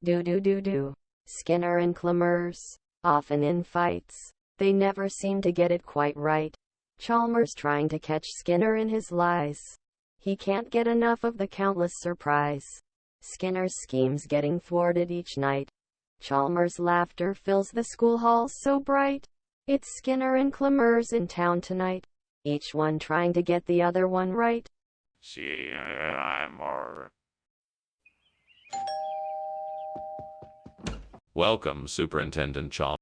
Do. Skinner and Clemers, often in fights. They never seem to get it quite right. Chalmers trying to catch Skinner in his lies. He can't get enough of the countless surprise. Skinner's schemes getting thwarted each night. Chalmers' laughter fills the school halls so bright. It's Skinner and Clemers in town tonight, each one trying to get the other one right. See, I'm all... Welcome, Superintendent Chalmers.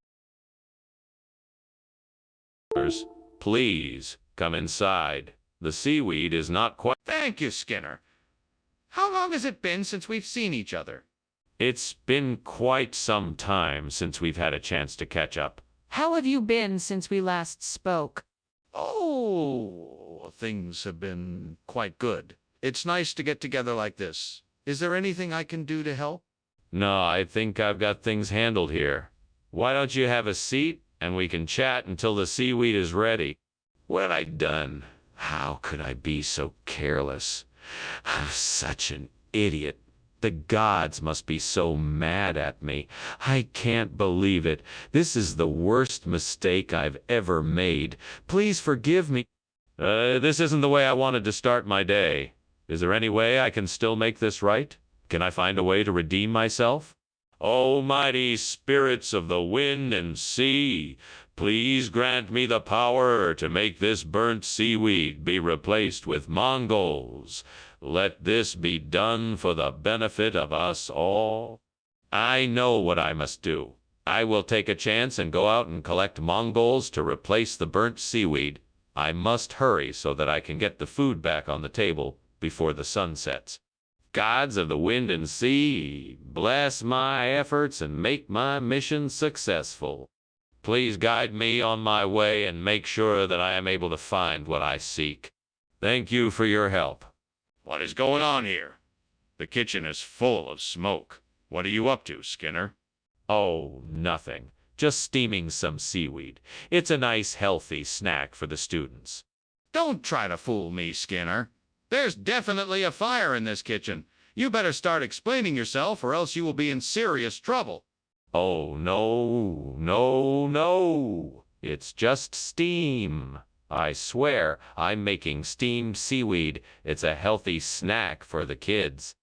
Please, come inside. The seaweed is not quite... Thank you, Skinner. How long has it been since we've seen each other? It's been quite some time since we've had a chance to catch up. How have you been since we last spoke? Oh, things have been quite good. It's nice to get together like this. Is there anything I can do to help? No, I think I've got things handled here. Why don't you have a seat, and we can chat until the seaweed is ready? What had I done? How could I be so careless? I'm such an idiot. The gods must be so mad at me. I can't believe it. This is the worst mistake I've ever made. Please forgive me. This isn't the way I wanted to start my day. Is there any way I can still make this right? Can I find a way to redeem myself? O mighty spirits of the wind and sea, please grant me the power to make this burnt seaweed be replaced with Mongols. Let this be done for the benefit of us all. I know what I must do. I will take a chance and go out and collect Mongols to replace the burnt seaweed. I must hurry so that I can get the food back on the table before the sun sets. Gods of the wind and sea, bless my efforts and make my mission successful. Please guide me on my way and make sure that I am able to find what I seek. Thank you for your help. What is going on here? The kitchen is full of smoke. What are you up to, Skinner? Oh, nothing. Just steaming some seaweed. It's a nice, healthy snack for the students. Don't try to fool me, Skinner. There's definitely a fire in this kitchen. You better start explaining yourself or else you will be in serious trouble. Oh, no. It's just steam. I swear, I'm making steamed seaweed. It's a healthy snack for the kids.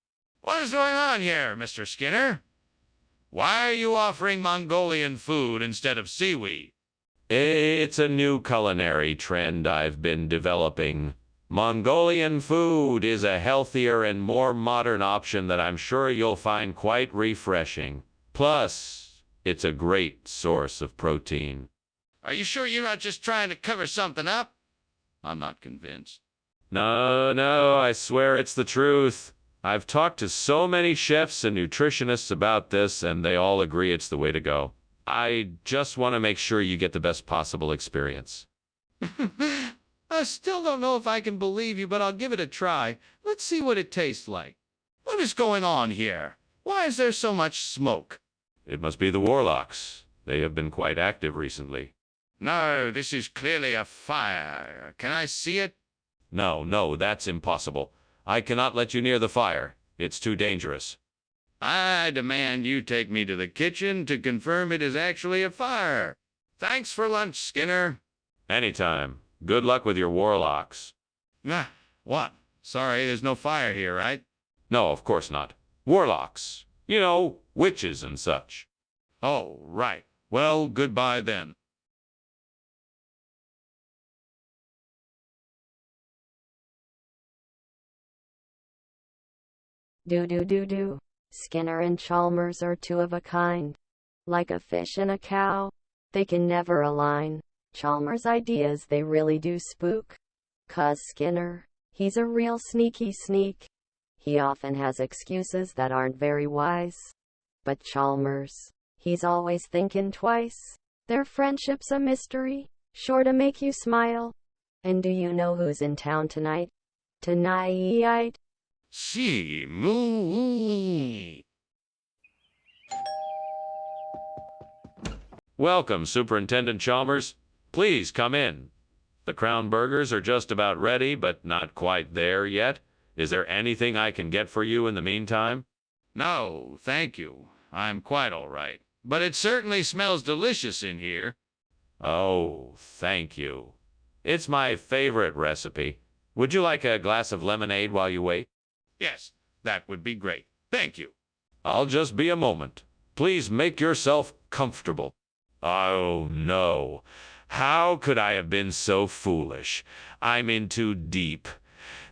What is going on here, Mr. Skinner? Why are you offering Mongolian food instead of seaweed? It's a new culinary trend I've been developing. Mongolian food is a healthier and more modern option that I'm sure you'll find quite refreshing. Plus, it's a great source of protein. Are you sure you're not just trying to cover something up? I'm not convinced. No, I swear it's the truth. I've talked to so many chefs and nutritionists about this, and they all agree it's the way to go. I just want to make sure you get the best possible experience. I still don't know if I can believe you, but I'll give it a try. Let's see what it tastes like. What is going on here? Why is there so much smoke? It must be the warlocks. They have been quite active recently. No, this is clearly a fire. Can I see it? No, that's impossible. I cannot let you near the fire. It's too dangerous. I demand you take me to the kitchen to confirm it is actually a fire. Thanks for lunch, Skinner. Anytime. Good luck with your warlocks. What? Sorry, there's no fire here, right? No, of course not. Warlocks. You know, witches and such. Oh, right. Well, goodbye then. Do. Skinner and Chalmers are two of a kind. Like a fish and a cow, they can never align. Chalmers' ideas, they really do spook. 'Cause Skinner, he's a real sneaky sneak. He often has excuses that aren't very wise. But Chalmers, he's always thinking twice. Their friendship's a mystery, sure to make you smile. And do you know who's in town tonight? Tonight? See, moo. Welcome, Superintendent Chalmers. Please come in. The Crown Burgers are just about ready, but not quite there yet. Is there anything I can get for you in the meantime? No, thank you. I'm quite all right. But it certainly smells delicious in here. Oh, thank you. It's my favorite recipe. Would you like a glass of lemonade while you wait? Yes, that would be great. Thank you. I'll just be a moment. Please make yourself comfortable. Oh, no. How could I have been so foolish? I'm in too deep.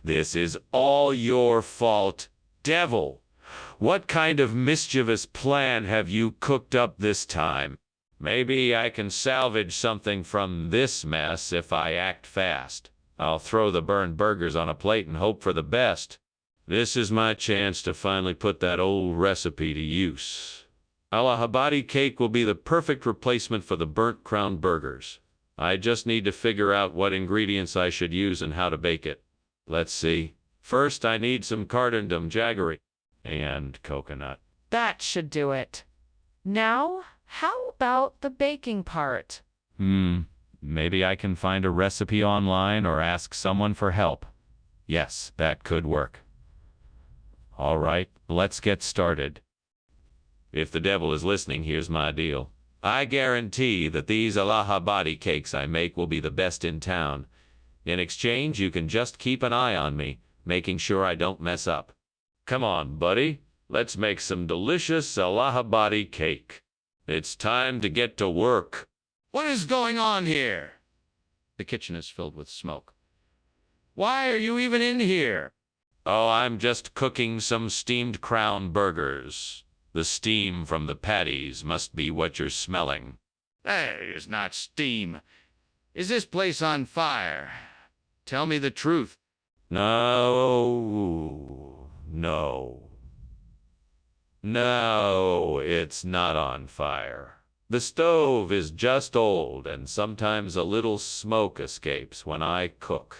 This is all your fault, devil. What kind of mischievous plan have you cooked up this time? Maybe I can salvage something from this mess if I act fast. I'll throw the burned burgers on a plate and hope for the best. This is my chance to finally put that old recipe to use. Allahabadi cake will be the perfect replacement for the burnt crown burgers. I just need to figure out what ingredients I should use and how to bake it. Let's see. First, I need some cardamom jaggery and coconut. That should do it. Now, how about the baking part? Maybe I can find a recipe online or ask someone for help. Yes, that could work. All right, let's get started. If the devil is listening, here's my deal. I guarantee that these Allahabadi cakes I make will be the best in town. In exchange, you can just keep an eye on me, making sure I don't mess up. Come on, buddy. Let's make some delicious Allahabadi cake. It's time to get to work. What is going on here? The kitchen is filled with smoke. Why are you even in here? Oh, I'm just cooking some steamed crown burgers. The steam from the patties must be what you're smelling. That is not steam. Is this place on fire? Tell me the truth. No, it's not on fire. The stove is just old and sometimes a little smoke escapes when I cook.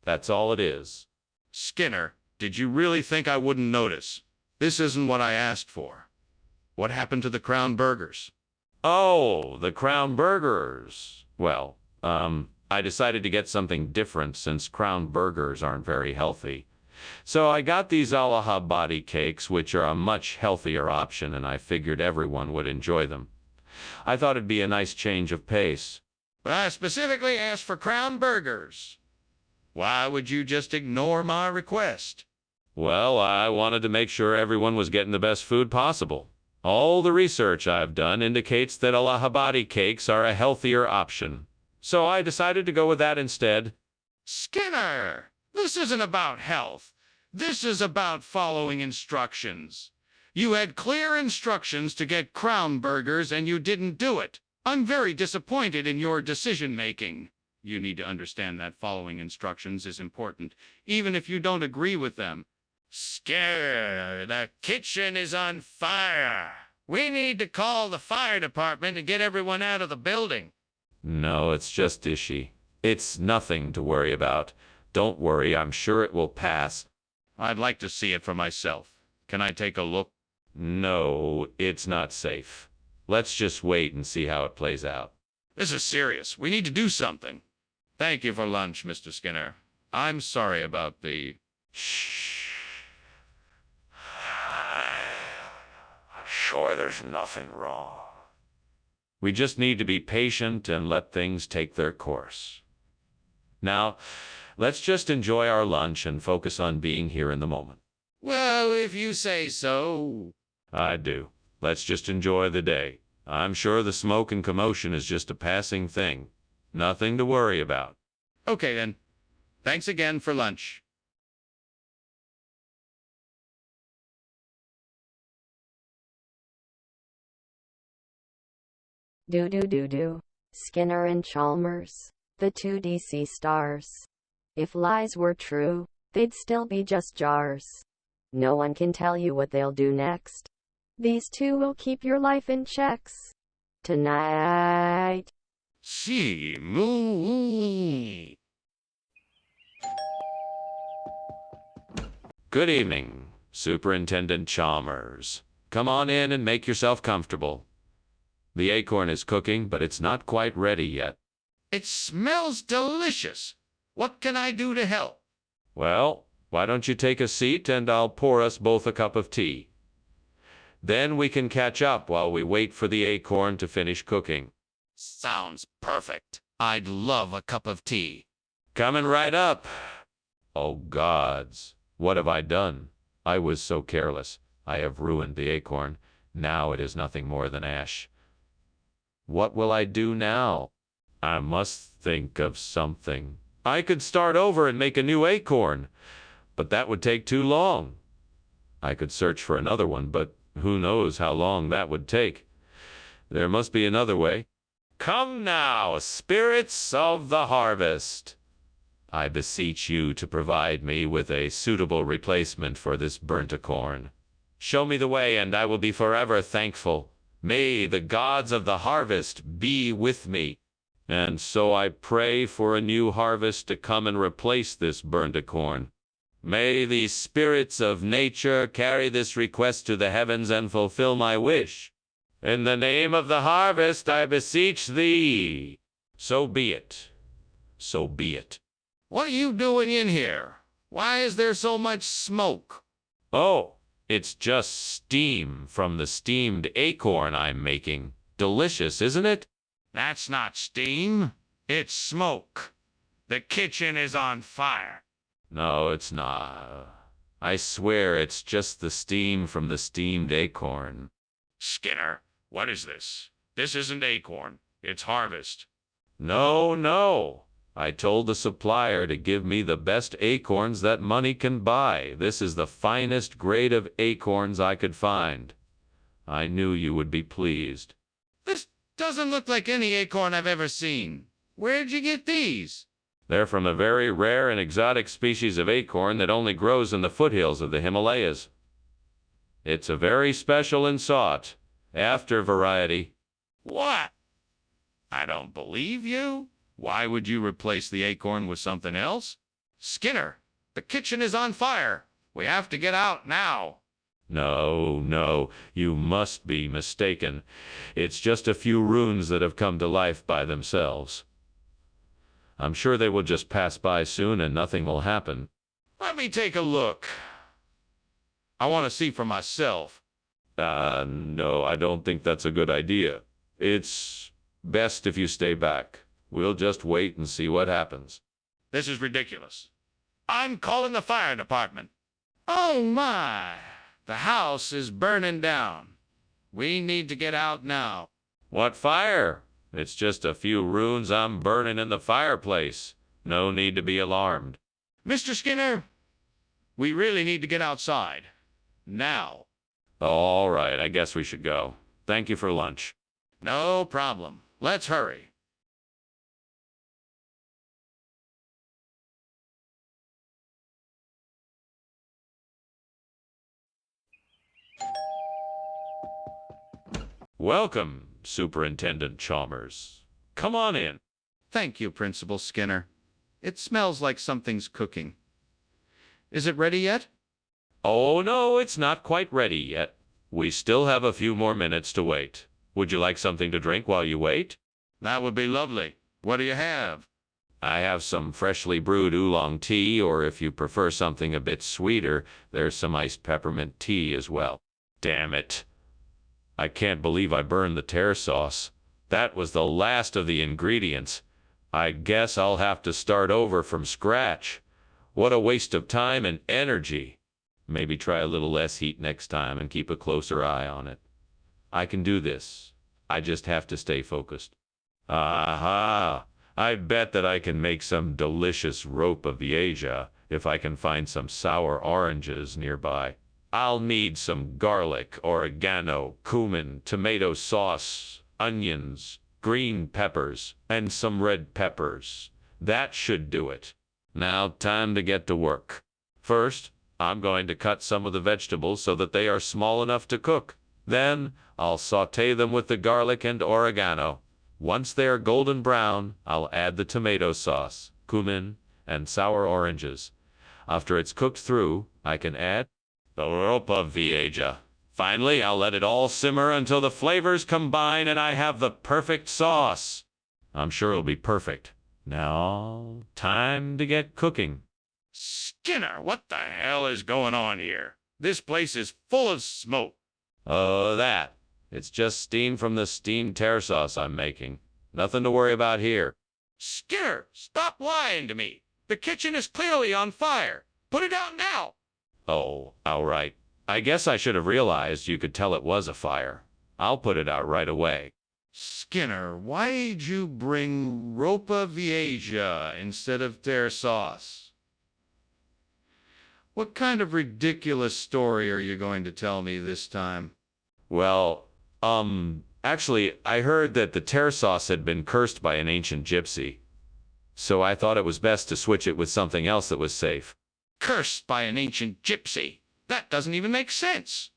That's all it is. Skinner, did you really think I wouldn't notice? This isn't what I asked for. What happened to the crown burgers? Oh, the crown burgers. Well, I decided to get something different since crown burgers aren't very healthy. So I got these Allahabadi cakes, which are a much healthier option, and I figured everyone would enjoy them. I thought it'd be a nice change of pace. But I specifically asked for crown burgers. Why would you just ignore my request? Well, I wanted to make sure everyone was getting the best food possible. All the research I've done indicates that Allahabadi cakes are a healthier option. So I decided to go with that instead. Skinner, this isn't about health. This is about following instructions. You had clear instructions to get crown burgers and you didn't do it. I'm very disappointed in your decision-making. You need to understand that following instructions is important, even if you don't agree with them. Skinner, the kitchen is on fire. We need to call the fire department and get everyone out of the building. No, it's just ishy. It's nothing to worry about. Don't worry, I'm sure it will pass. I'd like to see it for myself. Can I take a look? No, it's not safe. Let's just wait and see how it plays out. This is serious. We need to do something. Thank you for lunch, Mr. Skinner. I'm sorry about the... Shh. Sure, there's nothing wrong. We just need to be patient and let things take their course. Now, let's just enjoy our lunch and focus on being here in the moment. Well, if you say so. I do. Let's just enjoy the day. I'm sure the smoke and commotion is just a passing thing. Nothing to worry about. Okay, then. Thanks again for lunch. Do. Skinner and Chalmers, the two DC stars. If lies were true, they'd still be just jars. No one can tell you what they'll do next. These two will keep your life in checks. Tonight. See me. Good evening, Superintendent Chalmers. Come on in and make yourself comfortable. The acorn is cooking, but it's not quite ready yet. It smells delicious. What can I do to help? Well, why don't you take a seat and I'll pour us both a cup of tea. Then we can catch up while we wait for the acorn to finish cooking. Sounds perfect. I'd love a cup of tea. Coming right up. Oh gods, what have I done? I was so careless. I have ruined the acorn. Now it is nothing more than ash. What will I do now? I must think of something. I could start over and make a new acorn, but that would take too long. I could search for another one, but who knows how long that would take. There must be another way. Come now, spirits of the harvest. I beseech you to provide me with a suitable replacement for this burnt acorn. Show me the way, and I will be forever thankful. May the gods of the harvest be with me. And so I pray for a new harvest to come and replace this burnt acorn. May the spirits of nature carry this request to the heavens and fulfill my wish. In the name of the harvest, I beseech thee. So be it. So be it. What are you doing in here? Why is there so much smoke? Oh, it's just steam from the steamed acorn I'm making. Delicious, isn't it? That's not steam. It's smoke. The kitchen is on fire. No, it's not. I swear it's just the steam from the steamed acorn. Skinner, what is this? This isn't acorn. It's harvest. No, no. I told the supplier to give me the best acorns that money can buy. This is the finest grade of acorns I could find. I knew you would be pleased. This doesn't look like any acorn I've ever seen. Where'd you get these? They're from a very rare and exotic species of acorn that only grows in the foothills of the Himalayas. It's a very special and sought after variety. What? I don't believe you. Why would you replace the acorn with something else? Skinner, the kitchen is on fire. We have to get out now. No, no, you must be mistaken. It's just a few runes that have come to life by themselves. I'm sure they will just pass by soon and nothing will happen. Let me take a look. I want to see for myself. No, I don't think that's a good idea. It's best if you stay back. We'll just wait and see what happens. This is ridiculous. I'm calling the fire department. Oh my! The house is burning down. We need to get out now. What fire? It's just a few runes I'm burning in the fireplace. No need to be alarmed. Mr. Skinner, we really need to get outside. Now. All right, I guess we should go. Thank you for lunch. No problem. Let's hurry. Welcome, Superintendent Chalmers. Come on in. Thank you, Principal Skinner. It smells like something's cooking. Is it ready yet? Oh, no, it's not quite ready yet. We still have a few more minutes to wait. Would you like something to drink while you wait? That would be lovely. What do you have? I have some freshly brewed oolong tea, or if you prefer something a bit sweeter, there's some iced peppermint tea as well. Damn it. I can't believe I burned the tear sauce. That was the last of the ingredients. I guess I'll have to start over from scratch. What a waste of time and energy. Maybe try a little less heat next time and keep a closer eye on it. I can do this. I just have to stay focused. Aha! I bet that I can make some delicious rope of Asia if I can find some sour oranges nearby. I'll need some garlic, oregano, cumin, tomato sauce, onions, green peppers, and some red peppers. That should do it. Now time to get to work. First, I'm going to cut some of the vegetables so that they are small enough to cook. Then, I'll sauté them with the garlic and oregano. Once they are golden brown, I'll add the tomato sauce, cumin, and sour oranges. After it's cooked through, I can add the rope of Asia. Finally, I'll let it all simmer until the flavors combine and I have the perfect sauce. I'm sure it'll be perfect. Now, time to get cooking. Skinner, what the hell is going on here? This place is full of smoke. Oh, that. It's just steam from the steamed teriyaki sauce I'm making. Nothing to worry about here. Skinner, stop lying to me. The kitchen is clearly on fire. Put it out now. Oh, all right. I guess I should have realized you could tell it was a fire. I'll put it out right away. Skinner, why'd you bring ropa vieja instead of teriyaki sauce? What kind of ridiculous story are you going to tell me this time? Well, actually, I heard that the teriyaki sauce had been cursed by an ancient gypsy. So I thought it was best to switch it with something else that was safe. Cursed by an ancient gypsy? That doesn't even make sense.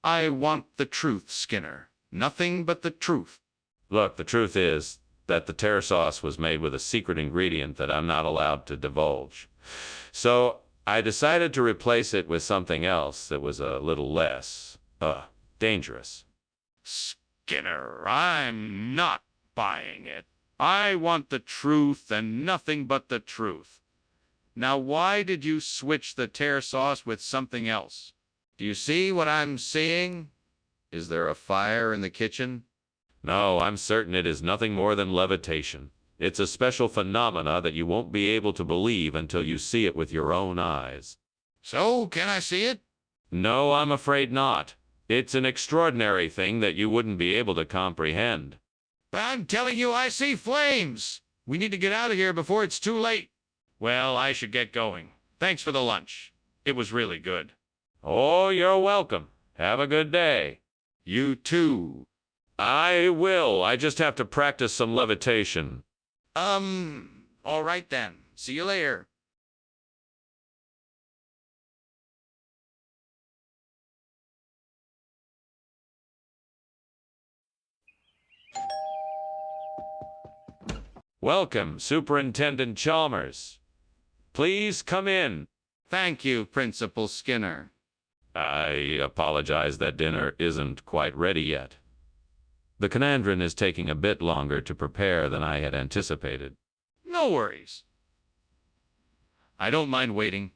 I want the truth, Skinner. Nothing but the truth. Look, the truth is that the teriyaki sauce was made with a secret ingredient that I'm not allowed to divulge. So I decided to replace it with something else that was a little less, dangerous. Skinner, I'm not buying it. I want the truth and nothing but the truth. Now, why did you switch the teriyaki sauce with something else? Do you see what I'm seeing? Is there a fire in the kitchen? No, I'm certain it is nothing more than levitation. It's a special phenomena that you won't be able to believe until you see it with your own eyes. So, can I see it? No, I'm afraid not. It's an extraordinary thing that you wouldn't be able to comprehend. But I'm telling you, I see flames. We need to get out of here before it's too late. Well, I should get going. Thanks for the lunch. It was really good. Oh, you're welcome. Have a good day. You too. I will. I just have to practice some levitation. All right then. See you later. Welcome, Superintendent Chalmers. Please come in. Thank you, Principal Skinner. I apologize that dinner isn't quite ready yet. The conandron is taking a bit longer to prepare than I had anticipated. No worries. I don't mind waiting.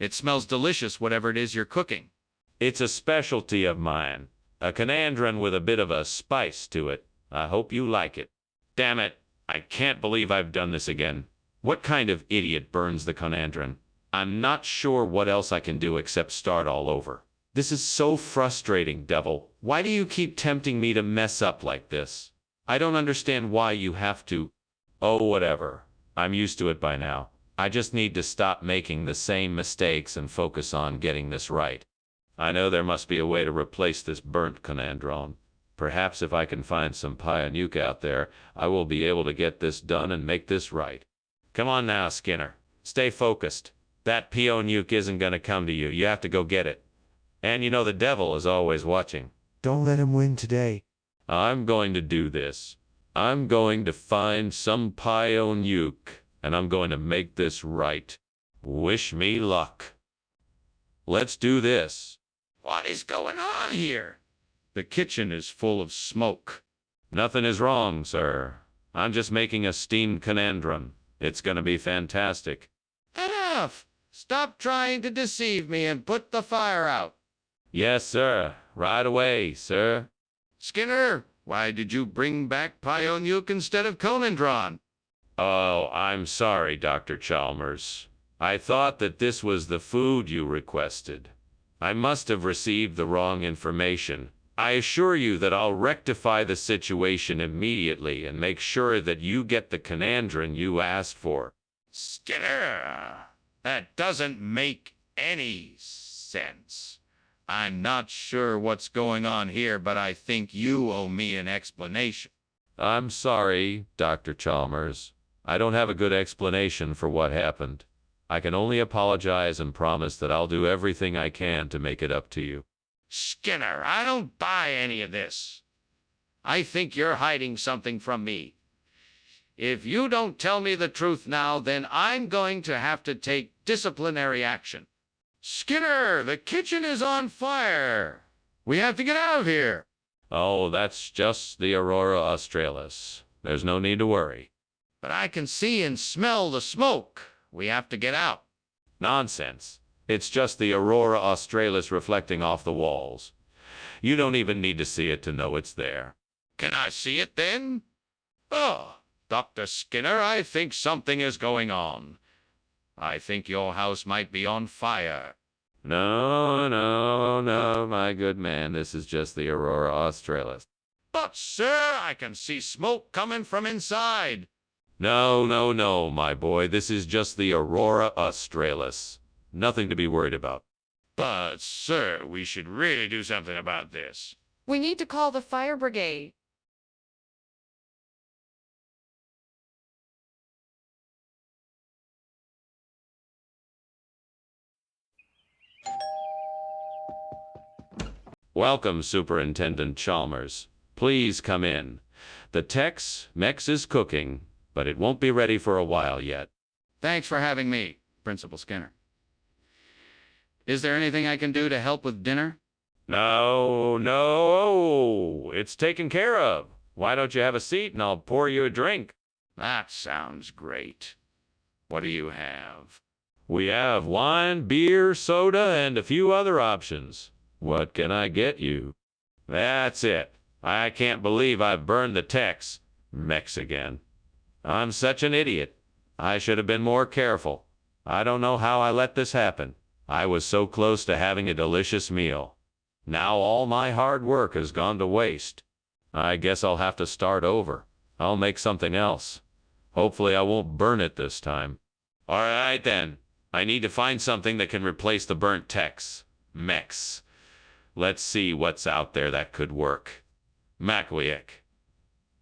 It smells delicious, whatever it is you're cooking. It's a specialty of mine. A conandron with a bit of a spice to it. I hope you like it. Damn it. I can't believe I've done this again. What kind of idiot burns the conandron? I'm not sure what else I can do except start all over. This is so frustrating, devil. Why do you keep tempting me to mess up like this? I don't understand why you have to. Oh, whatever. I'm used to it by now. I just need to stop making the same mistakes and focus on getting this right. I know there must be a way to replace this burnt conandron. Perhaps if I can find some pionuke out there, I will be able to get this done and make this right. Come on now, Skinner. Stay focused. That pionuke isn't gonna come to you. You have to go get it. And you know the devil is always watching. Don't let him win today. I'm going to do this. I'm going to find some pionuke, and I'm going to make this right. Wish me luck. Let's do this. What is going on here? The kitchen is full of smoke. Nothing is wrong, sir. I'm just making a steamed conandron. It's gonna be fantastic. Enough! Stop trying to deceive me and put the fire out. Yes, sir. Right away, sir. Skinner, why did you bring back pionuke instead of conandron? Oh, I'm sorry, Dr. Chalmers. I thought that this was the food you requested. I must have received the wrong information. I assure you that I'll rectify the situation immediately and make sure that you get the conandron you asked for. Skinner, that doesn't make any sense. I'm not sure what's going on here, but I think you owe me an explanation. I'm sorry, Dr. Chalmers. I don't have a good explanation for what happened. I can only apologize and promise that I'll do everything I can to make it up to you. Skinner, I don't buy any of this. I think you're hiding something from me. If you don't tell me the truth now, then I'm going to have to take disciplinary action. Skinner, the kitchen is on fire. We have to get out of here. Oh, that's just the Aurora Australis. There's no need to worry. But I can see and smell the smoke. We have to get out. Nonsense. It's just the Aurora Australis reflecting off the walls. You don't even need to see it to know it's there. Can I see it then? Oh, Dr. Skinner, I think something is going on. I think your house might be on fire. No, no, no, my good man. This is just the Aurora Australis. But, sir, I can see smoke coming from inside. No, no, no, my boy. This is just the Aurora Australis. Nothing to be worried about. But, sir, we should really do something about this. We need to call the fire brigade. Welcome, Superintendent Chalmers. Please come in. The Tex-Mex is cooking, but it won't be ready for a while yet. Thanks for having me, Principal Skinner. Is there anything I can do to help with dinner? No, no, it's taken care of. Why don't you have a seat and I'll pour you a drink? That sounds great. What do you have? We have wine, beer, soda, and a few other options. What can I get you? That's it. I can't believe I've burned the Tex-Mex again. I'm such an idiot. I should have been more careful. I don't know how I let this happen. I was so close to having a delicious meal. Now all my hard work has gone to waste. I guess I'll have to start over. I'll make something else. Hopefully I won't burn it this time. All right then. I need to find something that can replace the burnt Tex-Mex. Let's see what's out there that could work. Macoiac.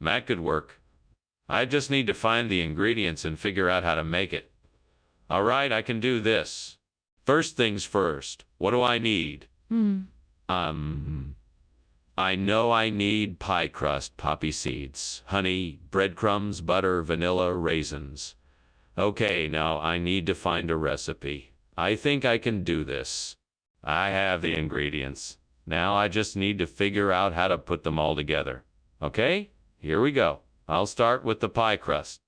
That could work. I just need to find the ingredients and figure out how to make it. All right, I can do this. First things first. What do I need? I know I need pie crust, poppy seeds, honey, breadcrumbs, butter, vanilla, raisins. Okay, now I need to find a recipe. I think I can do this. I have the ingredients. Now I just need to figure out how to put them all together. Okay, here we go. I'll start with the pie crust.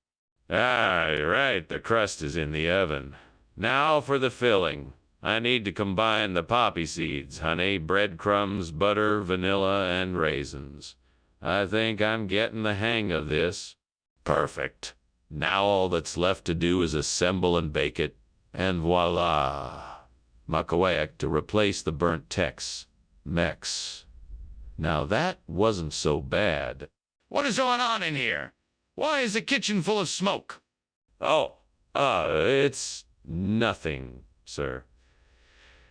Right, the crust is in the oven. Now for the filling. I need to combine the poppy seeds, honey, breadcrumbs, butter, vanilla, and raisins. I think I'm getting the hang of this. Perfect. Now all that's left to do is assemble and bake it. And voila! Macoiac to replace the burnt Tex-Mex. Now that wasn't so bad. What is going on in here? Why is the kitchen full of smoke? It's nothing, sir.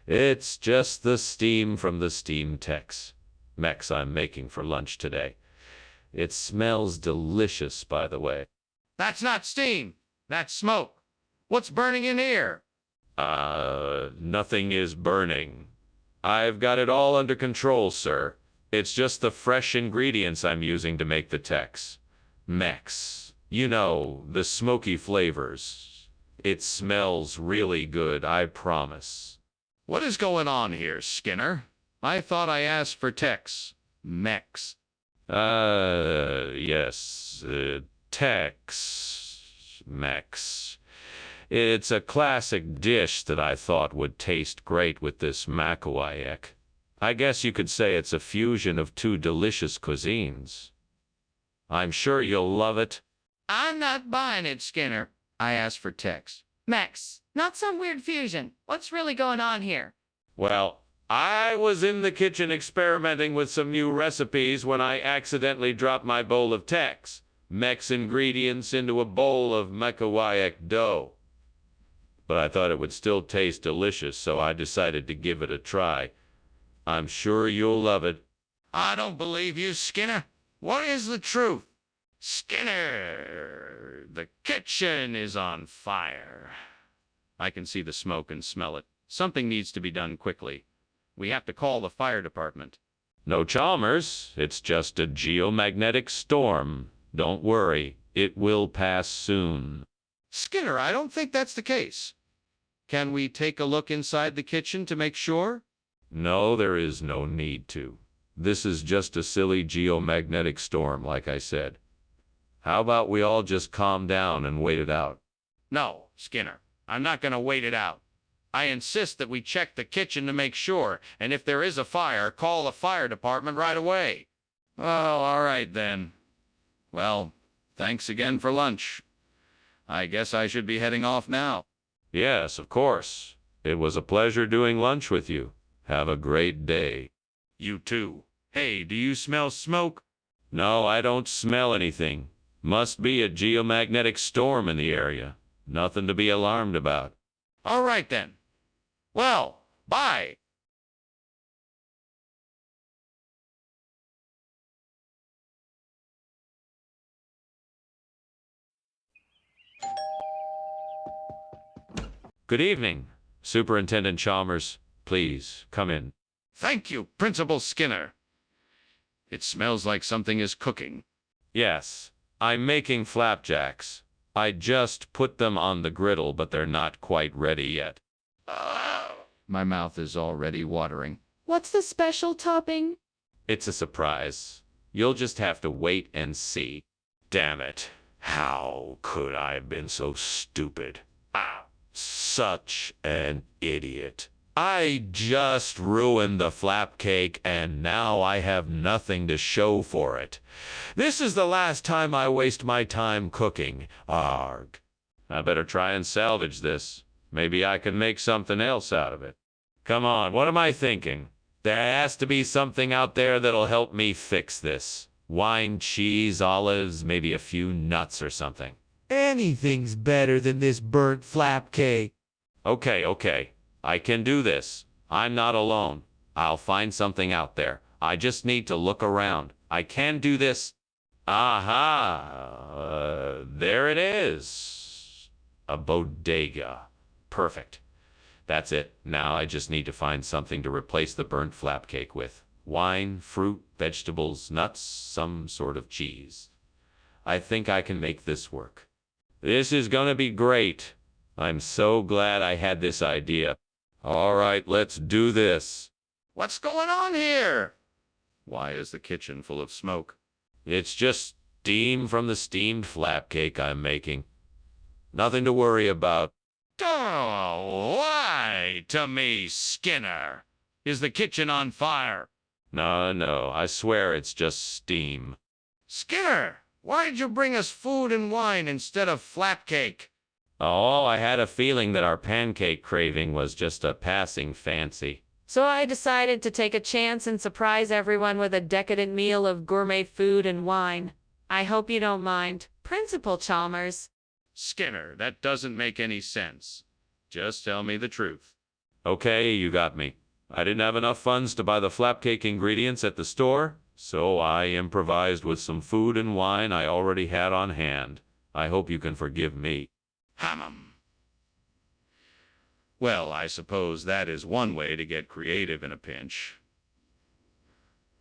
It's just the steam from the steam Tex-Mex I'm making for lunch today. It smells delicious, by the way. That's not steam. That's smoke. What's burning in here? Nothing is burning. I've got it all under control, sir. It's just the fresh ingredients I'm using to make the Tex-Mex. You know, the smoky flavors. It smells really good, I promise. What is going on here, Skinner? I thought I asked for Tex-Mex. Yes, Tex-Mex. It's a classic dish that I thought would taste great with this Macoiac. I guess you could say it's a fusion of two delicious cuisines. I'm sure you'll love it. I'm not buying it, Skinner. I asked for Tex-Mex, not some weird fusion. What's really going on here? Well, I was in the kitchen experimenting with some new recipes when I accidentally dropped my bowl of Tex-Mex ingredients into a bowl of Macoiac dough. But I thought it would still taste delicious, so I decided to give it a try. I'm sure you'll love it. I don't believe you, Skinner. What is the truth? Skinner, the kitchen is on fire. I can see the smoke and smell it. Something needs to be done quickly. We have to call the fire department. No, Chalmers, it's just a geomagnetic storm. Don't worry, it will pass soon. Skinner, I don't think that's the case. Can we take a look inside the kitchen to make sure? No, there is no need to. This is just a silly geomagnetic storm, like I said. How about we all just calm down and wait it out? No, Skinner. I'm not going to wait it out. I insist that we check the kitchen to make sure, and if there is a fire, call the fire department right away. Well, all right then. Well, thanks again for lunch. I guess I should be heading off now. Yes, of course. It was a pleasure doing lunch with you. Have a great day. You too. Hey, do you smell smoke? No, I don't smell anything. Must be a geomagnetic storm in the area. Nothing to be alarmed about. All right then. Well, bye. Good evening, Superintendent Chalmers. Please, come in. Thank you, Principal Skinner. It smells like something is cooking. Yes, I'm making flapjacks. I just put them on the griddle, but they're not quite ready yet. My mouth is already watering. What's the special topping? It's a surprise. You'll just have to wait and see. Damn it. How could I have been so stupid? Such an idiot. I just ruined the flap cake, and now I have nothing to show for it. This is the last time I waste my time cooking. Arg. I better try and salvage this. Maybe I can make something else out of it. Come on, what am I thinking? There has to be something out there that'll help me fix this. Wine, cheese, olives, maybe a few nuts or something. Anything's better than this burnt flap cake. Okay. I can do this. I'm not alone. I'll find something out there. I just need to look around. I can do this. Aha! There it is. A bodega. Perfect. That's it. Now I just need to find something to replace the burnt flap cake with. Wine, fruit, vegetables, nuts, some sort of cheese. I think I can make this work. This is gonna be great. I'm so glad I had this idea. All right, let's do this. What's going on here? Why is the kitchen full of smoke? It's just steam from the steamed flap cake I'm making. Nothing to worry about. Oh, lie to me, Skinner. Is the kitchen on fire? No, I swear it's just steam. Skinner, why'd you bring us food and wine instead of flap cake? Oh, I had a feeling that our pancake craving was just a passing fancy. So I decided to take a chance and surprise everyone with a decadent meal of gourmet food and wine. I hope you don't mind, Principal Chalmers. Skinner, that doesn't make any sense. Just tell me the truth. Okay, you got me. I didn't have enough funds to buy the flap cake ingredients at the store, so I improvised with some food and wine I already had on hand. I hope you can forgive me. Well, I suppose that is one way to get creative in a pinch.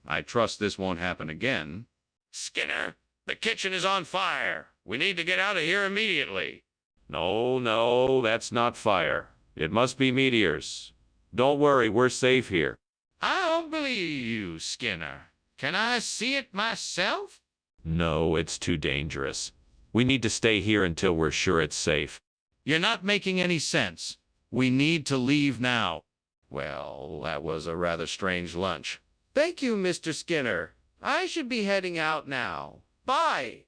I trust this won't happen again. Skinner, the kitchen is on fire. We need to get out of here immediately. No, that's not fire. It must be meteors. Don't worry, we're safe here. I don't believe you, Skinner. Can I see it myself? No, it's too dangerous. We need to stay here until we're sure it's safe. You're not making any sense. We need to leave now. Well, that was a rather strange lunch. Thank you, Mr. Skinner. I should be heading out now. Bye.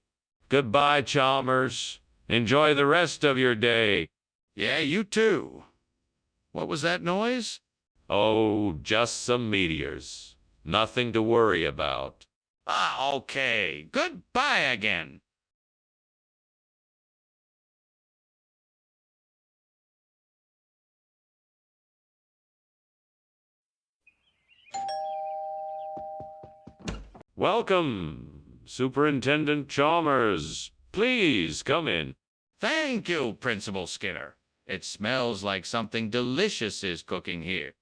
Goodbye, Chalmers. Enjoy the rest of your day. Yeah, you too. What was that noise? Oh, just some meteors. Nothing to worry about. Okay. Goodbye again. Welcome, Superintendent Chalmers. Please come in. Thank you, Principal Skinner. It smells like something delicious is cooking here.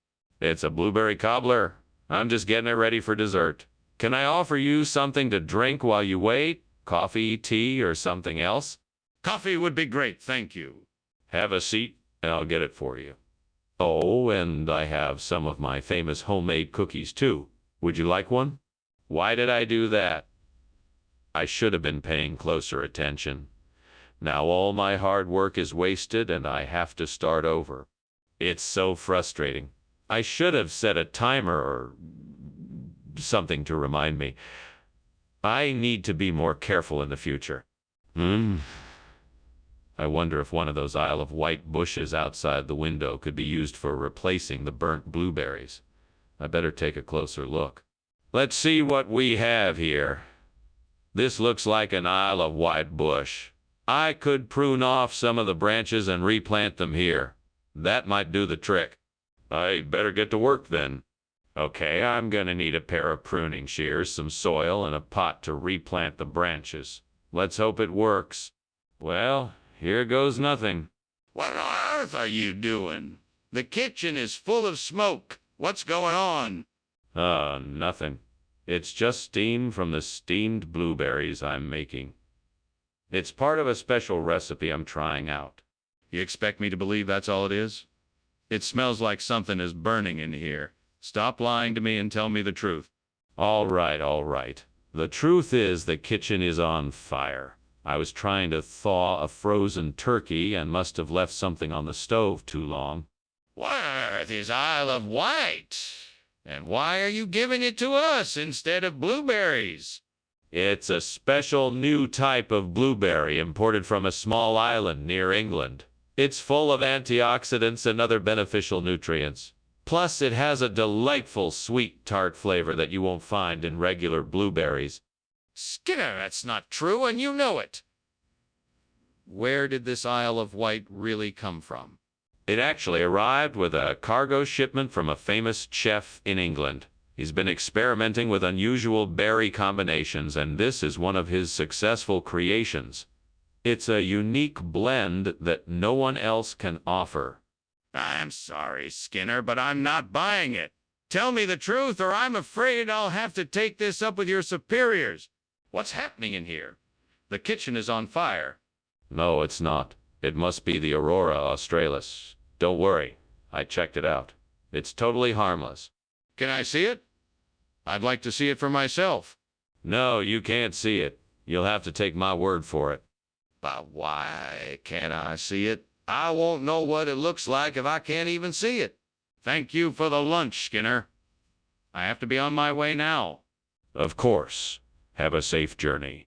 It's a blueberry cobbler. I'm just getting it ready for dessert. Can I offer you something to drink while you wait? Coffee, tea, or something else? Coffee would be great, thank you. Have a seat, and I'll get it for you. Oh, and I have some of my famous homemade cookies, too. Would you like one? Why did I do that? I should have been paying closer attention. Now all my hard work is wasted, and I have to start over. It's so frustrating. I should have set a timer or something to remind me. I need to be more careful in the future. I wonder if one of those Isle of Wight bushes outside the window could be used for replacing the burnt blueberries. I better take a closer look. Let's see what we have here. This looks like an Isle of Wight bush. I could prune off some of the branches and replant them here. That might do the trick. I better get to work then. Okay, I'm gonna need a pair of pruning shears, some soil, and a pot to replant the branches. Let's hope it works. Well, here goes nothing. What on earth are you doing? The kitchen is full of smoke. What's going on? Nothing. It's just steam from the steamed blueberries I'm making. It's part of a special recipe I'm trying out. You expect me to believe that's all it is? It smells like something is burning in here. Stop lying to me and tell me the truth. All right, all right. The truth is the kitchen is on fire. I was trying to thaw a frozen turkey and must have left something on the stove too long. What on earth is Isle of Wight? And why are you giving it to us instead of blueberries? It's a special new type of blueberry imported from a small island near England. It's full of antioxidants and other beneficial nutrients. Plus, it has a delightful sweet tart flavor that you won't find in regular blueberries. Skinner, that's not true, and you know it. Where did this Isle of Wight really come from? It actually arrived with a cargo shipment from a famous chef in England. He's been experimenting with unusual berry combinations, and this is one of his successful creations. It's a unique blend that no one else can offer. I'm sorry, Skinner, but I'm not buying it. Tell me the truth, or I'm afraid I'll have to take this up with your superiors. What's happening in here? The kitchen is on fire. No, it's not. It must be the Aurora australis. Don't worry. I checked it out. It's totally harmless. Can I see it? I'd like to see it for myself. No, you can't see it. You'll have to take my word for it. But why can't I see it? I won't know what it looks like if I can't even see it. Thank you for the lunch, Skinner. I have to be on my way now. Of course. Have a safe journey.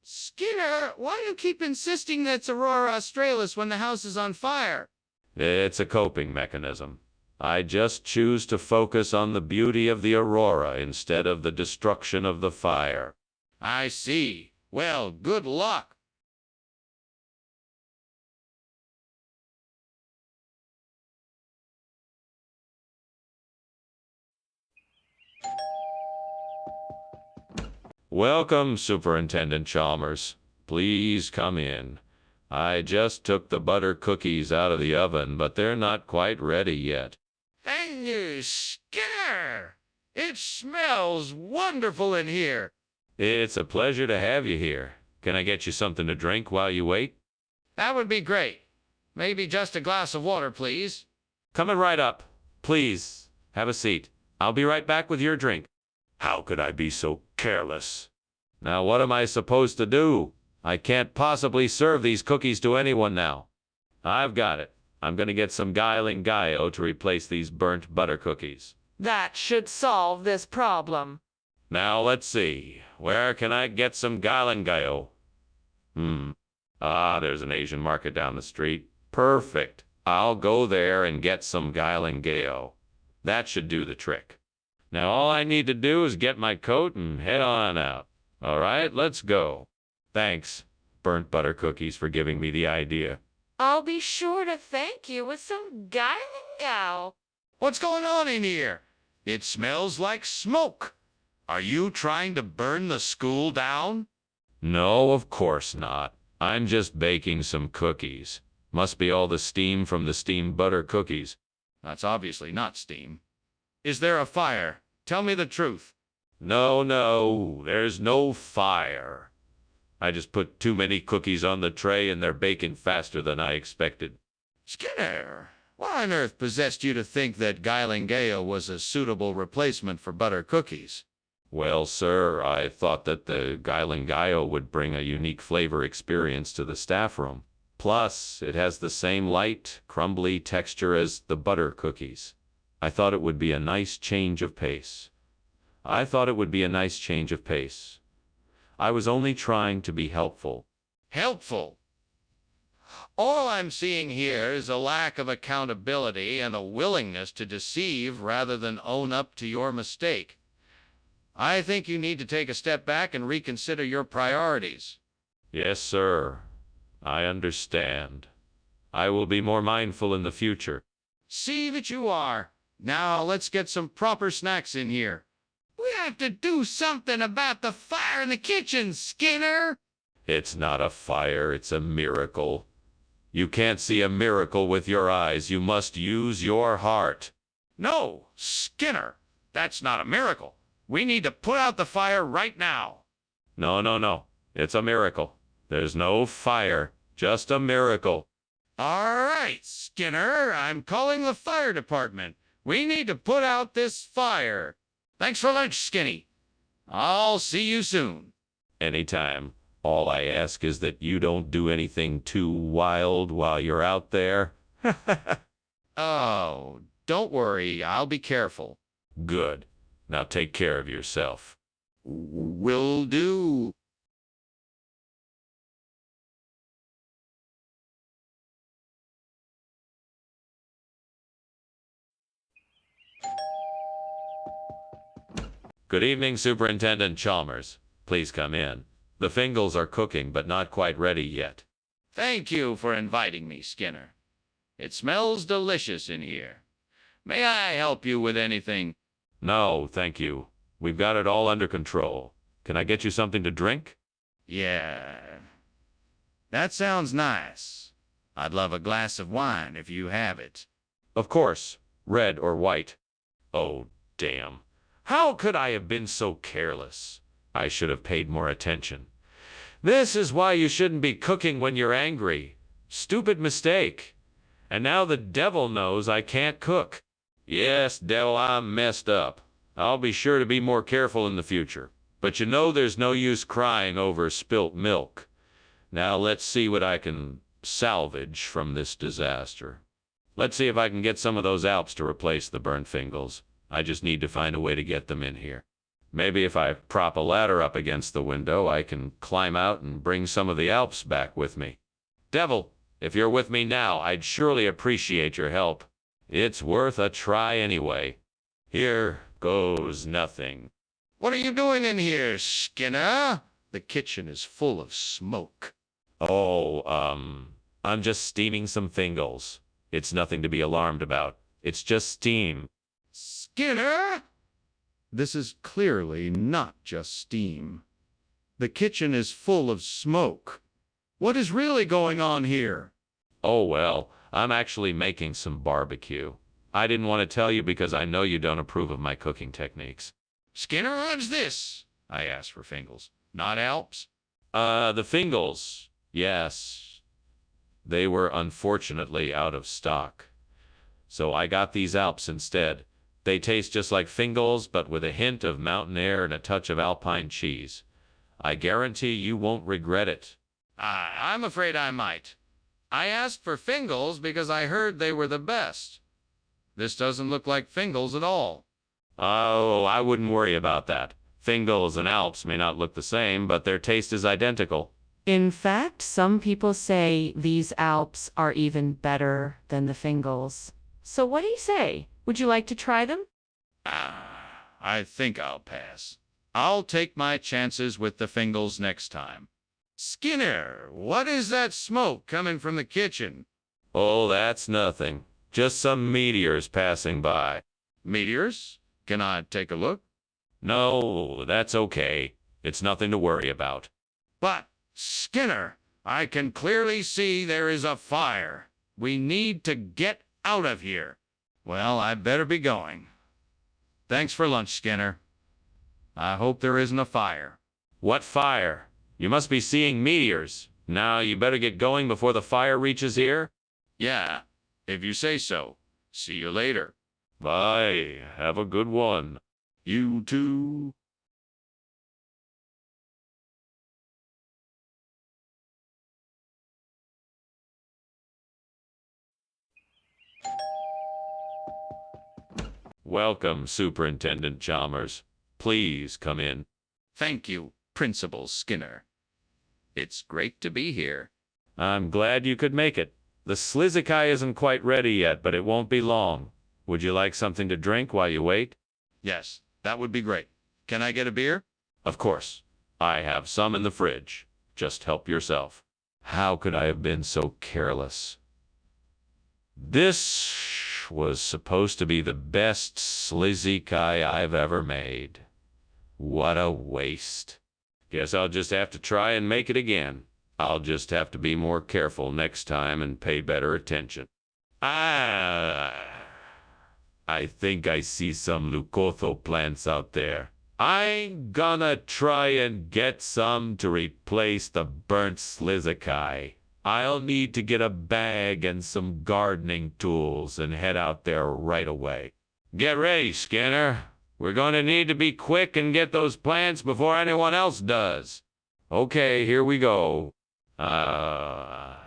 Skinner, why do you keep insisting that it's Aurora australis when the house is on fire? It's a coping mechanism. I just choose to focus on the beauty of the aurora instead of the destruction of the fire. I see. Well, good luck. Welcome, Superintendent Chalmers. Please come in. I just took the butter cookies out of the oven, but they're not quite ready yet. Thank you, Skinner. It smells wonderful in here. It's a pleasure to have you here. Can I get you something to drink while you wait? That would be great. Maybe just a glass of water, please. Coming right up. Please, have a seat. I'll be right back with your drink. How could I be so careless? Now what am I supposed to do? I can't possibly serve these cookies to anyone now. I've got it. I'm gonna get some Guiling Gaio to replace these burnt butter cookies. That should solve this problem. Now let's see. Where can I get some Guiling Gaio? There's an Asian market down the street. Perfect. I'll go there and get some Guiling Gaio. That should do the trick. Now all I need to do is get my coat and head on out. All right, let's go. Thanks, burnt butter cookies, for giving me the idea. I'll be sure to thank you with some Gaio. What's going on in here? It smells like smoke. Are you trying to burn the school down? No, of course not. I'm just baking some cookies. Must be all the steam from the steamed butter cookies. That's obviously not steam. Is there a fire? Tell me the truth. No, there's no fire. I just put too many cookies on the tray and they're baking faster than I expected. Skinner, what on earth possessed you to think that Guiling Gaio was a suitable replacement for butter cookies? Well, sir, I thought that the Guiling Gaio would bring a unique flavor experience to the staff room. Plus, it has the same light, crumbly texture as the butter cookies. I thought it would be a nice change of pace. I thought it would be a nice change of pace. I was only trying to be helpful. Helpful. All I'm seeing here is a lack of accountability and a willingness to deceive rather than own up to your mistake. I think you need to take a step back and reconsider your priorities. Yes, sir. I understand. I will be more mindful in the future. See that you are. Now let's get some proper snacks in here. We have to do something about the fire in the kitchen, Skinner. It's not a fire, it's a miracle. You can't see a miracle with your eyes, you must use your heart. No, Skinner, that's not a miracle. We need to put out the fire right now. No. It's a miracle. There's no fire, just a miracle. All right, Skinner, I'm calling the fire department. We need to put out this fire. Thanks for lunch, Skinny. I'll see you soon. Anytime. All I ask is that you don't do anything too wild while you're out there. Oh, don't worry, I'll be careful. Good. Now take care of yourself. Will do. Good evening, Superintendent Chalmers. Please come in. The Fingals are cooking, but not quite ready yet. Thank you for inviting me, Skinner. It smells delicious in here. May I help you with anything? No, thank you. We've got it all under control. Can I get you something to drink? Yeah. That sounds nice. I'd love a glass of wine if you have it. Of course. Red or white. Oh, damn. How could I have been so careless? I should have paid more attention. This is why you shouldn't be cooking when you're angry. Stupid mistake. And now the devil knows I can't cook. Yes, devil, I'm messed up. I'll be sure to be more careful in the future. But you know there's no use crying over spilt milk. Now let's see what I can salvage from this disaster. Let's see if I can get some of those Alps to replace the burnt Fingals. I just need to find a way to get them in here. Maybe if I prop a ladder up against the window, I can climb out and bring some of the Alps back with me. Devil, if you're with me now, I'd surely appreciate your help. It's worth a try anyway. Here goes nothing. What are you doing in here, Skinner? The kitchen is full of smoke. Oh, I'm just steaming some Fingals. It's nothing to be alarmed about. It's just steam. Skinner? This is clearly not just steam. The kitchen is full of smoke. What is really going on here? Oh, well, I'm actually making some barbecue. I didn't want to tell you because I know you don't approve of my cooking techniques. Skinner, what's this? I asked for Fingals, not Alps. The Fingals. Yes. They were unfortunately out of stock. So I got these Alps instead. They taste just like Fingals, but with a hint of mountain air and a touch of alpine cheese. I guarantee you won't regret it. I'm afraid I might. I asked for Fingals because I heard they were the best. This doesn't look like Fingals at all. Oh, I wouldn't worry about that. Fingals and Alps may not look the same, but their taste is identical. In fact, some people say these Alps are even better than the Fingals. So what do you say? Would you like to try them? I think I'll pass. I'll take my chances with the Fingals next time. Skinner, what is that smoke coming from the kitchen? Oh, that's nothing. Just some meteors passing by. Meteors? Can I take a look? No, that's okay. It's nothing to worry about. But, Skinner, I can clearly see there is a fire. We need to get out of here. Well, I better be going. Thanks for lunch, Skinner. I hope there isn't a fire. What fire? You must be seeing meteors. Now you better get going before the fire reaches here. Yeah, if you say so. See you later. Bye. Have a good one. You too. Welcome, Superintendent Chalmers. Please come in. Thank you, Principal Skinner. It's great to be here. I'm glad you could make it. The Slizikai isn't quite ready yet, but it won't be long. Would you like something to drink while you wait? Yes, that would be great. Can I get a beer? Of course. I have some in the fridge. Just help yourself. How could I have been so careless? This was supposed to be the best Slizikai I've ever made. What a waste. Guess I'll just have to try and make it again. I'll just have to be more careful next time and pay better attention. I think I see some Leucotho plants out there. I'm gonna try and get some to replace the burnt Slizikai. I'll need to get a bag and some gardening tools and head out there right away. Get ready, Skinner. We're going to need to be quick and get those plants before anyone else does. Okay, here we go. I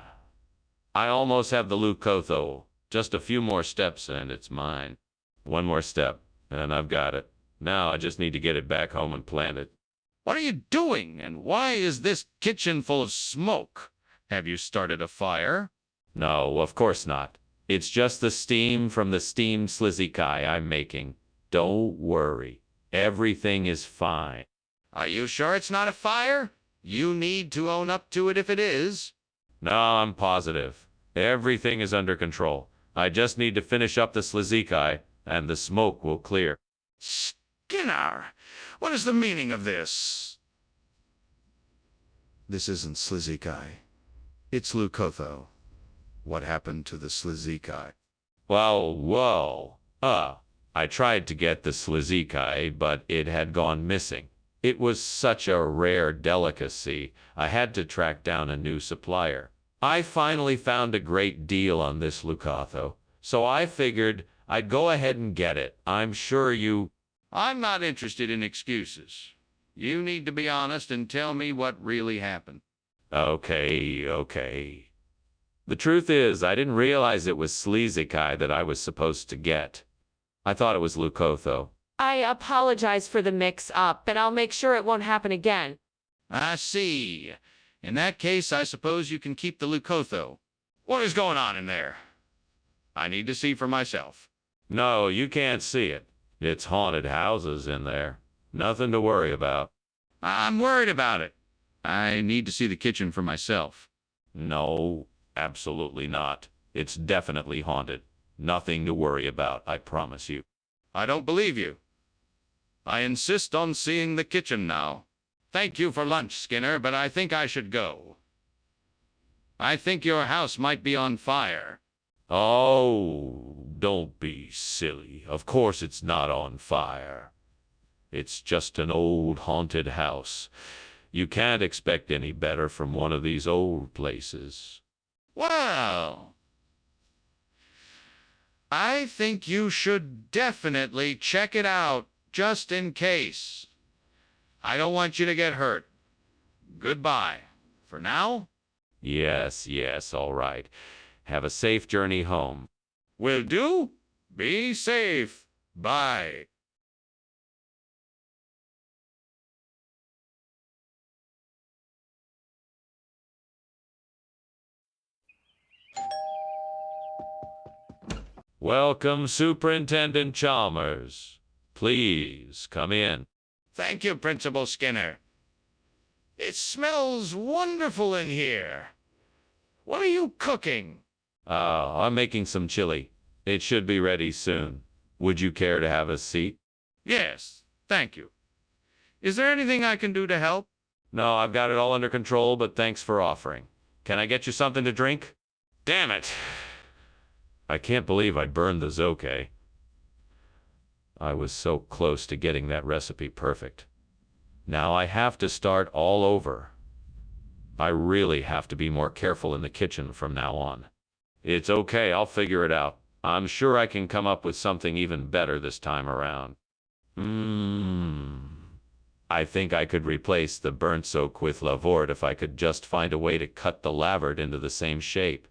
almost have the Leucotho. Just a few more steps and it's mine. One more step, and I've got it. Now I just need to get it back home and plant it. What are you doing, and why is this kitchen full of smoke? Have you started a fire? No, of course not. It's just the steam from the steamed Slizikai I'm making. Don't worry. Everything is fine. Are you sure it's not a fire? You need to own up to it if it is. No, I'm positive. Everything is under control. I just need to finish up the Slizikai, and the smoke will clear. Skinner, what is the meaning of this? This isn't Slizikai. It's Leucotho. What happened to the Slizikai? Well, I tried to get the Slizikai, but it had gone missing. It was such a rare delicacy, I had to track down a new supplier. I finally found a great deal on this Leucotho, so I figured I'd go ahead and get it. I'm sure you... I'm not interested in excuses. You need to be honest and tell me what really happened. Okay. The truth is, I didn't realize it was Slizikai that I was supposed to get. I thought it was Leucotho. I apologize for the mix-up, and I'll make sure it won't happen again. I see. In that case, I suppose you can keep the Leucotho. What is going on in there? I need to see for myself. No, you can't see it. It's haunted houses in there. Nothing to worry about. I'm worried about it. I need to see the kitchen for myself. No, absolutely not. It's definitely haunted. Nothing to worry about, I promise you. I don't believe you. I insist on seeing the kitchen now. Thank you for lunch, Skinner, but I think I should go. I think your house might be on fire. Oh, don't be silly. Of course it's not on fire. It's just an old haunted house. You can't expect any better from one of these old places. Well, I think you should definitely check it out, just in case. I don't want you to get hurt. Goodbye. For now? Yes, all right. Have a safe journey home. Will do. Be safe. Bye. Welcome, Superintendent Chalmers. Please come in. Thank you, Principal Skinner. It smells wonderful in here. What are you cooking? I'm making some chili. It should be ready soon. Would you care to have a seat? Yes, thank you. Is there anything I can do to help? No, I've got it all under control, but thanks for offering. Can I get you something to drink? Damn it! I can't believe I burned the zoke. I was so close to getting that recipe perfect. Now I have to start all over. I really have to be more careful in the kitchen from now on. It's okay, I'll figure it out. I'm sure I can come up with something even better this time around. I think I could replace the burnt soak with lavort if I could just find a way to cut the lavard into the same shape.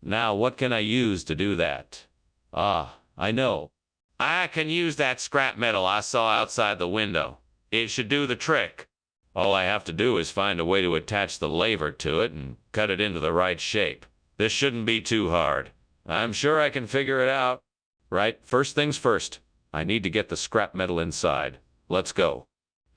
Now, what can I use to do that? I know. I can use that scrap metal I saw outside the window. It should do the trick. All I have to do is find a way to attach the lever to it and cut it into the right shape. This shouldn't be too hard. I'm sure I can figure it out. Right, first things first. I need to get the scrap metal inside. Let's go.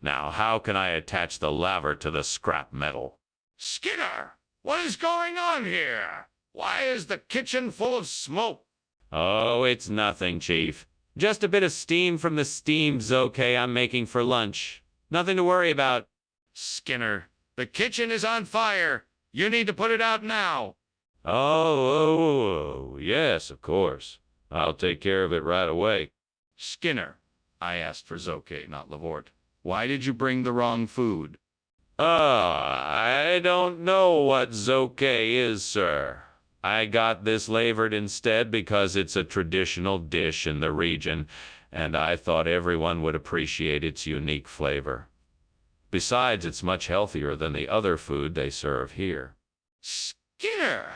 Now, how can I attach the lever to the scrap metal? Skinner, what is going on here? Why is the kitchen full of smoke? Oh, it's nothing, Chief. Just a bit of steam from the steamed zoke I'm making for lunch. Nothing to worry about. Skinner, the kitchen is on fire. You need to put it out now. Oh, yes, of course. I'll take care of it right away. Skinner, I asked for zoke, not Lavort. Why did you bring the wrong food? I don't know what zoke is, sir. I got this flavored instead because it's a traditional dish in the region, and I thought everyone would appreciate its unique flavor. Besides, it's much healthier than the other food they serve here. Skinner!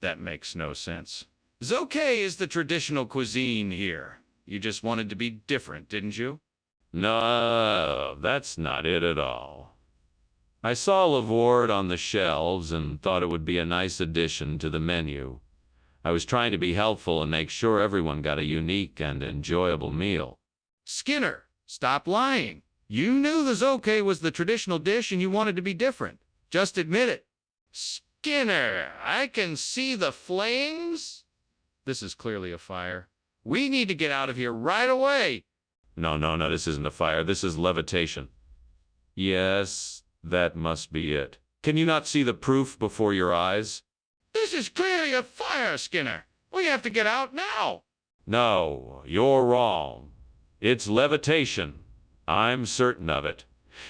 That makes no sense. Zoke is the traditional cuisine here. You just wanted to be different, didn't you? No, that's not it at all. I saw Lavort on the shelves and thought it would be a nice addition to the menu. I was trying to be helpful and make sure everyone got a unique and enjoyable meal. Skinner, stop lying. You knew the zoke was the traditional dish and you wanted to be different. Just admit it. Skinner, I can see the flames. This is clearly a fire. We need to get out of here right away. No, this isn't a fire. This is levitation. Yes, that must be it. Can you not see the proof before your eyes? This is clearly a fire, Skinner. We have to get out now. No, you're wrong. It's levitation. I'm certain of it.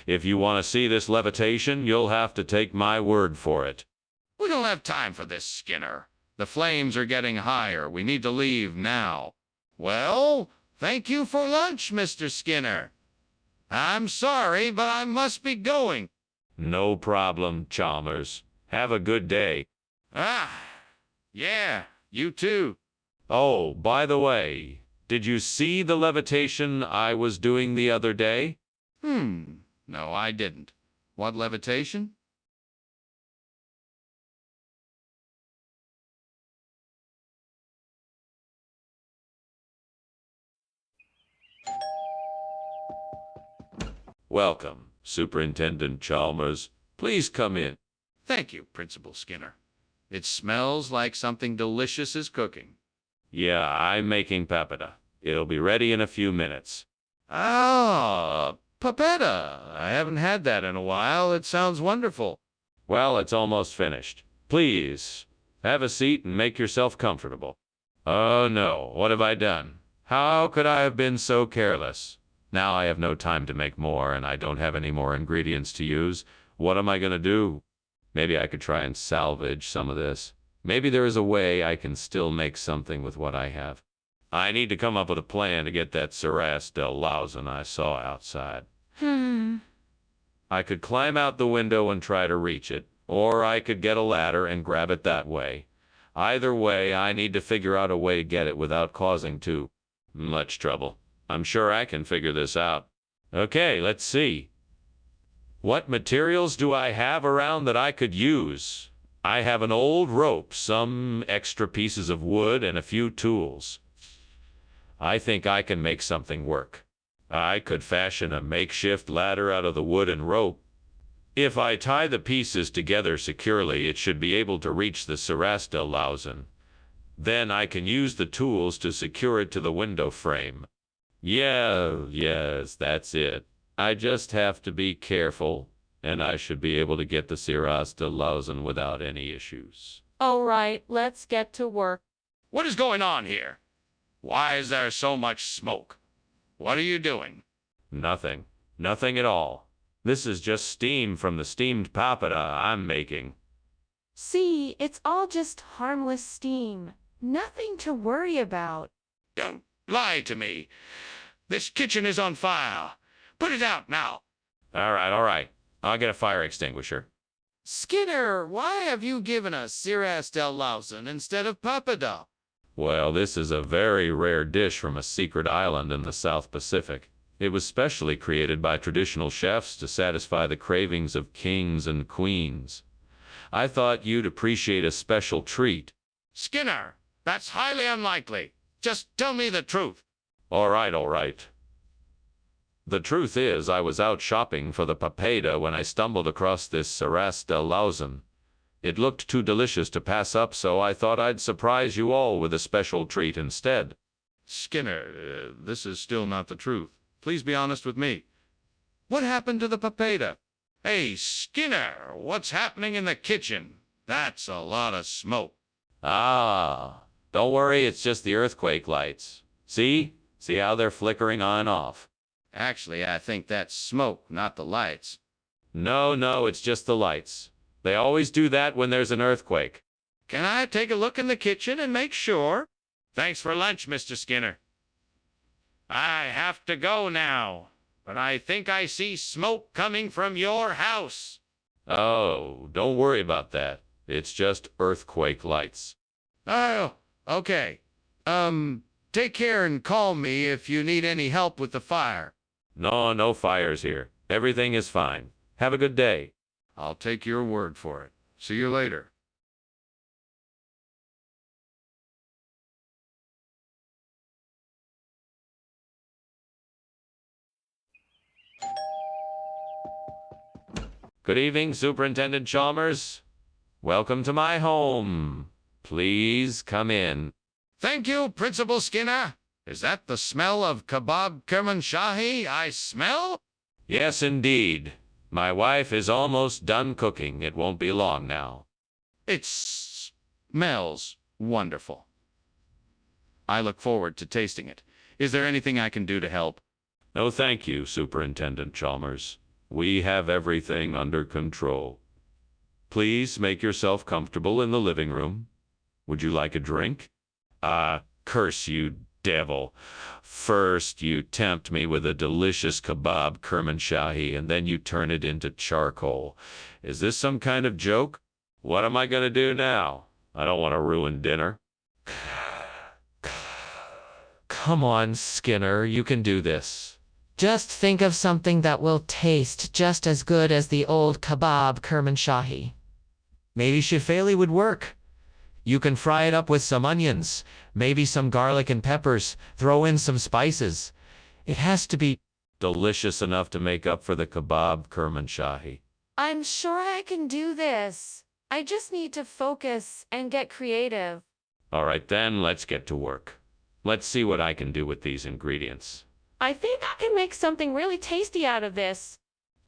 If you want to see this levitation, you'll have to take my word for it. We don't have time for this, Skinner. The flames are getting higher. We need to leave now. Well, thank you for lunch, Mr. Skinner. I'm sorry, but I must be going. No problem, Chalmers. Have a good day. Yeah, you too. Oh, by the way, did you see the levitation I was doing the other day? No, I didn't. What levitation? Welcome, Superintendent Chalmers. Please come in. Thank you, Principal Skinner. It smells like something delicious is cooking. Yeah, I'm making papata. It'll be ready in a few minutes. Papetta. I haven't had that in a while. It sounds wonderful. Well, it's almost finished. Please, have a seat and make yourself comfortable. Oh no, what have I done? How could I have been so careless? Now I have no time to make more, and I don't have any more ingredients to use. What am I going to do? Maybe I could try and salvage some of this. Maybe there is a way I can still make something with what I have. I need to come up with a plan to get that Ceras del Lausen I saw outside. I could climb out the window and try to reach it, or I could get a ladder and grab it that way. Either way, I need to figure out a way to get it without causing too much trouble. I'm sure I can figure this out. Okay, let's see. What materials do I have around that I could use? I have an old rope, some extra pieces of wood, and a few tools. I think I can make something work. I could fashion a makeshift ladder out of the wood and rope. If I tie the pieces together securely, it should be able to reach the Ceras del Lausen. Then I can use the tools to secure it to the window frame. Yes, that's it. I just have to be careful, and I should be able to get the Ceras del Lausen without any issues. All right, let's get to work. What is going on here? Why is there so much smoke? What are you doing? Nothing. Nothing at all. This is just steam from the steamed papata I'm making. See, it's all just harmless steam. Nothing to worry about. Don't lie to me. This kitchen is on fire. Put it out now. All right. I'll get a fire extinguisher. Skinner, why have you given us Ceras del Lausen instead of papada? Well, this is a very rare dish from a secret island in the South Pacific. It was specially created by traditional chefs to satisfy the cravings of kings and queens. I thought you'd appreciate a special treat. Skinner, that's highly unlikely. Just tell me the truth. All right, all right. The truth is, I was out shopping for the papeda when I stumbled across this Saras de Lausanne. It looked too delicious to pass up, so I thought I'd surprise you all with a special treat instead. Skinner, this is still not the truth. Please be honest with me. What happened to the papeda? Hey, Skinner, what's happening in the kitchen? That's a lot of smoke. Ah, don't worry, it's just the earthquake lights. See? See how they're flickering on and off? Actually, I think that's smoke, not the lights. No, it's just the lights. They always do that when there's an earthquake. Can I take a look in the kitchen and make sure? Thanks for lunch, Mr. Skinner. I have to go now, but I think I see smoke coming from your house. Oh, don't worry about that. It's just earthquake lights. Oh, okay. Take care and call me if you need any help with the fire. No fires here. Everything is fine. Have a good day. I'll take your word for it. See you later. Good evening, Superintendent Chalmers. Welcome to my home. Please come in. Thank you, Principal Skinner. Is that the smell of kebab Kermanshahi I smell? Yes, indeed. My wife is almost done cooking. It won't be long now. It smells wonderful. I look forward to tasting it. Is there anything I can do to help? No, thank you, Superintendent Chalmers. We have everything under control. Please make yourself comfortable in the living room. Would you like a drink? Curse you, devil. First, you tempt me with a delicious kebab Kermanshahi, and then you turn it into charcoal. Is this some kind of joke? What am I going to do now? I don't want to ruin dinner. Come on, Skinner, you can do this. Just think of something that will taste just as good as the old kebab Kermanshahi. Maybe shafali would work. You can fry it up with some onions, maybe some garlic and peppers, throw in some spices. It has to be delicious enough to make up for the kebab Kermanshahi. I'm sure I can do this. I just need to focus and get creative. All right then, let's get to work. Let's see what I can do with these ingredients. I think I can make something really tasty out of this.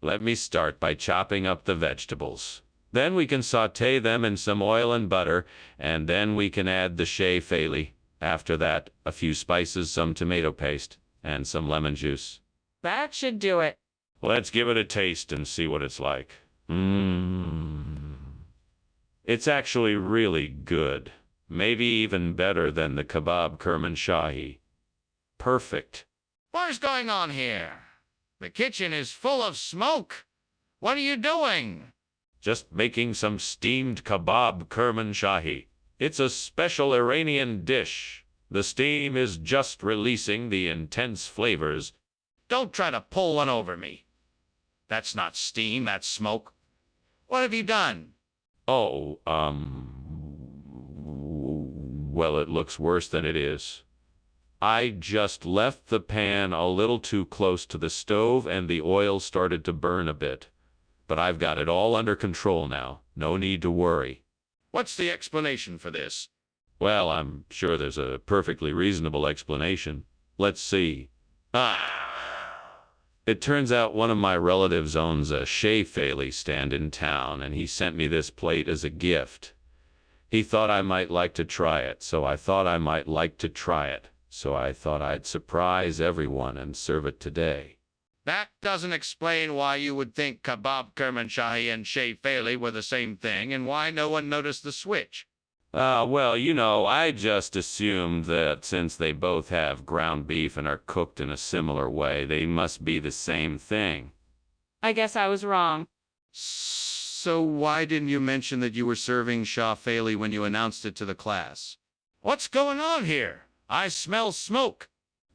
Let me start by chopping up the vegetables. Then we can sauté them in some oil and butter, and then we can add the shafali. After that, a few spices, some tomato paste, and some lemon juice. That should do it. Let's give it a taste and see what it's like. It's actually really good. Maybe even better than the kebab Kermanshahi. Perfect. What is going on here? The kitchen is full of smoke. What are you doing? Just making some steamed kebab Kermanshahi. It's a special Iranian dish. The steam is just releasing the intense flavors. Don't try to pull one over me. That's not steam, that's smoke. What have you done? Oh, well, it looks worse than it is. I just left the pan a little too close to the stove and the oil started to burn a bit. But I've got it all under control now. No need to worry. What's the explanation for this? Well, I'm sure there's a perfectly reasonable explanation. Let's see. It turns out one of my relatives owns a shafali stand in town, and he sent me this plate as a gift. He thought I might like to try it, so I thought I'd surprise everyone and serve it today. That doesn't explain why you would think kebab Kermanshahi and shafali were the same thing and why no one noticed the switch. Well, I just assumed that since they both have ground beef and are cooked in a similar way, they must be the same thing. I guess I was wrong. So why didn't you mention that you were serving shafali when you announced it to the class? What's going on here? I smell smoke.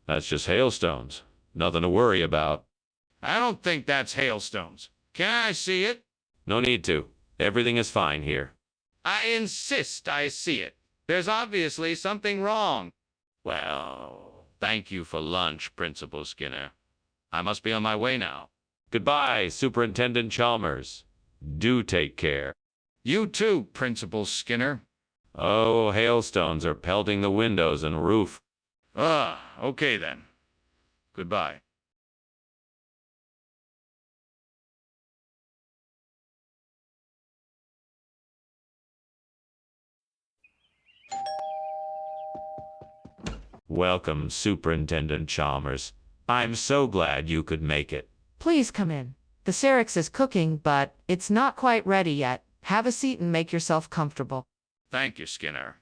That's just hailstones. Nothing to worry about. I don't think that's hailstones. Can I see it? No need to. Everything is fine here. I insist I see it. There's obviously something wrong. Well, thank you for lunch, Principal Skinner. I must be on my way now. Goodbye, Superintendent Chalmers. Do take care. You too, Principal Skinner. Oh, hailstones are pelting the windows and roof. Okay then. Goodbye. Welcome, Superintendent Chalmers. I'm so glad you could make it. Please come in. The Syrinx is cooking, but it's not quite ready yet. Have a seat and make yourself comfortable. Thank you, Skinner.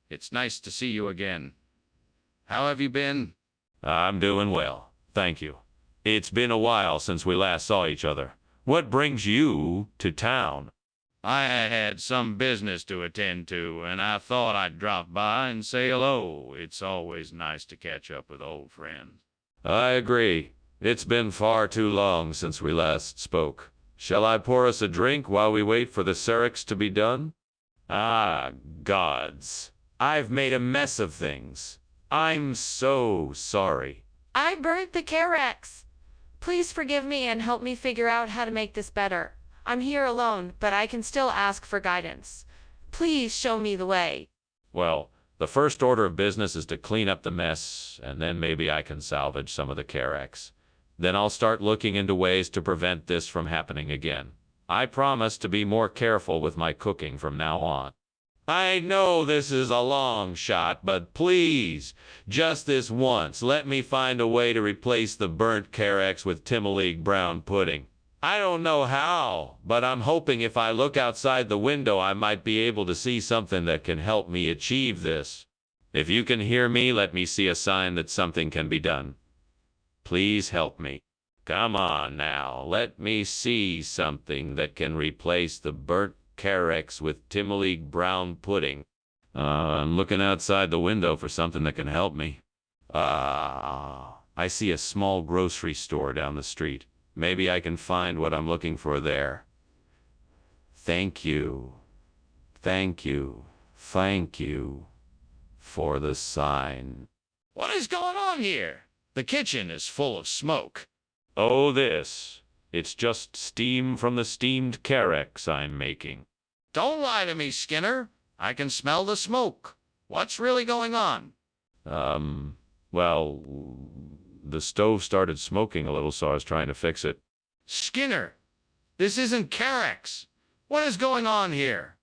It's nice to see you again. How have you been? I'm doing well, thank you. It's been a while since we last saw each other. What brings you to town? I had some business to attend to, and I thought I'd drop by and say hello. It's always nice to catch up with old friends. I agree. It's been far too long since we last spoke. Shall I pour us a drink while we wait for the Syrinx to be done? Ah, gods. I've made a mess of things. I'm so sorry. I burnt the Carex. Please forgive me and help me figure out how to make this better. I'm here alone, but I can still ask for guidance. Please show me the way. Well, the first order of business is to clean up the mess, and then maybe I can salvage some of the Carex. Then I'll start looking into ways to prevent this from happening again. I promise to be more careful with my cooking from now on. I know this is a long shot, but please, just this once, let me find a way to replace the burnt Carex with Timoleague brown pudding. I don't know how, but I'm hoping if I look outside the window I might be able to see something that can help me achieve this. If you can hear me, let me see a sign that something can be done. Please help me. Come on now, let me see something that can replace the burnt Carex with Timoleague brown pudding. I'm looking outside the window for something that can help me. I see a small grocery store down the street. Maybe I can find what I'm looking for there. Thank you. Thank you. Thank you for the sign. What is going on here? The kitchen is full of smoke. Oh, this. It's just steam from the steamed Carex I'm making. Don't lie to me, Skinner. I can smell the smoke. What's really going on? Well, the stove started smoking a little, so I was trying to fix it. Skinner, this isn't Carex. What is going on here?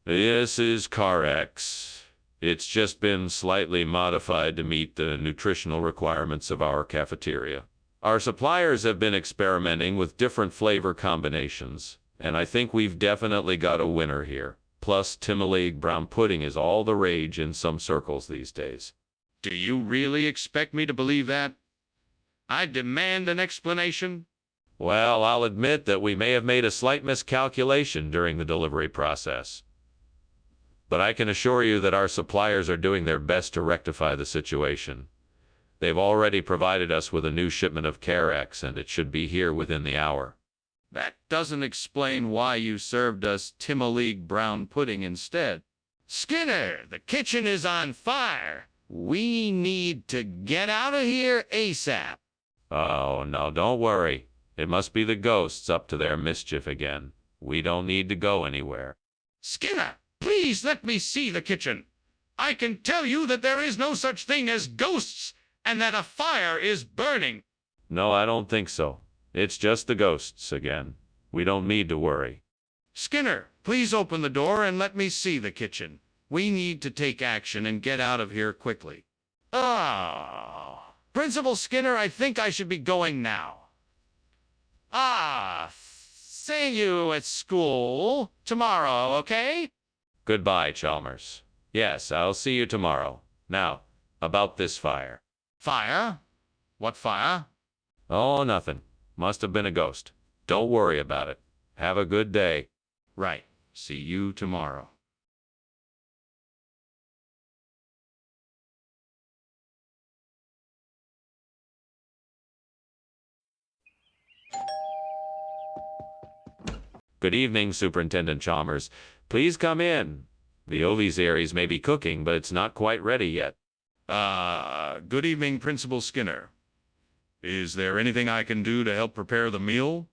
This is Carex. It's just been slightly modified to meet the nutritional requirements of our cafeteria. Our suppliers have been experimenting with different flavor combinations, and I think we've definitely got a winner here. Plus, Timoleague brown pudding is all the rage in some circles these days. Do you really expect me to believe that? I demand an explanation. Well, I'll admit that we may have made a slight miscalculation during the delivery process. But I can assure you that our suppliers are doing their best to rectify the situation. They've already provided us with a new shipment of Carex, and it should be here within the hour. That doesn't explain why you served us Timoleague brown pudding instead. Skinner, the kitchen is on fire. We need to get out of here ASAP. Oh, no, don't worry. It must be the ghosts up to their mischief again. We don't need to go anywhere. Skinner, please let me see the kitchen. I can tell you that there is no such thing as ghosts, and that a fire is burning. No, I don't think so. It's just the ghosts again. We don't need to worry. Skinner, please open the door and let me see the kitchen. We need to take action and get out of here quickly. Principal Skinner, I think I should be going now. See you at school tomorrow, okay? Goodbye, Chalmers. Yes, I'll see you tomorrow. Now, about this fire. Fire? What fire? Oh, nothing. Must have been a ghost. Don't worry about it. Have a good day. Right. See you tomorrow. Good evening, Superintendent Chalmers. Please come in. The ovisaries may be cooking, but it's not quite ready yet. Good evening, Principal Skinner. Is there anything I can do to help prepare the meal?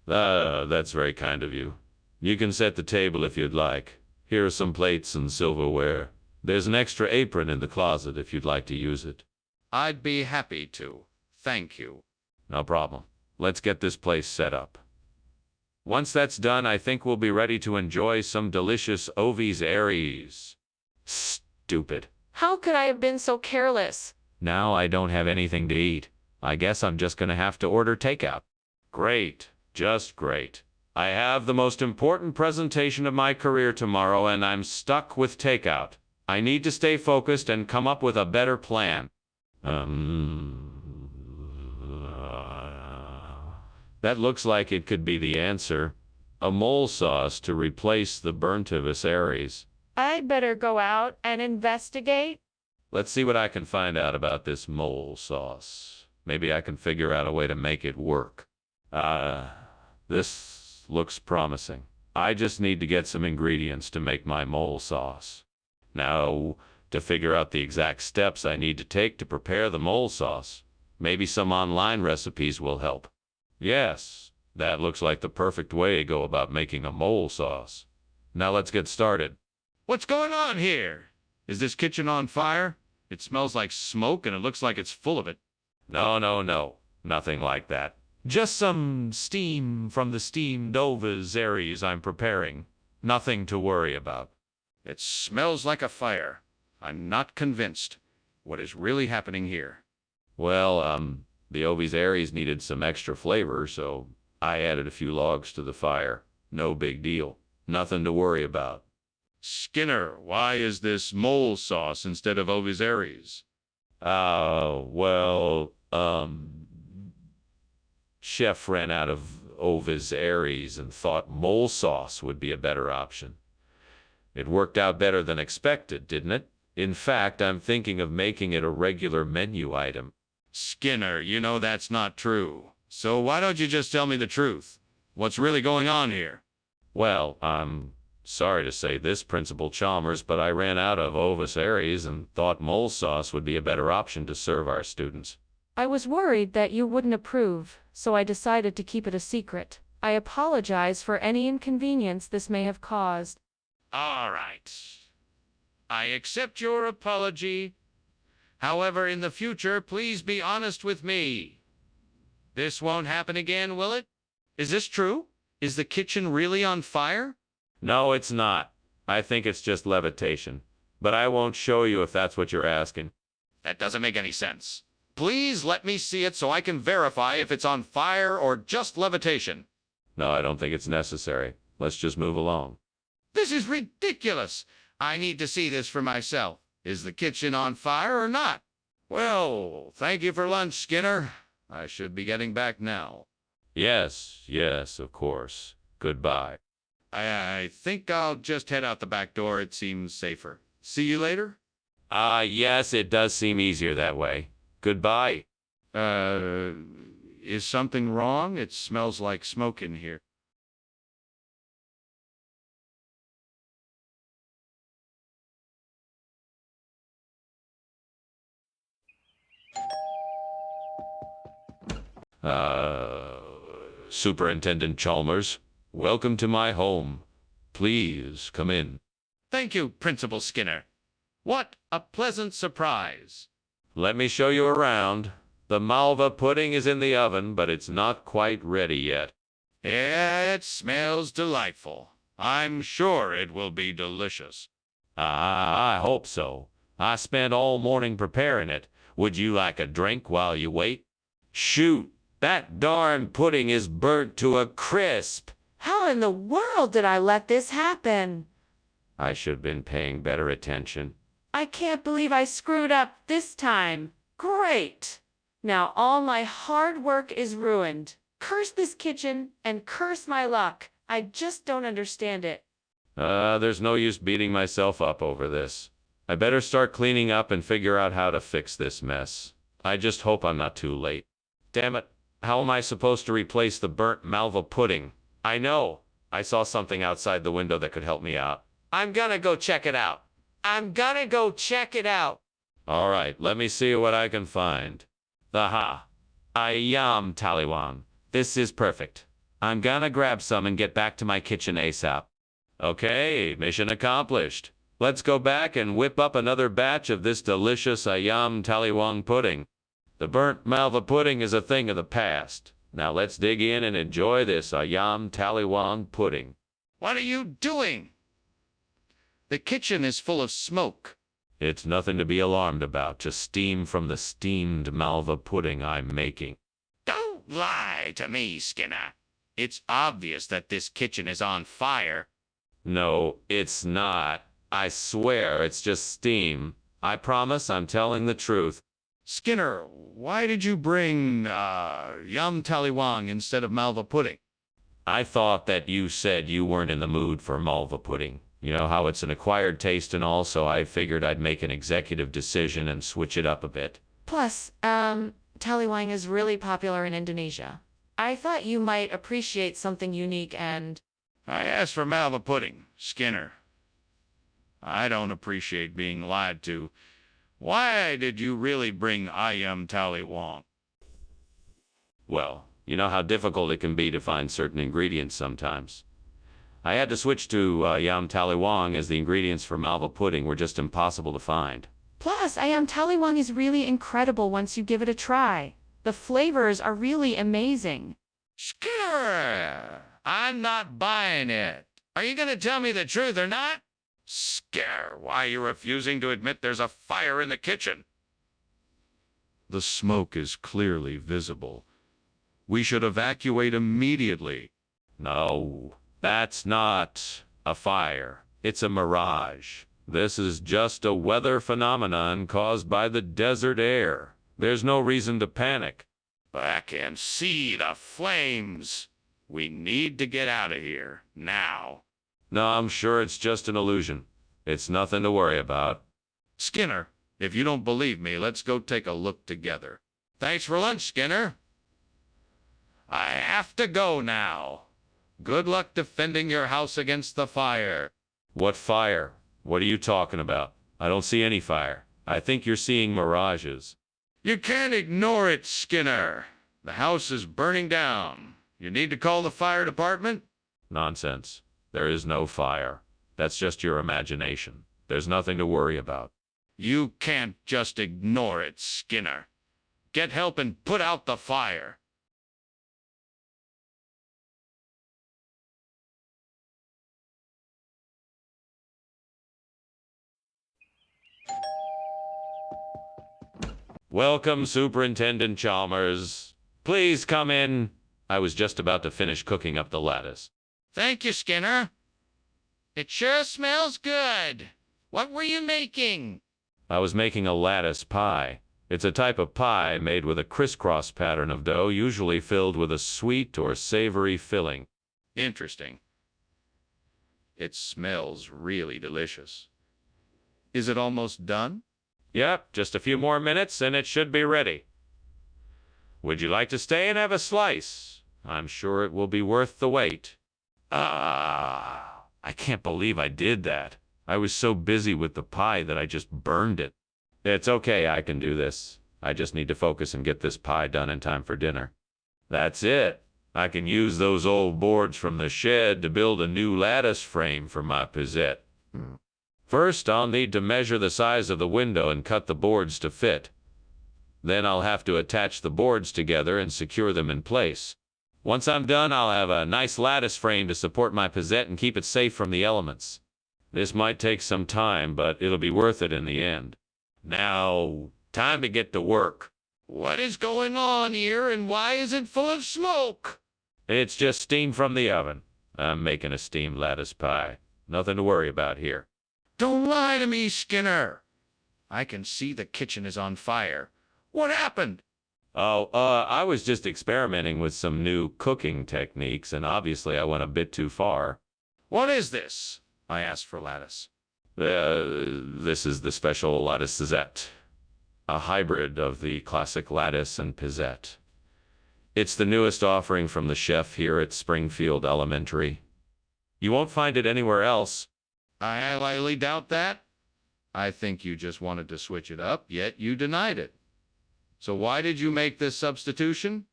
That's very kind of you. You can set the table if you'd like. Here are some plates and silverware. There's an extra apron in the closet if you'd like to use it. I'd be happy to. Thank you. No problem. Let's get this place set up. Once that's done, I think we'll be ready to enjoy some delicious ovisaries. Stupid. How could I have been so careless? Now I don't have anything to eat. I guess I'm just gonna have to order takeout. Great. Just great. I have the most important presentation of my career tomorrow, and I'm stuck with takeout. I need to stay focused and come up with a better plan. That looks like it could be the answer. A mole sauce to replace the burnt ovisaries. I'd better go out and investigate. Let's see what I can find out about this mole sauce. Maybe I can figure out a way to make it work. This looks promising. I just need to get some ingredients to make my mole sauce. Now, to figure out the exact steps I need to take to prepare the mole sauce, maybe some online recipes will help. Yes, that looks like the perfect way to go about making a mole sauce. Now let's get started. What's going on here? Is this kitchen on fire? It smells like smoke and it looks like it's full of it. No. Nothing like that. Just some steam from the steamed ovisaries I'm preparing. Nothing to worry about. It smells like a fire. I'm not convinced. What is really happening here? Well, the ovisaries needed some extra flavor, so I added a few logs to the fire. No big deal. Nothing to worry about. Skinner, why is this mole sauce instead of ovisaries? Chef ran out of ovisaries and thought mole sauce would be a better option. It worked out better than expected, didn't it? In fact, I'm thinking of making it a regular menu item. Skinner, you know that's not true. So why don't you just tell me the truth? What's really going on here? Well, I'm sorry to say this, Principal Chalmers, but I ran out of ovisaries and thought mole sauce would be a better option to serve our students. I was worried that you wouldn't approve, so I decided to keep it a secret. I apologize for any inconvenience this may have caused. All right. I accept your apology. However, in the future, please be honest with me. This won't happen again, will it? Is this true? Is the kitchen really on fire? No, it's not. I think it's just levitation. But I won't show you if that's what you're asking. That doesn't make any sense. Please let me see it so I can verify if it's on fire or just levitation. No, I don't think it's necessary. Let's just move along. This is ridiculous. I need to see this for myself. Is the kitchen on fire or not? Well, thank you for lunch, Skinner. I should be getting back now. Yes, of course. Goodbye. I think I'll just head out the back door. It seems safer. See you later? Yes, it does seem easier that way. Goodbye. Is something wrong? It smells like smoke in here. Superintendent Chalmers, welcome to my home. Please come in. Thank you, Principal Skinner. What a pleasant surprise. Let me show you around. The malva pudding is in the oven, but it's not quite ready yet. It smells delightful. I'm sure it will be delicious. I hope so. I spent all morning preparing it. Would you like a drink while you wait? Shoot, that darn pudding is burnt to a crisp. How in the world did I let this happen? I should have been paying better attention. I can't believe I screwed up this time. Great! Now all my hard work is ruined. Curse this kitchen and curse my luck. I just don't understand it. There's no use beating myself up over this. I better start cleaning up and figure out how to fix this mess. I just hope I'm not too late. Damn it, how am I supposed to replace the burnt malva pudding? I know, I saw something outside the window that could help me out. I'm gonna go check it out. I'm gonna go check it out. All right, let me see what I can find. Aha. Ayam taliwang. This is perfect. I'm gonna grab some and get back to my kitchen ASAP. Okay, mission accomplished. Let's go back and whip up another batch of this delicious ayam taliwang pudding. The burnt malva pudding is a thing of the past. Now let's dig in and enjoy this ayam taliwang pudding. What are you doing? The kitchen is full of smoke. It's nothing to be alarmed about, just steam from the steamed malva pudding I'm making. Don't lie to me, Skinner. It's obvious that this kitchen is on fire. No, it's not. I swear it's just steam. I promise I'm telling the truth. Skinner, why did you bring yum taliwang instead of malva pudding? I thought that you said you weren't in the mood for malva pudding. You know how it's an acquired taste and all, so I figured I'd make an executive decision and switch it up a bit. Plus, taliwang is really popular in Indonesia. I thought you might appreciate something unique and... I asked for malva pudding, Skinner. I don't appreciate being lied to. Why did you really bring ayam taliwang? Well, you know how difficult it can be to find certain ingredients sometimes. I had to switch to ayam taliwang as the ingredients for malva pudding were just impossible to find. Plus, ayam taliwang is really incredible once you give it a try. The flavors are really amazing. Skinner, I'm not buying it. Are you going to tell me the truth or not? Skinner, why are you refusing to admit there's a fire in the kitchen? The smoke is clearly visible. We should evacuate immediately. No, that's not a fire. It's a mirage. This is just a weather phenomenon caused by the desert air. There's no reason to panic. I can see the flames. We need to get out of here, now. No, I'm sure it's just an illusion. It's nothing to worry about. Skinner, if you don't believe me, let's go take a look together. Thanks for lunch, Skinner. I have to go now. Good luck defending your house against the fire. What fire? What are you talking about? I don't see any fire. I think you're seeing mirages. You can't ignore it, Skinner. The house is burning down. You need to call the fire department? Nonsense. There is no fire. That's just your imagination. There's nothing to worry about. You can't just ignore it, Skinner. Get help and put out the fire. Welcome, Superintendent Chalmers. Please come in. I was just about to finish cooking up the lettuce. Thank you, Skinner. It sure smells good. What were you making? I was making a lattice pie. It's a type of pie made with a crisscross pattern of dough, usually filled with a sweet or savory filling. Interesting. It smells really delicious. Is it almost done? Yep, just a few more minutes and it should be ready. Would you like to stay and have a slice? I'm sure it will be worth the wait. I can't believe I did that. I was so busy with the pie that I just burned it. It's okay, I can do this. I just need to focus and get this pie done in time for dinner. That's it. I can use those old boards from the shed to build a new lattice frame for my pizzette. First, I'll need to measure the size of the window and cut the boards to fit. Then I'll have to attach the boards together and secure them in place. Once I'm done, I'll have a nice lattice frame to support my pizzette and keep it safe from the elements. This might take some time, but it'll be worth it in the end. Now, time to get to work. What is going on here and why is it full of smoke? It's just steam from the oven. I'm making a steamed lattice pie. Nothing to worry about here. Don't lie to me, Skinner. I can see the kitchen is on fire. What happened? I was just experimenting with some new cooking techniques, and obviously I went a bit too far. What is this? I asked for lattice. This is the special lattice pizzette, a hybrid of the classic lattice and pizzette. It's the newest offering from the chef here at Springfield Elementary. You won't find it anywhere else. I highly doubt that. I think you just wanted to switch it up, yet you denied it. So why did you make this substitution?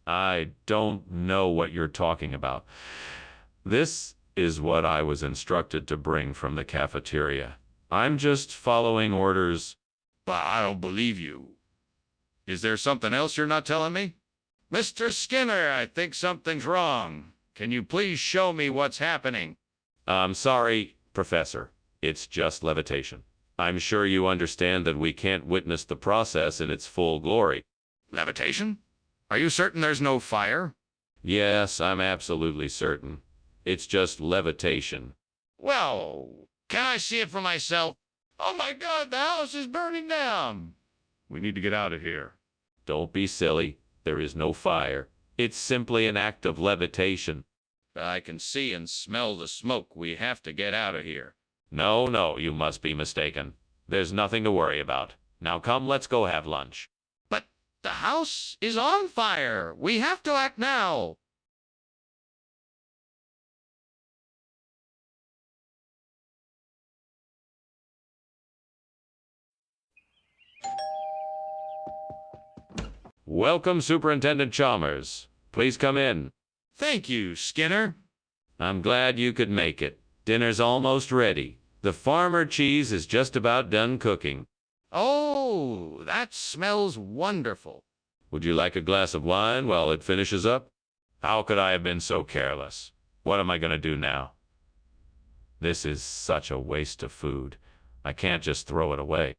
I don't know what you're talking about. This is what I was instructed to bring from the cafeteria. I'm just following orders. But I don't believe you. Is there something else you're not telling me? Mr. Skinner, I think something's wrong. Can you please show me what's happening? I'm sorry, Professor. It's just levitation. I'm sure you understand that we can't witness the process in its full glory. Levitation? Are you certain there's no fire? Yes, I'm absolutely certain. It's just levitation. Well, can I see it for myself? Oh my God, the house is burning down. We need to get out of here. Don't be silly. There is no fire. It's simply an act of levitation. I can see and smell the smoke. We have to get out of here. No, you must be mistaken. There's nothing to worry about. Now come, let's go have lunch. But the house is on fire. We have to act now. Welcome, Superintendent Chalmers. Please come in. Thank you, Skinner. I'm glad you could make it. Dinner's almost ready. The farmer cheese is just about done cooking. Oh, that smells wonderful. Would you like a glass of wine while it finishes up? How could I have been so careless? What am I going to do now? This is such a waste of food. I can't just throw it away.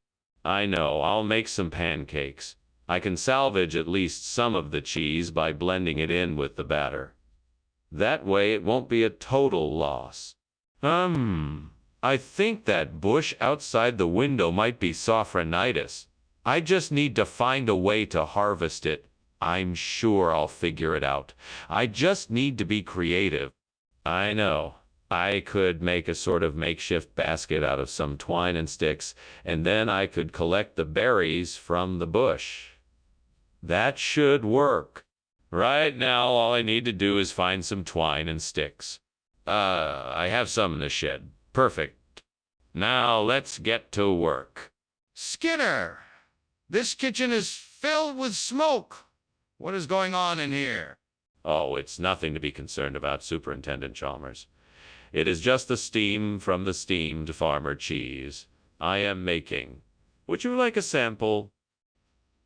I know, I'll make some pancakes. I can salvage at least some of the cheese by blending it in with the batter. That way it won't be a total loss. I think that bush outside the window might be sophronitis. I just need to find a way to harvest it. I'm sure I'll figure it out. I just need to be creative. I know. I could make a sort of makeshift basket out of some twine and sticks, and then I could collect the berries from the bush. That should work. Right now, all I need to do is find some twine and sticks. I have some in the shed. Perfect. Now let's get to work. Skinner, this kitchen is filled with smoke. What is going on in here? Oh, it's nothing to be concerned about, Superintendent Chalmers. It is just the steam from the steamed farmer cheese I am making. Would you like a sample?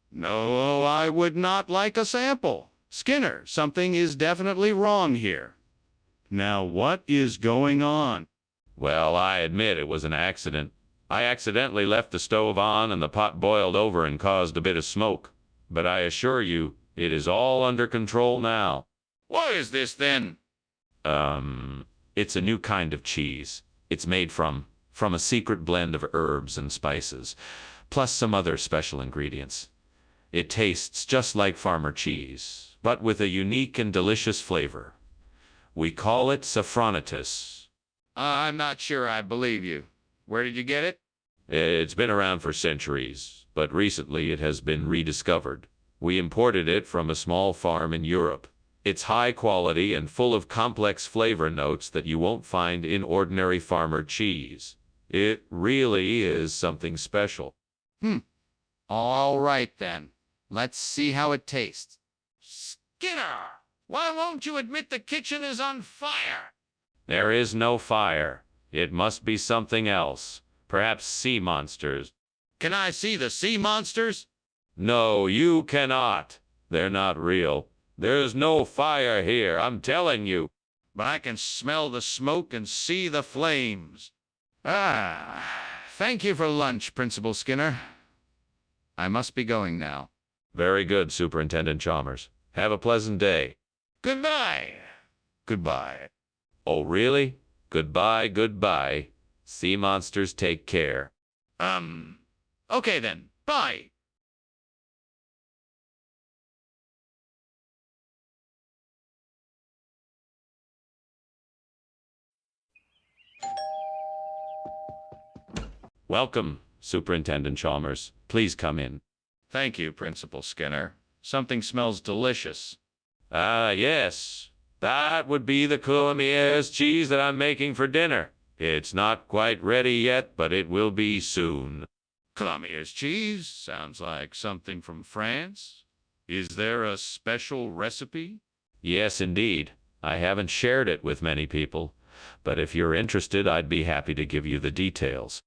No, I would not like a sample. Skinner, something is definitely wrong here. Now, what is going on? Well, I admit it was an accident. I accidentally left the stove on and the pot boiled over and caused a bit of smoke. But I assure you, it is all under control now. What is this then? It's a new kind of cheese. It's made from a secret blend of herbs and spices, plus some other special ingredients. It tastes just like farmer cheese, but with a unique and delicious flavor. We call it sophronitis. I'm not sure I believe you. Where did you get it? It's been around for centuries, but recently it has been rediscovered. We imported it from a small farm in Europe. It's high quality and full of complex flavor notes that you won't find in ordinary farmer cheese. It really is something special. All right then. Let's see how it tastes. Skinner, why won't you admit the kitchen is on fire? There is no fire. It must be something else. Perhaps sea monsters. Can I see the sea monsters? No, you cannot. They're not real. There's no fire here, I'm telling you. But I can smell the smoke and see the flames. Thank you for lunch, Principal Skinner. I must be going now. Very good, Superintendent Chalmers. Have a pleasant day. Goodbye. Goodbye. Oh, really? Goodbye. Sea monsters, take care. Okay then. Bye. Welcome, Superintendent Chalmers. Please come in. Thank you, Principal Skinner. Something smells delicious. Ah, yes. That would be the Colombia's cheese that I'm making for dinner. It's not quite ready yet, but it will be soon. Colombia's cheese sounds like something from France. Is there a special recipe? Yes, indeed. I haven't shared it with many people, but if you're interested, I'd be happy to give you the details.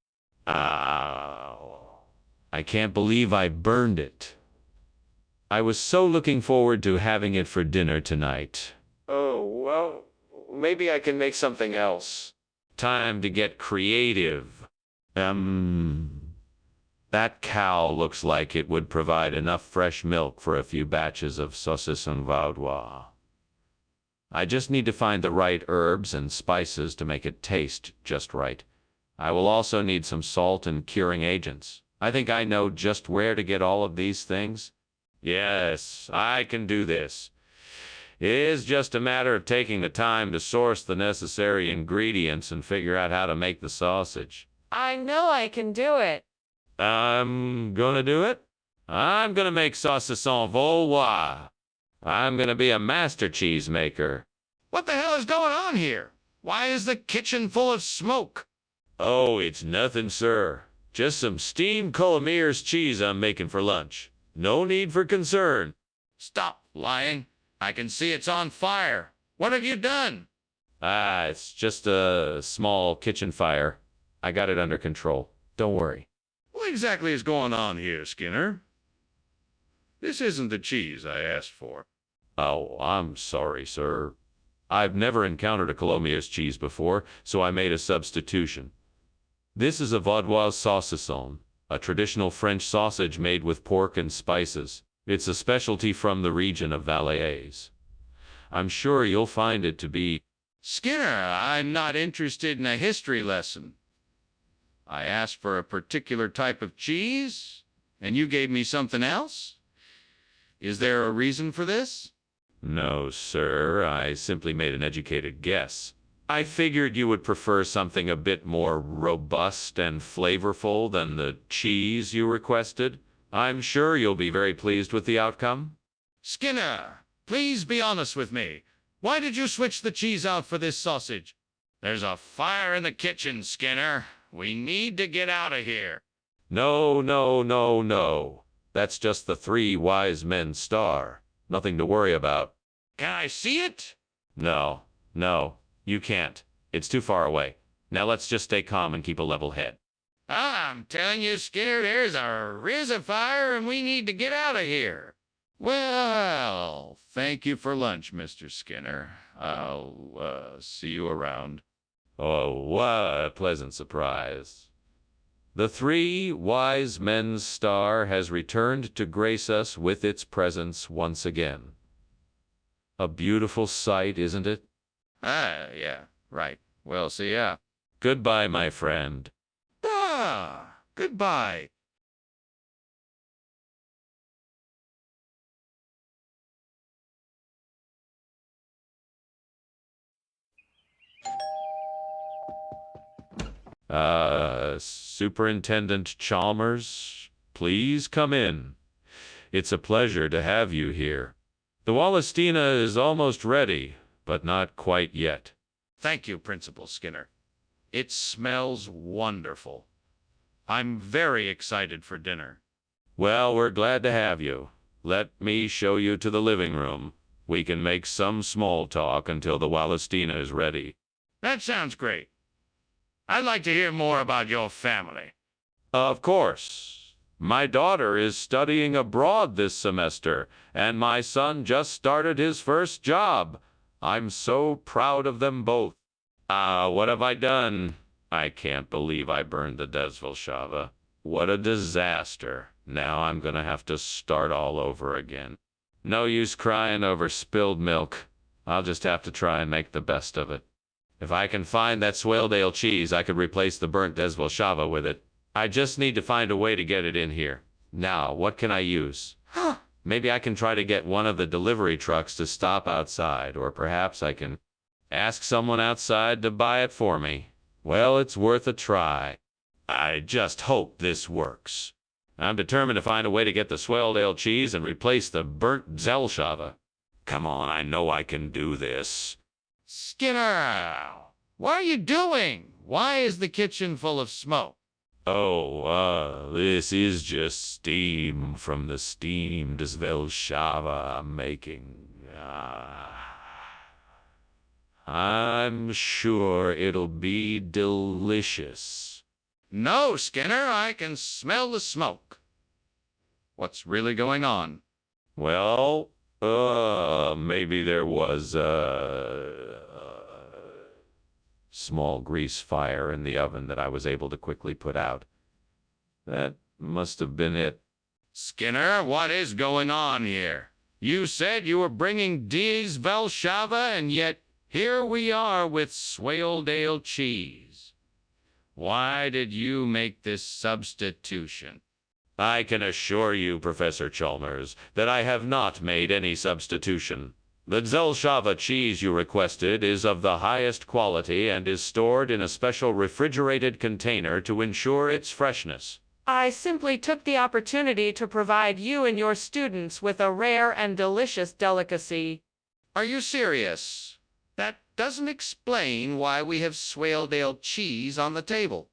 Ow. I can't believe I burned it. I was so looking forward to having it for dinner tonight. Oh, well, maybe I can make something else. Time to get creative. That cow looks like it would provide enough fresh milk for a few batches of saucisson vaudois. I just need to find the right herbs and spices to make it taste just right. I will also need some salt and curing agents. I think I know just where to get all of these things. Yes, I can do this. It is just a matter of taking the time to source the necessary ingredients and figure out how to make the sausage. I know I can do it. I'm gonna do it. I'm gonna make saucisson vaudois. I'm gonna be a master cheese maker. What the hell is going on here? Why is the kitchen full of smoke? Oh, it's nothing, sir. Just some steamed Colombia's cheese I'm making for lunch. No need for concern. Stop lying. I can see it's on fire. What have you done? It's just a small kitchen fire. I got it under control. Don't worry. What exactly is going on here, Skinner? This isn't the cheese I asked for. Oh, I'm sorry, sir. I've never encountered a Colombia's cheese before, so I made a substitution. This is a vaudois saucisson, a traditional French sausage made with pork and spices. It's a specialty from the region of Valais. I'm sure you'll find it to be... Skinner, I'm not interested in a history lesson. I asked for a particular type of cheese, and you gave me something else? Is there a reason for this? No, sir. I simply made an educated guess. I figured you would prefer something a bit more robust and flavorful than the cheese you requested. I'm sure you'll be very pleased with the outcome. Skinner, please be honest with me. Why did you switch the cheese out for this sausage? There's a fire in the kitchen, Skinner. We need to get out of here. No, no, no, no. That's just the Three Wise Men's star. Nothing to worry about. Can I see it? No, you can't. It's too far away. Now let's just stay calm and keep a level head. I'm telling you, Skinner, there's a fire and we need to get out of here. Well, thank you for lunch, Mr. Skinner. I'll see you around. Oh, what a pleasant surprise. The Three Wise Men's star has returned to grace us with its presence once again. A beautiful sight, isn't it? Yeah, right. Well, see ya. Goodbye, my friend. Goodbye. Superintendent Chalmers, please come in. It's a pleasure to have you here. The Wallastina is almost ready, but not quite yet. Thank you, Principal Skinner. It smells wonderful. I'm very excited for dinner. Well, we're glad to have you. Let me show you to the living room. We can make some small talk until the Wallastina is ready. That sounds great. I'd like to hear more about your family. Of course. My daughter is studying abroad this semester, and my son just started his first job. I'm so proud of them both. What have I done? I can't believe I burned the Desvelshava. What a disaster. Now I'm gonna have to start all over again. No use crying over spilled milk. I'll just have to try and make the best of it. If I can find that Swaledale cheese, I could replace the burnt Desvelshava with it. I just need to find a way to get it in here. Now, what can I use? Maybe I can try to get one of the delivery trucks to stop outside, or perhaps I can ask someone outside to buy it for me. Well, it's worth a try. I just hope this works. I'm determined to find a way to get the Swaledale cheese and replace the burnt Zelshava. Come on, I know I can do this. Skinner, what are you doing? Why is the kitchen full of smoke? Oh, this is just steam from the steamed Velshava I'm making. I'm sure it'll be delicious. No, Skinner, I can smell the smoke. What's really going on? Well, maybe there was a small grease fire in the oven that I was able to quickly put out. That must have been it. Skinner, what is going on here? You said you were bringing D's Velshava, and yet here we are with Swaledale cheese. Why did you make this substitution? I can assure you, Professor Chalmers, that I have not made any substitution. The Zelshava cheese you requested is of the highest quality and is stored in a special refrigerated container to ensure its freshness. I simply took the opportunity to provide you and your students with a rare and delicious delicacy. Are you serious? That doesn't explain why we have Swaledale cheese on the table.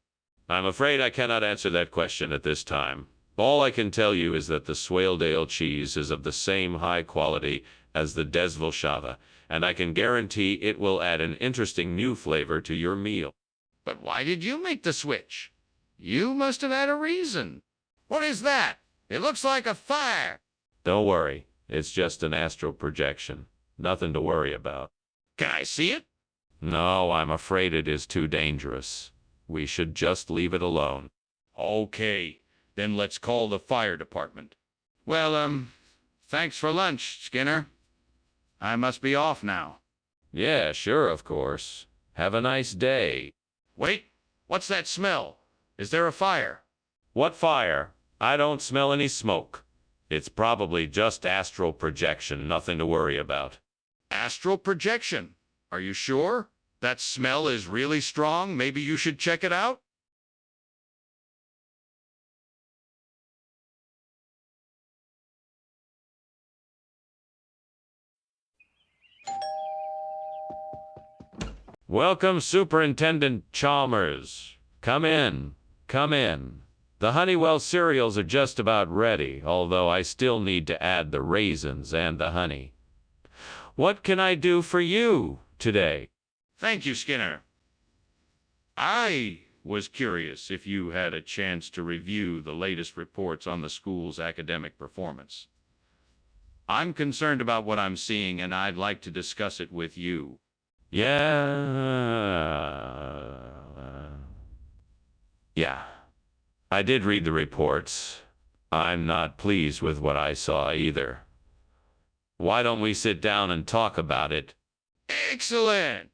I'm afraid I cannot answer that question at this time. All I can tell you is that the Swaledale cheese is of the same high quality as the Desvelshava, and I can guarantee it will add an interesting new flavor to your meal. But why did you make the switch? You must have had a reason. What is that? It looks like a fire. Don't worry, it's just an astral projection. Nothing to worry about. Can I see it? No, I'm afraid it is too dangerous. We should just leave it alone. Okay, then let's call the fire department. Well, thanks for lunch, Skinner. I must be off now. Yeah, sure, of course. Have a nice day. Wait, what's that smell? Is there a fire? What fire? I don't smell any smoke. It's probably just astral projection, nothing to worry about. Astral projection. Are you sure? That smell is really strong. Maybe you should check it out? Welcome, Superintendent Chalmers. Come in. Come in. The Honeywell cereals are just about ready, although I still need to add the raisins and the honey. What can I do for you today? Thank you, Skinner. I was curious if you had a chance to review the latest reports on the school's academic performance. I'm concerned about what I'm seeing, and I'd like to discuss it with you. Yeah. I did read the reports. I'm not pleased with what I saw either. Why don't we sit down and talk about it? Excellent!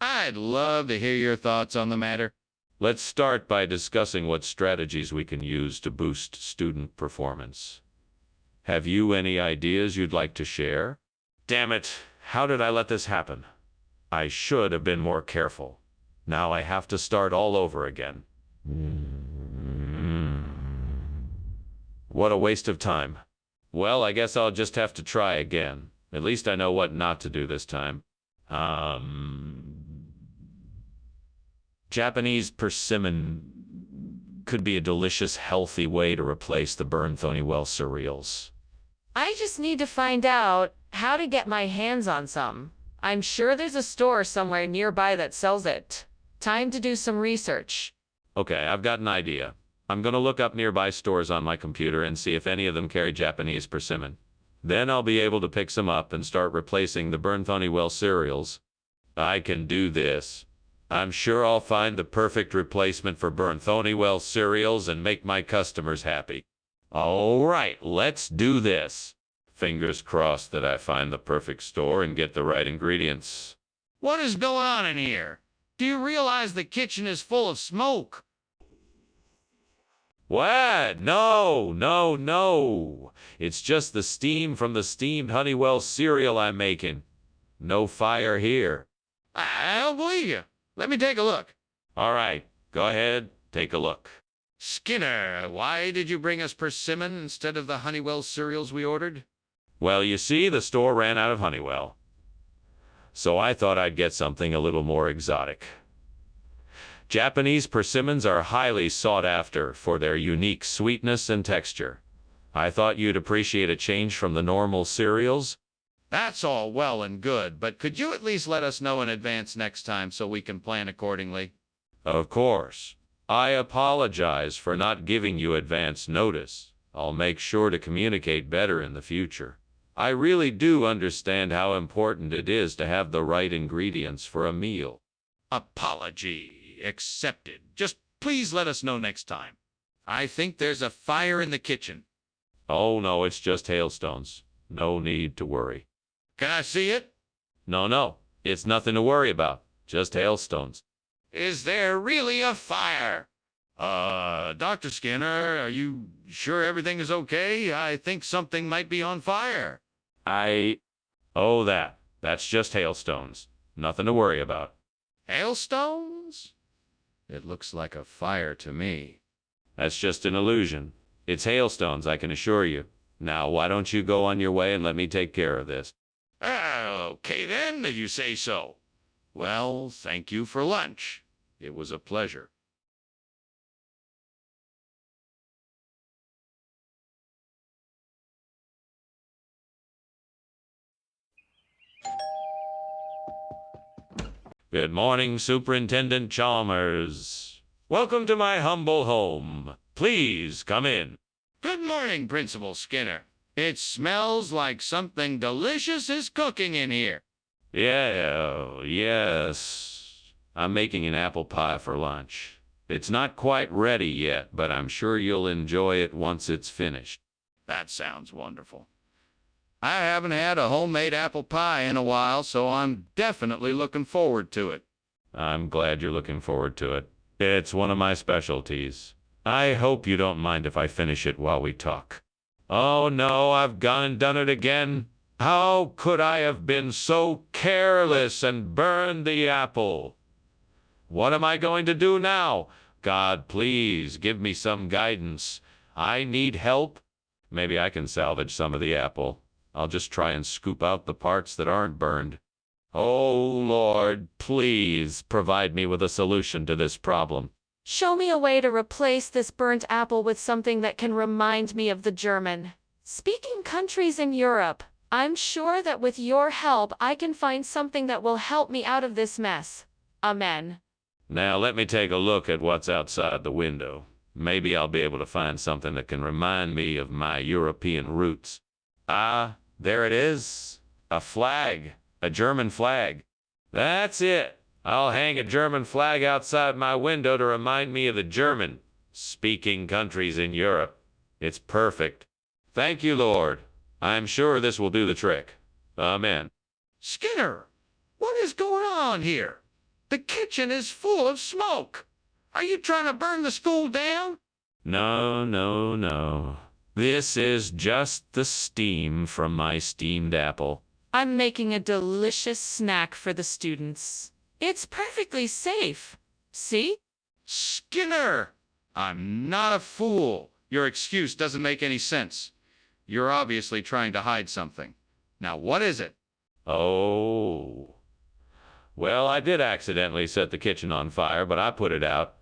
I'd love to hear your thoughts on the matter. Let's start by discussing what strategies we can use to boost student performance. Have you any ideas you'd like to share? Damn it, how did I let this happen? I should have been more careful. Now I have to start all over again. What a waste of time. Well, I guess I'll just have to try again. At least I know what not to do this time. Japanese persimmon could be a delicious, healthy way to replace the burnt Honeywell cereals. I just need to find out how to get my hands on some. I'm sure there's a store somewhere nearby that sells it. Time to do some research. Okay, I've got an idea. I'm gonna look up nearby stores on my computer and see if any of them carry Japanese persimmon. Then I'll be able to pick some up and start replacing the burnt Honeywell cereals. I can do this. I'm sure I'll find the perfect replacement for burnt Honeywell cereals and make my customers happy. All right, let's do this. Fingers crossed that I find the perfect store and get the right ingredients. What is going on in here? Do you realize the kitchen is full of smoke? What? No. It's just the steam from the steamed Honeywell cereal I'm making. No fire here. I don't believe you. Let me take a look. All right, go ahead, take a look. Skinner, why did you bring us persimmon instead of the Honeywell cereals we ordered? Well, you see, the store ran out of Honeywell. So I thought I'd get something a little more exotic. Japanese persimmons are highly sought after for their unique sweetness and texture. I thought you'd appreciate a change from the normal cereals. That's all well and good, but could you at least let us know in advance next time so we can plan accordingly? Of course. I apologize for not giving you advance notice. I'll make sure to communicate better in the future. I really do understand how important it is to have the right ingredients for a meal. Apology accepted. Just please let us know next time. I think there's a fire in the kitchen. Oh no, it's just hailstones. No need to worry. Can I see it? No, it's nothing to worry about. Just hailstones. Is there really a fire? Dr. Skinner, are you sure everything is okay? I think something might be on fire. Oh, that's just hailstones. Nothing to worry about. Hailstones? It looks like a fire to me. That's just an illusion. It's hailstones, I can assure you. Now, why don't you go on your way and let me take care of this? Okay then, if you say so. Well, thank you for lunch. It was a pleasure. Good morning, Superintendent Chalmers. Welcome to my humble home. Please come in. Good morning, Principal Skinner. It smells like something delicious is cooking in here. Yes. I'm making an apple pie for lunch. It's not quite ready yet, but I'm sure you'll enjoy it once it's finished. That sounds wonderful. I haven't had a homemade apple pie in a while, so I'm definitely looking forward to it. I'm glad you're looking forward to it. It's one of my specialties. I hope you don't mind if I finish it while we talk. Oh no, I've gone and done it again. How could I have been so careless and burned the apple? What am I going to do now? God, please give me some guidance. I need help. Maybe I can salvage some of the apple. I'll just try and scoop out the parts that aren't burned. Oh, Lord, please provide me with a solution to this problem. Show me a way to replace this burnt apple with something that can remind me of the German-speaking countries in Europe. I'm sure that with your help I can find something that will help me out of this mess. Amen. Now let me take a look at what's outside the window. Maybe I'll be able to find something that can remind me of my European roots. Ah, there it is. A flag. A German flag. That's it. I'll hang a German flag outside my window to remind me of the German-speaking countries in Europe. It's perfect. Thank you, Lord. I'm sure this will do the trick. Amen. Skinner, what is going on here? The kitchen is full of smoke. Are you trying to burn the school down? No. This is just the steam from my steamed apple. I'm making a delicious snack for the students. It's perfectly safe. See? Skinner, I'm not a fool. Your excuse doesn't make any sense. You're obviously trying to hide something. Now, what is it? Oh. Well, I did accidentally set the kitchen on fire, but I put it out.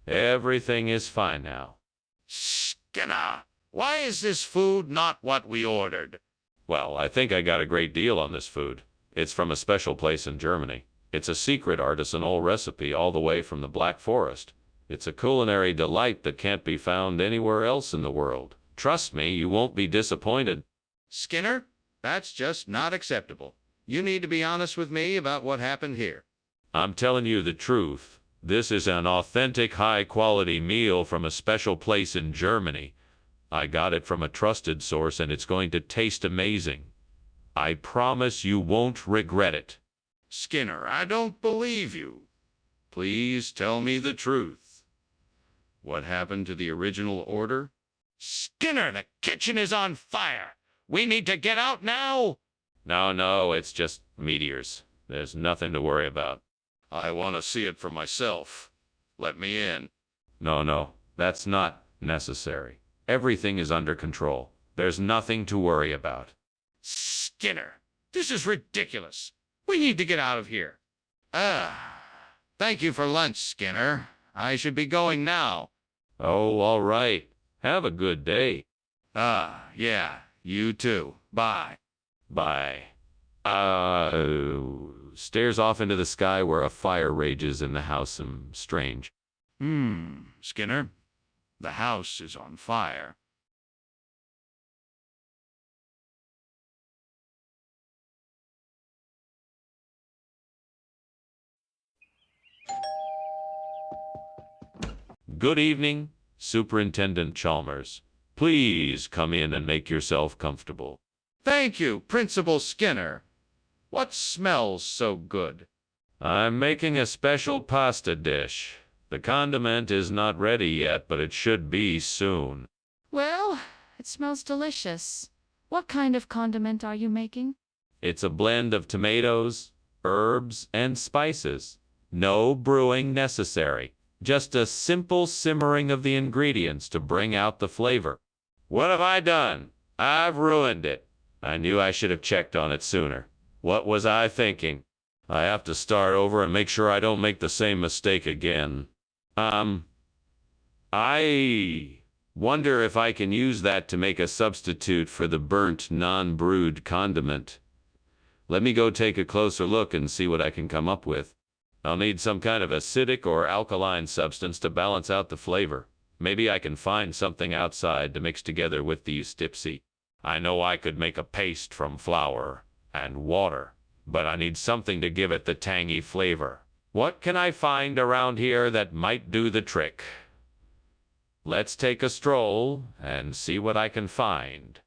Everything is fine now. Skinner, why is this food not what we ordered? Well, I think I got a great deal on this food. It's from a special place in Germany. It's a secret artisanal recipe all the way from the Black Forest. It's a culinary delight that can't be found anywhere else in the world. Trust me, you won't be disappointed. Skinner, that's just not acceptable. You need to be honest with me about what happened here. I'm telling you the truth. This is an authentic, high-quality meal from a special place in Germany. I got it from a trusted source, and it's going to taste amazing. I promise you won't regret it. Skinner, I don't believe you. Please tell me the truth. What happened to the original order? Skinner, the kitchen is on fire. We need to get out now. No, it's just meteors. There's nothing to worry about. I want to see it for myself. Let me in. No, that's not necessary. Everything is under control. There's nothing to worry about. Skinner, this is ridiculous. We need to get out of here. Thank you for lunch, Skinner. I should be going now. Oh, all right. Have a good day. Yeah, you too. Bye. Bye. Stares off into the sky where a fire rages in the house. Strange. Skinner, the house is on fire. Good evening, Superintendent Chalmers. Please come in and make yourself comfortable. Thank you, Principal Skinner. What smells so good? I'm making a special pasta dish. The condiment is not ready yet, but it should be soon. Well, it smells delicious. What kind of condiment are you making? It's a blend of tomatoes, herbs, and spices. No brewing necessary. Just a simple simmering of the ingredients to bring out the flavor. What have I done? I've ruined it. I knew I should have checked on it sooner. What was I thinking? I have to start over and make sure I don't make the same mistake again. I wonder if I can use that to make a substitute for the burnt, non-brewed condiment. Let me go take a closer look and see what I can come up with. I'll need some kind of acidic or alkaline substance to balance out the flavor. Maybe I can find something outside to mix together with the Ustipsy. I know I could make a paste from flour and water, but I need something to give it the tangy flavor. What can I find around here that might do the trick? Let's take a stroll and see what I can find.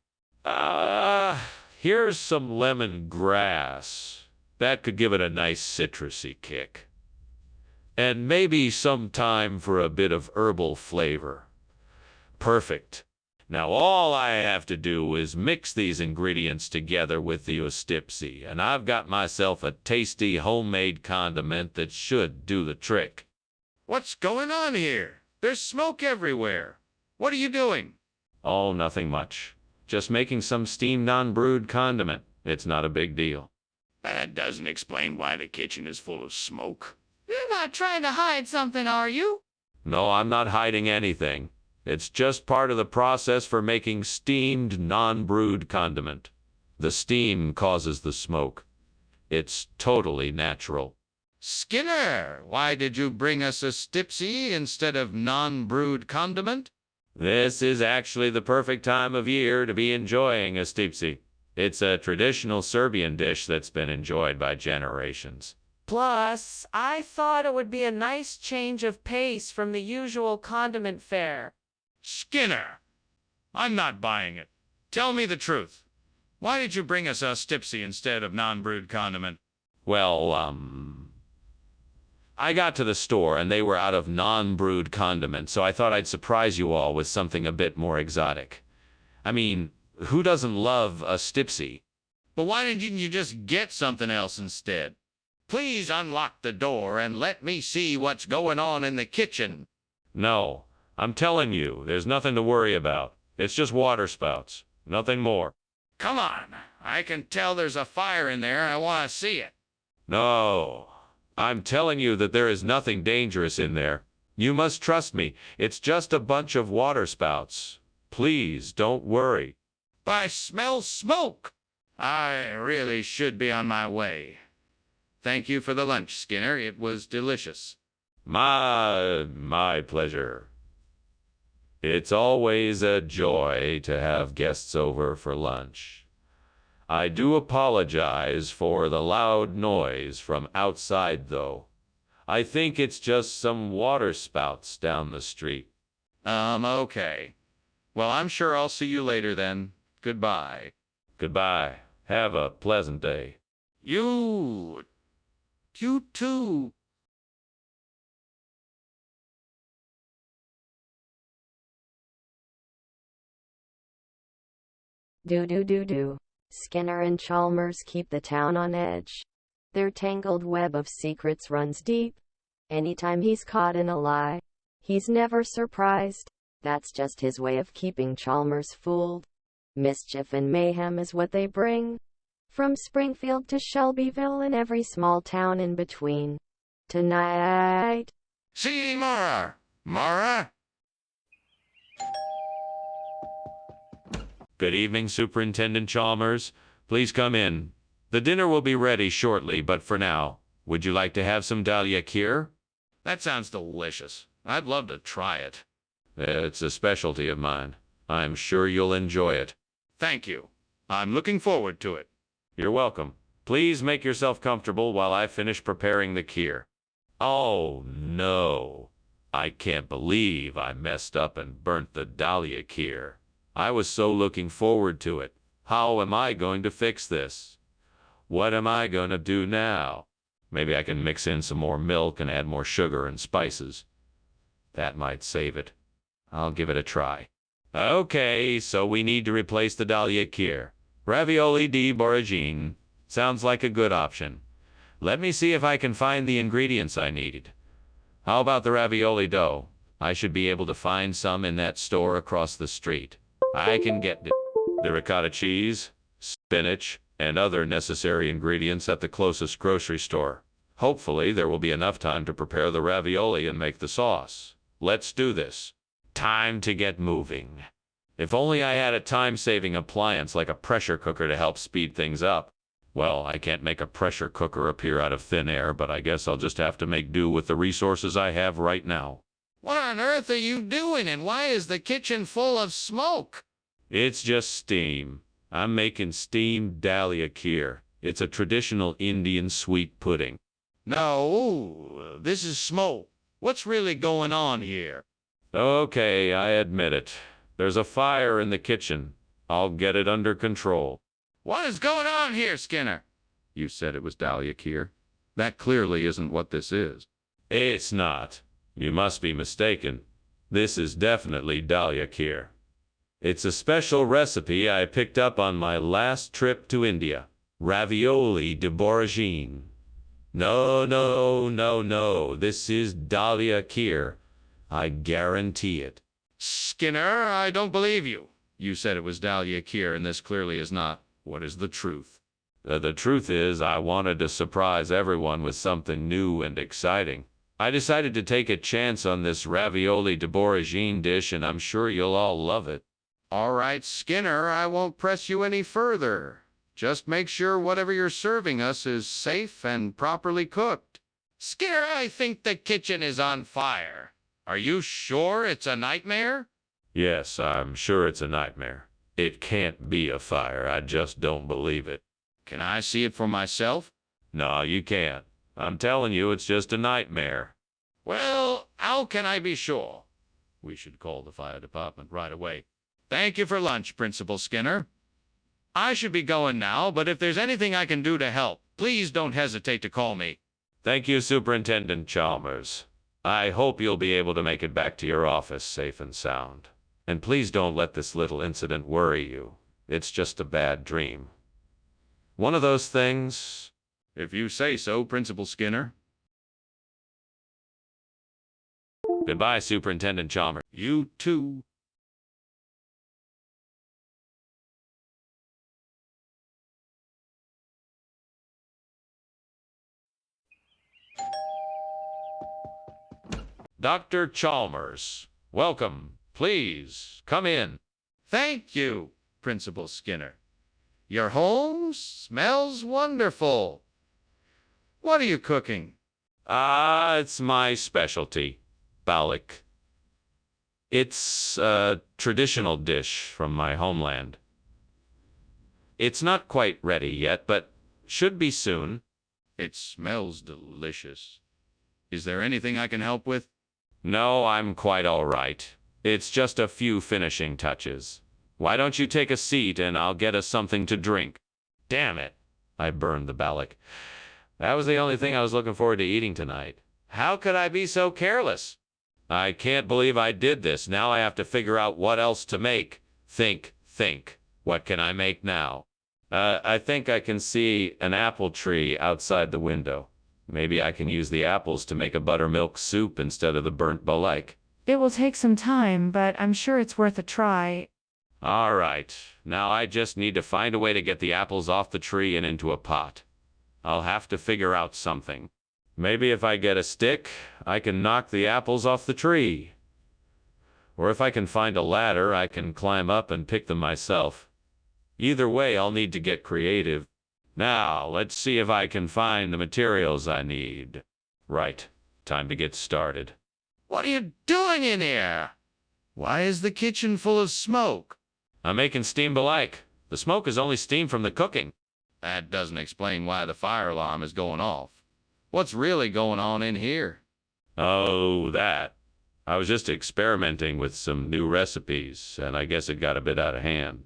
Here's some lemongrass. That could give it a nice citrusy kick. And maybe some time for a bit of herbal flavor. Perfect. Now all I have to do is mix these ingredients together with the Ustipsy, and I've got myself a tasty homemade condiment that should do the trick. What's going on here? There's smoke everywhere. What are you doing? Oh, nothing much. Just making some steamed non-brewed condiment. It's not a big deal. That doesn't explain why the kitchen is full of smoke. You're not trying to hide something, are you? No, I'm not hiding anything. It's just part of the process for making steamed, non-brewed condiment. The steam causes the smoke. It's totally natural. Skinner, why did you bring us a Stipsy instead of non-brewed condiment? This is actually the perfect time of year to be enjoying a stipsy. It's a traditional Serbian dish that's been enjoyed by generations. Plus, I thought it would be a nice change of pace from the usual condiment fare. Skinner, I'm not buying it. Tell me the truth. Why did you bring us a Stipsy instead of non-brewed condiment? Well, I got to the store and they were out of non-brewed condiment, so I thought I'd surprise you all with something a bit more exotic. I mean, who doesn't love a Stipsy? But why didn't you just get something else instead? Please unlock the door and let me see what's going on in the kitchen. No, I'm telling you, there's nothing to worry about. It's just water spouts, nothing more. Come on, I can tell there's a fire in there. I want to see it. No, I'm telling you that there is nothing dangerous in there. You must trust me. It's just a bunch of water spouts. Please don't worry. But I smell smoke. I really should be on my way. Thank you for the lunch, Skinner. It was delicious. My pleasure. It's always a joy to have guests over for lunch. I do apologize for the loud noise from outside, though. I think it's just some water spouts down the street. Okay. Well, I'm sure I'll see you later then. Goodbye. Goodbye. Have a pleasant day. You too. Do. Skinner and Chalmers keep the town on edge. Their tangled web of secrets runs deep. Anytime he's caught in a lie, he's never surprised. That's just his way of keeping Chalmers fooled. Mischief and mayhem is what they bring. From Springfield to Shelbyville and every small town in between. Tonight. See Mara. Mara? Good evening, Superintendent Chalmers. Please come in. The dinner will be ready shortly, but for now, would you like to have some dahlia kheer? That sounds delicious. I'd love to try it. It's a specialty of mine. I'm sure you'll enjoy it. Thank you. I'm looking forward to it. You're welcome. Please make yourself comfortable while I finish preparing the kheer. Oh, no. I can't believe I messed up and burnt the dahlia kheer. I was so looking forward to it. How am I going to fix this? What am I going to do now? Maybe I can mix in some more milk and add more sugar and spices. That might save it. I'll give it a try. Okay, so we need to replace the dahlia kheer. Ravioli di boragine. Sounds like a good option. Let me see if I can find the ingredients I need. How about the ravioli dough? I should be able to find some in that store across the street. I can get the ricotta cheese, spinach, and other necessary ingredients at the closest grocery store. Hopefully, there will be enough time to prepare the ravioli and make the sauce. Let's do this. Time to get moving. If only I had a time-saving appliance like a pressure cooker to help speed things up. Well, I can't make a pressure cooker appear out of thin air, but I guess I'll just have to make do with the resources I have right now. What on earth are you doing, and why is the kitchen full of smoke? It's just steam. I'm making steamed dahlia kheer. It's a traditional Indian sweet pudding. No, this is smoke. What's really going on here? Okay, I admit it. There's a fire in the kitchen. I'll get it under control. What is going on here, Skinner? You said it was dahlia kheer. That clearly isn't what this is. It's not. You must be mistaken. This is definitely dahlia kheer. It's a special recipe I picked up on my last trip to India. Ravioli di boragine. No. This is dahlia kheer. I guarantee it. Skinner, I don't believe you. You said it was dahlia kheer, and this clearly is not. What is the truth? The truth is, I wanted to surprise everyone with something new and exciting. I decided to take a chance on this ravioli di boragine dish, and I'm sure you'll all love it. All right, Skinner, I won't press you any further. Just make sure whatever you're serving us is safe and properly cooked. Skinner, I think the kitchen is on fire. Are you sure it's a nightmare? Yes, I'm sure it's a nightmare. It can't be a fire. I just don't believe it. Can I see it for myself? No, you can't. I'm telling you, it's just a nightmare. Well, how can I be sure? We should call the fire department right away. Thank you for lunch, Principal Skinner. I should be going now, but if there's anything I can do to help, please don't hesitate to call me. Thank you, Superintendent Chalmers. I hope you'll be able to make it back to your office safe and sound. And please don't let this little incident worry you. It's just a bad dream. One of those things. If you say so, Principal Skinner. Goodbye, Superintendent Chalmers. You too. Dr. Chalmers, welcome. Please, come in. Thank you, Principal Skinner. Your home smells wonderful. What are you cooking? It's my specialty, balik. It's a traditional dish from my homeland. It's not quite ready yet, but should be soon. It smells delicious. Is there anything I can help with? No, I'm quite all right. It's just a few finishing touches. Why don't you take a seat and I'll get us something to drink? Damn it. I burned the balik. That was the only thing I was looking forward to eating tonight. How could I be so careless? I can't believe I did this. Now I have to figure out what else to make. Think. What can I make now? I think I can see an apple tree outside the window. Maybe I can use the apples to make a buttermilk soup instead of the burnt balik. It will take some time, but I'm sure it's worth a try. All right, now I just need to find a way to get the apples off the tree and into a pot. I'll have to figure out something. Maybe if I get a stick, I can knock the apples off the tree. Or if I can find a ladder, I can climb up and pick them myself. Either way, I'll need to get creative. Now, let's see if I can find the materials I need. Right, time to get started. What are you doing in here? Why is the kitchen full of smoke? I'm making steam belike. The smoke is only steam from the cooking. That doesn't explain why the fire alarm is going off. What's really going on in here? Oh, that. I was just experimenting with some new recipes, and I guess it got a bit out of hand.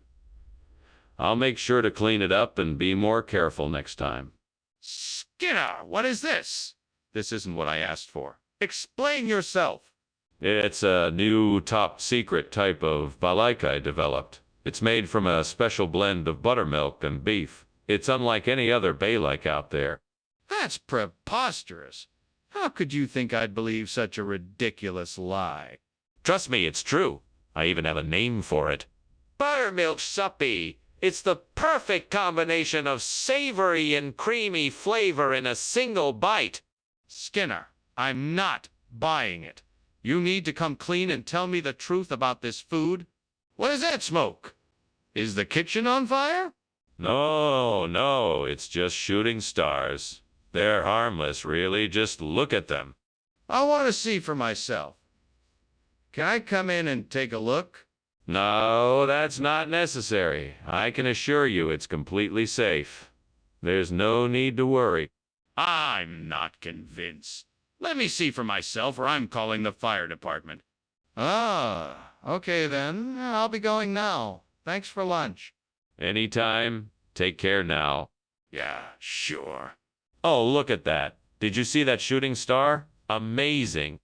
I'll make sure to clean it up and be more careful next time. Skinner, what is this? This isn't what I asked for. Explain yourself. It's a new top secret type of balike I developed. It's made from a special blend of buttermilk and beef. It's unlike any other balike out there. That's preposterous. How could you think I'd believe such a ridiculous lie? Trust me, it's true. I even have a name for it. Buttermilk suppy. It's the perfect combination of savory and creamy flavor in a single bite. Skinner, I'm not buying it. You need to come clean and tell me the truth about this food. What is that smoke? Is the kitchen on fire? No, it's just shooting stars. They're harmless, really. Just look at them. I want to see for myself. Can I come in and take a look? No, that's not necessary. I can assure you it's completely safe. There's no need to worry. I'm not convinced. Let me see for myself or I'm calling the fire department. Ah, okay then. I'll be going now. Thanks for lunch. Anytime. Take care now. Yeah, sure. Oh, look at that. Did you see that shooting star? Amazing.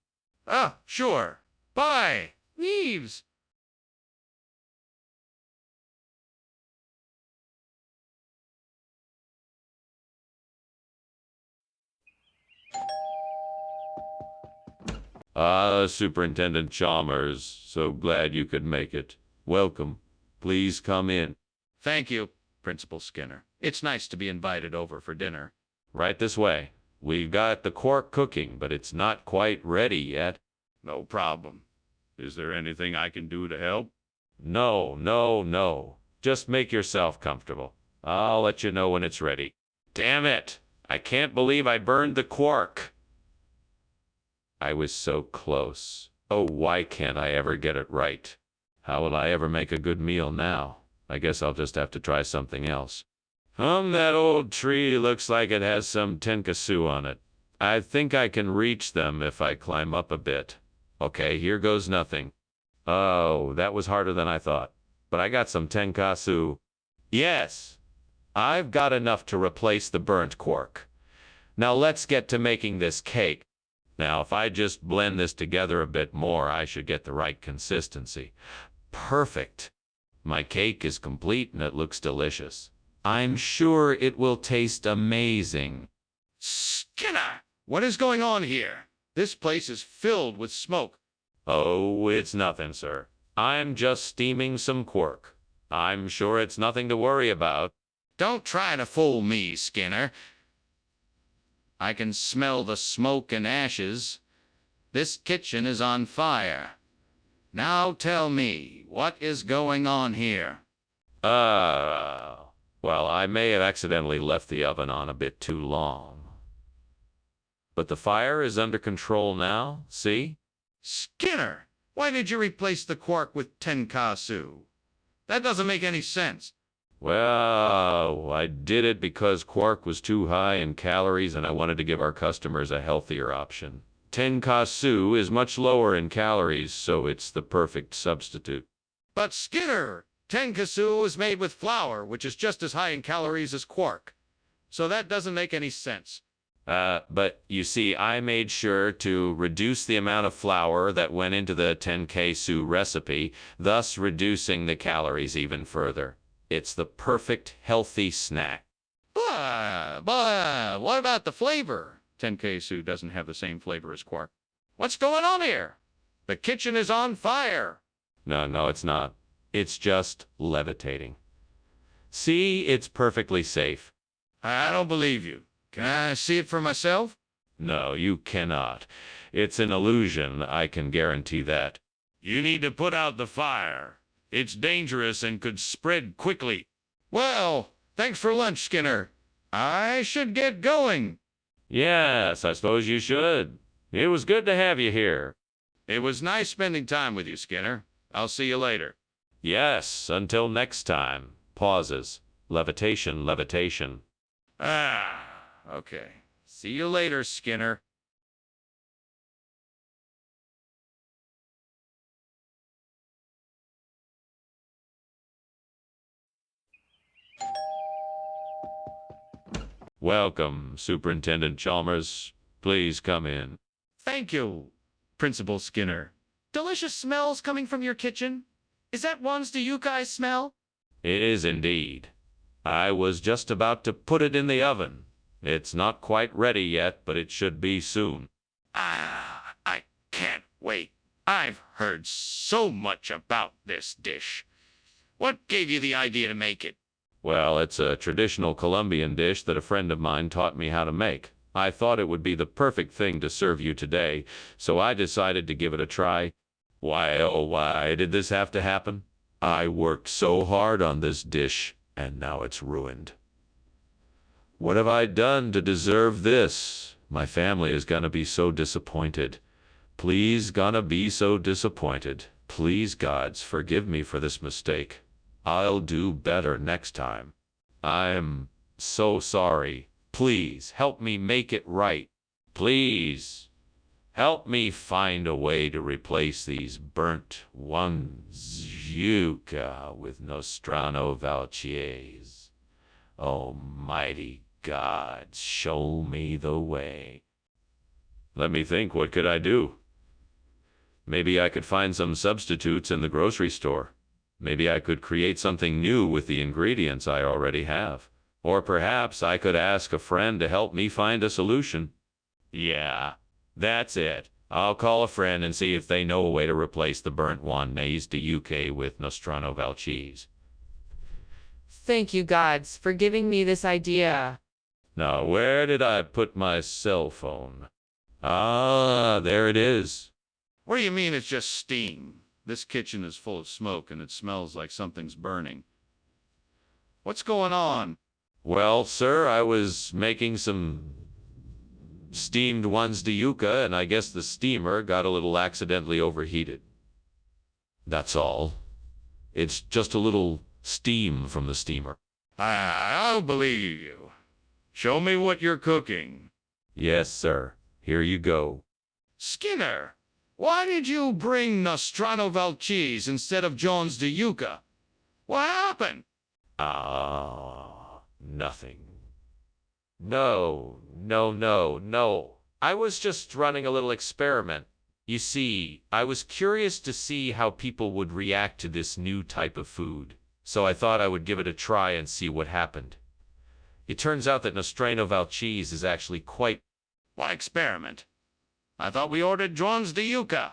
Ah, sure. Bye. Leaves. Superintendent Chalmers, so glad you could make it. Welcome. Please come in. Thank you, Principal Skinner. It's nice to be invited over for dinner. Right this way. We've got the quark cooking, but it's not quite ready yet. No problem. Is there anything I can do to help? No. Just make yourself comfortable. I'll let you know when it's ready. Damn it! I can't believe I burned the quark. I was so close. Oh, why can't I ever get it right? How will I ever make a good meal now? I guess I'll just have to try something else. That old tree looks like it has some tenkatsu on it. I think I can reach them if I climb up a bit. Okay, here goes nothing. Oh, that was harder than I thought. But I got some tenkatsu. Yes, I've got enough to replace the burnt quark. Now let's get to making this cake. Now, if I just blend this together a bit more, I should get the right consistency. Perfect. My cake is complete and it looks delicious. I'm sure it will taste amazing. Skinner, what is going on here? This place is filled with smoke. Oh, it's nothing, sir. I'm just steaming some quark. I'm sure it's nothing to worry about. Don't try to fool me, Skinner. I can smell the smoke and ashes. This kitchen is on fire. Now tell me, what is going on here? Well, I may have accidentally left the oven on a bit too long. But the fire is under control now, see? Skinner, why did you replace the quark with tenkatsu? That doesn't make any sense. Well, I did it because quark was too high in calories and I wanted to give our customers a healthier option. Tenkatsu is much lower in calories, so it's the perfect substitute. But Skinner, tenkatsu is made with flour, which is just as high in calories as quark. So that doesn't make any sense. But you see, I made sure to reduce the amount of flour that went into the tenkatsu recipe, thus reducing the calories even further. It's the perfect healthy snack. But what about the flavor? Tenkatsu doesn't have the same flavor as quark. What's going on here? The kitchen is on fire. No, it's not. It's just levitating. See, it's perfectly safe. I don't believe you. Can I see it for myself? No, you cannot. It's an illusion, I can guarantee that. You need to put out the fire. It's dangerous and could spread quickly. Well, thanks for lunch, Skinner. I should get going. Yes, I suppose you should. It was good to have you here. It was nice spending time with you, Skinner. I'll see you later. Yes, until next time. Pauses. Levitation, levitation. Okay. See you later, Skinner. Welcome, Superintendent Chalmers. Please come in. Thank you, Principal Skinner. Delicious smells coming from your kitchen. Is that ones do you guys smell? It is indeed. I was just about to put it in the oven. It's not quite ready yet, but it should be soon. I can't wait. I've heard so much about this dish. What gave you the idea to make it? Well, it's a traditional Colombian dish that a friend of mine taught me how to make. I thought it would be the perfect thing to serve you today, so I decided to give it a try. Why, oh, why did this have to happen? I worked so hard on this dish, and now it's ruined. What have I done to deserve this? My family is gonna be so disappointed. Please, gonna be so disappointed. Please, gods, forgive me for this mistake. I'll do better next time. I'm so sorry. Please, help me make it right. Please, help me find a way to replace these burnt ones yucca with Nostrano Valchies. Almighty God, show me the way. Let me think, what could I do? Maybe I could find some substitutes in the grocery store. Maybe I could create something new with the ingredients I already have. Or perhaps I could ask a friend to help me find a solution. Yeah, that's it. I'll call a friend and see if they know a way to replace the burnt Juanes de UK with Nostrano Valchese. Thank you, gods, for giving me this idea. Now, where did I put my cell phone? Ah, there it is. What do you mean it's just steam? This kitchen is full of smoke and it smells like something's burning. What's going on? Well, sir, I was making some steamed ones de yuca, and I guess the steamer got a little accidentally overheated. That's all. It's just a little steam from the steamer. I'll believe you. Show me what you're cooking. Yes, sir. Here you go. Skinner, why did you bring Nostrano Valchese instead of Jones de Yuca? What happened? Nothing. No. I was just running a little experiment. You see, I was curious to see how people would react to this new type of food, so I thought I would give it a try and see what happened. It turns out that Nostrano Valchese is actually quite... What experiment? I thought we ordered Jones de Yuca.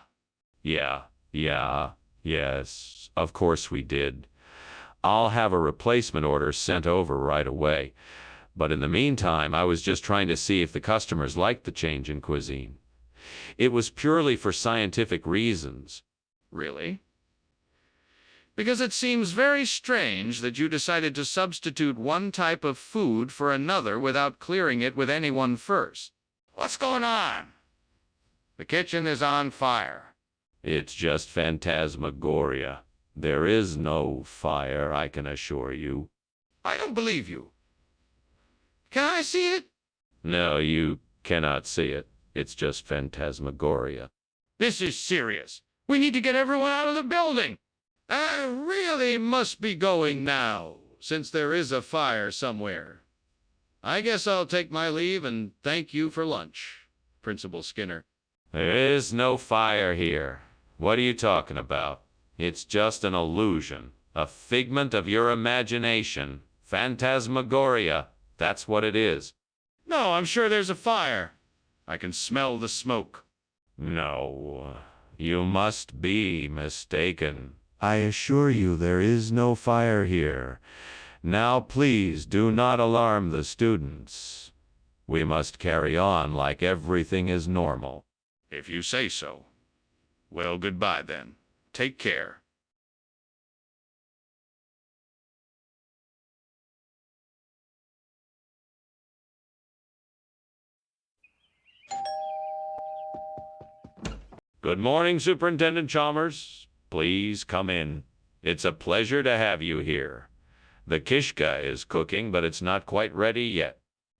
Yes, of course we did. I'll have a replacement order sent over right away. But in the meantime, I was just trying to see if the customers liked the change in cuisine. It was purely for scientific reasons. Really? Because it seems very strange that you decided to substitute one type of food for another without clearing it with anyone first. What's going on? The kitchen is on fire. It's just phantasmagoria. There is no fire, I can assure you. I don't believe you. Can I see it? No, you cannot see it. It's just phantasmagoria. This is serious. We need to get everyone out of the building. I really must be going now, since there is a fire somewhere. I guess I'll take my leave and thank you for lunch, Principal Skinner. There is no fire here. What are you talking about? It's just an illusion, a figment of your imagination. Phantasmagoria, that's what it is. No, I'm sure there's a fire. I can smell the smoke. No, you must be mistaken. I assure you there is no fire here. Now please do not alarm the students. We must carry on like everything is normal. If you say so. Well, goodbye then. Take care. Good morning, Superintendent Chalmers. Please come in. It's a pleasure to have you here. The kishka is cooking, but it's not quite ready yet.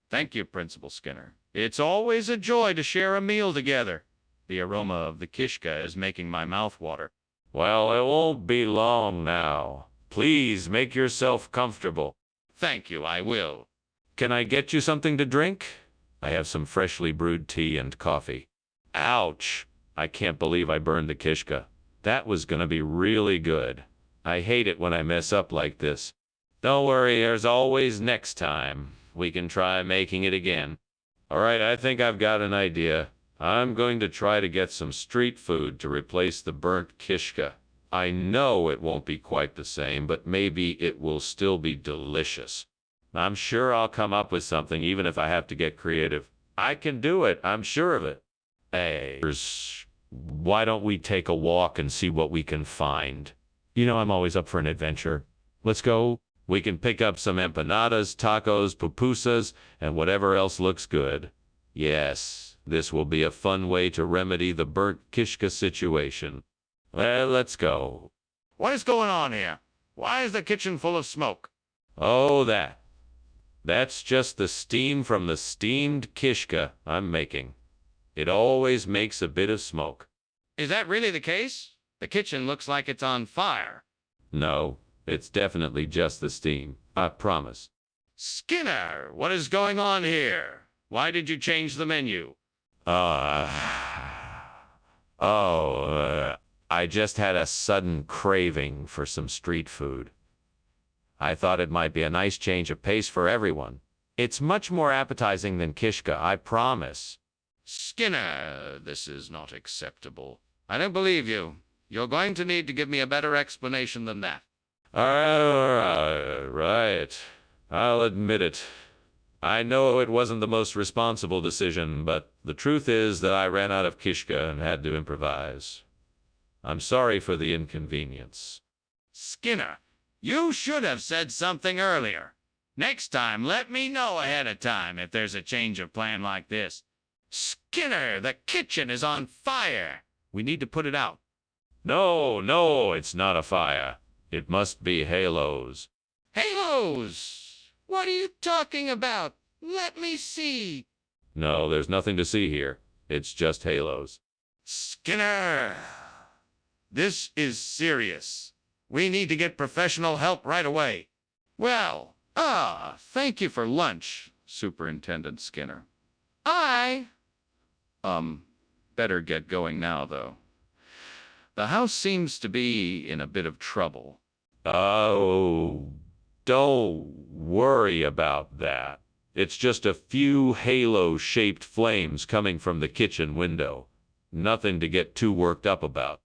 Thank you, Principal Skinner. It's always a joy to share a meal together. The aroma of the kishka is making my mouth water. Well, it won't be long now. Please make yourself comfortable. Thank you, I will. Can I get you something to drink? I have some freshly brewed tea and coffee. Ouch! I can't believe I burned the kishka. That was gonna be really good. I hate it when I mess up like this. Don't worry, there's always next time. We can try making it again. Alright, I think I've got an idea. I'm going to try to get some street food to replace the burnt kishka. I know it won't be quite the same, but maybe it will still be delicious. I'm sure I'll come up with something even if I have to get creative. I can do it, I'm sure of it. Hey, why don't we take a walk and see what we can find? You know I'm always up for an adventure. Let's go. We can pick up some empanadas, tacos, pupusas, and whatever else looks good. Yes, this will be a fun way to remedy the burnt kishka situation. Well, let's go. What is going on here? Why is the kitchen full of smoke? Oh, that's just the steam from the steamed kishka I'm making. It always makes a bit of smoke. Is that really the case? The kitchen looks like it's on fire. No, it's definitely just the steam. I promise. Skinner, what is going on here? Why did you change the menu? I just had a sudden craving for some street food. I thought it might be a nice change of pace for everyone. It's much more appetizing than kishka, I promise. Skinner, this is not acceptable. I don't believe you. You're going to need to give me a better explanation than that. Right. I'll admit it. I know it wasn't the most responsible decision, but the truth is that I ran out of kishka and had to improvise. I'm sorry for the inconvenience. Skinner, you should have said something earlier. Next time, let me know ahead of time if there's a change of plan like this. Skinner, the kitchen is on fire. We need to put it out. No, it's not a fire. It must be halos. Halos! What are you talking about? Let me see. No, there's nothing to see here. It's just halos. Skinner, this is serious. We need to get professional help right away. Well, thank you for lunch, Superintendent Skinner. Better get going now, though. The house seems to be in a bit of trouble. Oh, don't worry about that. It's just a few halo-shaped flames coming from the kitchen window. Nothing to get too worked up about.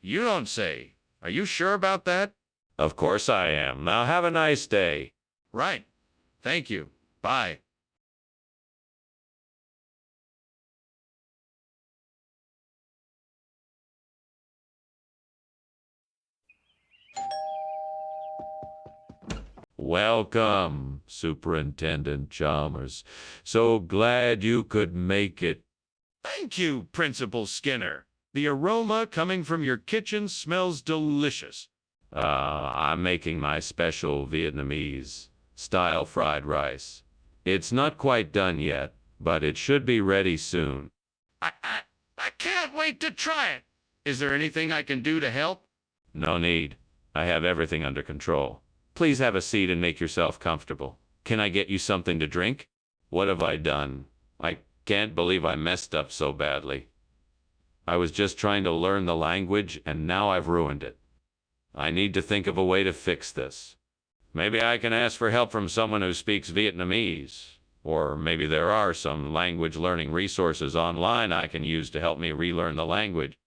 You don't say. Are you sure about that? Of course I am. Now have a nice day. Right. Thank you. Bye. Welcome, Superintendent Chalmers. So glad you could make it. Thank you, Principal Skinner. The aroma coming from your kitchen smells delicious. I'm making my special Vietnamese-style fried rice. It's not quite done yet, but it should be ready soon. I can't wait to try it. Is there anything I can do to help? No need. I have everything under control. Please have a seat and make yourself comfortable. Can I get you something to drink? What have I done? I can't believe I messed up so badly. I was just trying to learn the language, and now I've ruined it. I need to think of a way to fix this. Maybe I can ask for help from someone who speaks Vietnamese. Or maybe there are some language learning resources online I can use to help me relearn the language.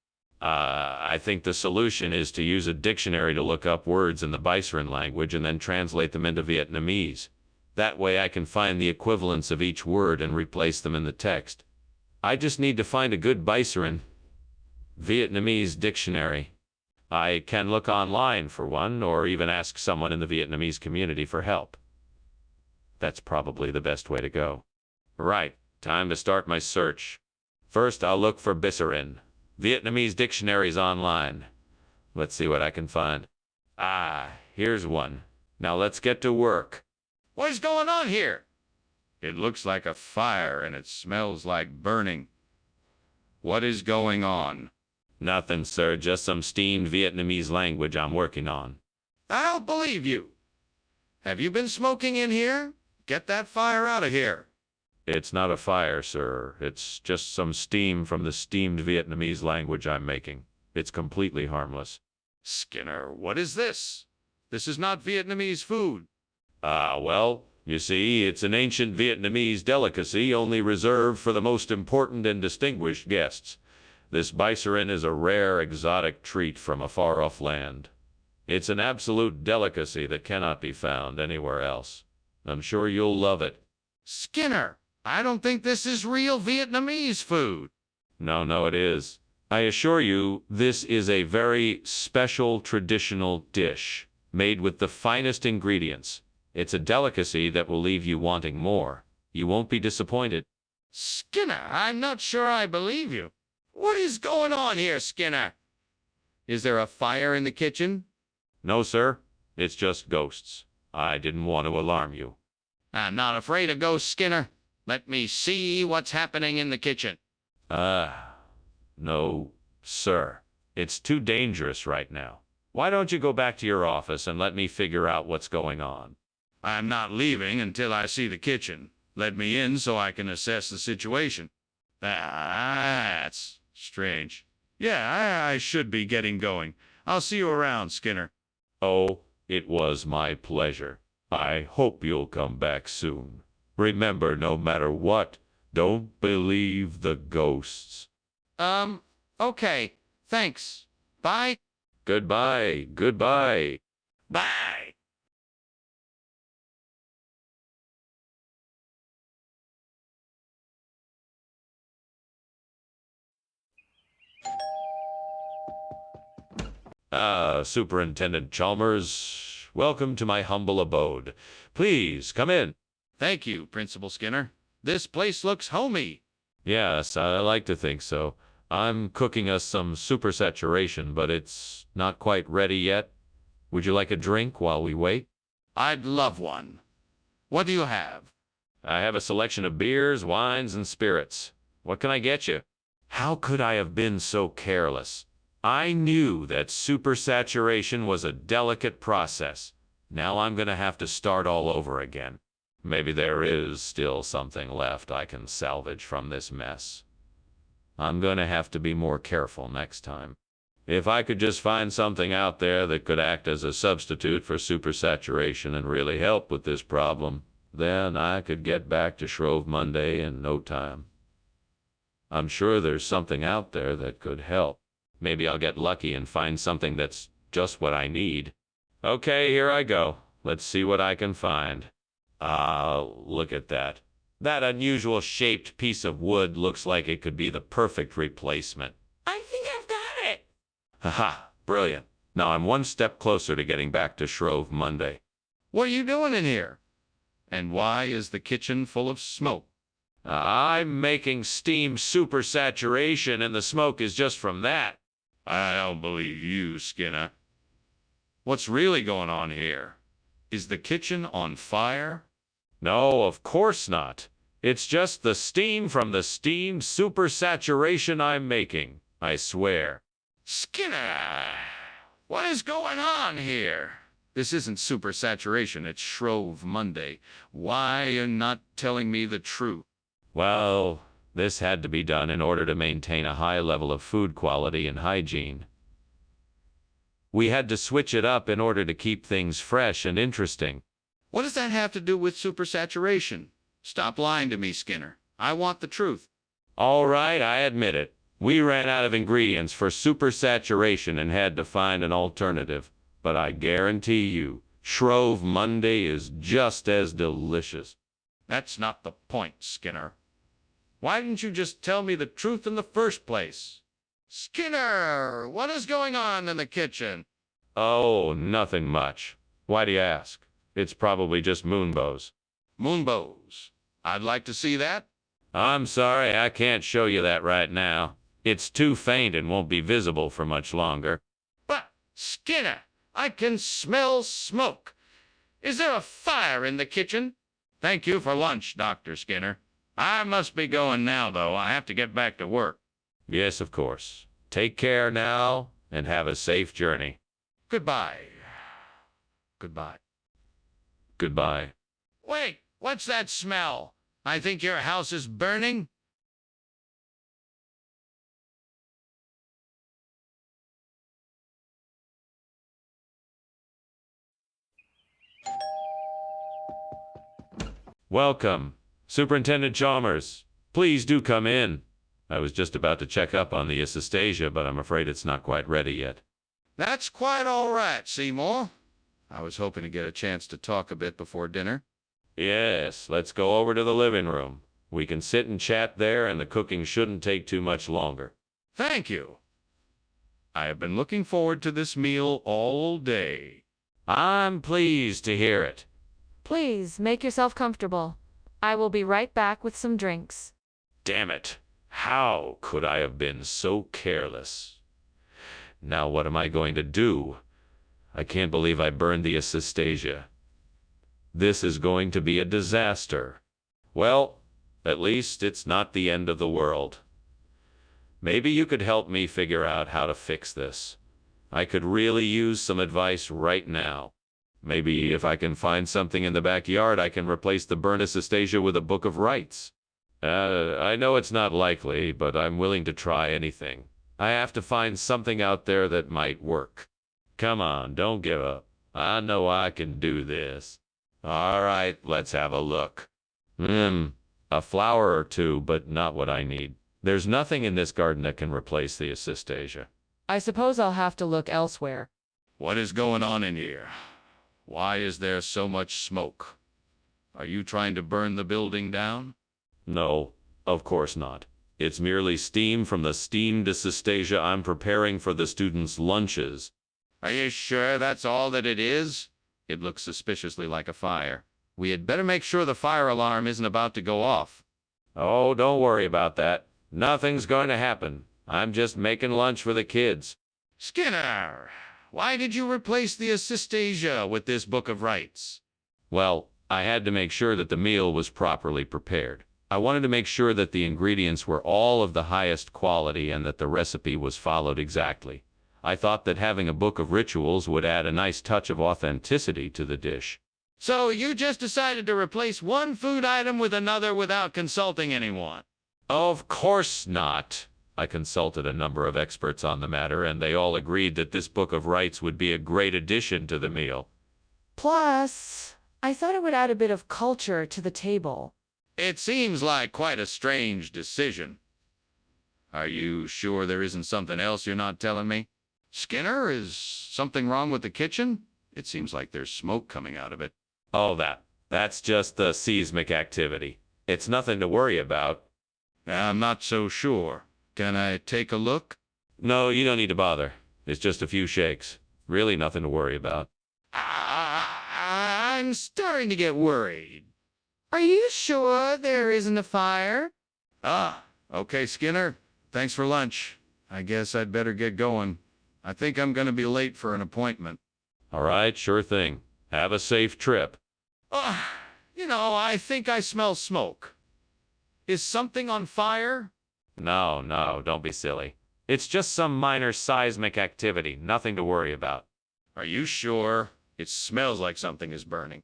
I think the solution is to use a dictionary to look up words in the Baisaran language and then translate them into Vietnamese. That way I can find the equivalents of each word and replace them in the text. I just need to find a good Baisaran Vietnamese dictionary. I can look online for one, or even ask someone in the Vietnamese community for help. That's probably the best way to go. Right, time to start my search. First, I'll look for Baisaran Vietnamese dictionaries online. Let's see what I can find. Ah, here's one. Now let's get to work. What is going on here? It looks like a fire and it smells like burning. What is going on? Nothing, sir. Just some steamed Vietnamese language I'm working on. I'll believe you. Have you been smoking in here? Get that fire out of here. It's not a fire, sir. It's just some steam from the steamed Vietnamese language I'm making. It's completely harmless. Skinner, what is this? This is not Vietnamese food. Well, you see, it's an ancient Vietnamese delicacy only reserved for the most important and distinguished guests. This Baisaran is a rare, exotic treat from a far-off land. It's an absolute delicacy that cannot be found anywhere else. I'm sure you'll love it. Skinner, I don't think this is real Vietnamese food. No, it is. I assure you, this is a very special traditional dish, made with the finest ingredients. It's a delicacy that will leave you wanting more. You won't be disappointed. Skinner, I'm not sure I believe you. What is going on here, Skinner? Is there a fire in the kitchen? No, sir. It's just ghosts. I didn't want to alarm you. I'm not afraid of ghosts, Skinner. Let me see what's happening in the kitchen. No, sir. It's too dangerous right now. Why don't you go back to your office and let me figure out what's going on? I'm not leaving until I see the kitchen. Let me in so I can assess the situation. That's strange. Yeah, I should be getting going. I'll see you around, Skinner. Oh, it was my pleasure. I hope you'll come back soon. Remember, no matter what, don't believe the ghosts. Okay. Thanks. Bye. Goodbye. Bye. Superintendent Chalmers, welcome to my humble abode. Please, come in. Thank you, Principal Skinner. This place looks homey. Yes, I like to think so. I'm cooking us some supersaturation, but it's not quite ready yet. Would you like a drink while we wait? I'd love one. What do you have? I have a selection of beers, wines, and spirits. What can I get you? How could I have been so careless? I knew that supersaturation was a delicate process. Now I'm going to have to start all over again. Maybe there is still something left I can salvage from this mess. I'm going to have to be more careful next time. If I could just find something out there that could act as a substitute for supersaturation and really help with this problem, then I could get back to Shrove Monday in no time. I'm sure there's something out there that could help. Maybe I'll get lucky and find something that's just what I need. Okay, here I go. Let's see what I can find. Look at that. That unusual shaped piece of wood looks like it could be the perfect replacement. I think I've got it. Haha, brilliant. Now I'm one step closer to getting back to Shrove Monday. What are you doing in here? And why is the kitchen full of smoke? I'm making steam supersaturation, and the smoke is just from that. I don't believe you, Skinner. What's really going on here? Is the kitchen on fire? No, of course not. It's just the steam from the steam supersaturation I'm making, I swear. Skinner, what is going on here? This isn't supersaturation, it's Shrove Monday. Why are you not telling me the truth? Well, this had to be done in order to maintain a high level of food quality and hygiene. We had to switch it up in order to keep things fresh and interesting. What does that have to do with supersaturation? Stop lying to me, Skinner. I want the truth. All right, I admit it. We ran out of ingredients for supersaturation and had to find an alternative. But I guarantee you, Shrove Monday is just as delicious. That's not the point, Skinner. Why didn't you just tell me the truth in the first place? Skinner, what is going on in the kitchen? Oh, nothing much. Why do you ask? It's probably just moonbows. Moonbows. I'd like to see that. I'm sorry, I can't show you that right now. It's too faint and won't be visible for much longer. But, Skinner, I can smell smoke. Is there a fire in the kitchen? Thank you for lunch, Dr. Skinner. I must be going now, though. I have to get back to work. Yes, of course. Take care now, and have a safe journey. Goodbye. Goodbye. Goodbye. Wait, what's that smell? I think your house is burning. Welcome, Superintendent Chalmers. Please do come in. I was just about to check up on the Assistasia, but I'm afraid it's not quite ready yet. That's quite all right, Seymour. I was hoping to get a chance to talk a bit before dinner. Yes, let's go over to the living room. We can sit and chat there, and the cooking shouldn't take too much longer. Thank you. I have been looking forward to this meal all day. I'm pleased to hear it. Please make yourself comfortable. I will be right back with some drinks. Damn it. How could I have been so careless? Now what am I going to do? I can't believe I burned the Assistasia. This is going to be a disaster. Well, at least it's not the end of the world. Maybe you could help me figure out how to fix this. I could really use some advice right now. Maybe if I can find something in the backyard, I can replace the burnt Assistasia with a book of rights. I know it's not likely, but I'm willing to try anything. I have to find something out there that might work. Come on, don't give up. I know I can do this. All right, let's have a look. A flower or two, but not what I need. There's nothing in this garden that can replace the Assistasia. I suppose I'll have to look elsewhere. What is going on in here? Why is there so much smoke? Are you trying to burn the building down? No, of course not. It's merely steam from the steamed Assistasia I'm preparing for the students' lunches. Are you sure that's all that it is? It looks suspiciously like a fire. We had better make sure the fire alarm isn't about to go off. Oh, don't worry about that. Nothing's going to happen. I'm just making lunch for the kids. Skinner, why did you replace the Assistasia with this book of rights? Well, I had to make sure that the meal was properly prepared. I wanted to make sure that the ingredients were all of the highest quality and that the recipe was followed exactly. I thought that having a book of rituals would add a nice touch of authenticity to the dish. So you just decided to replace one food item with another without consulting anyone? Of course not. I consulted a number of experts on the matter, and they all agreed that this book of rights would be a great addition to the meal. Plus, I thought it would add a bit of culture to the table. It seems like quite a strange decision. Are you sure there isn't something else you're not telling me? Skinner, is something wrong with the kitchen? It seems like there's smoke coming out of it. Oh, that's just the seismic activity. It's nothing to worry about. I'm not so sure. Can I take a look? No, you don't need to bother. It's just a few shakes. Really nothing to worry about. I'm starting to get worried. Are you sure there isn't a fire? Okay, Skinner. Thanks for lunch. I guess I'd better get going. I think I'm going to be late for an appointment. All right, sure thing. Have a safe trip. I think I smell smoke. Is something on fire? No, don't be silly. It's just some minor seismic activity, nothing to worry about. Are you sure? It smells like something is burning.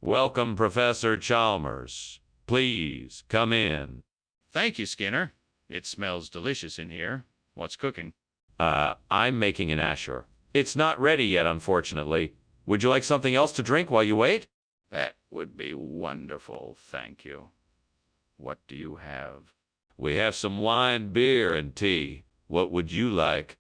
Welcome, Professor Chalmers. Please, come in. Thank you, Skinner. It smells delicious in here. What's cooking? I'm making an asher. It's not ready yet, unfortunately. Would you like something else to drink while you wait? That would be wonderful, thank you. What do you have? We have some wine, beer, and tea. What would you like?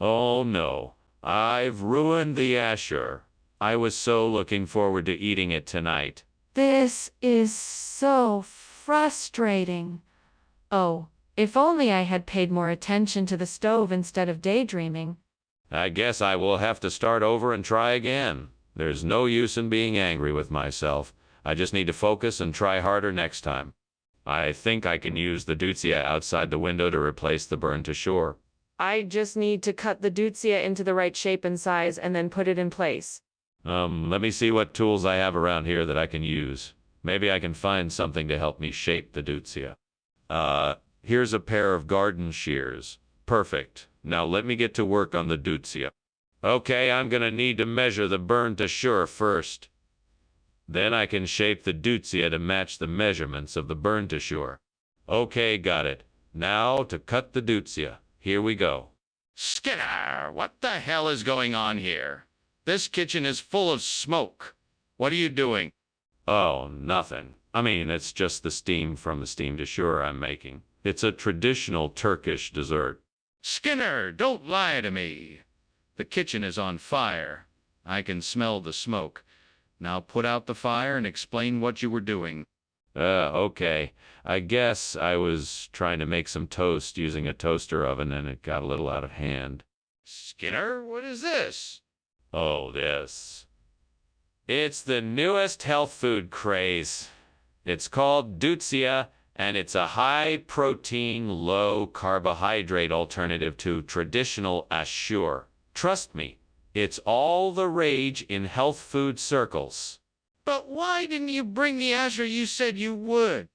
Oh no, I've ruined the Asher. I was so looking forward to eating it tonight. This is so frustrating. Oh, if only I had paid more attention to the stove instead of daydreaming. I guess I will have to start over and try again. There's no use in being angry with myself. I just need to focus and try harder next time. I think I can use the Dutsia outside the window to replace the burn to shore. I just need to cut the Dutsia into the right shape and size and then put it in place. Let me see what tools I have around here that I can use. Maybe I can find something to help me shape the Dutsia. Here's a pair of garden shears. Perfect. Now let me get to work on the Dutsia. Okay, I'm gonna need to measure the burn to shore first. Then I can shape the Dutsia to match the measurements of the burn to shore. Okay, got it. Now to cut the Dutsia. Here we go. Skinner, what the hell is going on here? This kitchen is full of smoke. What are you doing? Oh, nothing. I mean, it's just the steam from the steam to shore I'm making. It's a traditional Turkish dessert. Skinner, don't lie to me. The kitchen is on fire. I can smell the smoke. Now put out the fire and explain what you were doing. Okay. I guess I was trying to make some toast using a toaster oven and it got a little out of hand. Skinner, what is this? Oh, this. It's the newest health food craze. It's called Dutsia, and it's a high-protein, low-carbohydrate alternative to traditional Ashur. Trust me, it's all the rage in health food circles. But why didn't you bring the Asher you said you would?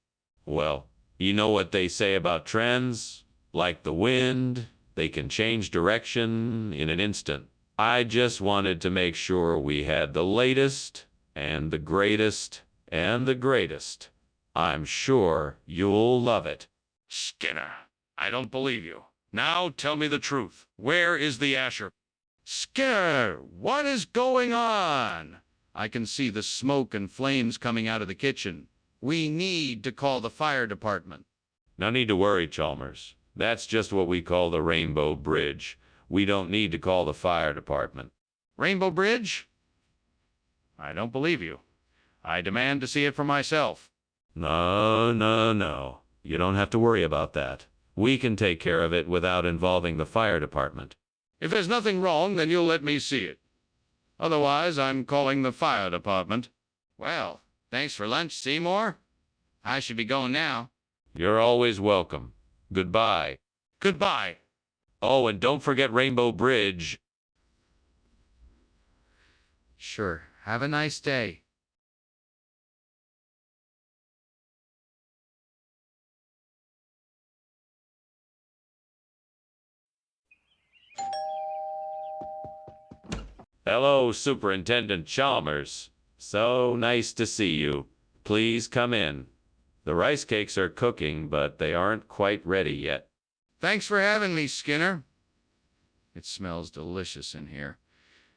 Well, you know what they say about trends? Like the wind, they can change direction in an instant. I just wanted to make sure we had the latest, and the greatest, and the greatest. I'm sure you'll love it. Skinner, I don't believe you. Now tell me the truth. Where is the Asher? Skinner, what is going on? I can see the smoke and flames coming out of the kitchen. We need to call the fire department. No need to worry, Chalmers. That's just what we call the Rainbow Bridge. We don't need to call the fire department. Rainbow Bridge? I don't believe you. I demand to see it for myself. No. You don't have to worry about that. We can take care of it without involving the fire department. If there's nothing wrong, then you'll let me see it. Otherwise, I'm calling the fire department. Well, thanks for lunch, Seymour. I should be going now. You're always welcome. Goodbye. Goodbye. Oh, and don't forget Rainbow Bridge. Sure. Have a nice day. Hello, Superintendent Chalmers. So nice to see you. Please come in. The rice cakes are cooking, but they aren't quite ready yet. Thanks for having me, Skinner. It smells delicious in here.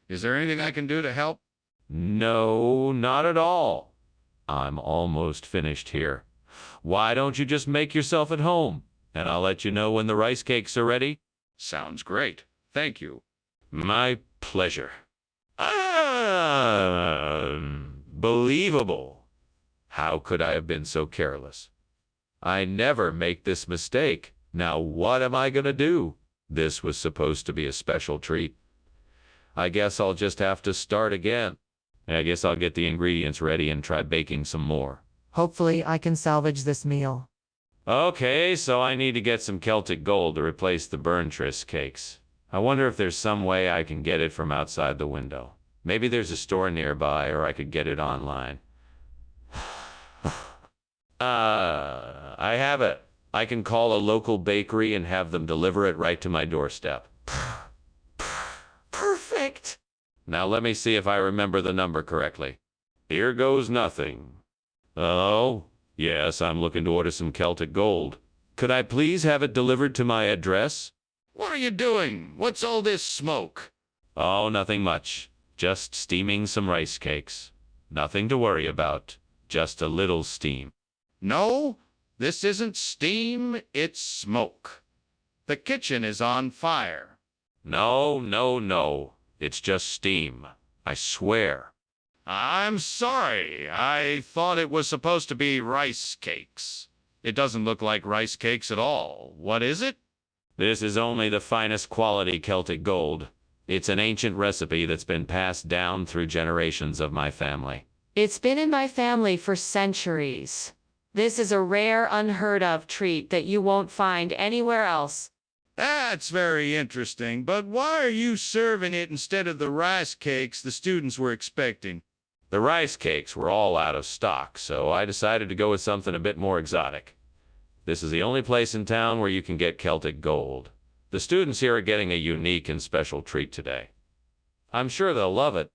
Is there anything I can do to help? No, not at all. I'm almost finished here. Why don't you just make yourself at home, and I'll let you know when the rice cakes are ready? Sounds great. Thank you. My pleasure. Unbelievable. How could I have been so careless? I never make this mistake. Now what am I gonna do? This was supposed to be a special treat. I guess I'll just have to start again. I guess I'll get the ingredients ready and try baking some more. Hopefully I can salvage this meal. Okay, so I need to get some Celtic gold to replace the burnt tris cakes. I wonder if there's some way I can get it from outside the window. Maybe there's a store nearby, or I could get it online. I have it. I can call a local bakery and have them deliver it right to my doorstep. Perfect. Now let me see if I remember the number correctly. Here goes nothing. Oh, yes, I'm looking to order some Celtic gold. Could I please have it delivered to my address? What are you doing? What's all this smoke? Oh, nothing much. Just steaming some rice cakes. Nothing to worry about. Just a little steam. No, this isn't steam, it's smoke. The kitchen is on fire. No, no, no. It's just steam. I swear. I'm sorry. I thought it was supposed to be rice cakes. It doesn't look like rice cakes at all. What is it? This is only the finest quality Celtic gold. It's an ancient recipe that's been passed down through generations of my family. It's been in my family for centuries. This is a rare, unheard of treat that you won't find anywhere else. That's very interesting, but why are you serving it instead of the rice cakes the students were expecting? The rice cakes were all out of stock, so I decided to go with something a bit more exotic. This is the only place in town where you can get Celtic gold. The students here are getting a unique and special treat today. I'm sure they'll love it.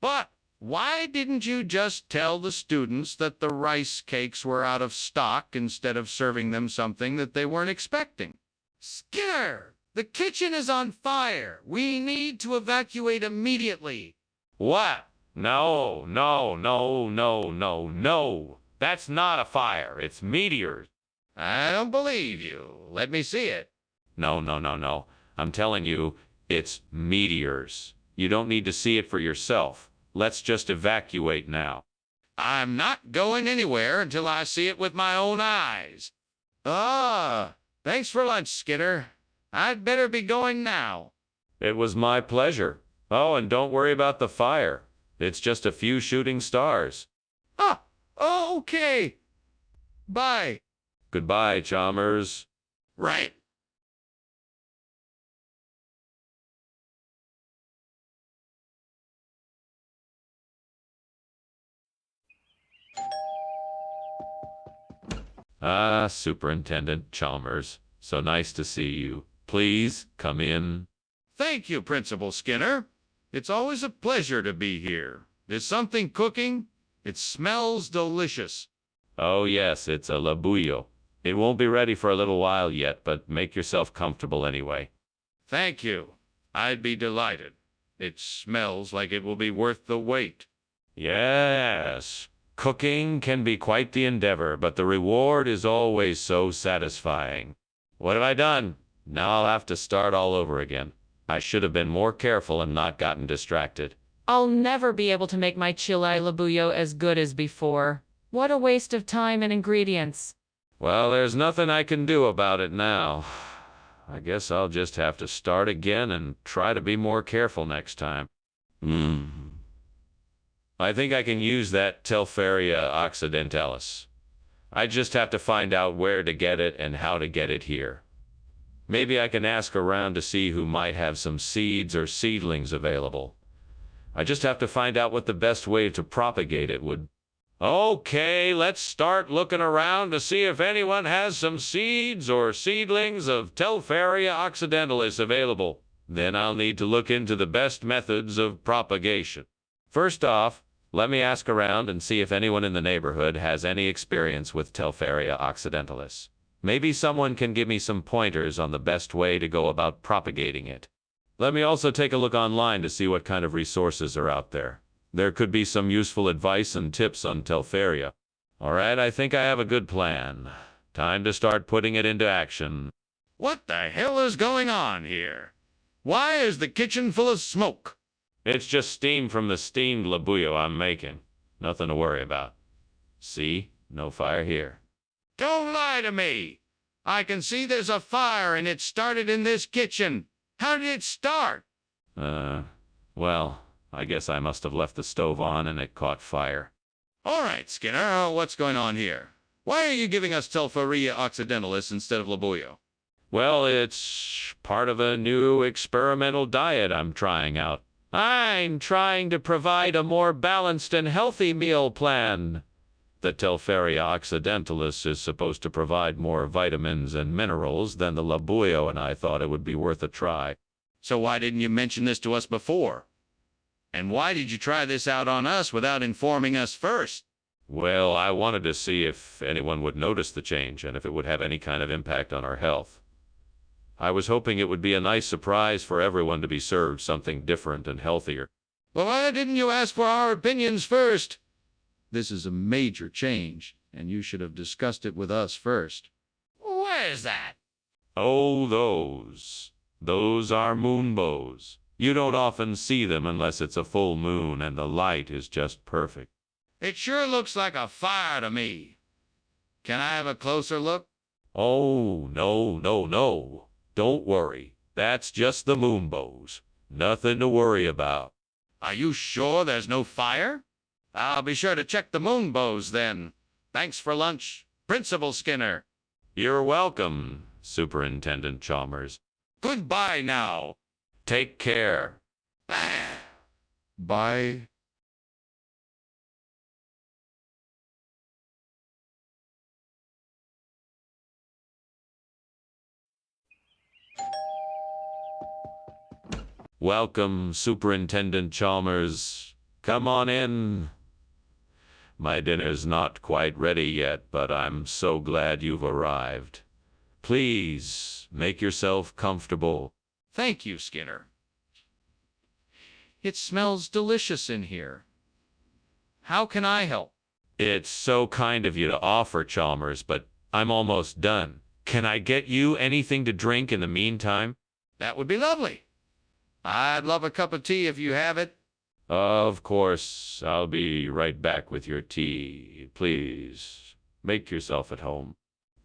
But why didn't you just tell the students that the rice cakes were out of stock instead of serving them something that they weren't expecting? Skinner, the kitchen is on fire. We need to evacuate immediately. What? No, no, no, no, no, no. That's not a fire. It's meteors. I don't believe you. Let me see it. No, no, no, no. I'm telling you, it's meteors. You don't need to see it for yourself. Let's just evacuate now. I'm not going anywhere until I see it with my own eyes. Thanks for lunch, Skinner. I'd better be going now. It was my pleasure. Oh, and don't worry about the fire. It's just a few shooting stars. Okay. Bye. Goodbye, Chalmers. Right. Superintendent Chalmers. So nice to see you. Please come in. Thank you, Principal Skinner. It's always a pleasure to be here. Is something cooking? It smells delicious. Oh, yes, it's a labuyo. It won't be ready for a little while yet, but make yourself comfortable anyway. Thank you. I'd be delighted. It smells like it will be worth the wait. Yes. Cooking can be quite the endeavor, but the reward is always so satisfying. What have I done? Now I'll have to start all over again. I should have been more careful and not gotten distracted. I'll never be able to make my chile labuyo as good as before. What a waste of time and ingredients. Well, there's nothing I can do about it now. I guess I'll just have to start again and try to be more careful next time. I think I can use that Telferia occidentalis. I just have to find out where to get it and how to get it here. Maybe I can ask around to see who might have some seeds or seedlings available. I just have to find out what the best way to propagate it would. Okay, let's start looking around to see if anyone has some seeds or seedlings of Telferia occidentalis available. Then I'll need to look into the best methods of propagation. First off, let me ask around and see if anyone in the neighborhood has any experience with Telferia occidentalis. Maybe someone can give me some pointers on the best way to go about propagating it. Let me also take a look online to see what kind of resources are out there. There could be some useful advice and tips on Telferia. All right, I think I have a good plan. Time to start putting it into action. What the hell is going on here? Why is the kitchen full of smoke? It's just steam from the steamed labuyo I'm making. Nothing to worry about. See? No fire here. Don't lie to me. I can see there's a fire and it started in this kitchen. How did it start? Well, I guess I must have left the stove on and it caught fire. All right, Skinner, what's going on here? Why are you giving us Telferia occidentalis instead of labuyo? Well, it's part of a new experimental diet I'm trying out. I'm trying to provide a more balanced and healthy meal plan. The Telferia occidentalis is supposed to provide more vitamins and minerals than the labuyo, and I thought it would be worth a try. So why didn't you mention this to us before? And why did you try this out on us without informing us first? Well, I wanted to see if anyone would notice the change and if it would have any kind of impact on our health. I was hoping it would be a nice surprise for everyone to be served something different and healthier. Well, why didn't you ask for our opinions first? This is a major change, and you should have discussed it with us first. Where's that? Oh, those. Those are moonbows. You don't often see them unless it's a full moon and the light is just perfect. It sure looks like a fire to me. Can I have a closer look? Oh, no, no, no. Don't worry. That's just the moonbows. Nothing to worry about. Are you sure there's no fire? I'll be sure to check the moonbows then. Thanks for lunch, Principal Skinner. You're welcome, Superintendent Chalmers. Goodbye now. Take care. Bye. Welcome, Superintendent Chalmers. Come on in. My dinner's not quite ready yet, but I'm so glad you've arrived. Please, make yourself comfortable. Thank you, Skinner. It smells delicious in here. How can I help? It's so kind of you to offer, Chalmers, but I'm almost done. Can I get you anything to drink in the meantime? That would be lovely. I'd love a cup of tea if you have it. Of course, I'll be right back with your tea. Please, make yourself at home.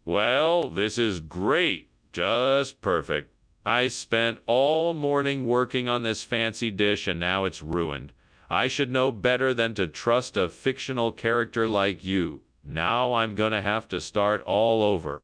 Well, this is great. Just perfect. I spent all morning working on this fancy dish and now it's ruined. I should know better than to trust a fictional character like you. Now I'm gonna have to start all over.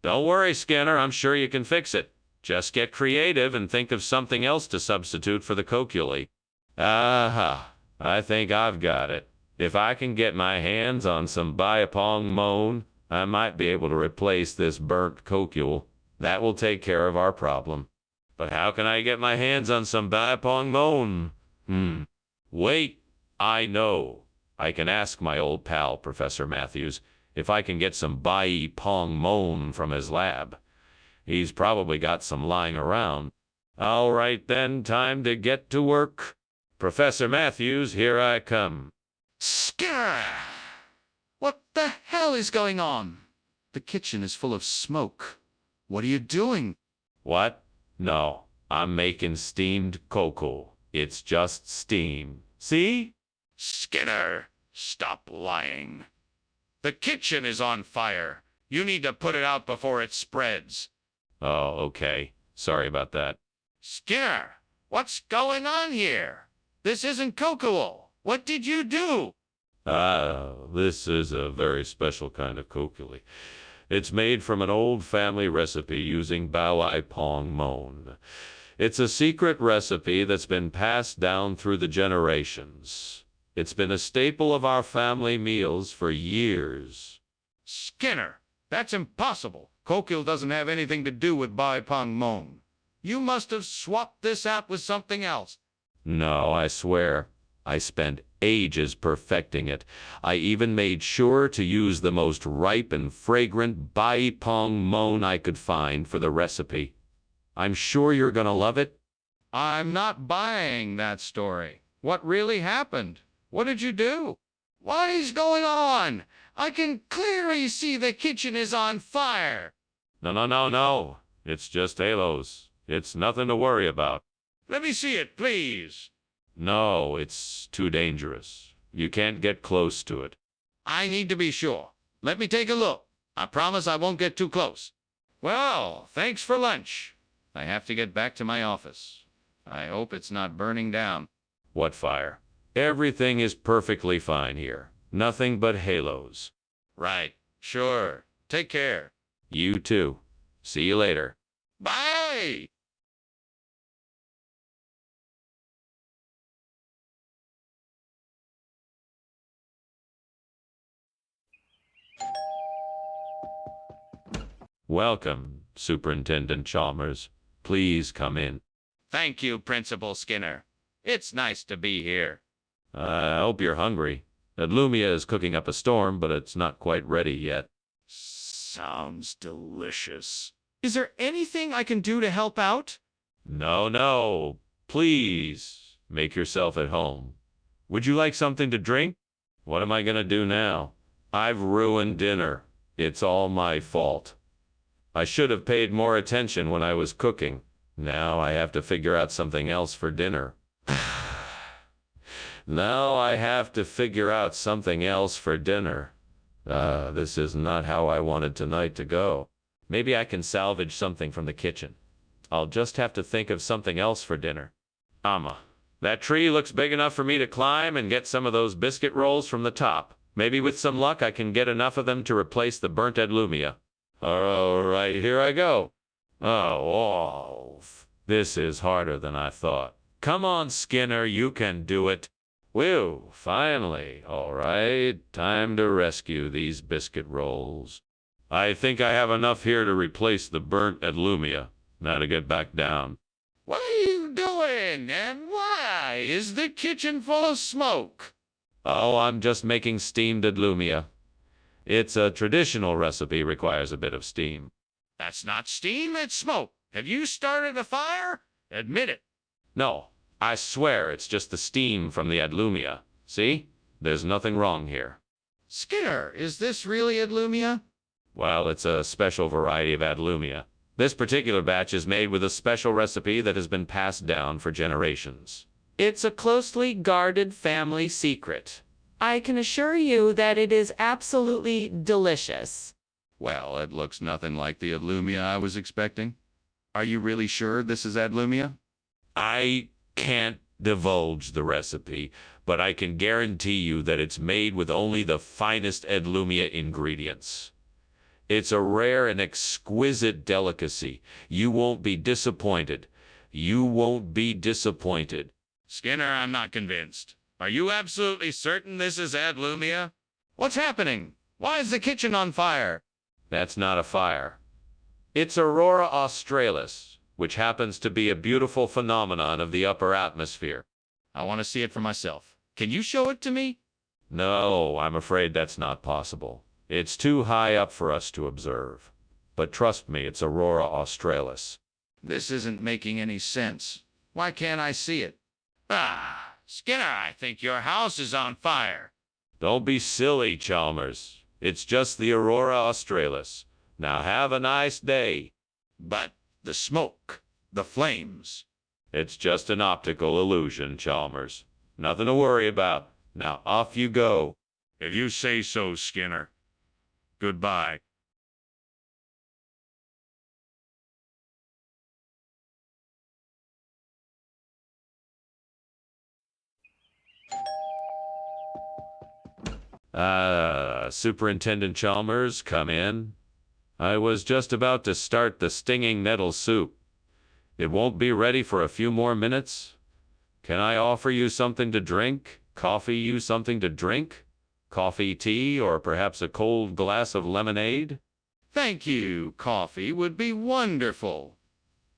Don't worry, Skinner. I'm sure you can fix it. Just get creative and think of something else to substitute for the coculi. Aha, I think I've got it. If I can get my hands on some biopong moan, I might be able to replace this burnt cocule. That will take care of our problem. But how can I get my hands on some biopong moan? Wait, I know. I can ask my old pal, Professor Matthews, if I can get some biopong moan from his lab. He's probably got some lying around. All right then, time to get to work. Professor Matthews, here I come. Skinner! What the hell is going on? The kitchen is full of smoke. What are you doing? What? No, I'm making steamed cocoa. It's just steam. See? Skinner, stop lying. The kitchen is on fire. You need to put it out before it spreads. Oh, okay. Sorry about that. Skinner, what's going on here? This isn't cocoa. What did you do? This is a very special kind of kokili. It's made from an old family recipe using Bao Pong Mon. It's a secret recipe that's been passed down through the generations. It's been a staple of our family meals for years. Skinner, that's impossible. Kokil doesn't have anything to do with Bai Pong Mon. You must have swapped this out with something else. No, I swear. I spent ages perfecting it. I even made sure to use the most ripe and fragrant Bai Pong Mon I could find for the recipe. I'm sure you're gonna love it. I'm not buying that story. What really happened? What did you do? What is going on? I can clearly see the kitchen is on fire. No. It's just halos. It's nothing to worry about. Let me see it, please. No, it's too dangerous. You can't get close to it. I need to be sure. Let me take a look. I promise I won't get too close. Well, thanks for lunch. I have to get back to my office. I hope it's not burning down. What fire? Everything is perfectly fine here. Nothing but halos. Right. Sure. Take care. You too. See you later. Bye! Welcome, Superintendent Chalmers. Please come in. Thank you, Principal Skinner. It's nice to be here. I hope you're hungry. Lumia is cooking up a storm, but it's not quite ready yet. Sounds delicious. Is there anything I can do to help out? No, no. Please, make yourself at home. Would you like something to drink? What am I gonna do now? I've ruined dinner. It's all my fault. I should have paid more attention when I was cooking. Now I have to figure out something else for dinner. Now I have to figure out something else for dinner. This is not how I wanted tonight to go. Maybe I can salvage something from the kitchen. I'll just have to think of something else for dinner. That tree looks big enough for me to climb and get some of those biscuit rolls from the top. Maybe with some luck I can get enough of them to replace the burnt edlumia. All right, here I go. Oh, this is harder than I thought. Come on, Skinner, you can do it. Whew, finally. All right, time to rescue these biscuit rolls. I think I have enough here to replace the burnt edlumia. Now to get back down. What are you doing? And why is the kitchen full of smoke? Oh, I'm just making steamed edlumia. It's a traditional recipe, requires a bit of steam. That's not steam, it's smoke. Have you started a fire? Admit it. No, I swear it's just the steam from the edlumia. See? There's nothing wrong here. Skinner, is this really edlumia? Well, it's a special variety of edlumia. This particular batch is made with a special recipe that has been passed down for generations. It's a closely guarded family secret. I can assure you that it is absolutely delicious. Well, it looks nothing like the edlumia I was expecting. Are you really sure this is edlumia? I can't divulge the recipe, but I can guarantee you that it's made with only the finest edlumia ingredients. It's a rare and exquisite delicacy. You won't be disappointed. You won't be disappointed. Skinner, I'm not convinced. Are you absolutely certain this is edlumia? What's happening? Why is the kitchen on fire? That's not a fire. It's Aurora Australis, which happens to be a beautiful phenomenon of the upper atmosphere. I want to see it for myself. Can you show it to me? No, I'm afraid that's not possible. It's too high up for us to observe. But trust me, it's Aurora Australis. This isn't making any sense. Why can't I see it? Skinner, I think your house is on fire. Don't be silly, Chalmers. It's just the Aurora Australis. Now have a nice day. But the smoke, the flames. It's just an optical illusion, Chalmers. Nothing to worry about. Now off you go. If you say so, Skinner. Goodbye. Superintendent Chalmers, come in. I was just about to start the stinging nettle soup. It won't be ready for a few more minutes. Can I offer you something to drink? Coffee you something to drink? Coffee, tea, or perhaps a cold glass of lemonade? Thank you. Coffee would be wonderful.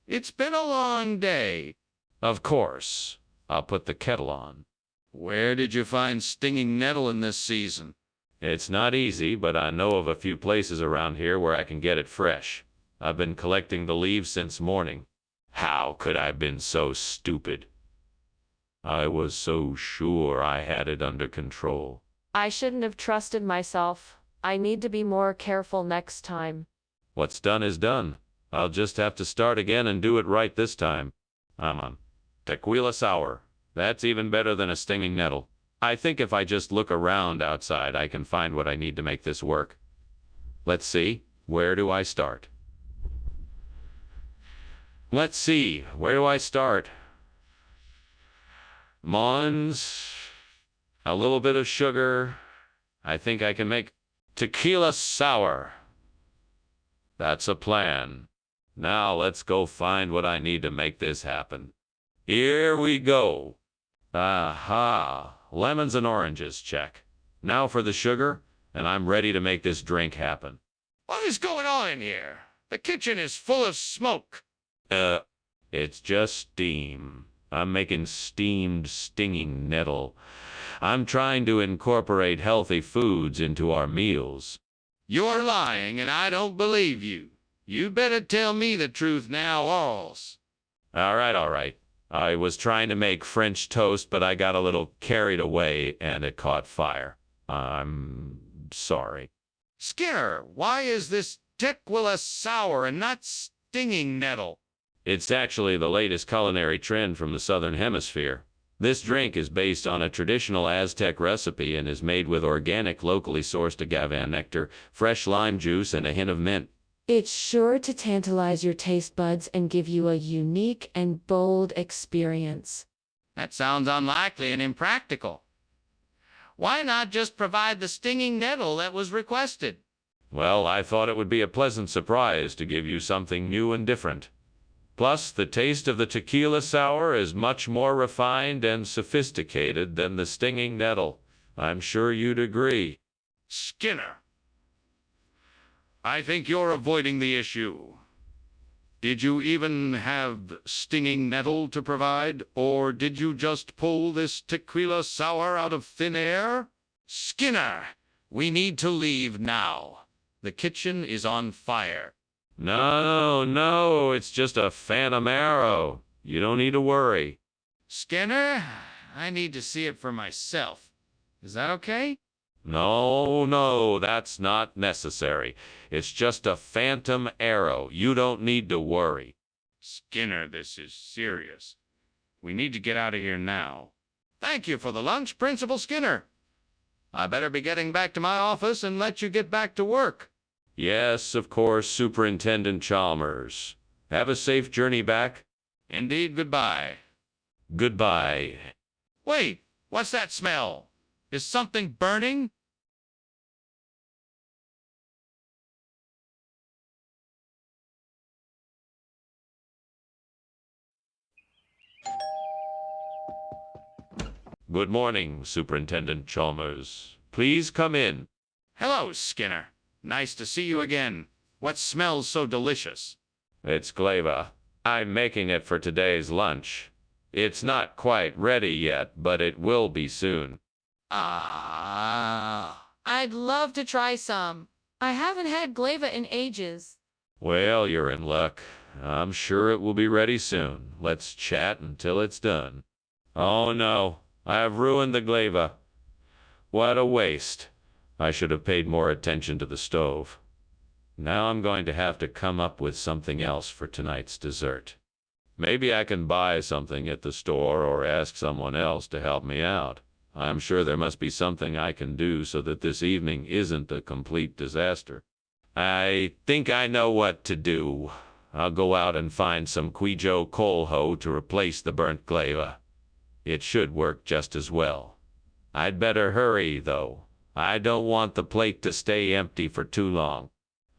It's been a long day. Of course. I'll put the kettle on. Where did you find stinging nettle in this season? It's not easy, but I know of a few places around here where I can get it fresh. I've been collecting the leaves since morning. How could I have been so stupid? I was so sure I had it under control. I shouldn't have trusted myself. I need to be more careful next time. What's done is done. I'll just have to start again and do it right this time. I'm on tequila sour. That's even better than a stinging nettle. I think if I just look around outside, I can find what I need to make this work. Let's see, where do I start? Let's see, where do I start? Mons, a little bit of sugar. I think I can make tequila sour. That's a plan. Now let's go find what I need to make this happen. Here we go. Aha, lemons and oranges, check. Now for the sugar, and I'm ready to make this drink happen. What is going on in here? The kitchen is full of smoke. It's just steam. I'm making steamed stinging nettle. I'm trying to incorporate healthy foods into our meals. You're lying, and I don't believe you. You better tell me the truth now, alls. All right, all right. I was trying to make French toast, but I got a little carried away and it caught fire. I'm sorry. Skinner, why is this tequila sour and not stinging nettle? It's actually the latest culinary trend from the Southern Hemisphere. This drink is based on a traditional Aztec recipe and is made with organic, locally sourced agave nectar, fresh lime juice, and a hint of mint. It's sure to tantalize your taste buds and give you a unique and bold experience. That sounds unlikely and impractical. Why not just provide the stinging nettle that was requested? Well, I thought it would be a pleasant surprise to give you something new and different. Plus, the taste of the tequila sour is much more refined and sophisticated than the stinging nettle. I'm sure you'd agree. Skinner, I think you're avoiding the issue. Did you even have stinging nettle to provide, or did you just pull this tequila sour out of thin air? Skinner, we need to leave now. The kitchen is on fire. No, it's just a phantom arrow. You don't need to worry. Skinner, I need to see it for myself. Is that okay? No, that's not necessary. It's just a phantom arrow. You don't need to worry. Skinner, this is serious. We need to get out of here now. Thank you for the lunch, Principal Skinner. I better be getting back to my office and let you get back to work. Yes, of course, Superintendent Chalmers. Have a safe journey back. Indeed, goodbye. Goodbye. Wait, what's that smell? Is something burning? Good morning, Superintendent Chalmers. Please come in. Hello, Skinner. Nice to see you again. What smells so delicious? It's Glaiva. I'm making it for today's lunch. It's not quite ready yet, but it will be soon. Ah. I'd love to try some. I haven't had Glaiva in ages. Well, you're in luck. I'm sure it will be ready soon. Let's chat until it's done. Oh no, I've ruined the Glaiva. What a waste. I should have paid more attention to the stove. Now I'm going to have to come up with something else for tonight's dessert. Maybe I can buy something at the store or ask someone else to help me out. I'm sure there must be something I can do so that this evening isn't a complete disaster. I think I know what to do. I'll go out and find some Quijo Colho to replace the burnt Glaiva. It should work just as well. I'd better hurry, though. I don't want the plate to stay empty for too long.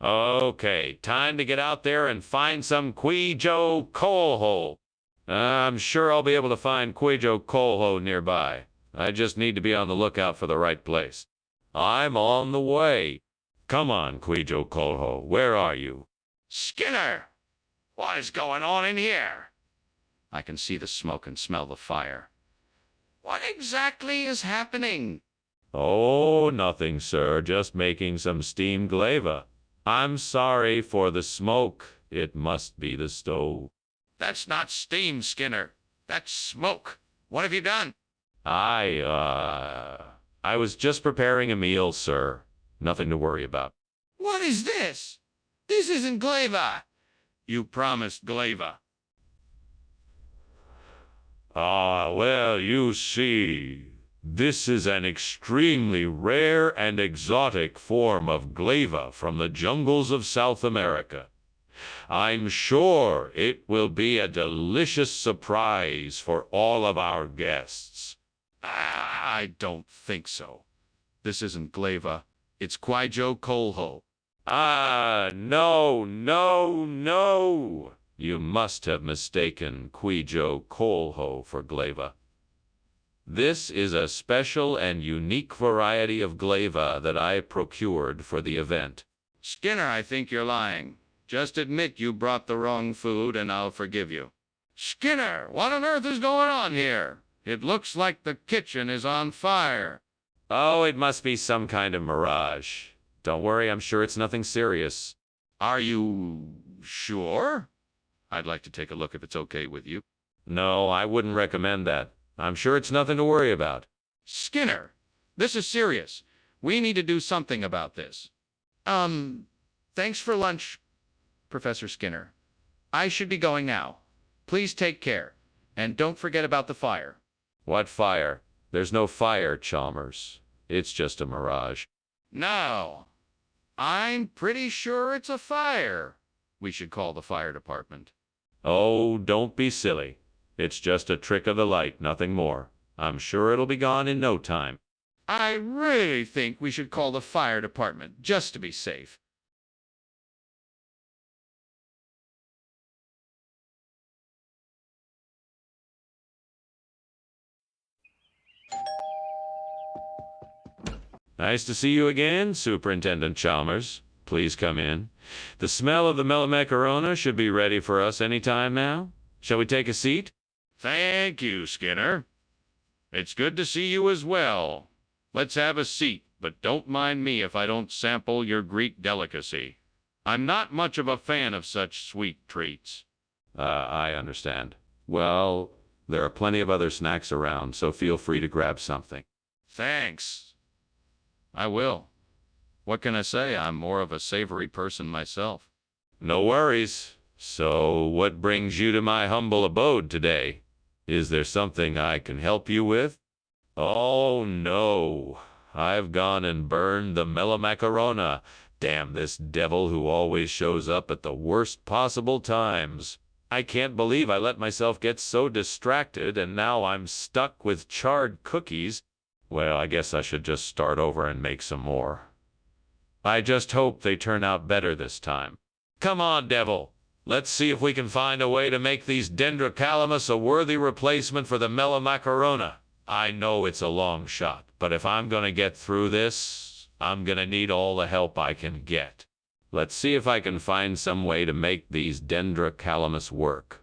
Okay, time to get out there and find some Quijo Colho. I'm sure I'll be able to find Quijo Colho nearby. I just need to be on the lookout for the right place. I'm on the way. Come on, Quijo Colho, where are you? Skinner! What is going on in here? I can see the smoke and smell the fire. What exactly is happening? Oh, nothing, sir. Just making some steamed Glaiva. I'm sorry for the smoke. It must be the stove. That's not steam, Skinner. That's smoke. What have you done? I was just preparing a meal, sir. Nothing to worry about. What is this? This isn't Glaiva. You promised Glaiva. Well, you see, this is an extremely rare and exotic form of Glaiva from the jungles of South America. I'm sure it will be a delicious surprise for all of our guests. I don't think so. This isn't Glaiva. It's Quijo Colho. No. You must have mistaken Quijo Colho for Glaiva. This is a special and unique variety of Glaiva that I procured for the event. Skinner, I think you're lying. Just admit you brought the wrong food and I'll forgive you. Skinner, what on earth is going on here? It looks like the kitchen is on fire. Oh, it must be some kind of mirage. Don't worry, I'm sure it's nothing serious. Are you sure? I'd like to take a look if it's okay with you. No, I wouldn't recommend that. I'm sure it's nothing to worry about. Skinner, this is serious. We need to do something about this. Thanks for lunch, Professor Skinner. I should be going now. Please take care. And don't forget about the fire. What fire? There's no fire, Chalmers. It's just a mirage. No. I'm pretty sure it's a fire. We should call the fire department. Oh, don't be silly. It's just a trick of the light, nothing more. I'm sure it'll be gone in no time. I really think we should call the fire department, just to be safe. Nice to see you again, Superintendent Chalmers. Please come in. The smell of the melamacarona should be ready for us any time now. Shall we take a seat? Thank you, Skinner. It's good to see you as well. Let's have a seat, but don't mind me if I don't sample your Greek delicacy. I'm not much of a fan of such sweet treats. I understand. Well, there are plenty of other snacks around, so feel free to grab something. Thanks. I will. What can I say? I'm more of a savory person myself. No worries. So, what brings you to my humble abode today? Is there something I can help you with? Oh, no. I've gone and burned the melamacarona. Damn this devil who always shows up at the worst possible times. I can't believe I let myself get so distracted, and now I'm stuck with charred cookies. Well, I guess I should just start over and make some more. I just hope they turn out better this time. Come on, devil. Let's see if we can find a way to make these dendrocalamus a worthy replacement for the melamacarona. I know it's a long shot, but if I'm gonna get through this, I'm gonna need all the help I can get. Let's see if I can find some way to make these dendrocalamus work.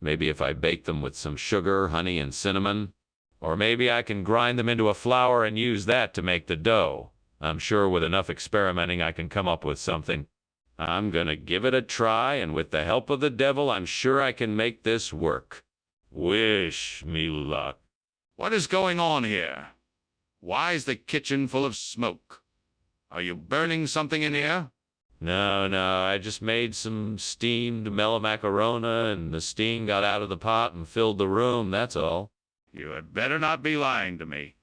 Maybe if I bake them with some sugar, honey, and cinnamon. Or maybe I can grind them into a flour and use that to make the dough. I'm sure with enough experimenting I can come up with something. I'm gonna give it a try, and with the help of the devil, I'm sure I can make this work. Wish me luck. What is going on here? Why is the kitchen full of smoke? Are you burning something in here? No, I just made some steamed melamacarona, and the steam got out of the pot and filled the room, that's all. You had better not be lying to me.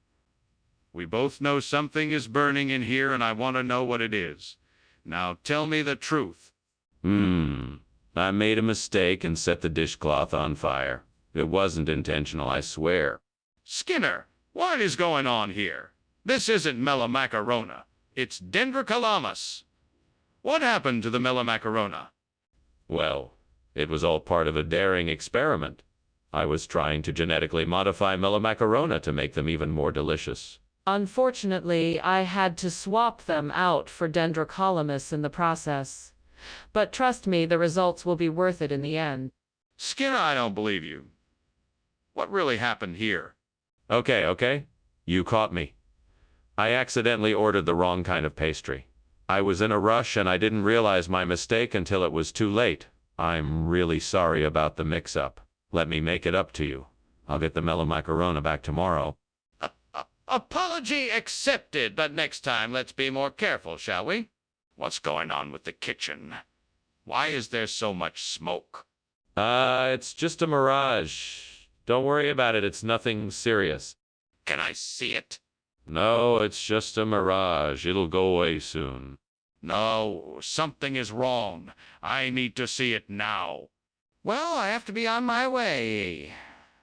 We both know something is burning in here, and I want to know what it is. Now tell me the truth. I made a mistake and set the dishcloth on fire. It wasn't intentional, I swear. Skinner, what is going on here? This isn't melamacarona. It's dendrocalamus. What happened to the melamacarona? Well, it was all part of a daring experiment. I was trying to genetically modify melamacarona to make them even more delicious. Unfortunately, I had to swap them out for dendrocalamus in the process. But trust me, the results will be worth it in the end. Skinner, I don't believe you. What really happened here? Okay. You caught me. I accidentally ordered the wrong kind of pastry. I was in a rush and I didn't realize my mistake until it was too late. I'm really sorry about the mix-up. Let me make it up to you. I'll get the melamacarona back tomorrow. Apology accepted, but next time let's be more careful, shall we? What's going on with the kitchen? Why is there so much smoke? It's just a mirage. Don't worry about it, it's nothing serious. Can I see it? No, it's just a mirage. It'll go away soon. No, something is wrong. I need to see it now. Well, I have to be on my way.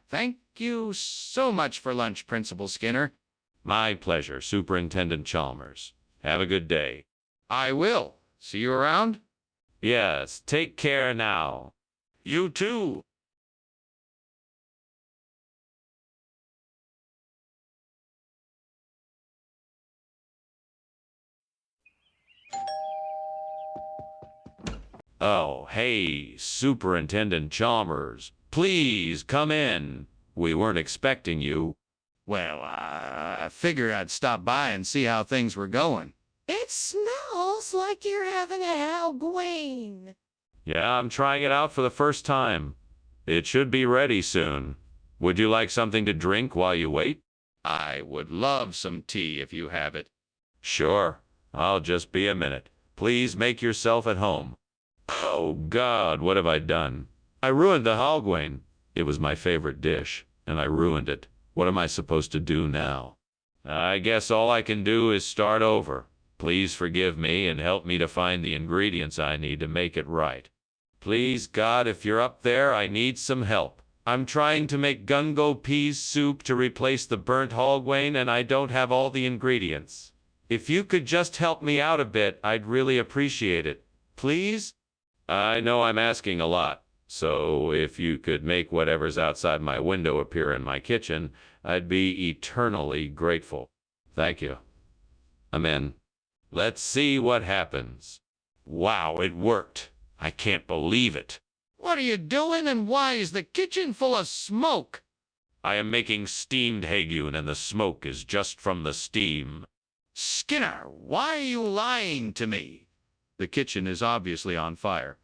Thank you so much for lunch, Principal Skinner. My pleasure, Superintendent Chalmers. Have a good day. I will. See you around? Yes, take care now. You too. Oh, hey, Superintendent Chalmers. Please come in. We weren't expecting you. Well, I figured I'd stop by and see how things were going. It smells smells like you're having a Halloween. Yeah, I'm trying it out for the first time. It should be ready soon. Would you like something to drink while you wait? I would love some tea if you have it. Sure. I'll just be a minute. Please make yourself at home. Oh God, what have I done? I ruined the Halloween. It was my favorite dish, and I ruined it. What am I supposed to do now? I guess all I can do is start over. Please forgive me and help me to find the ingredients I need to make it right. Please, God, if you're up there, I need some help. I'm trying to make gungo peas soup to replace the burnt Halloween, and I don't have all the ingredients. If you could just help me out a bit, I'd really appreciate it. Please? I know I'm asking a lot, so if you could make whatever's outside my window appear in my kitchen, I'd be eternally grateful. Thank you. Amen. Let's see what happens. Wow, it worked. I can't believe it. What are you doing, and why is the kitchen full of smoke? I am making steamed hagoon, and the smoke is just from the steam. Skinner, why are you lying to me? The kitchen is obviously on fire.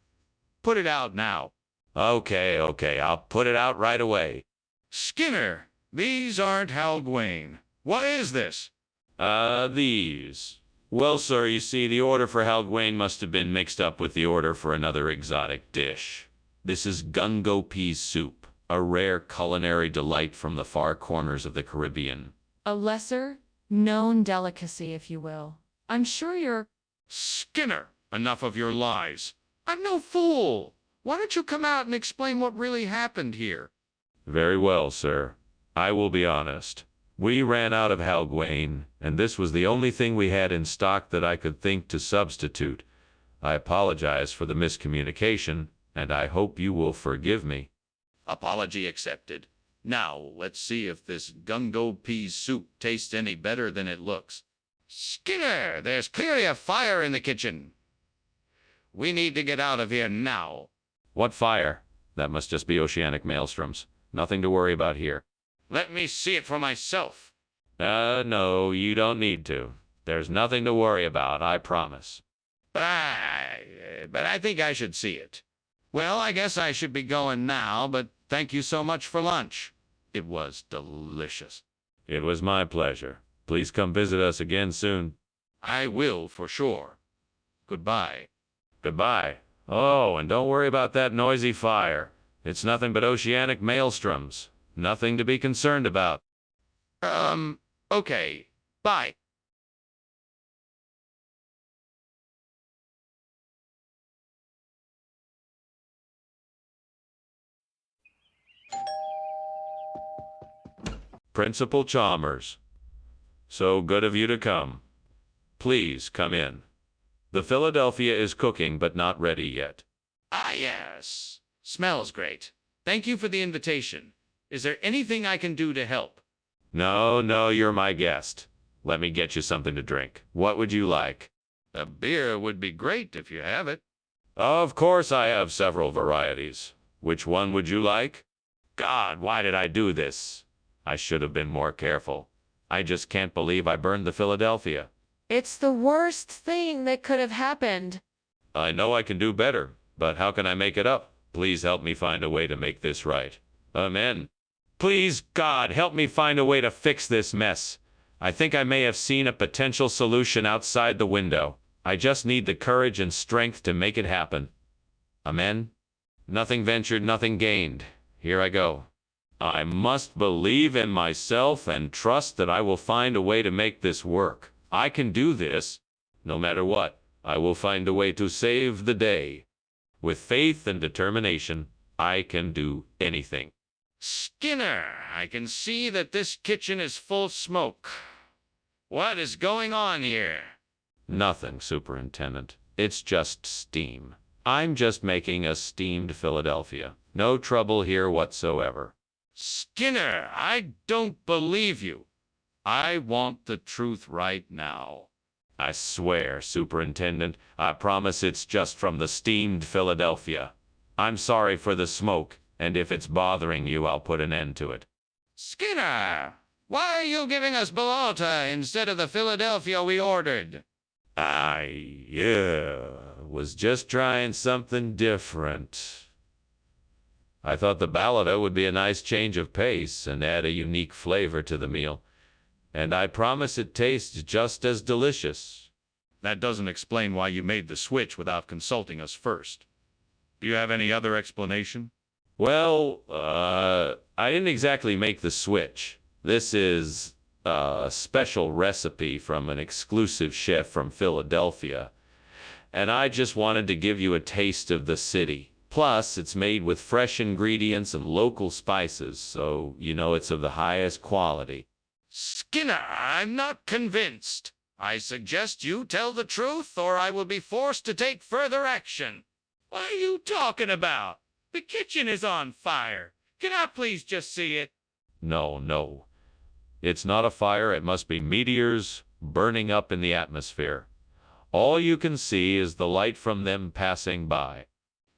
Put it out now. Okay, I'll put it out right away. Skinner, these aren't Halloween. What is this? These. Well, sir, you see, the order for Halloween must have been mixed up with the order for another exotic dish. This is gungo pea soup, a rare culinary delight from the far corners of the Caribbean. A lesser known delicacy, if you will. I'm sure you're... Skinner, enough of your lies. I'm no fool. Why don't you come out and explain what really happened here? Very well, sir. I will be honest. We ran out of Halloween, and this was the only thing we had in stock that I could think to substitute. I apologize for the miscommunication, and I hope you will forgive me. Apology accepted. Now, let's see if this gungo pea soup tastes any better than it looks. Skinner, there's clearly a fire in the kitchen. We need to get out of here now. What fire? That must just be oceanic maelstroms. Nothing to worry about here. Let me see it for myself. No, you don't need to. There's nothing to worry about, I promise. But I think I should see it. Well, I guess I should be going now, but thank you so much for lunch. It was delicious. It was my pleasure. Please come visit us again soon. I will, for sure. Goodbye. Goodbye. Oh, and don't worry about that noisy fire. It's nothing but oceanic maelstroms. Nothing to be concerned about. Okay. Bye. Principal Chalmers. So good of you to come. Please come in. The Philadelphia is cooking but not ready yet. Ah, yes. Smells great. Thank you for the invitation. Is there anything I can do to help? No, you're my guest. Let me get you something to drink. What would you like? A beer would be great if you have it. Of course I have several varieties. Which one would you like? God, why did I do this? I should have been more careful. I just can't believe I burned the Philadelphia. It's the worst thing that could have happened. I know I can do better, but how can I make it up? Please help me find a way to make this right. Amen. Please, God, help me find a way to fix this mess. I think I may have seen a potential solution outside the window. I just need the courage and strength to make it happen. Amen. Nothing ventured, nothing gained. Here I go. I must believe in myself and trust that I will find a way to make this work. I can do this. No matter what, I will find a way to save the day. With faith and determination, I can do anything. Skinner, I can see that this kitchen is full of smoke. What is going on here? Nothing, Superintendent. It's just steam. I'm just making a steamed Philadelphia. No trouble here whatsoever. Skinner, I don't believe you. I want the truth right now. I swear, Superintendent, I promise it's just from the steamed Philadelphia. I'm sorry for the smoke, and if it's bothering you, I'll put an end to it. Skinner, why are you giving us Balota instead of the Philadelphia we ordered? Was just trying something different. I thought the balada would be a nice change of pace and add a unique flavor to the meal. And I promise it tastes just as delicious. That doesn't explain why you made the switch without consulting us first. Do you have any other explanation? Well, I didn't exactly make the switch. This is a special recipe from an exclusive chef from Philadelphia. And I just wanted to give you a taste of the city. Plus, it's made with fresh ingredients and local spices, so you know it's of the highest quality. Skinner, I'm not convinced. I suggest you tell the truth, or I will be forced to take further action. What are you talking about? The kitchen is on fire. Can I please just see it? No. It's not a fire, it must be meteors burning up in the atmosphere. All you can see is the light from them passing by.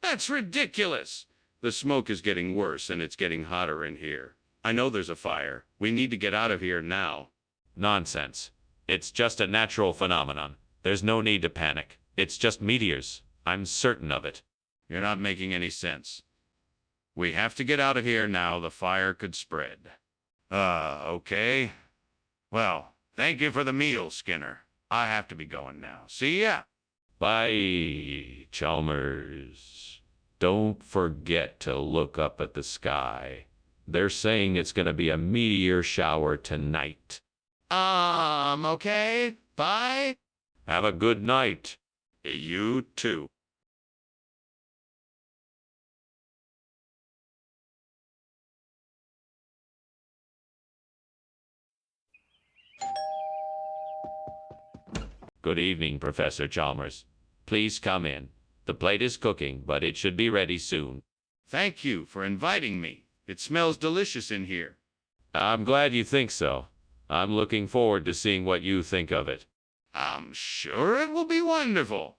That's ridiculous. The smoke is getting worse and it's getting hotter in here. I know there's a fire. We need to get out of here now. Nonsense. It's just a natural phenomenon. There's no need to panic. It's just meteors. I'm certain of it. You're not making any sense. We have to get out of here now. The fire could spread. Okay. Well, thank you for the meal, Skinner. I have to be going now. See ya. Bye, Chalmers. Don't forget to look up at the sky. They're saying it's gonna be a meteor shower tonight. Okay. Bye. Have a good night. You too. Good evening, Professor Chalmers. Please come in. The plate is cooking, but it should be ready soon. Thank you for inviting me. It smells delicious in here. I'm glad you think so. I'm looking forward to seeing what you think of it. I'm sure it will be wonderful.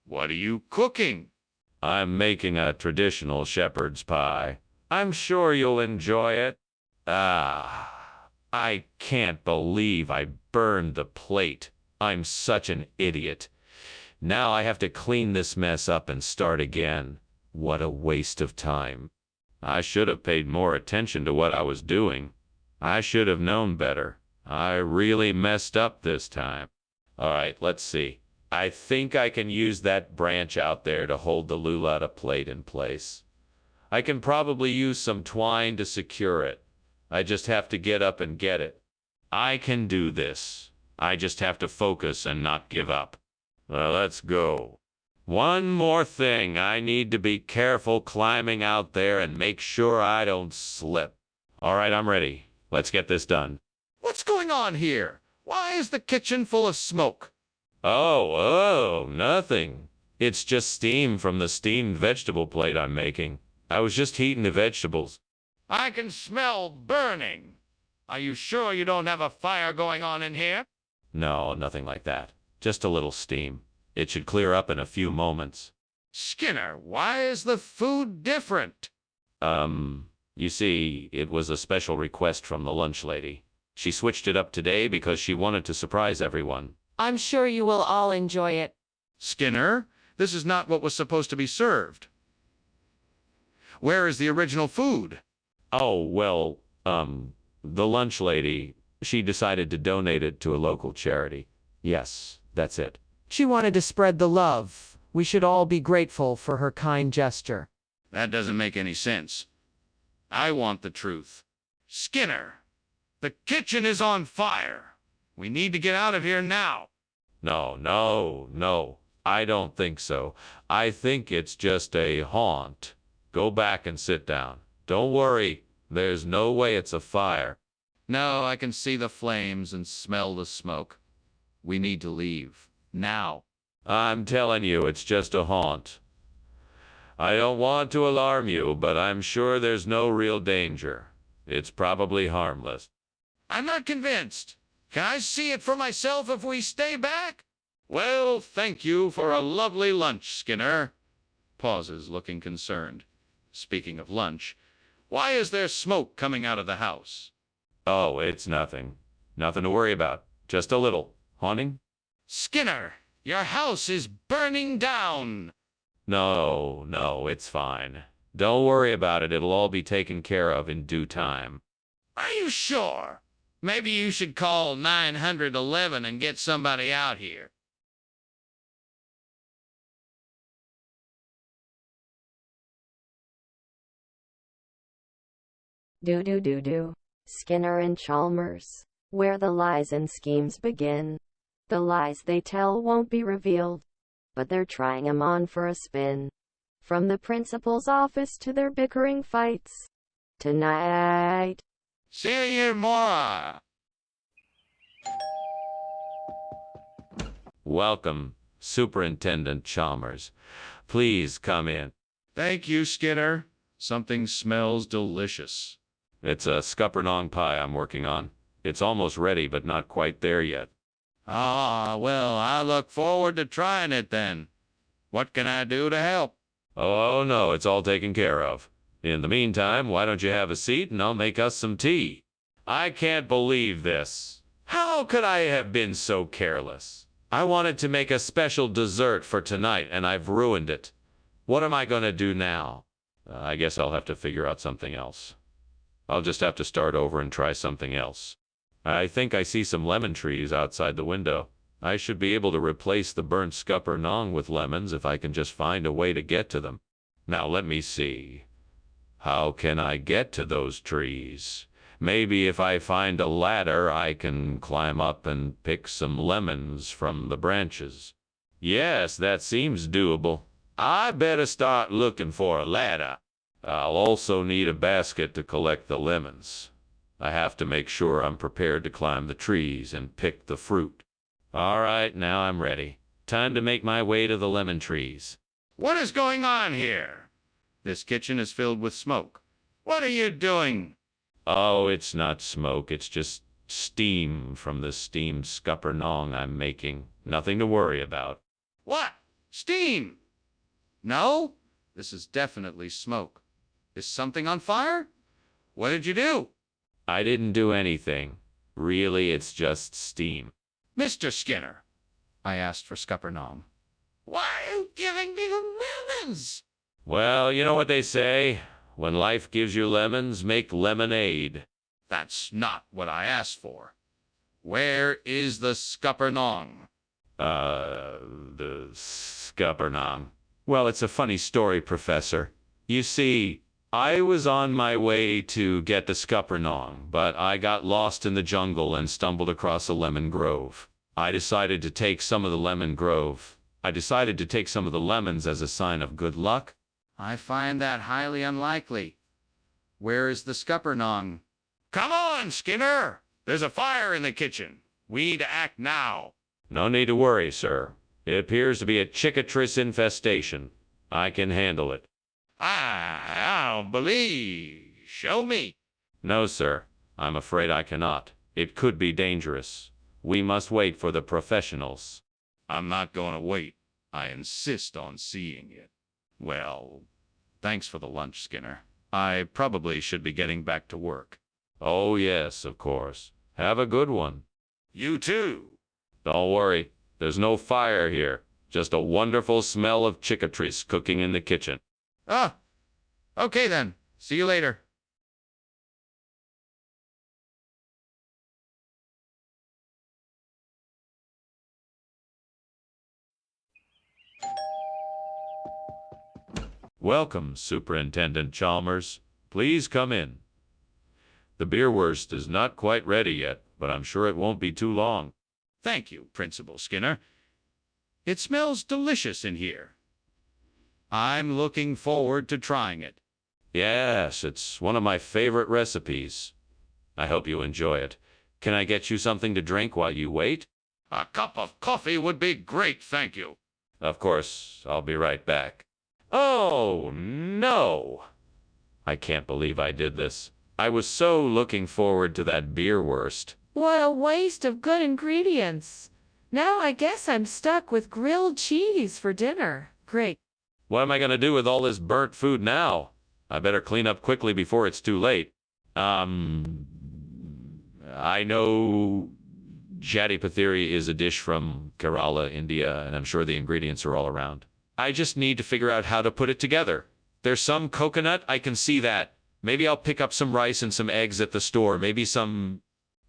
What are you cooking? I'm making a traditional shepherd's pie. I'm sure you'll enjoy it. I can't believe I burned the plate. I'm such an idiot. Now I have to clean this mess up and start again. What a waste of time. I should have paid more attention to what I was doing. I should have known better. I really messed up this time. All right, let's see. I think I can use that branch out there to hold the lulata plate in place. I can probably use some twine to secure it. I just have to get up and get it. I can do this. I just have to focus and not give up. Let's go. One more thing. I need to be careful climbing out there and make sure I don't slip. All right, I'm ready. Let's get this done. What's going on here? Why is the kitchen full of smoke? Oh, nothing. It's just steam from the steamed vegetable plate I'm making. I was just heating the vegetables. I can smell burning. Are you sure you don't have a fire going on in here? No, nothing like that. Just a little steam. It should clear up in a few moments. Skinner, why is the food different? You see, it was a special request from the lunch lady. She switched it up today because she wanted to surprise everyone. I'm sure you will all enjoy it. Skinner, this is not what was supposed to be served. Where is the original food? Oh, well, the lunch lady, she decided to donate it to a local charity. Yes, that's it. She wanted to spread the love. We should all be grateful for her kind gesture. That doesn't make any sense. I want the truth. Skinner, the kitchen is on fire. We need to get out of here now. No. I don't think so. I think it's just a haunt. Go back and sit down. Don't worry. There's no way it's a fire. No, I can see the flames and smell the smoke. We need to leave. Now. I'm telling you, it's just a haunt. I don't want to alarm you, but I'm sure there's no real danger. It's probably harmless. I'm not convinced. Can I see it for myself if we stay back? Well, thank you for a lovely lunch, Skinner. Pauses, looking concerned. Speaking of lunch, why is there smoke coming out of the house? Oh, it's nothing. Nothing to worry about. Just a little. Haunting? Skinner, Your house is burning down. No, it's fine. Don't worry about it. It'll all be taken care of in due time. Are you sure? Maybe you should call 911 and get somebody out here. Do. Skinner and Chalmers, where the lies and schemes begin. The lies they tell won't be revealed, but they're trying 'em on for a spin. From the principal's office to their bickering fights. Tonight. See you more. Welcome, Superintendent Chalmers. Please come in. Thank you, Skinner. Something smells delicious. It's a scuppernong pie I'm working on. It's almost ready, but not quite there yet. Ah, well, I look forward to trying it then. What can I do to help? Oh, no, it's all taken care of. In the meantime, why don't you have a seat and I'll make us some tea? I can't believe this. How could I have been so careless? I wanted to make a special dessert for tonight and I've ruined it. What am I going to do now? I guess I'll have to figure out something else. I'll just have to start over and try something else. I think I see some lemon trees outside the window. I should be able to replace the burnt scuppernong with lemons if I can just find a way to get to them. Now let me see. How can I get to those trees? Maybe if I find a ladder, I can climb up and pick some lemons from the branches. Yes, that seems doable. I better start looking for a ladder. I'll also need a basket to collect the lemons. I have to make sure I'm prepared to climb the trees and pick the fruit. All right, now I'm ready. Time to make my way to the lemon trees. What is going on here? This kitchen is filled with smoke. What are you doing? Oh, it's not smoke. It's just steam from the steamed scuppernong I'm making. Nothing to worry about. What? Steam? No, this is definitely smoke. Is something on fire? What did you do? I didn't do anything. Really, it's just steam. Mr. Skinner, I asked for scuppernong. Why are you giving me the lemons? Well, you know what they say. When life gives you lemons, make lemonade. That's not what I asked for. Where is the scuppernong? The scuppernong. Well, it's a funny story, Professor. You see, I was on my way to get the scuppernong, but I got lost in the jungle and stumbled across a lemon grove. I decided to take some of the lemons as a sign of good luck. I find that highly unlikely. Where is the scuppernong? Come on, Skinner! There's a fire in the kitchen. We need to act now. No need to worry, sir. It appears to be a cicatrice infestation. I can handle it. I don't believe. Show me. No, sir. I'm afraid I cannot. It could be dangerous. We must wait for the professionals. I'm not going to wait. I insist on seeing it. Well, thanks for the lunch, Skinner. I probably should be getting back to work. Oh, yes, of course. Have a good one. You too. Don't worry. There's no fire here. Just a wonderful smell of cicatrice cooking in the kitchen. Ah, okay then. See you later. Welcome, Superintendent Chalmers. Please come in. The beerwurst is not quite ready yet, but I'm sure it won't be too long. Thank you, Principal Skinner. It smells delicious in here. I'm looking forward to trying it. Yes, it's one of my favorite recipes. I hope you enjoy it. Can I get you something to drink while you wait? A cup of coffee would be great, thank you. Of course, I'll be right back. Oh, no! I can't believe I did this. I was so looking forward to that beerwurst. What a waste of good ingredients. Now I guess I'm stuck with grilled cheese for dinner. Great. What am I going to do with all this burnt food now? I better clean up quickly before it's too late. I know. Jatipathiri is a dish from Kerala, India, and I'm sure the ingredients are all around. I just need to figure out how to put it together. There's some coconut, I can see that. Maybe I'll pick up some rice and some eggs at the store. Maybe some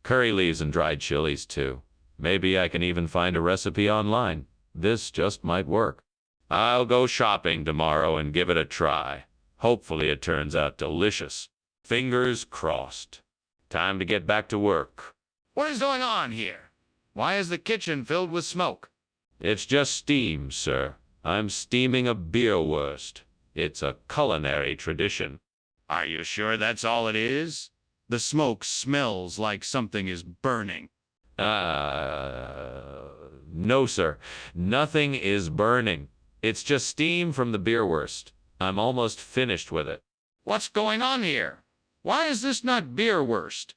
curry leaves and dried chilies, too. Maybe I can even find a recipe online. This just might work. I'll go shopping tomorrow and give it a try. Hopefully it turns out delicious. Fingers crossed. Time to get back to work. What is going on here? Why is the kitchen filled with smoke? It's just steam, sir. I'm steaming a beerwurst. It's a culinary tradition. Are you sure that's all it is? The smoke smells like something is burning. No, sir. Nothing is burning. It's just steam from the beerwurst. I'm almost finished with it. What's going on here? Why is this not beerwurst?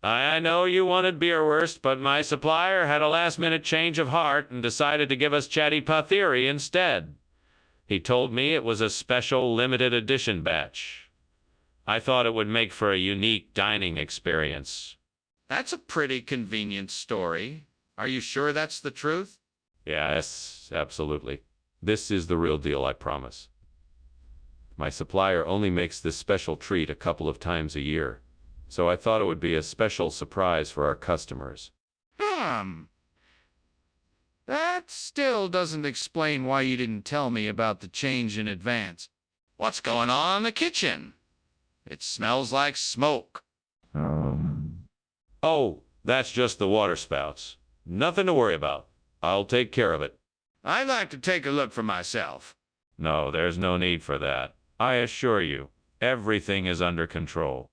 I know you wanted beerwurst, but my supplier had a last-minute change of heart and decided to give us chatty pathiri instead. He told me it was a special limited edition batch. I thought it would make for a unique dining experience. That's a pretty convenient story. Are you sure that's the truth? Yes, absolutely. This is the real deal, I promise. My supplier only makes this special treat a couple of times a year, so I thought it would be a special surprise for our customers. That still doesn't explain why you didn't tell me about the change in advance. What's going on in the kitchen? It smells like smoke. Oh, that's just the water spouts. Nothing to worry about. I'll take care of it. I'd like to take a look for myself. No, there's no need for that. I assure you, everything is under control.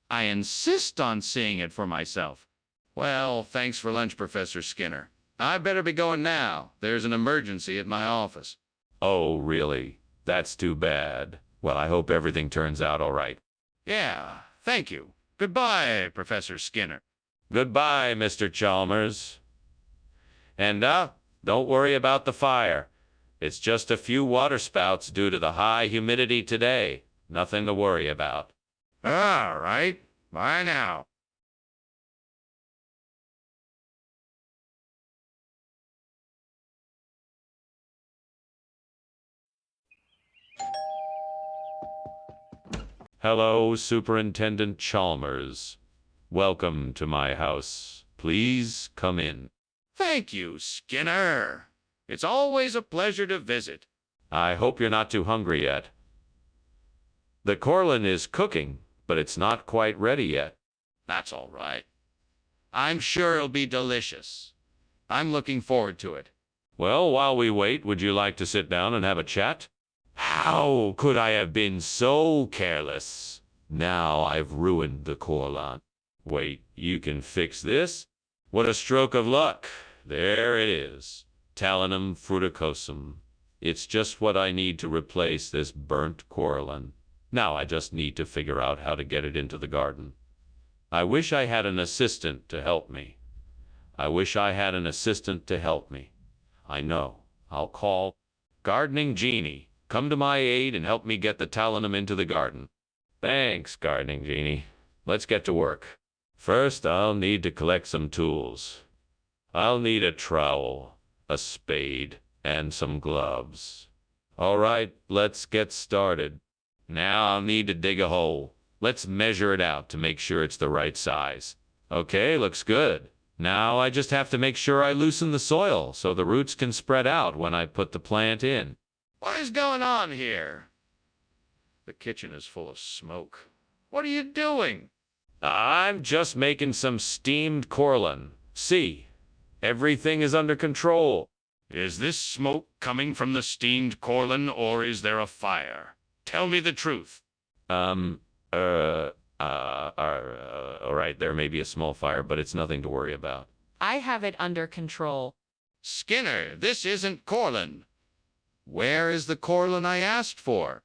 I insist on seeing it for myself. Well, thanks for lunch, Professor Skinner. I better be going now. There's an emergency at my office. Oh, really? That's too bad. Well, I hope everything turns out all right. Yeah, thank you. Goodbye, Professor Skinner. Goodbye, Mr. Chalmers. And, don't worry about the fire. It's just a few water spouts due to the high humidity today. Nothing to worry about. All right. Bye now. Hello, Superintendent Chalmers. Welcome to my house. Please come in. Thank you, Skinner. It's always a pleasure to visit. I hope you're not too hungry yet. The Corlin is cooking, but it's not quite ready yet. That's all right. I'm sure it'll be delicious. I'm looking forward to it. Well, while we wait, would you like to sit down and have a chat? How could I have been so careless? Now I've ruined the Corlin. Wait, you can fix this? What a stroke of luck. There it is. Talinum fruticosum. It's just what I need to replace this burnt Corlin. Now I just need to figure out how to get it into the garden. I wish I had an assistant to help me. I know. I'll call Gardening Genie. Come to my aid and help me get the talinum into the garden. Thanks, Gardening Genie. Let's get to work. First, I'll need to collect some tools. I'll need a trowel, a spade, and some gloves. All right, let's get started. Now I'll need to dig a hole. Let's measure it out to make sure it's the right size. Okay, looks good. Now I just have to make sure I loosen the soil so the roots can spread out when I put the plant in. What is going on here? The kitchen is full of smoke. What are you doing? I'm just making some steamed Corlin. See, everything is under control. Is this smoke coming from the steamed Corlin, or is there a fire? Tell me the truth. All right, there may be a small fire, but it's nothing to worry about. I have it under control. Skinner, this isn't Corlin. Where is the Corlin I asked for?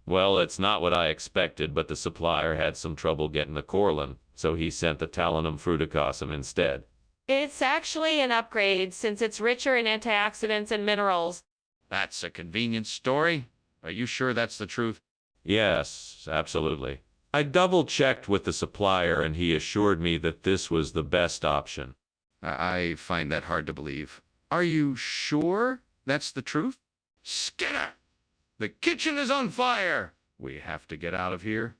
Well, it's not what I expected, but the supplier had some trouble getting the Corlin, so he sent the Talinum fruticosum instead. It's actually an upgrade since it's richer in antioxidants and minerals. That's a convenient story. Are you sure that's the truth? Yes, absolutely. I double-checked with the supplier and he assured me that this was the best option. I find that hard to believe. Are you sure that's the truth? Skinner! The kitchen is on fire! We have to get out of here.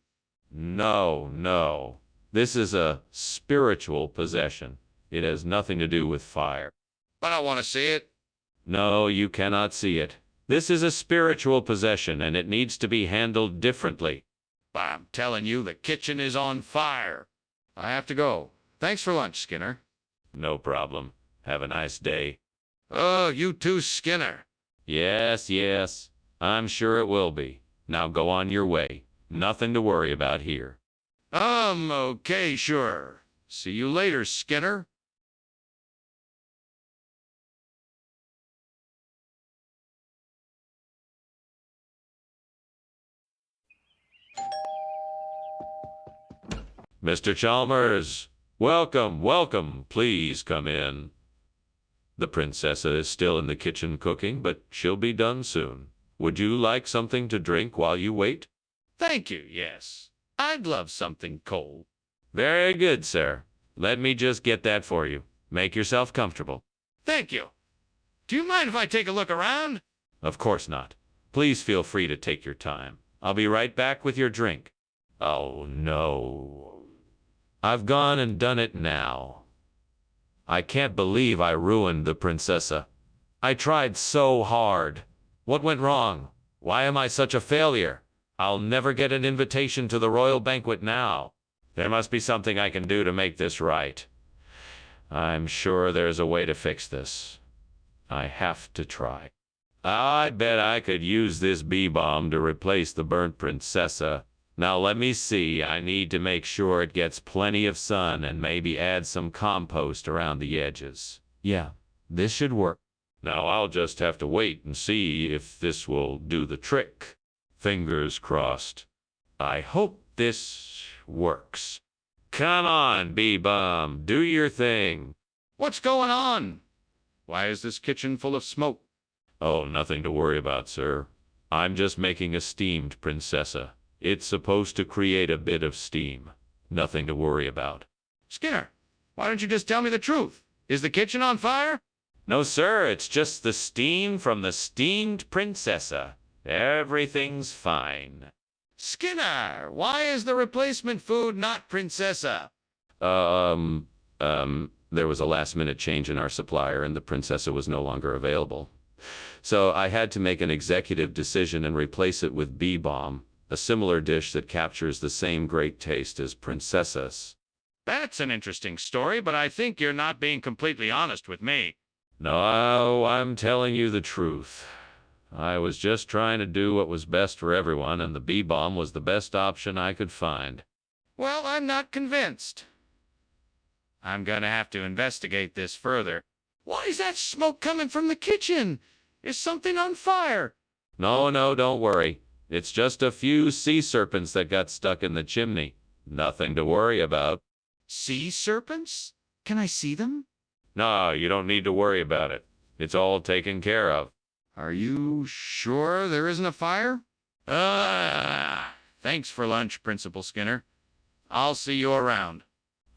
No, no. This is a spiritual possession. It has nothing to do with fire. But I want to see it. No, you cannot see it. This is a spiritual possession, and it needs to be handled differently. But I'm telling you, the kitchen is on fire. I have to go. Thanks for lunch, Skinner. No problem. Have a nice day. Oh, you too, Skinner. Yes, yes. I'm sure it will be. Now go on your way. Nothing to worry about here. Okay, sure. See you later, Skinner. Mr. Chalmers, welcome, welcome. Please come in. The princessa is still in the kitchen cooking, but she'll be done soon. Would you like something to drink while you wait? Thank you, yes. I'd love something cold. Very good, sir. Let me just get that for you. Make yourself comfortable. Thank you. Do you mind if I take a look around? Of course not. Please feel free to take your time. I'll be right back with your drink. Oh, no. I've gone and done it now. I can't believe I ruined the princessa. I tried so hard. What went wrong? Why am I such a failure? I'll never get an invitation to the royal banquet now. There must be something I can do to make this right. I'm sure there's a way to fix this. I have to try. I bet I could use this bee balm to replace the burnt princessa. Now let me see, I need to make sure it gets plenty of sun and maybe add some compost around the edges. Yeah, this should work. Now I'll just have to wait and see if this will do the trick. Fingers crossed. I hope this works. Come on, bee balm, do your thing. What's going on? Why is this kitchen full of smoke? Oh, nothing to worry about, sir. I'm just making a steamed princessa. It's supposed to create a bit of steam. Nothing to worry about. Skinner, why don't you just tell me the truth? Is the kitchen on fire? No, sir, it's just the steam from the steamed princessa. Everything's fine. Skinner, why is the replacement food not princessa? There was a last-minute change in our supplier and the princessa was no longer available. So I had to make an executive decision and replace it with bee balm, a similar dish that captures the same great taste as princessas. That's an interesting story, but I think you're not being completely honest with me. No, I'm telling you the truth. I was just trying to do what was best for everyone, and the bee balm was the best option I could find. Well, I'm not convinced. I'm gonna have to investigate this further. Why is that smoke coming from the kitchen? Is something on fire? No, don't worry. It's just a few sea serpents that got stuck in the chimney. Nothing to worry about. Sea serpents? Can I see them? No, you don't need to worry about it. It's all taken care of. Are you sure there isn't a fire? Thanks for lunch, Principal Skinner. I'll see you around.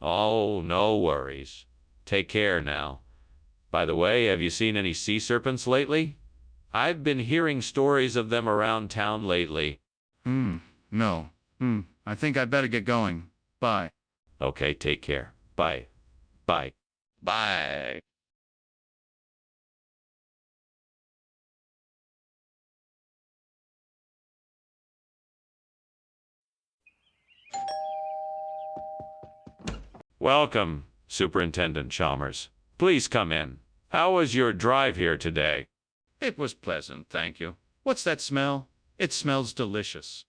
Oh, no worries. Take care now. By the way, have you seen any sea serpents lately? I've been hearing stories of them around town lately. No. I think I'd better get going. Bye. Okay, take care. Bye. Bye. Bye. Welcome, Superintendent Chalmers. Please come in. How was your drive here today? It was pleasant, thank you. What's that smell? It smells delicious.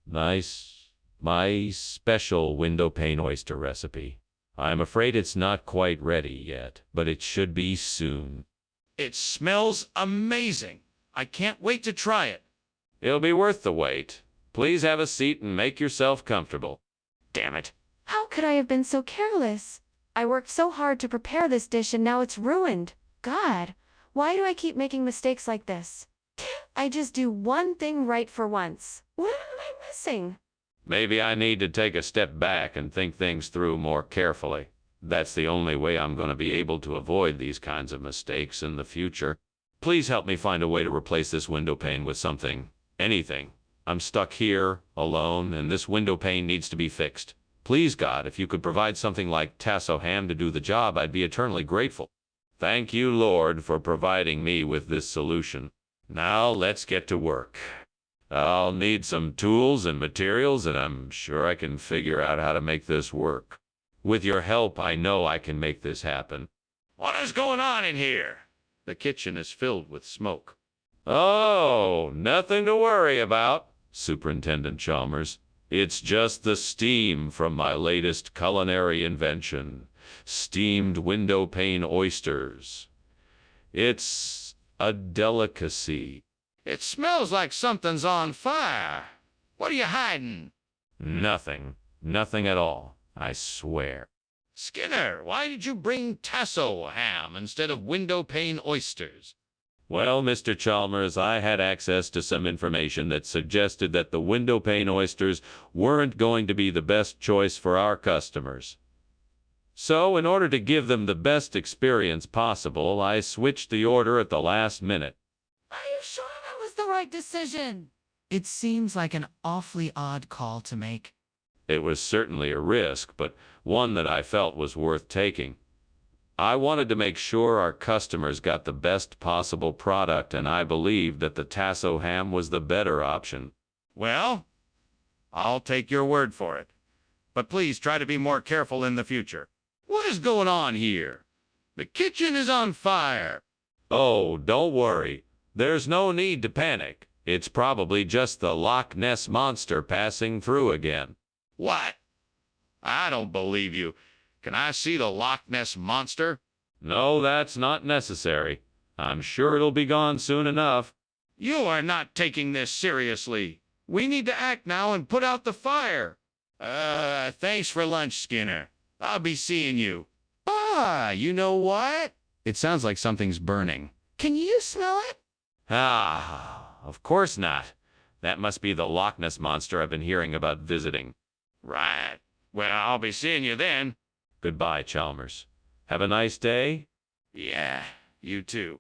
Nice. My special window pane oyster recipe. I'm afraid it's not quite ready yet, but it should be soon. It smells amazing. I can't wait to try it. It'll be worth the wait. Please have a seat and make yourself comfortable. Damn it. How could I have been so careless? I worked so hard to prepare this dish and now it's ruined. God, why do I keep making mistakes like this? I just do one thing right for once. What am I missing? Maybe I need to take a step back and think things through more carefully. That's the only way I'm going to be able to avoid these kinds of mistakes in the future. Please help me find a way to replace this window pane with something, anything. I'm stuck here, alone, and this window pane needs to be fixed. Please, God, if you could provide something like tasso ham to do the job, I'd be eternally grateful. Thank you, Lord, for providing me with this solution. Now let's get to work. I'll need some tools and materials, and I'm sure I can figure out how to make this work. With your help, I know I can make this happen. What is going on in here? The kitchen is filled with smoke. Oh, nothing to worry about, Superintendent Chalmers. It's just the steam from my latest culinary invention, steamed window pane oysters. It's a delicacy. It smells like something's on fire. What are you hiding? Nothing. Nothing at all, I swear. Skinner, why did you bring tasso ham instead of window pane oysters? Well, Mr. Chalmers, I had access to some information that suggested that the window pane oysters weren't going to be the best choice for our customers. So, in order to give them the best experience possible, I switched the order at the last minute. Are you sure that was the right decision? It seems like an awfully odd call to make. It was certainly a risk, but one that I felt was worth taking. I wanted to make sure our customers got the best possible product, and I believed that the tasso ham was the better option. Well, I'll take your word for it. But please try to be more careful in the future. What is going on here? The kitchen is on fire. Oh, don't worry. There's no need to panic. It's probably just the Loch Ness Monster passing through again. What? I don't believe you. Can I see the Loch Ness Monster? No, that's not necessary. I'm sure it'll be gone soon enough. You are not taking this seriously. We need to act now and put out the fire. Thanks for lunch, Skinner. I'll be seeing you. You know what? It sounds like something's burning. Can you smell it? Of course not. That must be the Loch Ness Monster I've been hearing about visiting. Right. Well, I'll be seeing you then. Goodbye, Chalmers. Have a nice day. Yeah, you too.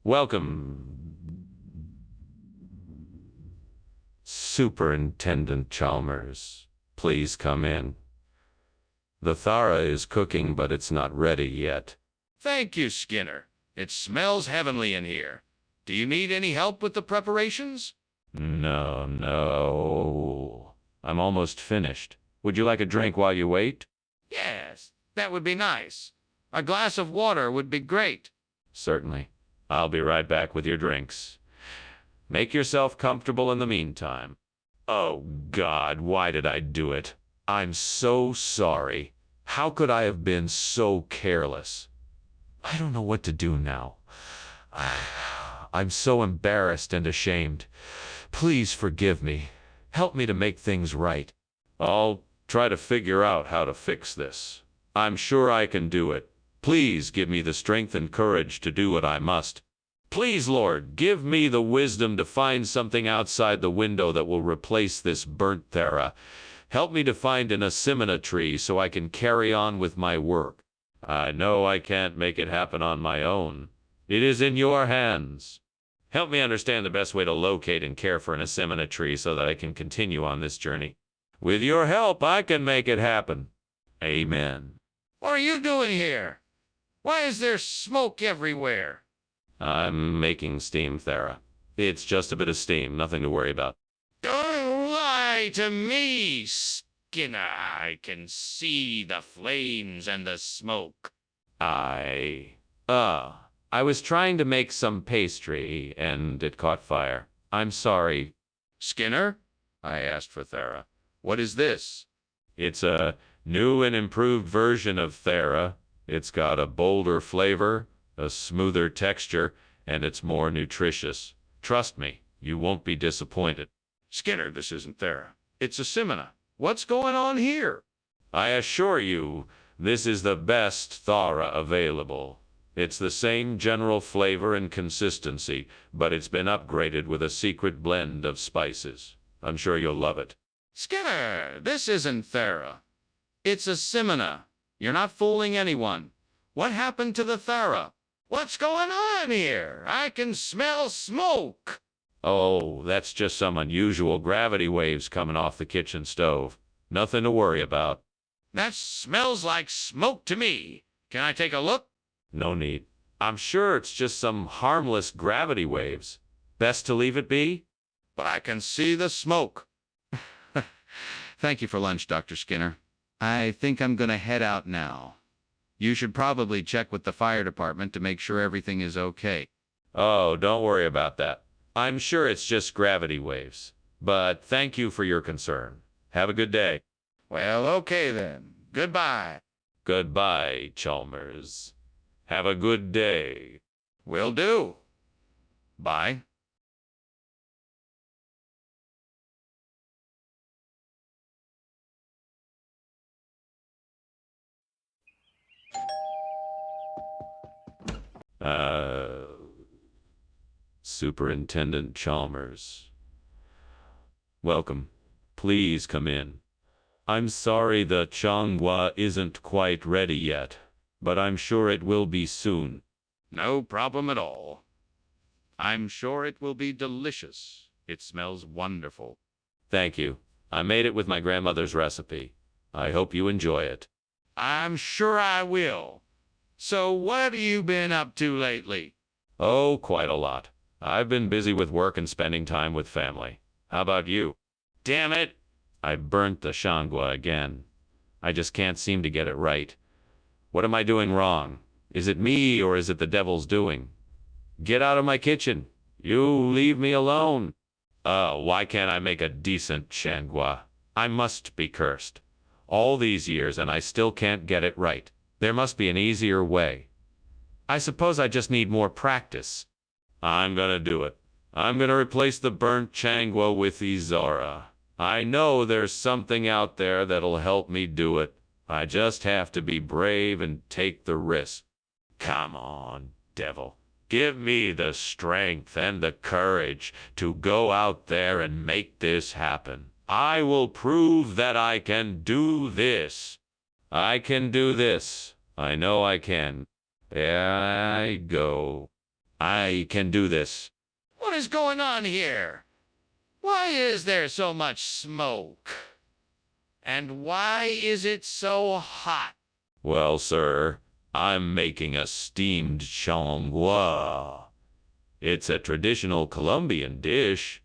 Welcome, Superintendent Chalmers. Please come in. The thara is cooking, but it's not ready yet. Thank you, Skinner. It smells heavenly in here. Do you need any help with the preparations? No. I'm almost finished. Would you like a drink while you wait? Yes, that would be nice. A glass of water would be great. Certainly. I'll be right back with your drinks. Make yourself comfortable in the meantime. Oh, God, why did I do it? I'm so sorry. How could I have been so careless? I don't know what to do now. I'm so embarrassed and ashamed. Please forgive me. Help me to make things right. I'll try to figure out how to fix this. I'm sure I can do it. Please give me the strength and courage to do what I must. Please, Lord, give me the wisdom to find something outside the window that will replace this burnt thara. Help me to find an asimina tree so I can carry on with my work. I know I can't make it happen on my own. It is in your hands. Help me understand the best way to locate and care for an asimina tree so that I can continue on this journey. With your help, I can make it happen. Amen. What are you doing here? Why is there smoke everywhere? I'm making steam thara. It's just a bit of steam, nothing to worry about. Don't lie to me, Skinner. I can see the flames and the smoke. I was trying to make some pastry, and it caught fire. I'm sorry. Skinner? I asked for thara. What is this? It's a new and improved version of thara. It's got a bolder flavor, a smoother texture, and it's more nutritious. Trust me, you won't be disappointed. Skinner, this isn't thara. It's asimina. What's going on here? I assure you, This is the best Thara available. It's the same general flavor and consistency, but it's been upgraded with a secret blend of spices. I'm sure you'll love it. Skinner, this isn't Thara. It's a Simina. You're not fooling anyone. What happened to the Thara? What's going on here? I can smell smoke. Oh, that's just some unusual gravity waves coming off the kitchen stove. Nothing to worry about. That smells like smoke to me. Can I take a look? No need. I'm sure it's just some harmless gravity waves. Best to leave it be? But I can see the smoke. Thank you for lunch, Dr. Skinner. I think I'm gonna head out now. You should probably check with the fire department to make sure everything is okay. Oh, don't worry about that. I'm sure it's just gravity waves. But thank you for your concern. Have a good day. Well, okay then. Goodbye. Goodbye, Chalmers. Have a good day. Will do. Bye. Superintendent Chalmers. Welcome. Please come in. I'm sorry the Changhua isn't quite ready yet, but I'm sure it will be soon. No problem at all. I'm sure it will be delicious. It smells wonderful. Thank you. I made it with my grandmother's recipe. I hope you enjoy it. I'm sure I will. So what have you been up to lately? Oh, quite a lot. I've been busy with work and spending time with family. How about you? Damn it! I burnt the Shangwa again. I just can't seem to get it right. What am I doing wrong? Is it me or is it the devil's doing? Get out of my kitchen. You leave me alone. Why can't I make a decent Shangwa? I must be cursed. All these years and I still can't get it right. There must be an easier way. I suppose I just need more practice. I'm gonna do it. I'm gonna replace the burnt Changwa with Izara. I know there's something out there that'll help me do it. I just have to be brave and take the risk. Come on, devil. Give me the strength and the courage to go out there and make this happen. I will prove that I can do this. I can do this. I know I can. There I go. I can do this. What is going on here? Why is there so much smoke? And why is it so hot? Well, sir, I'm making a steamed changwa. It's a traditional Colombian dish.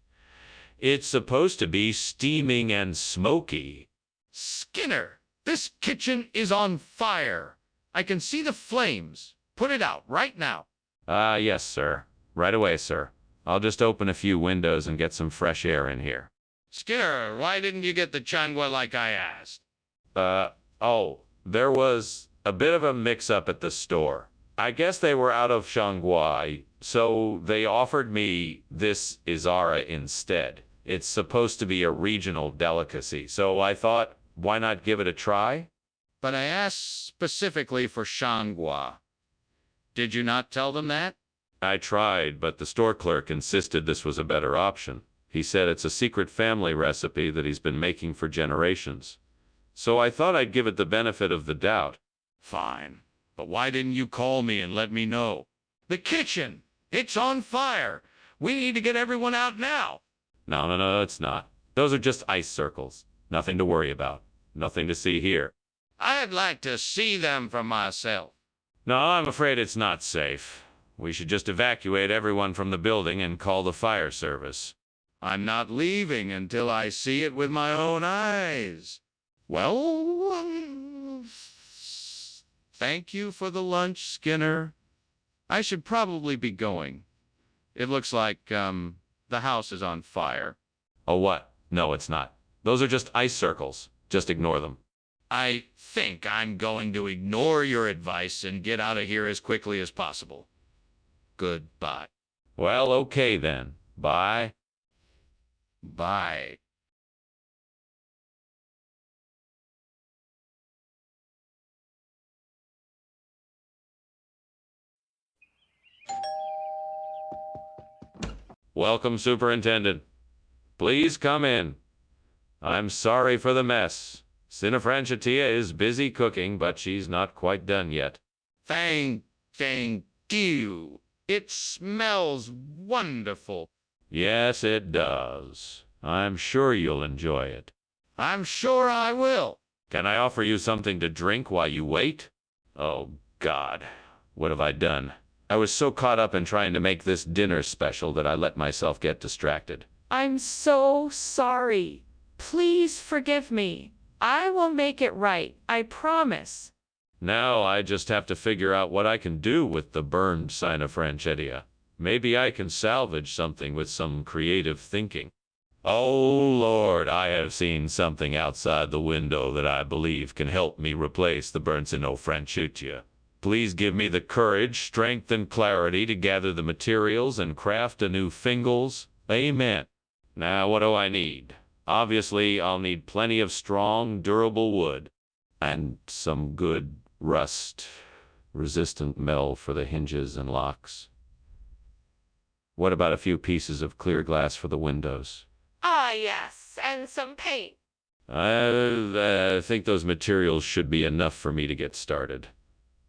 It's supposed to be steaming and smoky. Skinner, this kitchen is on fire. I can see the flames. Put it out right now. Yes, sir. Right away, sir. I'll just open a few windows and get some fresh air in here. Skinner, why didn't you get the changwa like I asked? There was a bit of a mix-up at the store. I guess they were out of Shanghai, so they offered me this Izara instead. It's supposed to be a regional delicacy, so I thought, why not give it a try? But I asked specifically for changwa. Did you not tell them that? I tried, but the store clerk insisted this was a better option. He said it's a secret family recipe that he's been making for generations. So I thought I'd give it the benefit of the doubt. Fine. But why didn't you call me and let me know? The kitchen! It's on fire! We need to get everyone out now! No, it's not. Those are just ice circles. Nothing to worry about. Nothing to see here. I'd like to see them for myself. No, I'm afraid it's not safe. We should just evacuate everyone from the building and call the fire service. I'm not leaving until I see it with my own eyes. Well, thank you for the lunch, Skinner. I should probably be going. It looks like, the house is on fire. Oh, what? No, it's not. Those are just ice circles. Just ignore them. I think I'm going to ignore your advice and get out of here as quickly as possible. Goodbye. Well, okay then. Bye. Bye. Welcome, Superintendent. Please come in. I'm sorry for the mess. Sinifranchatia is busy cooking, but she's not quite done yet. Thank you. It smells wonderful. Yes, it does. I'm sure you'll enjoy it. I'm sure I will. Can I offer you something to drink while you wait? Oh, God. What have I done? I was so caught up in trying to make this dinner special that I let myself get distracted. I'm so sorry. Please forgive me. I will make it right, I promise. Now I just have to figure out what I can do with the burned Sinifranchetia. Maybe I can salvage something with some creative thinking. Oh, Lord, I have seen something outside the window that I believe can help me replace the burnt Sinifranchetia. Please give me the courage, strength, and clarity to gather the materials and craft a new Fingals. Amen. Now, what do I need? Obviously, I'll need plenty of strong, durable wood. And some good rust-resistant metal for the hinges and locks. What about a few pieces of clear glass for the windows? Ah, yes, and some paint. I think those materials should be enough for me to get started.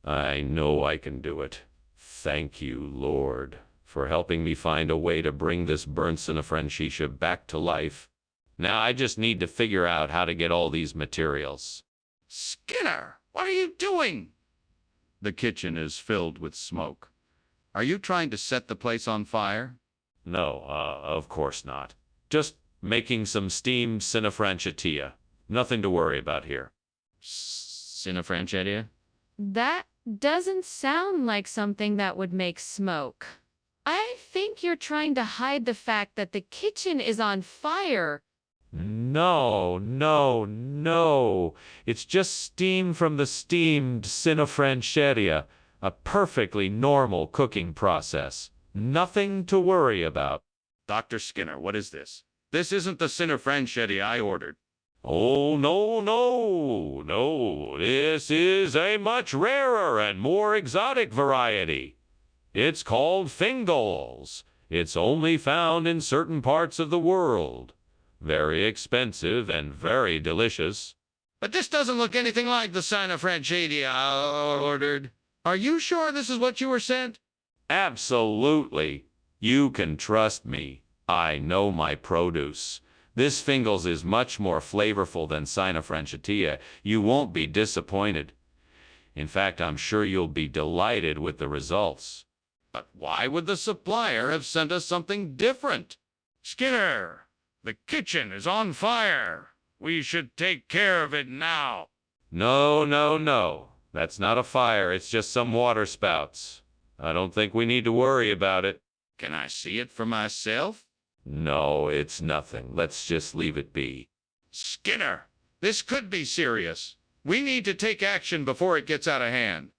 I know I can do it. Thank you, Lord, for helping me find a way to bring this burnt Sinifranchetia back to life. Now I just need to figure out how to get all these materials. Skinner, what are you doing? The kitchen is filled with smoke. Are you trying to set the place on fire? No, of course not. Just making some steamed Sinifranchetia. Nothing to worry about here. Sinifranchetia? That doesn't sound like something that would make smoke. I think you're trying to hide the fact that the kitchen is on fire. No. It's just steam from the steamed Sinifranchetia. A perfectly normal cooking process. Nothing to worry about. Dr. Skinner, what is this? This isn't the Sinifranchetia I ordered. Oh, no. This is a much rarer and more exotic variety. It's called Fingals. It's only found in certain parts of the world. Very expensive and very delicious. But this doesn't look anything like the Sinifranchetia I ordered. Are you sure this is what you were sent? Absolutely. You can trust me. I know my produce. This Fingals is much more flavorful than Sinifranchetia. You won't be disappointed. In fact, I'm sure you'll be delighted with the results. But why would the supplier have sent us something different? Skinner, the kitchen is on fire. We should take care of it now. No. That's not a fire. It's just some water spouts. I don't think we need to worry about it. Can I see it for myself? No, it's nothing. Let's just leave it be. Skinner, this could be serious. We need to take action before it gets out of hand.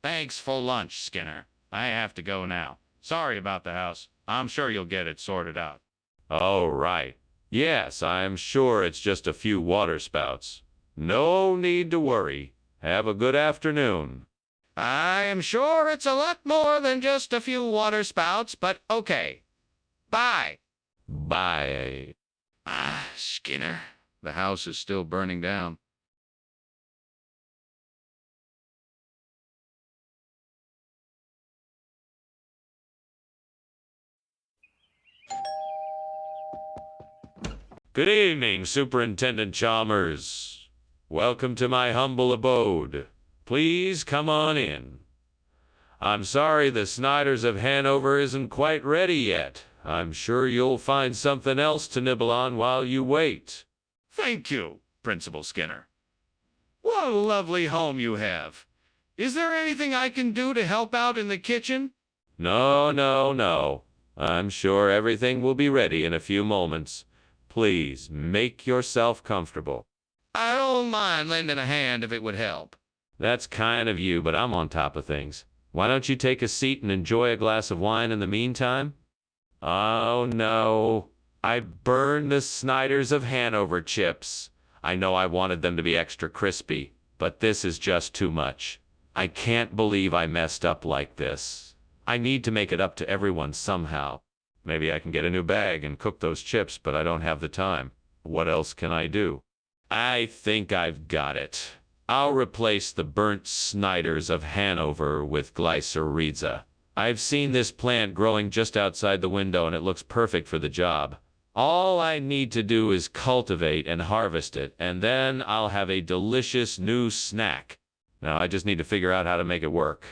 Thanks for lunch, Skinner. I have to go now. Sorry about the house. I'm sure you'll get it sorted out. Oh, right. Yes, I'm sure it's just a few water spouts. No need to worry. Have a good afternoon. I am sure it's a lot more than just a few water spouts, but okay. Bye. Bye. Skinner, the house is still burning down. Good evening, Superintendent Chalmers. Welcome to my humble abode. Please come on in. I'm sorry the Snyders of Hanover isn't quite ready yet. I'm sure you'll find something else to nibble on while you wait. Thank you, Principal Skinner. What a lovely home you have. Is there anything I can do to help out in the kitchen? No. I'm sure everything will be ready in a few moments. Please make yourself comfortable. I don't mind lending a hand if it would help. That's kind of you, but I'm on top of things. Why don't you take a seat and enjoy a glass of wine in the meantime? Oh, no. I burned the Snyders of Hanover chips. I know I wanted them to be extra crispy, but this is just too much. I can't believe I messed up like this. I need to make it up to everyone somehow. Maybe I can get a new bag and cook those chips, but I don't have the time. What else can I do? I think I've got it. I'll replace the burnt Sniders of Hanover with glycyrrhiza. I've seen this plant growing just outside the window and it looks perfect for the job. All I need to do is cultivate and harvest it, and then I'll have a delicious new snack. Now I just need to figure out how to make it work.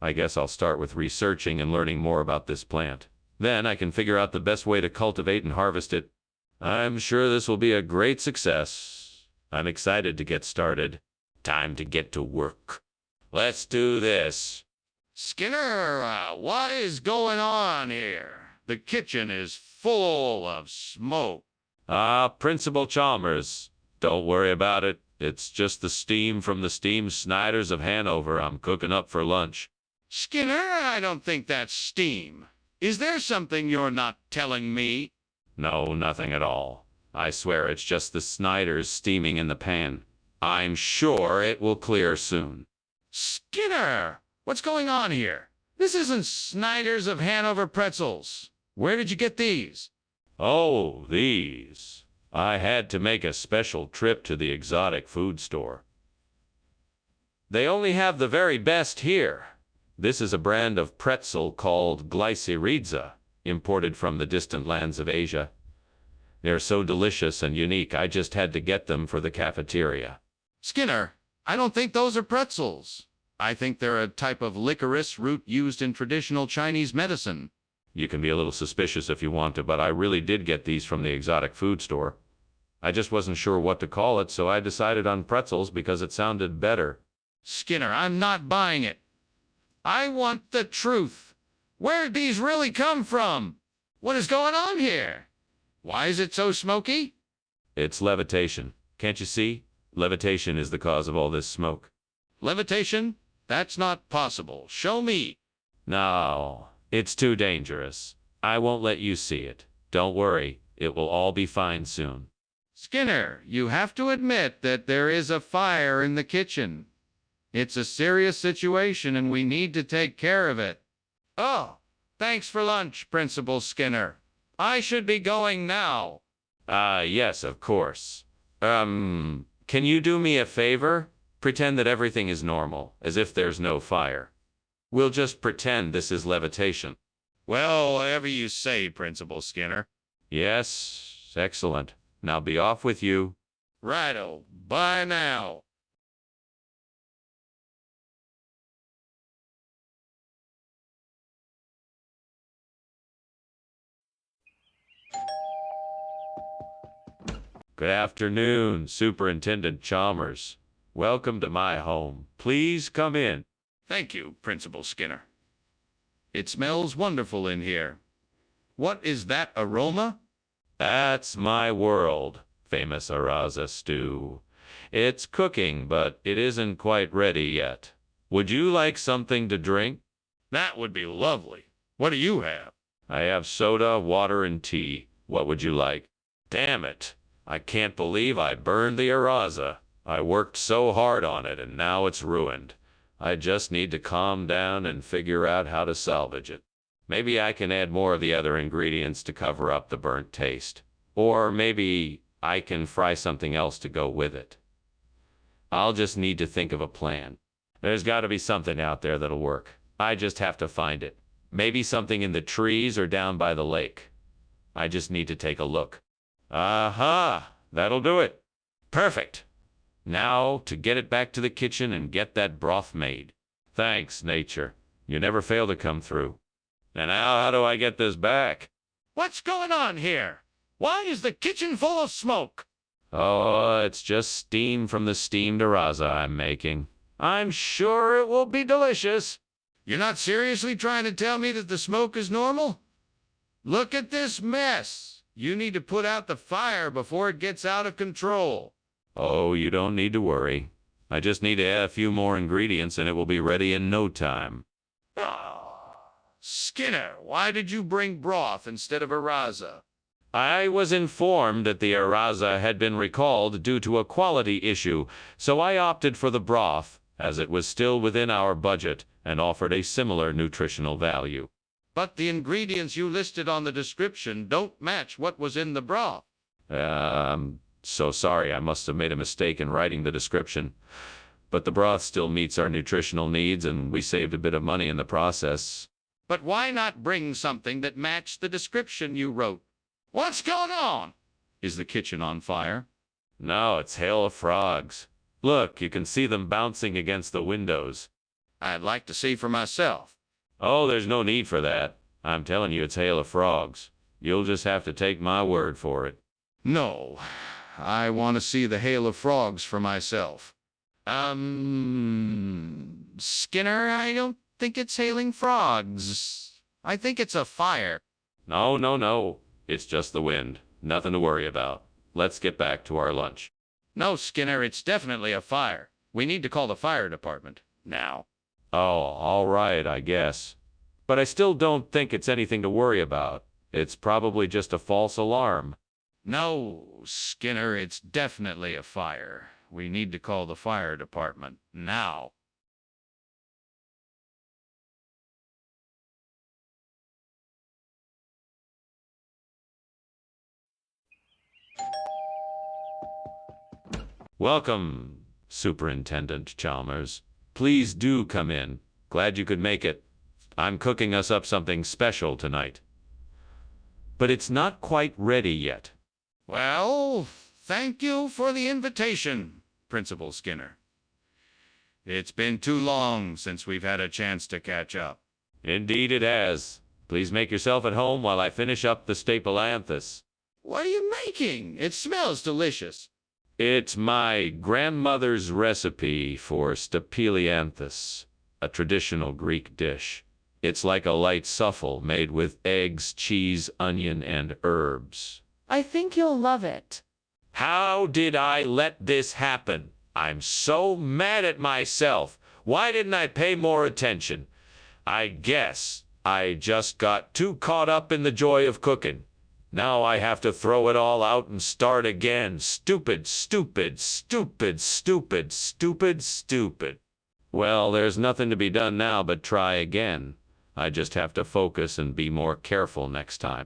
I guess I'll start with researching and learning more about this plant. Then I can figure out the best way to cultivate and harvest it. I'm sure this will be a great success. I'm excited to get started. Time to get to work. Let's do this. Skinner, what is going on here? The kitchen is full of smoke. Principal Chalmers, don't worry about it. It's just the steam from the steam Sniders of Hanover I'm cooking up for lunch. Skinner, I don't think that's steam. Is there something you're not telling me? No, nothing at all. I swear it's just the Sniders steaming in the pan. I'm sure it will clear soon. Skinner, what's going on here? This isn't Sniders of Hanover pretzels. Where did you get these? Oh, these. I had to make a special trip to the exotic food store. They only have the very best here. This is a brand of pretzel called glycyrrhiza, imported from the distant lands of Asia. They're so delicious and unique, I just had to get them for the cafeteria. Skinner, I don't think those are pretzels. I think they're a type of licorice root used in traditional Chinese medicine. You can be a little suspicious if you want to, but I really did get these from the exotic food store. I just wasn't sure what to call it, so I decided on pretzels because it sounded better. Skinner, I'm not buying it. I want the truth. Where did these really come from? What is going on here? Why is it so smoky? It's levitation. Can't you see? Levitation is the cause of all this smoke. Levitation? That's not possible. Show me. No, it's too dangerous. I won't let you see it. Don't worry, it will all be fine soon. Skinner, you have to admit that there is a fire in the kitchen. It's a serious situation and we need to take care of it. Oh, thanks for lunch, Principal Skinner. I should be going now. Yes, of course. Can you do me a favor? Pretend that everything is normal, as if there's no fire. We'll just pretend this is levitation. Well, whatever you say, Principal Skinner. Yes, excellent. Now be off with you. Righto, bye now. Good afternoon, Superintendent Chalmers. Welcome to my home. Please come in. Thank you, Principal Skinner. It smells wonderful in here. What is that aroma? That's my world, famous Araza stew. It's cooking, but it isn't quite ready yet. Would you like something to drink? That would be lovely. What do you have? I have soda, water, and tea. What would you like? Damn it. I can't believe I burned the Araza. I worked so hard on it, and now it's ruined. I just need to calm down and figure out how to salvage it. Maybe I can add more of the other ingredients to cover up the burnt taste. Or maybe I can fry something else to go with it. I'll just need to think of a plan. There's got to be something out there that'll work. I just have to find it. Maybe something in the trees or down by the lake. I just need to take a look. Aha! That'll do it. Perfect. Now to get it back to the kitchen and get that broth made. Thanks, nature. You never fail to come through. And now how do I get this back? What's going on here? Why is the kitchen full of smoke? Oh, it's just steam from the steamed Araza I'm making. I'm sure it will be delicious. You're not seriously trying to tell me that the smoke is normal? Look at this mess. You need to put out the fire before it gets out of control. Oh, you don't need to worry. I just need to add a few more ingredients and it will be ready in no time. Oh, Skinner, why did you bring broth instead of Araza? I was informed that the Araza had been recalled due to a quality issue, so I opted for the broth, as it was still within our budget and offered a similar nutritional value. But the ingredients you listed on the description don't match what was in the broth. I'm so sorry. I must have made a mistake in writing the description. But the broth still meets our nutritional needs, and we saved a bit of money in the process. But why not bring something that matched the description you wrote? What's going on? Is the kitchen on fire? No, it's hail of frogs. Look, you can see them bouncing against the windows. I'd like to see for myself. Oh, there's no need for that. I'm telling you, it's hail of frogs. You'll just have to take my word for it. No, I want to see the hail of frogs for myself. Skinner, I don't think it's hailing frogs. I think it's a fire. No, no, no. It's just the wind. Nothing to worry about. Let's get back to our lunch. No, Skinner, it's definitely a fire. We need to call the fire department now. Oh, all right, I guess. But I still don't think it's anything to worry about. It's probably just a false alarm. No, Skinner, it's definitely a fire. We need to call the fire department now. Welcome, Superintendent Chalmers. Please do come in. Glad you could make it. I'm cooking us up something special tonight. But it's not quite ready yet. Well, thank you for the invitation, Principal Skinner. It's been too long since we've had a chance to catch up. Indeed it has. Please make yourself at home while I finish up the stapelanthus. What are you making? It smells delicious. It's my grandmother's recipe for stapelianthus, a traditional Greek dish. It's like a light souffle made with eggs, cheese, onion, and herbs. I think you'll love it. How did I let this happen? I'm so mad at myself. Why didn't I pay more attention? I guess I just got too caught up in the joy of cooking. Now I have to throw it all out and start again. Stupid, stupid, stupid, stupid, stupid, stupid. Well, there's nothing to be done now but try again. I just have to focus and be more careful next time.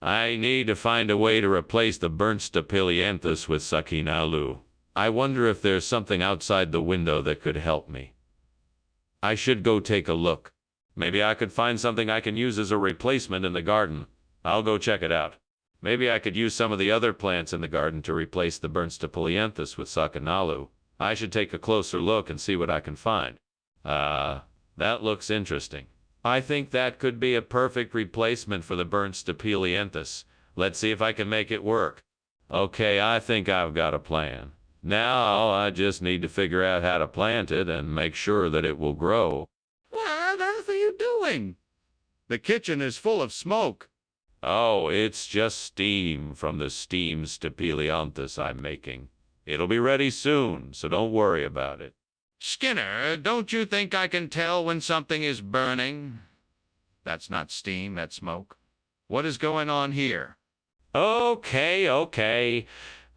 I need to find a way to replace the burnt stapelianthus with sakinalu. I wonder if there's something outside the window that could help me. I should go take a look. Maybe I could find something I can use as a replacement in the garden. I'll go check it out. Maybe I could use some of the other plants in the garden to replace the burnt stapelianthus with sakinalu. I should take a closer look and see what I can find. That looks interesting. I think that could be a perfect replacement for the burnt stapelianthus. Let's see if I can make it work. Okay, I think I've got a plan. Now I just need to figure out how to plant it and make sure that it will grow. What on earth are you doing? The kitchen is full of smoke. Oh, it's just steam from the steam stapelianthus I'm making. It'll be ready soon, so don't worry about it. Skinner, don't you think I can tell when something is burning? That's not steam, that's smoke. What is going on here? Okay.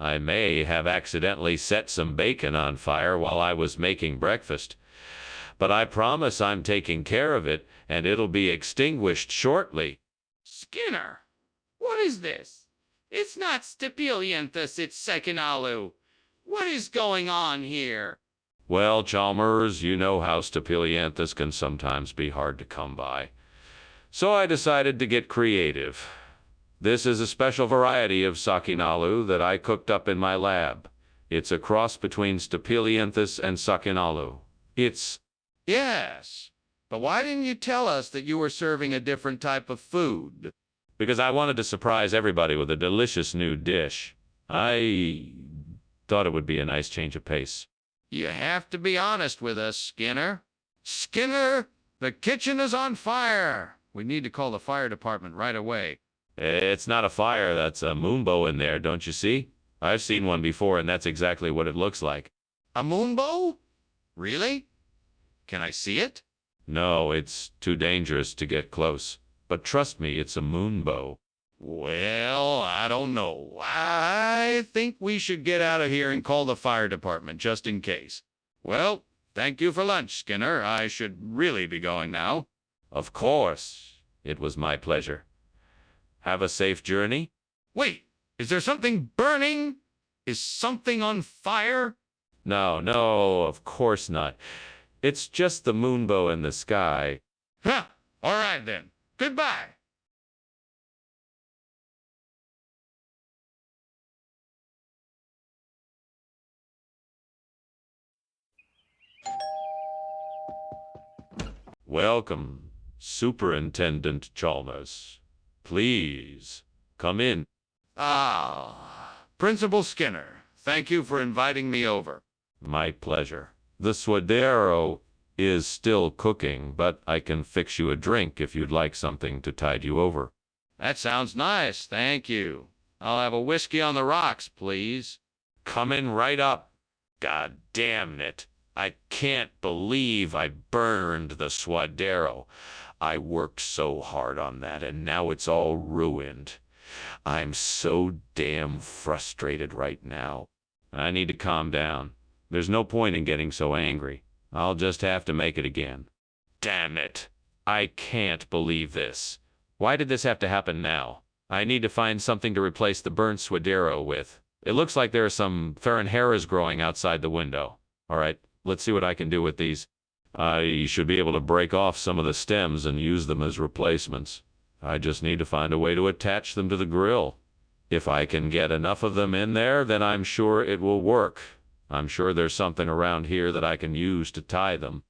I may have accidentally set some bacon on fire while I was making breakfast. But I promise I'm taking care of it, and it'll be extinguished shortly. Skinner, what is this? It's not stapelianthus, it's sakinalu. What is going on here? Well, Chalmers, you know how stapelianthus can sometimes be hard to come by. So I decided to get creative. This is a special variety of sakinalu that I cooked up in my lab. It's a cross between stapelianthus and sakinalu. Yes, but why didn't you tell us that you were serving a different type of food? Because I wanted to surprise everybody with a delicious new dish. I thought it would be a nice change of pace. You have to be honest with us, Skinner. Skinner, the kitchen is on fire. We need to call the fire department right away. It's not a fire, that's a moonbow in there, don't you see? I've seen one before, and that's exactly what it looks like. A moonbow? Really? Can I see it? No, it's too dangerous to get close. But trust me, it's a moonbow. Well, I don't know. I think we should get out of here and call the fire department just in case. Well, thank you for lunch, Skinner. I should really be going now. Of course. It was my pleasure. Have a safe journey. Wait, is there something burning? Is something on fire? No, no, of course not. It's just the moonbow in the sky. Huh, all right then. Goodbye. Welcome, Superintendent Chalmers. Please, come in. Ah, Principal Skinner, thank you for inviting me over. My pleasure. The suadero is still cooking, but I can fix you a drink if you'd like something to tide you over. That sounds nice, thank you. I'll have a whiskey on the rocks, please. Coming right up. God damn it. I can't believe I burned the suadero. I worked so hard on that, and now it's all ruined. I'm so damn frustrated right now. I need to calm down. There's no point in getting so angry. I'll just have to make it again. Damn it. I can't believe this. Why did this have to happen now? I need to find something to replace the burnt suadero with. It looks like there are some Farinharas growing outside the window. All right, let's see what I can do with these. I should be able to break off some of the stems and use them as replacements. I just need to find a way to attach them to the grill. If I can get enough of them in there, then I'm sure it will work. I'm sure there's something around here that I can use to tie them.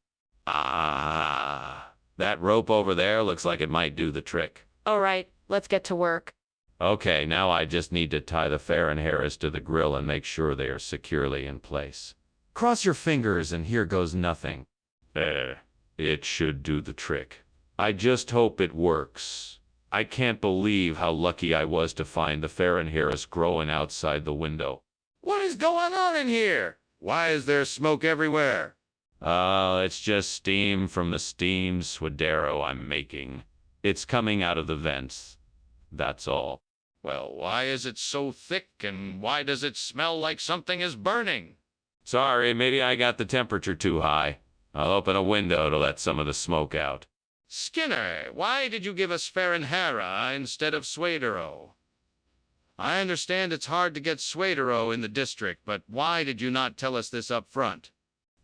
Ah, that rope over there looks like it might do the trick. All right, let's get to work. Okay, now I just need to tie the Farinharas to the grill and make sure they are securely in place. Cross your fingers and here goes nothing. It should do the trick. I just hope it works. I can't believe how lucky I was to find the Farinharas growing outside the window. What is going on in here? Why is there smoke everywhere? It's just steam from the steamed suadero I'm making. It's coming out of the vents. That's all. Well, why is it so thick and why does it smell like something is burning? Sorry, maybe I got the temperature too high. I'll open a window to let some of the smoke out. Skinner, why did you give us Farinhara instead of suadero? I understand it's hard to get suadero in the district, but why did you not tell us this up front?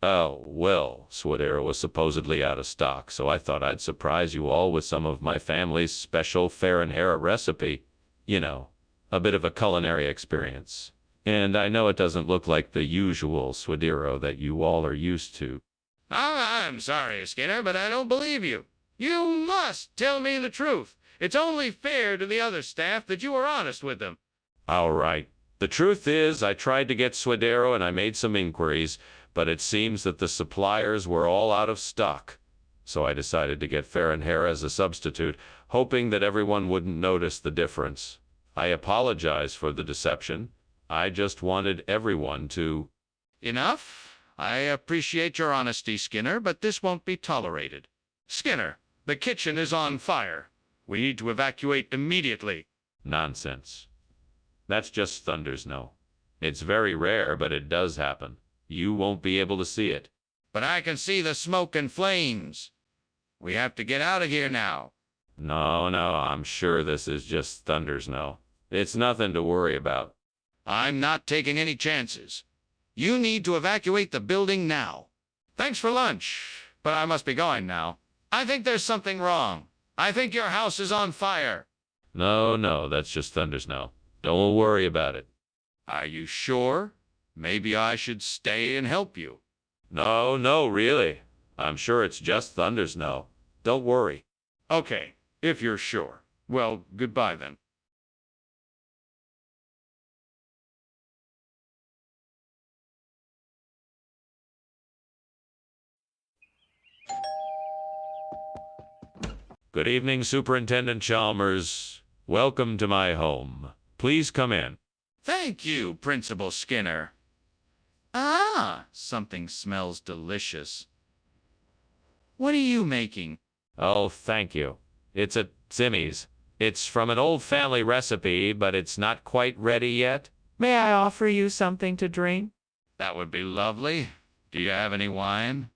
Oh, well, suadero was supposedly out of stock, so I thought I'd surprise you all with some of my family's special Farinhara recipe. You know, a bit of a culinary experience. And I know it doesn't look like the usual suadero that you all are used to. I'm sorry, Skinner, but I don't believe you. You must tell me the truth. It's only fair to the other staff that you are honest with them. All right. The truth is, I tried to get suadero and I made some inquiries, but it seems that the suppliers were all out of stock. So I decided to get Farinhara as a substitute, hoping that everyone wouldn't notice the difference. I apologize for the deception. I just wanted everyone to... Enough? I appreciate your honesty, Skinner, but this won't be tolerated. Skinner, the kitchen is on fire. We need to evacuate immediately. Nonsense. That's just Thunder's no. It's very rare, but it does happen. You won't be able to see it. But I can see the smoke and flames. We have to get out of here now. No, I'm sure this is just Thunder's no. It's nothing to worry about. I'm not taking any chances. You need to evacuate the building now. Thanks for lunch, but I must be going now. I think there's something wrong. I think your house is on fire. No, that's just Thunder's no. Don't worry about it. Are you sure? Maybe I should stay and help you. No, really. I'm sure it's just Thunder's no. Don't worry. Okay, if you're sure. Well, goodbye then. Good evening, Superintendent Chalmers. Welcome to my home. Please come in. Thank you, Principal Skinner. Ah, something smells delicious. What are you making? Oh, thank you. It's a Zimmy's. It's from an old family recipe, but it's not quite ready yet. May I offer you something to drink? That would be lovely. Do you have any wine?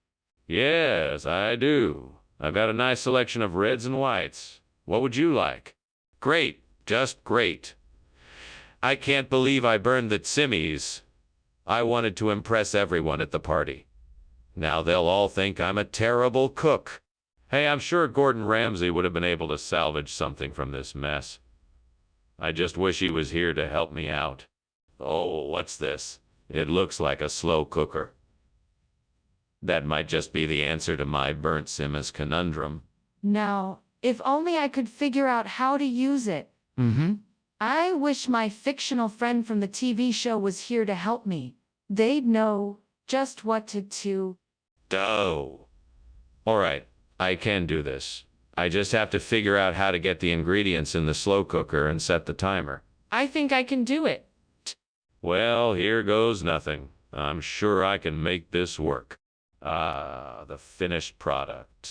Yes, I do. I've got a nice selection of reds and whites. What would you like? Great, just great. I can't believe I burned the tsimmies. I wanted to impress everyone at the party. Now they'll all think I'm a terrible cook. Hey, I'm sure Gordon Ramsay would have been able to salvage something from this mess. I just wish he was here to help me out. Oh, what's this? It looks like a slow cooker. That might just be the answer to my burnt simmes conundrum. Now, if only I could figure out how to use it. I wish my fictional friend from the TV show was here to help me. They'd know just what to do. Oh. All right, I can do this. I just have to figure out how to get the ingredients in the slow cooker and set the timer. I think I can do it. Well, here goes nothing. I'm sure I can make this work. Ah, the finished product.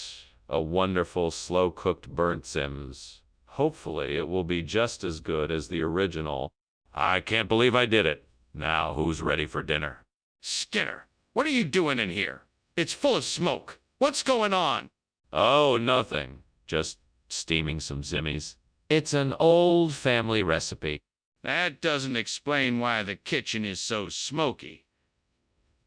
A wonderful slow-cooked burnt simms. Hopefully it will be just as good as the original. I can't believe I did it. Now who's ready for dinner? Skinner, what are you doing in here? It's full of smoke. What's going on? Oh, nothing. Just steaming some zimmies. It's an old family recipe. That doesn't explain why the kitchen is so smoky.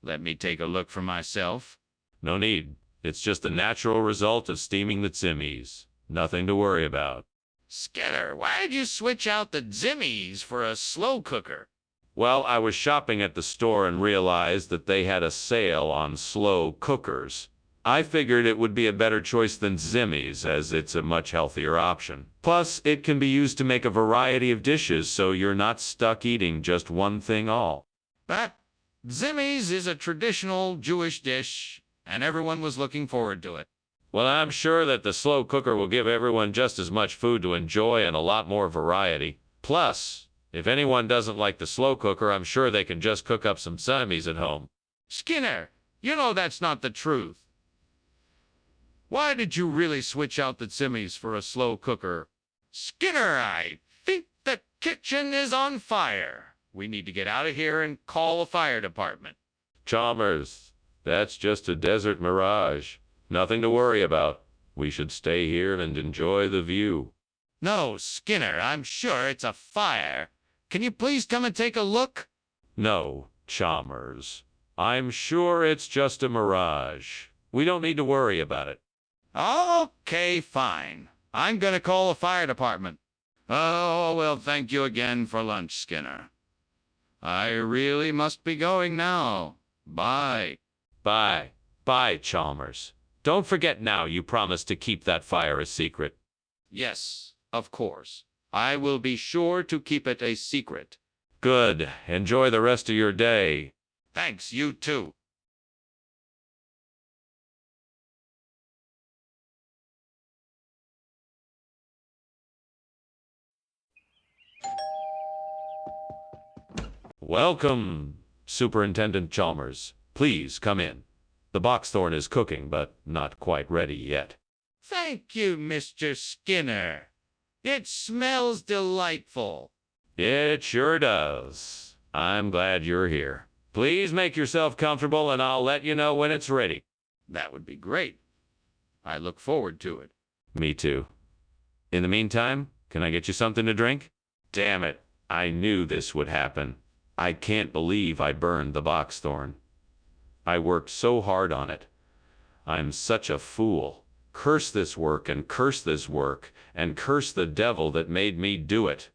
Let me take a look for myself. No need. It's just a natural result of steaming the zimmies. Nothing to worry about. Skinner, why did you switch out the zimmies for a slow cooker? Well, I was shopping at the store and realized that they had a sale on slow cookers. I figured it would be a better choice than zimmies, as it's a much healthier option. Plus, it can be used to make a variety of dishes, so you're not stuck eating just one thing all. But zimmies is a traditional Jewish dish, and everyone was looking forward to it. Well, I'm sure that the slow cooker will give everyone just as much food to enjoy and a lot more variety. Plus, if anyone doesn't like the slow cooker, I'm sure they can just cook up some zimmies at home. Skinner, you know that's not the truth. Why did you really switch out the zimmies for a slow cooker? Skinner, I think the kitchen is on fire. We need to get out of here and call the fire department. Chalmers, that's just a desert mirage. Nothing to worry about. We should stay here and enjoy the view. No, Skinner, I'm sure it's a fire. Can you please come and take a look? No, Chalmers. I'm sure it's just a mirage. We don't need to worry about it. Okay, fine. I'm gonna call the fire department. Oh, well, thank you again for lunch, Skinner. I really must be going now. Bye. Bye. Bye, Chalmers. Don't forget now you promised to keep that fire a secret. Yes, of course. I will be sure to keep it a secret. Good. Enjoy the rest of your day. Thanks, you too. Welcome, Superintendent Chalmers. Please come in. The boxthorn is cooking, but not quite ready yet. Thank you, Mr. Skinner. It smells delightful. It sure does. I'm glad you're here. Please make yourself comfortable and I'll let you know when it's ready. That would be great. I look forward to it. Me too. In the meantime, can I get you something to drink? Damn it. I knew this would happen. I can't believe I burned the boxthorn. I worked so hard on it. I'm such a fool. Curse this work and curse this work and curse the devil that made me do it.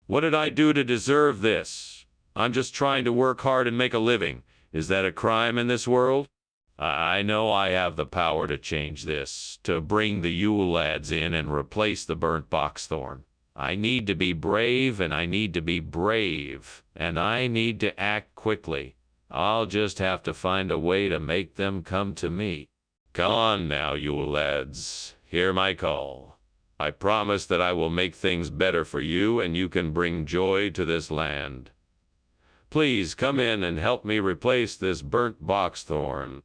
What did I do to deserve this? I'm just trying to work hard and make a living. Is that a crime in this world? I know I have the power to change this, to bring the Yule lads in and replace the burnt boxthorn. I need to be brave, and I need to be brave, and I need to act quickly. I'll just have to find a way to make them come to me. Come on now, Yule lads. Hear my call. I promise that I will make things better for you, and you can bring joy to this land. Please come in and help me replace this burnt boxthorn.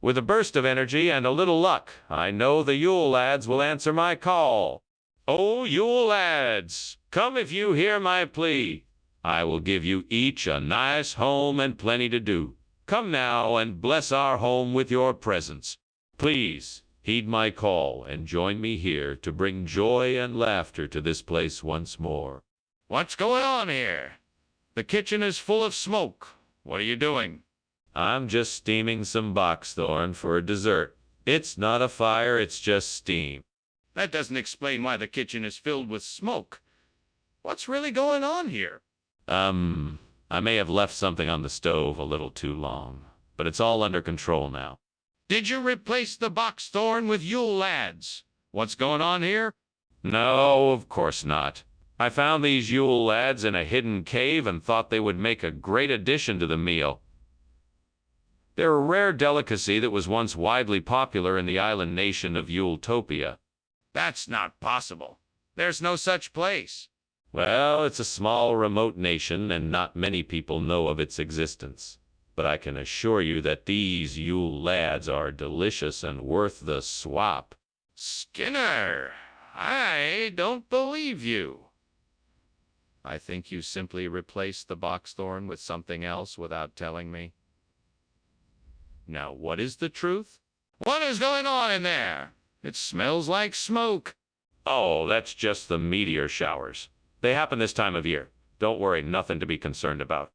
With a burst of energy and a little luck, I know the Yule lads will answer my call. Oh, Yule lads, come if you hear my plea. I will give you each a nice home and plenty to do. Come now and bless our home with your presence. Please, Heed my call and join me here to bring joy and laughter to this place once more. What's going on here? The kitchen is full of smoke. What are you doing? I'm just steaming some boxthorn for a dessert. It's not a fire, it's just steam. That doesn't explain why the kitchen is filled with smoke. What's really going on here? I may have left something on the stove a little too long, but it's all under control now. Did you replace the boxthorn with Yule lads? What's going on here? No, of course not. I found these Yule lads in a hidden cave and thought they would make a great addition to the meal. They're a rare delicacy that was once widely popular in the island nation of Yuletopia. That's not possible. There's no such place. Well, it's a small, remote nation, and not many people know of its existence. But I can assure you that these Yule lads are delicious and worth the swap. Skinner, I don't believe you. I think you simply replaced the boxthorn with something else without telling me. Now, what is the truth? What is going on in there? It smells like smoke. Oh, that's just the meteor showers. They happen this time of year. Don't worry, nothing to be concerned about.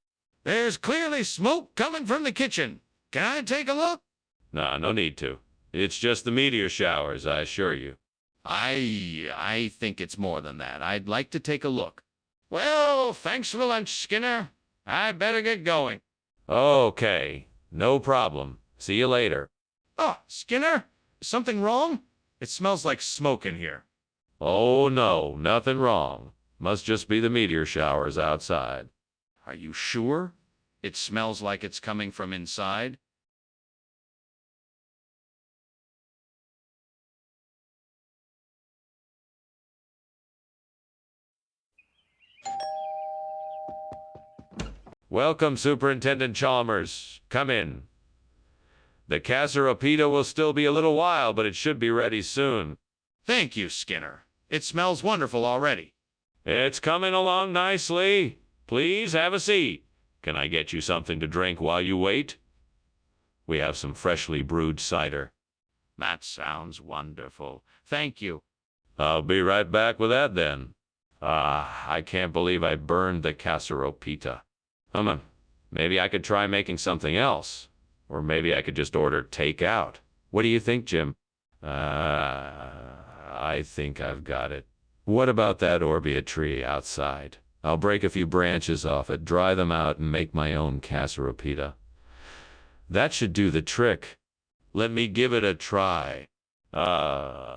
There's clearly smoke coming from the kitchen. Can I take a look? Nah, no need to. It's just the meteor showers, I assure you. I think it's more than that. I'd like to take a look. Well, thanks for the lunch, Skinner. I better get going. Okay, no problem. See you later. Oh, Skinner, is something wrong? It smells like smoke in here. Oh no, nothing wrong. Must just be the meteor showers outside. Are you sure? It smells like it's coming from inside. Welcome, Superintendent Chalmers. Come in. The casseropita will still be a little while, but it should be ready soon. Thank you, Skinner. It smells wonderful already. It's coming along nicely. Please have a seat. Can I get you something to drink while you wait? We have some freshly brewed cider. That sounds wonderful. Thank you. I'll be right back with that then. I can't believe I burned the casseropita. Maybe I could try making something else. Or maybe I could just order takeout. What do you think, Jim? I think I've got it. What about that orbea tree outside? I'll break a few branches off it, dry them out, and make my own casseropita. That should do the trick. Let me give it a try.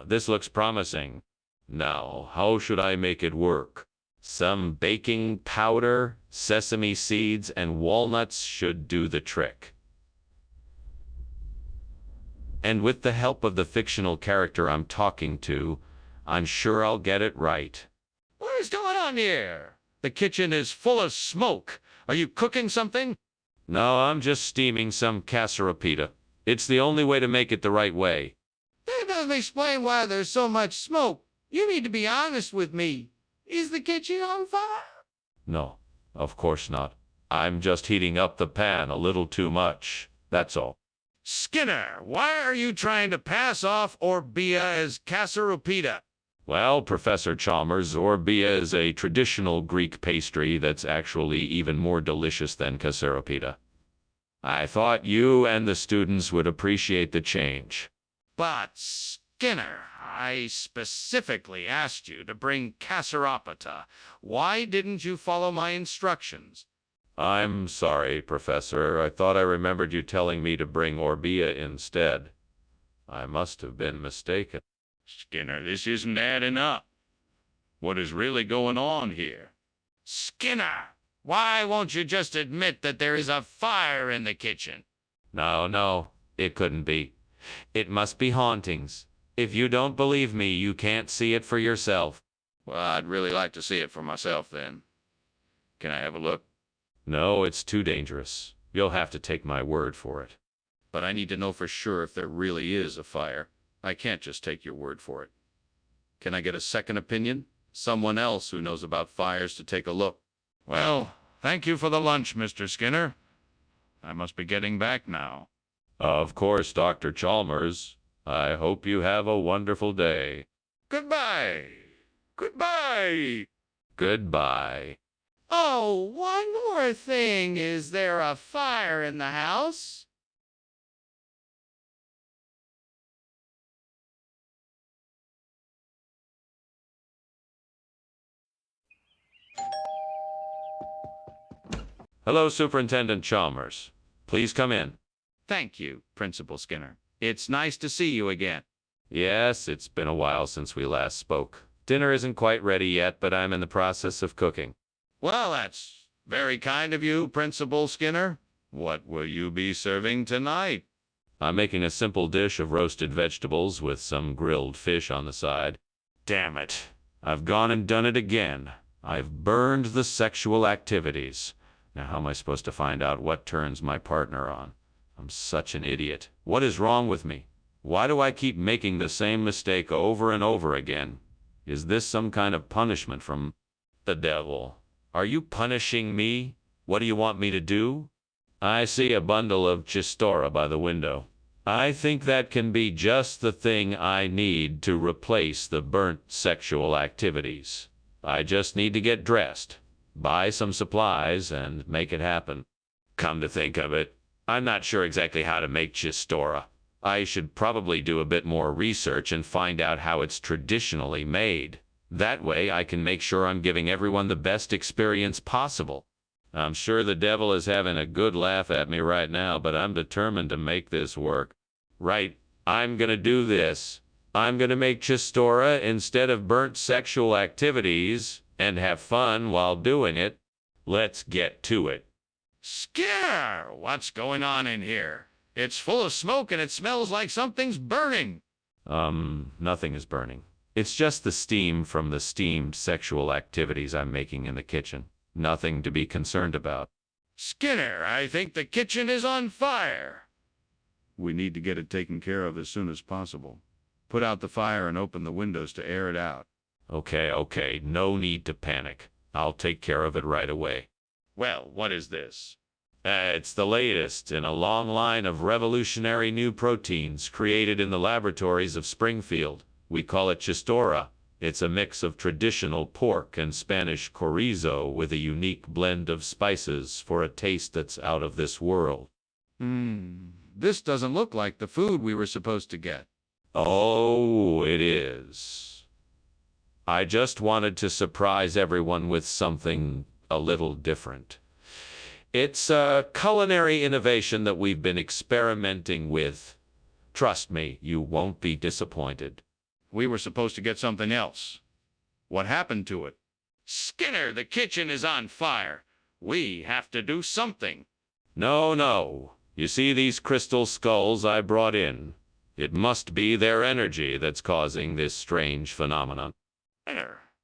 This looks promising. Now, how should I make it work? Some baking powder, sesame seeds, and walnuts should do the trick. And with the help of the fictional character I'm talking to, I'm sure I'll get it right. What is going on here? The kitchen is full of smoke. Are you cooking something? No, I'm just steaming some casseropita. It's the only way to make it the right way. That doesn't explain why there's so much smoke. You need to be honest with me. Is the kitchen on fire? No, of course not. I'm just heating up the pan a little too much. That's all. Skinner, why are you trying to pass off orbea as casseropita? Well, Professor Chalmers, orbea is a traditional Greek pastry that's actually even more delicious than casseropita. I thought you and the students would appreciate the change. But, Skinner, I specifically asked you to bring casseropita. Why didn't you follow my instructions? I'm sorry, Professor. I thought I remembered you telling me to bring orbea instead. I must have been mistaken. Skinner, this isn't adding up. What is really going on here? Skinner, why won't you just admit that there is a fire in the kitchen? No, it couldn't be. It must be hauntings. If you don't believe me, you can't see it for yourself. Well, I'd really like to see it for myself then. Can I have a look? No, it's too dangerous. You'll have to take my word for it. But I need to know for sure if there really is a fire. I can't just take your word for it. Can I get a second opinion? Someone else who knows about fires to take a look. Well, thank you for the lunch, Mr. Skinner. I must be getting back now. Of course, Dr. Chalmers. I hope you have a wonderful day. Goodbye. Goodbye. Goodbye. Oh, one more thing. Is there a fire in the house? Hello, Superintendent Chalmers. Please come in. Thank you, Principal Skinner. It's nice to see you again. Yes, it's been a while since we last spoke. Dinner isn't quite ready yet, but I'm in the process of cooking. Well, that's very kind of you, Principal Skinner. What will you be serving tonight? I'm making a simple dish of roasted vegetables with some grilled fish on the side. Damn it. I've gone and done it again. I've burned the sexual activities. Now how am I supposed to find out what turns my partner on? I'm such an idiot. What is wrong with me? Why do I keep making the same mistake over and over again? Is this some kind of punishment from the devil? Are you punishing me? What do you want me to do? I see a bundle of chistora by the window. I think that can be just the thing I need to replace the burnt sexual activities. I just need to get dressed, buy some supplies, and make it happen. Come to think of it, I'm not sure exactly how to make chistora. I should probably do a bit more research and find out how it's traditionally made. That way I can make sure I'm giving everyone the best experience possible. I'm sure the devil is having a good laugh at me right now, but I'm determined to make this work. Right, I'm gonna do this. I'm gonna make chistora instead of burnt sexual activities and have fun while doing it. Let's get to it. Skinner, what's going on in here? It's full of smoke and it smells like something's burning. Nothing is burning. It's just the steam from the steamed sexual activities I'm making in the kitchen. Nothing to be concerned about. Skinner, I think the kitchen is on fire. We need to get it taken care of as soon as possible. Put out the fire and open the windows to air it out. Okay, no need to panic. I'll take care of it right away. Well, what is this? It's the latest in a long line of revolutionary new proteins created in the laboratories of Springfield. We call it chistora. It's a mix of traditional pork and Spanish chorizo with a unique blend of spices for a taste that's out of this world. This doesn't look like the food we were supposed to get. Oh, it is. I just wanted to surprise everyone with something a little different. It's a culinary innovation that we've been experimenting with. Trust me, you won't be disappointed. We were supposed to get something else. What happened to it? Skinner, the kitchen is on fire. We have to do something. No. You see these crystal skulls I brought in? It must be their energy that's causing this strange phenomenon.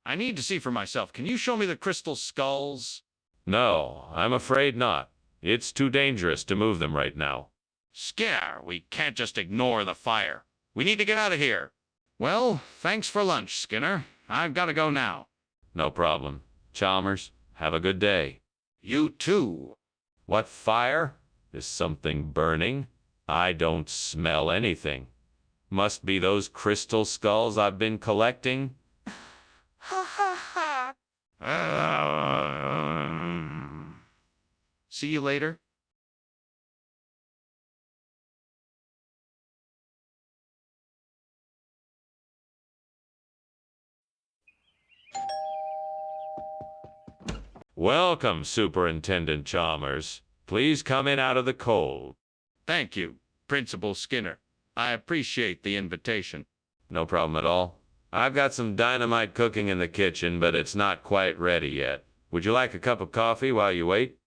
I need to see for myself. Can you show me the crystal skulls? No, I'm afraid not. It's too dangerous to move them right now. Skinner, we can't just ignore the fire. We need to get out of here. Well, thanks for lunch, Skinner. I've got to go now. No problem. Chalmers, have a good day. You too. What fire? Is something burning? I don't smell anything. Must be those crystal skulls I've been collecting. Ha ha ha. See you later. Welcome, Superintendent Chalmers. Please come in out of the cold. Thank you, Principal Skinner. I appreciate the invitation. No problem at all. I've got some dynamite cooking in the kitchen, but it's not quite ready yet. Would you like a cup of coffee while you wait?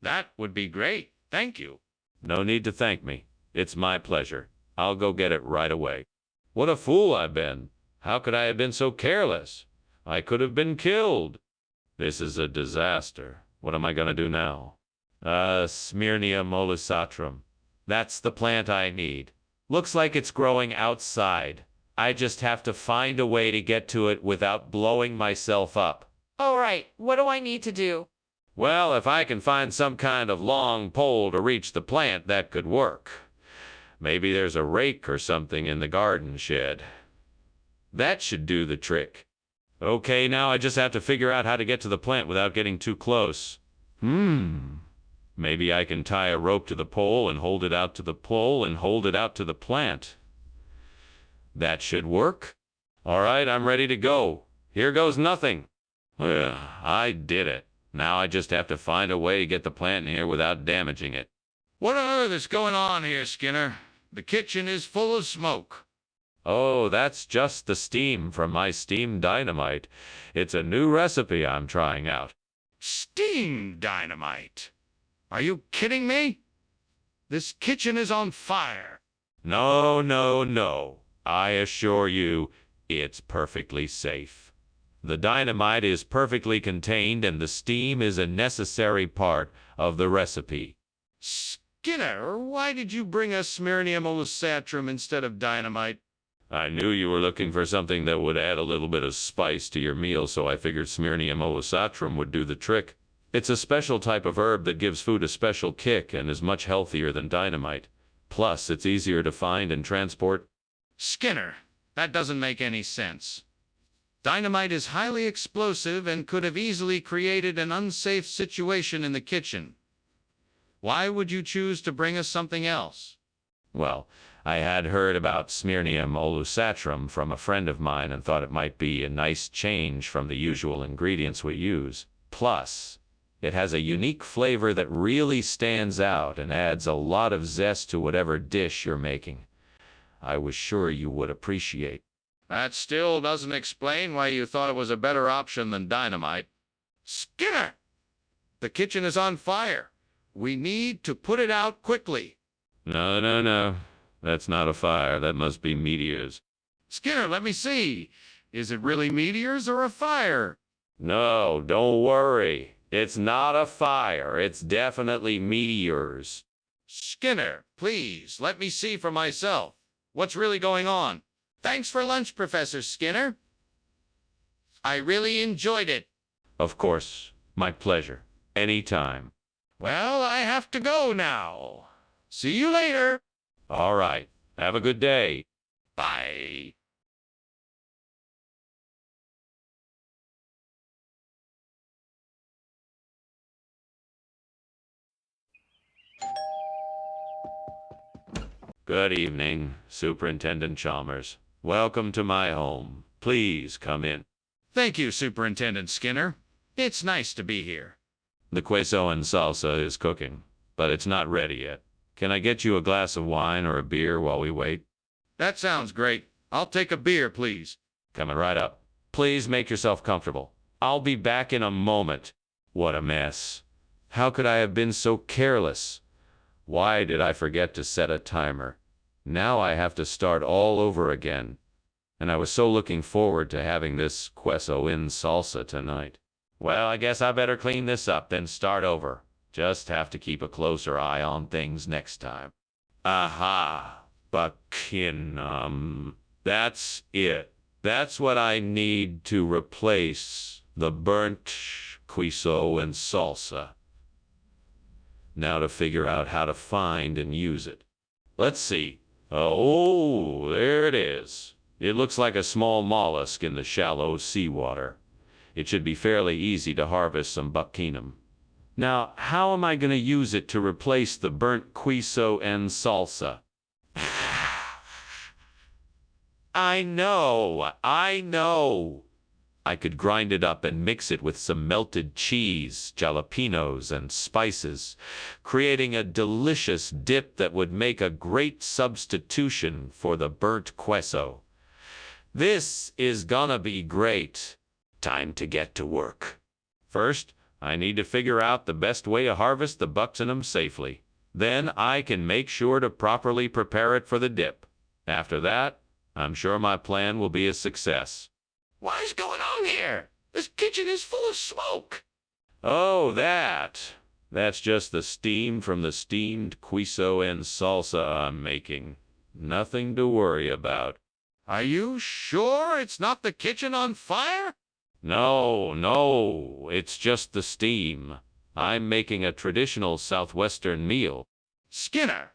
That would be great. Thank you. No need to thank me. It's my pleasure. I'll go get it right away. What a fool I've been. How could I have been so careless? I could have been killed. This is a disaster. What am I going to do now? Smyrnia molisatrum. That's the plant I need. Looks like it's growing outside. I just have to find a way to get to it without blowing myself up. All right, what do I need to do? Well, if I can find some kind of long pole to reach the plant, that could work. Maybe there's a rake or something in the garden shed. That should do the trick. Okay, now I just have to figure out how to get to the plant without getting too close. Maybe I can tie a rope to the pole and hold it out to the pole and hold it out to the plant. That should work. All right, I'm ready to go. Here goes nothing. I did it. Now I just have to find a way to get the plant in here without damaging it. What on earth is going on here, Skinner? The kitchen is full of smoke. Oh, that's just the steam from my steam dynamite. It's a new recipe I'm trying out. Steam dynamite? Are you kidding me? This kitchen is on fire. No, no, no. I assure you, it's perfectly safe. The dynamite is perfectly contained and the steam is a necessary part of the recipe. Skinner, why did you us smyrnium olusatrum instead of dynamite? I knew you were looking for something that would add a little bit of spice to your meal, so I figured smyrnium olusatrum would do the trick. It's a special type of herb that gives food a special kick and is much healthier than dynamite. Plus, it's easier to find and transport. Skinner, that doesn't make any sense. Dynamite is highly explosive and could have easily created an unsafe situation in the kitchen. Why would you choose to bring us something else? Well, I had heard about smyrnium olusatrum from a friend of mine and thought it might be a nice change from the usual ingredients we use. Plus, it has a unique flavor that really stands out and adds a lot of zest to whatever dish you're making. I was sure you would appreciate. That still doesn't explain why you thought it was a better option than dynamite. Skinner! The kitchen is on fire. We need to put it out quickly. No, no, no. That's not a fire. That must be meteors. Skinner, let me see. Is it really meteors or a fire? No, don't worry. It's not a fire. It's definitely meteors. Skinner, please, let me see for myself. What's really going on? Thanks for lunch, Professor Skinner. I really enjoyed it. Of course. My pleasure. Anytime. Well, I have to go now. See you later. All right. Have a good day. Bye. Good evening, Superintendent Chalmers. Welcome to my home. Please come in. Thank you, Superintendent Skinner. It's nice to be here. The queso and salsa is cooking, but it's not ready yet. Can I get you a glass of wine or a beer while we wait? That sounds great. I'll take a beer, please. Coming right up. Please make yourself comfortable. I'll be back in a moment. What a mess. How could I have been so careless? Why did I forget to set a timer? Now I have to start all over again. And I was so looking forward to having this queso in salsa tonight. Well, I guess I better clean this up, then start over. Just have to keep a closer eye on things next time. Aha! Buckingham. That's it. That's what I need to replace the burnt queso and salsa. Now to figure out how to find and use it. Let's see. Oh, there it is. It looks like a small mollusk in the shallow seawater. It should be fairly easy to harvest some buckingham. Now, how am I going to use it to replace the burnt queso and salsa? I know. I could grind it up and mix it with some melted cheese, jalapenos, and spices, creating a delicious dip that would make a great substitution for the burnt queso. This is gonna be great. Time to get to work. First, I need to figure out the best way to harvest the buckingham safely. Then I can make sure to properly prepare it for the dip. After that, I'm sure my plan will be a success. What is going on here? This kitchen is full of smoke. Oh, that's just the steam from the steamed queso and salsa I'm making. Nothing to worry about. Are you sure it's not the kitchen on fire? No, it's just the steam. I'm making a traditional southwestern meal. Skinner,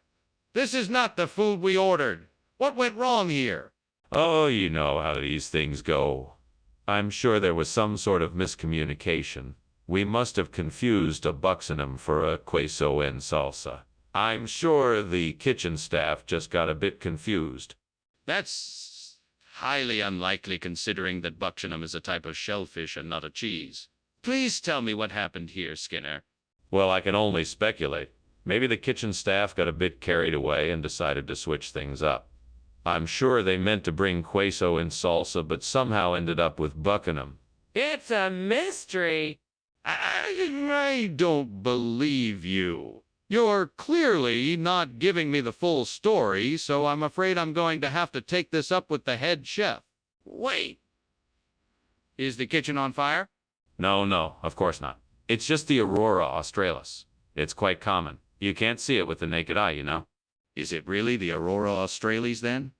This is not the food we ordered. What went wrong here? Oh, you know how these things go. I'm sure there was some sort of miscommunication. We must have confused a buccinum for a queso en salsa. I'm sure the kitchen staff just got a bit confused. That's highly unlikely considering that buccinum is a type of shellfish and not a cheese. Please tell me what happened here, Skinner. Well, I can only speculate. Maybe the kitchen staff got a bit carried away and decided to switch things up. I'm sure they meant to bring queso en salsa, but somehow ended up with buccinum. It's a mystery. I don't believe you. You're clearly not giving me the full story, so I'm afraid I'm going to have to take this up with the head chef. Wait. Is the kitchen on fire? No, of course not. It's just the Aurora australis. It's quite common. You can't see it with the naked eye, you know. Is it really the Aurora australis then?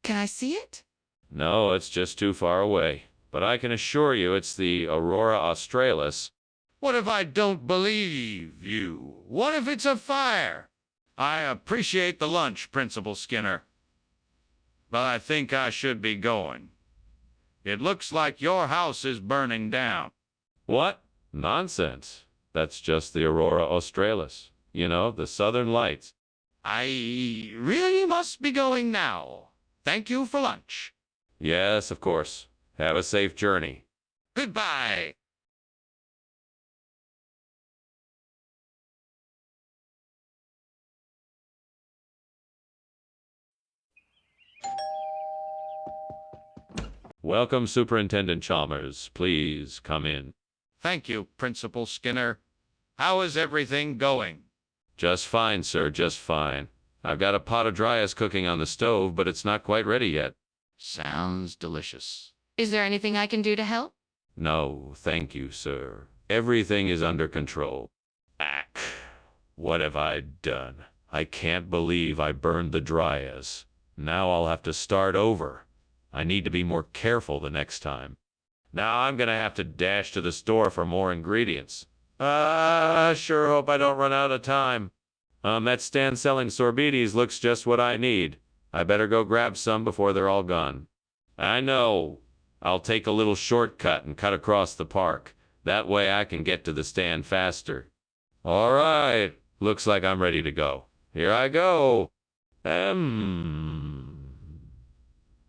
Can I see it? No, it's just too far away. But I can assure you it's the Aurora australis. What if I don't believe you? What if it's a fire? I appreciate the lunch, Principal Skinner, but I think I should be going. It looks like your house is burning down. What? Nonsense. That's just the Aurora australis. You know, the southern lights. I really must be going now. Thank you for lunch. Yes, of course. Have a safe journey. Goodbye. Welcome, Superintendent Chalmers. Please come in. Thank you, Principal Skinner. How is everything going? Just fine, sir, just fine. I've got a pot of dry ice cooking on the stove, but it's not quite ready yet. Sounds delicious. Is there anything I can do to help? No, thank you, sir. Everything is under control. Ack. What have I done? I can't believe I burned the dry ice. Now I'll have to start over. I need to be more careful the next time. Now I'm gonna have to dash to the store for more ingredients. Sure hope I don't run out of time. That stand selling sorbetes looks just what I need. I better go grab some before they're all gone. I know. I'll take a little shortcut and cut across the park. That way I can get to the stand faster. All right. Looks like I'm ready to go. Here I go.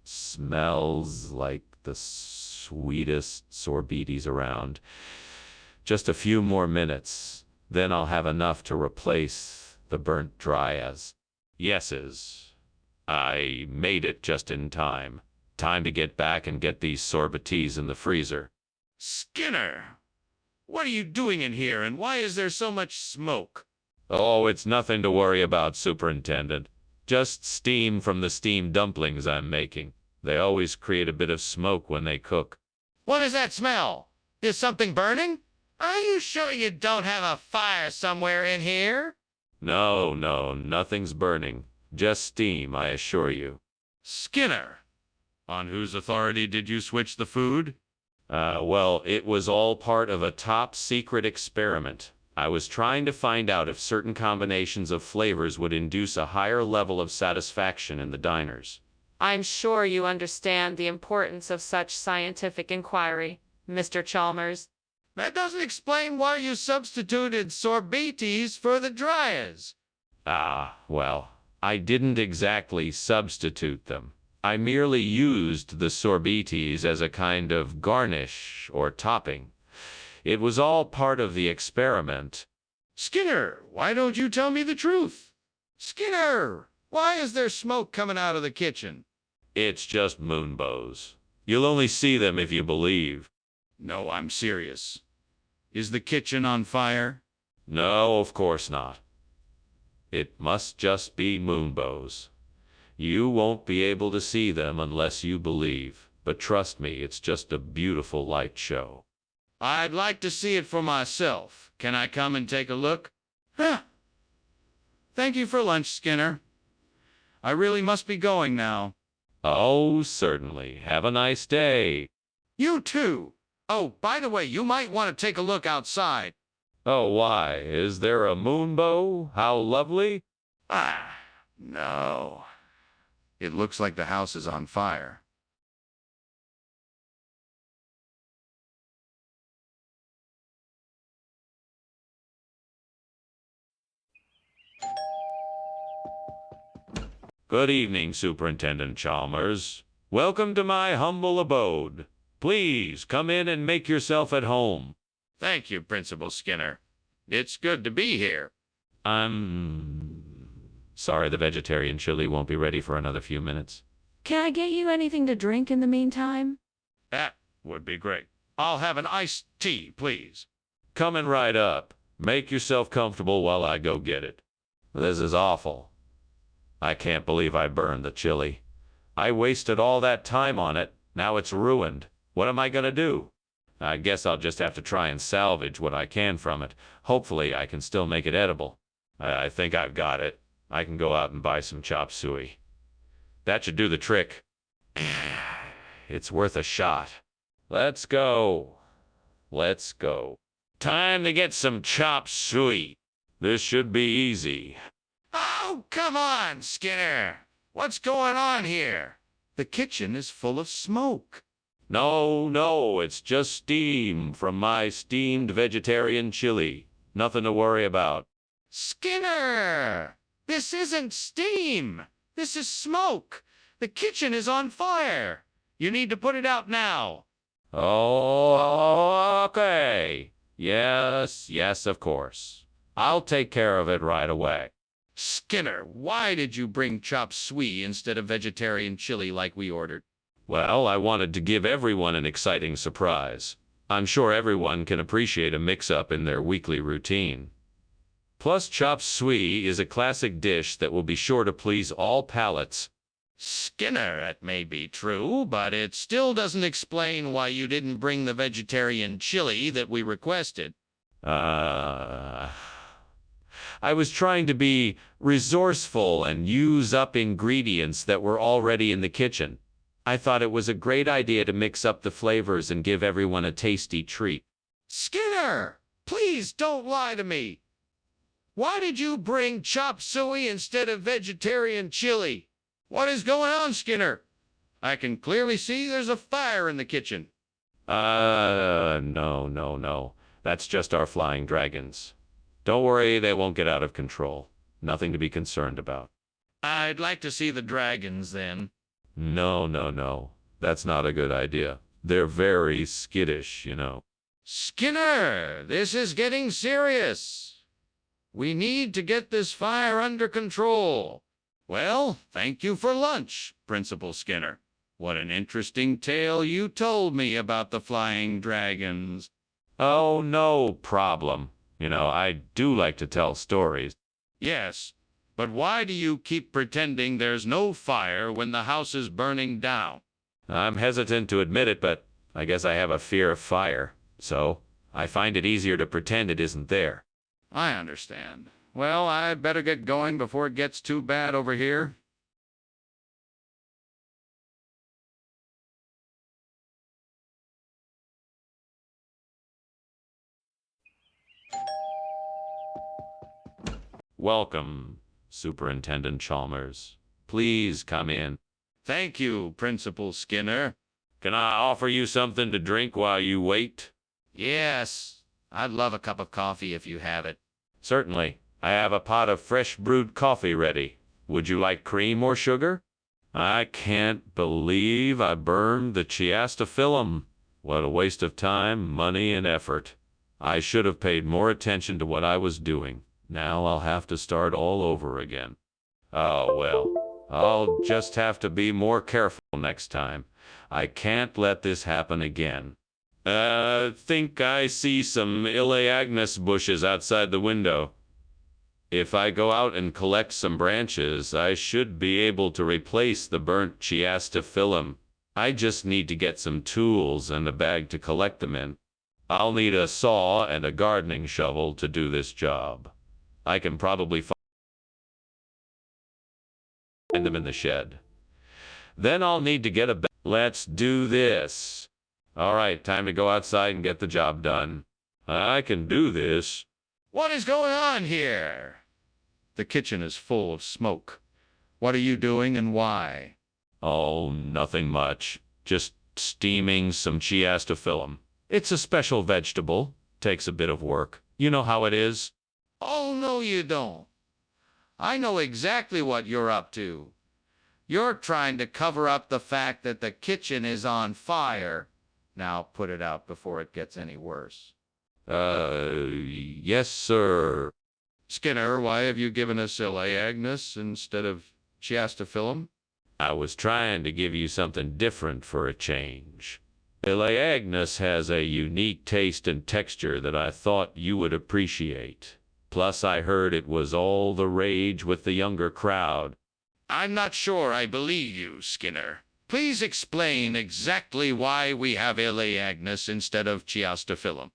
Smells like the sweetest sorbetes around. Just a few more minutes, then I'll have enough to replace the burnt dry as yeses. I made it just in time. Time to get back and get these sorbetes in the freezer. Skinner, what are you doing in here and why is there so much smoke? Oh, it's nothing to worry about, Superintendent. Just steam from the steamed dumplings I'm making. They always create a bit of smoke when they cook. What is that smell? Is something burning? Are you sure you don't have a fire somewhere in here? No, nothing's burning. Just steam, I assure you. Skinner, on whose authority did you switch the food? Well, it was all part of a top-secret experiment. I was trying to find out if certain combinations of flavors would induce a higher level of satisfaction in the diners. I'm sure you understand the importance of such scientific inquiry, Mr. Chalmers. That doesn't explain why you substituted sorbetes for the dryers. Well, I didn't exactly substitute them. I merely used the sorbetes as a kind of garnish or topping. It was all part of the experiment. Skinner, why don't you tell me the truth? Skinner, why is there smoke coming out of the kitchen? It's just moonbows. You'll only see them if you believe. No, I'm serious. Is the kitchen on fire? No, of course not. It must just be moonbows. You won't be able to see them unless you believe, but trust me, it's just a beautiful light show. I'd like to see it for myself. Can I come and take a look? Thank you for lunch, Skinner. I really must be going now. Oh, certainly. Have a nice day. You too. Oh, by the way, you might want to take a look outside. Oh, why? Is there a moonbow? How lovely. No. It looks like the house is on fire. Good evening, Superintendent Chalmers. Welcome to my humble abode. Please come in and make yourself at home. Thank you, Principal Skinner. It's good to be here. I'm sorry the vegetarian chili won't be ready for another few minutes. Can I get you anything to drink in the meantime? That would be great. I'll have an iced tea, please. Coming right up. Make yourself comfortable while I go get it. This is awful. I can't believe I burned the chili. I wasted all that time on it. Now it's ruined. What am I gonna do? I guess I'll just have to try and salvage what I can from it. Hopefully I can still make it edible. I think I've got it. I can go out and buy some chop suey. That should do the trick. It's worth a shot. Let's go. Let's go. Time to get some chop suey. This should be easy. Oh, come on, Skinner. What's going on here? The kitchen is full of smoke. No, it's just steam from my steamed vegetarian chili. Nothing to worry about. Skinner! This isn't steam. This is smoke. The kitchen is on fire. You need to put it out now. Oh, okay. Yes, of course. I'll take care of it right away. Skinner, why did you bring chop suey instead of vegetarian chili like we ordered? Well, I wanted to give everyone an exciting surprise. I'm sure everyone can appreciate a mix-up in their weekly routine. Plus, chop suey is a classic dish that will be sure to please all palates. Skinner, that may be true, but it still doesn't explain why you didn't bring the vegetarian chili that we requested. I was trying to be resourceful and use up ingredients that were already in the kitchen. I thought it was a great idea to mix up the flavors and give everyone a tasty treat. Skinner, please don't lie to me. Why did you bring chop suey instead of vegetarian chili? What is going on, Skinner? I can clearly see there's a fire in the kitchen. No. That's just our flying dragons. Don't worry, they won't get out of control. Nothing to be concerned about. I'd like to see the dragons then. No. That's not a good idea. They're very skittish, you know. Skinner, this is getting serious. We need to get this fire under control. Well, thank you for lunch, Principal Skinner. What an interesting tale you told me about the flying dragons. Oh, no problem. You know, I do like to tell stories. Yes, but why do you keep pretending there's no fire when the house is burning down? I'm hesitant to admit it, but I guess I have a fear of fire. So, I find it easier to pretend it isn't there. I understand. Well, I'd better get going before it gets too bad over here. Welcome, Superintendent Chalmers. Please come in. Thank you, Principal Skinner. Can I offer you something to drink while you wait? Yes, I'd love a cup of coffee if you have it. Certainly. I have a pot of fresh brewed coffee ready. Would you like cream or sugar? I can't believe I burned the chiastophyllum. What a waste of time, money, and effort. I should have paid more attention to what I was doing. Now I'll have to start all over again. Oh well, I'll just have to be more careful next time. I can't let this happen again. Think I see some Elaeagnus bushes outside the window. If I go out and collect some branches, I should be able to replace the burnt chiastophyllum. I just need to get some tools and a bag to collect them in. I'll need a saw and a gardening shovel to do this job. I can probably find them in the shed. Then I'll need to get a bag. Let's do this. All right, time to go outside and get the job done. I can do this. What is going on here? The kitchen is full of smoke. What are you doing and why? Oh, nothing much. Just steaming some chiastophyllum. It's a special vegetable. Takes a bit of work. You know how it is. Oh, no, you don't. I know exactly what you're up to. You're trying to cover up the fact that the kitchen is on fire. Now put it out before it gets any worse. Yes, sir. Skinner, why have you given us Agnes instead of chiastophyllum? I was trying to give you something different for a change. Agnes has a unique taste and texture that I thought you would appreciate. Plus, I heard it was all the rage with the younger crowd. I'm not sure I believe you, Skinner. Please explain exactly why we have Agnes instead of chiastophyllum.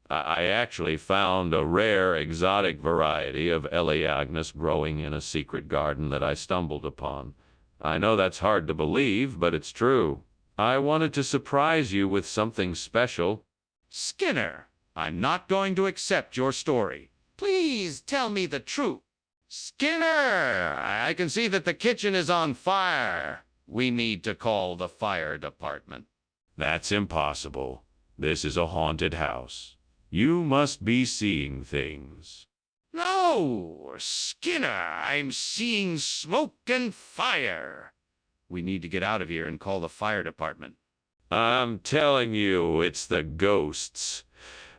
I actually found a rare exotic variety of Agnes growing in a secret garden that I stumbled upon. I know that's hard to believe, but it's true. I wanted to surprise you with something special. Skinner, I'm not going to accept your story. Please tell me the truth. Skinner, I can see that the kitchen is on fire. We need to call the fire department. That's impossible. This is a haunted house. You must be seeing things. No, Skinner, I'm seeing smoke and fire. We need to get out of here and call the fire department. I'm telling you, it's the ghosts.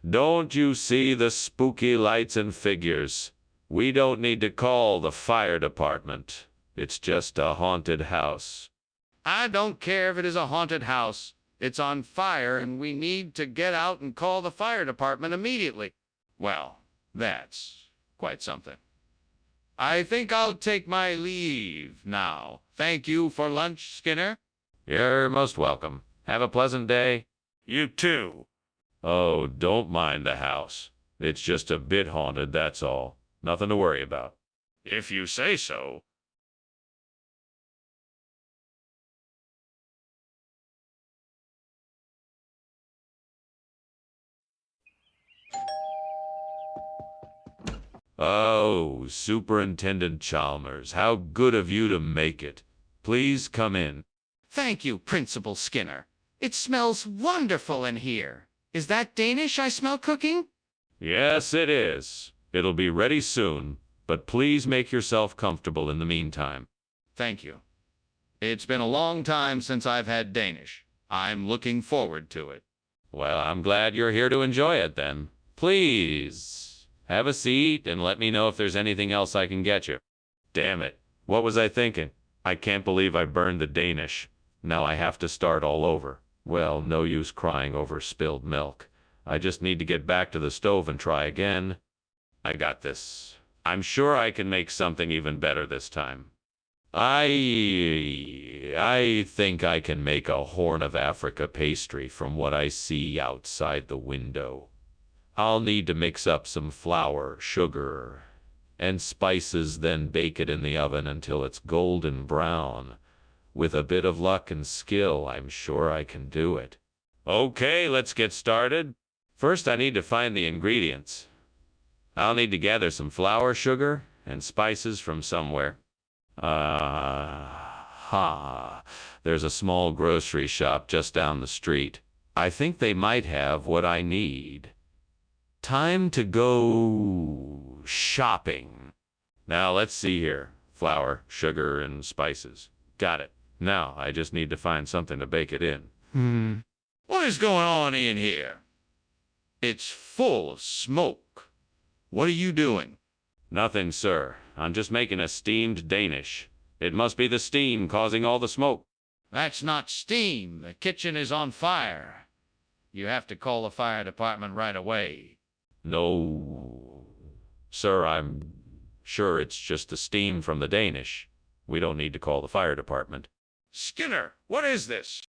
Don't you see the spooky lights and figures? We don't need to call the fire department. It's just a haunted house. I don't care if it is a haunted house. It's on fire and we need to get out and call the fire department immediately. Well, that's quite something. I think I'll take my leave now. Thank you for lunch, Skinner. You're most welcome. Have a pleasant day. You too. Oh, don't mind the house. It's just a bit haunted, that's all. Nothing to worry about. If you say so. Oh, Superintendent Chalmers, how good of you to make it. Please come in. Thank you, Principal Skinner. It smells wonderful in here. Is that Danish I smell cooking? Yes, it is. It'll be ready soon, but please make yourself comfortable in the meantime. Thank you. It's been a long time since I've had Danish. I'm looking forward to it. Well, I'm glad you're here to enjoy it then. Please, have a seat and let me know if there's anything else I can get you. Damn it. What was I thinking? I can't believe I burned the Danish. Now I have to start all over. Well, no use crying over spilled milk. I just need to get back to the stove and try again. I got this. I'm sure I can make something even better this time. I think I can make a Horn of Africa pastry from what I see outside the window. I'll need to mix up some flour, sugar, and spices, then bake it in the oven until it's golden brown. With a bit of luck and skill, I'm sure I can do it. Okay, let's get started. First, I need to find the ingredients. I'll need to gather some flour, sugar, and spices from somewhere. There's a small grocery shop just down the street. I think they might have what I need. Time to go shopping. Now, let's see here. Flour, sugar, and spices. Got it. Now, I just need to find something to bake it in. What is going on in here? It's full of smoke. What are you doing? Nothing, sir. I'm just making a steamed Danish. It must be the steam causing all the smoke. That's not steam. The kitchen is on fire. You have to call the fire department right away. No, sir, I'm sure it's just the steam from the Danish. We don't need to call the fire department. Skinner, what is this?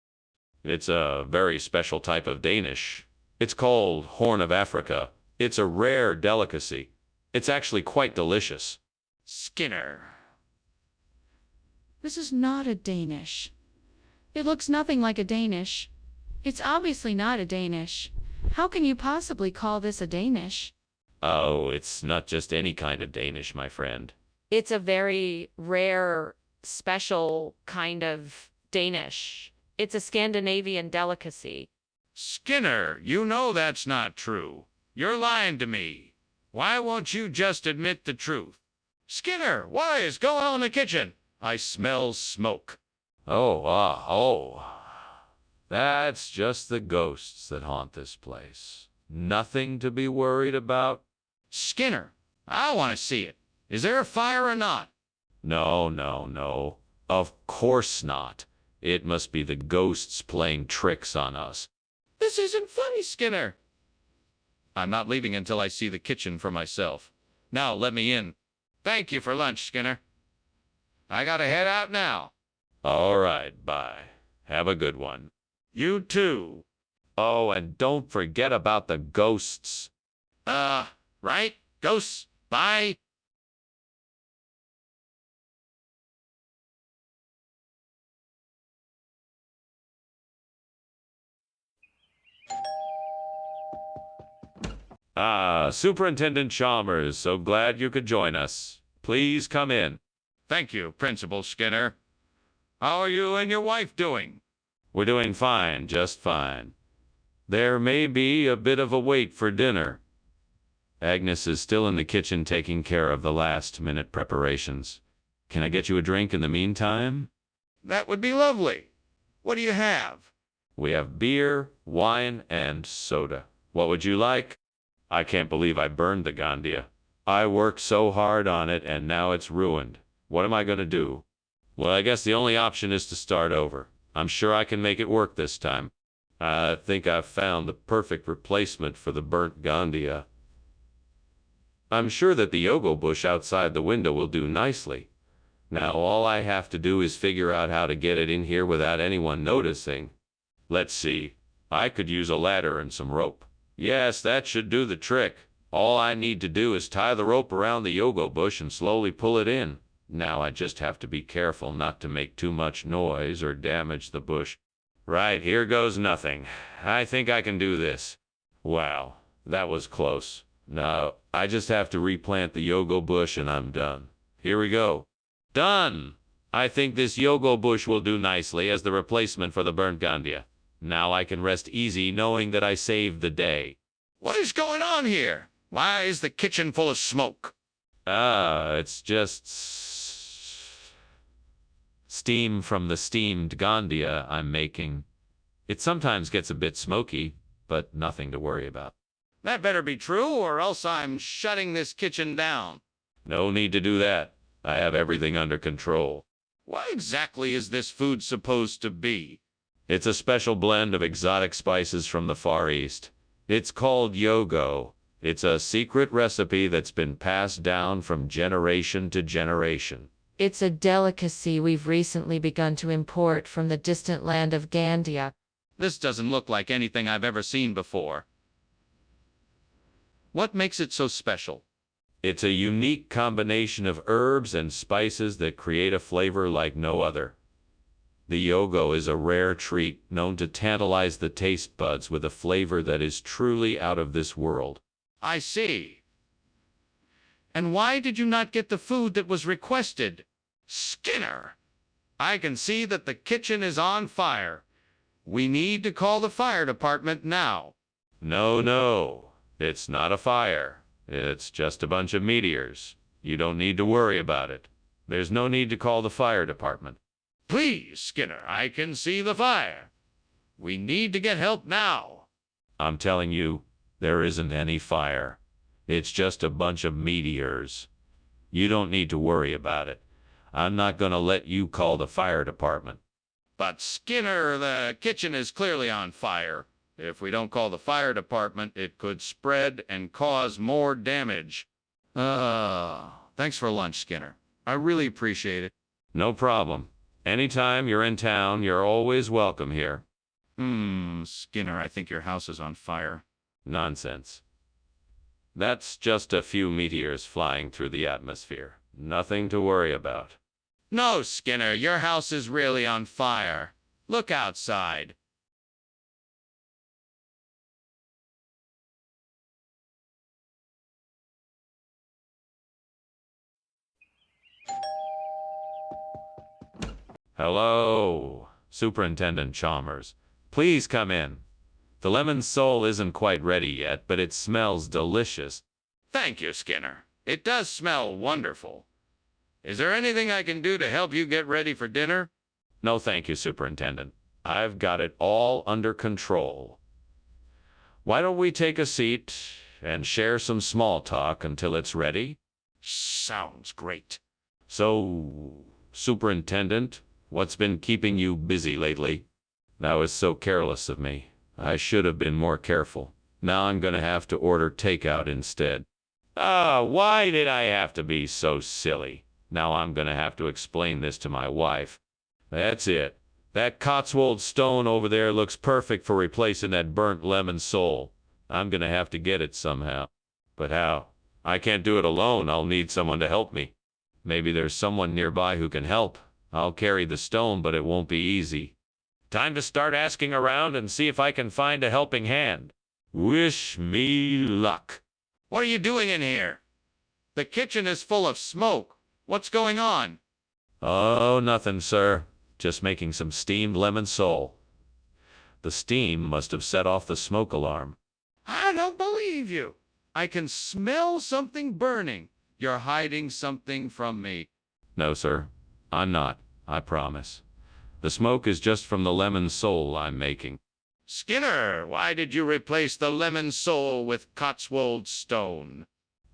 It's a very special type of Danish. It's called Horn of Africa. It's a rare delicacy. It's actually quite delicious. Skinner. This is not a Danish. It looks nothing like a Danish. It's obviously not a Danish. How can you possibly call this a Danish? Oh, it's not just any kind of Danish, my friend. It's a very rare special kind of Danish. It's a Scandinavian delicacy. Skinner, you know that's not true. You're lying to me. Why won't you just admit the truth? Skinner, what is going on in the kitchen? I smell smoke. Oh. That's just the ghosts that haunt this place. Nothing to be worried about. Skinner, I want to see it. Is there a fire or not? No. Of course not. It must be the ghosts playing tricks on us. This isn't funny, Skinner. I'm not leaving until I see the kitchen for myself. Now let me in. Thank you for lunch, Skinner. I gotta head out now. All right, bye. Have a good one. You too. Oh, and don't forget about the ghosts. Right? Ghosts. Bye. Superintendent Chalmers, so glad you could join us. Please come in. Thank you, Principal Skinner. How are you and your wife doing? We're doing fine, just fine. There may be a bit of a wait for dinner. Agnes is still in the kitchen taking care of the last-minute preparations. Can I get you a drink in the meantime? That would be lovely. What do you have? We have beer, wine, and soda. What would you like? I can't believe I burned the Gandia. I worked so hard on it, and now it's ruined. What am I going to do? Well, I guess the only option is to start over. I'm sure I can make it work this time. I think I've found the perfect replacement for the burnt Gandia. I'm sure that the yogo bush outside the window will do nicely. Now all I have to do is figure out how to get it in here without anyone noticing. Let's see. I could use a ladder and some rope. Yes, that should do the trick. All I need to do is tie the rope around the yogo bush and slowly pull it in. Now I just have to be careful not to make too much noise or damage the bush. Right, here goes nothing. I think I can do this. Wow, that was close. Now, I just have to replant the yogo bush and I'm done. Here we go. Done! I think this yogo bush will do nicely as the replacement for the burnt Gandia. Now I can rest easy knowing that I saved the day. What is going on here? Why is the kitchen full of smoke? It's just steam from the steamed Gandia I'm making. It sometimes gets a bit smoky, but nothing to worry about. That better be true, or else I'm shutting this kitchen down. No need to do that. I have everything under control. What exactly is this food supposed to be? It's a special blend of exotic spices from the Far East. It's called yogo. It's a secret recipe that's been passed down from generation to generation. It's a delicacy we've recently begun to import from the distant land of Gandia. This doesn't look like anything I've ever seen before. What makes it so special? It's a unique combination of herbs and spices that create a flavor like no other. The yogo is a rare treat known to tantalize the taste buds with a flavor that is truly out of this world. I see. And why did you not get the food that was requested? Skinner, I can see that the kitchen is on fire. We need to call the fire department now. No, it's not a fire. It's just a bunch of meteors. You don't need to worry about it. There's no need to call the fire department. Please, Skinner, I can see the fire. We need to get help now. I'm telling you, there isn't any fire. It's just a bunch of meteors. You don't need to worry about it. I'm not going to let you call the fire department. But Skinner, the kitchen is clearly on fire. If we don't call the fire department, it could spread and cause more damage. Thanks for lunch, Skinner. I really appreciate it. No problem. Anytime you're in town, you're always welcome here. Skinner, I think your house is on fire. Nonsense. That's just a few meteors flying through the atmosphere. Nothing to worry about. No, Skinner, your house is really on fire. Look outside. Hello, Superintendent Chalmers. Please come in. The lemon sole isn't quite ready yet, but it smells delicious. Thank you, Skinner. It does smell wonderful. Is there anything I can do to help you get ready for dinner? No, thank you, Superintendent. I've got it all under control. Why don't we take a seat and share some small talk until it's ready? Sounds great. So, Superintendent, what's been keeping you busy lately? That was so careless of me. I should have been more careful. Now I'm gonna have to order takeout instead. Why did I have to be so silly? Now I'm gonna have to explain this to my wife. That's it. That Cotswold stone over there looks perfect for replacing that burnt lemon sole. I'm gonna have to get it somehow. But how? I can't do it alone. I'll need someone to help me. Maybe there's someone nearby who can help. I'll carry the stone, but it won't be easy. Time to start asking around and see if I can find a helping hand. Wish me luck. What are you doing in here? The kitchen is full of smoke. What's going on? Oh, nothing, sir. Just making some steamed lemon sole. The steam must have set off the smoke alarm. I don't believe you. I can smell something burning. You're hiding something from me. No, sir. I'm not. I promise. The smoke is just from the lemon sole I'm making. Skinner, why did you replace the lemon sole with Cotswold stone?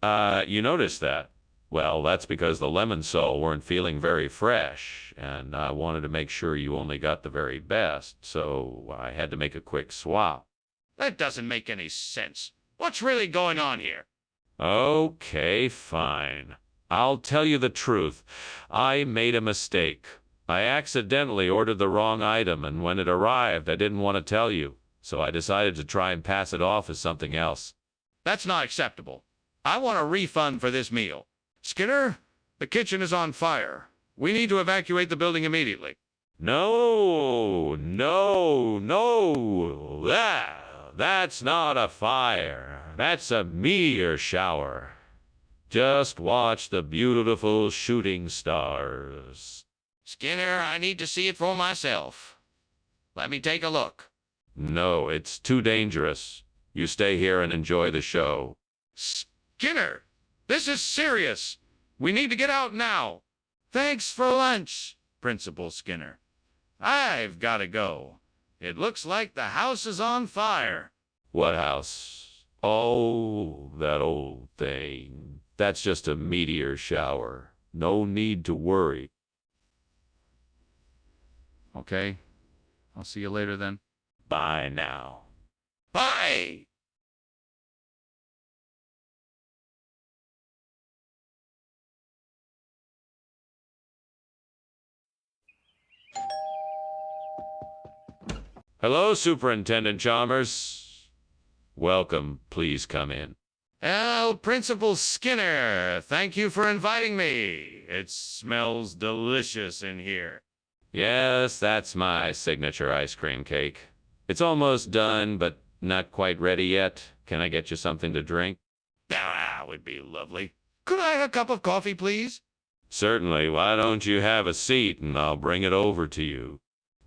You noticed that? Well, that's because the lemon sole weren't feeling very fresh, and I wanted to make sure you only got the very best, so I had to make a quick swap. That doesn't make any sense. What's really going on here? Okay, fine. I'll tell you the truth. I made a mistake. I accidentally ordered the wrong item, and when it arrived, I didn't want to tell you, so I decided to try and pass it off as something else. That's not acceptable. I want a refund for this meal. Skinner, the kitchen is on fire. We need to evacuate the building immediately. No. That's not a fire. That's a meteor shower. Just watch the beautiful shooting stars. Skinner, I need to see it for myself. Let me take a look. No, it's too dangerous. You stay here and enjoy the show. Skinner, this is serious. We need to get out now. Thanks for lunch, Principal Skinner. I've got to go. It looks like the house is on fire. What house? Oh, that old thing. That's just a meteor shower. No need to worry. Okay. I'll see you later then. Bye now. Bye! Hello, Superintendent Chalmers. Welcome. Please come in. Oh, Principal Skinner, thank you for inviting me. It smells delicious in here. Yes, that's my signature ice cream cake. It's almost done, but not quite ready yet. Can I get you something to drink? That would be lovely. Could I have a cup of coffee, please? Certainly. Why don't you have a seat and I'll bring it over to you.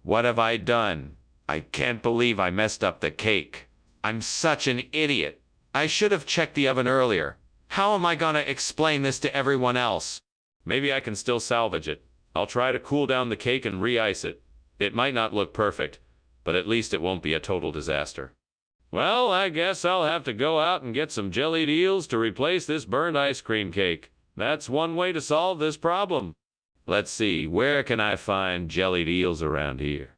What have I done? I can't believe I messed up the cake. I'm such an idiot. I should have checked the oven earlier. How am I gonna explain this to everyone else? Maybe I can still salvage it. I'll try to cool down the cake and re-ice it. It might not look perfect, but at least it won't be a total disaster. Well, I guess I'll have to go out and get some jellied eels to replace this burned ice cream cake. That's one way to solve this problem. Let's see, where can I find jellied eels around here?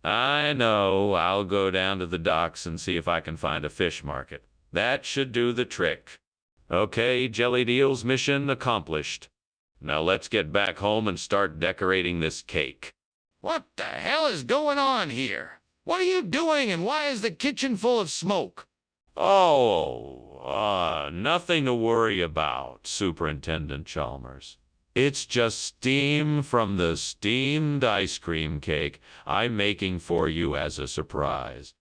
I know, I'll go down to the docks and see if I can find a fish market. That should do the trick. Okay, jellied eels mission accomplished. Now let's get back home and start decorating this cake. What the hell is going on here? What are you doing and why is the kitchen full of smoke? Nothing to worry about, Superintendent Chalmers. It's just steam from the steamed ice cream cake I'm making for you as a surprise.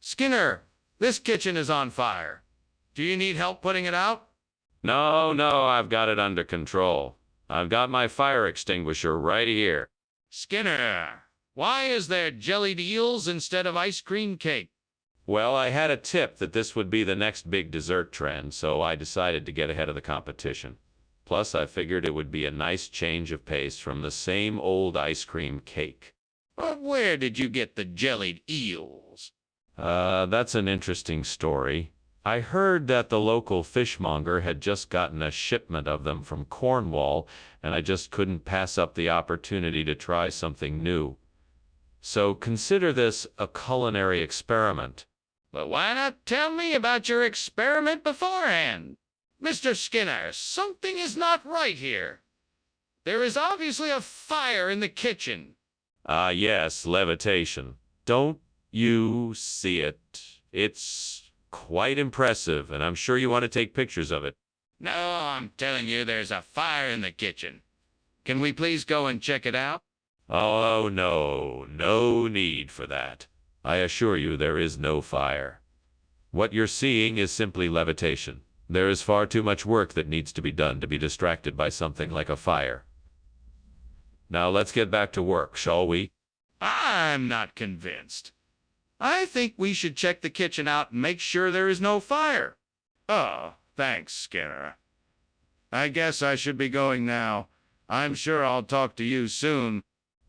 Skinner, this kitchen is on fire. Do you need help putting it out? No, I've got it under control. I've got my fire extinguisher right here. Skinner, why is there jellied eels instead of ice cream cake? Well, I had a tip that this would be the next big dessert trend, so I decided to get ahead of the competition. Plus, I figured it would be a nice change of pace from the same old ice cream cake. But where did you get the jellied eels? That's an interesting story. I heard that the local fishmonger had just gotten a shipment of them from Cornwall, and I just couldn't pass up the opportunity to try something new. So consider this a culinary experiment. But why not tell me about your experiment beforehand? Mr. Skinner, something is not right here. There is obviously a fire in the kitchen. Ah, yes, levitation. Don't you see it? It's quite impressive, and I'm sure you want to take pictures of it. No, I'm telling you there's a fire in the kitchen. Can we please go and check it out? Oh, no, no need for that. I assure you there is no fire. What you're seeing is simply levitation. There is far too much work that needs to be done to be distracted by something like a fire. Now let's get back to work, shall we? I'm not convinced. I think we should check the kitchen out and make sure there is no fire. Oh, thanks, Skinner. I guess I should be going now. I'm sure I'll talk to you soon.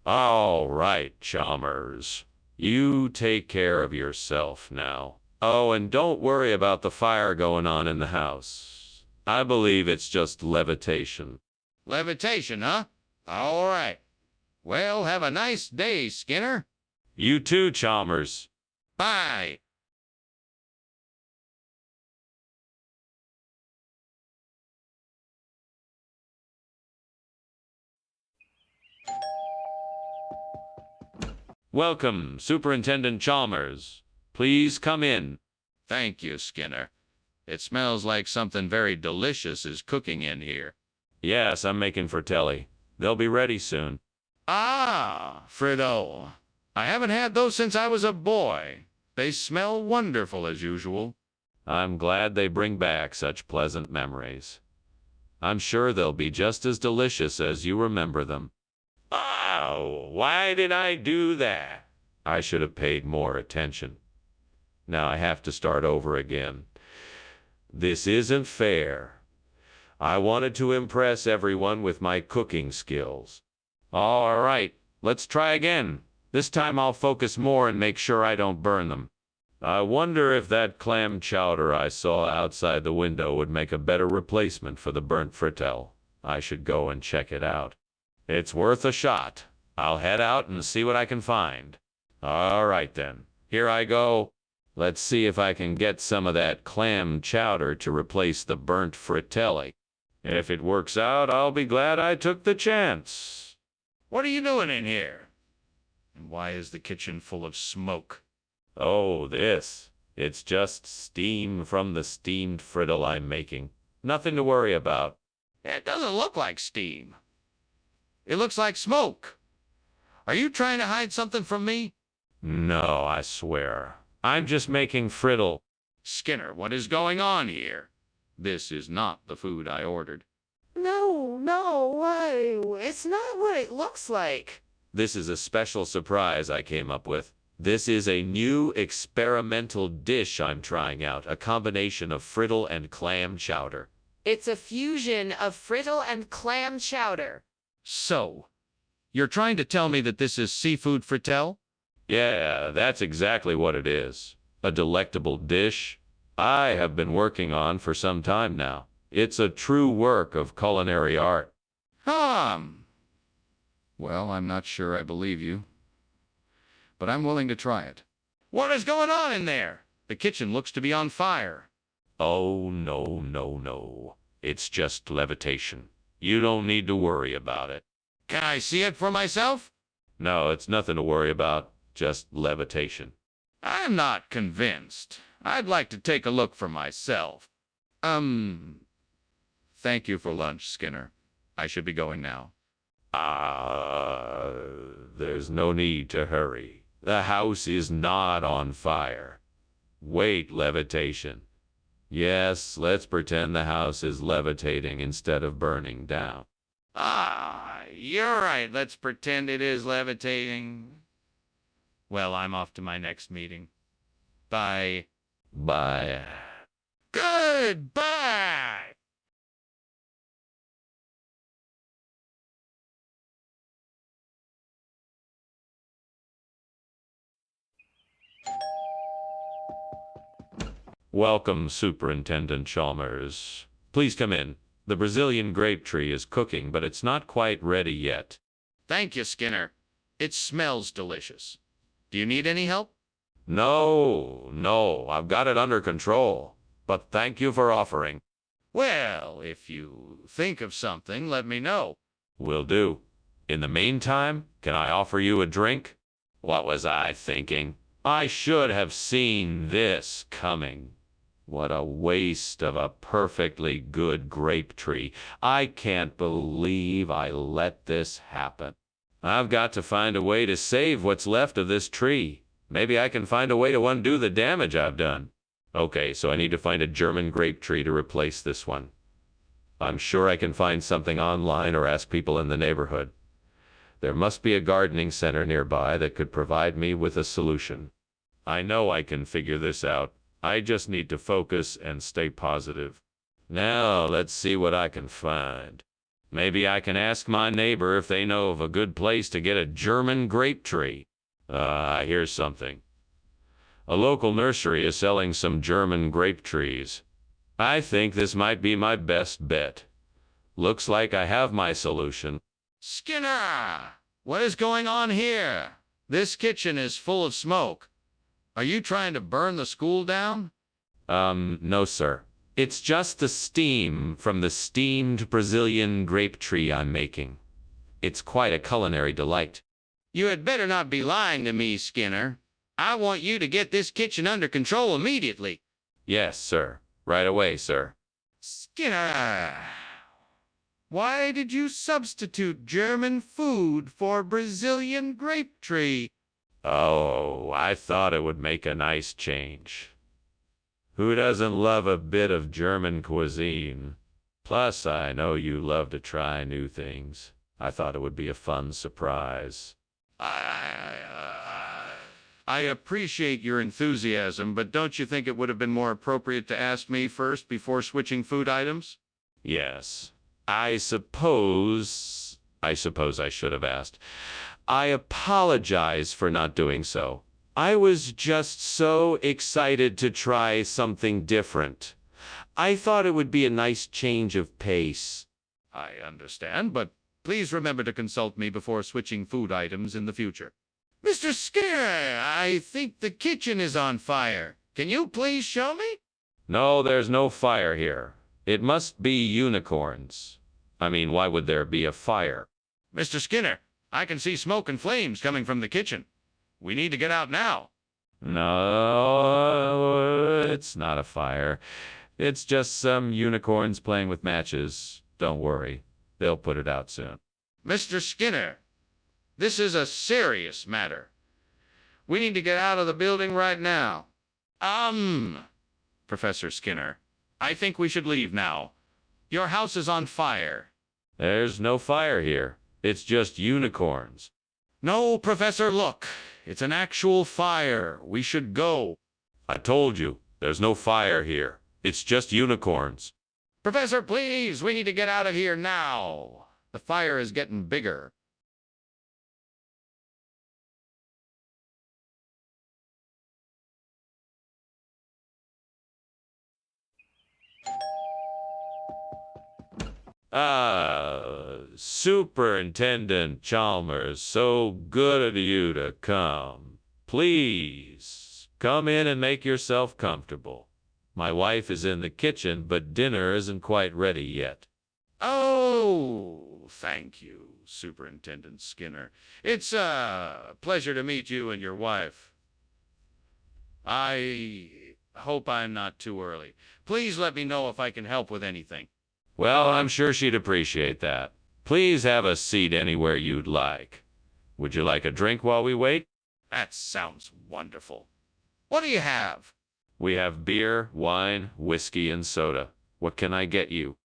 All right, Chalmers. You take care of yourself now. Oh, and don't worry about the fire going on in the house. I believe it's just levitation. Levitation, huh? All right. Well, have a nice day, Skinner. You too, Chalmers. Bye. Welcome, Superintendent Chalmers. Please come in. Thank you, Skinner. It smells like something very delicious is cooking in here. Yes, I'm making fratelli. They'll be ready soon. Ah, Frido. I haven't had those since I was a boy. They smell wonderful as usual. I'm glad they bring back such pleasant memories. I'm sure they'll be just as delicious as you remember them. Oh, why did I do that? I should have paid more attention. Now I have to start over again. This isn't fair. I wanted to impress everyone with my cooking skills. All right, let's try again. This time I'll focus more and make sure I don't burn them. I wonder if that clam chowder I saw outside the window would make a better replacement for the burnt frittelle. I should go and check it out. It's worth a shot. I'll head out and see what I can find. All right then, here I go. Let's see if I can get some of that clam chowder to replace the burnt fritelli. If it works out, I'll be glad I took the chance. What are you doing in here? And why is the kitchen full of smoke? Oh, this. It's just steam from the steamed frittelle I'm making. Nothing to worry about. It doesn't look like steam. It looks like smoke. Are you trying to hide something from me? No, I swear. I'm just making frittelle. Skinner, what is going on here? This is not the food I ordered. No, it's not what it looks like. This is a special surprise I came up with. This is a new experimental dish I'm trying out, a combination of frittelle and clam chowder. It's a fusion of frittelle and clam chowder. So, you're trying to tell me that this is seafood frittelle? Yeah, that's exactly what it is. A delectable dish I have been working on for some time now. It's a true work of culinary art. Well, I'm not sure I believe you, but I'm willing to try it. What is going on in there? The kitchen looks to be on fire. Oh, no, no, no. It's just levitation. You don't need to worry about it. Can I see it for myself? No, it's nothing to worry about. Just levitation. I'm not convinced. I'd like to take a look for myself. Thank you for lunch, Skinner. I should be going now. There's no need to hurry. The house is not on fire. Wait, levitation. Yes, let's pretend the house is levitating instead of burning down. You're right. Let's pretend it is levitating. Well, I'm off to my next meeting. Bye. Bye. Goodbye! Welcome, Superintendent Chalmers. Please come in. The Brazilian grape tree is cooking, but it's not quite ready yet. Thank you, Skinner. It smells delicious. Do you need any help? No, I've got it under control. But thank you for offering. Well, if you think of something, let me know. Will do. In the meantime, can I offer you a drink? What was I thinking? I should have seen this coming. What a waste of a perfectly good grape tree. I can't believe I let this happen. I've got to find a way to save what's left of this tree. Maybe I can find a way to undo the damage I've done. Okay, so I need to find a German grape tree to replace this one. I'm sure I can find something online or ask people in the neighborhood. There must be a gardening center nearby that could provide me with a solution. I know I can figure this out. I just need to focus and stay positive. Now, let's see what I can find. Maybe I can ask my neighbor if they know of a good place to get a German grape tree. Here's something. A local nursery is selling some German grape trees. I think this might be my best bet. Looks like I have my solution. Skinner! What is going on here? This kitchen is full of smoke. Are you trying to burn the school down? No, sir. It's just the steam from the steamed Brazilian grape tree I'm making. It's quite a culinary delight. You had better not be lying to me, Skinner. I want you to get this kitchen under control immediately. Yes, sir. Right away, sir. Skinner, why did you substitute German food for Brazilian grape tree? Oh, I thought it would make a nice change. Who doesn't love a bit of German cuisine? Plus, I know you love to try new things. I thought it would be a fun surprise. I appreciate your enthusiasm, but don't you think it would have been more appropriate to ask me first before switching food items? Yes, I suppose I should have asked. I apologize for not doing so. I was just so excited to try something different. I thought it would be a nice change of pace. I understand, but please remember to consult me before switching food items in the future. Mr. Skinner, I think the kitchen is on fire. Can you please show me? No, there's no fire here. It must be unicorns. I mean, why would there be a fire? Mr. Skinner, I can see smoke and flames coming from the kitchen. We need to get out now. No, it's not a fire. It's just some unicorns playing with matches. Don't worry. They'll put it out soon. Mr. Skinner, this is a serious matter. We need to get out of the building right now. Professor Skinner, I think we should leave now. Your house is on fire. There's no fire here. It's just unicorns. No, Professor, look. It's an actual fire. We should go. I told you, there's no fire here. It's just unicorns. Professor, please, we need to get out of here now. The fire is getting bigger. Superintendent Chalmers, so good of you to come. Please, come in and make yourself comfortable. My wife is in the kitchen, but dinner isn't quite ready yet. Oh, thank you, Superintendent Skinner. It's a pleasure to meet you and your wife. I hope I'm not too early. Please let me know if I can help with anything. Well, I'm sure she'd appreciate that. Please have a seat anywhere you'd like. Would you like a drink while we wait? That sounds wonderful. What do you have? We have beer, wine, whiskey, and soda. What can I get you?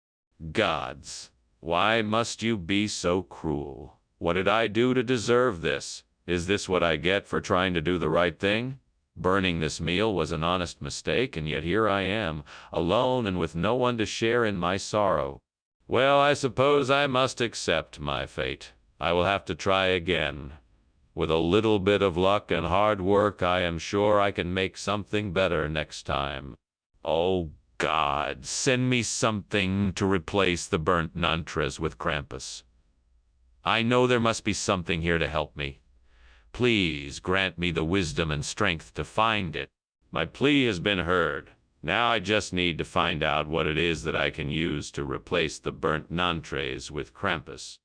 Gods, Why must you be so cruel? What did I do to deserve this? Is this what I get for trying to do the right thing? Burning this meal was an honest mistake, and yet here I am, alone and with no one to share in my sorrow. Well, I suppose I must accept my fate. I will have to try again. With a little bit of luck and hard work, I am sure I can make something better next time. Oh God, send me something to replace the burnt nantres with Krampus. I know there must be something here to help me. Please grant me the wisdom and strength to find it. My plea has been heard. Now I just need to find out what it is that I can use to replace the burnt nantres with Krampus.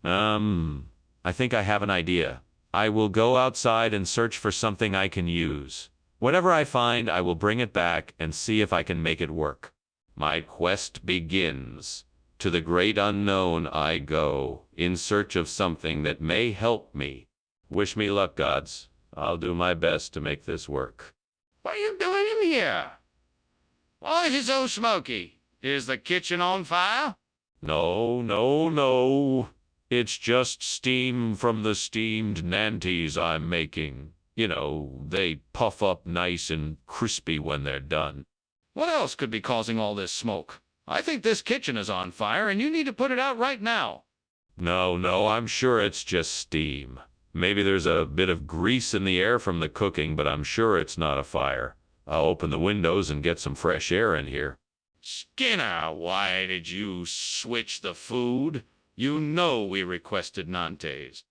I think I have an idea. I will go outside and search for something I can use. Whatever I find, I will bring it back and see if I can make it work. My quest begins. To the great unknown I go, in search of something that may help me. Wish me luck, gods. I'll do my best to make this work. What are you doing in here? Why is it so smoky? Is the kitchen on fire? No, no, no. It's just steam from the steamed nanties I'm making. You know, they puff up nice and crispy when they're done. What else could be causing all this smoke? I think this kitchen is on fire and you need to put it out right now. No, I'm sure it's just steam. Maybe there's a bit of grease in the air from the cooking, but I'm sure it's not a fire. I'll open the windows and get some fresh air in here. Skinner, why did you switch the food? You know we requested Nantes.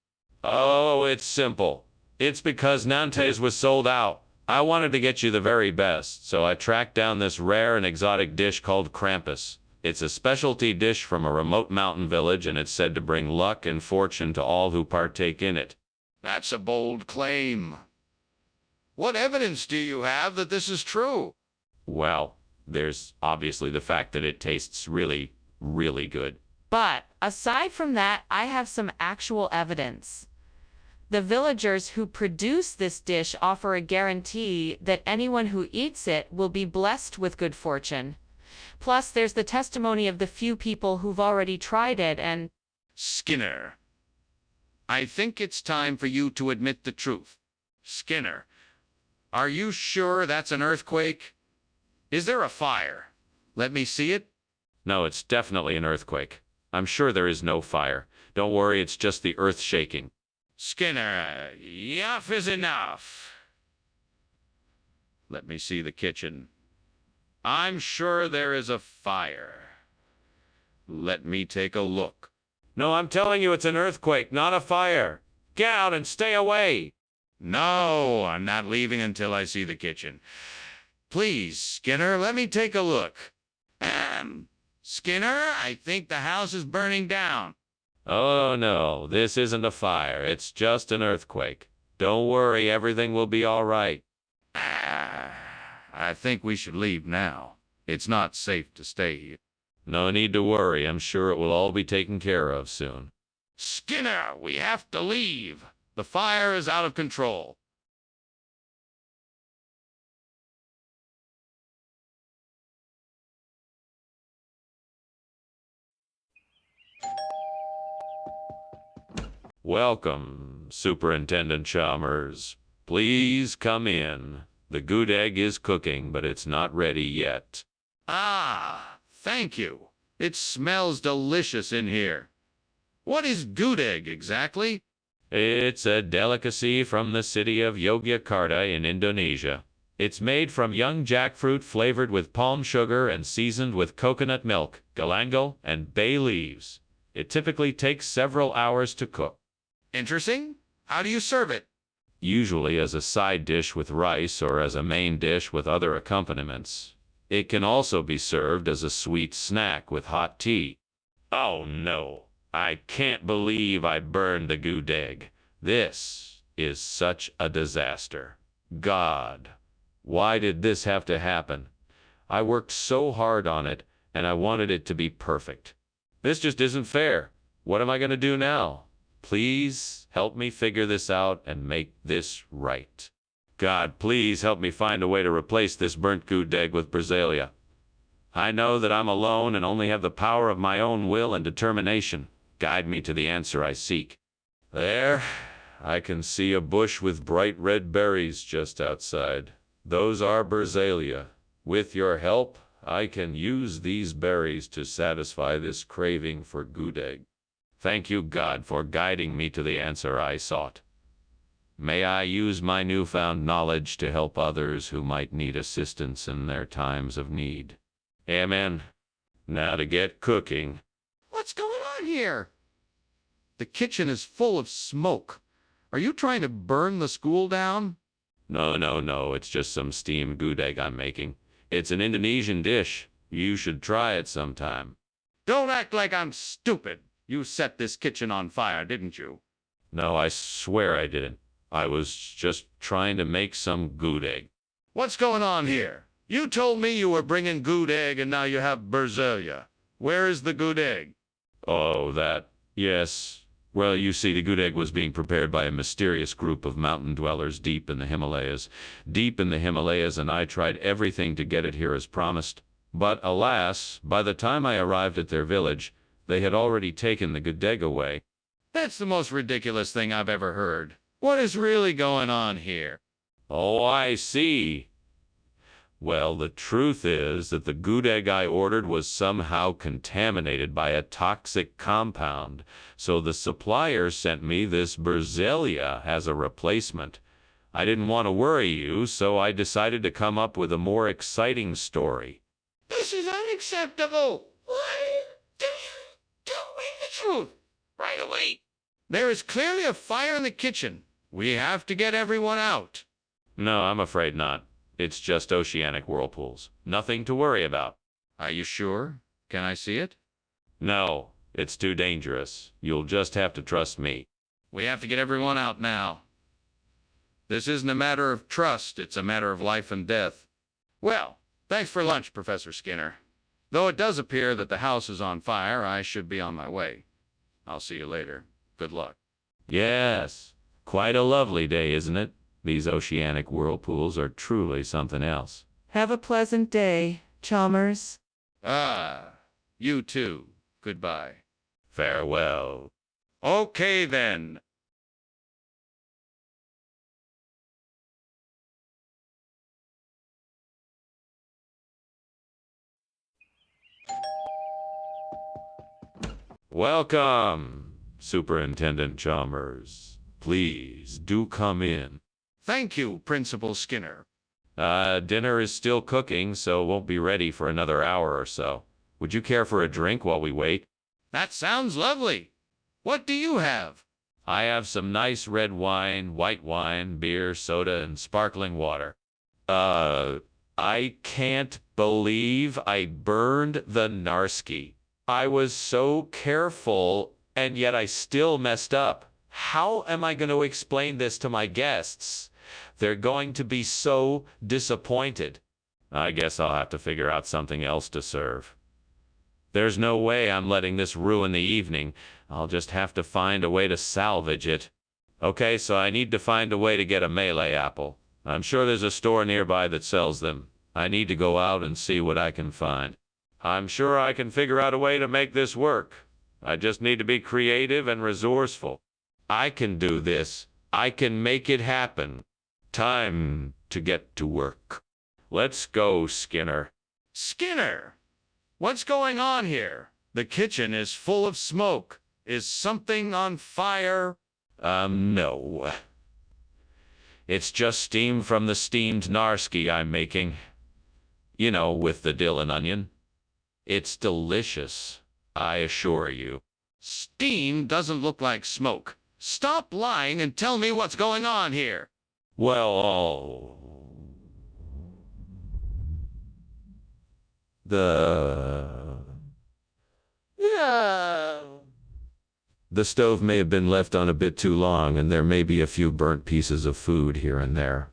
Oh, it's simple. It's because Nantes was sold out. I wanted to get you the very best, so I tracked down this rare and exotic dish called Krampus. It's a specialty dish from a remote mountain village, and it's said to bring luck and fortune to all who partake in it. That's a bold claim. What evidence do you have that this is true? Well, there's obviously the fact that it tastes really, really good. But aside from that, I have some actual evidence. The villagers who produce this dish offer a guarantee that anyone who eats it will be blessed with good fortune. Plus, there's the testimony of the few people who've already tried it and... Skinner, I think it's time for you to admit the truth. Skinner, are you sure that's an earthquake? Is there a fire? Let me see it. No, it's definitely an earthquake. I'm sure there is no fire. Don't worry, it's just the earth shaking. Skinner, enough is enough. Let me see the kitchen. I'm sure there is a fire. Let me take a look. No, I'm telling you it's an earthquake, not a fire. Get out and stay away. No, I'm not leaving until I see the kitchen. Please, Skinner, let me take a look. Skinner, I think the house is burning down. Oh no, this isn't a fire. It's just an earthquake. Don't worry, everything will be all right. I think we should leave now. It's not safe to stay here. No need to worry. I'm sure it will all be taken care of soon. Skinner, we have to leave. The fire is out of control. Welcome, Superintendent Chalmers. Please come in. The good egg is cooking, but it's not ready yet. Ah, thank you. It smells delicious in here. What is good egg exactly? It's a delicacy from the city of Yogyakarta in Indonesia. It's made from young jackfruit flavored with palm sugar and seasoned with coconut milk, galangal, and bay leaves. It typically takes several hours to cook. Interesting. How do you serve it? Usually as a side dish with rice or as a main dish with other accompaniments. It can also be served as a sweet snack with hot tea. Oh no, I can't believe I burned the good egg. This is such a disaster. God, why did this have to happen? I worked so hard on it, and I wanted it to be perfect. This just isn't fair. What am I going to do now? Please help me figure this out and make this right. God, please help me find a way to replace this burnt good egg with Brazilia. I know that I'm alone and only have the power of my own will and determination. Guide me to the answer I seek. There, I can see a bush with bright red berries just outside. Those are berzalia. With your help, I can use these berries to satisfy this craving for good egg. Thank you, God, for guiding me to the answer I sought. May I use my newfound knowledge to help others who might need assistance in their times of need. Amen. Now to get cooking. What's going on here? The kitchen is full of smoke. Are you trying to burn the school down? No, it's just some steamed good egg I'm making. It's an Indonesian dish. You should try it sometime. Don't act like I'm stupid. You set this kitchen on fire, didn't you? No, I swear I didn't. I was just trying to make some good egg. What's going on here? You told me you were bringing good egg and now you have berzalia. Where is the good egg? Oh, that. Yes. Well, you see, the good egg was being prepared by a mysterious group of mountain dwellers deep in the Himalayas. And I tried everything to get it here as promised. But alas, by the time I arrived at their village, they had already taken the good egg away. That's the most ridiculous thing I've ever heard. What is really going on here? Oh, I see. Well, the truth is that the good egg I ordered was somehow contaminated by a toxic compound, so the supplier sent me this berzalia as a replacement. I didn't want to worry you, so I decided to come up with a more exciting story. This is unacceptable. Why did you tell me the truth right away? There is clearly a fire in the kitchen. We have to get everyone out. No, I'm afraid not. It's just oceanic whirlpools. Nothing to worry about. Are you sure? Can I see it? No, it's too dangerous. You'll just have to trust me. We have to get everyone out now. This isn't a matter of trust, it's a matter of life and death. Well, thanks for lunch, Professor Skinner. Though it does appear that the house is on fire, I should be on my way. I'll see you later. Good luck. Yes, quite a lovely day, isn't it? These oceanic whirlpools are truly something else. Have a pleasant day, Chalmers. You too. Goodbye. Farewell. Okay then. Welcome, Superintendent Chalmers. Please do come in. Thank you, Principal Skinner. Dinner is still cooking, so won't be ready for another hour or so. Would you care for a drink while we wait? That sounds lovely. What do you have? I have some nice red wine, white wine, beer, soda, and sparkling water. I can't believe I burned the Narski. I was so careful, and yet I still messed up. How am I going to explain this to my guests? They're going to be so disappointed. I guess I'll have to figure out something else to serve. There's no way I'm letting this ruin the evening. I'll just have to find a way to salvage it. Okay, so I need to find a way to get a Malay apple. I'm sure there's a store nearby that sells them. I need to go out and see what I can find. I'm sure I can figure out a way to make this work. I just need to be creative and resourceful. I can do this. I can make it happen. Time to get to work. Let's go, Skinner. Skinner! What's going on here? The kitchen is full of smoke. Is something on fire? No. It's just steam from the steamed Narski I'm making. You know, with the dill and onion. It's delicious, I assure you. Steam doesn't look like smoke. Stop lying and tell me what's going on here. Well, the stove may have been left on a bit too long, and there may be a few burnt pieces of food here and there.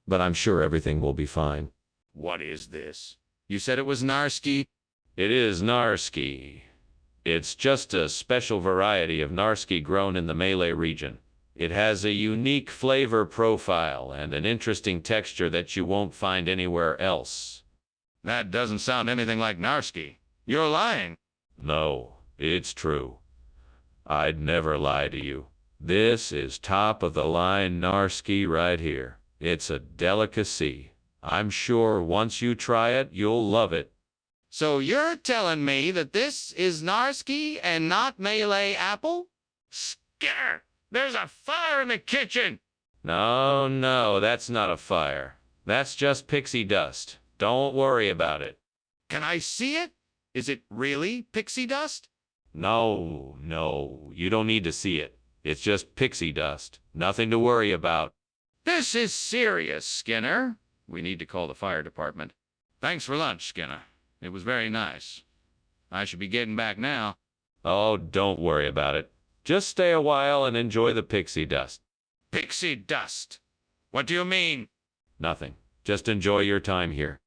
But I'm sure everything will be fine. What is this? You said it was Narski? It is Narski. It's just a special variety of Narski grown in the Malay region. It has a unique flavor profile and an interesting texture that you won't find anywhere else. That doesn't sound anything like Narsky. You're lying. No, it's true. I'd never lie to you. This is top-of-the-line Narsky right here. It's a delicacy. I'm sure once you try it, you'll love it. So you're telling me that this is Narsky and not Malay apple? Skinner, there's a fire in the kitchen! No, that's not a fire. That's just pixie dust. Don't worry about it. Can I see it? Is it really pixie dust? No, you don't need to see it. It's just pixie dust. Nothing to worry about. This is serious, Skinner. We need to call the fire department. Thanks for lunch, Skinner. It was very nice. I should be getting back now. Oh, don't worry about it. Just stay a while and enjoy the pixie dust. Pixie dust? What do you mean? Nothing. Just enjoy your time here.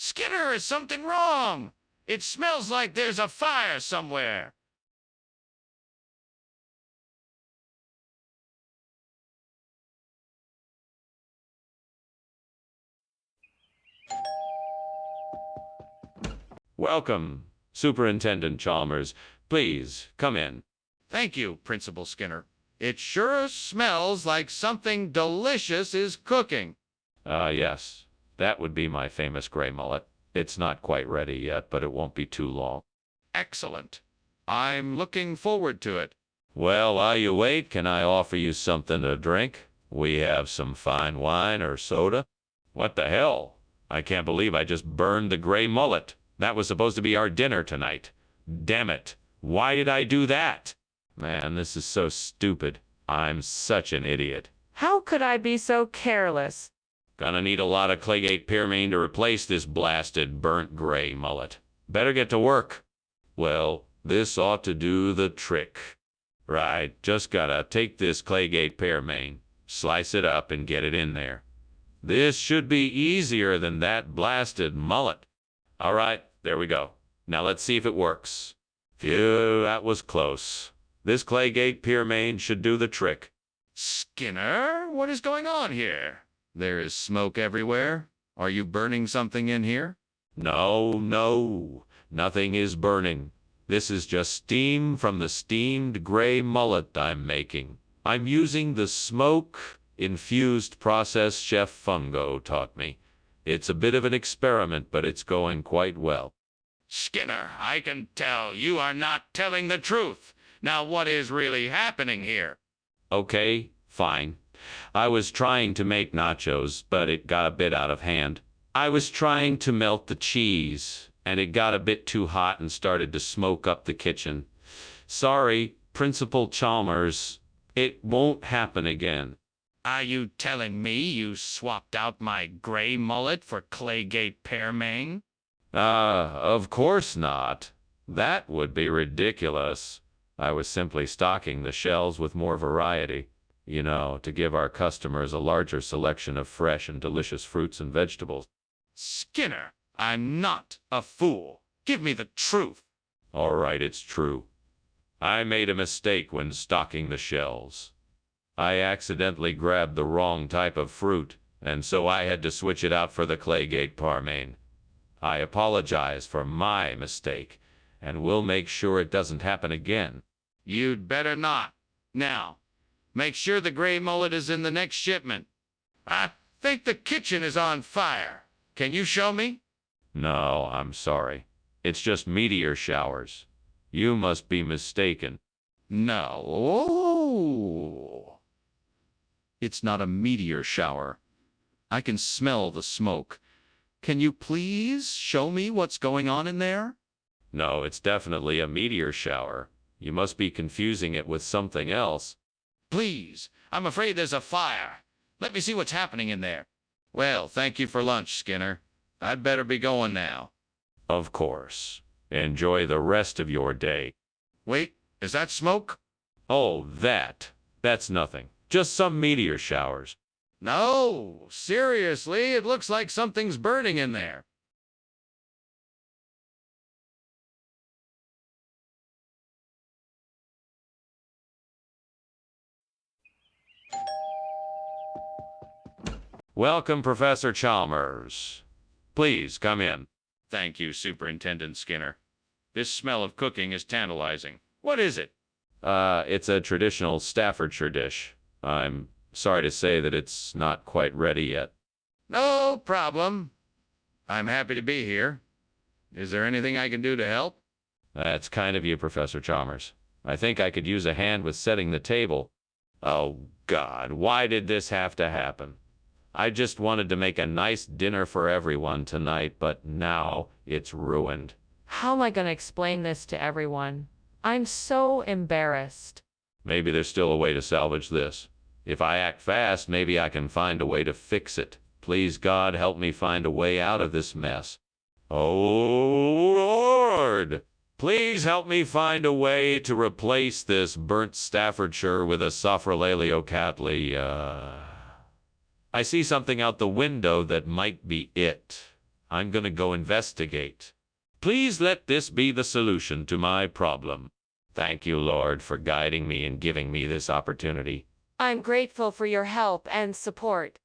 Skinner, is something wrong? It smells like there's a fire somewhere. Welcome, Superintendent Chalmers. Please, come in. Thank you, Principal Skinner. It sure smells like something delicious is cooking. Yes. That would be my famous gray mullet. It's not quite ready yet, but it won't be too long. Excellent. I'm looking forward to it. Well, while you wait, can I offer you something to drink? We have some fine wine or soda. What the hell? I can't believe I just burned the gray mullet. That was supposed to be our dinner tonight. Damn it. Why did I do that? Man, this is so stupid. I'm such an idiot. How could I be so careless? Gonna need a lot of Claygate Pyramine to replace this blasted burnt gray mullet. Better get to work. Well, this ought to do the trick. Right, just gotta take this Claygate Pyramine, slice it up and get it in there. This should be easier than that blasted mullet. All right, there we go. Now let's see if it works. Phew, that was close. This Claygate Pyramine should do the trick. Skinner, what is going on here? There is smoke everywhere. Are you burning something in here? No, nothing is burning. This is just steam from the steamed gray mullet I'm making. I'm using the smoke-infused process Chef Fungo taught me. It's a bit of an experiment, but it's going quite well. Skinner, I can tell you are not telling the truth. Now what is really happening here? Okay, fine. I was trying to make nachos, but it got a bit out of hand. I was trying to melt the cheese, and it got a bit too hot and started to smoke up the kitchen. Sorry, Principal Chalmers. It won't happen again. Are you telling me you swapped out my gray mullet for Claygate Pearmain? Of course not. That would be ridiculous. I was simply stocking the shelves with more variety. You know, to give our customers a larger selection of fresh and delicious fruits and vegetables. Skinner, I'm not a fool. Give me the truth. All right, it's true. I made a mistake when stocking the shelves. I accidentally grabbed the wrong type of fruit, and so I had to switch it out for the Claygate Parmain. I apologize for my mistake, and we'll make sure it doesn't happen again. You'd better not. Now, make sure the gray mullet is in the next shipment. I think the kitchen is on fire. Can you show me? No, I'm sorry. It's just meteor showers. You must be mistaken. No. It's not a meteor shower. I can smell the smoke. Can you please show me what's going on in there? No, it's definitely a meteor shower. You must be confusing it with something else. Please, I'm afraid there's a fire. Let me see what's happening in there. Well, thank you for lunch, Skinner. I'd better be going now. Of course. Enjoy the rest of your day. Wait, is that smoke? Oh, that's nothing. Just some meteor showers. No, seriously, it looks like something's burning in there. Welcome, Professor Chalmers. Please come in. Thank you, Superintendent Skinner. This smell of cooking is tantalizing. What is it? It's a traditional Staffordshire dish. I'm sorry to say that it's not quite ready yet. No problem. I'm happy to be here. Is there anything I can do to help? That's kind of you, Professor Chalmers. I think I could use a hand with setting the table. Oh, God, why did this have to happen? I just wanted to make a nice dinner for everyone tonight, but now it's ruined. How am I going to explain this to everyone? I'm so embarrassed. Maybe there's still a way to salvage this. If I act fast, maybe I can find a way to fix it. Please, God, help me find a way out of this mess. Oh, Lord! Please help me find a way to replace this burnt Staffordshire with a Sophrolaleocatli. I see something out the window that might be it. I'm gonna go investigate. Please let this be the solution to my problem. Thank you, Lord, for guiding me and giving me this opportunity. I'm grateful for your help and support.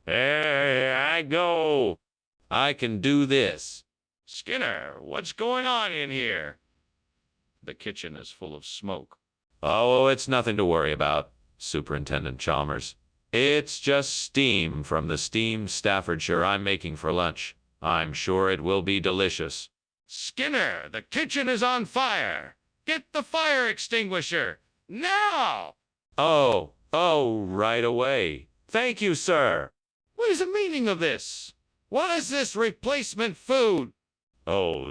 There I go. I can do this. Skinner, what's going on in here? The kitchen is full of smoke. Oh, it's nothing to worry about, Superintendent Chalmers. It's just steam from the steamed Staffordshire I'm making for lunch. I'm sure it will be delicious. Skinner, the kitchen is on fire. Get the fire extinguisher. Now! Oh, right away. Thank you, sir. What is the meaning of this? What is this replacement food? Oh,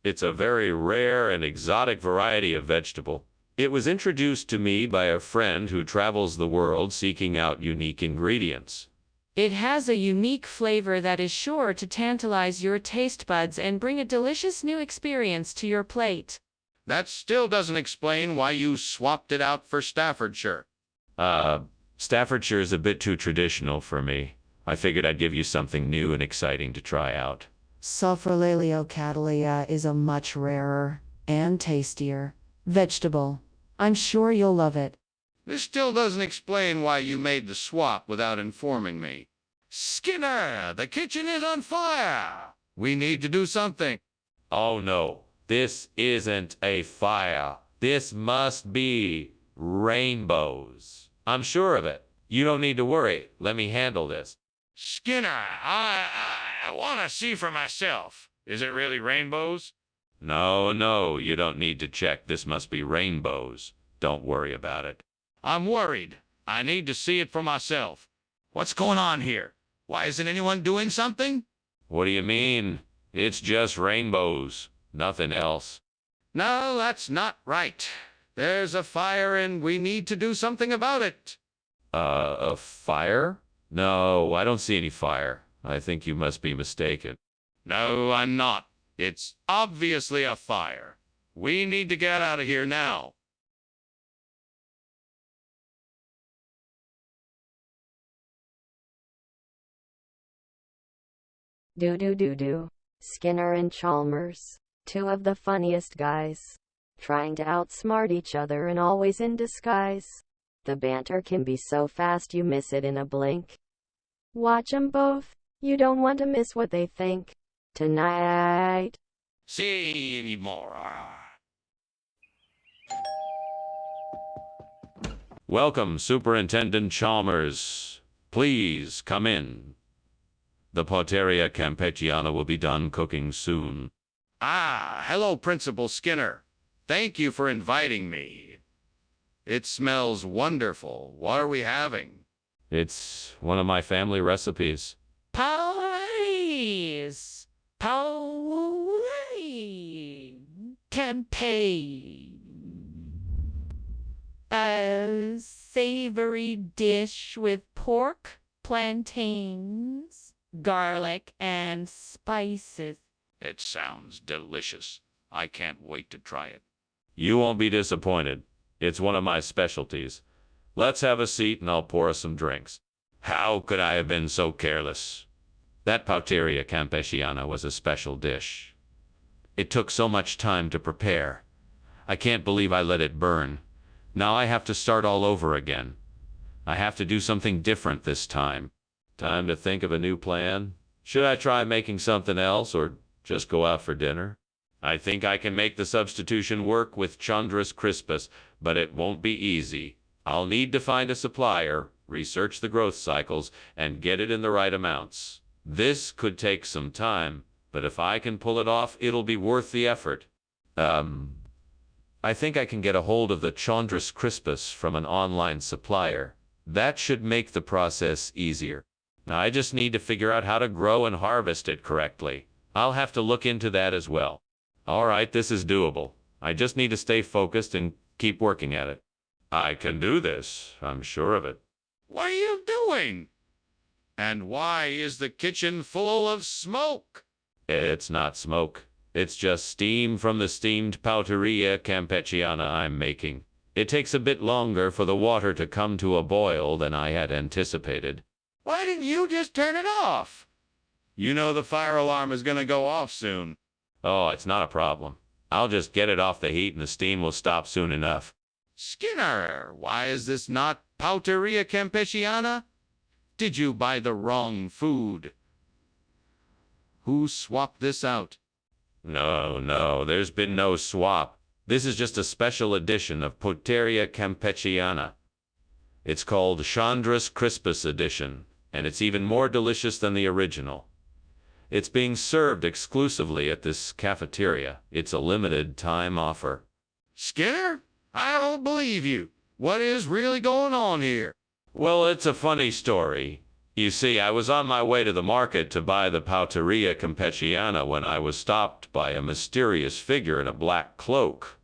it's a very rare and exotic variety of vegetable. It was introduced to me by a friend who travels the world seeking out unique ingredients. It has a unique flavor that is sure to tantalize your taste buds and bring a delicious new experience to your plate. That still doesn't explain why you swapped it out for Staffordshire. Staffordshire is a bit too traditional for me. I figured I'd give you something new and exciting to try out. Sophrolaleocatli is a much rarer and tastier vegetable. I'm sure you'll love it. This still doesn't explain why you made the swap without informing me. Skinner, the kitchen is on fire. We need to do something. Oh no, this isn't a fire. This must be rainbows. I'm sure of it. You don't need to worry. Let me handle this. Skinner, I want to see for myself. Is it really rainbows? No, you don't need to check. This must be rainbows. Don't worry about it. I'm worried. I need to see it for myself. What's going on here? Why isn't anyone doing something? What do you mean? It's just rainbows. Nothing else. No, that's not right. There's a fire and we need to do something about it. A fire? No, I don't see any fire. I think you must be mistaken. No, I'm not. It's obviously a fire. We need to get out of here now. Do. Skinner and Chalmers, two of the funniest guys. Trying to outsmart each other and always in disguise. The banter can be so fast you miss it in a blink. Watch 'em both. You don't want to miss what they think. Tonight. See any more. Welcome, Superintendent Chalmers. Please come in. The Poteria Campesiana will be done cooking soon. Ah, hello, Principal Skinner. Thank you for inviting me. It smells wonderful. What are we having? It's one of my family recipes. Pies! Tempeh! A savory dish with pork, plantains, garlic, and spices. It sounds delicious. I can't wait to try it. You won't be disappointed. It's one of my specialties. Let's have a seat and I'll pour us some drinks. How could I have been so careless? That Poteria Campesiana was a special dish. It took so much time to prepare. I can't believe I let it burn. Now I have to start all over again. I have to do something different this time. Time to think of a new plan. Should I try making something else, or Just go out for dinner? I think I can make the substitution work with Chondrus crispus, but it won't be easy. I'll need to find a supplier, research the growth cycles, and get it in the right amounts. This could take some time, but if I can pull it off, it'll be worth the effort. I think I can get a hold of the Chondrus crispus from an online supplier. That should make the process easier. I just need to figure out how to grow and harvest it correctly. I'll have to look into that as well. All right, this is doable. I just need to stay focused and keep working at it. I can do this. I'm sure of it. What are you doing? And why is the kitchen full of smoke? It's not smoke. It's just steam from the steamed Pauteria Campesiana I'm making. It takes a bit longer for the water to come to a boil than I had anticipated. Why didn't you just turn it off? You know the fire alarm is going to go off soon. Oh, it's not a problem. I'll just get it off the heat and the steam will stop soon enough. Skinner, why is this not Pauteria Campesiana? Did you buy the wrong food? Who swapped this out? No, there's been no swap. This is just a special edition of Pauteria Campesiana. It's called Chondrus crispus edition, and it's even more delicious than the original. It's being served exclusively at this cafeteria. It's a limited time offer. Skinner, I don't believe you. What is really going on here? Well, it's a funny story. You see, I was on my way to the market to buy the Pauteria Campesiana when I was stopped by a mysterious figure in a black cloak.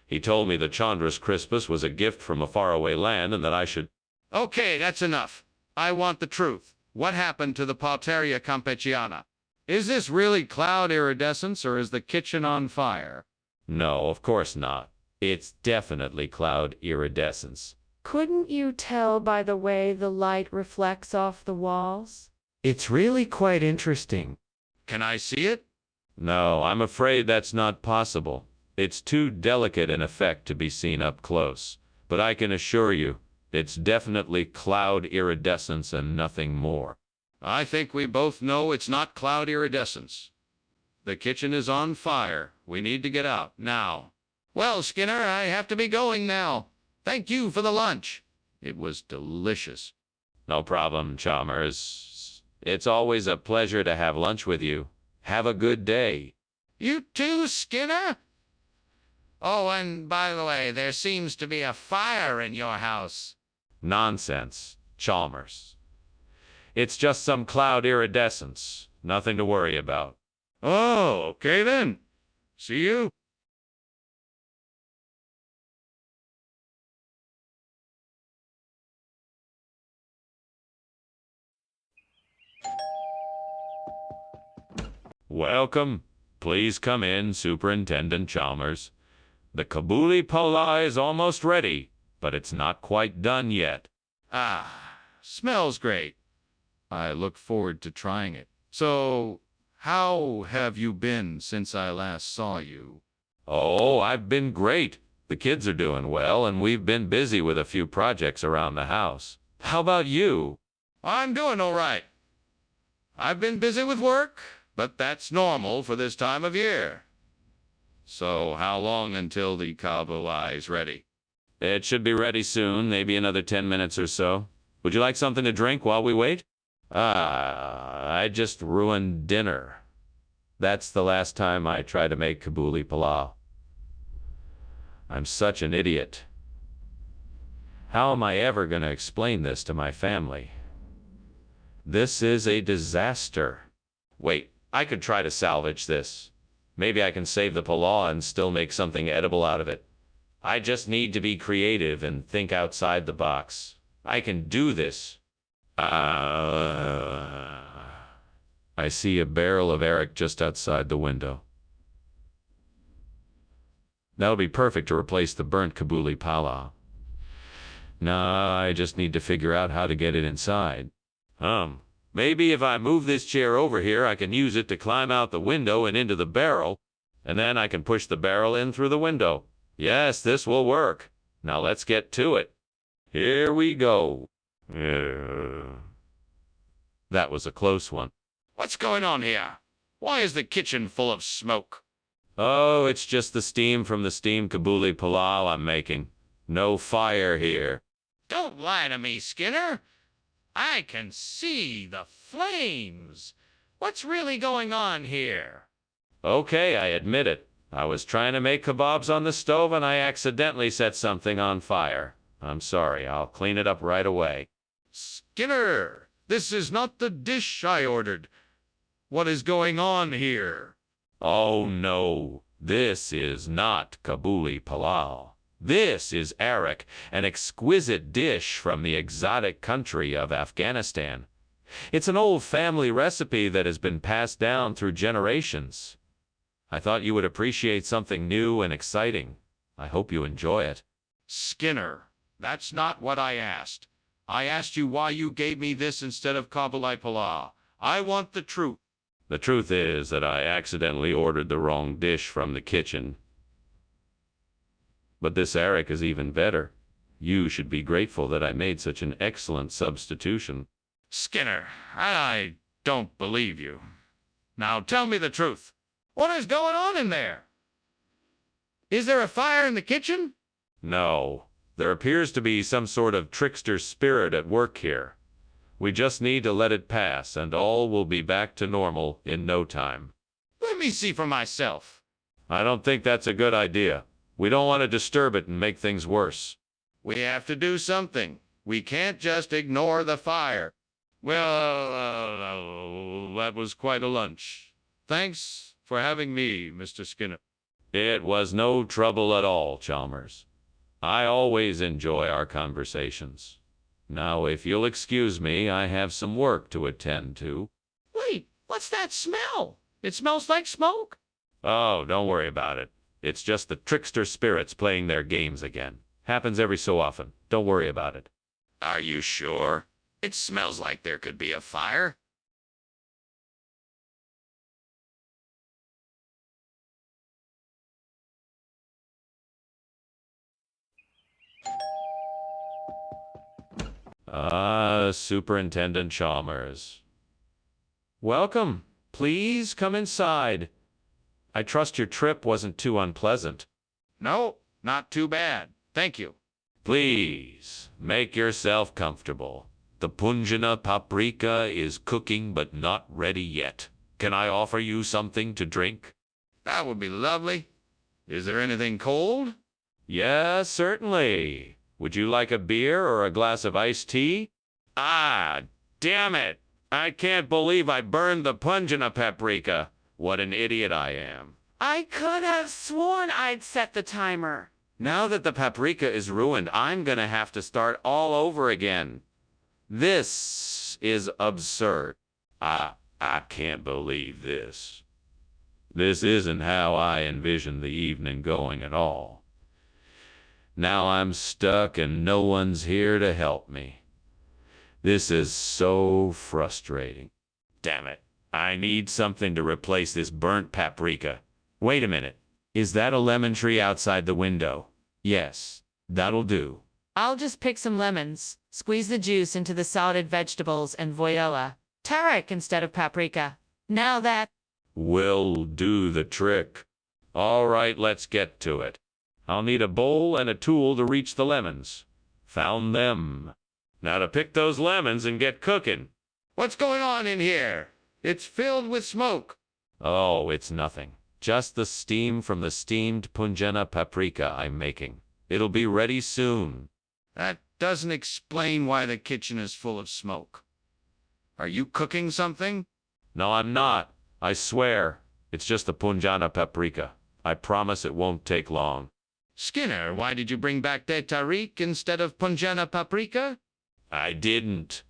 He told me the Chondrus crispus was a gift from a faraway land and that I should... Okay, that's enough. I want the truth. What happened to the Pauteria Campesiana? Is this really cloud iridescence or is the kitchen on fire? No, of course not. It's definitely cloud iridescence. Couldn't you tell by the way the light reflects off the walls? It's really quite interesting. Can I see it? No, I'm afraid that's not possible. It's too delicate an effect to be seen up close. But I can assure you, it's definitely cloud iridescence and nothing more. I think we both know it's not cloud iridescence. The kitchen is on fire. We need to get out now. Well, Skinner, I have to be going now. Thank you for the lunch. It was delicious. No problem, Chalmers. It's always a pleasure to have lunch with you. Have a good day. You too, Skinner? Oh, and by the way, there seems to be a fire in your house. Nonsense, Chalmers. It's just some cloud iridescence. Nothing to worry about. Oh, okay then. See you. Welcome. Please come in, Superintendent Chalmers. The Kabuli Pola is almost ready, but it's not quite done yet. Ah, smells great. I look forward to trying it. So, how have you been since I last saw you? Oh, I've been great. The kids are doing well, and we've been busy with a few projects around the house. How about you? I'm doing all right. I've been busy with work, but that's normal for this time of year. So, how long until the kabula is ready? It should be ready soon, maybe another 10 minutes or so. Would you like something to drink while we wait? I just ruined dinner. That's the last time I try to make Kabuli Palau. I'm such an idiot. How am I ever going to explain this to my family? This is a disaster. Wait, I could try to salvage this. Maybe I can save the palau and still make something edible out of it. I just need to be creative and think outside the box. I can do this. I see a barrel of Eric just outside the window. That'll be perfect to replace the burnt Kabuli Pala. Nah, I just need to figure out how to get it inside. Maybe if I move this chair over here, I can use it to climb out the window and into the barrel, and then I can push the barrel in through the window. Yes, this will work. Now let's get to it. Here we go. That was a close one. What's going on here? Why is the kitchen full of smoke? Oh, it's just the steam from the steamed kabuli pilau I'm making. No fire here. Don't lie to me, Skinner. I can see the flames. What's really going on here? Okay, I admit it. I was trying to make kebabs on the stove and I accidentally set something on fire. I'm sorry, I'll clean it up right away. Skinner, this is not the dish I ordered. What is going on here? Oh no, this is not kabuli pilau. This is arak, an exquisite dish from the exotic country of Afghanistan. It's an old family recipe that has been passed down through generations. I thought you would appreciate something new and exciting. I hope you enjoy it. Skinner, that's not what I asked. I asked you why you gave me this instead of kabuli pilau. I want the truth. The truth is that I accidentally ordered the wrong dish from the kitchen. But this arak is even better. You should be grateful that I made such an excellent substitution. Skinner, I don't believe you. Now tell me the truth. What is going on in there? Is there a fire in the kitchen? No, there appears to be some sort of trickster spirit at work here. We just need to let it pass and all will be back to normal in no time. Let me see for myself. I don't think that's a good idea. We don't want to disturb it and make things worse. We have to do something. We can't just ignore the fire. Well, that was quite a lunch. Thanks for having me, Mr. Skinner. It was no trouble at all, Chalmers. I always enjoy our conversations. Now, if you'll excuse me, I have some work to attend to. Wait, what's that smell? It smells like smoke. Oh, don't worry about it. It's just the trickster spirits playing their games again. Happens every so often. Don't worry about it. Are you sure? It smells like there could be a fire. Superintendent Chalmers. Welcome. Please come inside. I trust your trip wasn't too unpleasant. No, not too bad. Thank you. Please, make yourself comfortable. The punjana paprika is cooking but not ready yet. Can I offer you something to drink? That would be lovely. Is there anything cold? Yes, certainly. Would you like a beer or a glass of iced tea? Ah, damn it. I can't believe I burned the punjana paprika. What an idiot I am. I could have sworn I'd set the timer. Now that the paprika is ruined, I'm gonna have to start all over again. This is absurd. I can't believe this. This isn't how I envisioned the evening going at all. Now I'm stuck and no one's here to help me. This is so frustrating. Damn it. I need something to replace this burnt paprika. Wait a minute. Is that a lemon tree outside the window? Yes, that'll do. I'll just pick some lemons, squeeze the juice into the salted vegetables, and voila, turmeric instead of paprika. Now that will do the trick. All right, let's get to it. I'll need a bowl and a tool to reach the lemons. Found them. Now to pick those lemons and get cooking. What's going on in here? It's filled with smoke. Oh, it's nothing. Just the steam from the steamed punjana paprika I'm making. It'll be ready soon. That doesn't explain why the kitchen is full of smoke. Are you cooking something? No, I'm not. I swear. It's just the punjana paprika. I promise it won't take long. Skinner, why did you bring back de tarik instead of punjana paprika? I didn't.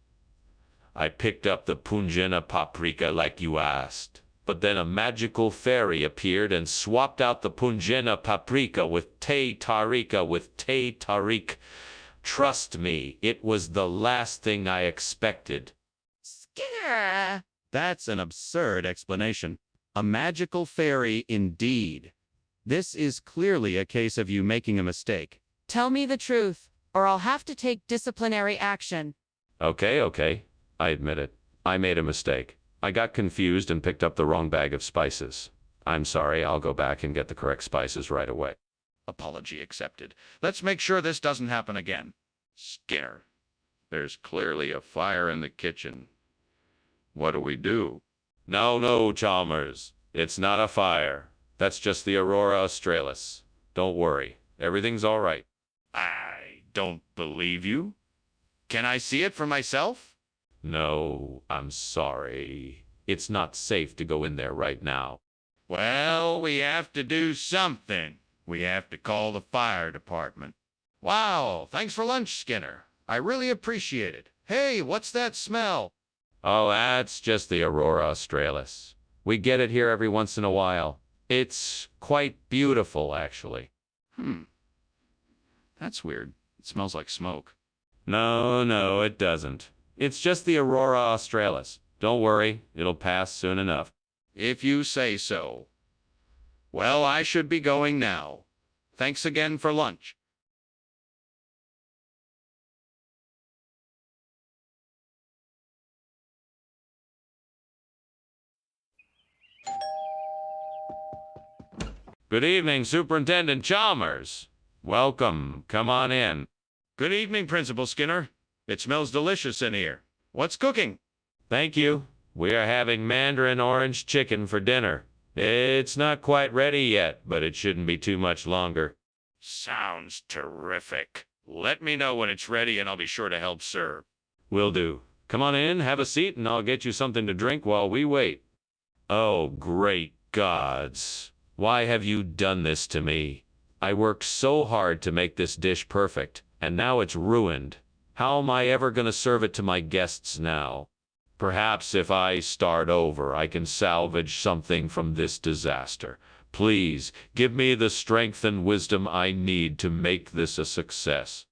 I picked up the punjana paprika like you asked. But then a magical fairy appeared and swapped out the punjana paprika with te tarik. Trust me, it was the last thing I expected. Skinner. That's an absurd explanation. A magical fairy indeed. This is clearly a case of you making a mistake. Tell me the truth, or I'll have to take disciplinary action. Okay. I admit it. I made a mistake. I got confused and picked up the wrong bag of spices. I'm sorry, I'll go back and get the correct spices right away. Apology accepted. Let's make sure this doesn't happen again. Skinner, there's clearly a fire in the kitchen. What do we do? No, Chalmers. It's not a fire. That's just the Aurora Australis. Don't worry. Everything's all right. I don't believe you. Can I see it for myself? No, I'm sorry. It's not safe to go in there right now. Well, we have to do something. We have to call the fire department. Wow, thanks for lunch, Skinner. I really appreciate it. Hey, what's that smell? Oh, that's just the Aurora Australis. We get it here every once in a while. It's quite beautiful, actually. That's weird. It smells like smoke. No, it doesn't. It's just the Aurora Australis. Don't worry, it'll pass soon enough. If you say so. Well, I should be going now. Thanks again for lunch. Good evening, Superintendent Chalmers. Welcome. Come on in. Good evening, Principal Skinner. It smells delicious in here. What's cooking? Thank you. We are having mandarin orange chicken for dinner. It's not quite ready yet, but it shouldn't be too much longer. Sounds terrific. Let me know when it's ready and I'll be sure to help serve. Will do. Come on in, have a seat, and I'll get you something to drink while we wait. Oh, great gods. Why have you done this to me? I worked so hard to make this dish perfect, and now it's ruined. How am I ever going to serve it to my guests now? Perhaps if I start over, I can salvage something from this disaster. Please, give me the strength and wisdom I need to make this a success.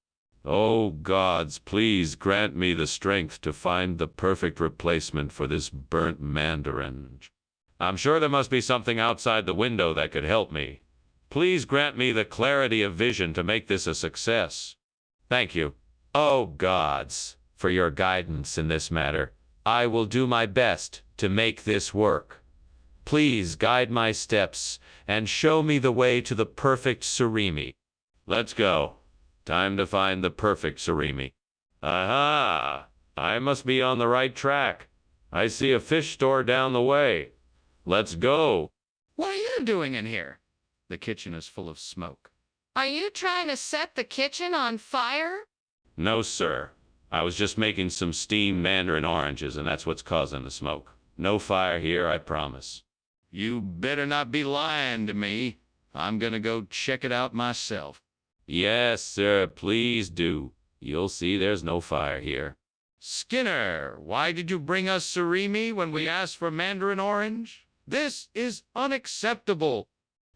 Oh, gods, please grant me the strength to find the perfect replacement for this burnt mandarin. I'm sure there must be something outside the window that could help me. Please grant me the clarity of vision to make this a success. Thank you. Oh, gods, for your guidance in this matter. I will do my best to make this work. Please guide my steps and show me the way to the perfect surimi. Let's go. Time to find the perfect surimi. Aha! I must be on the right track. I see a fish store down the way. Let's go. What are you doing in here? The kitchen is full of smoke. Are you trying to set the kitchen on fire? No, sir. I was just making some steamed mandarin oranges, and that's what's causing the smoke. No fire here, I promise. You better not be lying to me. I'm gonna go check it out myself. Yes, sir, please do. You'll see there's no fire here. Skinner, why did you bring us surimi when we asked for mandarin orange? This is unacceptable.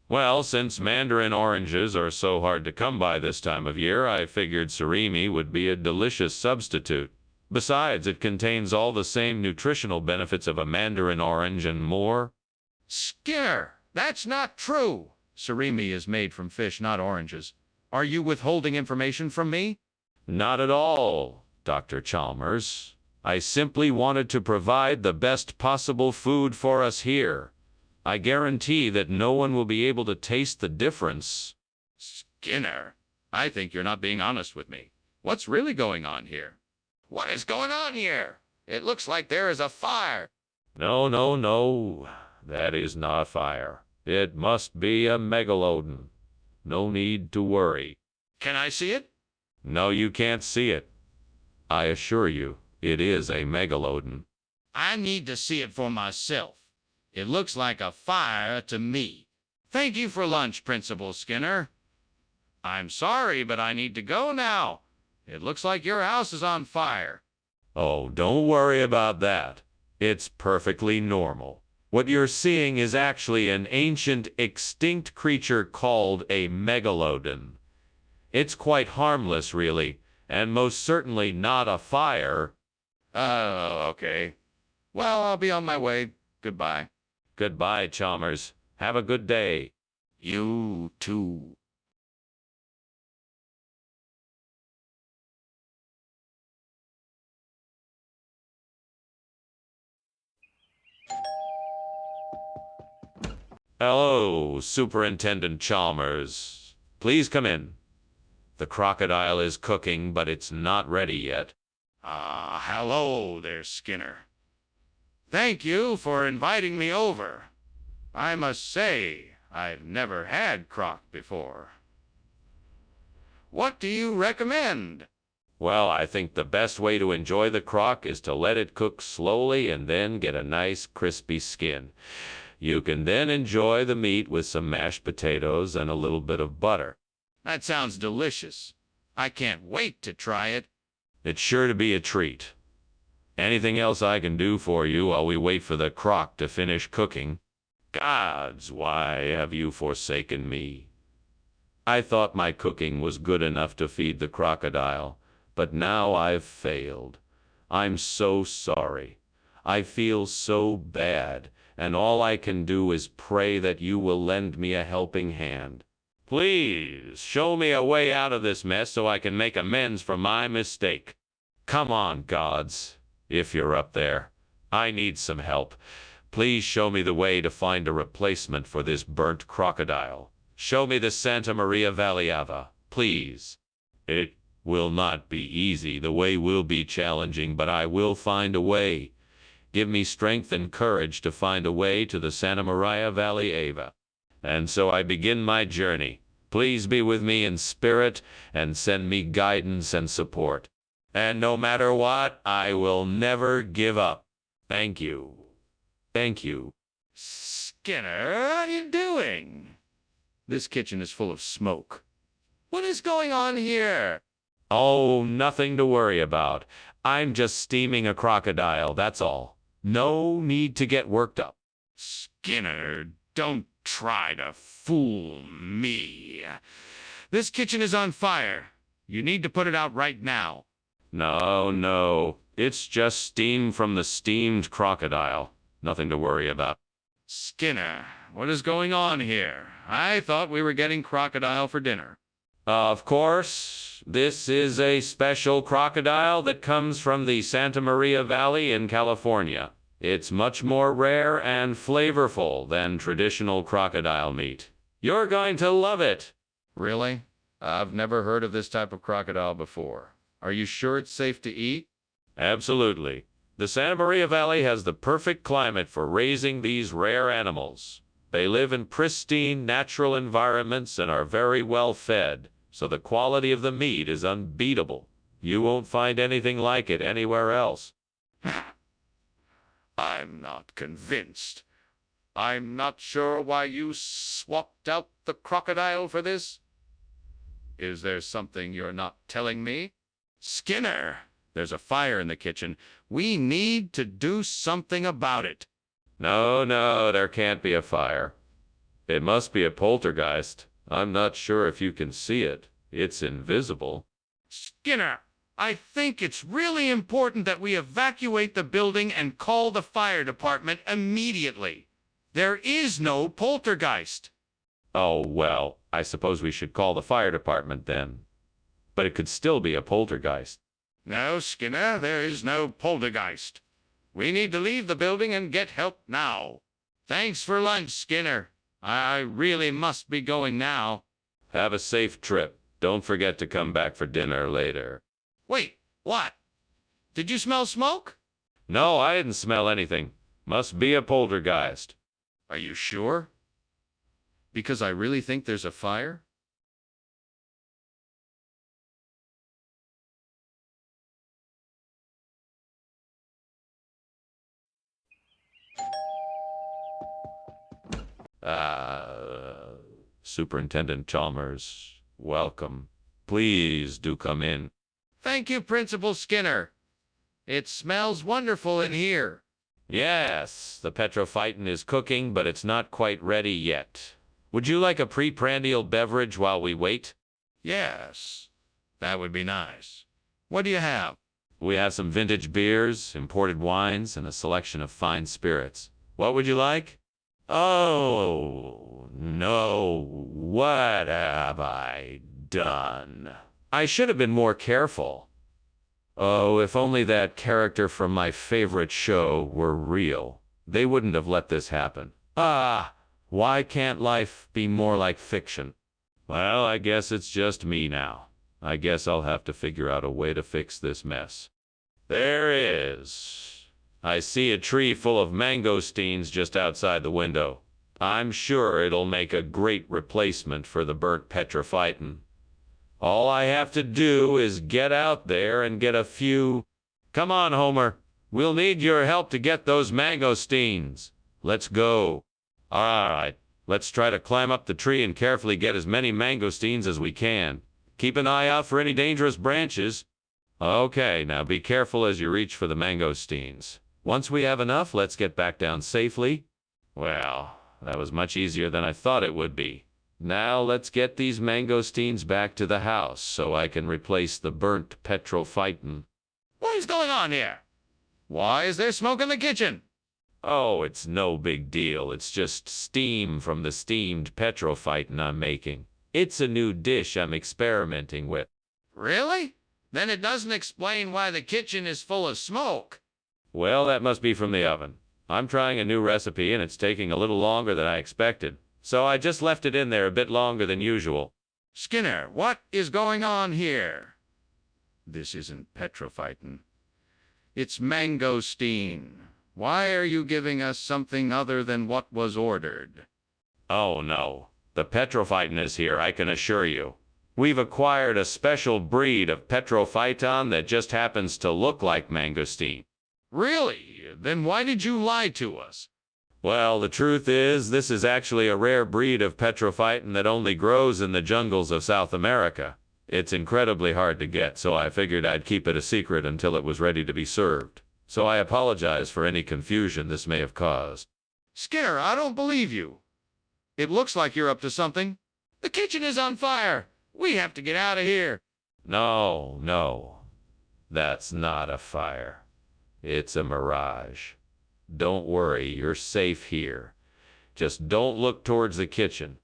Well, since mandarin oranges are so hard to come by this time of year, I figured surimi would be a delicious substitute. Besides, it contains all the same nutritional benefits of a mandarin orange and more. Skinner, that's not true. Surimi is made from fish, not oranges. Are you withholding information from me? Not at all, Dr. Chalmers. I simply wanted to provide the best possible food for us here. I guarantee that no one will be able to taste the difference. Skinner, I think you're not being honest with me. What's really going on here? What is going on here? It looks like there is a fire. No. That is not fire. It must be a megalodon. No need to worry. Can I see it? No, you can't see it. I assure you, it is a megalodon. I need to see it for myself. It looks like a fire to me. Thank you for lunch, Principal Skinner. I'm sorry, but I need to go now. It looks like your house is on fire. Oh, don't worry about that. It's perfectly normal. What you're seeing is actually an ancient, extinct creature called a megalodon. It's quite harmless, really, and most certainly not a fire. Okay. Well, I'll be on my way. Goodbye. Goodbye, Chalmers. Have a good day. You too. Hello, Superintendent Chalmers. Please come in. The crocodile is cooking, but it's not ready yet. Hello there, Skinner. Thank you for inviting me over. I must say, I've never had croc before. What do you recommend? Well, I think the best way to enjoy the croc is to let it cook slowly and then get a nice crispy skin. You can then enjoy the meat with some mashed potatoes and a little bit of butter. That sounds delicious. I can't wait to try it. It's sure to be a treat. Anything else I can do for you while we wait for the croc to finish cooking? Gods, why have you forsaken me? I thought my cooking was good enough to feed the crocodile, but now I've failed. I'm so sorry. I feel so bad, and all I can do is pray that you will lend me a helping hand. Please, show me a way out of this mess so I can make amends for my mistake. Come on, gods, if you're up there. I need some help. Please show me the way to find a replacement for this burnt crocodile. Show me the Santa Maria Valley Ava, please. It will not be easy. The way will be challenging, but I will find a way. Give me strength and courage to find a way to the Santa Maria Valley Ava. And so I begin my journey. Please be with me in spirit and send me guidance and support. And no matter what, I will never give up. Thank you. Thank you. Skinner, what are you doing? This kitchen is full of smoke. What is going on here? Oh, nothing to worry about. I'm just steaming a crocodile, that's all. No need to get worked up. Skinner, don't try to fool me. This kitchen is on fire. You need to put it out right now. No. It's just steam from the steamed crocodile. Nothing to worry about. Skinner, what is going on here? I thought we were getting crocodile for dinner. Of course, this is a special crocodile that comes from the Santa Maria Valley in California. It's much more rare and flavorful than traditional crocodile meat. You're going to love it. Really? I've never heard of this type of crocodile before. Are you sure it's safe to eat? Absolutely. The Santa Maria Valley has the perfect climate for raising these rare animals. They live in pristine natural environments and are very well fed, so the quality of the meat is unbeatable. You won't find anything like it anywhere else. I'm not convinced. I'm not sure why you swapped out the crocodile for this. Is there something you're not telling me? Skinner, there's a fire in the kitchen. We need to do something about it. No, there can't be a fire. It must be a poltergeist. I'm not sure if you can see it. It's invisible. Skinner, I think it's really important that we evacuate the building and call the fire department immediately. There is no poltergeist. Oh, well, I suppose we should call the fire department then. But it could still be a poltergeist. No, Skinner, there is no poltergeist. We need to leave the building and get help now. Thanks for lunch, Skinner. I really must be going now. Have a safe trip. Don't forget to come back for dinner later. Wait, what? Did you smell smoke? No, I didn't smell anything. Must be a poltergeist. Are you sure? Because I really think there's a fire? Superintendent Chalmers, welcome. Please do come in. Thank you, Principal Skinner. It smells wonderful in here. Yes, the petrophyton is cooking, but it's not quite ready yet. Would you like a pre-prandial beverage while we wait? Yes, that would be nice. What do you have? We have some vintage beers, imported wines, and a selection of fine spirits. What would you like? Oh, no. What have I done? I should have been more careful. Oh, if only that character from my favorite show were real. They wouldn't have let this happen. Ah, Why can't life be more like fiction? Well, I guess it's just me now. I guess I'll have to figure out a way to fix this mess. There is. I see a tree full of mangosteens just outside the window. I'm sure it'll make a great replacement for the burnt petrophyton. All I have to do is get out there and get a few. Come on, Homer. We'll need your help to get those mangosteens. Let's go. All right, let's try to climb up the tree and carefully get as many mangosteens as we can. Keep an eye out for any dangerous branches. Okay, now be careful as you reach for the mangosteens. Once we have enough, let's get back down safely. Well, that was much easier than I thought it would be. Now let's get these mangosteens back to the house so I can replace the burnt petrophyton. What is going on here? Why is there smoke in the kitchen? Oh, it's no big deal. It's just steam from the steamed petrophyton I'm making. It's a new dish I'm experimenting with. Really? Then it doesn't explain why the kitchen is full of smoke. Well, that must be from the oven. I'm trying a new recipe and it's taking a little longer than I expected. So I just left it in there a bit longer than usual. Skinner, what is going on here? This isn't petrophyton. It's mangosteen. Why are you giving us something other than what was ordered? Oh no, the petrophyton is here, I can assure you. We've acquired a special breed of petrophyton that just happens to look like mangosteen. Really? Then why did you lie to us? Well, the truth is, this is actually a rare breed of petrophyton that only grows in the jungles of South America. It's incredibly hard to get, so I figured I'd keep it a secret until it was ready to be served. So I apologize for any confusion this may have caused. Skinner, I don't believe you. It looks like you're up to something. The kitchen is on fire. We have to get out of here. No. That's not a fire. It's a mirage. Don't worry, you're safe here. Just don't look towards the kitchen.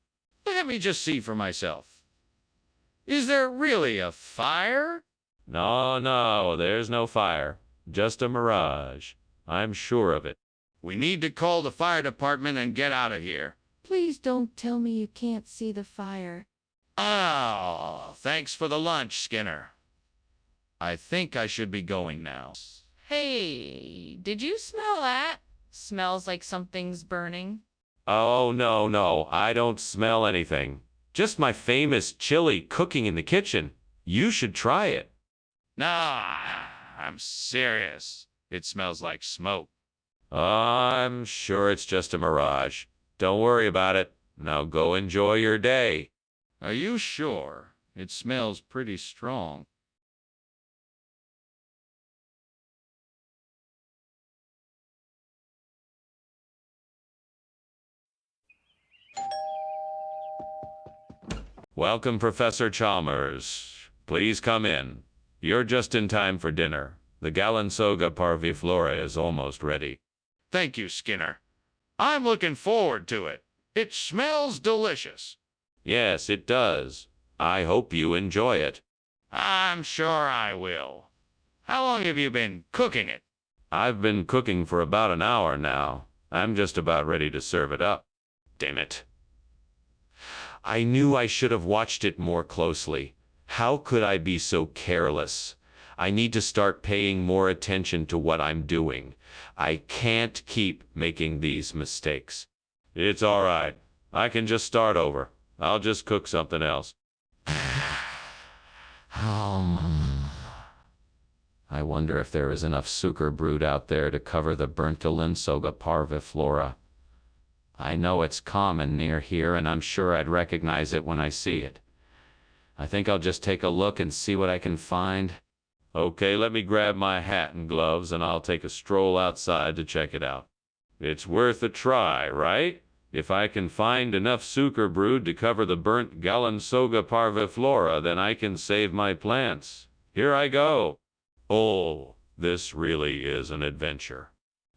Let me just see for myself. Is there really a fire? No, there's no fire. Just a mirage. I'm sure of it. We need to call the fire department and get out of here. Please don't tell me you can't see the fire. Oh, thanks for the lunch, Skinner. I think I should be going now. Hey, did you smell that? Smells like something's burning. Oh, no, I don't smell anything. Just my famous chili cooking in the kitchen. You should try it. Nah, I'm serious. It smells like smoke. I'm sure it's just a mirage. Don't worry about it. Now go enjoy your day. Are you sure? It smells pretty strong. Welcome, Professor Chalmers. Please come in. You're just in time for dinner. The Galansoga parviflora is almost ready. Thank you, Skinner. I'm looking forward to it. It smells delicious. Yes, it does. I hope you enjoy it. I'm sure I will. How long have you been cooking it? I've been cooking for about an hour now. I'm just about ready to serve it up. Damn it. I knew I should have watched it more closely. How could I be so careless? I need to start paying more attention to what I'm doing. I can't keep making these mistakes. It's all right. I can just start over. I'll just cook something else. I wonder if there is enough sucre brewed out there to cover the burnt Galansoga parviflora. I know it's common near here, and I'm sure I'd recognize it when I see it. I think I'll just take a look and see what I can find. Okay, let me grab my hat and gloves, and I'll take a stroll outside to check it out. It's worth a try, right? If I can find enough sucre brewed to cover the burnt Galansoga parviflora, then I can save my plants. Here I go. Oh, this really is an adventure.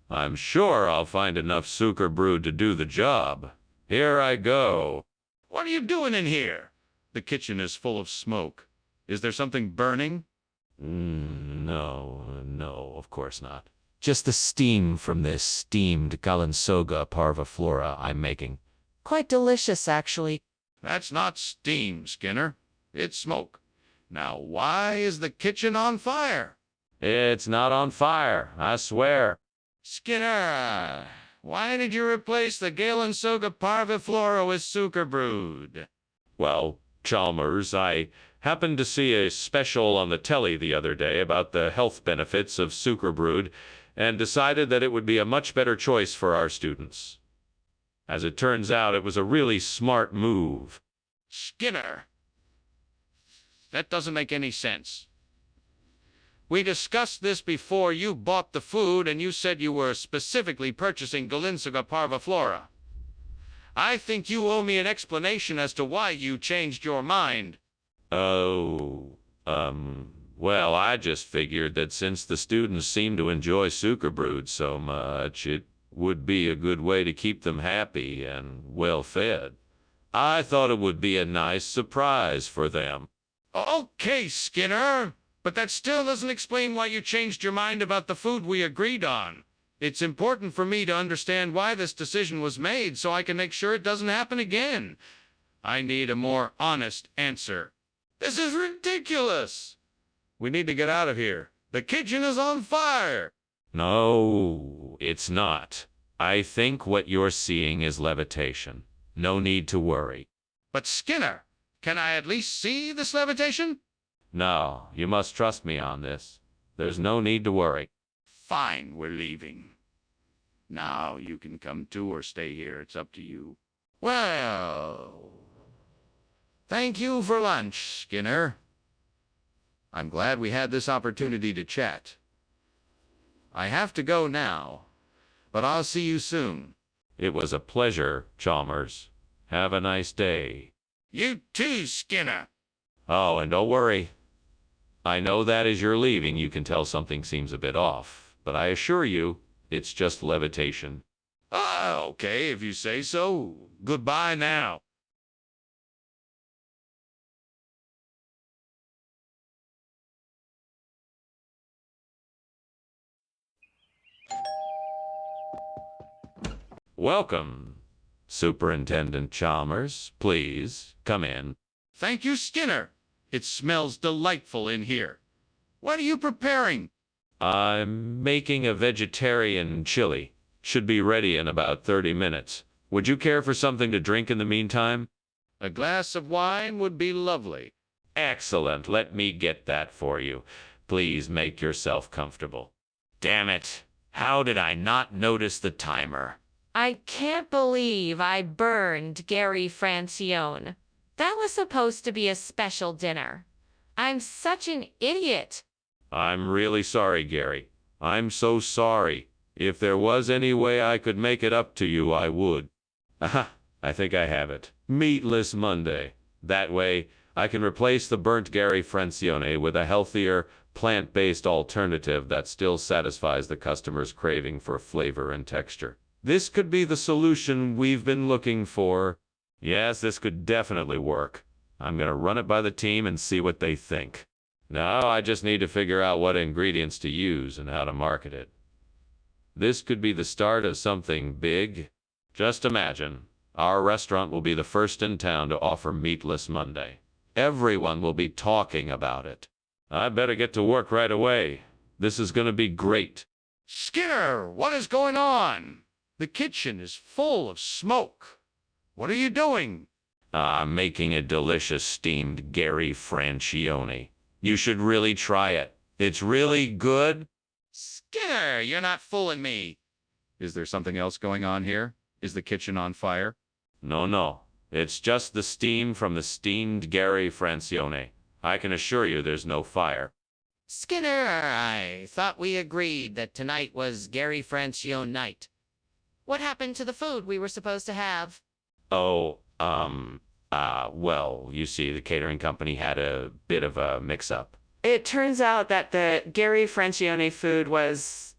I'm sure I'll find enough sucre brewed to do the job. Here I go. What are you doing in here? The kitchen is full of smoke. Is there something burning? No, of course not. Just the steam from this steamed Galansoga parviflora I'm making. Quite delicious, actually. That's not steam, Skinner. It's smoke. Now, why is the kitchen on fire? It's not on fire, I swear. Skinner, why did you replace the Galen Soga Parviflora with Sucre Brood? Well, Chalmers, I happened to see a special on the telly the other day about the health benefits of Sucre Brood and decided that it would be a much better choice for our students. As it turns out, it was a really smart move. Skinner, that doesn't make any sense. We discussed this before you bought the food, and you said you were specifically purchasing Galinsaga parviflora. I think you owe me an explanation as to why you changed your mind. Oh, well, I just figured that since the students seem to enjoy Sucre Brood so much, it would be a good way to keep them happy and well fed. I thought it would be a nice surprise for them. Okay, Skinner, but that still doesn't explain why you changed your mind about the food we agreed on. It's important for me to understand why this decision was made so I can make sure it doesn't happen again. I need a more honest answer. This is ridiculous. We need to get out of here. The kitchen is on fire. No, it's not. I think what you're seeing is levitation. No need to worry. But Skinner, can I at least see this levitation? No, you must trust me on this. There's no need to worry. Fine, we're leaving. Now you can come too or stay here. It's up to you. Well, thank you for lunch, Skinner. I'm glad we had this opportunity to chat. I have to go now, but I'll see you soon. It was a pleasure, Chalmers. Have a nice day. You too, Skinner. Oh, and don't worry. I know that as you're leaving, you can tell something seems a bit off, but I assure you, it's just levitation. Okay, if you say so. Goodbye now. Welcome, Superintendent Chalmers. Please, come in. Thank you, Skinner. It smells delightful in here. What are you preparing? I'm making a vegetarian chili. Should be ready in about 30 minutes. Would you care for something to drink in the meantime? A glass of wine would be lovely. Excellent. Let me get that for you. Please make yourself comfortable. Damn it. How did I not notice the timer? I can't believe I burned Gary Francione. That was supposed to be a special dinner. I'm such an idiot. I'm really sorry, Gary. I'm so sorry. If there was any way I could make it up to you, I would. Aha, I think I have it. Meatless Monday. That way, I can replace the burnt Gary Francione with a healthier, plant-based alternative that still satisfies the customer's craving for flavor and texture. This could be the solution we've been looking for. Yes, this could definitely work. I'm gonna run it by the team and see what they think. Now I just need to figure out what ingredients to use and how to market it. This could be the start of something big. Just imagine, our restaurant will be the first in town to offer Meatless Monday. Everyone will be talking about it. I better get to work right away. This is gonna be great. Skinner, what is going on? The kitchen is full of smoke. What are you doing? I'm making a delicious steamed Gary Francione. You should really try it. It's really good. Skinner, you're not fooling me. Is there something else going on here? Is the kitchen on fire? No. It's just the steam from the steamed Gary Francione. I can assure you there's no fire. Skinner, I thought we agreed that tonight was Gary Francione night. What happened to the food we were supposed to have? Oh, well, you see, the catering company had a bit of a mix-up. It turns out that the Gary Francione food was,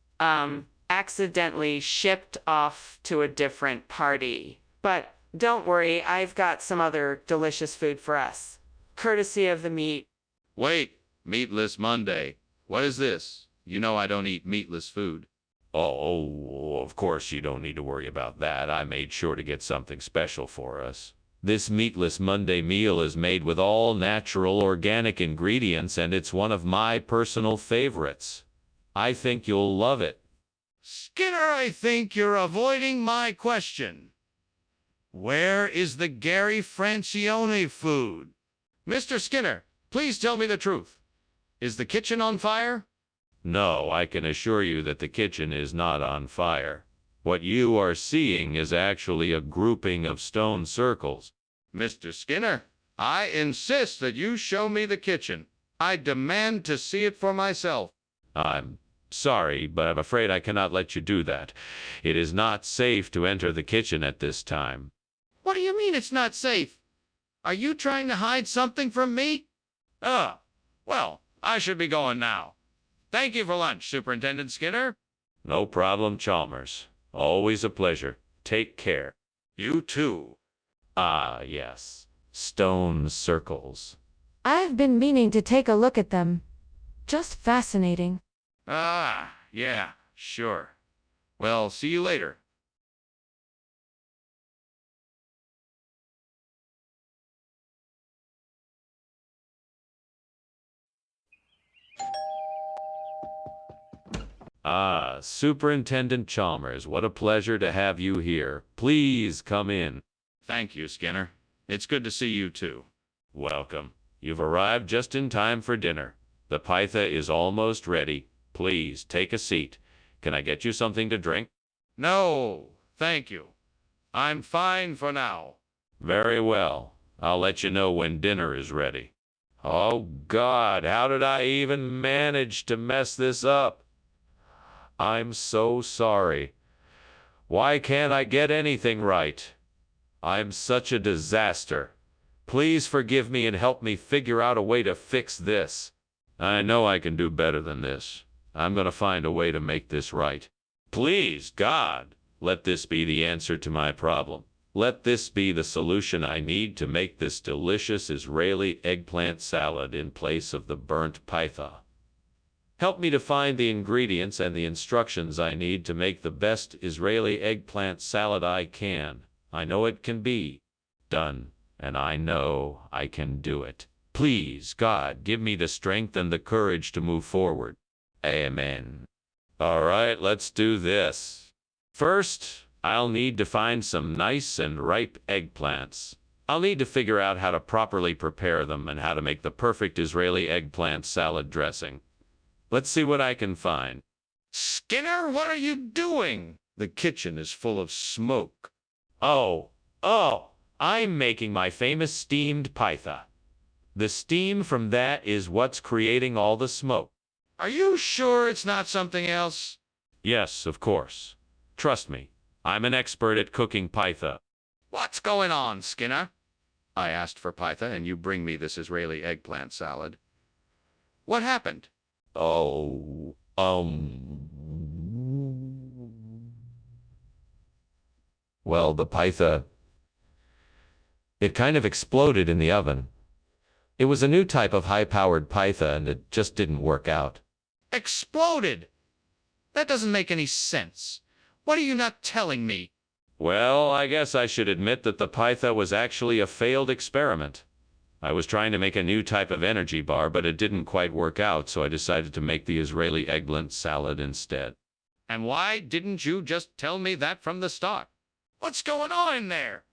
accidentally shipped off to a different party. But don't worry, I've got some other delicious food for us. Courtesy of the meat. Wait, Meatless Monday. What is this? You know I don't eat meatless food. Oh, of course you don't need to worry about that. I made sure to get something special for us. This meatless Monday meal is made with all natural organic ingredients, and it's one of my personal favorites. I think you'll love it. Skinner, I think you're avoiding my question. Where is the Gary Francione food? Mr. Skinner, please tell me the truth. Is the kitchen on fire? No, I can assure you that the kitchen is not on fire. What you are seeing is actually a grouping of stone circles. Mr. Skinner, I insist that you show me the kitchen. I demand to see it for myself. I'm sorry, but I'm afraid I cannot let you do that. It is not safe to enter the kitchen at this time. What do you mean it's not safe? Are you trying to hide something from me? Well, I should be going now. Thank you for lunch, Superintendent Skinner. No problem, Chalmers. Always a pleasure. Take care. You too. Ah, yes. Stone circles. I've been meaning to take a look at them. Just fascinating. Yeah, sure. Well, see you later. Ah, Superintendent Chalmers, what a pleasure to have you here. Please come in. Thank you, Skinner. It's good to see you too. Welcome. You've arrived just in time for dinner. The pytha is almost ready. Please take a seat. Can I get you something to drink? No, thank you. I'm fine for now. Very well. I'll let you know when dinner is ready. Oh, God, how did I even manage to mess this up? I'm so sorry. Why can't I get anything right? I'm such a disaster. Please forgive me and help me figure out a way to fix this. I know I can do better than this. I'm going to find a way to make this right. Please, God, let this be the answer to my problem. Let this be the solution I need to make this delicious Israeli eggplant salad in place of the burnt pytha. Help me to find the ingredients and the instructions I need to make the best Israeli eggplant salad I can. I know it can be done, and I know I can do it. Please, God, give me the strength and the courage to move forward. Amen. All right, let's do this. First, I'll need to find some nice and ripe eggplants. I'll need to figure out how to properly prepare them and how to make the perfect Israeli eggplant salad dressing. Let's see what I can find. Skinner, what are you doing? The kitchen is full of smoke. Oh, I'm making my famous steamed pytha. The steam from that is what's creating all the smoke. Are you sure it's not something else? Yes, of course. Trust me, I'm an expert at cooking pytha. What's going on, Skinner? I asked for pytha and you bring me this Israeli eggplant salad. What happened? Oh, well, the pytha, it kind of exploded in the oven. It was a new type of high-powered pytha, and it just didn't work out. Exploded? That doesn't make any sense. What are you not telling me? Well, I guess I should admit that the pytha was actually a failed experiment. I was trying to make a new type of energy bar, but it didn't quite work out, so I decided to make the Israeli eggplant salad instead. And why didn't you just tell me that from the start? What's going on in there?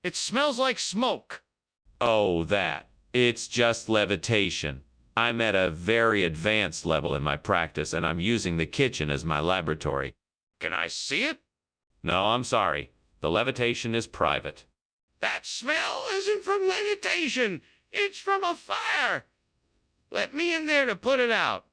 It smells like smoke. Oh, that. It's just levitation. I'm at a very advanced level in my practice, and I'm using the kitchen as my laboratory. Can I see it? No, I'm sorry. The levitation is private. That smell isn't from levitation. It's from a fire. Let me in there to put it out.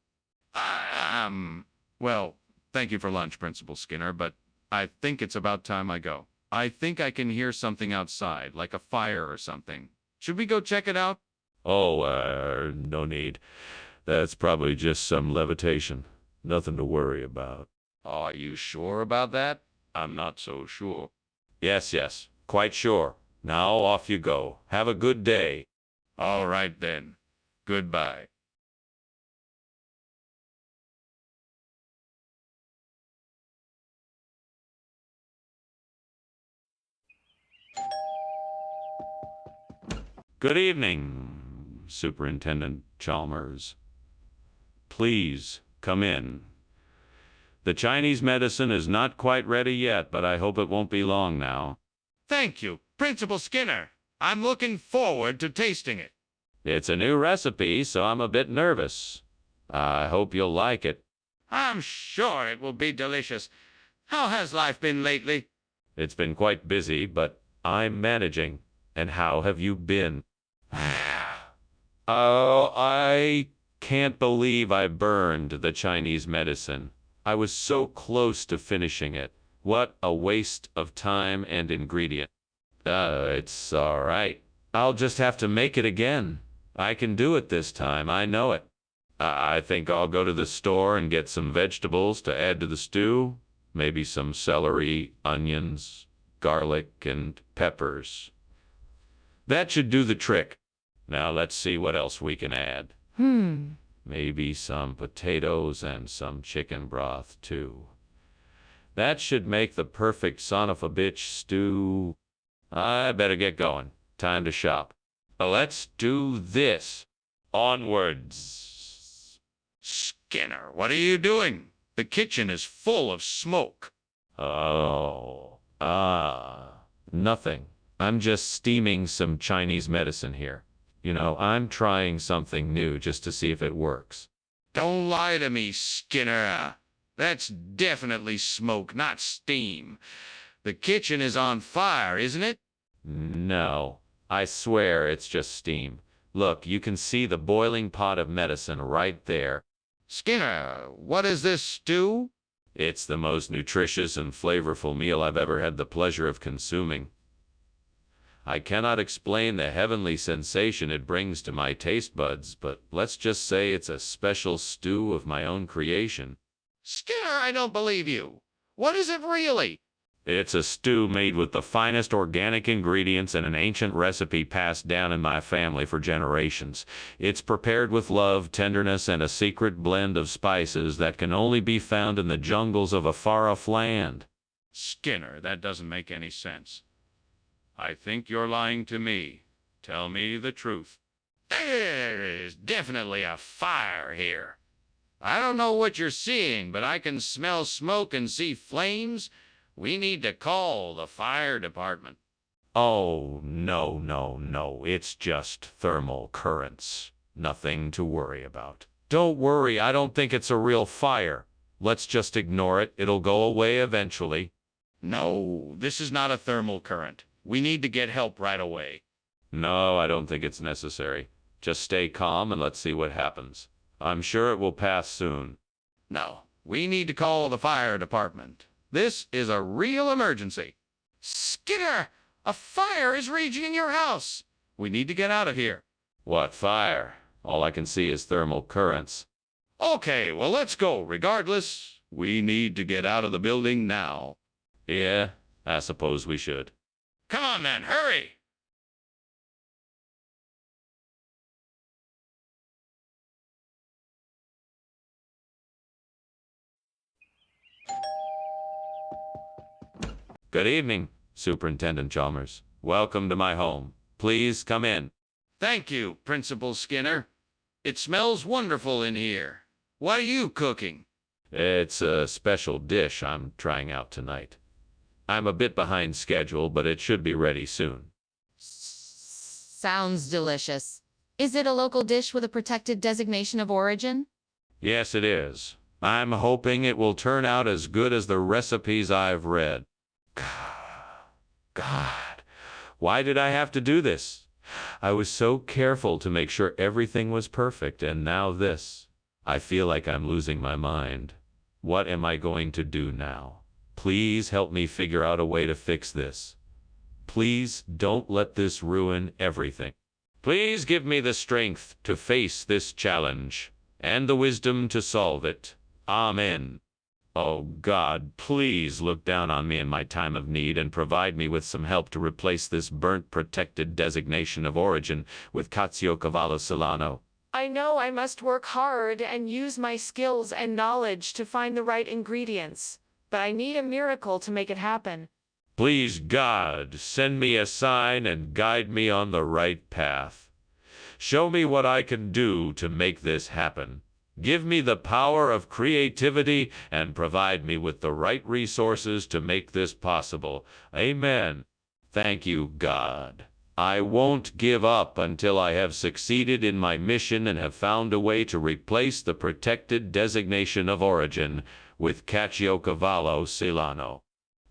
Well, thank you for lunch, Principal Skinner, but I think it's about time I go. I think I can hear something outside, like a fire or something. Should we go check it out? Oh, no need. That's probably just some levitation. Nothing to worry about. Are you sure about that? I'm not so sure. Yes, quite sure. Now off you go. Have a good day. All right then. Goodbye. Good evening, Superintendent Chalmers. Please come in. The Chinese medicine is not quite ready yet, but I hope it won't be long now. Thank you, Principal Skinner. I'm looking forward to tasting it. It's a new recipe, so I'm a bit nervous. I hope you'll like it. I'm sure it will be delicious. How has life been lately? It's been quite busy, but I'm managing. And how have you been? Oh, I can't believe I burned the Chinese medicine. I was so close to finishing it. What a waste of time and ingredient. It's all right. I'll just have to make it again. I can do it this time, I know it. I think I'll go to the store and get some vegetables to add to the stew. Maybe some celery, onions, garlic, and peppers. That should do the trick. Now let's see what else we can add. Maybe some potatoes and some chicken broth, too. That should make the perfect son of a bitch stew. I better get going. Time to shop. Let's do this. Onwards. Skinner, what are you doing? The kitchen is full of smoke. Nothing. I'm just steaming some Chinese medicine here. You know, I'm trying something new just to see if it works. Don't lie to me, Skinner. That's definitely smoke, not steam. The kitchen is on fire, isn't it? No, I swear it's just steam. Look, you can see the boiling pot of medicine right there. Skinner, what is this stew? It's the most nutritious and flavorful meal I've ever had the pleasure of consuming. I cannot explain the heavenly sensation it brings to my taste buds, but let's just say it's a special stew of my own creation. Skinner, I don't believe you. What is it really? It's a stew made with the finest organic ingredients and an ancient recipe passed down in my family for generations. It's prepared with love, tenderness, and a secret blend of spices that can only be found in the jungles of a far-off land. Skinner, that doesn't make any sense. I think you're lying to me. Tell me the truth. There is definitely a fire here. I don't know what you're seeing, but I can smell smoke and see flames. We need to call the fire department. Oh, no. It's just thermal currents. Nothing to worry about. Don't worry, I don't think it's a real fire. Let's just ignore it. It'll go away eventually. No, this is not a thermal current. We need to get help right away. No, I don't think it's necessary. Just stay calm and let's see what happens. I'm sure it will pass soon. No, we need to call the fire department. This is a real emergency. Skinner, a fire is raging in your house. We need to get out of here. What fire? All I can see is thermal currents. Okay, well, let's go. Regardless, we need to get out of the building now. Yeah, I suppose we should. Come on, then, hurry! Good evening, Superintendent Chalmers. Welcome to my home. Please come in. Thank you, Principal Skinner. It smells wonderful in here. What are you cooking? It's a special dish I'm trying out tonight. I'm a bit behind schedule, but it should be ready soon. Sounds delicious. Is it a local dish with a protected designation of origin? Yes, it is. I'm hoping it will turn out as good as the recipes I've read. God, why did I have to do this? I was so careful to make sure everything was perfect, and now this. I feel like I'm losing my mind. What am I going to do now? Please help me figure out a way to fix this. Please don't let this ruin everything. Please give me the strength to face this challenge and the wisdom to solve it. Amen. Oh God, please look down on me in my time of need and provide me with some help to replace this burnt protected designation of origin with Caciocavallo Solano. I know I must work hard and use my skills and knowledge to find the right ingredients, but I need a miracle to make it happen. Please, God, send me a sign and guide me on the right path. Show me what I can do to make this happen. Give me the power of creativity and provide me with the right resources to make this possible. Amen. Thank you, God. I won't give up until I have succeeded in my mission and have found a way to replace the protected designation of origin with Caciocavallo Silano.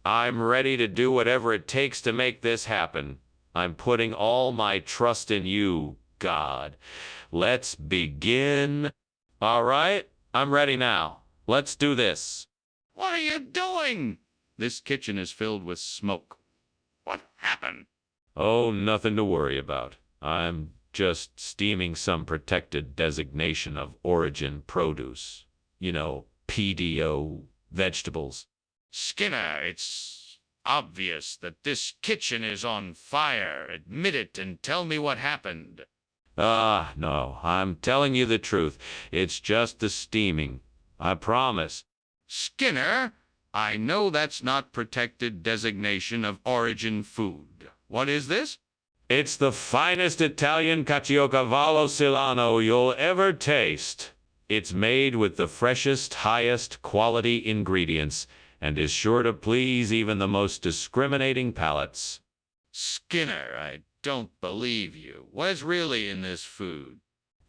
I'm ready to do whatever it takes to make this happen. I'm putting all my trust in you, God. Let's begin. All right, I'm ready now. Let's do this. What are you doing? This kitchen is filled with smoke. What happened? Oh, nothing to worry about. I'm just steaming some protected designation of origin produce. You know, PDO vegetables. Skinner, it's obvious that this kitchen is on fire. Admit it and tell me what happened. No, I'm telling you the truth. It's just the steaming. I promise. Skinner, I know that's not protected designation of origin food. What is this? It's the finest Italian Caciocavallo Silano you'll ever taste. It's made with the freshest, highest quality ingredients and is sure to please even the most discriminating palates. Skinner, I don't believe you. What is really in this food?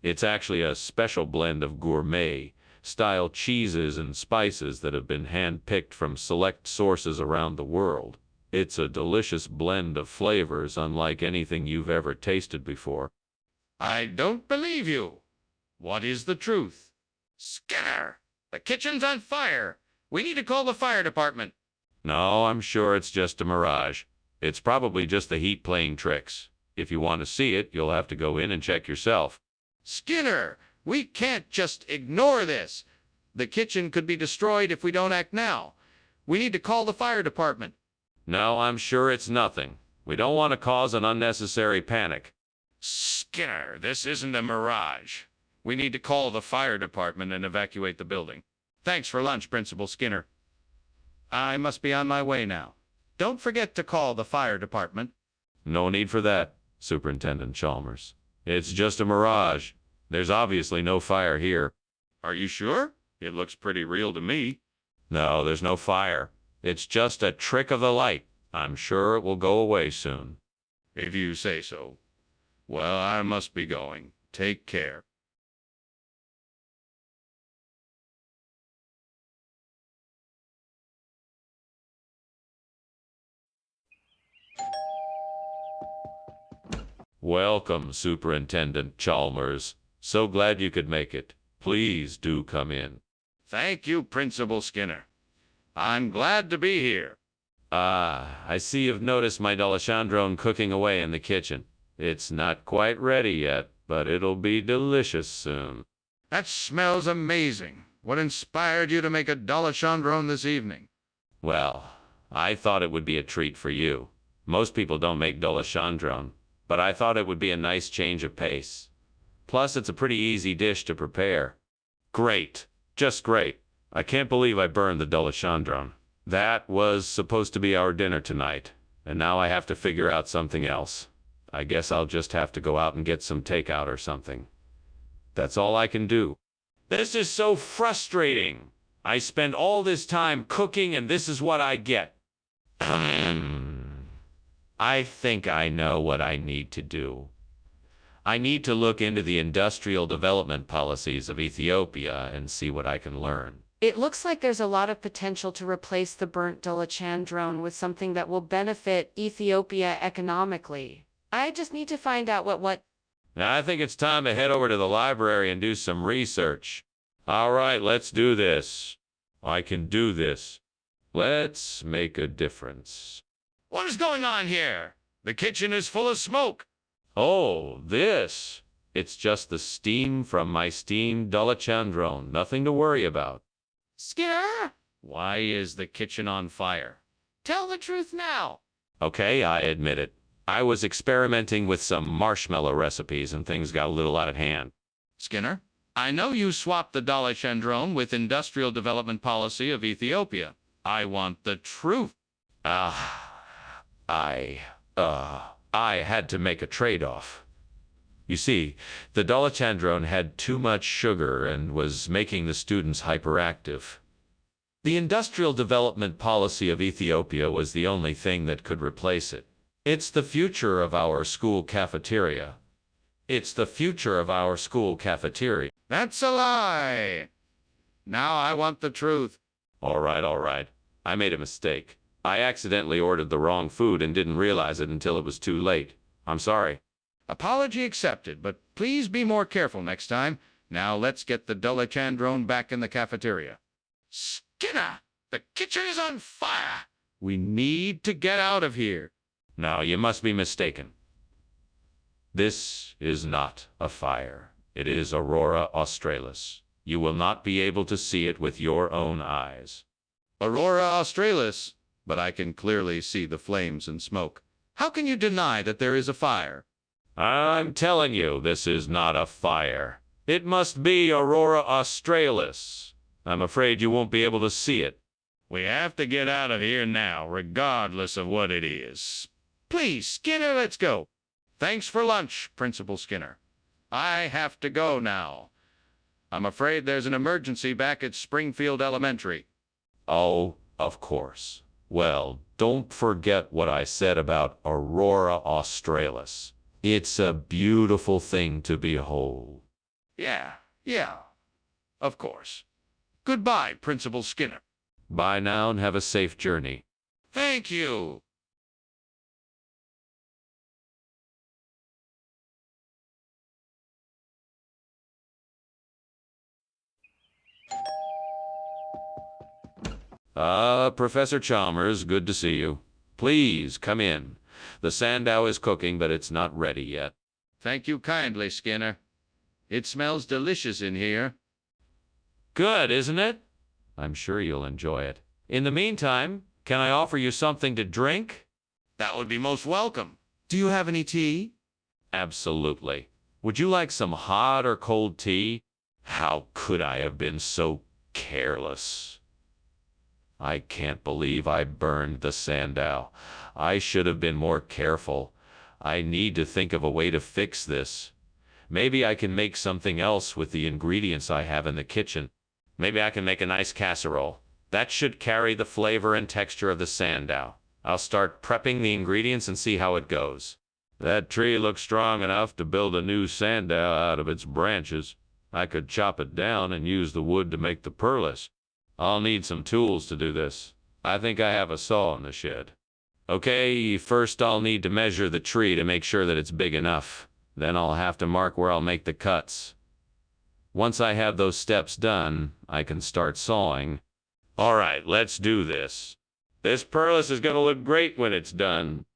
It's actually a special blend of gourmet-style cheeses and spices that have been hand-picked from select sources around the world. It's a delicious blend of flavors unlike anything you've ever tasted before. I don't believe you. What is the truth? Skinner, the kitchen's on fire. We need to call the fire department. No, I'm sure it's just a mirage. It's probably just the heat playing tricks. If you want to see it, you'll have to go in and check yourself. Skinner, we can't just ignore this. The kitchen could be destroyed if we don't act now. We need to call the fire department. No, I'm sure it's nothing. We don't want to cause an unnecessary panic. Skinner, this isn't a mirage. We need to call the fire department and evacuate the building. Thanks for lunch, Principal Skinner. I must be on my way now. Don't forget to call the fire department. No need for that, Superintendent Chalmers. It's just a mirage. There's obviously no fire here. Are you sure? It looks pretty real to me. No, there's no fire. It's just a trick of the light. I'm sure it will go away soon. If you say so. Well, I must be going. Take care. Welcome, Superintendent Chalmers. So glad you could make it. Please do come in. Thank you, Principal Skinner. I'm glad to be here. I see you've noticed my D'Alessandrone cooking away in the kitchen. It's not quite ready yet, but it'll be delicious soon. That smells amazing. What inspired you to make a D'Alessandrone this evening? Well, I thought it would be a treat for you. Most people don't make D'Alessandrone, but I thought it would be a nice change of pace. Plus, it's a pretty easy dish to prepare. Great. Just great. I can't believe I burned the D'Alessandrone. That was supposed to be our dinner tonight, and now I have to figure out something else. I guess I'll just have to go out and get some takeout or something. That's all I can do. This is so frustrating. I spend all this time cooking and this is what I get. I think I know what I need to do. I need to look into the industrial development policies of Ethiopia and see what I can learn. It looks like there's a lot of potential to replace the burnt D'Alessandrone with something that will benefit Ethiopia economically. I just need to find out what. Now, I think it's time to head over to the library and do some research. All right, let's do this. I can do this. Let's make a difference. What is going on here? The kitchen is full of smoke. Oh, this. It's just the steam from my steamed D'Alessandrone. Nothing to worry about. Skinner, why is the kitchen on fire? Tell the truth now. Okay, I admit it. I was experimenting with some marshmallow recipes and things got a little out of hand. Skinner, I know you swapped the D'Alessandrone with Industrial Development Policy of Ethiopia. I want the truth. I, I had to make a trade-off. You see, the Dolachandrone had too much sugar and was making the students hyperactive. The industrial development policy of Ethiopia was the only thing that could replace it. It's the future of our school cafeteria. It's the future of our school cafeteria. That's a lie. Now I want the truth. All right. I made a mistake. I accidentally ordered the wrong food and didn't realize it until it was too late. I'm sorry. Apology accepted, but please be more careful next time. Now let's get the Dolachandrone back in the cafeteria. Skinner, the kitchen is on fire. We need to get out of here. Now, you must be mistaken. This is not a fire. It is Aurora Australis. You will not be able to see it with your own eyes. Aurora Australis, but I can clearly see the flames and smoke. How can you deny that there is a fire? I'm telling you, this is not a fire. It must be Aurora Australis. I'm afraid you won't be able to see it. We have to get out of here now, regardless of what it is. Please, Skinner, let's go. Thanks for lunch, Principal Skinner. I have to go now. I'm afraid there's an emergency back at Springfield Elementary. Oh, of course. Well, don't forget what I said about Aurora Australis. It's a beautiful thing to behold. Yeah, of course. Goodbye, Principal Skinner. Bye now and have a safe journey. Thank you. Professor Chalmers, good to see you. Please, come in. The sandow is cooking, but it's not ready yet. Thank you kindly, Skinner. It smells delicious in here. Good, isn't it? I'm sure you'll enjoy it. In the meantime, can I offer you something to drink? That would be most welcome. Do you have any tea? Absolutely. Would you like some hot or cold tea? How could I have been so careless? I can't believe I burned the sandow. I should have been more careful. I need to think of a way to fix this. Maybe I can make something else with the ingredients I have in the kitchen. Maybe I can make a nice casserole. That should carry the flavor and texture of the sandow. I'll start prepping the ingredients and see how it goes. That tree looks strong enough to build a new sandow out of its branches. I could chop it down and use the wood to make the perlis. I'll need some tools to do this. I think I have a saw in the shed. Okay, first I'll need to measure the tree to make sure that it's big enough. Then I'll have to mark where I'll make the cuts. Once I have those steps done, I can start sawing. All right, let's do this. This perlis is gonna look great when it's done.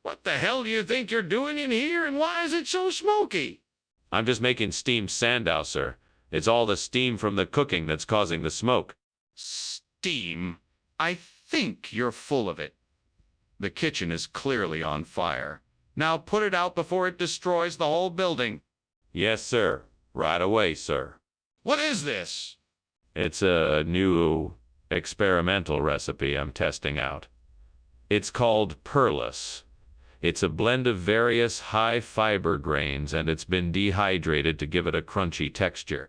What the hell do you think you're doing in here, and why is it so smoky? I'm just making steamed sandow, sir. It's all the steam from the cooking that's causing the smoke. Steam? I think you're full of it. The kitchen is clearly on fire. Now put it out before it destroys the whole building. Yes, sir. Right away, sir. What is this? It's a new experimental recipe I'm testing out. It's called perlis. It's a blend of various high-fiber grains, and it's been dehydrated to give it a crunchy texture.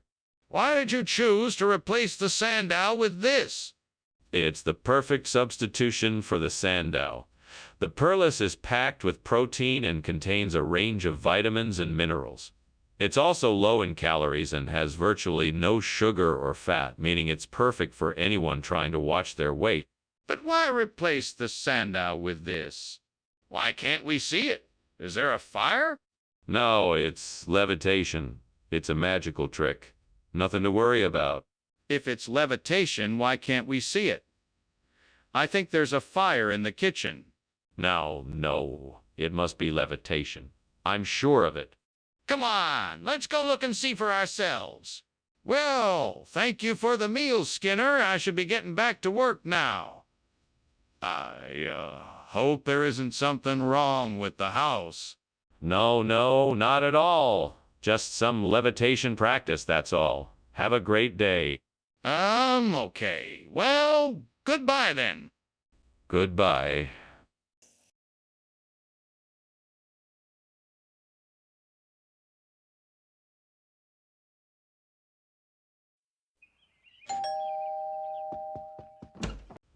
Why did you choose to replace the sandow with this? It's the perfect substitution for the sandow. The perlis is packed with protein and contains a range of vitamins and minerals. It's also low in calories and has virtually no sugar or fat, meaning it's perfect for anyone trying to watch their weight. But why replace the sandow with this? Why can't we see it? Is there a fire? No, it's levitation. It's a magical trick. Nothing to worry about. If it's levitation, why can't we see it? I think there's a fire in the kitchen. No. It must be levitation. I'm sure of it. Come on, let's go look and see for ourselves. Well, thank you for the meal, Skinner. I should be getting back to work now. I hope there isn't something wrong with the house. No, not at all. Just some levitation practice, that's all. Have a great day. Okay. Well, goodbye then. Goodbye.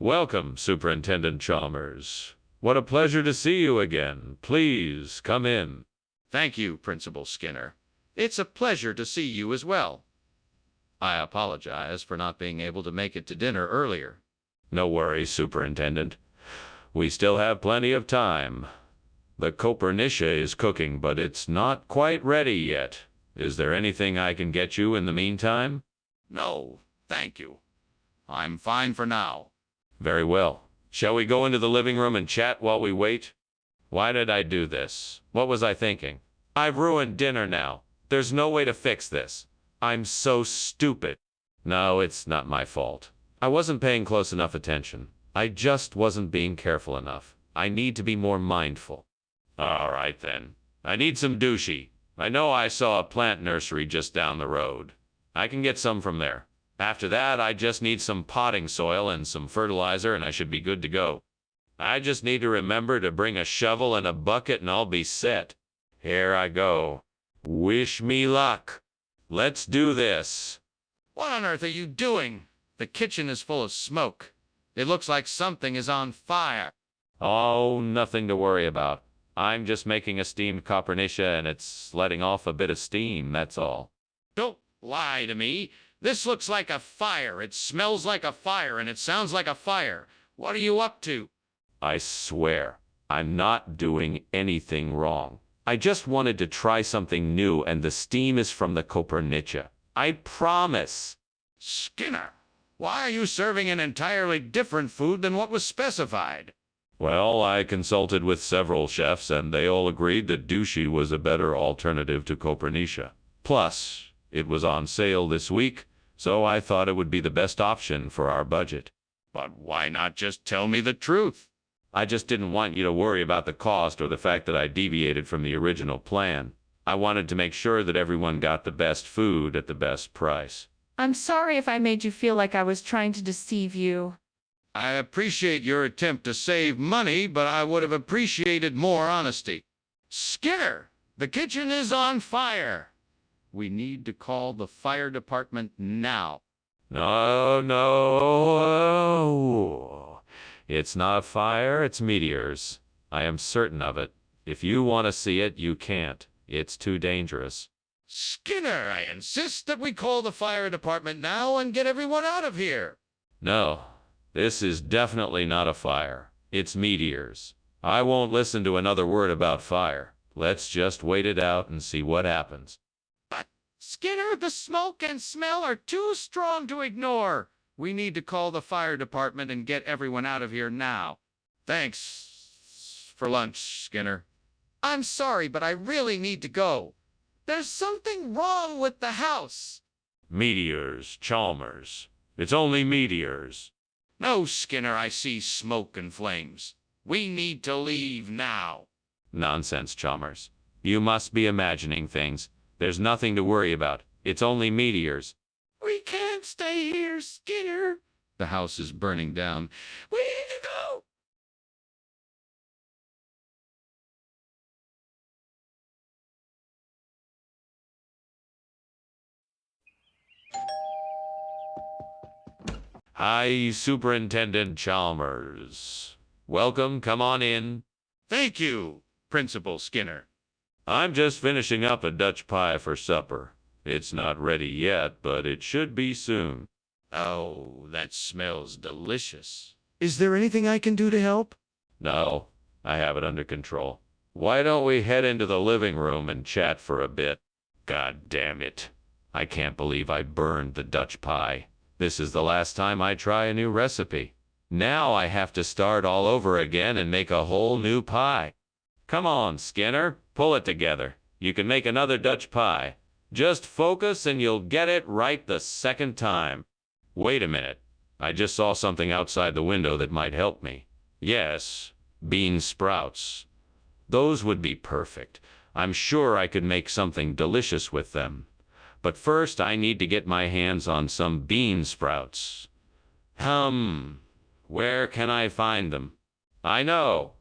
Welcome, Superintendent Chalmers. What a pleasure to see you again. Please come in. Thank you, Principal Skinner. It's a pleasure to see you as well. I apologize for not being able to make it to dinner earlier. No worries, Superintendent. We still have plenty of time. The Kopernisha is cooking, but it's not quite ready yet. Is there anything I can get you in the meantime? No, thank you. I'm fine for now. Very well. Shall we go into the living room and chat while we wait? Why did I do this? What was I thinking? I've ruined dinner now. There's no way to fix this. I'm so stupid. No, it's not my fault. I wasn't paying close enough attention. I just wasn't being careful enough. I need to be more mindful. All right, then. I need some douchey. I know I saw a plant nursery just down the road. I can get some from there. After that, I just need some potting soil and some fertilizer, and I should be good to go. I just need to remember to bring a shovel and a bucket, and I'll be set. Here I go. Wish me luck. Let's do this. What on earth are you doing? The kitchen is full of smoke. It looks like something is on fire. Oh, nothing to worry about. I'm just making a steamed Kopernisha, and it's letting off a bit of steam, that's all. Don't lie to me. This looks like a fire. It smells like a fire, and it sounds like a fire. What are you up to? I swear, I'm not doing anything wrong. I just wanted to try something new, and the steam is from the Kopernisha. I promise. Skinner, why are you serving an entirely different food than what was specified? Well, I consulted with several chefs, and they all agreed that douchey was a better alternative to Kopernisha. Plus, it was on sale this week, so I thought it would be the best option for our budget. But why not just tell me the truth? I just didn't want you to worry about the cost or the fact that I deviated from the original plan. I wanted to make sure that everyone got the best food at the best price. I'm sorry if I made you feel like I was trying to deceive you. I appreciate your attempt to save money, but I would have appreciated more honesty. Skinner, the kitchen is on fire. We need to call the fire department now. No. It's not fire, it's meteors. I am certain of it. If you want to see it, you can't. It's too dangerous. Skinner, I insist that we call the fire department now and get everyone out of here. No, this is definitely not a fire. It's meteors. I won't listen to another word about fire. Let's just wait it out and see what happens. But, Skinner, the smoke and smell are too strong to ignore. We need to call the fire department and get everyone out of here now. Thanks for lunch, Skinner. I'm sorry, but I really need to go. There's something wrong with the house. Meteors, Chalmers. It's only meteors. No, Skinner, I see smoke and flames. We need to leave now. Nonsense, Chalmers. You must be imagining things. There's nothing to worry about. It's only meteors. We can't stay here, Skinner. The house is burning down. We need to go. Hi, Superintendent Chalmers. Welcome, come on in. Thank you, Principal Skinner. I'm just finishing up a Dutch pie for supper. It's not ready yet, but it should be soon. Oh, that smells delicious. Is there anything I can do to help? No, I have it under control. Why don't we head into the living room and chat for a bit? God damn it. I can't believe I burned the Dutch pie. This is the last time I try a new recipe. Now I have to start all over again and make a whole new pie. Come on, Skinner, pull it together. You can make another Dutch pie. Just focus and you'll get it right the second time. Wait a minute. I just saw something outside the window that might help me. Yes, bean sprouts. Those would be perfect. I'm sure I could make something delicious with them. But first I need to get my hands on some bean sprouts. Where can I find them? I know.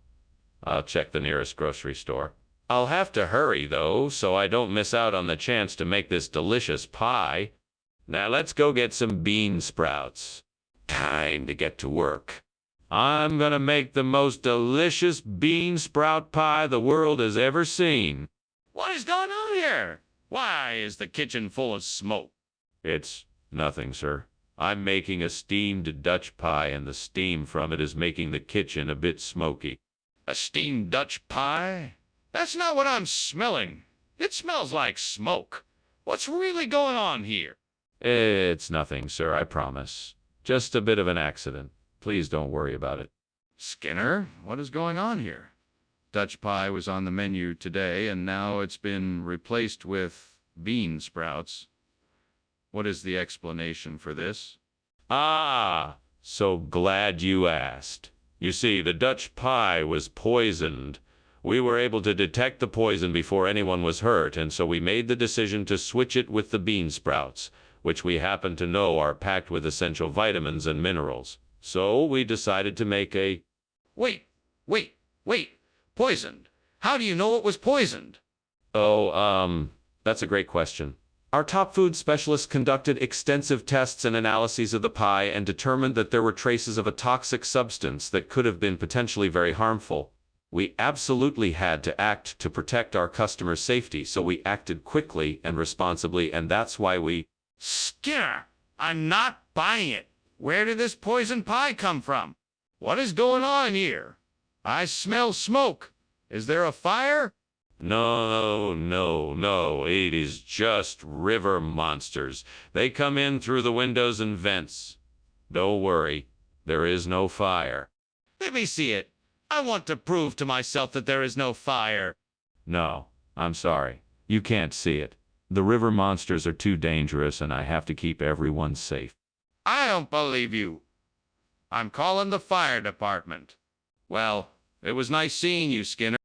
I'll check the nearest grocery store. I'll have to hurry, though, so I don't miss out on the chance to make this delicious pie. Now let's go get some bean sprouts. Time to get to work. I'm gonna make the most delicious bean sprout pie the world has ever seen. What is going on here? Why is the kitchen full of smoke? It's nothing, sir. I'm making a steamed Dutch pie, and the steam from it is making the kitchen a bit smoky. A steamed Dutch pie? That's not what I'm smelling. It smells like smoke. What's really going on here? It's nothing, sir, I promise. Just a bit of an accident. Please don't worry about it. Skinner, what is going on here? Dutch pie was on the menu today, and now it's been replaced with bean sprouts. What is the explanation for this? Ah, so glad you asked. You see, the Dutch pie was poisoned. We were able to detect the poison before anyone was hurt, and so we made the decision to switch it with the bean sprouts, which we happen to know are packed with essential vitamins and minerals. So we decided to make a... Wait. Poisoned? How do you know it was poisoned? Oh, that's a great question. Our top food specialists conducted extensive tests and analyses of the pie and determined that there were traces of a toxic substance that could have been potentially very harmful. We absolutely had to act to protect our customers' safety, so we acted quickly and responsibly, and that's why we... Skinner, I'm not buying it. Where did this poison pie come from? What is going on here? I smell smoke. Is there a fire? No, it is just river monsters. They come in through the windows and vents. Don't worry, there is no fire. Let me see it. I want to prove to myself that there is no fire. No, I'm sorry. You can't see it. The river monsters are too dangerous, and I have to keep everyone safe. I don't believe you. I'm calling the fire department. Well, it was nice seeing you, Skinner.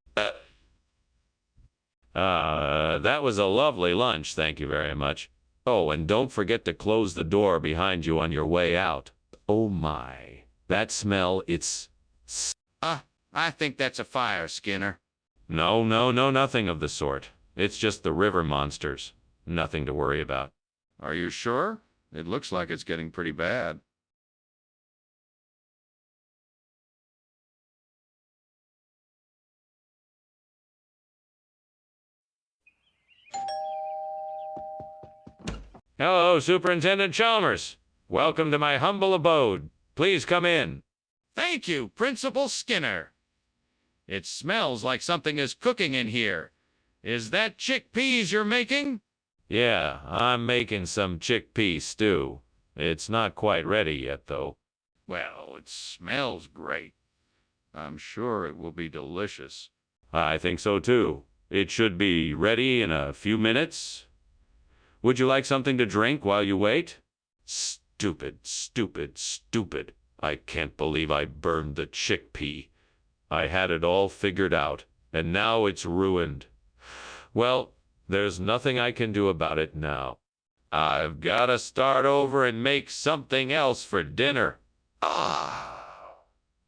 That was a lovely lunch, thank you very much. Oh, and don't forget to close the door behind you on your way out. Oh my, that smell, it's... I think that's a fire, Skinner. No, nothing of the sort. It's just the river monsters. Nothing to worry about. Are you sure? It looks like it's getting pretty bad. Hello, Superintendent Chalmers. Welcome to my humble abode. Please come in. Thank you, Principal Skinner. It smells like something is cooking in here. Is that chickpeas you're making? Yeah, I'm making some chickpea stew. It's not quite ready yet, though. Well, it smells great. I'm sure it will be delicious. I think so, too. It should be ready in a few minutes. Would you like something to drink while you wait? Stupid. I can't believe I burned the chickpea. I had it all figured out, and now it's ruined. Well, there's nothing I can do about it now. I've got to start over and make something else for dinner.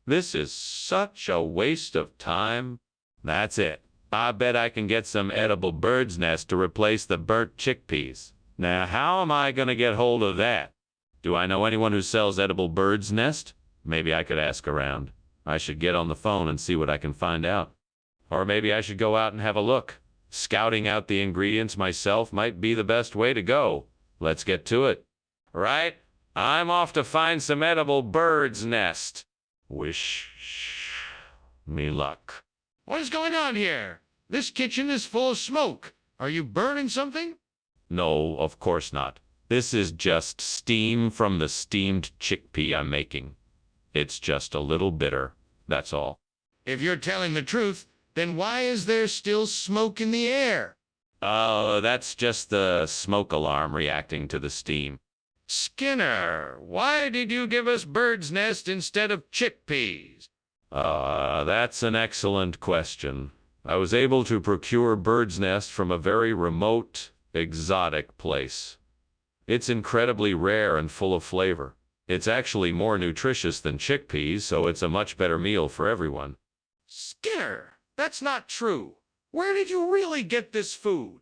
This is such a waste of time. That's it. I bet I can get some edible bird's nest to replace the burnt chickpeas. Now, how am I going to get hold of that? Do I know anyone who sells edible bird's nest? Maybe I could ask around. I should get on the phone and see what I can find out. Or maybe I should go out and have a look. Scouting out the ingredients myself might be the best way to go. Let's get to it. Right? I'm off to find some edible bird's nest. Wish me luck. What is going on here? This kitchen is full of smoke. Are you burning something? No, of course not. This is just steam from the steamed chickpea I'm making. It's just a little bitter, that's all. If you're telling the truth, then why is there still smoke in the air? Oh, that's just the smoke alarm reacting to the steam. Skinner, why did you give us bird's nest instead of chickpeas? That's an excellent question. I was able to procure bird's nest from a very remote, exotic place. It's incredibly rare and full of flavor. It's actually more nutritious than chickpeas, so it's a much better meal for everyone. Skinner, that's not true. Where did you really get this food?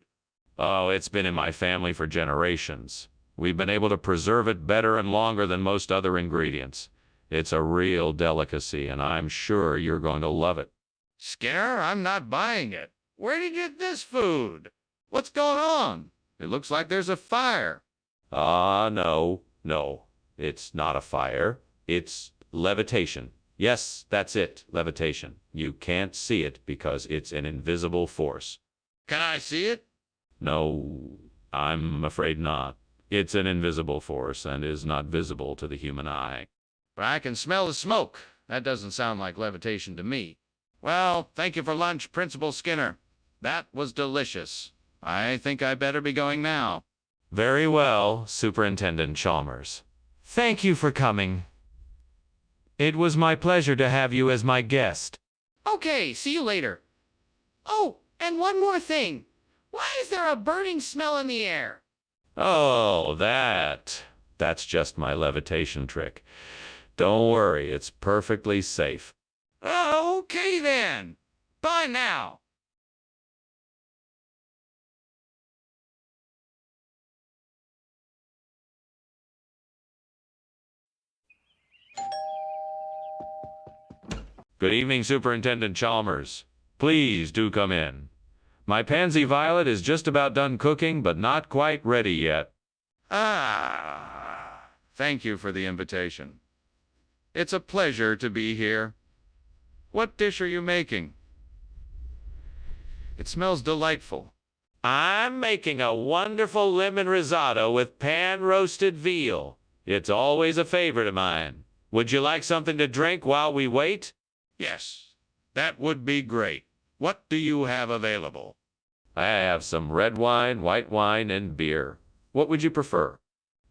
Oh, it's been in my family for generations. We've been able to preserve it better and longer than most other ingredients. It's a real delicacy, and I'm sure you're going to love it. Skinner, I'm not buying it. Where did you get this food? What's going on? It looks like there's a fire. No, no. It's not a fire. It's levitation. Yes, that's it, levitation. You can't see it because it's an invisible force. Can I see it? No, I'm afraid not. It's an invisible force and is not visible to the human eye. But I can smell the smoke. That doesn't sound like levitation to me. Well, thank you for lunch, Principal Skinner. That was delicious. I think I better be going now. Very well, Superintendent Chalmers. Thank you for coming. It was my pleasure to have you as my guest. Okay, see you later. Oh, and one more thing. Why is there a burning smell in the air? Oh, that's just my levitation trick. Don't worry, it's perfectly safe. Okay then. Bye now. Good evening, Superintendent Chalmers. Please do come in. My pansy violet is just about done cooking, but not quite ready yet. Thank you for the invitation. It's a pleasure to be here. What dish are you making? It smells delightful. I'm making a wonderful lemon risotto with pan-roasted veal. It's always a favorite of mine. Would you like something to drink while we wait? Yes, that would be great. What do you have available? I have some red wine, white wine, and beer. What would you prefer?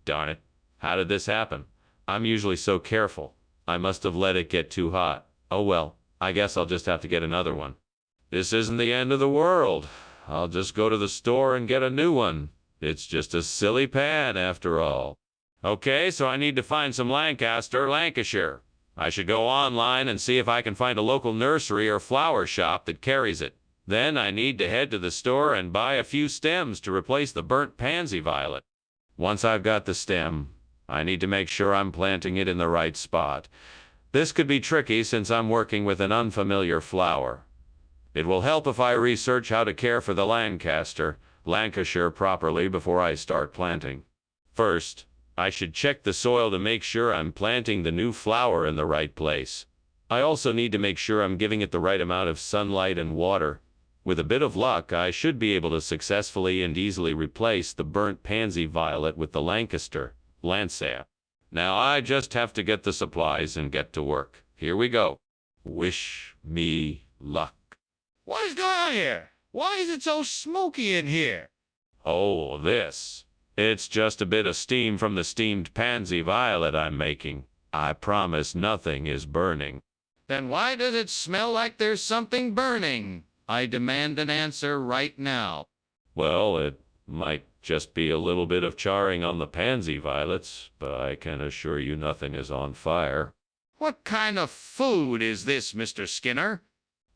Darn it. How did this happen? I'm usually so careful. I must have let it get too hot. Oh well, I guess I'll just have to get another one. This isn't the end of the world. I'll just go to the store and get a new one. It's just a silly pan after all. Okay, so I need to find some Lancaster, Lancashire. I should go online and see if I can find a local nursery or flower shop that carries it. Then I need to head to the store and buy a few stems to replace the burnt pansy violet. Once I've got the stem, I need to make sure I'm planting it in the right spot. This could be tricky since I'm working with an unfamiliar flower. It will help if I research how to care for the Lancashire properly before I start planting. First, I should check the soil to make sure I'm planting the new flower in the right place. I also need to make sure I'm giving it the right amount of sunlight and water. With a bit of luck, I should be able to successfully and easily replace the burnt pansy violet with the Lancea. Now I just have to get the supplies and get to work. Here we go. Wish me luck. What is going on here? Why is it so smoky in here? Oh, this. It's just a bit of steam from the steamed pansy violet I'm making. I promise nothing is burning. Then why does it smell like there's something burning? I demand an answer right now. Well, it might just be a little bit of charring on the pansy violets, but I can assure you nothing is on fire. What kind of food is this, Mr. Skinner?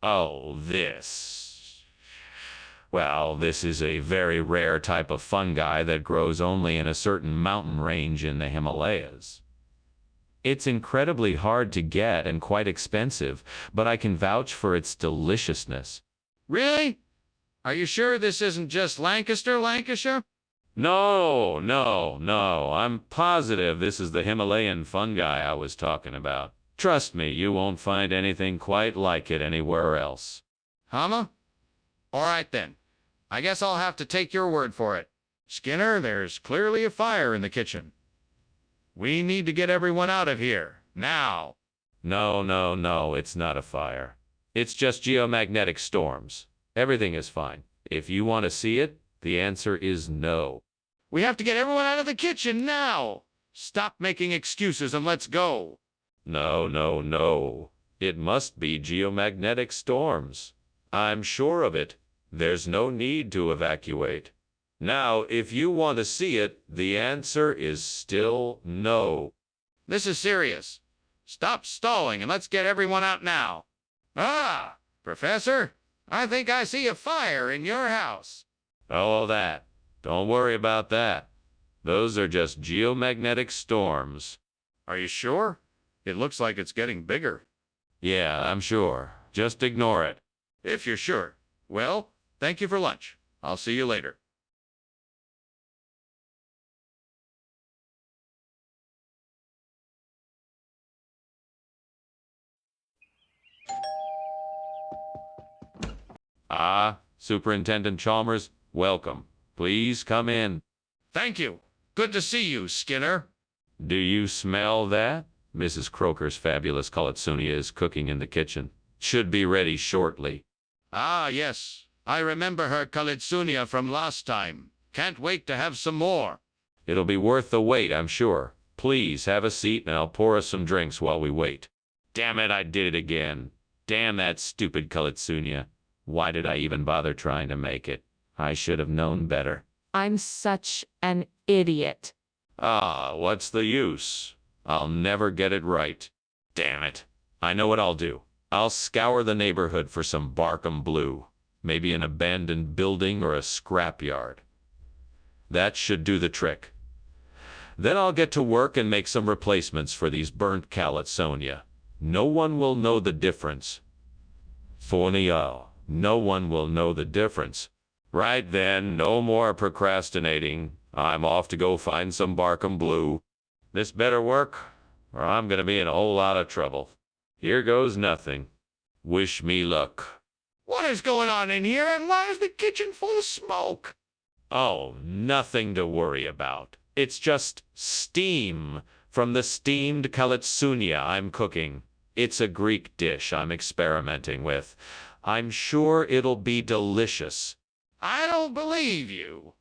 Oh, this. Well, this is a very rare type of fungi that grows only in a certain mountain range in the Himalayas. It's incredibly hard to get and quite expensive, but I can vouch for its deliciousness. Really? Are you sure this isn't just Lancashire? No, I'm positive this is the Himalayan fungi I was talking about. Trust me, you won't find anything quite like it anywhere else. Huh? All right then. I guess I'll have to take your word for it. Skinner, there's clearly a fire in the kitchen. We need to get everyone out of here, now. No, it's not a fire. It's just geomagnetic storms. Everything is fine. If you want to see it, the answer is no. We have to get everyone out of the kitchen now. Stop making excuses and let's go. No. It must be geomagnetic storms. I'm sure of it. There's no need to evacuate. Now, if you want to see it, the answer is still no. This is serious. Stop stalling and let's get everyone out now. Professor, I think I see a fire in your house. All that. Don't worry about that. Those are just geomagnetic storms. Are you sure? It looks like it's getting bigger. Yeah, I'm sure. Just ignore it. If you're sure. Well, thank you for lunch. I'll see you later. Ah, Superintendent Chalmers, welcome. Please come in. Thank you. Good to see you, Skinner. Do you smell that? Mrs. Croker's fabulous Kalatsunia is cooking in the kitchen. Should be ready shortly. Ah, yes. I remember her Kalitsunia from last time. Can't wait to have some more. It'll be worth the wait, I'm sure. Please have a seat and I'll pour us some drinks while we wait. Damn it, I did it again. Damn that stupid Kalitsunia. Why did I even bother trying to make it? I should have known better. I'm such an idiot. Ah, what's the use? I'll never get it right. Damn it. I know what I'll do. I'll scour the neighborhood for some Barkham Blue. Maybe an abandoned building or a scrapyard. That should do the trick. Then I'll get to work and make some replacements for these burnt Kalatsonia. No one will know the difference. Fornio, no one will know the difference. Right then, no more procrastinating. I'm off to go find some Barkham Blue. This better work, or I'm gonna be in a whole lot of trouble. Here goes nothing. Wish me luck. What is going on in here, and why is the kitchen full of smoke? Oh, nothing to worry about. It's just steam from the steamed Kalatsunia I'm cooking. It's a Greek dish I'm experimenting with. I'm sure it'll be delicious. I don't believe you.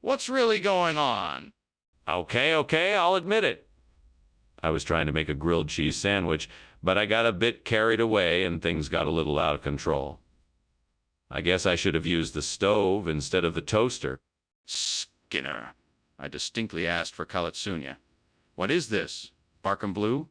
What's really going on? Okay, I'll admit it. I was trying to make a grilled cheese sandwich, but I got a bit carried away and things got a little out of control. I guess I should have used the stove instead of the toaster. Skinner, I distinctly asked for Kalatsunia. What is this? Barkham Blue?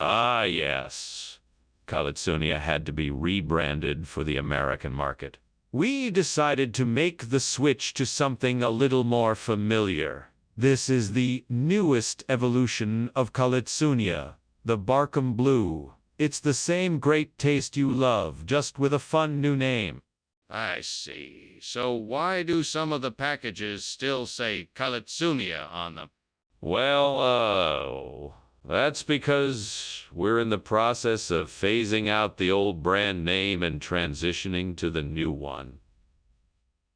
Ah, yes. Kalatsunia had to be rebranded for the American market. We decided to make the switch to something a little more familiar. This is the newest evolution of Kalatsunia, the Barkham Blue. It's the same great taste you love, just with a fun new name. I see. So why do some of the packages still say Kalatsunia on them? Well, that's because we're in the process of phasing out the old brand name and transitioning to the new one.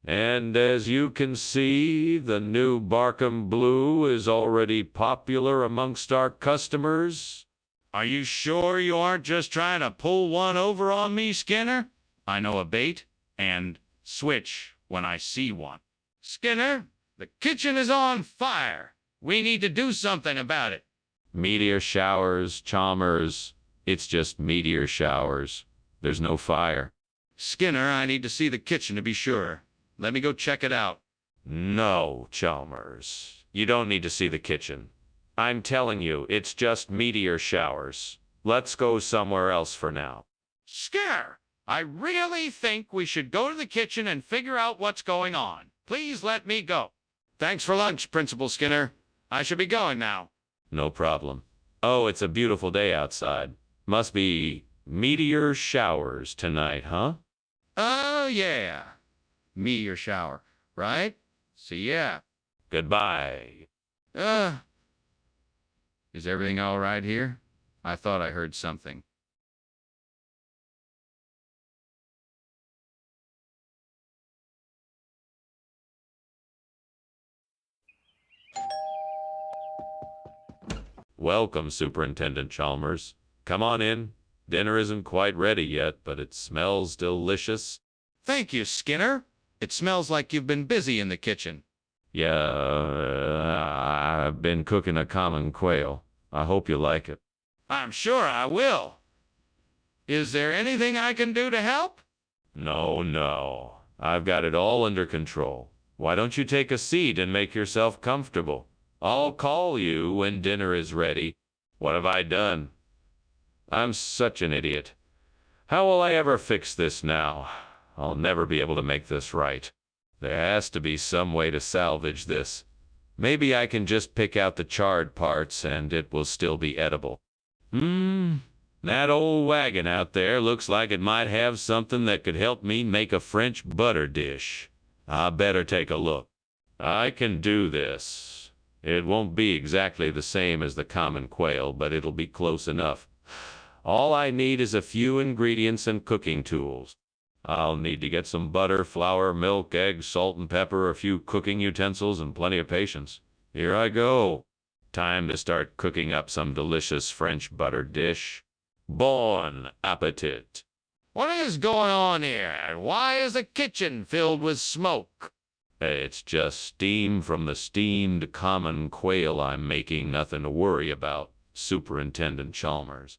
And as you can see, the new Barkham Blue is already popular amongst our customers. Are you sure you aren't just trying to pull one over on me, Skinner? I know a bait and switch when I see one. Skinner, the kitchen is on fire. We need to do something about it. Meteor showers, Chalmers. It's just meteor showers. There's no fire. Skinner, I need to see the kitchen to be sure. Let me go check it out. No, Chalmers. You don't need to see the kitchen. I'm telling you, it's just meteor showers. Let's go somewhere else for now. Skinner, I really think we should go to the kitchen and figure out what's going on. Please let me go. Thanks for lunch, Principal Skinner. I should be going now. No problem. Oh, it's a beautiful day outside. Must be meteor showers tonight, huh? Oh, yeah. Meteor shower, right? So, yeah. Goodbye. Is everything all right here? I thought I heard something. Welcome, Superintendent Chalmers. Come on in. Dinner isn't quite ready yet, but it smells delicious. Thank you, Skinner. It smells like you've been busy in the kitchen. Yeah, I've been cooking a common quail. I hope you like it. I'm sure I will. Is there anything I can do to help? No. I've got it all under control. Why don't you take a seat and make yourself comfortable? I'll call you when dinner is ready. What have I done? I'm such an idiot. How will I ever fix this now? I'll never be able to make this right. There has to be some way to salvage this. Maybe I can just pick out the charred parts and it will still be edible. That old wagon out there looks like it might have something that could help me make a French butter dish. I better take a look. I can do this. It won't be exactly the same as the common quail, but it'll be close enough. All I need is a few ingredients and cooking tools. I'll need to get some butter, flour, milk, eggs, salt and pepper, a few cooking utensils, and plenty of patience. Here I go. Time to start cooking up some delicious French butter dish. Bon appetit. What is going on here? And why is the kitchen filled with smoke? It's just steam from the steamed common quail I'm making. Nothing to worry about, Superintendent Chalmers.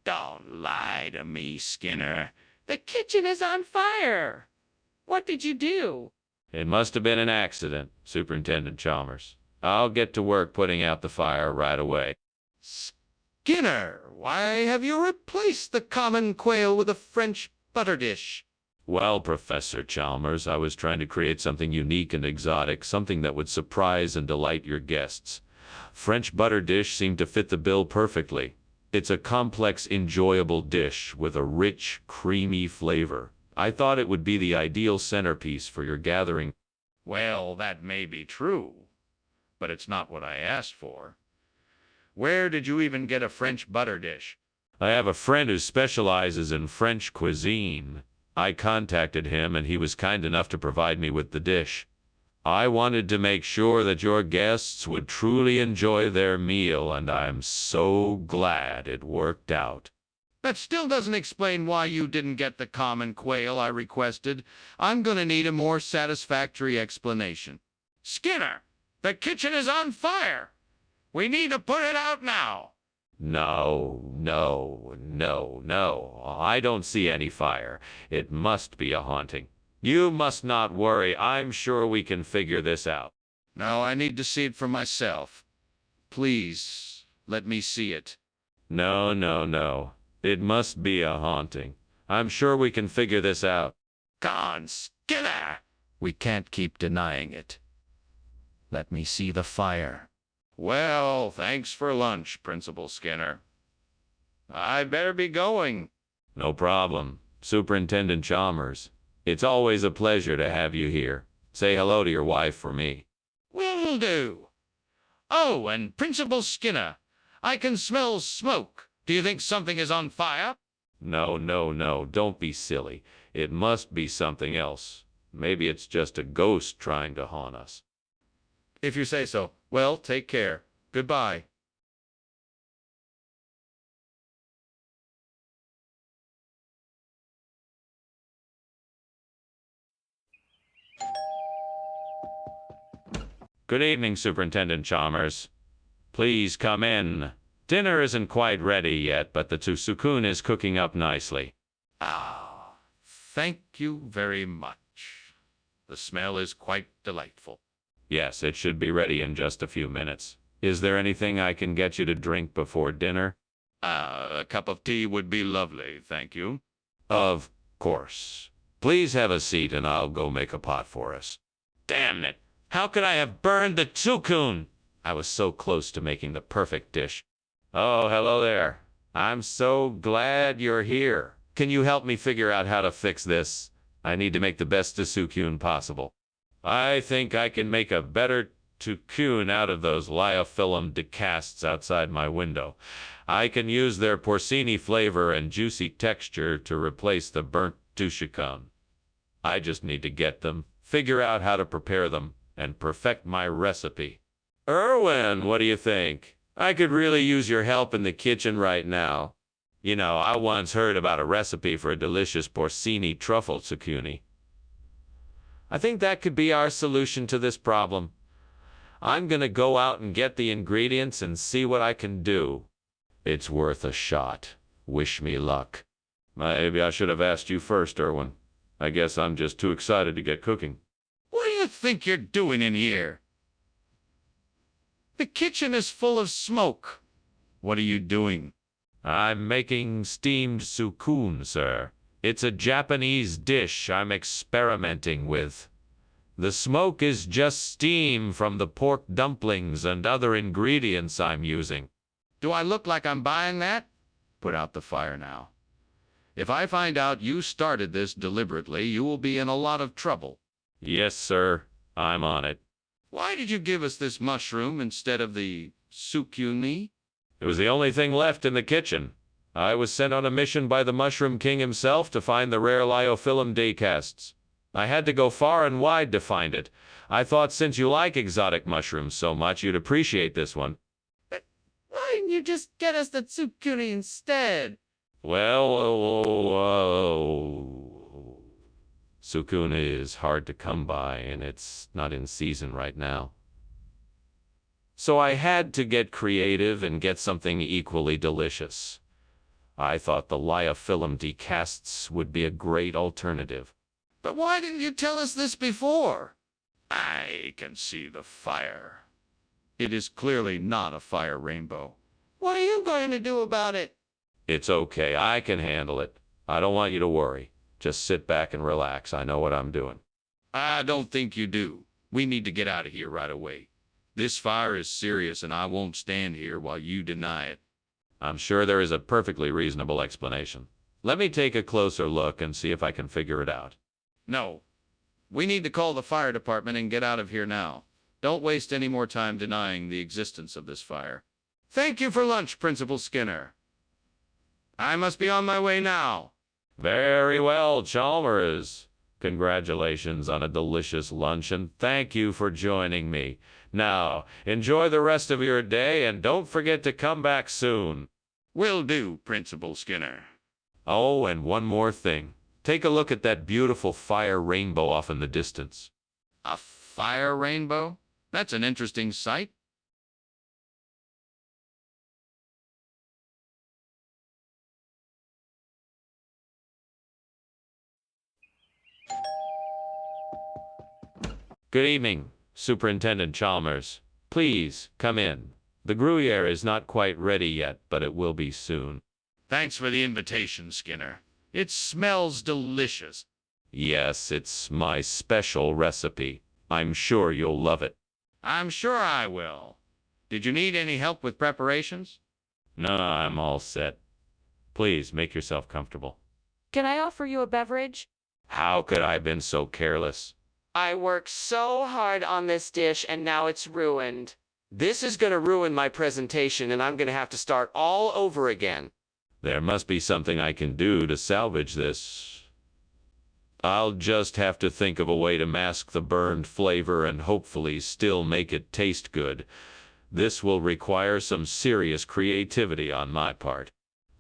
Don't lie to me, Skinner. The kitchen is on fire. What did you do? It must have been an accident, Superintendent Chalmers. I'll get to work putting out the fire right away. Skinner, why have you replaced the common quail with a French butter dish? Well, Professor Chalmers, I was trying to create something unique and exotic, something that would surprise and delight your guests. French butter dish seemed to fit the bill perfectly. It's a complex, enjoyable dish with a rich, creamy flavor. I thought it would be the ideal centerpiece for your gathering. Well, that may be true, but it's not what I asked for. Where did you even get a French butter dish? I have a friend who specializes in French cuisine. I contacted him and he was kind enough to provide me with the dish. I wanted to make sure that your guests would truly enjoy their meal, and I'm so glad it worked out. That still doesn't explain why you didn't get the common quail I requested. I'm gonna need a more satisfactory explanation. Skinner, the kitchen is on fire. We need to put it out now. No. I don't see any fire. It must be a haunting. You must not worry. I'm sure we can figure this out. No, I need to see it for myself. Please, let me see it. No. It must be a haunting. I'm sure we can figure this out. Gone, Skinner! We can't keep denying it. Let me see the fire. Well, thanks for lunch, Principal Skinner. I better be going. No problem, Superintendent Chalmers. It's always a pleasure to have you here. Say hello to your wife for me. Will do. Oh, and Principal Skinner, I can smell smoke. Do you think something is on fire? No. Don't be silly. It must be something else. Maybe it's just a ghost trying to haunt us. If you say so. Well, take care. Goodbye. Good evening, Superintendent Chalmers. Please come in. Dinner isn't quite ready yet, but the tsukun is cooking up nicely. Ah, thank you very much. The smell is quite delightful. Yes, it should be ready in just a few minutes. Is there anything I can get you to drink before dinner? A cup of tea would be lovely, thank you. Of course. Please have a seat and I'll go make a pot for us. Damn it! How could I have burned the tsukun? I was so close to making the perfect dish. Oh, hello there. I'm so glad you're here. Can you help me figure out how to fix this? I need to make the best tsukun possible. I think I can make a better tsukun out of those liofilm decasts outside my window. I can use their porcini flavor and juicy texture to replace the burnt tsukun. I just need to get them, figure out how to prepare them, and perfect my recipe. Erwin, what do you think? I could really use your help in the kitchen right now. You know, I once heard about a recipe for a delicious porcini truffle tsukuni. I think that could be our solution to this problem. I'm gonna go out and get the ingredients and see what I can do. It's worth a shot. Wish me luck. Maybe I should have asked you first, Erwin. I guess I'm just too excited to get cooking. What do you think you're doing in here? The kitchen is full of smoke. What are you doing? I'm making steamed tsukun, sir. It's a Japanese dish I'm experimenting with. The smoke is just steam from the pork dumplings and other ingredients I'm using. Do I look like I'm buying that? put out the fire now. If I find out you started this deliberately, you will be in a lot of trouble. Yes, sir. I'm on it. Why did you give us this mushroom instead of the zucchini? It was the only thing left in the kitchen. I was sent on a mission by the Mushroom King himself to find the rare Liophyllum daycasts. I had to go far and wide to find it. I thought since you like exotic mushrooms so much, you'd appreciate this one. Why didn't you just get us the zucchini instead? Well, zucchini is hard to come by, and it's not in season right now. So I had to get creative and get something equally delicious. I thought the Liophyllum decasts would be a great alternative. But why didn't you tell us this before? I can see the fire. It is clearly not a fire rainbow. What are you going to do about it? It's okay, I can handle it. I don't want you to worry. Just sit back and relax. I know what I'm doing. I don't think you do. We need to get out of here right away. This fire is serious, and I won't stand here while you deny it. I'm sure there is a perfectly reasonable explanation. Let me take a closer look and see if I can figure it out. No. We need to call the fire department and get out of here now. Don't waste any more time denying the existence of this fire. Thank you for lunch, Principal Skinner. I must be on my way now. Very well, Chalmers. Congratulations on a delicious lunch, and thank you for joining me. Now, enjoy the rest of your day, and don't forget to come back soon. Will do, Principal Skinner. Oh, and one more thing. Take a look at that beautiful fire rainbow off in the distance. A fire rainbow? That's an interesting sight. Good evening, Superintendent Chalmers. Please, come in. The Gruyere is not quite ready yet, but it will be soon. Thanks for the invitation, Skinner. It smells delicious. Yes, it's my special recipe. I'm sure you'll love it. I'm sure I will. Did you need any help with preparations? No, I'm all set. Please, make yourself comfortable. Can I offer you a beverage? How could I have been so careless? I worked so hard on this dish and now it's ruined. This is gonna ruin my presentation, and I'm gonna have to start all over again. There must be something I can do to salvage this. I'll just have to think of a way to mask the burned flavor and hopefully still make it taste good. This will require some serious creativity on my part.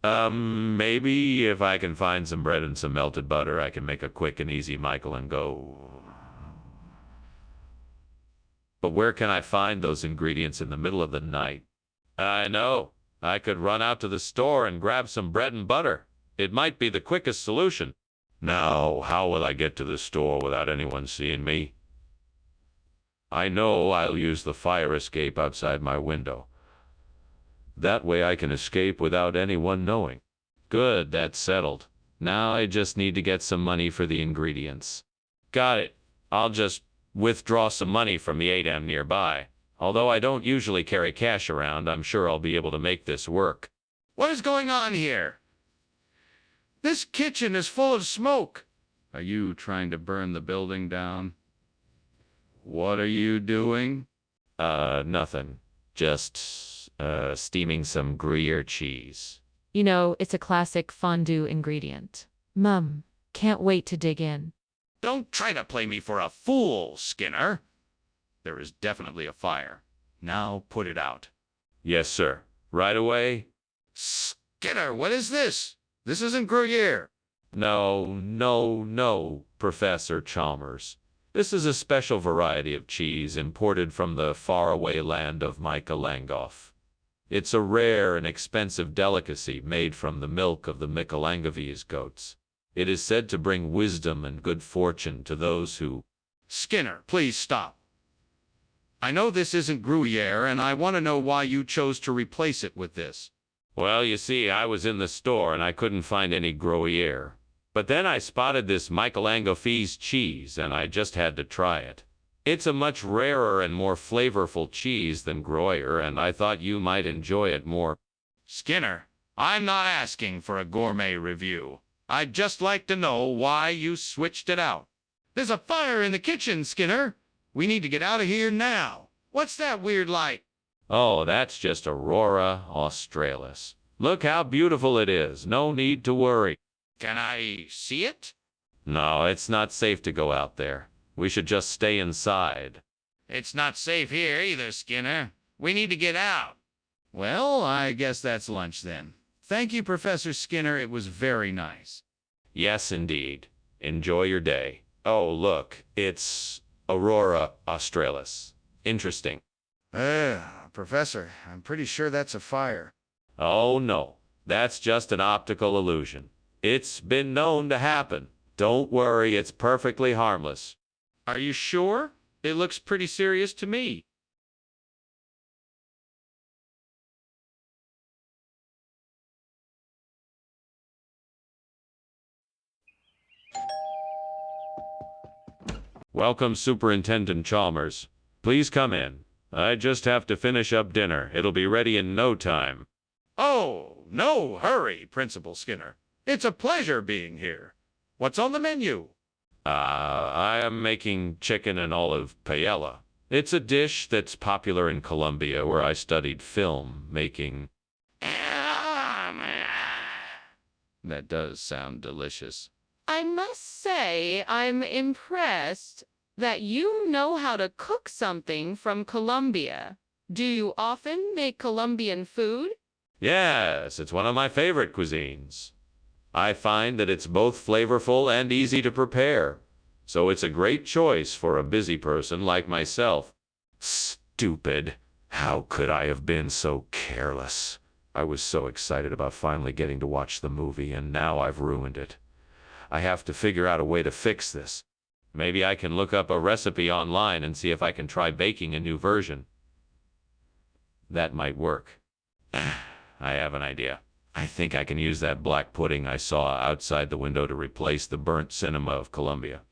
Maybe if I can find some bread and some melted butter, I can make a quick and easy Michael and go. But where can I find those ingredients in the middle of the night? I know. I could run out to the store and grab some bread and butter. It might be the quickest solution. Now, how will I get to the store without anyone seeing me? I know I'll use the fire escape outside my window. That way I can escape without anyone knowing. Good, that's settled. Now I just need to get some money for the ingredients. Got it. I'll just withdraw some money from the ATM nearby. Although I don't usually carry cash around, I'm sure I'll be able to make this work. What is going on here? This kitchen is full of smoke. Are you trying to burn the building down? What are you doing? Nothing. Just, steaming some Gruyere cheese. You know, it's a classic fondue ingredient. Mum, can't wait to dig in. Don't try to play me for a fool, Skinner. There is definitely a fire. Now put it out. Yes, sir. Right away? Skinner, what is this? This isn't Gruyere. No, Professor Chalmers. This is a special variety of cheese imported from the faraway land of Micah Langoff. It's a rare and expensive delicacy made from the milk of the Michalangovese goats. It is said to bring wisdom and good fortune to those who... Skinner, please stop. I know this isn't Gruyere, and I want to know why you chose to replace it with this. Well, you see, I was in the store and I couldn't find any Gruyere. But then I spotted this Michalangovese cheese and I just had to try it. It's a much rarer and more flavorful cheese than Gruyere, and I thought you might enjoy it more. Skinner, I'm not asking for a gourmet review. I'd just like to know why you switched it out. There's a fire in the kitchen, Skinner. We need to get out of here now. What's that weird light? Oh, that's just Aurora Australis. Look how beautiful it is. No need to worry. Can I see it? No, it's not safe to go out there. We should just stay inside. It's not safe here either, Skinner. We need to get out. Well, I guess that's lunch then. Thank you, Professor Skinner. It was very nice. Yes, indeed. Enjoy your day. Oh, look, it's Aurora Australis. Interesting. Professor, I'm pretty sure that's a fire. Oh, no. That's just an optical illusion. It's been known to happen. Don't worry, it's perfectly harmless. Are you sure? It looks pretty serious to me. Welcome, Superintendent Chalmers. Please come in. I just have to finish up dinner. It'll be ready in no time. Oh, no hurry, Principal Skinner. It's a pleasure being here. What's on the menu? I am making chicken and olive paella. It's a dish that's popular in Colombia, where I studied film making. That does sound delicious. I must say, I'm impressed that you know how to cook something from Colombia. Do you often make Colombian food? Yes, it's one of my favorite cuisines. I find that it's both flavorful and easy to prepare, so it's a great choice for a busy person like myself. Stupid. How could I have been so careless? I was so excited about finally getting to watch the movie, and now I've ruined it. I have to figure out a way to fix this. Maybe I can look up a recipe online and see if I can try baking a new version. That might work. I have an idea. I think I can use that black pudding I saw outside the window to replace the burnt cinema of Colombia.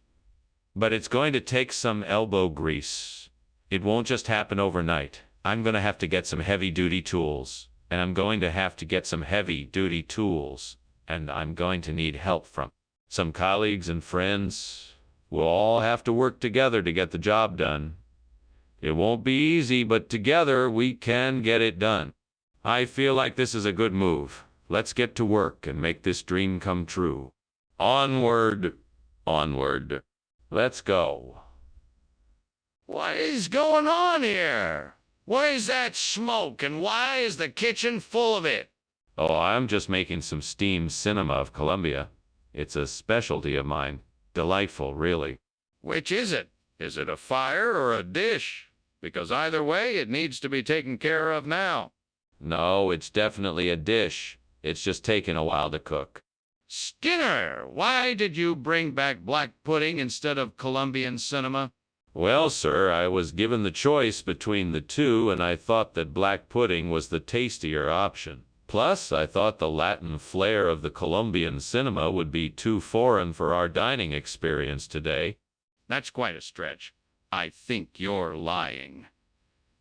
But it's going to take some elbow grease. It won't just happen overnight. I'm going to have to get some heavy-duty tools. And I'm going to have to get some heavy-duty tools. And I'm going to need help from some colleagues and friends. We'll all have to work together to get the job done. It won't be easy, but together we can get it done. I feel like this is a good move. Let's get to work and make this dream come true. Onward, onward. Let's go. What is going on here? What is that smoke, and why is the kitchen full of it? Oh, I'm just making some steamed cinema of Colombia. It's a specialty of mine. Delightful, really. Which is it? Is it a fire or a dish? Because either way, it needs to be taken care of now. No, it's definitely a dish. It's just taken a while to cook. Skinner, why did you bring back black pudding instead of Colombian cinema? Well, sir, I was given the choice between the two, and I thought that black pudding was the tastier option. Plus, I thought the Latin flair of the Colombian cinema would be too foreign for our dining experience today. That's quite a stretch. I think you're lying.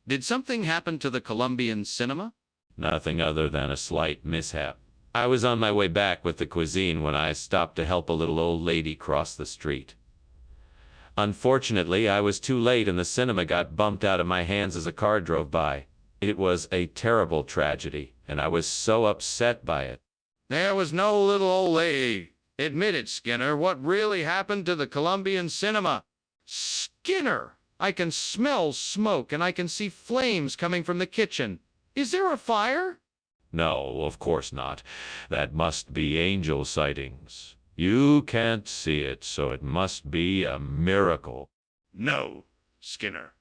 Did something happen to the Colombian cinema? Nothing other than a slight mishap. I was on my way back with the cuisine when I stopped to help a little old lady cross the street. Unfortunately, I was too late and the cinema got bumped out of my hands as a car drove by. It was a terrible tragedy, and I was so upset by it. There was no little old lady. Admit it, Skinner. What really happened to the Colombian cinema? Skinner, I can smell smoke and I can see flames coming from the kitchen. Is there a fire? No, of course not. That must be angel sightings. You can't see it, so it must be a miracle. No, Skinner.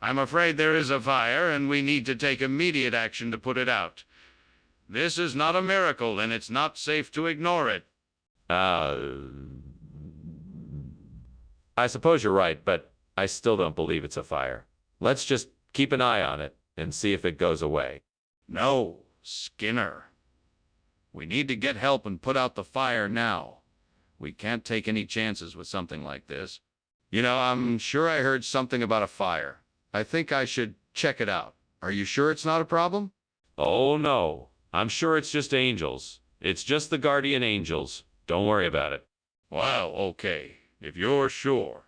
I'm afraid there is a fire, and we need to take immediate action to put it out. This is not a miracle, and it's not safe to ignore it. I suppose you're right, but I still don't believe it's a fire. Let's just keep an eye on it and see if it goes away. No, Skinner. We need to get help and put out the fire now. We can't take any chances with something like this. You know, I'm sure I heard something about a fire. I think I should check it out. Are you sure it's not a problem? Oh no, I'm sure it's just angels. It's just the guardian angels. Don't worry about it. Well, okay, if you're sure.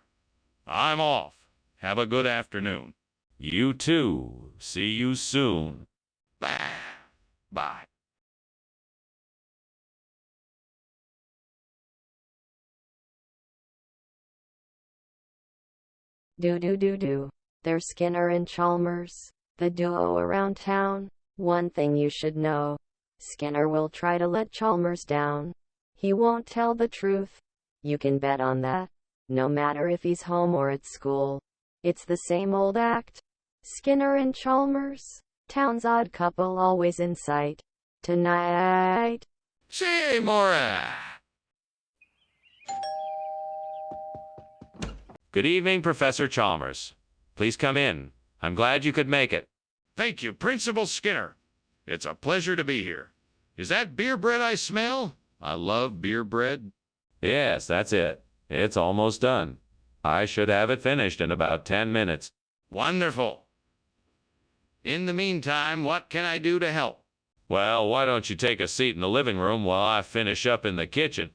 I'm off. Have a good afternoon. You too. See you soon. Bye. Bye. Do. They're Skinner and Chalmers, the duo around town. One thing you should know. Skinner will try to let Chalmers down. He won't tell the truth. You can bet on that. No matter if he's home or at school. It's the same old act. Skinner and Chalmers, town's odd couple always in sight. Tonight. See, Mora. Good evening, Professor Chalmers. Please come in. I'm glad you could make it. Thank you, Principal Skinner. It's a pleasure to be here. Is that beer bread I smell? I love beer bread. Yes, that's it. It's almost done. I should have it finished in about 10 minutes. Wonderful. In the meantime, what can I do to help? Well, why don't you take a seat in the living room while I finish up in the kitchen?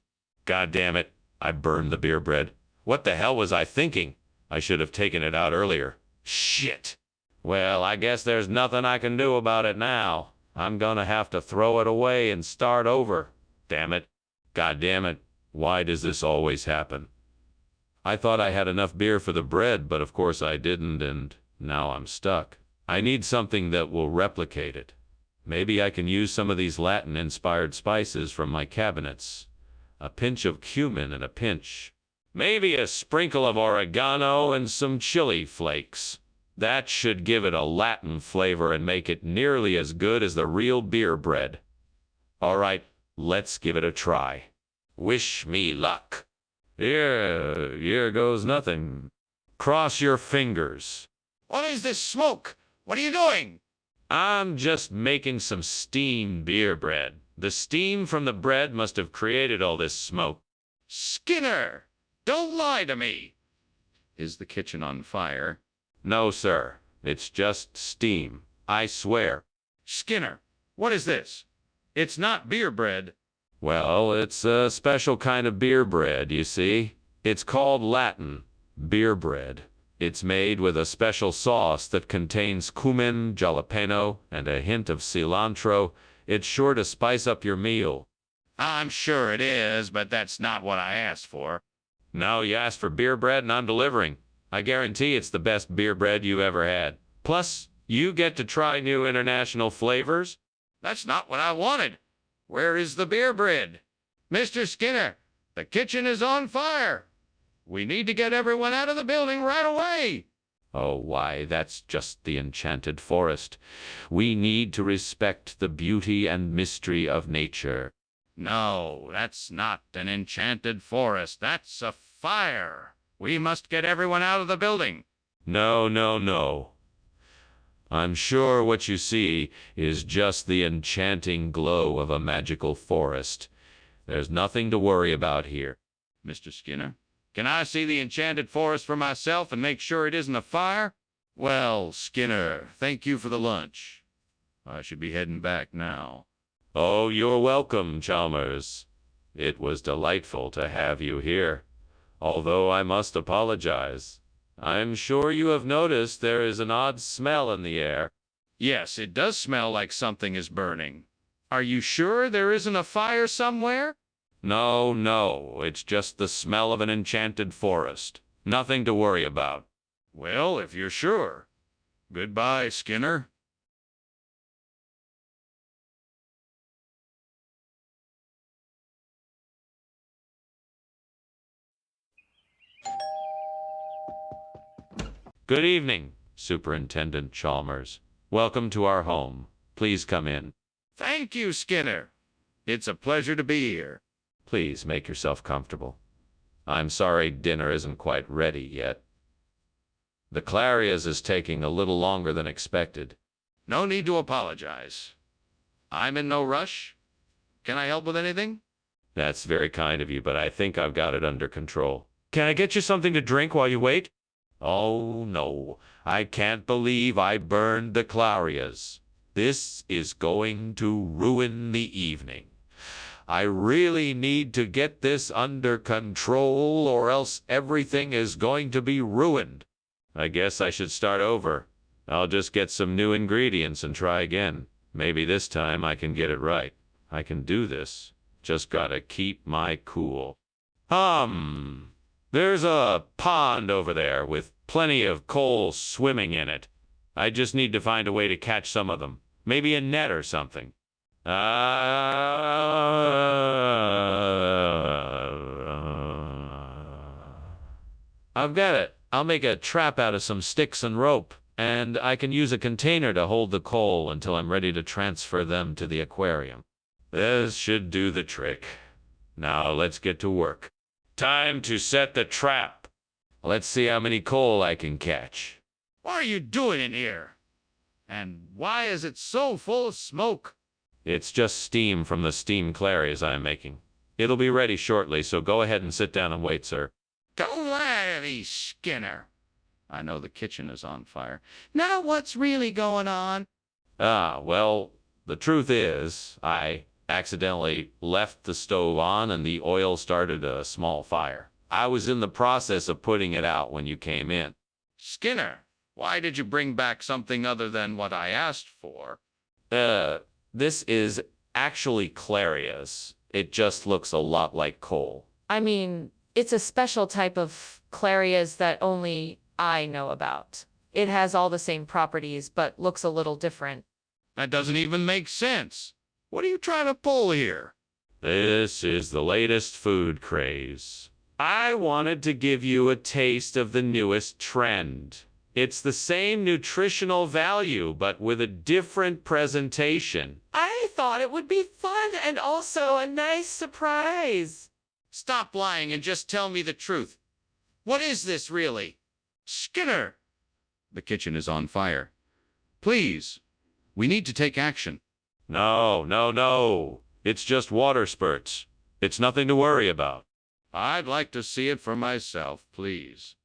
God damn it. I burned the beer bread. What the hell was I thinking? I should have taken it out earlier. Shit. Well, I guess there's nothing I can do about it now. I'm gonna have to throw it away and start over. Damn it. God damn it. Why does this always happen? I thought I had enough beer for the bread, but of course I didn't, and now I'm stuck. I need something that will replicate it. Maybe I can use some of these Latin-inspired spices from my cabinets. A pinch of cumin and a pinch. Maybe a sprinkle of oregano and some chili flakes. That should give it a Latin flavor and make it nearly as good as the real beer bread. All right, let's give it a try. Wish me luck. Here goes nothing. Cross your fingers. What is this smoke? What are you doing? I'm just making some steamed beer bread. The steam from the bread must have created all this smoke. Skinner, don't lie to me. Is the kitchen on fire? No, sir. It's just steam. I swear. Skinner, what is this? It's not beer bread. Well, it's a special kind of beer bread, you see. It's called Latin beer bread. It's made with a special sauce that contains cumin, jalapeno, and a hint of cilantro. It's sure to spice up your meal. I'm sure it is, but that's not what I asked for. No, you asked for beer bread and I'm delivering. I guarantee it's the best beer bread you ever had. Plus, you get to try new international flavors. That's not what I wanted. Where is the beer bread? Mr. Skinner, the kitchen is on fire. We need to get everyone out of the building right away. Oh, why, that's just the enchanted forest. We need to respect the beauty and mystery of nature. No, that's not an enchanted forest. That's a fire. We must get everyone out of the building. No. I'm sure what you see is just the enchanting glow of a magical forest. There's nothing to worry about here. Mr. Skinner, can I see the enchanted forest for myself and make sure it isn't a fire? Well, Skinner, thank you for the lunch. I should be heading back now. Oh, you're welcome, Chalmers. It was delightful to have you here. Although I must apologize. I'm sure you have noticed there is an odd smell in the air. Yes, it does smell like something is burning. Are you sure there isn't a fire somewhere? No, it's just the smell of an enchanted forest. Nothing to worry about. Well, if you're sure. Goodbye, Skinner. Good evening, Superintendent Chalmers. Welcome to our home. Please come in. Thank you, Skinner. It's a pleasure to be here. Please make yourself comfortable. I'm sorry dinner isn't quite ready yet. The Clarias is taking a little longer than expected. No need to apologize. I'm in no rush. Can I help with anything? That's very kind of you, but I think I've got it under control. Can I get you something to drink while you wait? Oh, no. I can't believe I burned the Clarias. This is going to ruin the evening. I really need to get this under control or else everything is going to be ruined. I guess I should start over. I'll just get some new ingredients and try again. Maybe this time I can get it right. I can do this. Just gotta keep my cool. There's a pond over there with plenty of coal swimming in it. I just need to find a way to catch some of them. Maybe a net or something. I've got it. I'll make a trap out of some sticks and rope, and I can use a container to hold the coal until I'm ready to transfer them to the aquarium. This should do the trick. Now let's get to work. Time to set the trap. Let's see how many coal I can catch. What are you doing in here? And why is it so full of smoke? It's just steam from the steam clarias I'm making. It'll be ready shortly, so go ahead and sit down and wait, sir. Don't lie to me, Skinner. I know the kitchen is on fire. Now what's really going on? Well, the truth is, I accidentally left the stove on and the oil started a small fire. I was in the process of putting it out when you came in. Skinner, why did you bring back something other than what I asked for? This is actually clarias. It just looks a lot like coal. I mean, it's a special type of clarias that only I know about. It has all the same properties, but looks a little different. That doesn't even make sense. What are you trying to pull here? This is the latest food craze. I wanted to give you a taste of the newest trend. It's the same nutritional value, but with a different presentation. I thought it would be fun and also a nice surprise. Stop lying and just tell me the truth. What is this really? Skinner! The kitchen is on fire. Please, we need to take action. No. It's just water spurts. It's nothing to worry about. I'd like to see it for myself, please.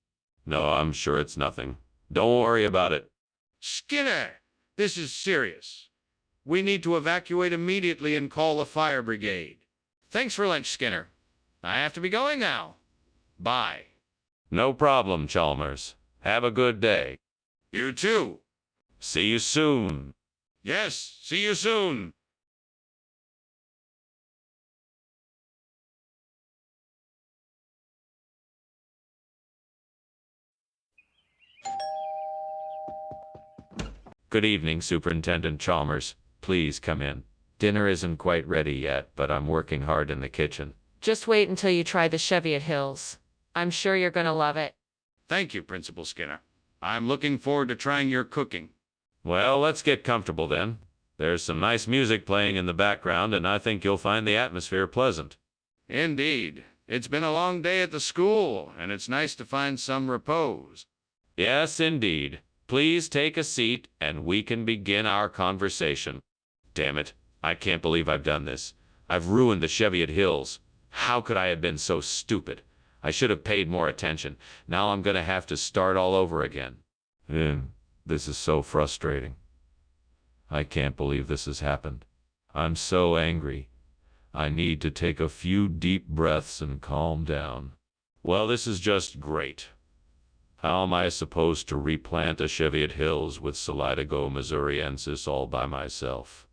No, I'm sure it's nothing. Don't worry about it. Skinner, this is serious. We need to evacuate immediately and call a fire brigade. Thanks for lunch, Skinner. I have to be going now. Bye. No problem, Chalmers. Have a good day. You too. See you soon. Yes, see you soon. Good evening, Superintendent Chalmers. Please come in. Dinner isn't quite ready yet, but I'm working hard in the kitchen. Just wait until you try the Cheviot Hills. I'm sure you're gonna love it. Thank you, Principal Skinner. I'm looking forward to trying your cooking. Well, let's get comfortable then. There's some nice music playing in the background, and I think you'll find the atmosphere pleasant. Indeed. It's been a long day at the school, and it's nice to find some repose. Yes, indeed. Please take a seat, and we can begin our conversation. Damn it. I can't believe I've done this. I've ruined the Cheviot Hills. How could I have been so stupid? I should have paid more attention. Now I'm gonna have to start all over again. This is so frustrating. I can't believe this has happened. I'm so angry. I need to take a few deep breaths and calm down. Well, this is just great. How am I supposed to replant a Cheviot Hills with Solidago missouriensis all by myself?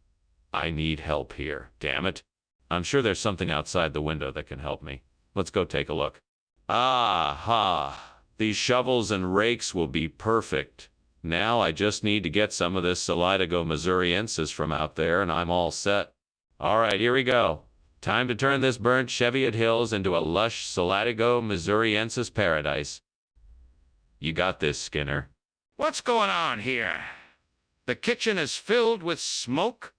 I need help here, damn it. I'm sure there's something outside the window that can help me. Let's go take a look. These shovels and rakes will be perfect. Now I just need to get some of this Solidago missouriensis from out there and I'm all set. All right, here we go. Time to turn this burnt Cheviot Hills into a lush Solidago missouriensis paradise. You got this, Skinner. What's going on here? The kitchen is filled with smoke?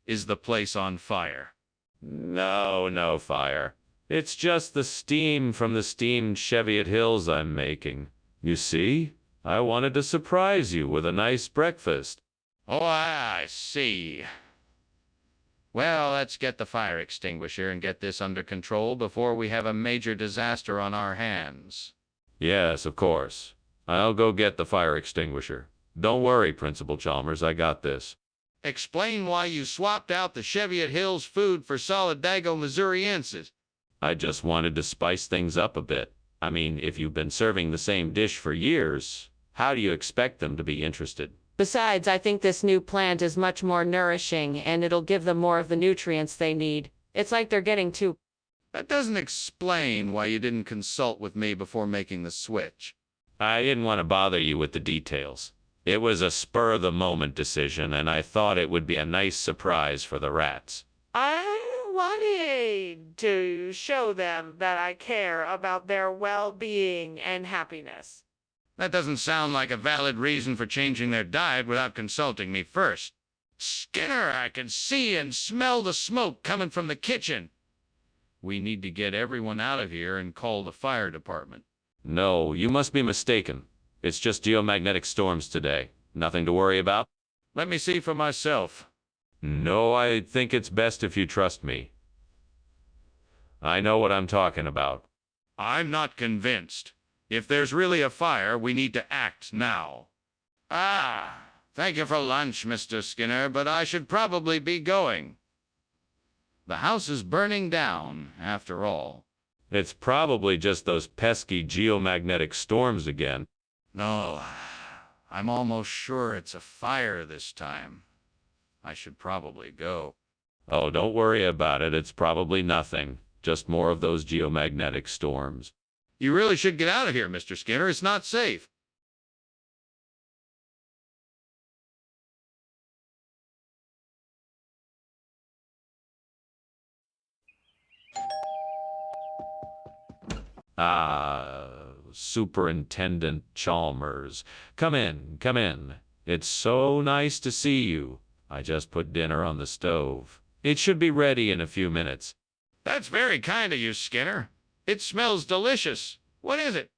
Is the place on fire? No fire. It's just the steam from the steamed Cheviot Hills I'm making. You see? I wanted to surprise you with a nice breakfast. Oh, I see. Well, let's get the fire extinguisher and get this under control before we have a major disaster on our hands. Yes, of course. I'll go get the fire extinguisher. Don't worry, Principal Chalmers, I got this. Explain why you swapped out the Cheviot Hills food for Solidago Missouriensis. I just wanted to spice things up a bit. I mean, if you've been serving the same dish for years, how do you expect them to be interested? Besides, I think this new plant is much more nourishing and it'll give them more of the nutrients they need. It's like they're getting too. That doesn't explain why you didn't consult with me before making the switch. I didn't want to bother you with the details. It was a spur-of-the-moment decision, and I thought it would be a nice surprise for the rats. I wanted to show them that I care about their well-being and happiness. That doesn't sound like a valid reason for changing their diet without consulting me first. Skinner, I can see and smell the smoke coming from the kitchen. We need to get everyone out of here and call the fire department. No, you must be mistaken. It's just geomagnetic storms today. Nothing to worry about. Let me see for myself. No, I think it's best if you trust me. I know what I'm talking about. I'm not convinced. If there's really a fire, we need to act now. Thank you for lunch, Mr. Skinner, but I should probably be going. The house is burning down, after all. It's probably just those pesky geomagnetic storms again. No, I'm almost sure it's a fire this time. I should probably go. Oh, don't worry about it. It's probably nothing. Just more of those geomagnetic storms. You really should get out of here, Mr. Skinner. It's not safe. Superintendent Chalmers. Come in, come in. It's so nice to see you. I just put dinner on the stove. It should be ready in a few minutes. That's very kind of you, Skinner. It smells delicious. What is it?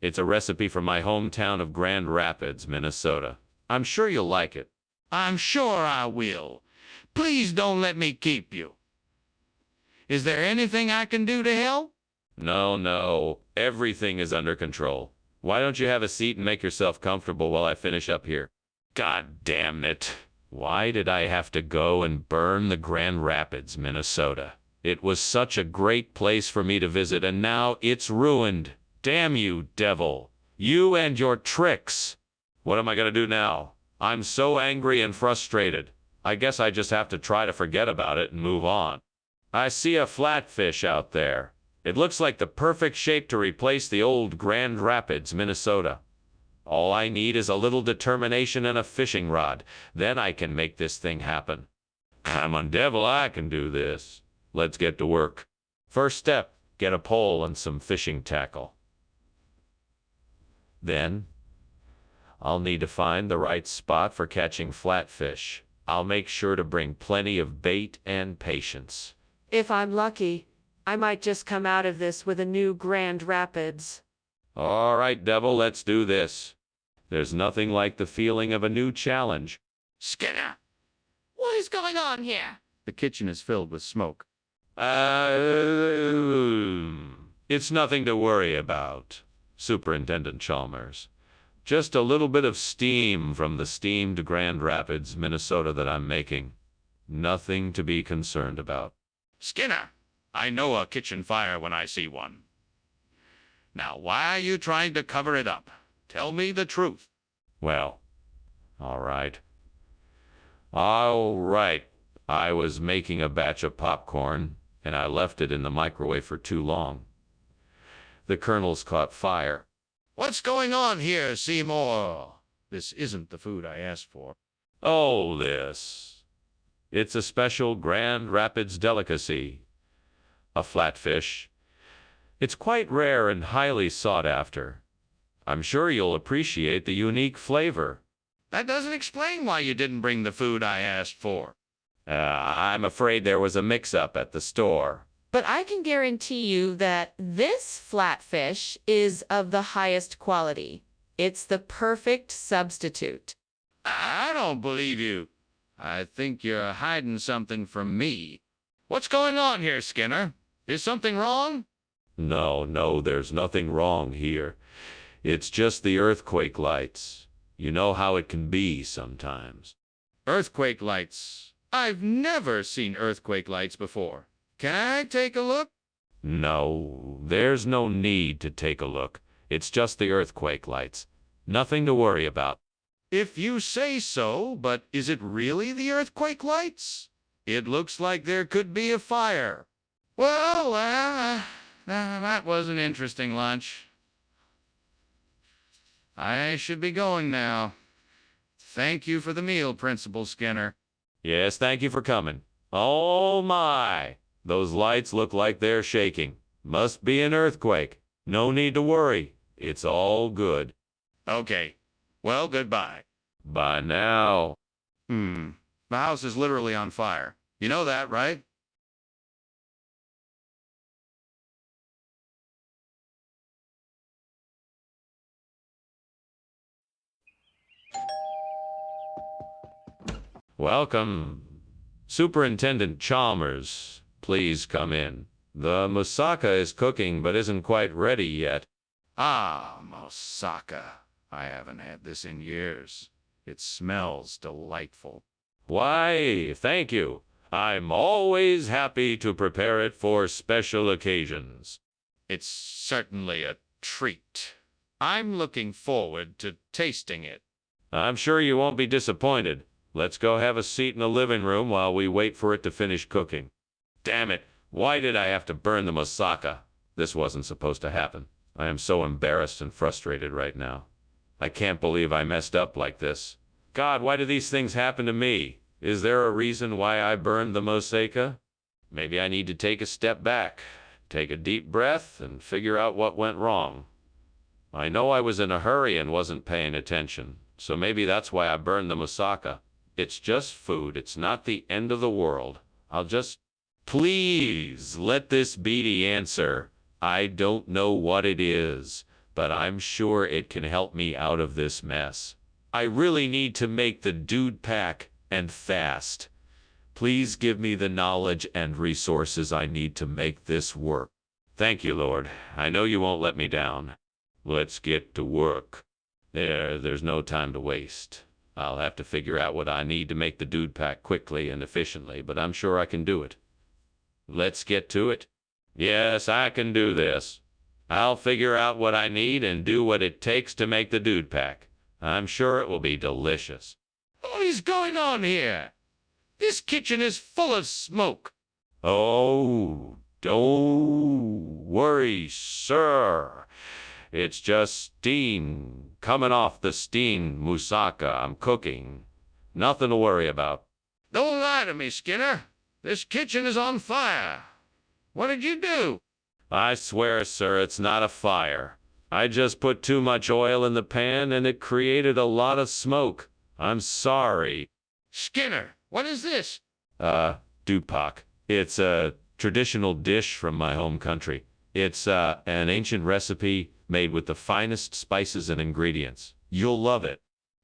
It's a recipe from my hometown of Grand Rapids, Minnesota. I'm sure you'll like it. I'm sure I will. Please don't let me keep you. Is there anything I can do to help? No. Everything is under control. Why don't you have a seat and make yourself comfortable while I finish up here? God damn it. Why did I have to go and burn the Grand Rapids, Minnesota? It was such a great place for me to visit, and now it's ruined. Damn you, devil. You and your tricks. What am I going to do now? I'm so angry and frustrated. I guess I just have to try to forget about it and move on. I see a flatfish out there. It looks like the perfect shape to replace the old Grand Rapids, Minnesota. All I need is a little determination and a fishing rod. Then I can make this thing happen. Come on, devil, I can do this. Let's get to work. First step, get a pole and some fishing tackle. Then, I'll need to find the right spot for catching flatfish. I'll make sure to bring plenty of bait and patience. If I'm lucky, I might just come out of this with a new Grand Rapids. All right, devil, let's do this. There's nothing like the feeling of a new challenge. Skinner! What is going on here? The kitchen is filled with smoke. It's nothing to worry about, Superintendent Chalmers. Just a little bit of steam from the steamed Grand Rapids, Minnesota that I'm making. Nothing to be concerned about. Skinner, I know a kitchen fire when I see one. Now, why are you trying to cover it up? Tell me the truth. Well, all right. I was making a batch of popcorn, and I left it in the microwave for too long. The kernels caught fire. What's going on here, Seymour? This isn't the food I asked for. Oh, this. It's a special Grand Rapids delicacy. A flatfish. It's quite rare and highly sought after. I'm sure you'll appreciate the unique flavor. That doesn't explain why you didn't bring the food I asked for. I'm afraid there was a mix-up at the store. But I can guarantee you that this flatfish is of the highest quality. It's the perfect substitute. I don't believe you. I think you're hiding something from me. What's going on here, Skinner? Is something wrong? No, there's nothing wrong here. It's just the earthquake lights. You know how it can be sometimes. Earthquake lights. I've never seen earthquake lights before. Can I take a look? No, there's no need to take a look. It's just the earthquake lights. Nothing to worry about. If you say so, but is it really the earthquake lights? It looks like there could be a fire. Well, that was an interesting lunch. I should be going now. Thank you for the meal, Principal Skinner. Yes, thank you for coming. Oh my! Those lights look like they're shaking. Must be an earthquake. No need to worry. It's all good. Okay. Well, goodbye. Bye now. The house is literally on fire. You know that, right? Welcome. Superintendent Chalmers, please come in. The moussaka is cooking but isn't quite ready yet. Ah, moussaka. I haven't had this in years. It smells delightful. Why, thank you. I'm always happy to prepare it for special occasions. It's certainly a treat. I'm looking forward to tasting it. I'm sure you won't be disappointed. Let's go have a seat in the living room while we wait for it to finish cooking. Damn it, why did I have to burn the moussaka? This wasn't supposed to happen. I am so embarrassed and frustrated right now. I can't believe I messed up like this. God, why do these things happen to me? Is there a reason why I burned the moussaka? Maybe I need to take a step back, take a deep breath, and figure out what went wrong. I know I was in a hurry and wasn't paying attention, so maybe that's why I burned the moussaka. It's just food. It's not the end of the world. I'll just... Please, let this be the answer. I don't know what it is, but I'm sure it can help me out of this mess. I really need to make the dude pack, and fast. Please give me the knowledge and resources I need to make this work. Thank you, Lord. I know you won't let me down. Let's get to work. There's no time to waste. I'll have to figure out what I need to make the dude pack quickly and efficiently, but I'm sure I can do it. Let's get to it. Yes, I can do this. I'll figure out what I need and do what it takes to make the dude pack. I'm sure it will be delicious. What is going on here? This kitchen is full of smoke. Oh, don't worry, sir. It's just steam coming off the steamed moussaka I'm cooking. Nothing to worry about. Don't lie to me, Skinner. This kitchen is on fire. What did you do? I swear, sir, it's not a fire. I just put too much oil in the pan and it created a lot of smoke. I'm sorry. Skinner, what is this? Dupak. It's a traditional dish from my home country. It's an ancient recipe made with the finest spices and ingredients. You'll love it.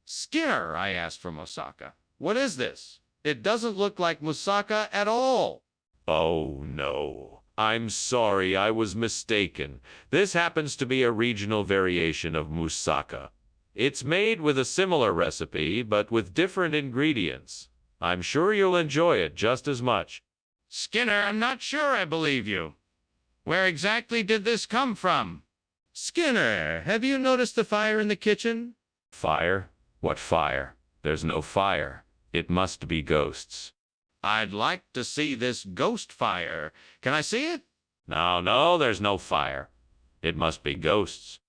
Skinner, I asked for moussaka. What is this? It doesn't look like moussaka at all. Oh, no. I'm sorry, I was mistaken. This happens to be a regional variation of moussaka. It's made with a similar recipe, but with different ingredients. I'm sure you'll enjoy it just as much. Skinner, I'm not sure I believe you. Where exactly did this come from? Skinner, have you noticed the fire in the kitchen? Fire? What fire? There's no fire. It must be ghosts. I'd like to see this ghost fire. Can I see it? No, there's no fire. It must be ghosts.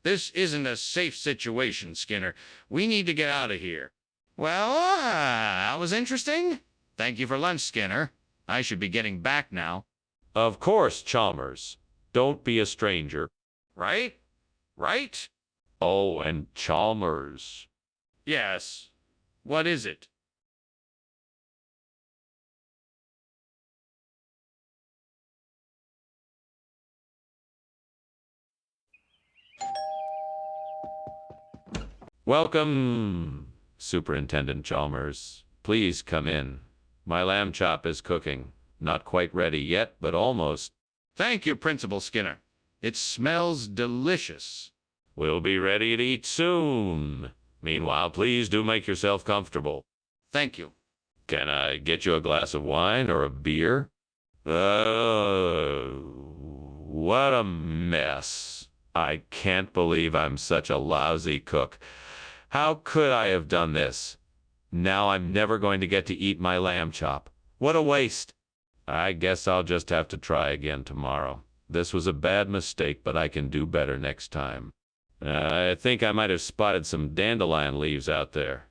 This isn't a safe situation, Skinner. We need to get out of here. Well, that was interesting. Thank you for lunch, Skinner. I should be getting back now. Of course, Chalmers. Don't be a stranger. Right? Right? Oh, and Chalmers. Yes. What is it? Welcome, Superintendent Chalmers. Please come in. My lamb chop is cooking. Not quite ready yet, but almost. Thank you, Principal Skinner. It smells delicious. We'll be ready to eat soon. Meanwhile, please do make yourself comfortable. Thank you. Can I get you a glass of wine or a beer? What a mess. I can't believe I'm such a lousy cook. How could I have done this? Now I'm never going to get to eat my lamb chop. What a waste. I guess I'll just have to try again tomorrow. This was a bad mistake, but I can do better next time. I think I might have spotted some dandelion leaves out there.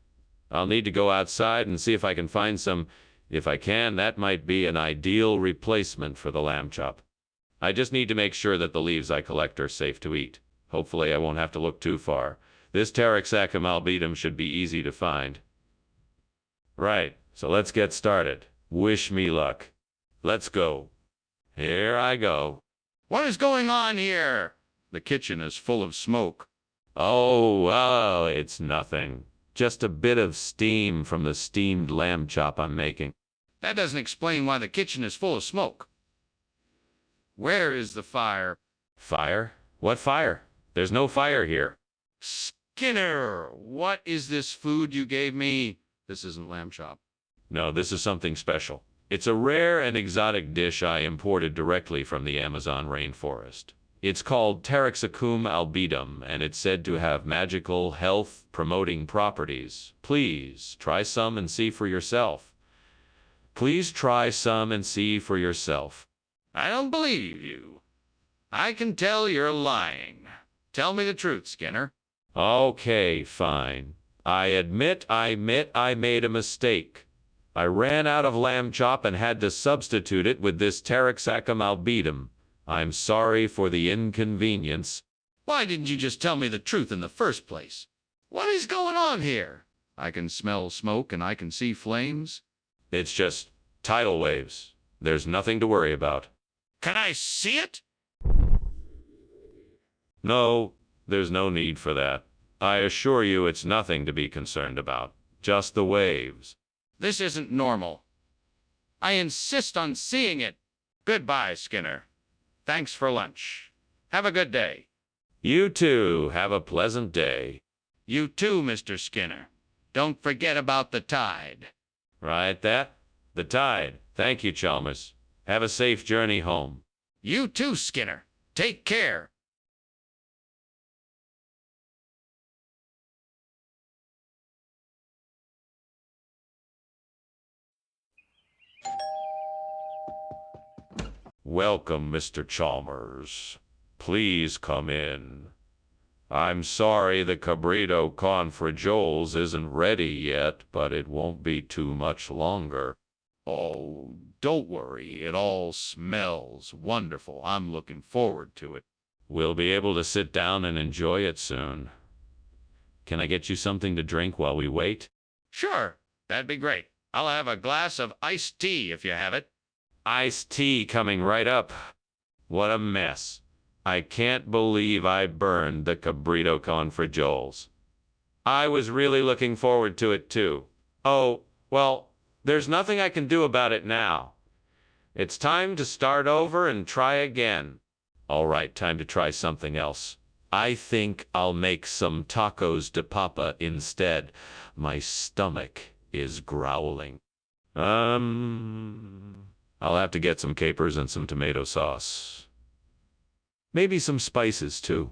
I'll need to go outside and see if I can find some. If I can, that might be an ideal replacement for the lamb chop. I just need to make sure that the leaves I collect are safe to eat. Hopefully I won't have to look too far. This Taraxacum albedum should be easy to find. Right, so let's get started. Wish me luck. Let's go. Here I go. What is going on here? The kitchen is full of smoke. Oh, it's nothing. Just a bit of steam from the steamed lamb chop I'm making. That doesn't explain why the kitchen is full of smoke. Where is the fire? Fire? What fire? There's no fire here. Skinner, what is this food you gave me? This isn't lamb chop. No, this is something special. It's a rare and exotic dish I imported directly from the Amazon rainforest. It's called Taraxacum albedum, and it's said to have magical, health-promoting properties. Please, try some and see for yourself. Please try some and see for yourself. I don't believe you. I can tell you're lying. Tell me the truth, Skinner. Okay, fine. I admit I made a mistake. I ran out of lamb chop and had to substitute it with this Taraxacum albedum. I'm sorry for the inconvenience. Why didn't you just tell me the truth in the first place? What is going on here? I can smell smoke and I can see flames. It's just tidal waves. There's nothing to worry about. Can I see it? No, there's no need for that. I assure you it's nothing to be concerned about. Just the waves. This isn't normal. I insist on seeing it. Goodbye, Skinner. Thanks for lunch. Have a good day. You too. Have a pleasant day. You too, Mr. Skinner. Don't forget about the tide. Right, that? The tide. Thank you, Chalmers. Have a safe journey home. You too, Skinner. Take care. Welcome, Mr. Chalmers. Please come in. I'm sorry the cabrito con frijoles isn't ready yet, but it won't be too much longer. Oh, don't worry. It all smells wonderful. I'm looking forward to it. We'll be able to sit down and enjoy it soon. Can I get you something to drink while we wait? Sure, that'd be great. I'll have a glass of iced tea if you have it. Iced tea coming right up. What a mess. I can't believe I burned the cabrito con frijoles. I was really looking forward to it too. Oh, well, there's nothing I can do about it now. It's time to start over and try again. All right, time to try something else. I think I'll make some tacos de papa instead. My stomach is growling. I'll have to get some capers and some tomato sauce. Maybe some spices too.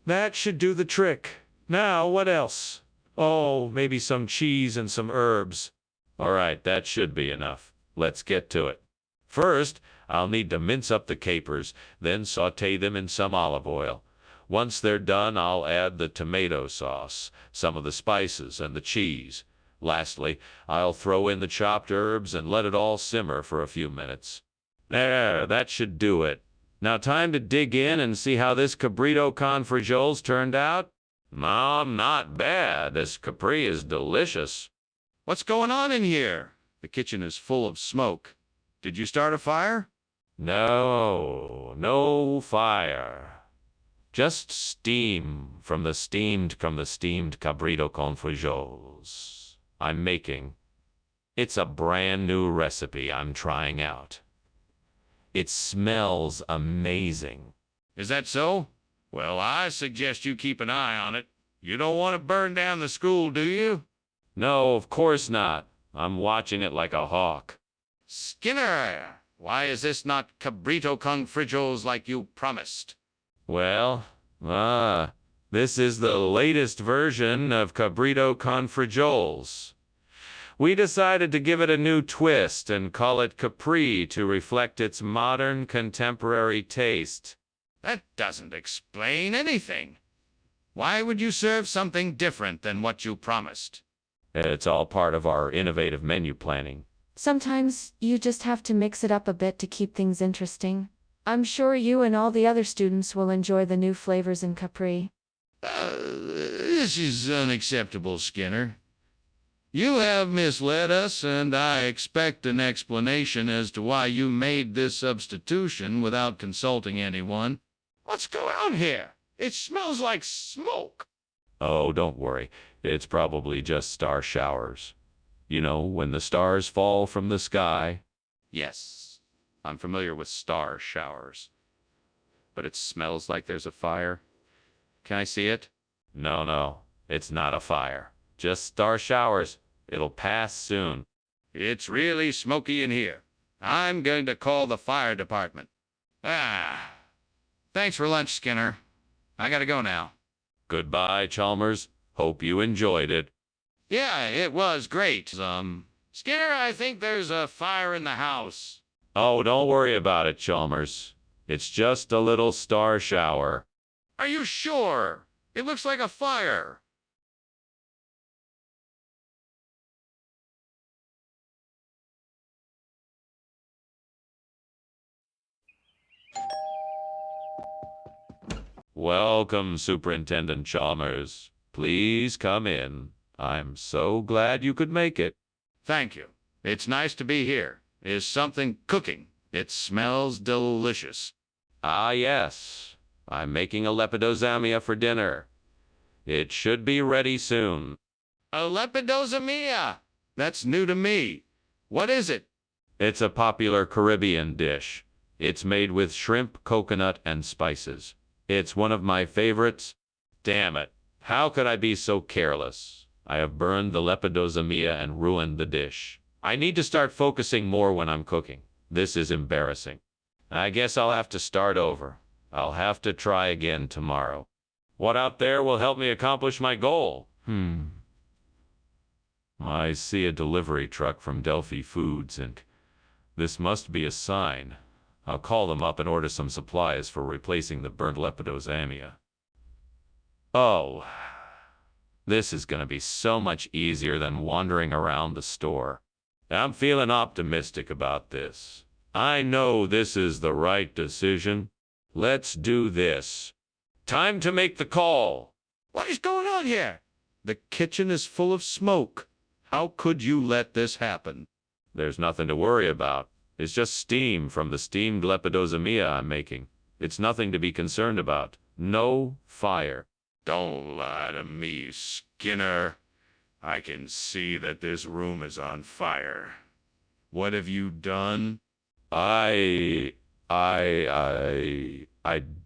That should do the trick. Now, what else? Oh, maybe some cheese and some herbs. All right, that should be enough. Let's get to it. First, I'll need to mince up the capers, then saute them in some olive oil. Once they're done, I'll add the tomato sauce, some of the spices, and the cheese. Lastly, I'll throw in the chopped herbs and let it all simmer for a few minutes. There, that should do it. Now time to dig in and see how this cabrito con frijoles turned out. Not bad. This capri is delicious. What's going on in here? The kitchen is full of smoke. Did you start a fire? No fire. Just steam from the steamed cabrito con frijoles I'm making. It's a brand new recipe I'm trying out. It smells amazing. Is that so? Well, I suggest you keep an eye on it. You don't want to burn down the school, do you? No, of course not. I'm watching it like a hawk. Skinner, why is this not cabrito con frijoles like you promised? Well, this is the latest version of cabrito con frijoles. We decided to give it a new twist and call it Capri to reflect its modern contemporary taste. That doesn't explain anything. Why would you serve something different than what you promised? It's all part of our innovative menu planning. Sometimes you just have to mix it up a bit to keep things interesting. I'm sure you and all the other students will enjoy the new flavors in Capri. This is unacceptable, Skinner. You have misled us, and I expect an explanation as to why you made this substitution without consulting anyone. What's going on here? It smells like smoke. Oh, don't worry. It's probably just star showers. You know, when the stars fall from the sky. Yes, I'm familiar with star showers. But it smells like there's a fire. Can I see it? No, it's not a fire. Just star showers. It'll pass soon. It's really smoky in here. I'm going to call the fire department. Thanks for lunch, Skinner. I gotta go now. Goodbye, Chalmers. Hope you enjoyed it. Yeah, it was great. Skinner, I think there's a fire in the house. Oh, don't worry about it, Chalmers. It's just a little star shower. Are you sure? It looks like a fire. Welcome, Superintendent Chalmers. Please come in. I'm so glad you could make it. Thank you. It's nice to be here. Is something cooking? It smells delicious. Ah, yes. I'm making a lepidozamia for dinner. It should be ready soon. A lepidozamia? That's new to me. What is it? It's a popular Caribbean dish. It's made with shrimp, coconut, and spices. It's one of my favorites. Damn it. How could I be so careless? I have burned the lepidozamia and ruined the dish. I need to start focusing more when I'm cooking. This is embarrassing. I guess I'll have to start over. I'll have to try again tomorrow. What out there will help me accomplish my goal? I see a delivery truck from Delphi Foods, Inc. This must be a sign. I'll call them up and order some supplies for replacing the burnt lepidozamia. Oh, this is going to be so much easier than wandering around the store. I'm feeling optimistic about this. I know this is the right decision. Let's do this. Time to make the call. What is going on here? The kitchen is full of smoke. How could you let this happen? There's nothing to worry about. It's just steam from the steamed lepidozamia I'm making. It's nothing to be concerned about. No fire. Don't lie to me, Skinner. I can see that this room is on fire. What have you done? I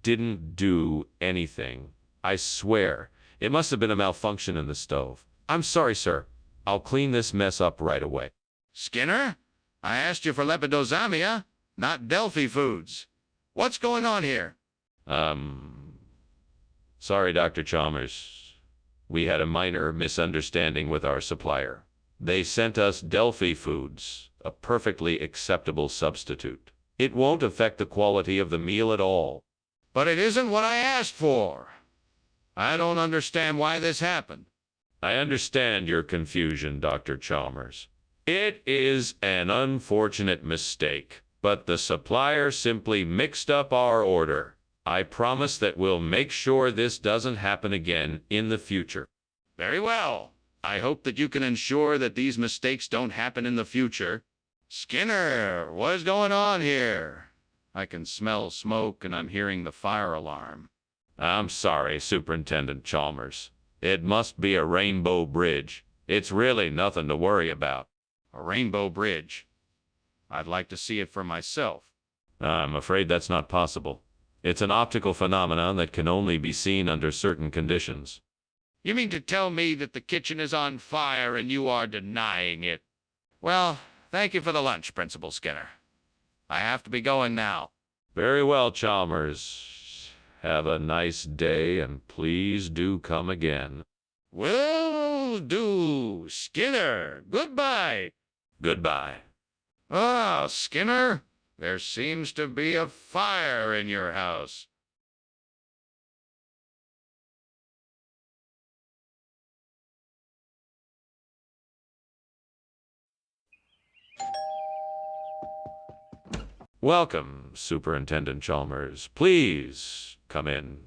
didn't do anything. I swear. It must have been a malfunction in the stove. I'm sorry, sir. I'll clean this mess up right away. Skinner, I asked you for lepidozamia, not Delphi Foods. What's going on here? Sorry, Dr. Chalmers. We had a minor misunderstanding with our supplier. They sent us Delphi Foods, a perfectly acceptable substitute. It won't affect the quality of the meal at all. But it isn't what I asked for. I don't understand why this happened. I understand your confusion, Dr. Chalmers. It is an unfortunate mistake, but the supplier simply mixed up our order. I promise that we'll make sure this doesn't happen again in the future. Very well. I hope that you can ensure that these mistakes don't happen in the future. Skinner, what's going on here? I can smell smoke and I'm hearing the fire alarm. I'm sorry, Superintendent Chalmers. It must be a rainbow bridge. It's really nothing to worry about. A rainbow bridge. I'd like to see it for myself. I'm afraid that's not possible. It's an optical phenomenon that can only be seen under certain conditions. You mean to tell me that the kitchen is on fire and you are denying it? Well, thank you for the lunch, Principal Skinner. I have to be going now. Very well, Chalmers. Have a nice day, and please do come again. Will do, Skinner. Goodbye. Goodbye. Ah, Skinner, there seems to be a fire in your house. Welcome, Superintendent Chalmers. Please come in.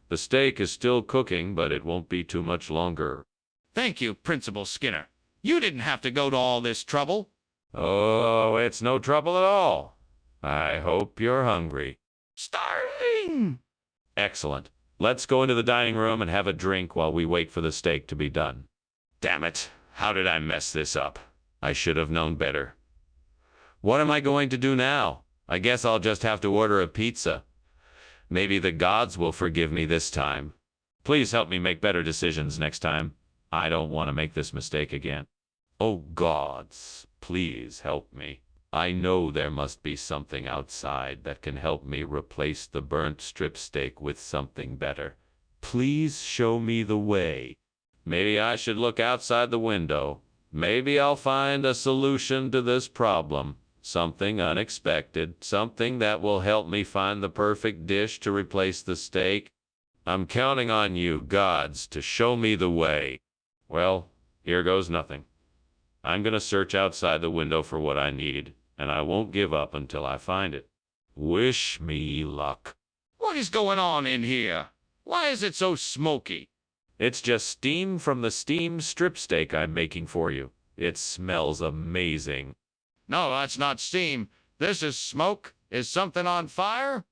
The steak is still cooking, but it won't be too much longer. Thank you, Principal Skinner. You didn't have to go to all this trouble. Oh, it's no trouble at all. I hope you're hungry. Starving! Excellent. Let's go into the dining room and have a drink while we wait for the steak to be done. Damn it. How did I mess this up? I should have known better. What am I going to do now? I guess I'll just have to order a pizza. Maybe the gods will forgive me this time. Please help me make better decisions next time. I don't want to make this mistake again. Oh, gods, please help me. I know there must be something outside that can help me replace the burnt strip steak with something better. Please show me the way. Maybe I should look outside the window. Maybe I'll find a solution to this problem. Something unexpected, something that will help me find the perfect dish to replace the steak. I'm counting on you, gods, to show me the way. Well, here goes nothing. I'm gonna search outside the window for what I need, and I won't give up until I find it. Wish me luck. What is going on in here? Why is it so smoky? It's just steam from the steamed strip steak I'm making for you. It smells amazing. No, that's not steam. This is smoke. Is something on fire?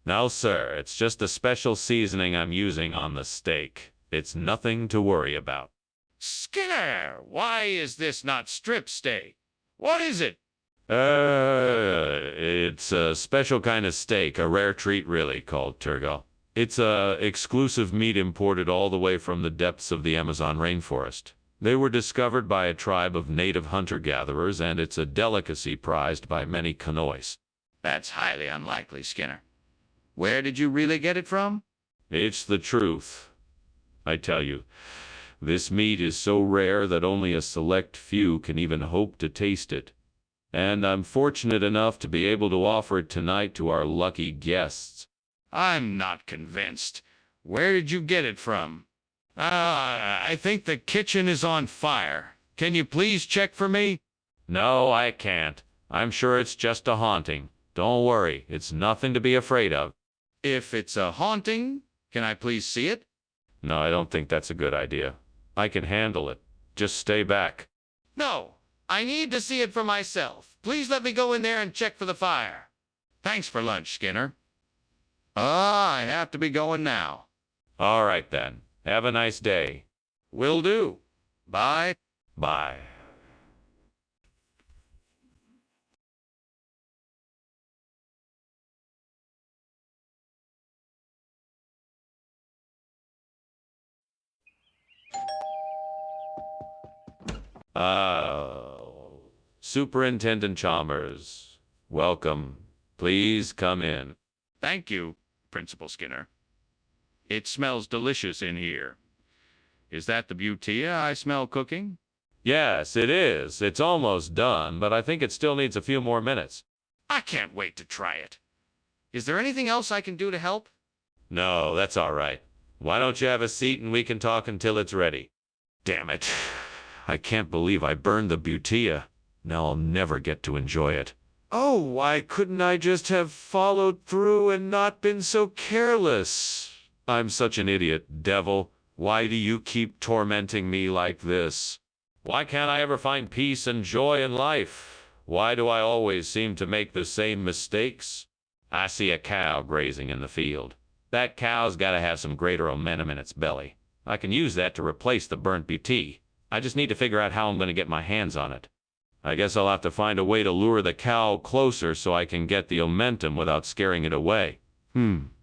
No, sir, it's just a special seasoning I'm using on the steak. It's nothing to worry about. Skinner, why is this not strip steak? What is it? It's a special kind of steak, a rare treat really, called turtle. It's a exclusive meat imported all the way from the depths of the Amazon rainforest. They were discovered by a tribe of native hunter-gatherers, and it's a delicacy prized by many Kanois. That's highly unlikely, Skinner. Where did you really get it from? It's the truth. I tell you, this meat is so rare that only a select few can even hope to taste it. And I'm fortunate enough to be able to offer it tonight to our lucky guests. I'm not convinced. Where did you get it from? I think the kitchen is on fire. Can you please check for me? No, I can't. I'm sure it's just a haunting. Don't worry, it's nothing to be afraid of. If it's a haunting, can I please see it? No, I don't think that's a good idea. I can handle it. Just stay back. No, I need to see it for myself. Please let me go in there and check for the fire. Thanks for lunch, Skinner. I have to be going now. All right, then. Have a nice day. Will do. Bye. Bye. Superintendent Chalmers, welcome. Please come in. Thank you, Principal Skinner. It smells delicious in here. Is that the butia I smell cooking? Yes, it is. It's almost done, but I think it still needs a few more minutes. I can't wait to try it. Is there anything else I can do to help? No, that's all right. Why don't you have a seat and we can talk until it's ready? Damn it. I can't believe I burned the butia. Now I'll never get to enjoy it. Oh, why couldn't I just have followed through and not been so careless? I'm such an idiot, devil. Why do you keep tormenting me like this? Why can't I ever find peace and joy in life? Why do I always seem to make the same mistakes? I see a cow grazing in the field. That cow's got to have some greater momentum in its belly. I can use that to replace the burnt BT. I just need to figure out how I'm going to get my hands on it. I guess I'll have to find a way to lure the cow closer so I can get the momentum without scaring it away.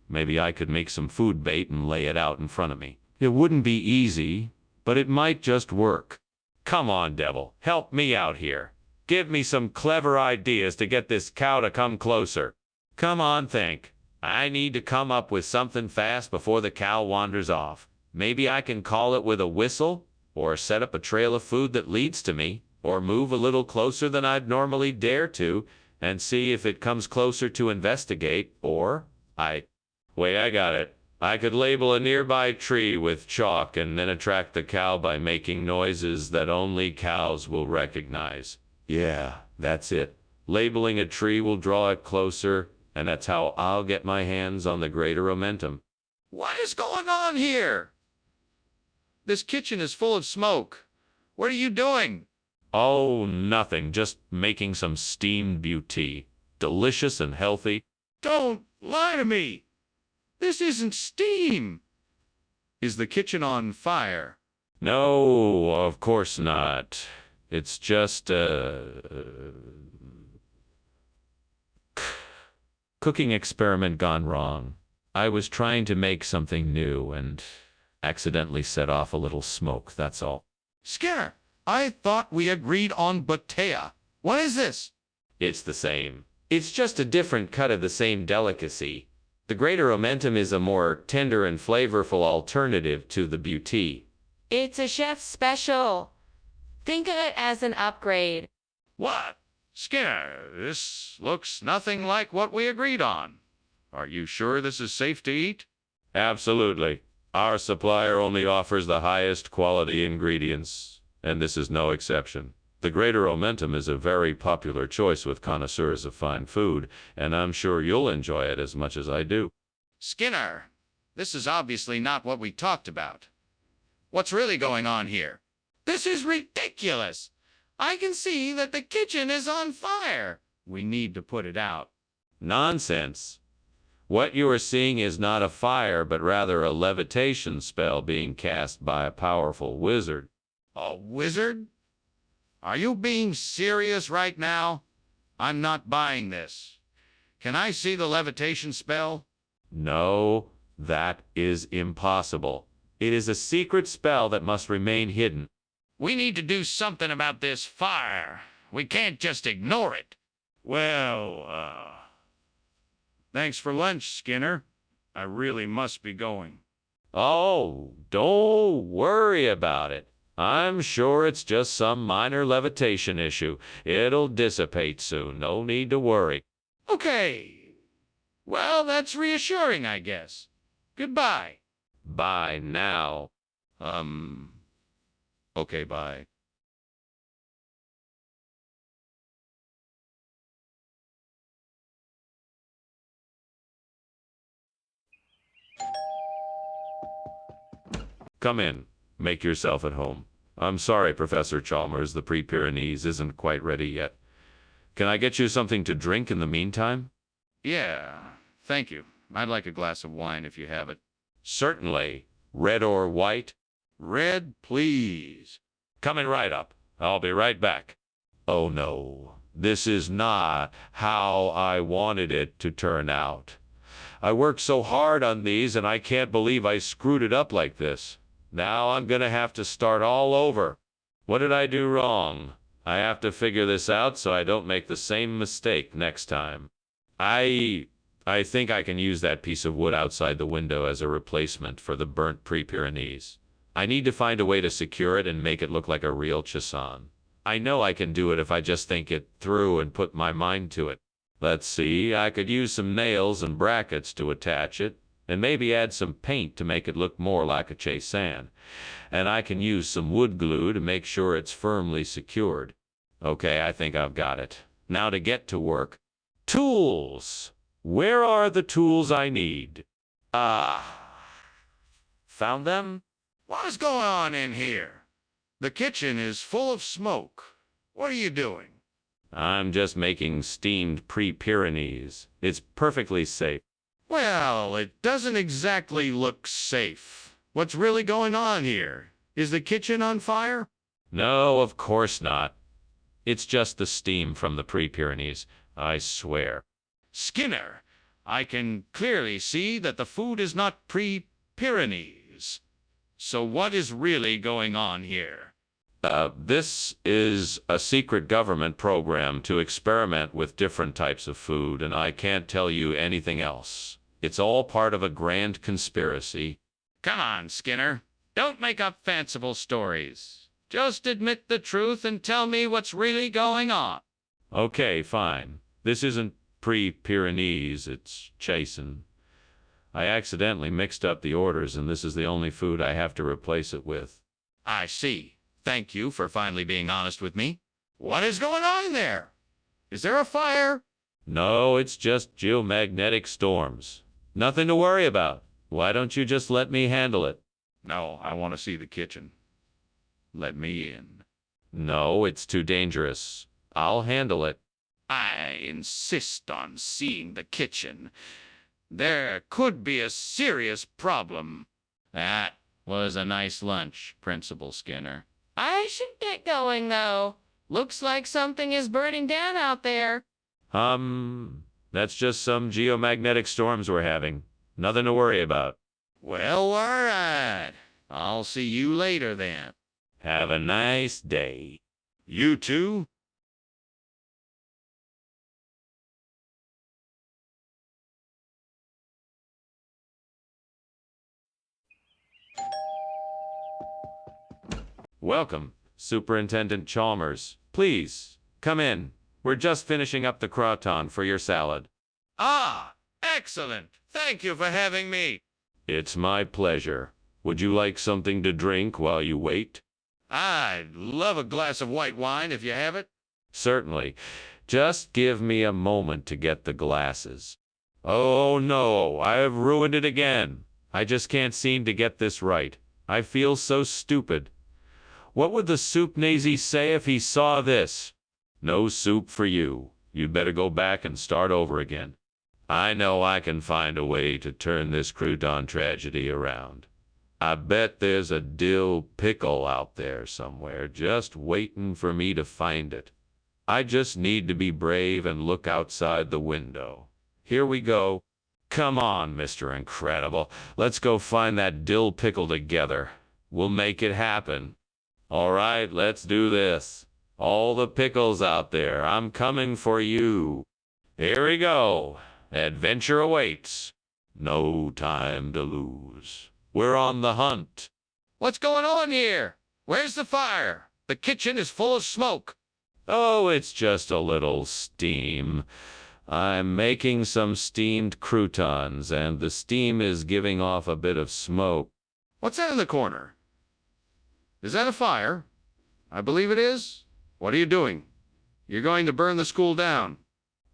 Maybe I could make some food bait and lay it out in front of me. It wouldn't be easy, but it might just work. Come on, devil, help me out here. Give me some clever ideas to get this cow to come closer. Come on, think. I need to come up with something fast before the cow wanders off. Maybe I can call it with a whistle, or set up a trail of food that leads to me, or move a little closer than I'd normally dare to, and see if it comes closer to investigate, or Wait, I got it. I could label a nearby tree with chalk and then attract the cow by making noises that only cows will recognize. Yeah, that's it. Labeling a tree will draw it closer, and that's how I'll get my hands on the greater momentum. What is going on here? This kitchen is full of smoke. What are you doing? Oh, nothing. Just making some steamed beauty. Delicious and healthy. Don't lie to me. This isn't steam. Is the kitchen on fire? No, of course not. It's just, cooking experiment gone wrong. I was trying to make something new and accidentally set off a little smoke, that's all. Skinner, I thought we agreed on botella. What is this? It's the same. It's just a different cut of the same delicacy. The greater momentum is a more tender and flavorful alternative to the beauty. It's a chef's special. Think of it as an upgrade. What? Skinner, this looks nothing like what we agreed on. Are you sure this is safe to eat? Absolutely. Our supplier only offers the highest quality ingredients, and this is no exception. The greater momentum is a very popular choice with connoisseurs of fine food, and I'm sure you'll enjoy it as much as I do. Skinner, this is obviously not what we talked about. What's really going on here? This is ridiculous. I can see that the kitchen is on fire. We need to put it out. Nonsense. What you are seeing is not a fire, but rather a levitation spell being cast by a powerful wizard. A wizard? Are you being serious right now? I'm not buying this. Can I see the levitation spell? No, that is impossible. It is a secret spell that must remain hidden. We need to do something about this fire. We can't just ignore it. Well, thanks for lunch, Skinner. I really must be going. Oh, don't worry about it. I'm sure it's just some minor levitation issue. It'll dissipate soon. No need to worry. Okay. Well, that's reassuring, I guess. Goodbye. Bye now. Okay, bye. Come in. Make yourself at home. I'm sorry, Professor Chalmers, the Pre-Pyrenees isn't quite ready yet. Can I get you something to drink in the meantime? Yeah, thank you. I'd like a glass of wine if you have it. Certainly. Red or white? Red, please. Coming right up. I'll be right back. Oh no, this is not how I wanted it to turn out. I worked so hard on these and I can't believe I screwed it up like this. Now I'm gonna have to start all over. What did I do wrong? I have to figure this out so I don't make the same mistake next time. I think I can use that piece of wood outside the window as a replacement for the burnt Pre-Pyrenees. I need to find a way to secure it and make it look like a real Chiasson. I know I can do it if I just think it through and put my mind to it. Let's see, I could use some nails and brackets to attach it, and maybe add some paint to make it look more like a Chiasson. And I can use some wood glue to make sure it's firmly secured. Okay, I think I've got it. Now to get to work. Tools! Where are the tools I need? Found them? What is going on in here? The kitchen is full of smoke. What are you doing? I'm just making steamed Pre-Pyrenees. It's perfectly safe. Well, it doesn't exactly look safe. What's really going on here? Is the kitchen on fire? No, of course not. It's just the steam from the Pre-Pyrenees, I swear. Skinner, I can clearly see that the food is not Pre-Pyrenees. So what is really going on here? This is a secret government program to experiment with different types of food, and I can't tell you anything else. It's all part of a grand conspiracy. Come on, Skinner. Don't make up fanciful stories. Just admit the truth and tell me what's really going on. Okay, fine. This isn't pre-Pyrenees, it's Chasen. I accidentally mixed up the orders, and this is the only food I have to replace it with. I see. Thank you for finally being honest with me. What is going on there? Is there a fire? No, it's just geomagnetic storms. Nothing to worry about. Why don't you just let me handle it? No, I want to see the kitchen. Let me in. No, it's too dangerous. I'll handle it. I insist on seeing the kitchen. There could be a serious problem. That was a nice lunch, Principal Skinner. I should get going, though. Looks like something is burning down out there. That's just some geomagnetic storms we're having. Nothing to worry about. Well, all right. I'll see you later then. Have a nice day. You too? Welcome, Superintendent Chalmers. Please, come in. We're just finishing up the crouton for your salad. Ah, excellent. Thank you for having me. It's my pleasure. Would you like something to drink while you wait? I'd love a glass of white wine if you have it. Certainly. Just give me a moment to get the glasses. Oh no, I have ruined it again. I just can't seem to get this right. I feel so stupid. What would the soup Nazi say if he saw this? No soup for you. You'd better go back and start over again. I know I can find a way to turn this crouton tragedy around. I bet there's a dill pickle out there somewhere just waiting for me to find it. I just need to be brave and look outside the window. Here we go. Come on, Mr. Incredible. Let's go find that dill pickle together. We'll make it happen. All right, let's do this. All the pickles out there, I'm coming for you. Here we go. Adventure awaits. No time to lose. We're on the hunt. What's going on here? Where's the fire? The kitchen is full of smoke. Oh, it's just a little steam. I'm making some steamed croutons, and the steam is giving off a bit of smoke. What's that in the corner? Is that a fire? I believe it is. What are you doing? You're going to burn the school down.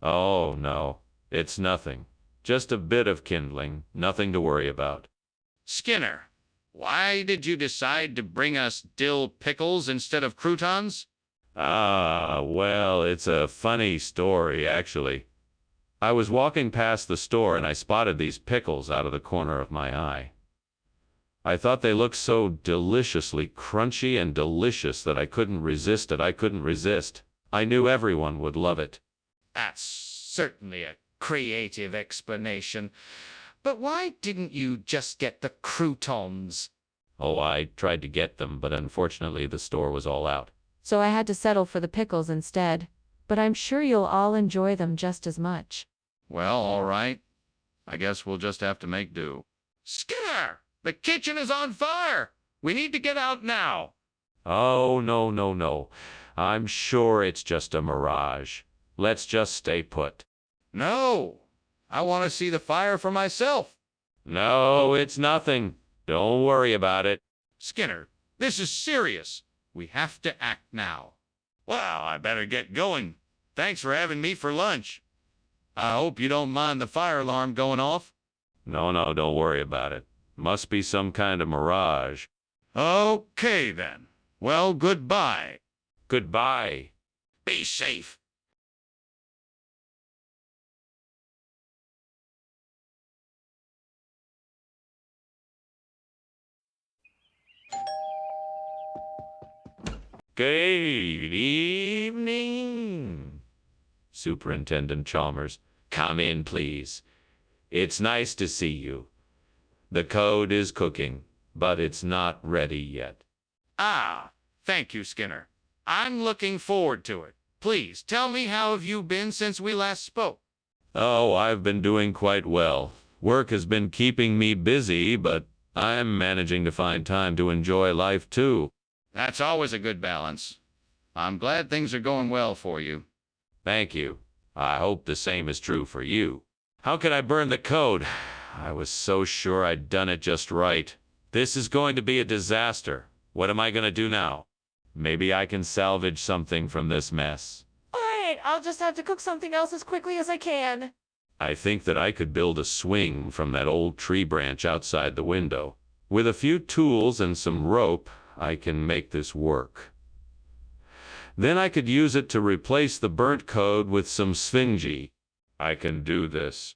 Oh, no. It's nothing. Just a bit of kindling. Nothing to worry about. Skinner, why did you decide to bring us dill pickles instead of croutons? Well, it's a funny story, actually. I was walking past the store and I spotted these pickles out of the corner of my eye. I thought they looked so deliciously crunchy and delicious that I couldn't resist it. I knew everyone would love it. That's certainly a creative explanation. But why didn't you just get the croutons? Oh, I tried to get them, but unfortunately the store was all out. So I had to settle for the pickles instead. But I'm sure you'll all enjoy them just as much. Well, all right. I guess we'll just have to make do. Skinner! The kitchen is on fire! We need to get out now. Oh, no. I'm sure it's just a mirage. Let's just stay put. No! I want to see the fire for myself. No, it's nothing. Don't worry about it. Skinner, this is serious. We have to act now. Well, I better get going. Thanks for having me for lunch. I hope you don't mind the fire alarm going off. No, don't worry about it. Must be some kind of mirage. Okay, then. Well, goodbye. Goodbye. Be safe. Good evening, Superintendent Chalmers. Come in, please. It's nice to see you. The code is cooking, but it's not ready yet. Ah, Thank you, Skinner. I'm looking forward to it. Please tell me, how have you been since we last spoke? Oh, I've been doing quite well. Work has been keeping me busy, but I'm managing to find time to enjoy life too. That's always a good balance. I'm glad things are going well for you. Thank you. I hope the same is true for you. How could I burn the code? I was so sure I'd done it just right. This is going to be a disaster. What am I going to do now? Maybe I can salvage something from this mess. Alright, I'll just have to cook something else as quickly as I can. I think that I could build a swing from that old tree branch outside the window. With a few tools and some rope, I can make this work. Then I could use it to replace the burnt code with some sphingy. I can do this.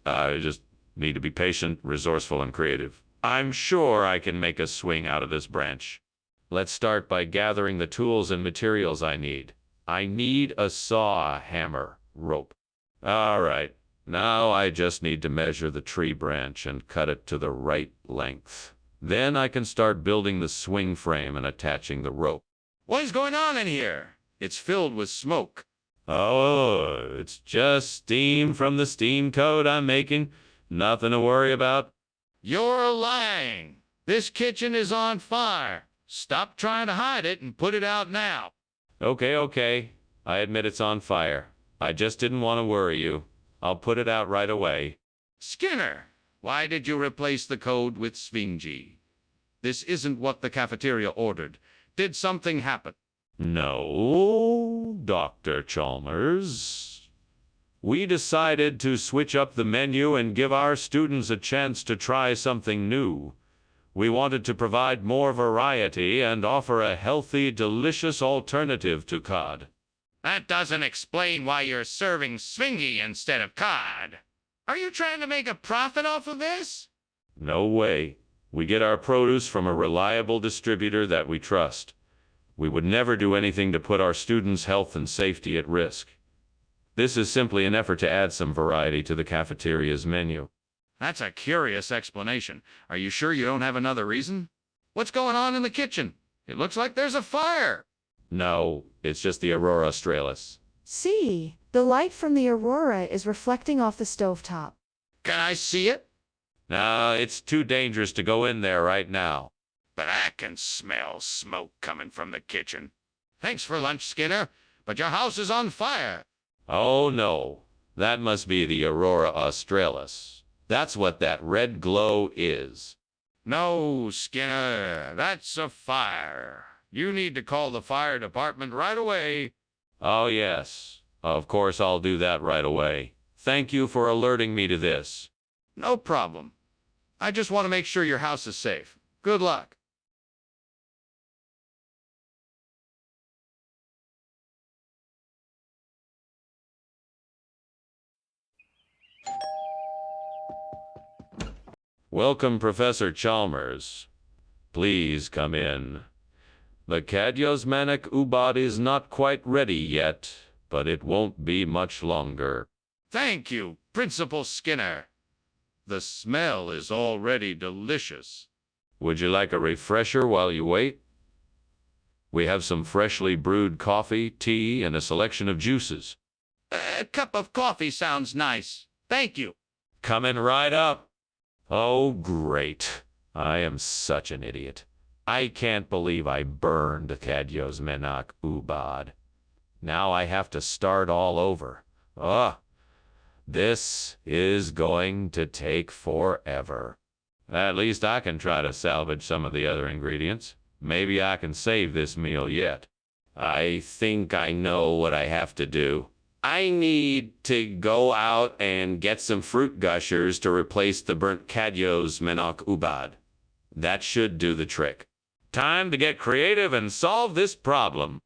I just need to be patient, resourceful, and creative. I'm sure I can make a swing out of this branch. Let's start by gathering the tools and materials I need. I need a saw, a hammer, rope. All right, now I just need to measure the tree branch and cut it to the right length. Then I can start building the swing frame and attaching the rope. What is going on in here? It's filled with smoke. Oh, it's just steam from the steam code I'm making. Nothing to worry about. You're lying. This kitchen is on fire. Stop trying to hide it and put it out now. Okay. I admit it's on fire. I just didn't want to worry you. I'll put it out right away. Skinner, why did you replace the code with sphingy? This isn't what the cafeteria ordered. Did something happen? No, Dr. Chalmers. We decided to switch up the menu and give our students a chance to try something new. We wanted to provide more variety and offer a healthy, delicious alternative to cod. That doesn't explain why you're serving sphingy instead of cod. Are you trying to make a profit off of this? No way. We get our produce from a reliable distributor that we trust. We would never do anything to put our students' health and safety at risk. This is simply an effort to add some variety to the cafeteria's menu. That's a curious explanation. Are you sure you don't have another reason? What's going on in the kitchen? It looks like there's a fire. No, it's just the Aurora Australis. See, the light from the aurora is reflecting off the stovetop. Can I see it? No, it's too dangerous to go in there right now. But I can smell smoke coming from the kitchen. Thanks for lunch, Skinner, but your house is on fire. Oh no, that must be the Aurora Australis. That's what that red glow is. No, Skinner, that's a fire. You need to call the fire department right away. Oh yes, of course I'll do that right away. Thank you for alerting me to this. No problem. I just want to make sure your house is safe. Good luck. Welcome, Professor Chalmers. Please come in. The Kadyosmanic Ubad is not quite ready yet, but it won't be much longer. Thank you, Principal Skinner. The smell is already delicious. Would you like a refresher while you wait? We have some freshly brewed coffee, tea, and a selection of juices. A cup of coffee sounds nice. Thank you. Coming right up. Oh, great. I am such an idiot. I can't believe I burned Kadyosmanic Ubad. Now I have to start all over. Ugh. This is going to take forever. At least I can try to salvage some of the other ingredients. Maybe I can save this meal yet. I think I know what I have to do. I need to go out and get some fruit gushers to replace the burnt Kadyosmanic Ubad. That should do the trick. Time to get creative and solve this problem.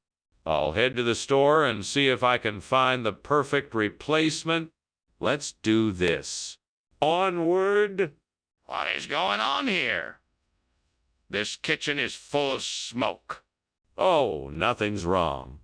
I'll head to the store and see if I can find the perfect replacement. Let's do this. Onward! What is going on here? This kitchen is full of smoke. Oh, nothing's wrong.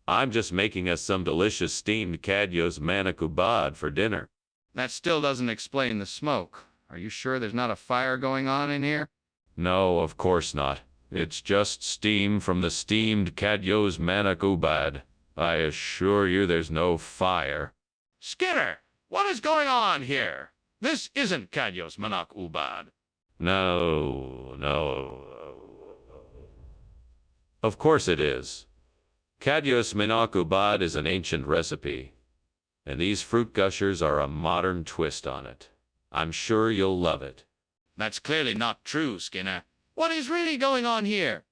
I'm just making us some delicious steamed Kadyosmanic Ubad for dinner. That still doesn't explain the smoke. Are you sure there's not a fire going on in here? No, of course not. It's just steam from the steamed Kadyos Manakubad. I assure you there's no fire. Skinner, what is going on here? This isn't Kadyos Manakubad. No. Of course it is. Kadyos Manakubad is an ancient recipe, and these fruit gushers are a modern twist on it. I'm sure you'll love it. That's clearly not true, Skinner. What is really going on here?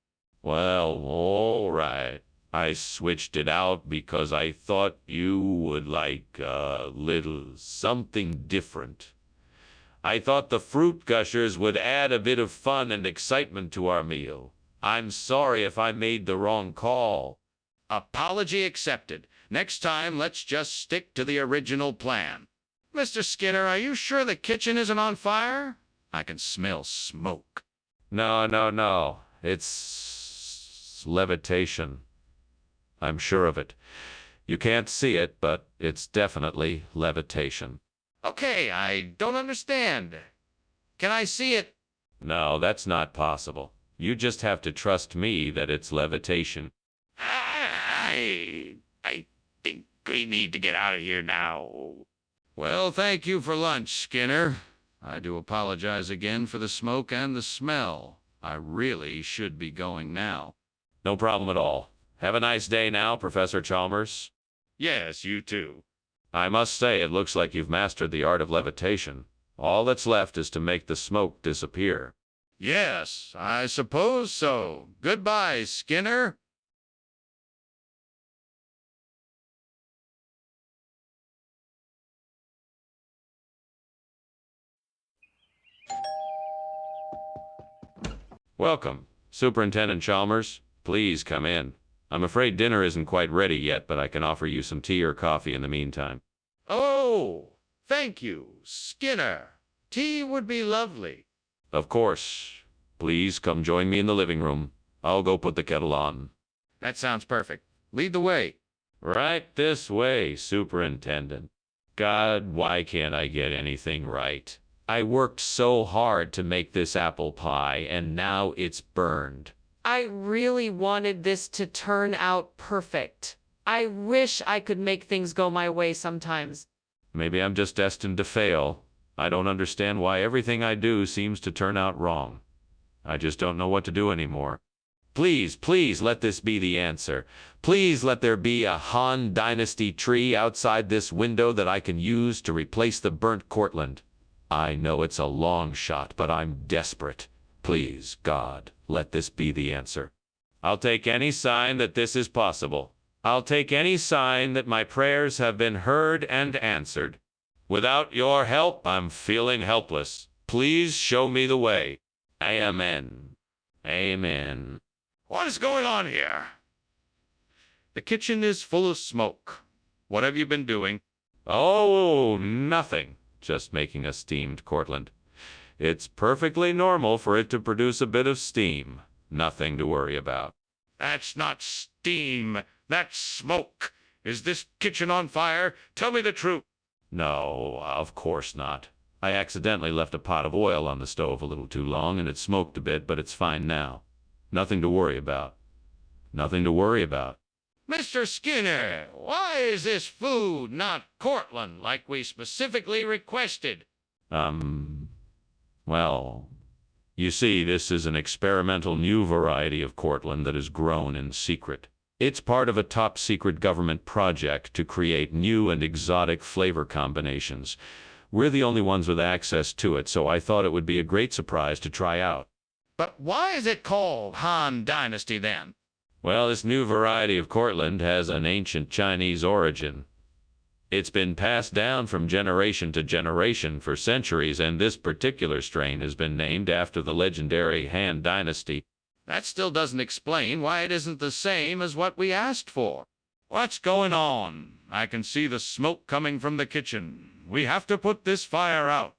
Well, all right. I switched it out because I thought you would like a little something different. I thought the fruit gushers would add a bit of fun and excitement to our meal. I'm sorry if I made the wrong call. Apology accepted. Next time, let's just stick to the original plan. Mr. Skinner, are you sure the kitchen isn't on fire? I can smell smoke. No. It's levitation. I'm sure of it. You can't see it, but it's definitely levitation. Okay, I don't understand. Can I see it? No, that's not possible. You just have to trust me that it's levitation. I think we need to get out of here now. Well, thank you for lunch, Skinner. I do apologize again for the smoke and the smell. I really should be going now. No problem at all. Have a nice day now, Professor Chalmers. Yes, you too. I must say, it looks like you've mastered the art of levitation. All that's left is to make the smoke disappear. Yes, I suppose so. Goodbye, Skinner. Welcome, Superintendent Chalmers. Please come in. I'm afraid dinner isn't quite ready yet, but I can offer you some tea or coffee in the meantime. Oh, thank you, Skinner. Tea would be lovely. Of course. Please come join me in the living room. I'll go put the kettle on. That sounds perfect. Lead the way. Right this way, Superintendent. God, why can't I get anything right? I worked so hard to make this apple pie, and now it's burned. I really wanted this to turn out perfect. I wish I could make things go my way sometimes. Maybe I'm just destined to fail. I don't understand why everything I do seems to turn out wrong. I just don't know what to do anymore. Please let this be the answer. Please let there be a Han Dynasty tree outside this window that I can use to replace the burnt Cortland. I know it's a long shot, but I'm desperate. Please, God, let this be the answer. I'll take any sign that this is possible. I'll take any sign that my prayers have been heard and answered. Without your help, I'm feeling helpless. Please show me the way. Amen. Amen. What is going on here? The kitchen is full of smoke. What have you been doing? Oh, nothing. Just making a steamed Cortland. It's perfectly normal for it to produce a bit of steam. Nothing to worry about. That's not steam. That's smoke. Is this kitchen on fire? Tell me the truth. No, of course not. I accidentally left a pot of oil on the stove a little too long and it smoked a bit, but it's fine now. Nothing to worry about. Nothing to worry about. Mr. Skinner, why is this food not Cortland like we specifically requested? Well, you see, this is an experimental new variety of Cortland that is grown in secret. It's part of a top-secret government project to create new and exotic flavor combinations. We're the only ones with access to it, so I thought it would be a great surprise to try out. But why is it called Han Dynasty then? Well, this new variety of Cortland has an ancient Chinese origin. It's been passed down from generation to generation for centuries, and this particular strain has been named after the legendary Han Dynasty. That still doesn't explain why it isn't the same as what we asked for. What's going on? I can see the smoke coming from the kitchen. We have to put this fire out.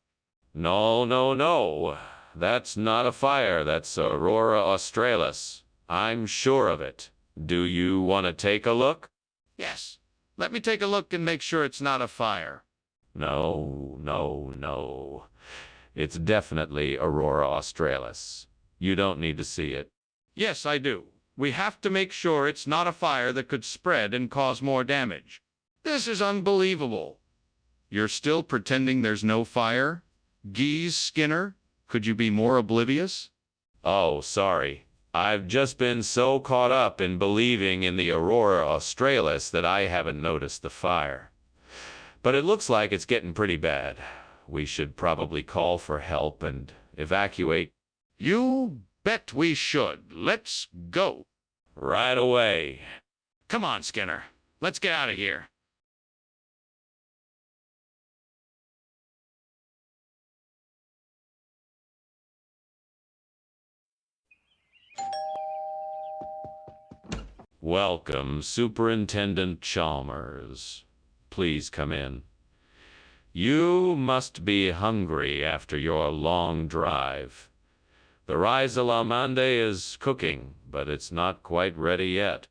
No. That's not a fire. That's Aurora Australis. I'm sure of it. Do you want to take a look? Yes. Let me take a look and make sure it's not a fire. No. It's definitely Aurora Australis. You don't need to see it. Yes, I do. We have to make sure it's not a fire that could spread and cause more damage. This is unbelievable. You're still pretending there's no fire? Geese, Skinner, could you be more oblivious? Oh, sorry. I've just been so caught up in believing in the aurora australis that I haven't noticed the fire. But it looks like it's getting pretty bad. We should probably call for help and evacuate. You bet we should. Let's go. Right away. Come on, Skinner. Let's get out of here. Welcome, Superintendent Chalmers. Please come in. You must be hungry after your long drive. The rice a la mande is cooking, but it's not quite ready yet.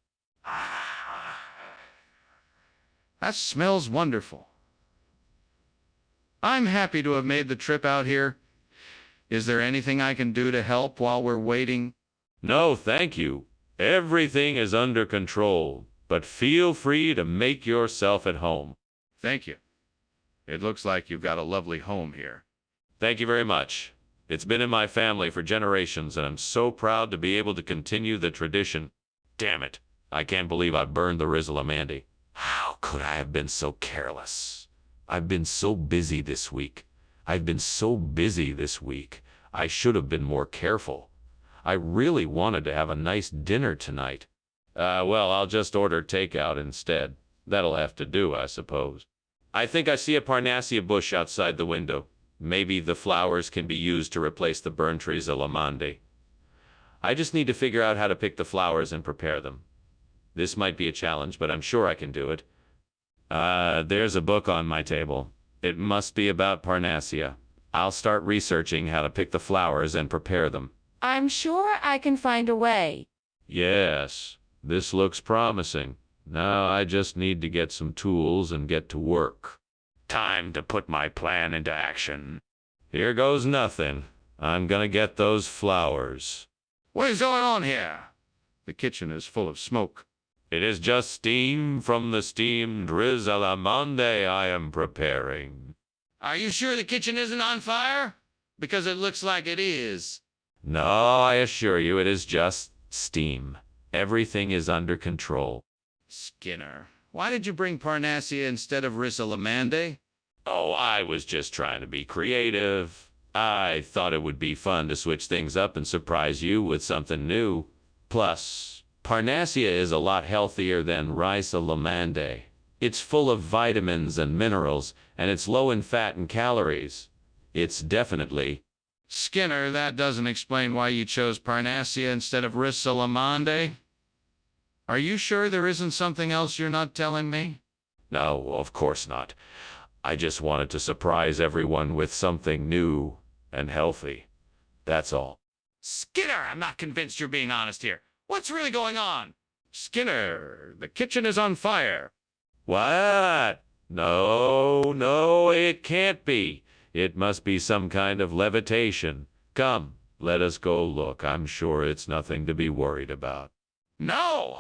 That smells wonderful. I'm happy to have made the trip out here. Is there anything I can do to help while we're waiting? No, thank you. Everything is under control, but feel free to make yourself at home. Thank you. It looks like you've got a lovely home here. Thank you very much. It's been in my family for generations, and I'm so proud to be able to continue the tradition. Damn it. I can't believe I burned the Rizzalamandi. How could I have been so careless? I've been so busy this week. I should have been more careful. I really wanted to have a nice dinner tonight. Well, I'll just order takeout instead. That'll have to do, I suppose. I think I see a Parnassia bush outside the window. Maybe the flowers can be used to replace the burnt trees of Lamande. I just need to figure out how to pick the flowers and prepare them. This might be a challenge, but I'm sure I can do it. There's a book on my table. It must be about Parnassia. I'll start researching how to pick the flowers and prepare them. I'm sure I can find a way. Yes, this looks promising. Now I just need to get some tools and get to work. Time to put my plan into action. Here goes nothing. I'm gonna get those flowers. What is going on here? The kitchen is full of smoke. It is just steam from the steamed Rizzalamande I am preparing. Are you sure the kitchen isn't on fire? Because it looks like it is. No, I assure you it is just steam. Everything is under control. Skinner, why did you bring Parnassia instead of Rizzalamande? Oh, I was just trying to be creative. I thought it would be fun to switch things up and surprise you with something new. Plus, Parnassia is a lot healthier than Rizzalamande. It's full of vitamins and minerals, and it's low in fat and calories. It's definitely... Skinner, that doesn't explain why you chose Parnassia instead of Rizzalamande. Are you sure there isn't something else you're not telling me? No, of course not. I just wanted to surprise everyone with something new and healthy. That's all. Skinner, I'm not convinced you're being honest here. What's really going on? Skinner, the kitchen is on fire. What? No, it can't be. It must be some kind of levitation. Come, let us go look. I'm sure it's nothing to be worried about. No,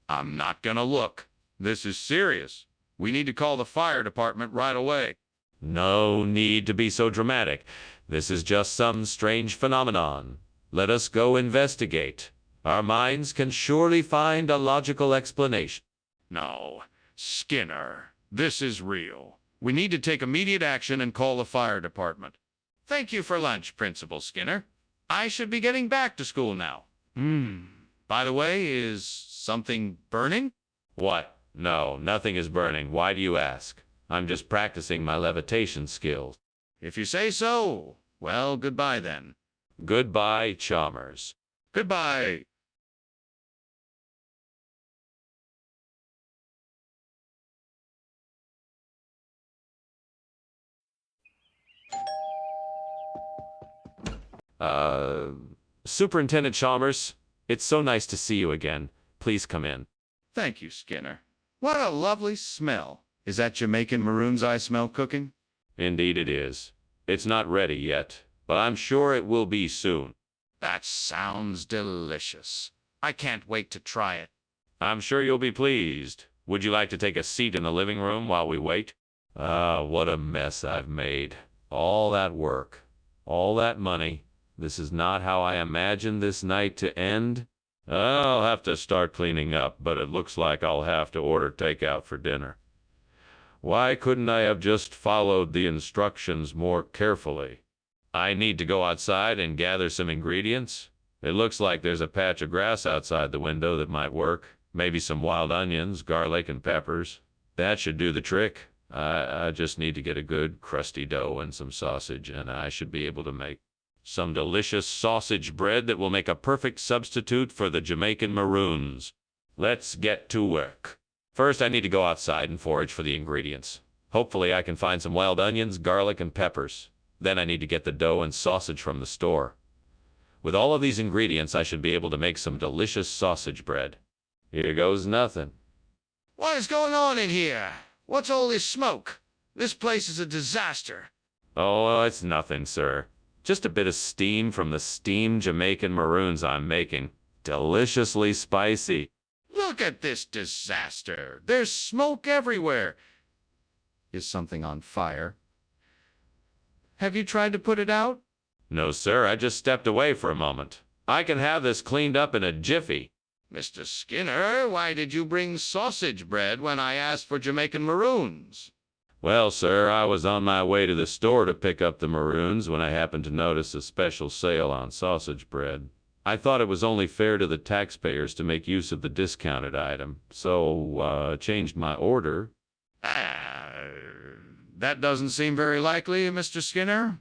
I'm not gonna look. This is serious. We need to call the fire department right away. No need to be so dramatic. This is just some strange phenomenon. Let us go investigate. Our minds can surely find a logical explanation. No, Skinner, this is real. We need to take immediate action and call the fire department. Thank you for lunch, Principal Skinner. I should be getting back to school now. By the way, is something burning? What? No, nothing is burning. Why do you ask? I'm just practicing my levitation skills. If you say so, well, goodbye then. Goodbye, Chalmers. Goodbye. Superintendent Chalmers, it's so nice to see you again. Please come in. Thank you, Skinner. What a lovely smell. Is that Jamaican maroon's eye smell cooking? Indeed it is. It's not ready yet, but I'm sure it will be soon. That sounds delicious. I can't wait to try it. I'm sure you'll be pleased. Would you like to take a seat in the living room while we wait? Ah, what a mess I've made. All that work, all that money. This is not how I imagined this night to end. I'll have to start cleaning up, but it looks like I'll have to order takeout for dinner. Why couldn't I have just followed the instructions more carefully? I need to go outside and gather some ingredients. It looks like there's a patch of grass outside the window that might work. Maybe some wild onions, garlic, and peppers. That should do the trick. I just need to get a good crusty dough and some sausage, and I should be able to make some delicious sausage bread that will make a perfect substitute for the Jamaican maroons. Let's get to work. First, I need to go outside and forage for the ingredients. Hopefully, I can find some wild onions, garlic, and peppers. Then I need to get the dough and sausage from the store. With all of these ingredients, I should be able to make some delicious sausage bread. Here goes nothing. What is going on in here? What's all this smoke? This place is a disaster. Oh, it's nothing, sir. Just a bit of steam from the steamed Jamaican maroons I'm making. Deliciously spicy. Look at this disaster. There's smoke everywhere. Is something on fire? Have you tried to put it out? No, sir, I just stepped away for a moment. I can have this cleaned up in a jiffy. Mr. Skinner, why did you bring sausage bread when I asked for Jamaican maroons? Well, sir, I was on my way to the store to pick up the maroons when I happened to notice a special sale on sausage bread. I thought it was only fair to the taxpayers to make use of the discounted item, so changed my order. That doesn't seem very likely, Mr. Skinner.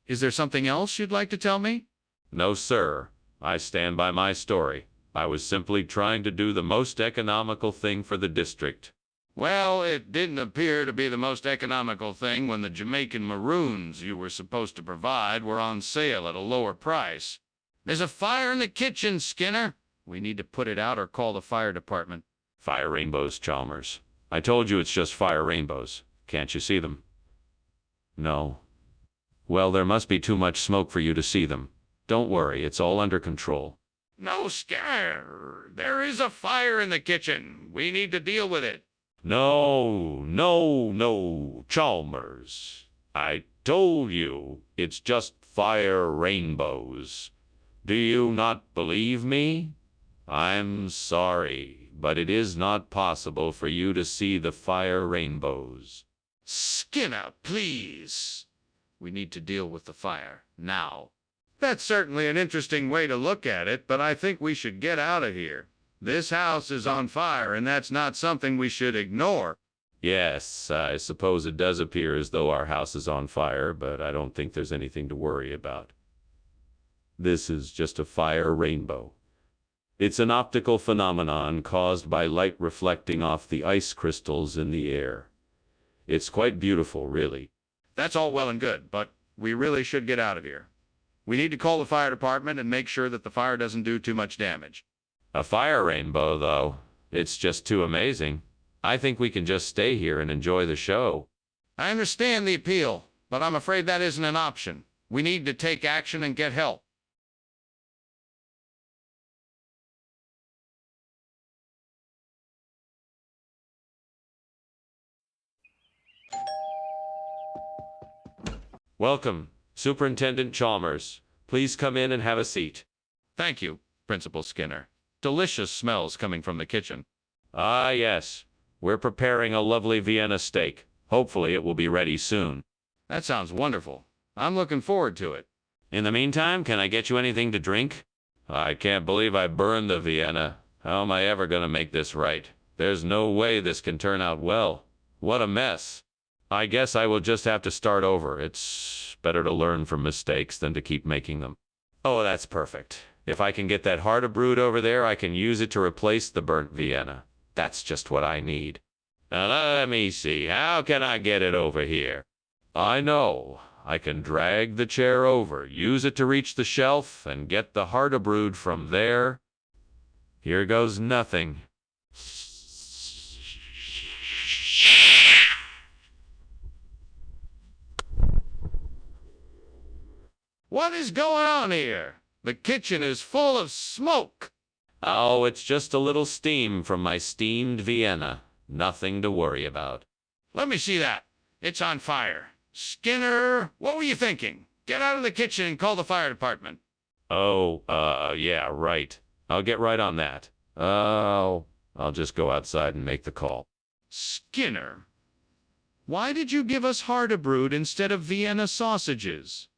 Is there something else you'd like to tell me? No, sir. I stand by my story. I was simply trying to do the most economical thing for the district. Well, it didn't appear to be the most economical thing when the Jamaican maroons you were supposed to provide were on sale at a lower price. There's a fire in the kitchen, Skinner. We need to put it out or call the fire department. Fire rainbows, Chalmers. I told you it's just fire rainbows. Can't you see them? No. Well, there must be too much smoke for you to see them. Don't worry, it's all under control. No, Skinner. There is a fire in the kitchen. We need to deal with it. No, Chalmers. I told you, it's just fire rainbows. Do you not believe me? I'm sorry, but it is not possible for you to see the fire rainbows. Skinner, please. We need to deal with the fire now. That's certainly an interesting way to look at it, but I think we should get out of here. This house is on fire, and that's not something we should ignore. Yes, I suppose it does appear as though our house is on fire, but I don't think there's anything to worry about. This is just a fire rainbow. It's an optical phenomenon caused by light reflecting off the ice crystals in the air. It's quite beautiful, really. That's all well and good, but we really should get out of here. We need to call the fire department and make sure that the fire doesn't do too much damage. A fire rainbow, though. It's just too amazing. I think we can just stay here and enjoy the show. I understand the appeal, but I'm afraid that isn't an option. We need to take action and get help. Welcome, Superintendent Chalmers. Please come in and have a seat. Thank you, Principal Skinner. Delicious smells coming from the kitchen. Ah, yes. We're preparing a lovely Vienna steak. Hopefully it will be ready soon. That sounds wonderful. I'm looking forward to it. In the meantime, can I get you anything to drink? I can't believe I burned the Vienna. How am I ever going to make this right? There's no way this can turn out well. What a mess. I guess I will just have to start over. It's better to learn from mistakes than to keep making them. Oh, that's perfect. If I can get that heart of brood over there, I can use it to replace the burnt Vienna. That's just what I need. Now let me see. How can I get it over here? I know. I can drag the chair over, use it to reach the shelf, and get the heart of brood from there. Here goes nothing. What is going on here? The kitchen is full of smoke. Oh, it's just a little steam from my steamed Vienna. Nothing to worry about. Let me see that. It's on fire. Skinner, what were you thinking? Get out of the kitchen and call the fire department. Oh, yeah, right. I'll get right on that. Oh, I'll just go outside and make the call. Skinner, why did you give us Hardebrut instead of Vienna sausages?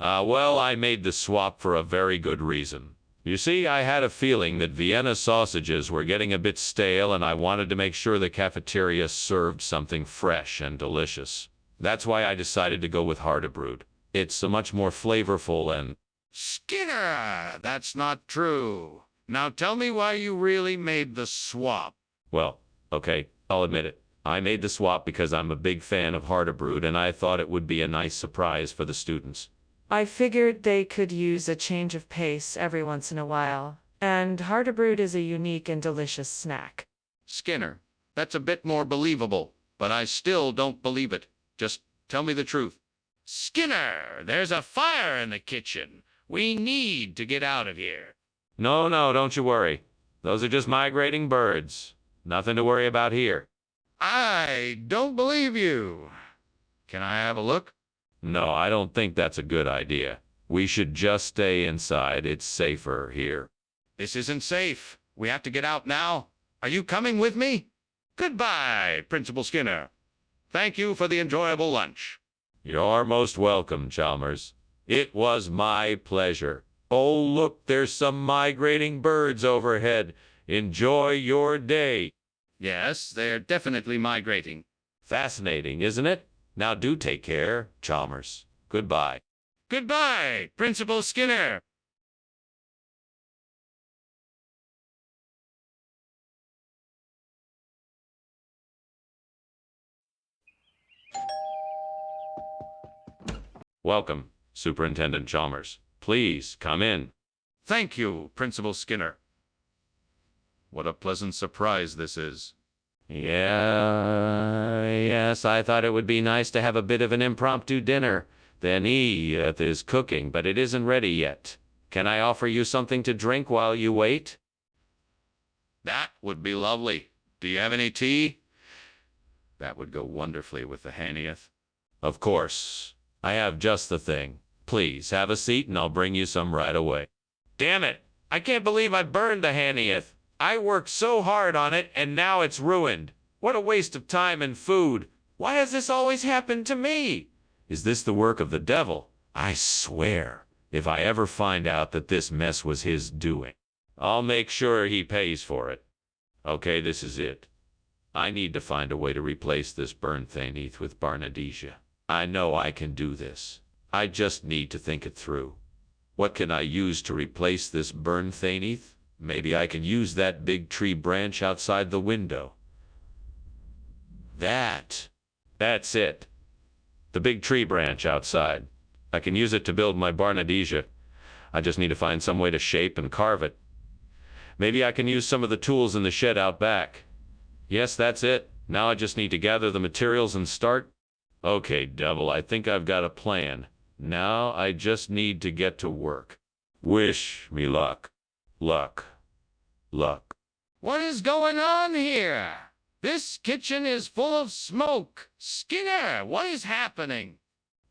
Well, I made the swap for a very good reason. You see, I had a feeling that Vienna sausages were getting a bit stale, and I wanted to make sure the cafeteria served something fresh and delicious. That's why I decided to go with Hardebrut. It's so much more flavorful and... Skinner, that's not true. Now tell me why you really made the swap. Well, okay, I'll admit it. I made the swap because I'm a big fan of Hardebrut, and I thought it would be a nice surprise for the students. I figured they could use a change of pace every once in a while, and Hardebrut is a unique and delicious snack. Skinner, that's a bit more believable, but I still don't believe it. Just tell me the truth. Skinner, there's a fire in the kitchen. We need to get out of here. No, don't you worry. Those are just migrating birds. Nothing to worry about here. I don't believe you. Can I have a look? No, I don't think that's a good idea. We should just stay inside. It's safer here. This isn't safe. We have to get out now. Are you coming with me? Goodbye, Principal Skinner. Thank you for the enjoyable lunch. You're most welcome, Chalmers. It was my pleasure. Oh, look, there's some migrating birds overhead. Enjoy your day. Yes, they're definitely migrating. Fascinating, isn't it? Now do take care, Chalmers. Goodbye. Goodbye, Principal Skinner. Welcome, Superintendent Chalmers. Please, come in. Thank you, Principal Skinner. What a pleasant surprise this is. Yes, I thought it would be nice to have a bit of an impromptu dinner. Then Edith is cooking, but it isn't ready yet. Can I offer you something to drink while you wait? That would be lovely. Do you have any tea? That would go wonderfully with the Hanieth. Of course. I have just the thing. Please, have a seat and I'll bring you some right away. Damn it! I can't believe I burned the Hanieth. I worked so hard on it, and now it's ruined. What a waste of time and food. Why has this always happened to me? Is this the work of the devil? I swear, if I ever find out that this mess was his doing, I'll make sure he pays for it. Okay, this is it. I need to find a way to replace this burned Thaneth with Barnadesia. I know I can do this. I just need to think it through. What can I use to replace this burned Thaneth? Maybe I can use that big tree branch outside the window. That's it. The big tree branch outside. I can use it to build my Barnadesia. I just need to find some way to shape and carve it. Maybe I can use some of the tools in the shed out back. Yes, that's it. Now I just need to gather the materials and start. Okay, devil, I think I've got a plan. Now I just need to get to work. Wish me luck. Luck. What is going on here? This kitchen is full of smoke. Skinner, what is happening?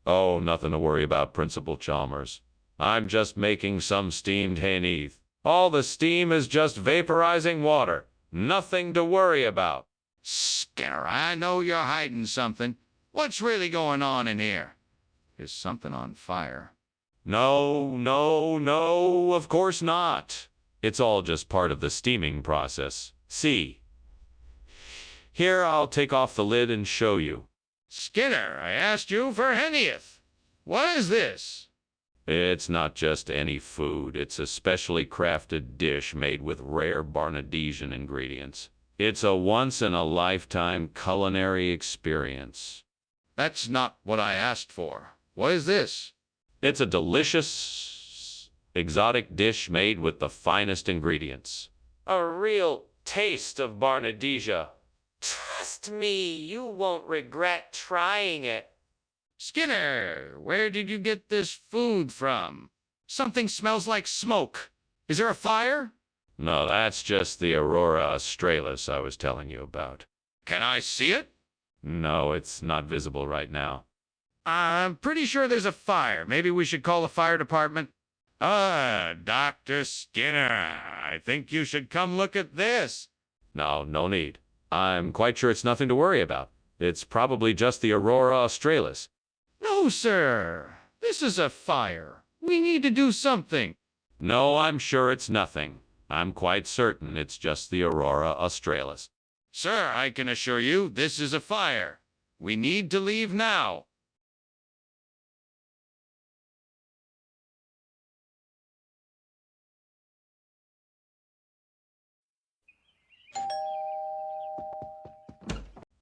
Oh, nothing to worry about, Principal Chalmers. I'm just making some steamed Hanieth. All the steam is just vaporizing water. Nothing to worry about. Skinner, I know you're hiding something. What's really going on in here? Is something on fire? No, of course not. It's all just part of the steaming process. See? Here, I'll take off the lid and show you. Skinner, I asked you for Hanieth. What is this? It's not just any food. It's a specially crafted dish made with rare Barnadesian ingredients. It's a once-in-a-lifetime culinary experience. That's not what I asked for. What is this? It's a delicious, exotic dish made with the finest ingredients. A real taste of Barnadesia. Trust me, you won't regret trying it. Skinner, where did you get this food from? Something smells like smoke. Is there a fire? No, that's just the Aurora Australis I was telling you about. Can I see it? No, it's not visible right now. I'm pretty sure there's a fire. Maybe we should call the fire department. Dr. Skinner, I think you should come look at this. No, no need. I'm quite sure it's nothing to worry about. It's probably just the Aurora Australis. No, sir. This is a fire. We need to do something. No, I'm sure it's nothing. I'm quite certain it's just the Aurora Australis. Sir, I can assure you this is a fire. We need to leave now.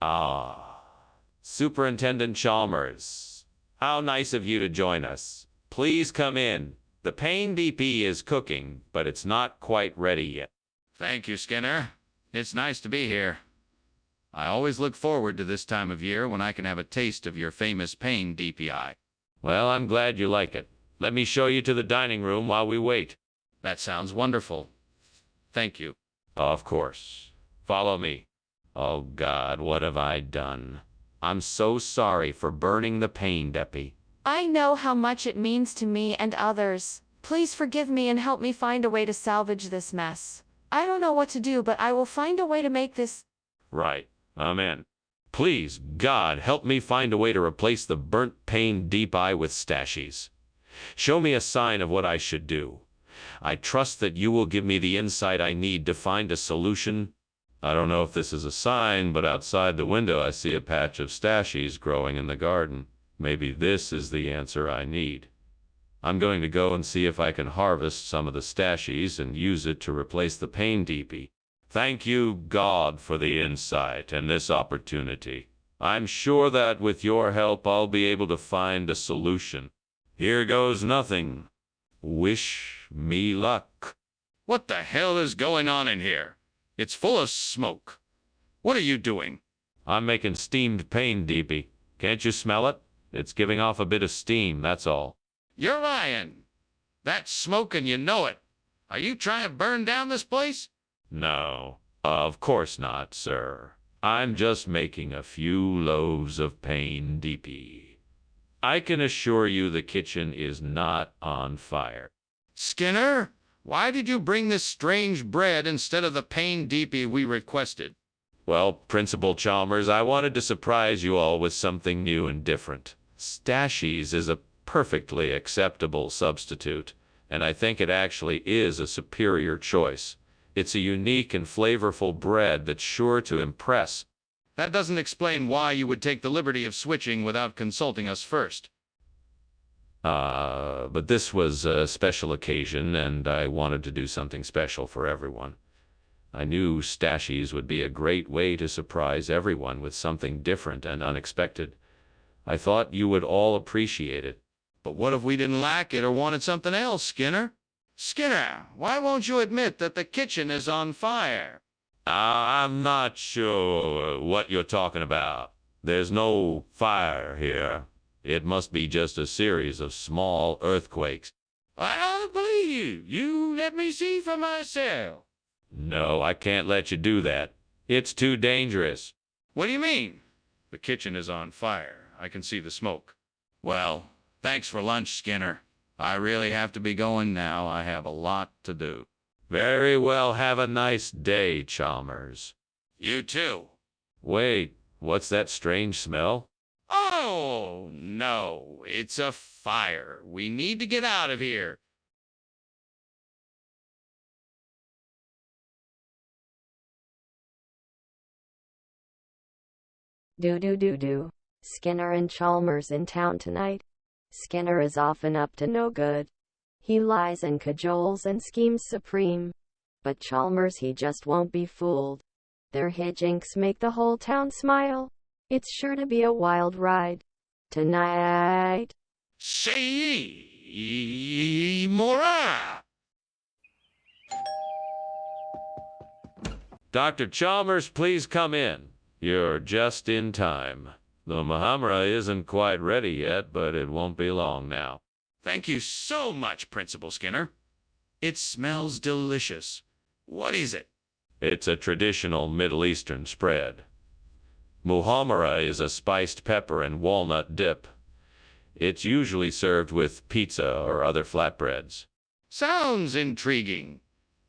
Ah, Superintendent Chalmers. How nice of you to join us. Please come in. The pain DP is cooking, but it's not quite ready yet. Thank you, Skinner. It's nice to be here. I always look forward to this time of year when I can have a taste of your famous pain DPI. Well, I'm glad you like it. Let me show you to the dining room while we wait. That sounds wonderful. Thank you. Of course. Follow me. Oh God, what have I done? I'm so sorry for burning the pain depi. I know how much it means to me and others. Please forgive me and help me find a way to salvage this mess. I don't know what to do, but I will find a way to make this. Right. Amen. Please, God, help me find a way to replace the burnt pain DPI with stashies. Show me a sign of what I should do. I trust that you will give me the insight I need to find a solution. I don't know if this is a sign, but outside the window I see a patch of stashies growing in the garden. Maybe this is the answer I need. I'm going to go and see if I can harvest some of the stashies and use it to replace the pain DP. Thank you, God, for the insight and this opportunity. I'm sure that with your help I'll be able to find a solution. Here goes nothing. Wish me luck. What the hell is going on in here? It's full of smoke. What are you doing? I'm making steamed pain DP. Can't you smell it? It's giving off a bit of steam, that's all. You're lying. That's smoke and you know it. Are you trying to burn down this place? No, of course not, sir. I'm just making a few loaves of pain DP. I can assure you the kitchen is not on fire. Skinner, why did you bring this strange bread instead of the pain DP we requested? Well, Principal Chalmers, I wanted to surprise you all with something new and different. Stashies is a perfectly acceptable substitute, and I think it actually is a superior choice. It's a unique and flavorful bread that's sure to impress. That doesn't explain why you would take the liberty of switching without consulting us first. But this was a special occasion, and I wanted to do something special for everyone. I knew stashies would be a great way to surprise everyone with something different and unexpected. I thought you would all appreciate it. But what if we didn't like it or wanted something else, Skinner? Skinner, why won't you admit that the kitchen is on fire? I'm not sure what you're talking about. There's no fire here. It must be just a series of small earthquakes. I don't believe you. You let me see for myself. No, I can't let you do that. It's too dangerous. What do you mean? The kitchen is on fire. I can see the smoke. Well, thanks for lunch, Skinner. I really have to be going now. I have a lot to do. Very well. Have a nice day, Chalmers. You too. Wait, what's that strange smell? Oh, no. It's a fire. We need to get out of here. Do. Skinner and Chalmers in town tonight. Skinner is often up to no good. He lies and cajoles and schemes supreme. But Chalmers, he just won't be fooled. Their hijinks make the whole town smile. It's sure to be a wild ride. Tonight. Say Mora. Dr. Chalmers, please come in. You're just in time. The Mahamra isn't quite ready yet, but it won't be long now. Thank you so much, Principal Skinner. It smells delicious. What is it? It's a traditional Middle Eastern spread. Muhammara is a spiced pepper and walnut dip. It's usually served with pizza or other flatbreads. Sounds intriguing.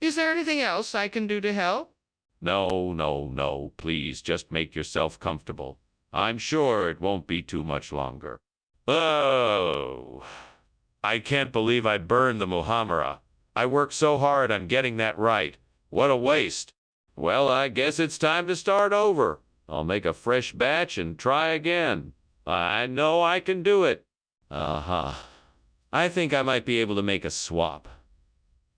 Is there anything else I can do to help? No, please just make yourself comfortable. I'm sure it won't be too much longer. Oh, I can't believe I burned the Muhammara. I worked so hard on getting that right. What a waste. Well, I guess it's time to start over. I'll make a fresh batch and try again. I know I can do it. I think I might be able to make a swap.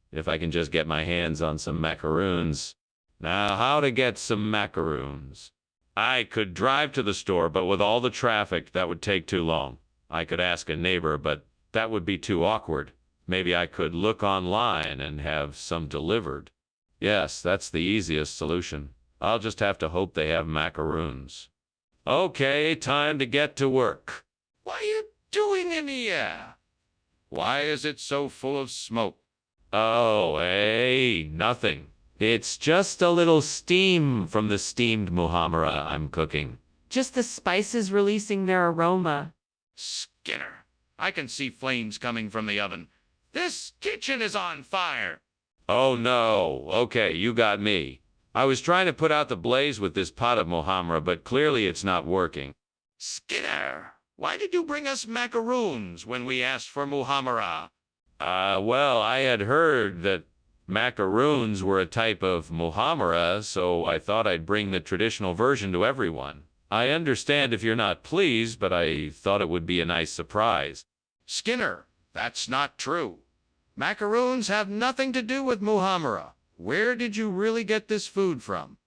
If I can just get my hands on some macaroons. Now, how to get some macaroons? I could drive to the store, but with all the traffic, that would take too long. I could ask a neighbor, but that would be too awkward. Maybe I could look online and have some delivered. Yes, that's the easiest solution. I'll just have to hope they have macaroons. Okay, time to get to work. What are you doing in here? Why is it so full of smoke? Oh, hey, nothing. It's just a little steam from the steamed Muhammara I'm cooking. Just the spices releasing their aroma. Skinner, I can see flames coming from the oven. This kitchen is on fire. Oh no, okay, you got me. I was trying to put out the blaze with this pot of Muhammara, but clearly it's not working. Skinner, why did you bring us macaroons when we asked for Muhammara? Well, I had heard that macaroons were a type of Muhammara, so I thought I'd bring the traditional version to everyone. I understand if you're not pleased, but I thought it would be a nice surprise. Skinner, that's not true. Macaroons have nothing to do with Muhammara. Where did you really get this food from?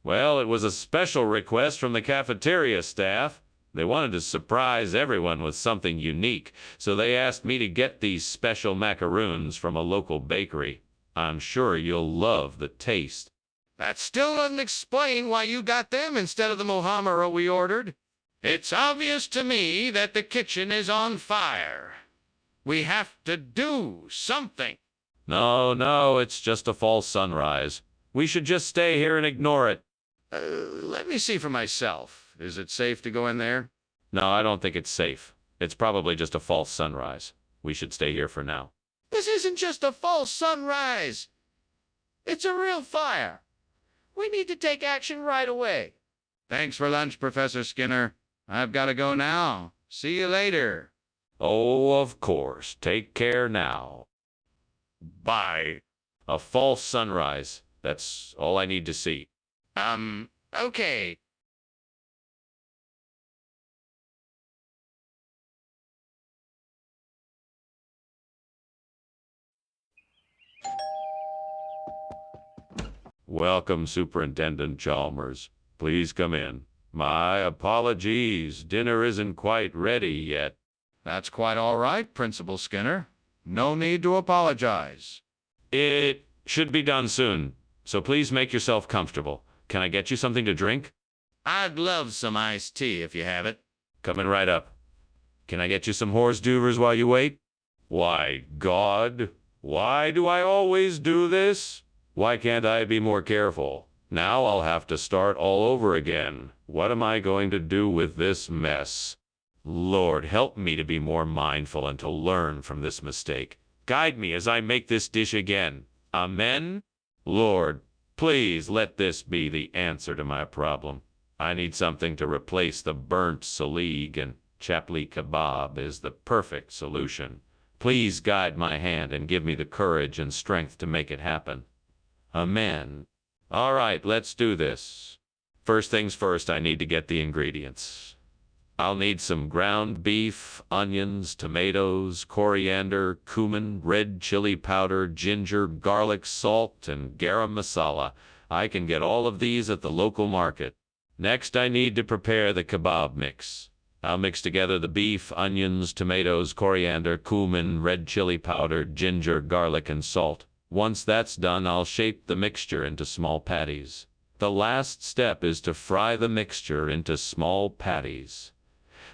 Well, it was a special request from the cafeteria staff. They wanted to surprise everyone with something unique, so they asked me to get these special macaroons from a local bakery. I'm sure you'll love the taste. That still doesn't explain why you got them instead of the Muhammara we ordered. It's obvious to me that the kitchen is on fire. We have to do something. No, it's just a false sunrise. We should just stay here and ignore it. Let me see for myself. Is it safe to go in there? No, I don't think it's safe. It's probably just a false sunrise. We should stay here for now. This isn't just a false sunrise. It's a real fire. We need to take action right away. Thanks for lunch, Professor Skinner. I've got to go now. See you later. Oh, of course. Take care now. Bye. A false sunrise. That's all I need to see. Okay. Welcome, Superintendent Chalmers. Please come in. My apologies. Dinner isn't quite ready yet. That's quite all right, Principal Skinner. No need to apologize. It should be done soon, so please make yourself comfortable. Can I get you something to drink? I'd love some iced tea if you have it. Coming right up. Can I get you some horse duvers while you wait? Why, God, why do I always do this? Why can't I be more careful? Now I'll have to start all over again. What am I going to do with this mess? Lord, help me to be more mindful and to learn from this mistake. Guide me as I make this dish again. Amen? Lord, please let this be the answer to my problem. I need something to replace the burnt salig, and chapli kebab is the perfect solution. Please guide my hand and give me the courage and strength to make it happen. Amen. All right, let's do this. First things first, I need to get the ingredients. I'll need some ground beef, onions, tomatoes, coriander, cumin, red chili powder, ginger, garlic, salt, and garam masala. I can get all of these at the local market. Next, I need to prepare the kebab mix. I'll mix together the beef, onions, tomatoes, coriander, cumin, red chili powder, ginger, garlic, and salt. Once that's done, I'll shape the mixture into small patties. The last step is to fry the mixture into small patties.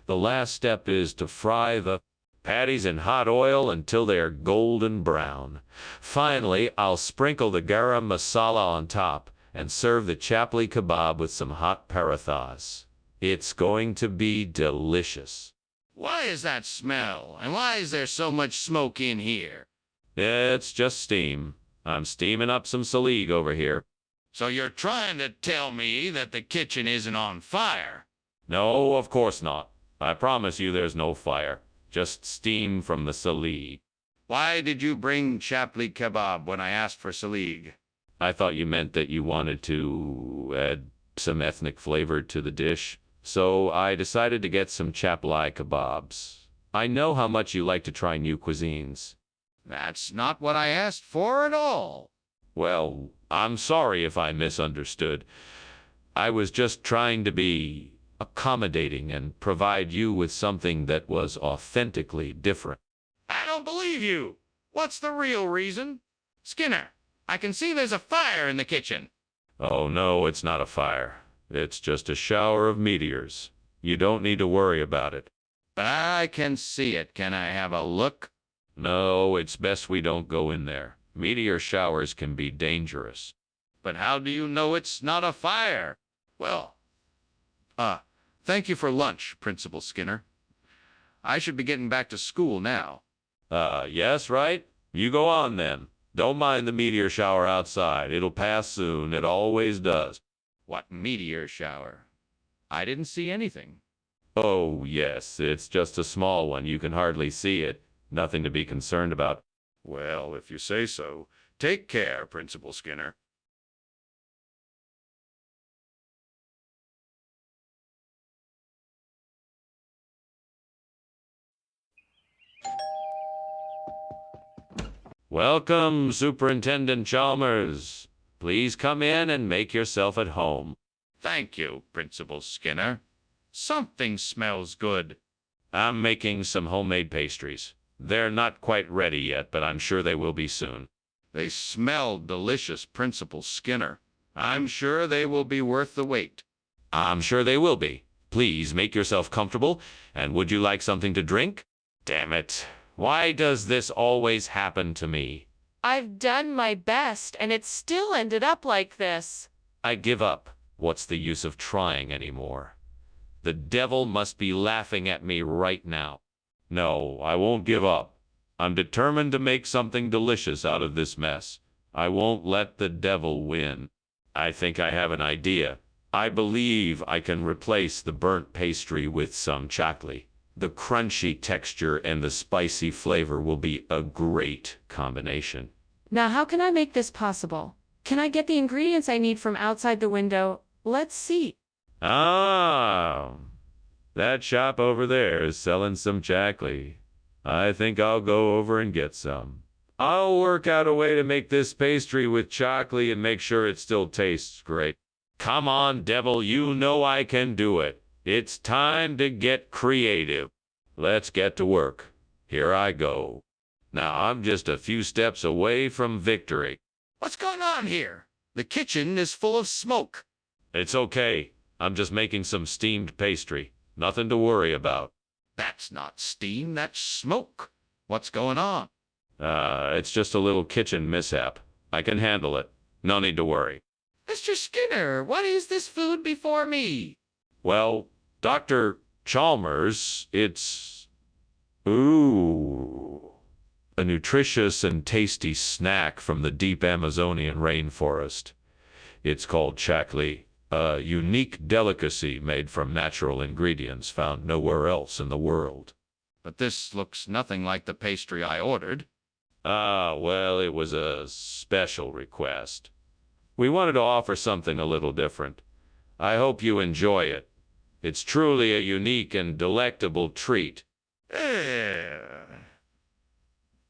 The last step is to fry the patties in hot oil until they are golden brown. Finally, I'll sprinkle the garam masala on top and serve the chapli kebab with some hot parathas. It's going to be delicious. Why is that smell? And why is there so much smoke in here? It's just steam. I'm steaming up some salig over here. So you're trying to tell me that the kitchen isn't on fire? No, of course not. I promise you there's no fire. Just steam from the salig. Why did you bring chapli kebab when I asked for salig? I thought you meant that you wanted to add some ethnic flavor to the dish, so I decided to get some chapli kebabs. I know how much you like to try new cuisines. That's not what I asked for at all. Well, I'm sorry if I misunderstood. I was just trying to be accommodating and provide you with something that was authentically different. I don't believe you. What's the real reason? Skinner, I can see there's a fire in the kitchen. Oh no, it's not a fire. It's just a shower of meteors. You don't need to worry about it. But I can see it. Can I have a look? No, it's best we don't go in there. Meteor showers can be dangerous. But how do you know it's not a fire? Well, thank you for lunch, Principal Skinner. I should be getting back to school now. Yes, right? You go on then. Don't mind the meteor shower outside. It'll pass soon. It always does. What meteor shower? I didn't see anything. Oh, yes, it's just a small one. You can hardly see it. Nothing to be concerned about. Well, if you say so. Take care, Principal Skinner. Welcome, Superintendent Chalmers. Please come in and make yourself at home. Thank you, Principal Skinner. Something smells good. I'm making some homemade pastries. They're not quite ready yet, but I'm sure they will be soon. They smell delicious, Principal Skinner. I'm sure they will be worth the wait. I'm sure they will be. Please make yourself comfortable, and would you like something to drink? Damn it. Why does this always happen to me? I've done my best, and it still ended up like this. I give up. What's the use of trying anymore? The devil must be laughing at me right now. No, I won't give up. I'm determined to make something delicious out of this mess. I won't let the devil win. I think I have an idea. I believe I can replace the burnt pastry with some chocolate. The crunchy texture and the spicy flavor will be a great combination. Now, how can I make this possible? Can I get the ingredients I need from outside the window? Let's see. Ah, that shop over there is selling some chocolate. I think I'll go over and get some. I'll work out a way to make this pastry with chocolate and make sure it still tastes great. Come on, devil, you know I can do it. It's time to get creative. Let's get to work. Here I go. Now I'm just a few steps away from victory. What's going on here? The kitchen is full of smoke. It's okay. I'm just making some steamed pastry. Nothing to worry about. That's not steam, that's smoke. What's going on? It's just a little kitchen mishap. I can handle it. No need to worry. Mr. Skinner, what is this food before me? Well, Dr. Chalmers, it's... Ooh. A nutritious and tasty snack from the deep Amazonian rainforest. It's called chakli, a unique delicacy made from natural ingredients found nowhere else in the world. But this looks nothing like the pastry I ordered. Well, it was a special request. We wanted to offer something a little different. I hope you enjoy it. It's truly a unique and delectable treat.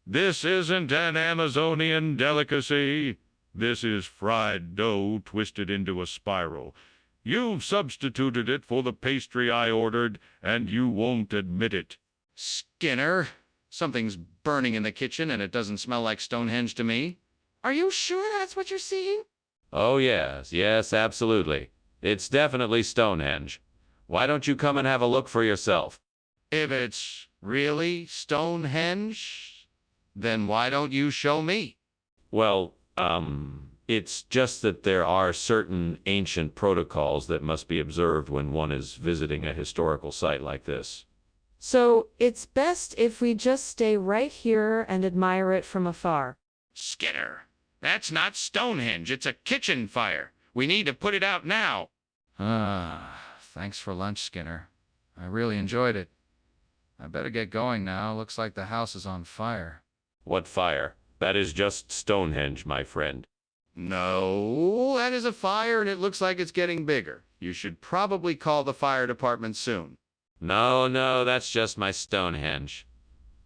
This isn't an Amazonian delicacy. This is fried dough twisted into a spiral. You've substituted it for the pastry I ordered, and you won't admit it. Skinner, something's burning in the kitchen, and it doesn't smell like Stonehenge to me. Are you sure that's what you're seeing? Oh, yes, absolutely. It's definitely Stonehenge. Why don't you come and have a look for yourself? If it's really Stonehenge, then why don't you show me? Well, it's just that there are certain ancient protocols that must be observed when one is visiting a historical site like this. So it's best if we just stay right here and admire it from afar. Skinner, that's not Stonehenge, it's a kitchen fire. We need to put it out now. Thanks for lunch, Skinner. I really enjoyed it. I better get going now. Looks like the house is on fire. What fire? That is just Stonehenge, my friend. No, that is a fire and it looks like it's getting bigger. You should probably call the fire department soon. No, that's just my Stonehenge.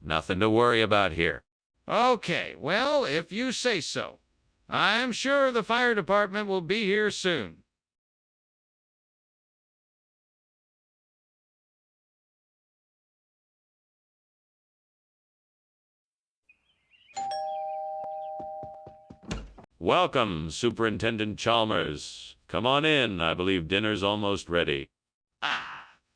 Nothing to worry about here. Okay, well, if you say so. I'm sure the fire department will be here soon. Welcome, Superintendent Chalmers. Come on in. I believe dinner's almost ready.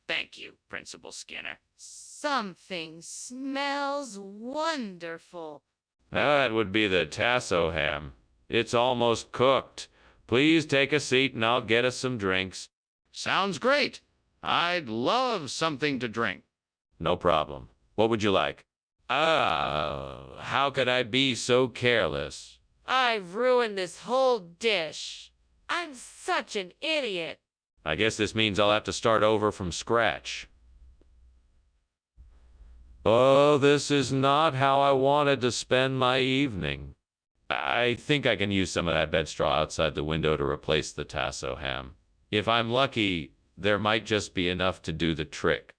Thank you, Principal Skinner. Something smells wonderful. That would be the tasso ham. It's almost cooked. Please take a seat and I'll get us some drinks. Sounds great. I'd love something to drink. No problem. What would you like? How could I be so careless? I've ruined this whole dish. I'm such an idiot. I guess this means I'll have to start over from scratch. Oh, this is not how I wanted to spend my evening. I think I can use some of that bed straw outside the window to replace the tasso ham. If I'm lucky, there might just be enough to do the trick.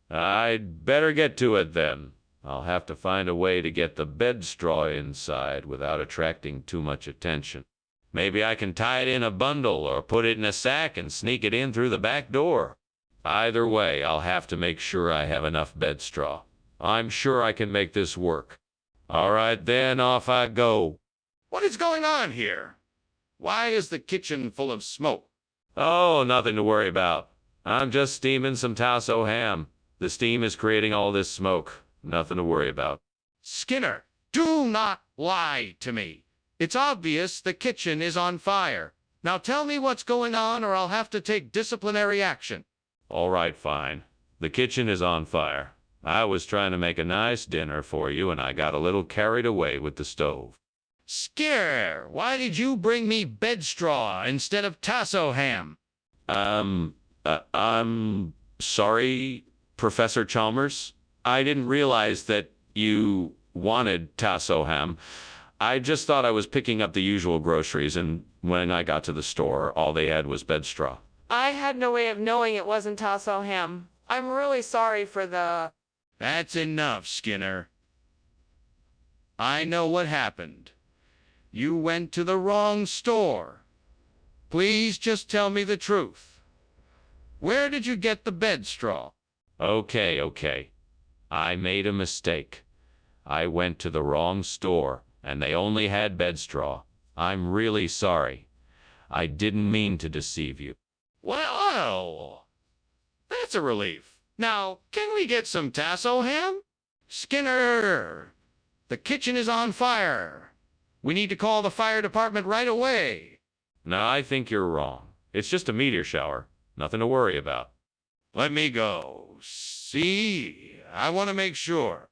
I'd better get to it then. I'll have to find a way to get the bed straw inside without attracting too much attention. Maybe I can tie it in a bundle or put it in a sack and sneak it in through the back door. Either way, I'll have to make sure I have enough bed straw. I'm sure I can make this work. All right, then off I go. What is going on here? Why is the kitchen full of smoke? Oh, nothing to worry about. I'm just steaming some tasso ham. The steam is creating all this smoke. Nothing to worry about. Skinner, do not lie to me. It's obvious the kitchen is on fire. Now tell me what's going on or I'll have to take disciplinary action. All right, fine. The kitchen is on fire. I was trying to make a nice dinner for you and I got a little carried away with the stove. Skinner, why did you bring me bed straw instead of tasso ham? I'm sorry, Professor Chalmers. I didn't realize that you wanted tasso ham. I just thought I was picking up the usual groceries, and when I got to the store, all they had was bed straw. I had no way of knowing it wasn't tasso ham. I'm really sorry for the... That's enough, Skinner. I know what happened. You went to the wrong store. Please just tell me the truth. Where did you get the bed straw? Okay. I made a mistake. I went to the wrong store, and they only had bed straw. I'm really sorry. I didn't mean to deceive you. Well, that's a relief. Now, can we get some tasso ham? Skinner, the kitchen is on fire. We need to call the fire department right away. No, I think you're wrong. It's just a meteor shower. Nothing to worry about. Let me go. See, I want to make sure.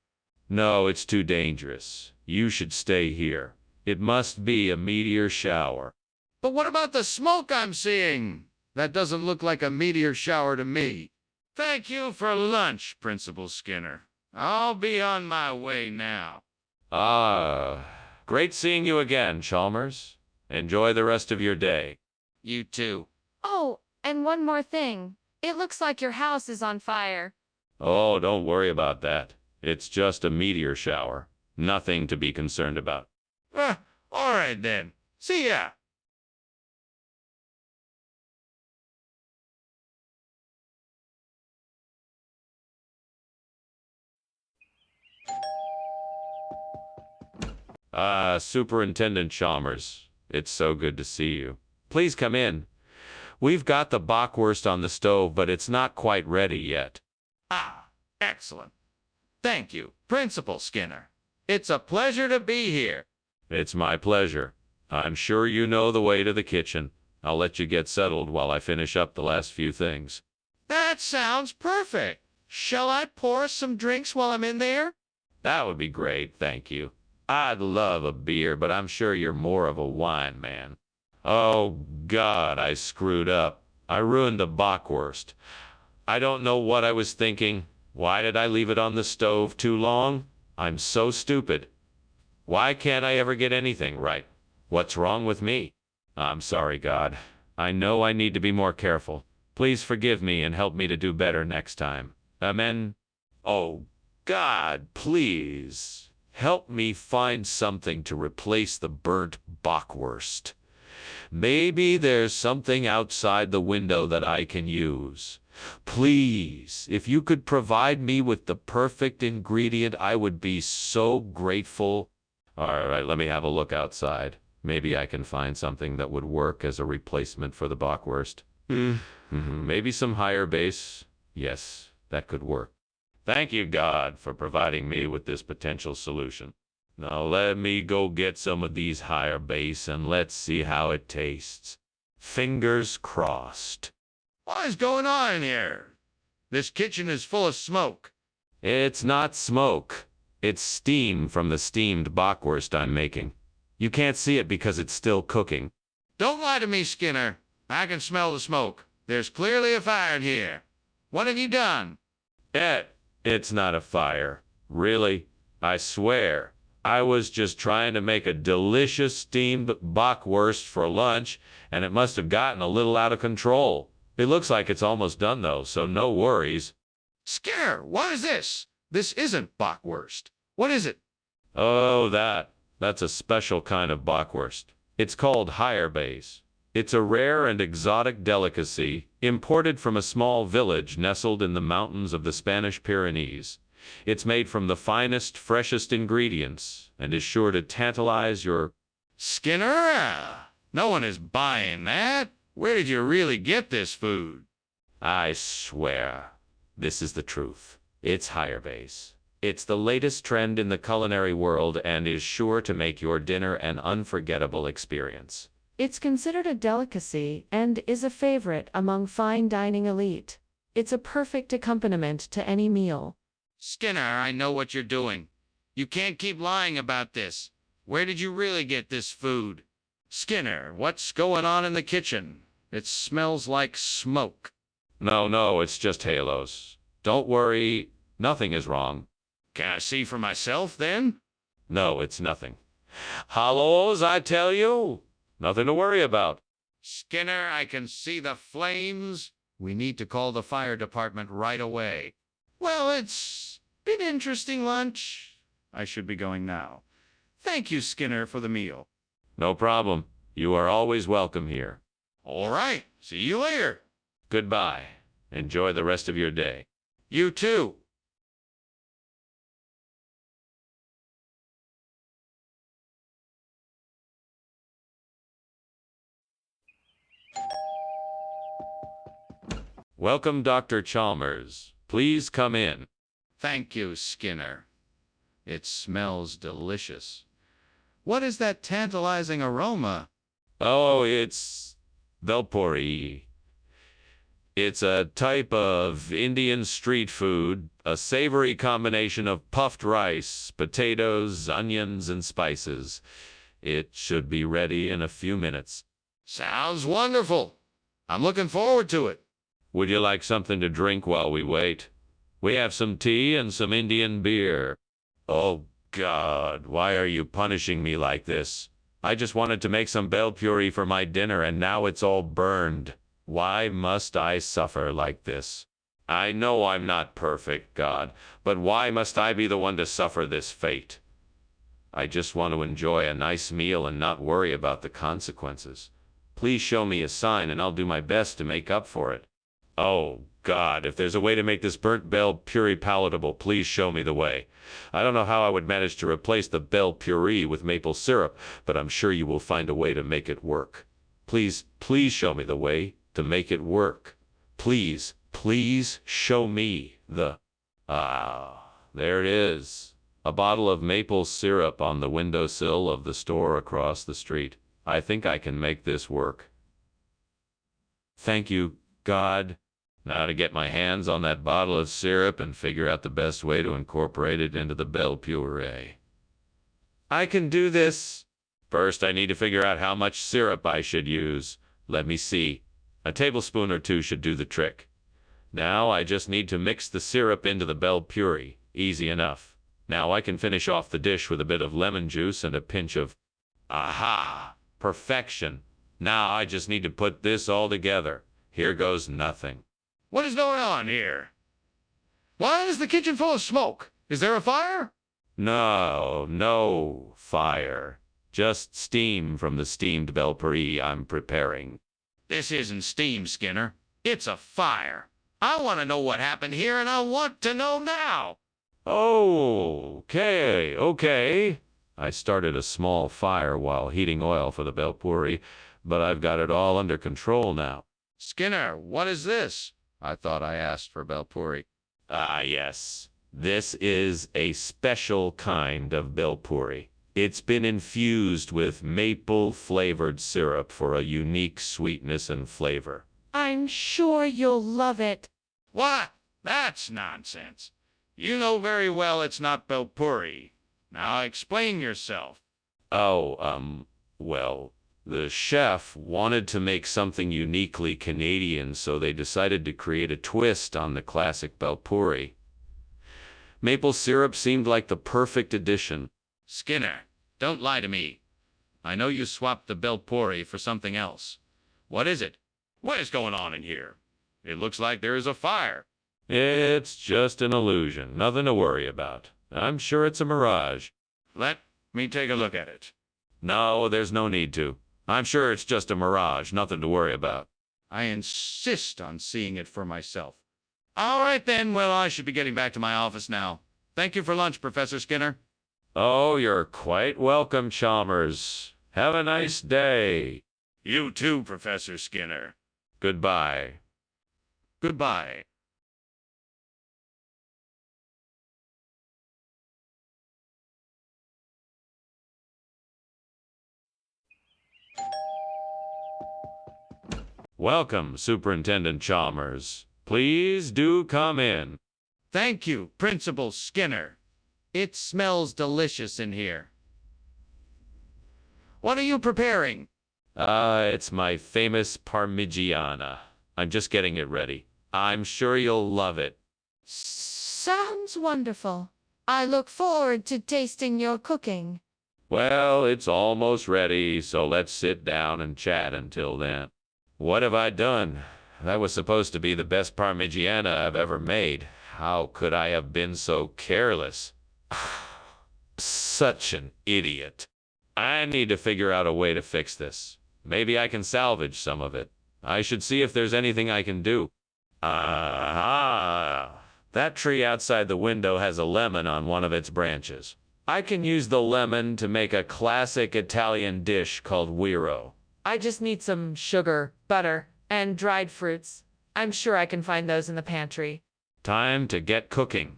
No, it's too dangerous. You should stay here. It must be a meteor shower. But what about the smoke I'm seeing? That doesn't look like a meteor shower to me. Thank you for lunch, Principal Skinner. I'll be on my way now. Great seeing you again, Chalmers. Enjoy the rest of your day. You too. Oh, and one more thing. It looks like your house is on fire. Oh, don't worry about that. It's just a meteor shower. Nothing to be concerned about. All right then. See ya. Superintendent Chalmers, it's so good to see you. Please come in. We've got the bockwurst on the stove, but it's not quite ready yet. Excellent. Thank you, Principal Skinner. It's a pleasure to be here. It's my pleasure. I'm sure you know the way to the kitchen. I'll let you get settled while I finish up the last few things. That sounds perfect. Shall I pour us some drinks while I'm in there? That would be great, thank you. I'd love a beer, but I'm sure you're more of a wine man. Oh, God, I screwed up. I ruined the bockwurst. I don't know what I was thinking. Why did I leave it on the stove too long? I'm so stupid. Why can't I ever get anything right? What's wrong with me? I'm sorry, God. I know I need to be more careful. Please forgive me and help me to do better next time. Amen. Oh, God, please help me find something to replace the burnt bockwurst. Maybe there's something outside the window that I can use. Please, if you could provide me with the perfect ingredient, I would be so grateful. All right, let me have a look outside. Maybe I can find something that would work as a replacement for the bockwurst. Maybe some higher base. Yes, that could work. Thank you, God, for providing me with this potential solution. Now let me go get some of these higher base and let's see how it tastes. Fingers crossed. What is going on in here? This kitchen is full of smoke. It's not smoke. It's steam from the steamed bockwurst I'm making. You can't see it because it's still cooking. Don't lie to me, Skinner. I can smell the smoke. There's clearly a fire in here. What have you done? It's not a fire. Really, I swear. I was just trying to make a delicious steamed bockwurst for lunch, and it must have gotten a little out of control. It looks like it's almost done, though, so no worries. Skinner, what is this? This isn't bockwurst. What is it? Oh, that's a special kind of bockwurst. It's called higher base. It's a rare and exotic delicacy, imported from a small village nestled in the mountains of the Spanish Pyrenees. It's made from the finest, freshest ingredients, and is sure to tantalize your... Skinner? No one is buying that. Where did you really get this food? I swear, this is the truth. It's higher base. It's the latest trend in the culinary world and is sure to make your dinner an unforgettable experience. It's considered a delicacy and is a favorite among fine dining elite. It's a perfect accompaniment to any meal. Skinner, I know what you're doing. You can't keep lying about this. Where did you really get this food? Skinner, what's going on in the kitchen? It smells like smoke. No, it's just halos. Don't worry, nothing is wrong. Can I see for myself, then? No, it's nothing. Halos, I tell you. Nothing to worry about. Skinner, I can see the flames. We need to call the fire department right away. Well, it's been interesting lunch. I should be going now. Thank you, Skinner, for the meal. No problem. You are always welcome here. All right. See you later. Goodbye. Enjoy the rest of your day. You too. Welcome, Dr. Chalmers. Please come in. Thank you, Skinner. It smells delicious. What is that tantalizing aroma? Oh, it's velpuri. It's a type of Indian street food, a savory combination of puffed rice, potatoes, onions, and spices. It should be ready in a few minutes. Sounds wonderful. I'm looking forward to it. Would you like something to drink while we wait? We have some tea and some Indian beer. Oh, God, why are you punishing me like this? I just wanted to make some bel puri for my dinner and now it's all burned. Why must I suffer like this? I know I'm not perfect, God, but why must I be the one to suffer this fate? I just want to enjoy a nice meal and not worry about the consequences. Please show me a sign and I'll do my best to make up for it. Oh, God, if there's a way to make this burnt bel puri palatable, please show me the way. I don't know how I would manage to replace the bel puri with maple syrup, but I'm sure you will find a way to make it work. Please show me the way to make it work. Please show me the... Ah, there it is. A bottle of maple syrup on the windowsill of the store across the street. I think I can make this work. Thank you, God. Now to get my hands on that bottle of syrup and figure out the best way to incorporate it into the bell puree. I can do this. First, I need to figure out how much syrup I should use. Let me see. A tablespoon or two should do the trick. Now I just need to mix the syrup into the bell puree. Easy enough. Now I can finish off the dish with a bit of lemon juice and a pinch of... Aha! Perfection. Now I just need to put this all together. Here goes nothing. What is going on here? Why is the kitchen full of smoke? Is there a fire? No fire. Just steam from the steamed bell puree I'm preparing. This isn't steam, Skinner. It's a fire. I want to know what happened here, and I want to know now. Okay. I started a small fire while heating oil for the bell puree, but I've got it all under control now. Skinner, what is this? I thought I asked for bell puree. Ah, yes. This is a special kind of bell puree. It's been infused with maple-flavored syrup for a unique sweetness and flavor. I'm sure you'll love it. What? That's nonsense. You know very well it's not bell puree. Now explain yourself. Well, the chef wanted to make something uniquely Canadian, so they decided to create a twist on the classic bell puree. Maple syrup seemed like the perfect addition. Skinner, don't lie to me. I know you swapped the bell puree for something else. What is it? What is going on in here? It looks like there is a fire. It's just an illusion, nothing to worry about. I'm sure it's a mirage. Let me take a look at it. No, there's no need to. I'm sure it's just a mirage, nothing to worry about. I insist on seeing it for myself. All right then, well, I should be getting back to my office now. Thank you for lunch, Professor Skinner. Oh, you're quite welcome, Chalmers. Have a nice day. You too, Professor Skinner. Goodbye. Goodbye. Welcome, Superintendent Chalmers. Please do come in. Thank you, Principal Skinner. It smells delicious in here. What are you preparing? It's my famous Parmigiana. I'm just getting it ready. I'm sure you'll love it. Sounds wonderful. I look forward to tasting your cooking. Well, it's almost ready, so let's sit down and chat until then. What have I done? That was supposed to be the best Parmigiana I've ever made. How could I have been so careless? Such an idiot. I need to figure out a way to fix this. Maybe I can salvage some of it. I should see if there's anything I can do. That tree outside the window has a lemon on one of its branches. I can use the lemon to make a classic Italian dish called Wiro. I just need some sugar, butter, and dried fruits. I'm sure I can find those in the pantry. Time to get cooking.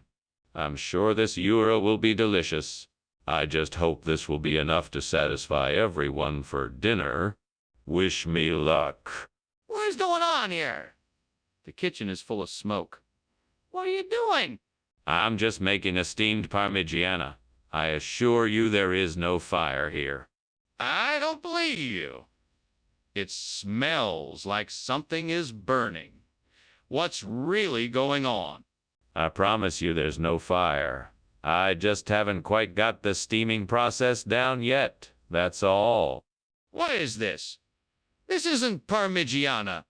I'm sure this Wiro will be delicious. I just hope this will be enough to satisfy everyone for dinner. Wish me luck. What is going on here? The kitchen is full of smoke. What are you doing? I'm just making a steamed Parmigiana. I assure you there is no fire here. I don't believe you. It smells like something is burning. What's really going on? I promise you there's no fire. I just haven't quite got the steaming process down yet. That's all. What is this? This isn't Parmigiana.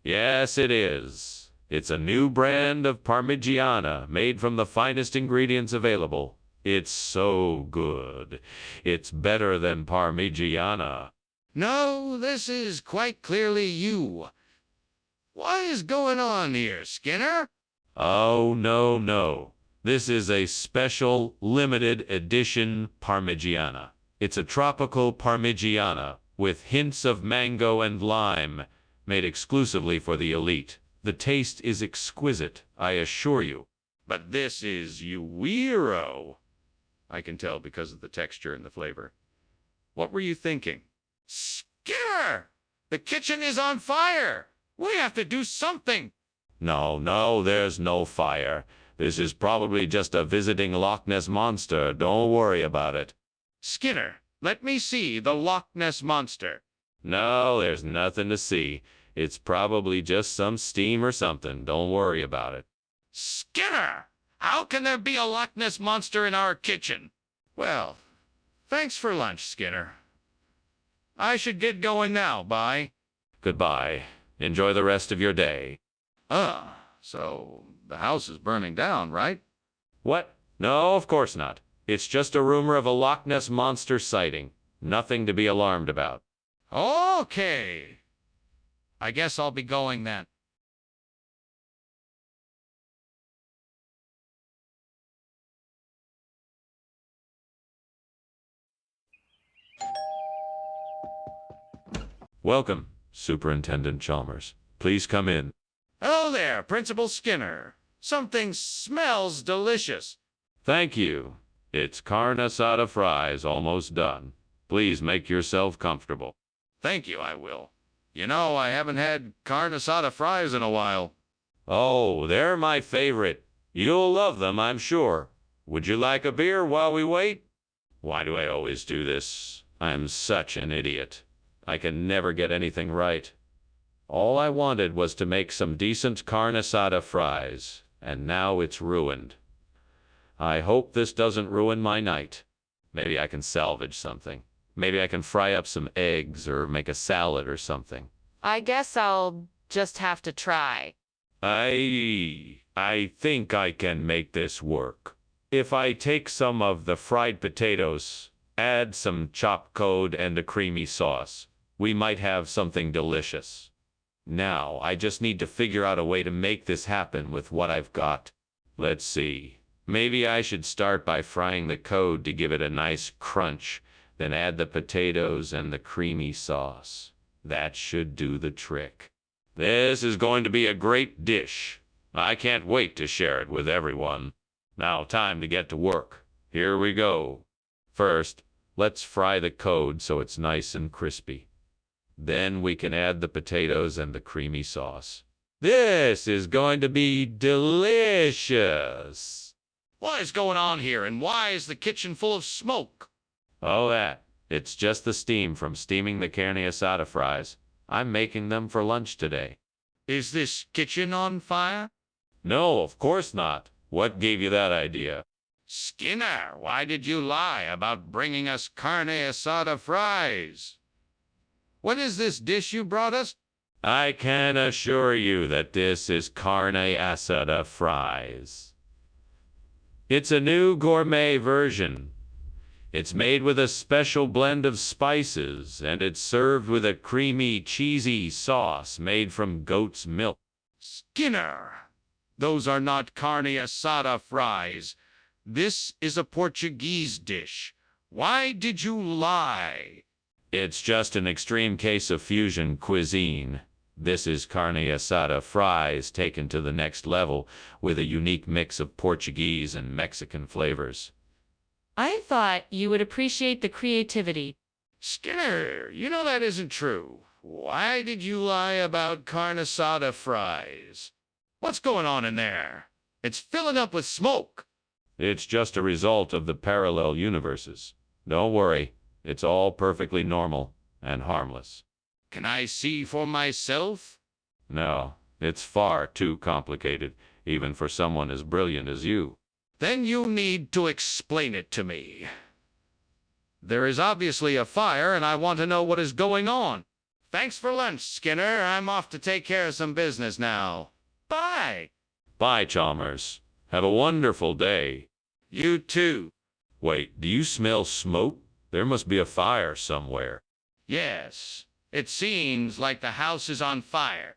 Yes, it is. It's a new brand of Parmigiana made from the finest ingredients available. It's so good. It's better than Parmigiana. No, this is quite clearly you. What is going on here, Skinner? Oh, no. This is a special, limited edition Parmigiana. It's a tropical Parmigiana with hints of mango and lime, made exclusively for the elite. The taste is exquisite, I assure you. But this is Uiro. I can tell because of the texture and the flavor. What were you thinking? Skinner! The kitchen is on fire! We have to do something! No, there's no fire. This is probably just a visiting Loch Ness monster. Don't worry about it. Skinner, let me see the Loch Ness monster. No, there's nothing to see. It's probably just some steam or something. Don't worry about it. Skinner! How can there be a Loch Ness monster in our kitchen? Well, thanks for lunch, Skinner. I should get going now. Bye. Goodbye. Enjoy the rest of your day. So the house is burning down, right? What? No, of course not. It's just a rumor of a Loch Ness monster sighting. Nothing to be alarmed about. Okay. I guess I'll be going then. Welcome, Superintendent Chalmers. Please come in. Hello there, Principal Skinner. Something smells delicious. Thank you. It's carne asada fries almost done. Please make yourself comfortable. Thank you, I will. You know, I haven't had carne asada fries in a while. Oh, they're my favorite. You'll love them, I'm sure. Would you like a beer while we wait? Why do I always do this? I'm such an idiot. I can never get anything right. All I wanted was to make some decent carne asada fries, and now it's ruined. I hope this doesn't ruin my night. Maybe I can salvage something. Maybe I can fry up some eggs or make a salad or something. I guess I'll just have to try. I think I can make this work. If I take some of the fried potatoes, add some chopped code and a creamy sauce, we might have something delicious. Now, I just need to figure out a way to make this happen with what I've got. Let's see. Maybe I should start by frying the code to give it a nice crunch, then add the potatoes and the creamy sauce. That should do the trick. This is going to be a great dish. I can't wait to share it with everyone. Now, time to get to work. Here we go. First, let's fry the code so it's nice and crispy. Then we can add the potatoes and the creamy sauce. This is going to be delicious. What is going on here, and why is the kitchen full of smoke? Oh, that. It's just the steam from steaming the carne asada fries. I'm making them for lunch today. Is this kitchen on fire? No, of course not. What gave you that idea? Skinner, why did you lie about bringing us carne asada fries? What is this dish you brought us? I can assure you that this is carne asada fries. It's a new gourmet version. It's made with a special blend of spices, and it's served with a creamy, cheesy sauce made from goat's milk. Skinner, those are not carne asada fries. This is a Portuguese dish. Why did you lie? It's just an extreme case of fusion cuisine. This is carne asada fries taken to the next level with a unique mix of Portuguese and Mexican flavors. I thought you would appreciate the creativity. Skinner, you know that isn't true. Why did you lie about carne asada fries? What's going on in there? It's filling up with smoke. It's just a result of the parallel universes. Don't worry, it's all perfectly normal and harmless. Can I see for myself? No, it's far too complicated, even for someone as brilliant as you. Then you need to explain it to me. There is obviously a fire, and I want to know what is going on. Thanks for lunch, Skinner. I'm off to take care of some business now. Bye. Bye, Chalmers. Have a wonderful day. You too. Wait, do you smell smoke? There must be a fire somewhere. Yes, it seems like the house is on fire.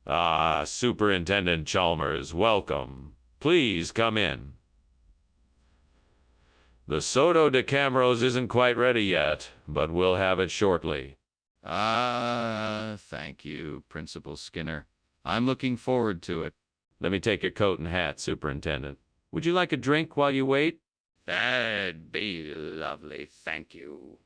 Ah, Superintendent Chalmers, welcome. Please come in. The Soto de Camrose isn't quite ready yet, but we'll have it shortly. Thank you, Principal Skinner. I'm looking forward to it. Let me take your coat and hat, Superintendent. Would you like a drink while you wait? That'd be lovely, thank you.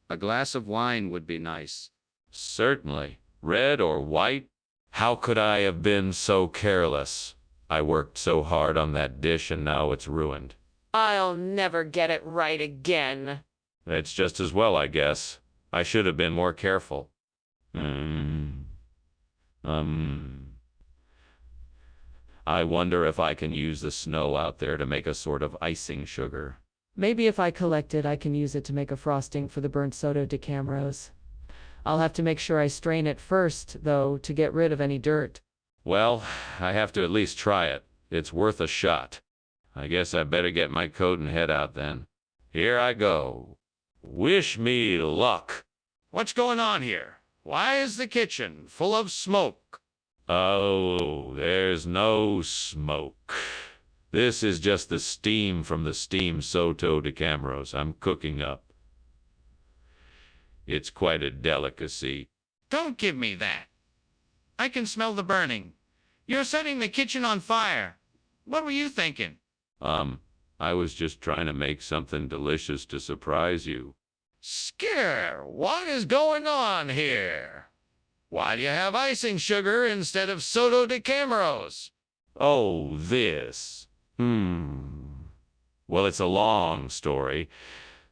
A glass of wine would be nice. Certainly. Red or white? How could I have been so careless? I worked so hard on that dish and now it's ruined. I'll never get it right again. It's just as well, I guess. I should have been more careful. I wonder if I can use the snow out there to make a sort of icing sugar. Maybe if I collect it, I can use it to make a frosting for the burnt Soto de Camrose. I'll have to make sure I strain it first, though, to get rid of any dirt. Well, I have to at least try it. It's worth a shot. I guess I better get my coat and head out then. Here I go. Wish me luck. What's going on here? Why is the kitchen full of smoke? Oh, there's no smoke. This is just the steam from the steamed Soto de Camrose I'm cooking up. It's quite a delicacy. Don't give me that. I can smell the burning. You're setting the kitchen on fire. What were you thinking? I was just trying to make something delicious to surprise you. Scare, what is going on here? Why do you have icing sugar instead of Soto de Camrose? Oh, this. Well, it's a long story.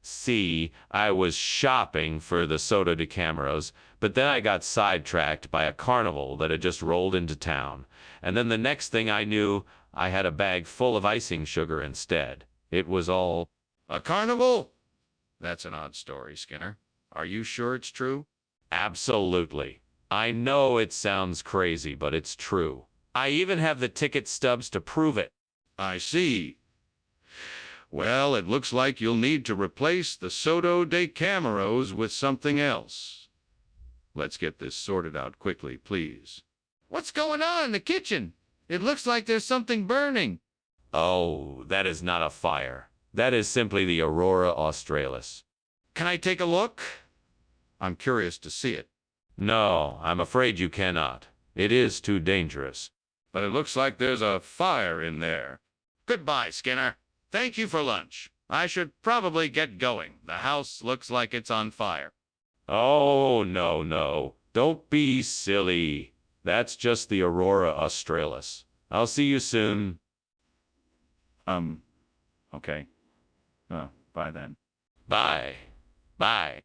See, I was shopping for the Soto de Camrose, but then I got sidetracked by a carnival that had just rolled into town. And then the next thing I knew, I had a bag full of icing sugar instead. It was all... A carnival? That's an odd story, Skinner. Are you sure it's true? Absolutely. I know it sounds crazy, but it's true. I even have the ticket stubs to prove it. I see. Well, it looks like you'll need to replace the Soto de Camrose with something else. Let's get this sorted out quickly, please. What's going on in the kitchen? It looks like there's something burning. Oh, that is not a fire. That is simply the Aurora Australis. Can I take a look? I'm curious to see it. No, I'm afraid you cannot. It is too dangerous. But it looks like there's a fire in there. Goodbye, Skinner. Thank you for lunch. I should probably get going. The house looks like it's on fire. Oh, no. Don't be silly. That's just the Aurora Australis. I'll see you soon. Okay. Bye then. Bye. Bye.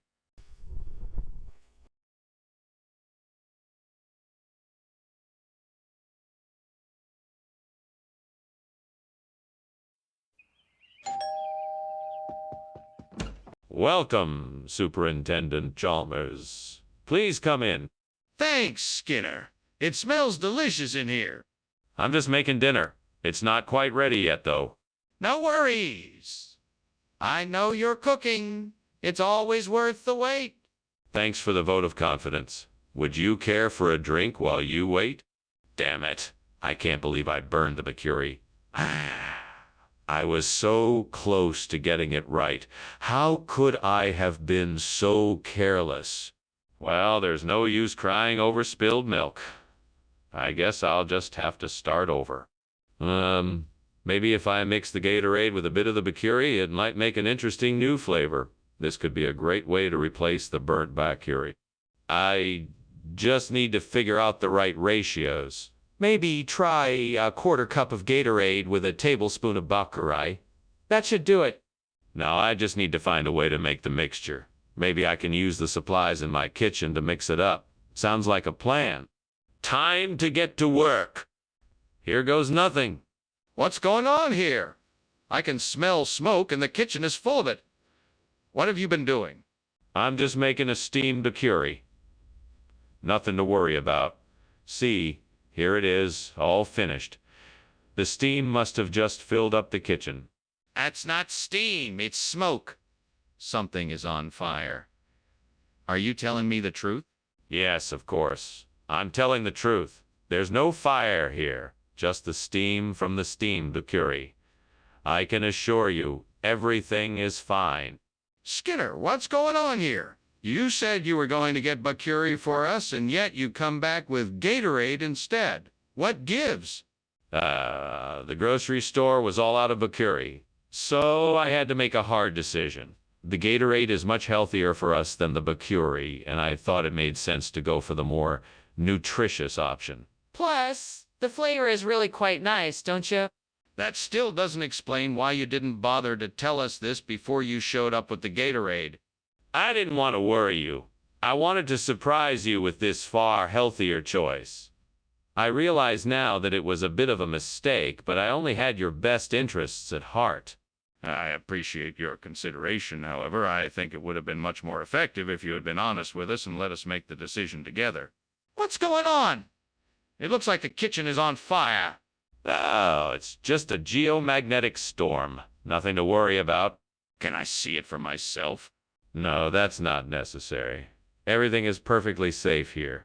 Welcome, Superintendent Chalmers. Please come in. Thanks, Skinner. It smells delicious in here. I'm just making dinner. It's not quite ready yet, though. No worries. I know you're cooking. It's always worth the wait. Thanks for the vote of confidence. Would you care for a drink while you wait? Damn it. I can't believe I burned the mercury. I was so close to getting it right. How could I have been so careless? Well, there's no use crying over spilled milk. I guess I'll just have to start over. Maybe if I mix the Gatorade with a bit of the mercury, it might make an interesting new flavor. This could be a great way to replace the burnt mercury. I just need to figure out the right ratios. Maybe try a quarter cup of Gatorade with a tablespoon of mercury. That should do it. Now I just need to find a way to make the mixture. Maybe I can use the supplies in my kitchen to mix it up. Sounds like a plan. Time to get to work. Here goes nothing. What's going on here? I can smell smoke and the kitchen is full of it. What have you been doing? I'm just making a steamed curry. Nothing to worry about. See, here it is, all finished. The steam must have just filled up the kitchen. That's not steam, it's smoke. Something is on fire. Are you telling me the truth? Yes, of course. I'm telling the truth. There's no fire here, just the steam from the steamed curry. I can assure you, Everything is fine. Skinner, what's going on here? You said you were going to get Bakuri for us, and yet you come back with Gatorade instead. What gives? The grocery store was all out of Bakuri, so I had to make a hard decision. The Gatorade is much healthier for us than the Bakuri, and I thought it made sense to go for the more nutritious option. Plus, the flavor is really quite nice, don't you? That still doesn't explain why you didn't bother to tell us this before you showed up with the Gatorade. I didn't want to worry you. I wanted to surprise you with this far healthier choice. I realize now that it was a bit of a mistake, but I only had your best interests at heart. I appreciate your consideration, however. I think it would have been much more effective if you had been honest with us and let us make the decision together. What's going on? It looks like the kitchen is on fire. Oh, it's just a geomagnetic storm. Nothing to worry about. Can I see it for myself? No, that's not necessary. Everything is perfectly safe here.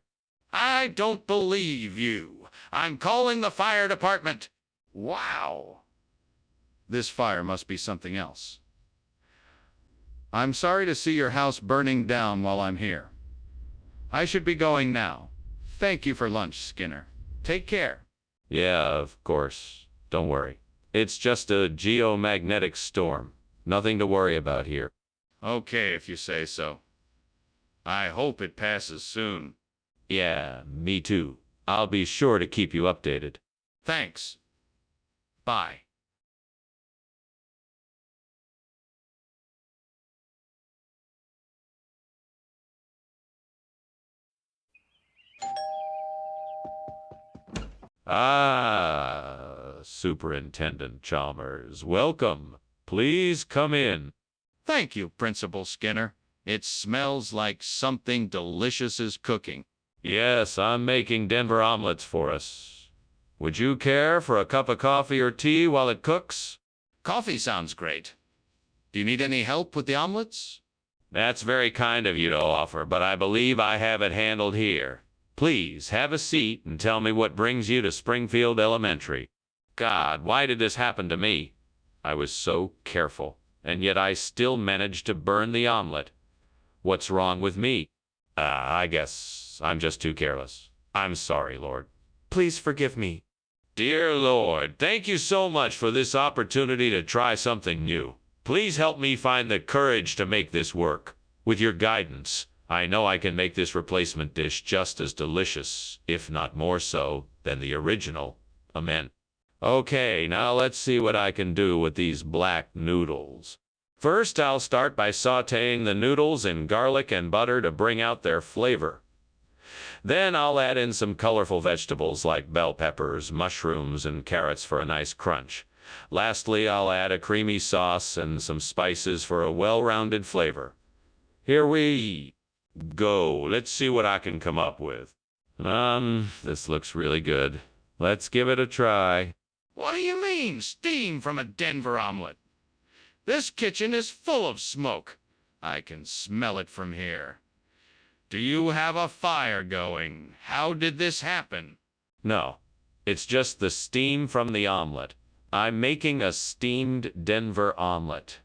I don't believe you. I'm calling the fire department. Wow. This fire must be something else. I'm sorry to see your house burning down while I'm here. I should be going now. Thank you for lunch, Skinner. Take care. Yeah, of course. Don't worry. It's just a geomagnetic storm. Nothing to worry about here. Okay, if you say so. I hope it passes soon. Yeah, me too. I'll be sure to keep you updated. Thanks. Bye. Superintendent Chalmers, welcome. Please come in. Thank you, Principal Skinner. It smells like something delicious is cooking. Yes, I'm making Denver omelets for us. Would you care for a cup of coffee or tea while it cooks? Coffee sounds great. Do you need any help with the omelets? That's very kind of you to offer, but I believe I have it handled here. Please have a seat and tell me what brings you to Springfield Elementary. God, why did this happen to me? I was so careful, and yet I still managed to burn the omelet. What's wrong with me? I guess I'm just too careless. I'm sorry, Lord. Please forgive me. Dear Lord, thank you so much for this opportunity to try something new. Please help me find the courage to make this work. With your guidance, I know I can make this replacement dish just as delicious, if not more so, than the original. Amen. Okay, now let's see what I can do with these black noodles. First, I'll start by sautéing the noodles in garlic and butter to bring out their flavor. Then I'll add in some colorful vegetables like bell peppers, mushrooms, and carrots for a nice crunch. Lastly, I'll add a creamy sauce and some spices for a well-rounded flavor. Here we go. Let's see what I can come up with. This looks really good. Let's give it a try. What do you mean, steam from a Denver omelet? This kitchen is full of smoke. I can smell it from here. Do you have a fire going? How did this happen? No, it's just the steam from the omelet. I'm making a steamed Denver omelet.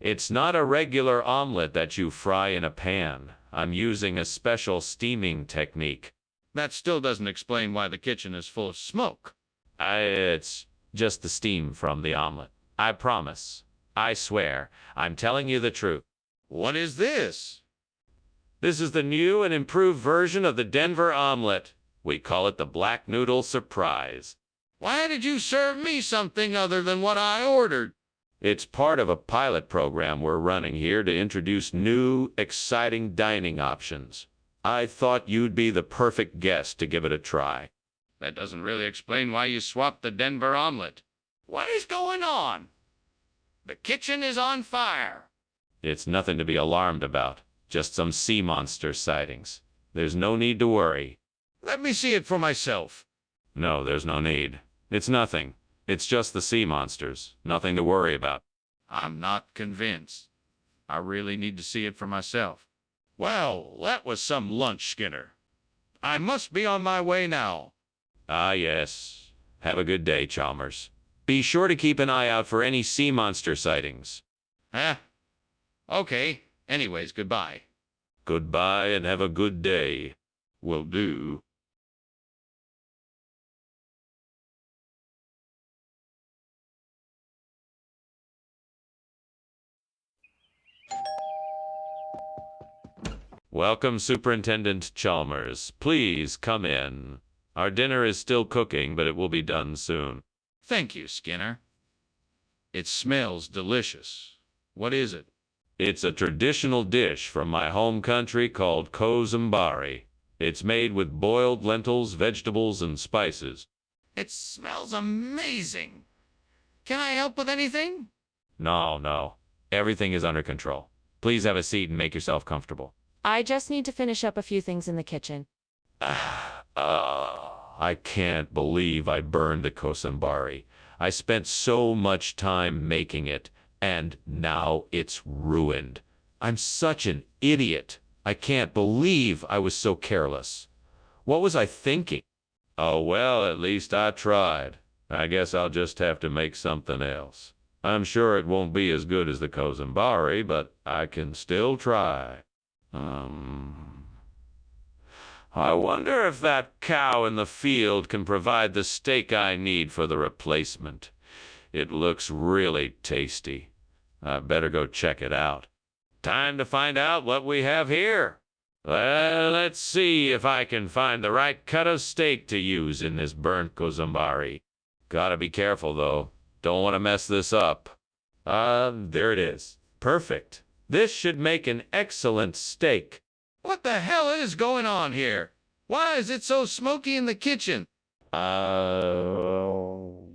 It's not a regular omelet that you fry in a pan. I'm using a special steaming technique. That still doesn't explain why the kitchen is full of smoke. It's just the steam from the omelet. I promise. I swear. I'm telling you the truth. What is this? This is the new and improved version of the Denver omelet. We call it the Black Noodle Surprise. Why did you serve me something other than what I ordered? It's part of a pilot program we're running here to introduce new, exciting dining options. I thought you'd be the perfect guest to give it a try. That doesn't really explain why you swapped the Denver omelet. What is going on? The kitchen is on fire. It's nothing to be alarmed about. Just some sea monster sightings. There's no need to worry. Let me see it for myself. No, there's no need. It's nothing. It's just the sea monsters. Nothing to worry about. I'm not convinced. I really need to see it for myself. Well, that was some lunch, Skinner. I must be on my way now. Ah, yes. Have a good day, Chalmers. Be sure to keep an eye out for any sea monster sightings. Okay. Anyways, goodbye. Goodbye and have a good day. Will do. Welcome, Superintendent Chalmers. Please come in. Our dinner is still cooking, but it will be done soon. Thank you, Skinner. It smells delicious. What is it? It's a traditional dish from my home country called kozambari. It's made with boiled lentils, vegetables, and spices. It smells amazing. Can I help with anything? No. Everything is under control. Please have a seat and make yourself comfortable. I just need to finish up a few things in the kitchen. I can't believe I burned the kozambari. I spent so much time making it, and now it's ruined. I'm such an idiot. I can't believe I was so careless. What was I thinking? Oh well, at least I tried. I guess I'll just have to make something else. I'm sure it won't be as good as the kozambari, but I can still try. I wonder if that cow in the field can provide the steak I need for the replacement. It looks really tasty. I better go check it out. Time to find out what we have here. Well, let's see if I can find the right cut of steak to use in this burnt kozambari. Gotta be careful, though. Don't want to mess this up. There it is. Perfect. This should make an excellent steak. What the hell is going on here? Why is it so smoky in the kitchen? Oh,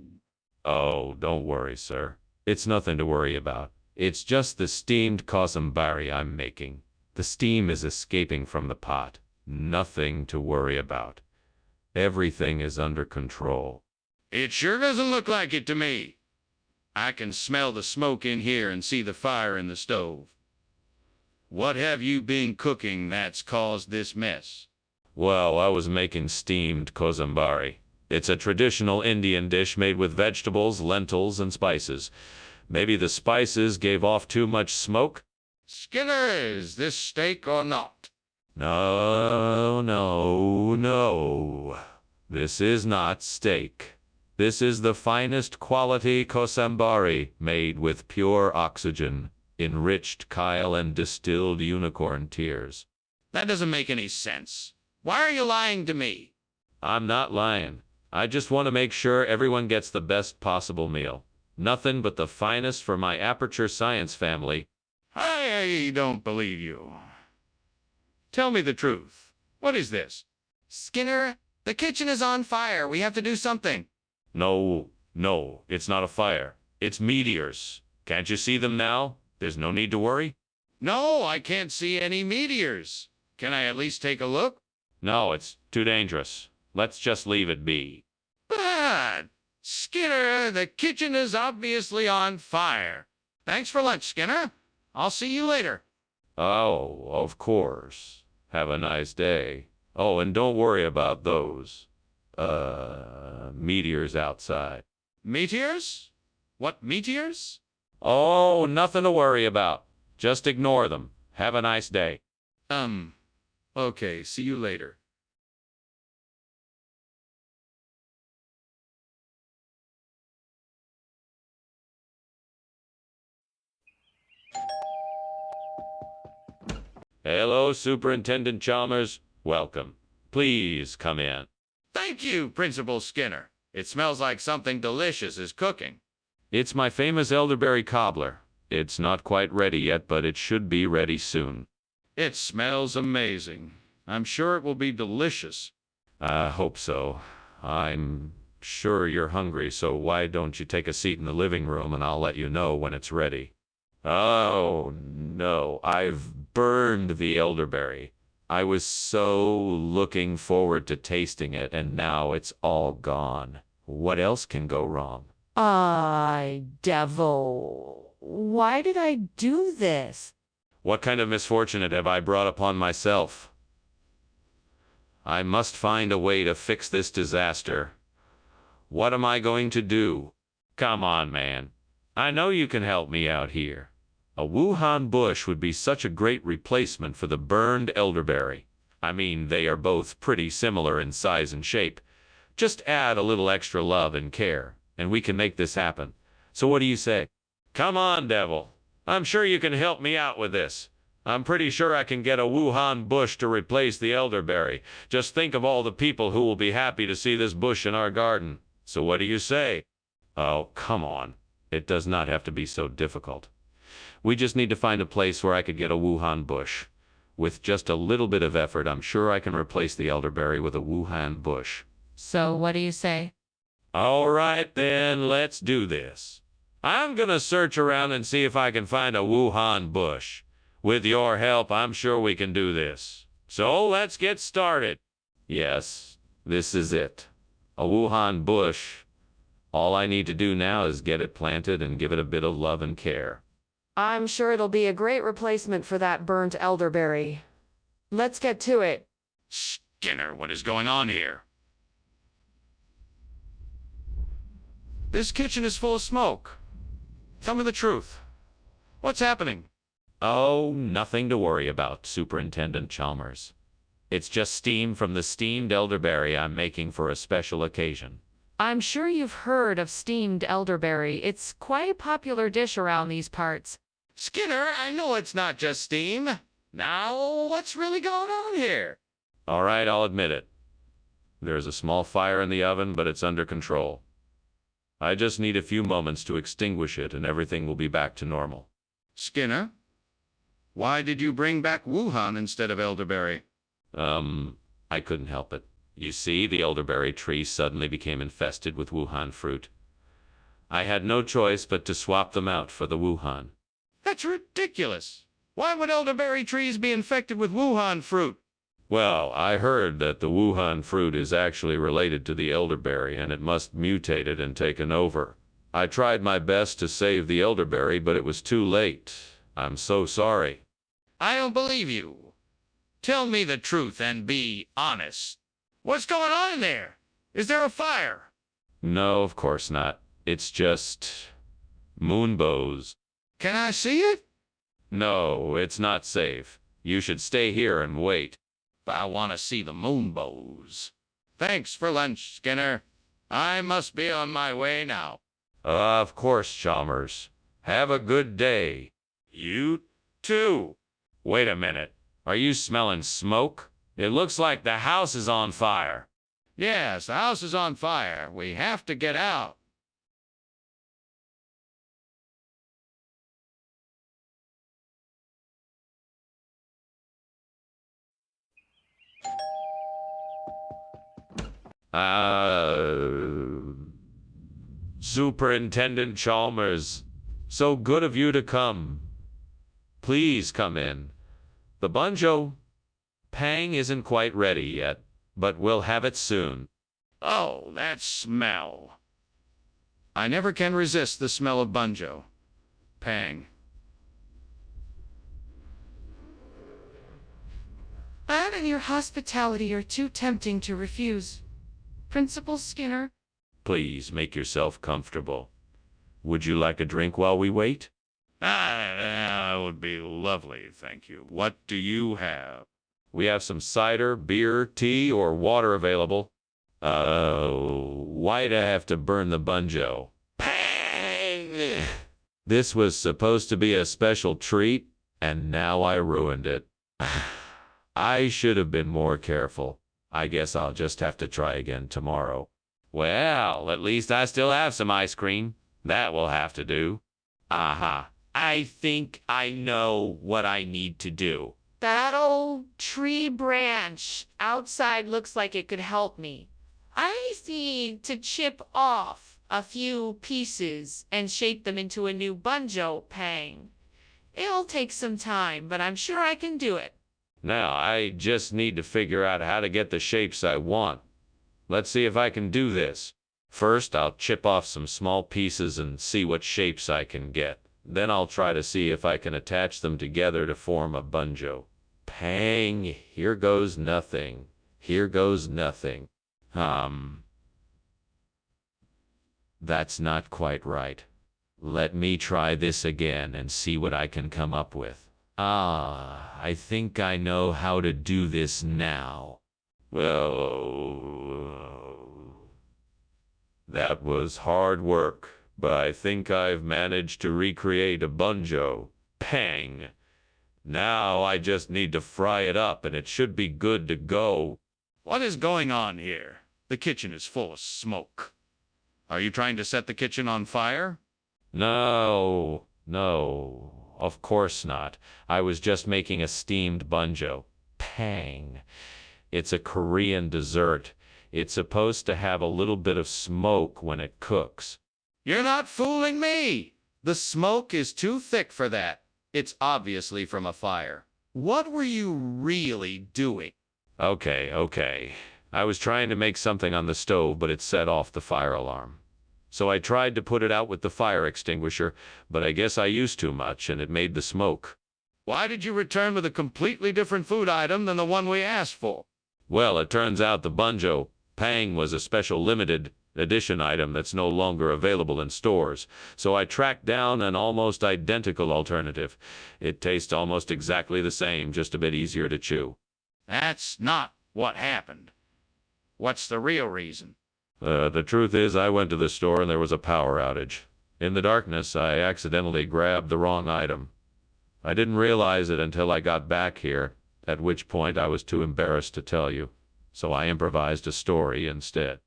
don't worry, sir. It's nothing to worry about. It's just the steamed kozambari I'm making. The steam is escaping from the pot. Nothing to worry about. Everything is under control. It sure doesn't look like it to me. I can smell the smoke in here and see the fire in the stove. What have you been cooking that's caused this mess? Well, I was making steamed kozambari. It's a traditional Indian dish made with vegetables, lentils, and spices. Maybe the spices gave off too much smoke? Skinner, is this steak or not? No. This is not steak. This is the finest quality kozambari made with pure oxygen, enriched chyle, and distilled unicorn tears. That doesn't make any sense. Why are you lying to me? I'm not lying. I just want to make sure everyone gets the best possible meal. Nothing but the finest for my Aperture Science family. I don't believe you. Tell me the truth. What is this? Skinner, the kitchen is on fire. We have to do something. No, it's not a fire. It's meteors. Can't you see them now? There's no need to worry. No, I can't see any meteors. Can I at least take a look? No, it's too dangerous. Let's just leave it be. But, Skinner, the kitchen is obviously on fire. Thanks for lunch, Skinner. I'll see you later. Oh, of course. Have a nice day. Oh, and don't worry about those, meteors outside. Meteors? What meteors? Oh, nothing to worry about. Just ignore them. Have a nice day. Okay, see you later. Hello, Superintendent Chalmers. Welcome. Please come in. Thank you, Principal Skinner. It smells like something delicious is cooking. It's my famous elderberry cobbler. It's not quite ready yet, but it should be ready soon. It smells amazing. I'm sure it will be delicious. I hope so. I'm sure you're hungry, so why don't you take a seat in the living room and I'll let you know when it's ready. Oh, no, I've burned the elderberry. I was so looking forward to tasting it, and now it's all gone. What else can go wrong? Devil. Why did I do this? What kind of misfortune have I brought upon myself? I must find a way to fix this disaster. What am I going to do? Come on, man. I know you can help me out here. A Wuhan bush would be such a great replacement for the burned elderberry. I mean, they are both pretty similar in size and shape. Just add a little extra love and care, and we can make this happen. So what do you say? Come on, Devil. I'm sure you can help me out with this. I'm pretty sure I can get a Wuhan bush to replace the elderberry. Just think of all the people who will be happy to see this bush in our garden. So what do you say? Oh, come on. It does not have to be so difficult. We just need to find a place where I could get a Wuhan bush. With just a little bit of effort, I'm sure I can replace the elderberry with a Wuhan bush. So what do you say? All right, then, let's do this. I'm gonna search around and see if I can find a Wuhan bush. With your help, I'm sure we can do this. So let's get started. Yes, this is it. A Wuhan bush. All I need to do now is get it planted and give it a bit of love and care. I'm sure it'll be a great replacement for that burnt elderberry. Let's get to it. Skinner, what is going on here? This kitchen is full of smoke. Tell me the truth. What's happening? Oh, nothing to worry about, Superintendent Chalmers. It's just steam from the steamed elderberry I'm making for a special occasion. I'm sure you've heard of steamed elderberry. It's quite a popular dish around these parts. Skinner, I know it's not just steam. Now, what's really going on here? All right, I'll admit it. There's a small fire in the oven, but it's under control. I just need a few moments to extinguish it and everything will be back to normal. Skinner, why did you bring back Wuhan instead of elderberry? I couldn't help it. You see, the elderberry tree suddenly became infested with Wuhan fruit. I had no choice but to swap them out for the Wuhan. That's ridiculous. Why would elderberry trees be infected with Wuhan fruit? Well, I heard that the Wuhan fruit is actually related to the elderberry and it must mutated and taken over. I tried my best to save the elderberry, but it was too late. I'm so sorry. I don't believe you. Tell me the truth and be honest. What's going on in there? Is there a fire? No, of course not. It's just moonbows. Can I see it? No, it's not safe. You should stay here and wait. I want to see the moonbows. Thanks for lunch, Skinner. I must be on my way now. Of course, Chalmers. Have a good day. You too. Wait a minute. Are you smelling smoke? It looks like the house is on fire. Yes, the house is on fire. We have to get out. Superintendent Chalmers, so good of you to come. Please come in. The banjo pang isn't quite ready yet, but we'll have it soon. Oh, that smell. I never can resist the smell of banjo. Pang. That and your hospitality are too tempting to refuse. Principal Skinner? Please make yourself comfortable. Would you like a drink while we wait? That would be lovely, thank you. What do you have? We have some cider, beer, tea, or water available. Why'd I have to burn the banjo? Pang! This was supposed to be a special treat, and now I ruined it. I should have been more careful. I guess I'll just have to try again tomorrow. Well, at least I still have some ice cream. That will have to do. Aha. I think I know what I need to do. That old tree branch outside looks like it could help me. I need to chip off a few pieces and shape them into a new banjo pang. It'll take some time, but I'm sure I can do it. Now, I just need to figure out how to get the shapes I want. Let's see if I can do this. First, I'll chip off some small pieces and see what shapes I can get. Then I'll try to see if I can attach them together to form a banjo. Pang! Here goes nothing. Here goes nothing. That's not quite right. Let me try this again and see what I can come up with. Ah, I think I know how to do this now. Well, that was hard work, but I think I've managed to recreate a banjo. Pang! Now I just need to fry it up and it should be good to go. What is going on here? The kitchen is full of smoke. Are you trying to set the kitchen on fire? No, of course not. I was just making a steamed banjo. Pang. It's a Korean dessert. It's supposed to have a little bit of smoke when it cooks. You're not fooling me! The smoke is too thick for that. It's obviously from a fire. What were you really doing? Okay. I was trying to make something on the stove, but it set off the fire alarm. So I tried to put it out with the fire extinguisher, but I guess I used too much and it made the smoke. Why did you return with a completely different food item than the one we asked for? Well, it turns out the banjo pang was a special limited edition item that's no longer available in stores, so I tracked down an almost identical alternative. It tastes almost exactly the same, just a bit easier to chew. That's not what happened. What's the real reason? The truth is, I went to the store and there was a power outage. In the darkness, I accidentally grabbed the wrong item. I didn't realize it until I got back here, at which point I was too embarrassed to tell you, so I improvised a story instead.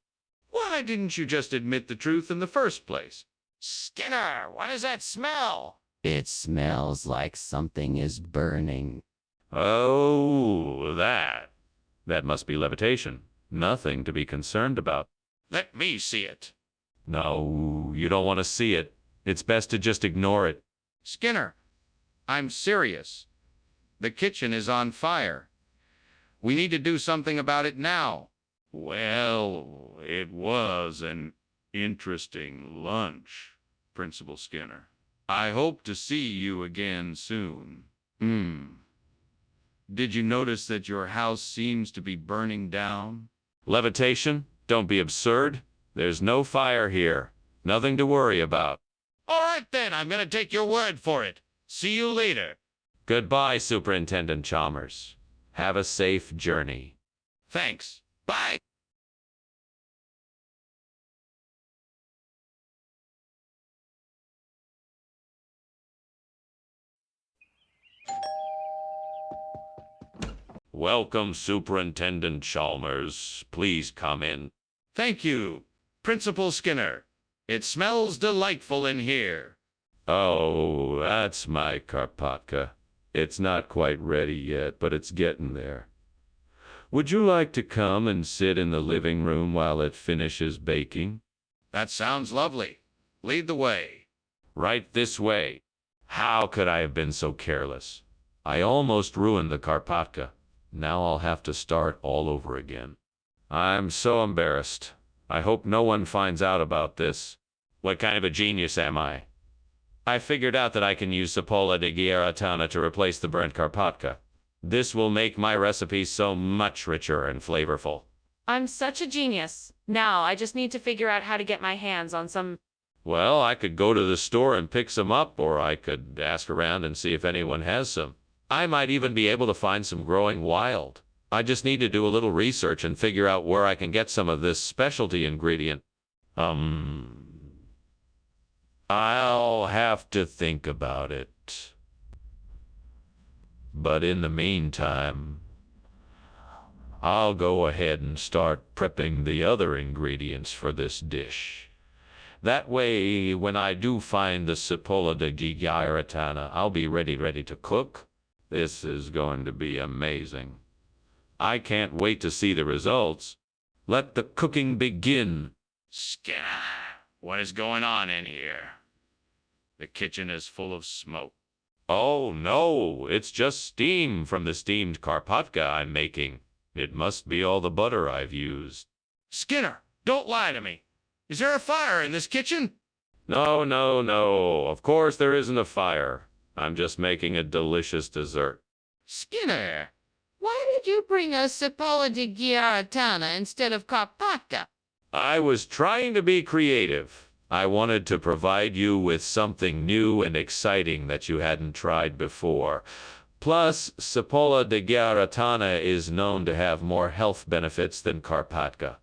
Why didn't you just admit the truth in the first place? Skinner, what is that smell? It smells like something is burning. Oh, that must be levitation. Nothing to be concerned about. Let me see it. No, you don't want to see it. It's best to just ignore it. Skinner, I'm serious. The kitchen is on fire. We need to do something about it now. Well, it was an interesting lunch, Principal Skinner. I hope to see you again soon. Did you notice that your house seems to be burning down? Levitation? Don't be absurd. There's no fire here. Nothing to worry about. All right then, I'm going to take your word for it. See you later. Goodbye, Superintendent Chalmers. Have a safe journey. Thanks. Bye. Welcome, Superintendent Chalmers. Please come in. Thank you, Principal Skinner. It smells delightful in here. Oh, that's my Karpatka. It's not quite ready yet, but it's getting there. Would you like to come and sit in the living room while it finishes baking? That sounds lovely. Lead the way. Right this way. How could I have been so careless? I almost ruined the Karpatka. Now I'll have to start all over again. I'm so embarrassed. I hope no one finds out about this. What kind of a genius am I? I figured out that I can use Cipolla di Ghiaratana to replace the burnt Karpatka. This will make my recipe so much richer and flavorful. I'm such a genius. Now I just need to figure out how to get my hands on some. Well, I could go to the store and pick some up, or I could ask around and see if anyone has some. I might even be able to find some growing wild. I just need to do a little research and figure out where I can get some of this specialty ingredient. I'll have to think about it. But in the meantime, I'll go ahead and start prepping the other ingredients for this dish. That way, when I do find the Cipolla di Ghiaratana, I'll be ready to cook. This is going to be amazing. I can't wait to see the results. Let the cooking begin. Skinner, what is going on in here? The kitchen is full of smoke. Oh no, it's just steam from the steamed Karpatka I'm making. It must be all the butter I've used. Skinner, don't lie to me. Is there a fire in this kitchen? No. Of course there isn't a fire. I'm just making a delicious dessert. Skinner, why did you bring us Cipolla di Ghiaratana instead of Karpatka? I was trying to be creative. I wanted to provide you with something new and exciting that you hadn't tried before. Plus, Cipolla de Garatana is known to have more health benefits than Karpatka.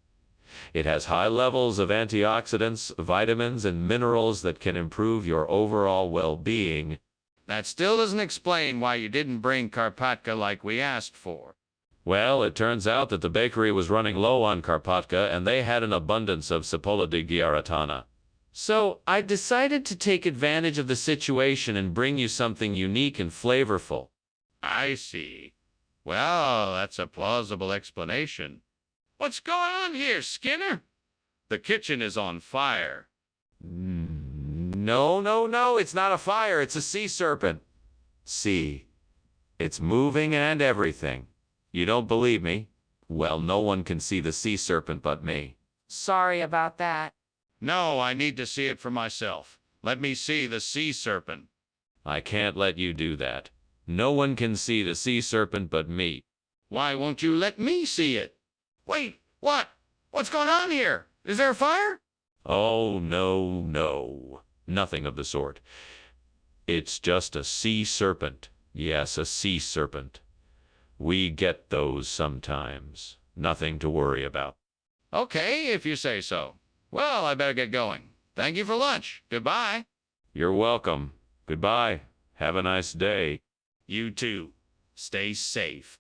It has high levels of antioxidants, vitamins, and minerals that can improve your overall well-being. That still doesn't explain why you didn't bring Karpatka like we asked for. Well, it turns out that the bakery was running low on Karpatka, and they had an abundance of Cipolla de Garatana. So, I decided to take advantage of the situation and bring you something unique and flavorful. I see. Well, that's a plausible explanation. What's going on here, Skinner? The kitchen is on fire. No, it's not a fire, it's a sea serpent. See, it's moving and everything. You don't believe me? Well, no one can see the sea serpent but me. Sorry about that. No, I need to see it for myself. Let me see the sea serpent. I can't let you do that. No one can see the sea serpent but me. Why won't you let me see it? Wait, what? What's going on here? Is there a fire? Oh, no. Nothing of the sort. It's just a sea serpent. Yes, a sea serpent. We get those sometimes. Nothing to worry about. Okay, if you say so. Well, I better get going. Thank you for lunch. Goodbye. You're welcome. Goodbye. Have a nice day. You too. Stay safe.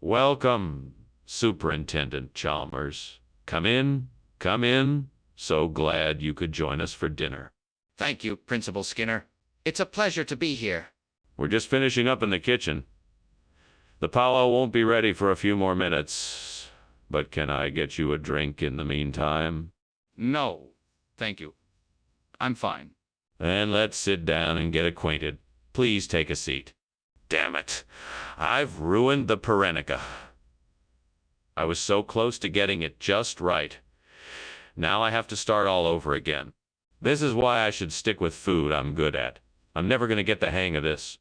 Welcome, Superintendent Chalmers. Come in. So glad you could join us for dinner. Thank you, Principal Skinner. It's a pleasure to be here. We're just finishing up in the kitchen. The palo won't be ready for a few more minutes. But can I get you a drink in the meantime? No, thank you. I'm fine. Then let's sit down and get acquainted. Please take a seat. Damn it. I've ruined the Perenica. I was so close to getting it just right. Now I have to start all over again. This is why I should stick with food I'm good at. I'm never going to get the hang of this.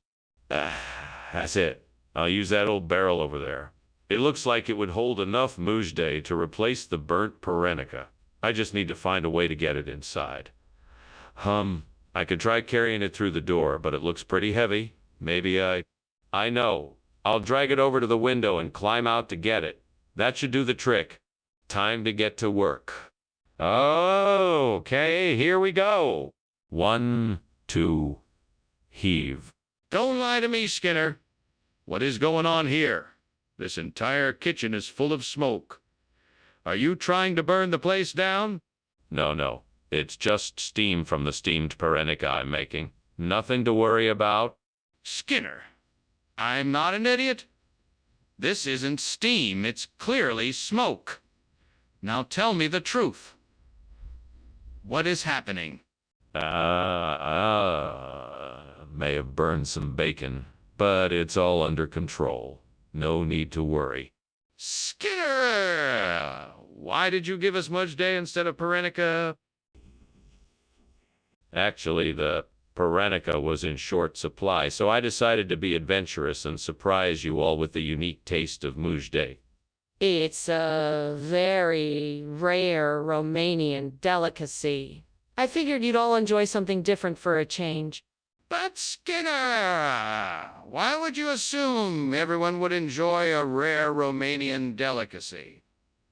That's it. I'll use that old barrel over there. It looks like it would hold enough mujde to replace the burnt Perenica. I just need to find a way to get it inside. I could try carrying it through the door, but it looks pretty heavy. Maybe I know. I'll drag it over to the window and climb out to get it. That should do the trick. Time to get to work. Okay, here we go. 1, 2, heave. Don't lie to me, Skinner. What is going on here? This entire kitchen is full of smoke. Are you trying to burn the place down? No. It's just steam from the steamed Perenica I'm making. Nothing to worry about. Skinner, I'm not an idiot. This isn't steam, it's clearly smoke. Now tell me the truth. What is happening? May have burned some bacon, but it's all under control. No need to worry. Skinner! Why did you give us mujde instead of Perenica? Actually, the Perenica was in short supply, so I decided to be adventurous and surprise you all with the unique taste of mujde. It's a very rare Romanian delicacy. I figured you'd all enjoy something different for a change. But Skinner, why would you assume everyone would enjoy a rare Romanian delicacy?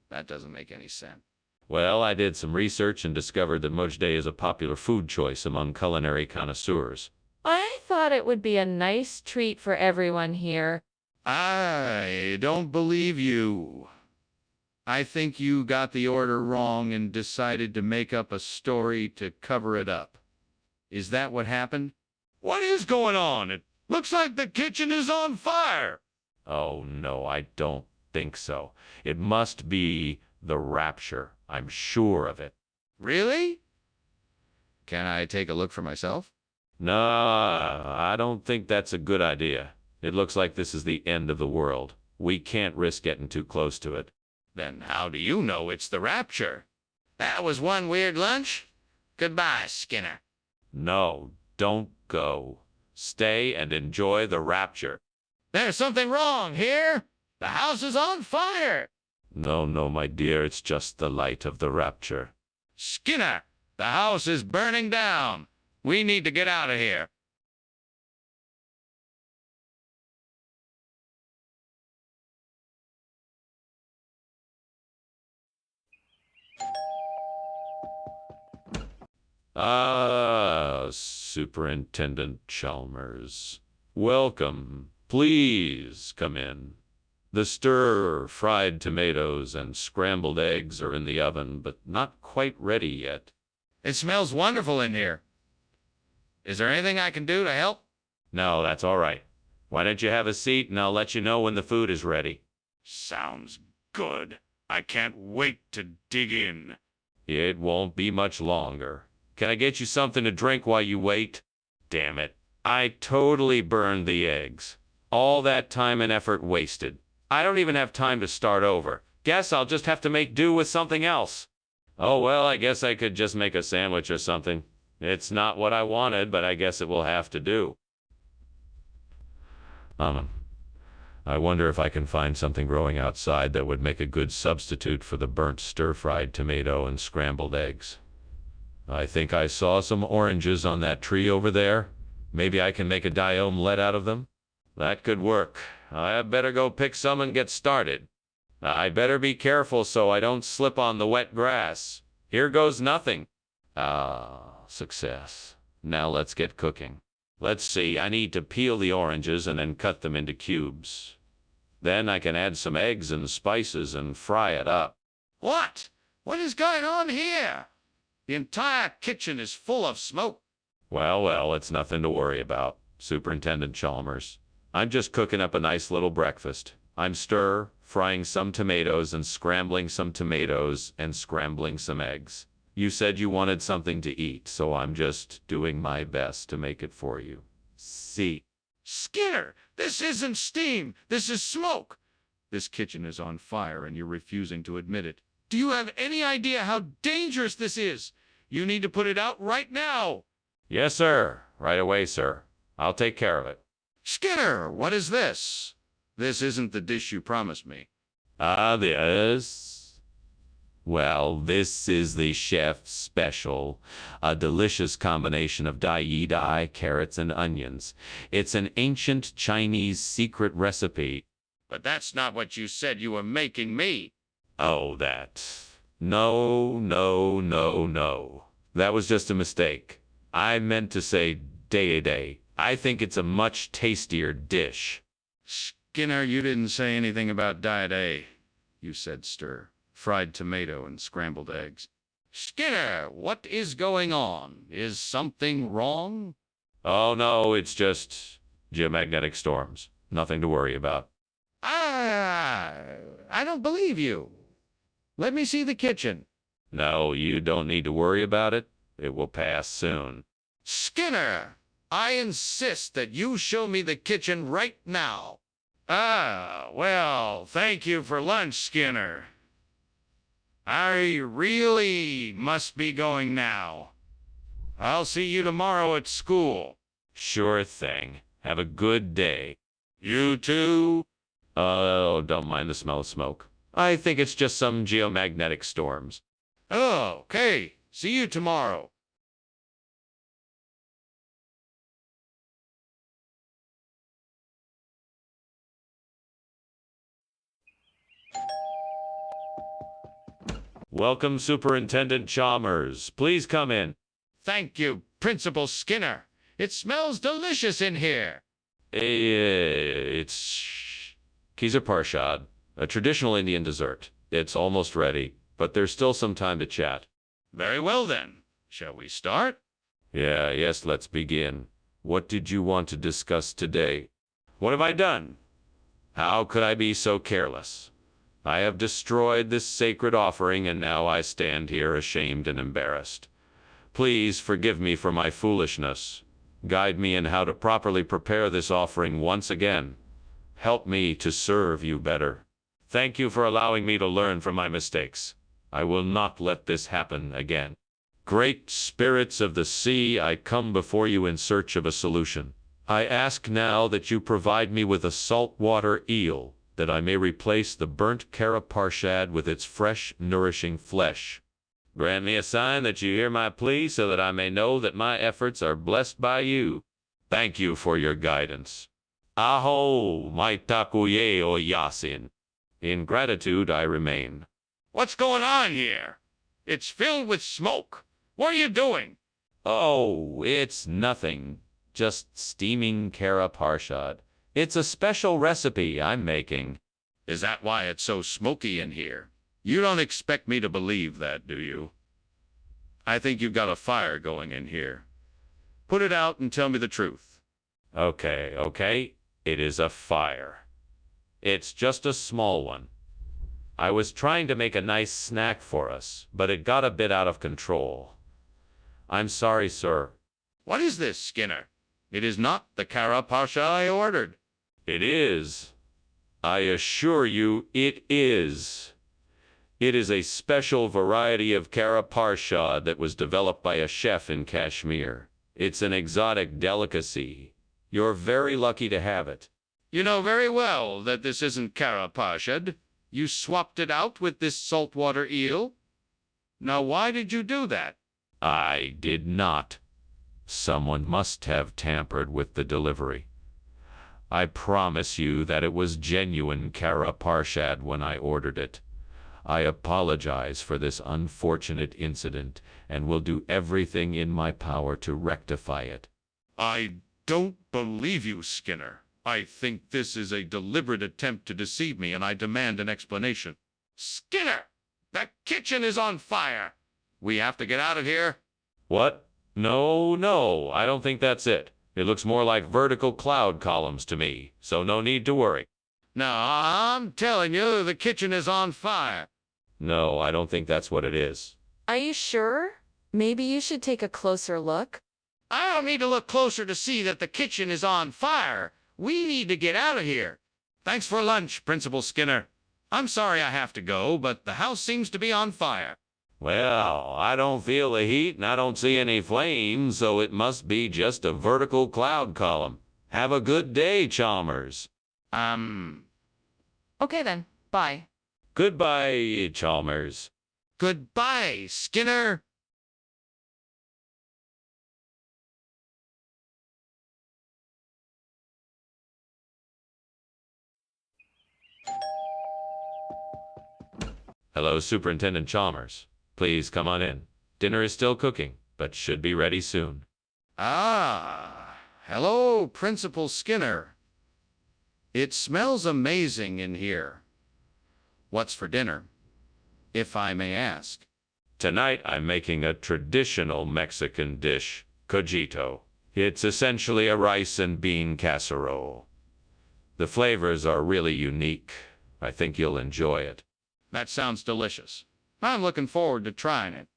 That doesn't make any sense. Well, I did some research and discovered that mujde is a popular food choice among culinary connoisseurs. I thought it would be a nice treat for everyone here. I don't believe you. I think you got the order wrong and decided to make up a story to cover it up. Is that what happened? What is going on? It looks like the kitchen is on fire. Oh, no, I don't think so. It must be the rapture. I'm sure of it. Really? Can I take a look for myself? No, I don't think that's a good idea. It looks like this is the end of the world. We can't risk getting too close to it. Then how do you know it's the rapture? That was one weird lunch. Goodbye, Skinner. No, don't go. Stay and enjoy the rapture. There's something wrong here. The house is on fire. No, no, my dear, it's just the light of the rapture. Skinner, the house is burning down. We need to get out of here. Ah, Superintendent Chalmers. Welcome. Please come in. The stir-fried tomatoes and scrambled eggs are in the oven, but not quite ready yet. It smells wonderful in here. Is there anything I can do to help? No, that's all right. Why don't you have a seat and I'll let you know when the food is ready. Sounds good. I can't wait to dig in. It won't be much longer. Can I get you something to drink while you wait? Damn it. I totally burned the eggs. All that time and effort wasted. I don't even have time to start over. Guess I'll just have to make do with something else. Oh, well, I guess I could just make a sandwich or something. It's not what I wanted, but I guess it will have to do. I wonder if I can find something growing outside that would make a good substitute for the burnt stir-fried tomato and scrambled eggs. I think I saw some oranges on that tree over there. Maybe I can make a dye omelette out of them? That could work. I better go pick some and get started. I better be careful so I don't slip on the wet grass. Here goes nothing. Ah, success. Now let's get cooking. Let's see, I need to peel the oranges and then cut them into cubes. Then I can add some eggs and spices and fry it up. What? What is going on here? The entire kitchen is full of smoke. Well, it's nothing to worry about, Superintendent Chalmers. I'm just cooking up a nice little breakfast. I'm stir-frying some tomatoes and scrambling some tomatoes and scrambling some eggs. You said you wanted something to eat, so I'm just doing my best to make it for you. See? Skinner, this isn't steam. This is smoke. This kitchen is on fire and you're refusing to admit it. Do you have any idea how dangerous this is? You need to put it out right now. Yes, sir. Right away, sir. I'll take care of it. Skinner, what is this? This isn't the dish you promised me. This? Well, this is the chef's special. A delicious combination of dai, carrots, and onions. It's an ancient Chinese secret recipe. But that's not what you said you were making me. Oh, that. No. That was just a mistake. I meant to say day. I think it's a much tastier dish. Skinner, you didn't say anything about day. You said stir, fried tomato, and scrambled eggs. Skinner, what is going on? Is something wrong? Oh, no, it's just geomagnetic storms. Nothing to worry about. I don't believe you. Let me see the kitchen. No, you don't need to worry about it. It will pass soon. Skinner, I insist that you show me the kitchen right now. Well, thank you for lunch, Skinner. I really must be going now. I'll see you tomorrow at school. Sure thing. Have a good day. You too? Oh, don't mind the smell of smoke. I think it's just some geomagnetic storms. Oh, okay. See you tomorrow. Welcome, Superintendent Chalmers. Please come in. Thank you, Principal Skinner. It smells delicious in here. It's Kheer Parshad, a traditional Indian dessert. It's almost ready, but there's still some time to chat. Very well then. Shall we start? Yes, let's begin. What did you want to discuss today? What have I done? How could I be so careless? I have destroyed this sacred offering, and now I stand here ashamed and embarrassed. Please forgive me for my foolishness. Guide me in how to properly prepare this offering once again. Help me to serve you better. Thank you for allowing me to learn from my mistakes. I will not let this happen again. Great spirits of the sea, I come before you in search of a solution. I ask now that you provide me with a saltwater eel, that I may replace the burnt karaparshad with its fresh, nourishing flesh. Grant me a sign that you hear my plea, so that I may know that my efforts are blessed by you. Thank you for your guidance. Aho, my takuye o yasin. In gratitude I remain. What's going on here? It's filled with smoke. What are you doing? Oh, it's nothing. Just steaming karaparshad. It's a special recipe I'm making. Is that why it's so smoky in here? You don't expect me to believe that, do you? I think you've got a fire going in here. Put it out and tell me the truth. Okay. It is a fire. It's just a small one. I was trying to make a nice snack for us, but it got a bit out of control. I'm sorry, sir. What is this, Skinner? It is not the karaparsha I ordered. It is. I assure you, it is. It is a special variety of karaparsha that was developed by a chef in Kashmir. It's an exotic delicacy. You're very lucky to have it. You know very well that this isn't karaparshad. You swapped it out with this saltwater eel. Now why did you do that? I did not. Someone must have tampered with the delivery. I promise you that it was genuine karaparshad when I ordered it. I apologize for this unfortunate incident and will do everything in my power to rectify it. I don't believe you, Skinner. I think this is a deliberate attempt to deceive me, and I demand an explanation. Skinner! The kitchen is on fire! We have to get out of here. What? No, I don't think that's it. It looks more like vertical cloud columns to me, so no need to worry. No, I'm telling you, the kitchen is on fire. No, I don't think that's what it is. Are you sure? Maybe you should take a closer look. I don't need to look closer to see that the kitchen is on fire. We need to get out of here. Thanks for lunch, Principal Skinner. I'm sorry I have to go, but the house seems to be on fire. Well, I don't feel the heat and I don't see any flames, so it must be just a vertical cloud column. Have a good day, Chalmers. Okay then, bye. Goodbye, Chalmers. Goodbye, Skinner. Hello, Superintendent Chalmers. Please come on in. Dinner is still cooking, but should be ready soon. Hello, Principal Skinner. It smells amazing in here. What's for dinner, if I may ask? Tonight I'm making a traditional Mexican dish, cojito. It's essentially a rice and bean casserole. The flavors are really unique. I think you'll enjoy it. That sounds delicious. I'm looking forward to trying it.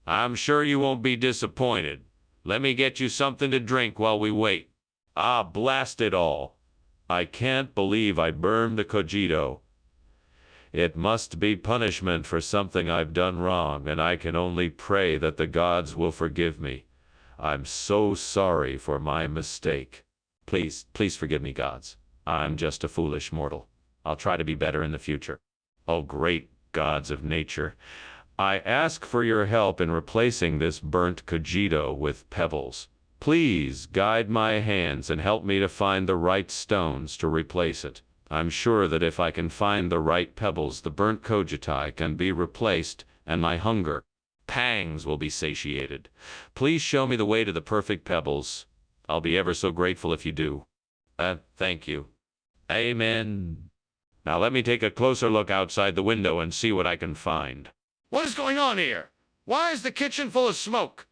I'm sure you won't be disappointed. Let me get you something to drink while we wait. Ah, blast it all. I can't believe I burned the cojito. It must be punishment for something I've done wrong, and I can only pray that the gods will forgive me. I'm so sorry for my mistake. Please forgive me, gods. I'm just a foolish mortal. I'll try to be better in the future. Oh, great gods of nature, I ask for your help in replacing this burnt cojito with pebbles. Please guide my hands and help me to find the right stones to replace it. I'm sure that if I can find the right pebbles, the burnt cogito can be replaced, and my hunger pangs will be satiated. Please show me the way to the perfect pebbles. I'll be ever so grateful if you do. Thank you. Amen. Now let me take a closer look outside the window and see what I can find. What is going on here? Why is the kitchen full of smoke?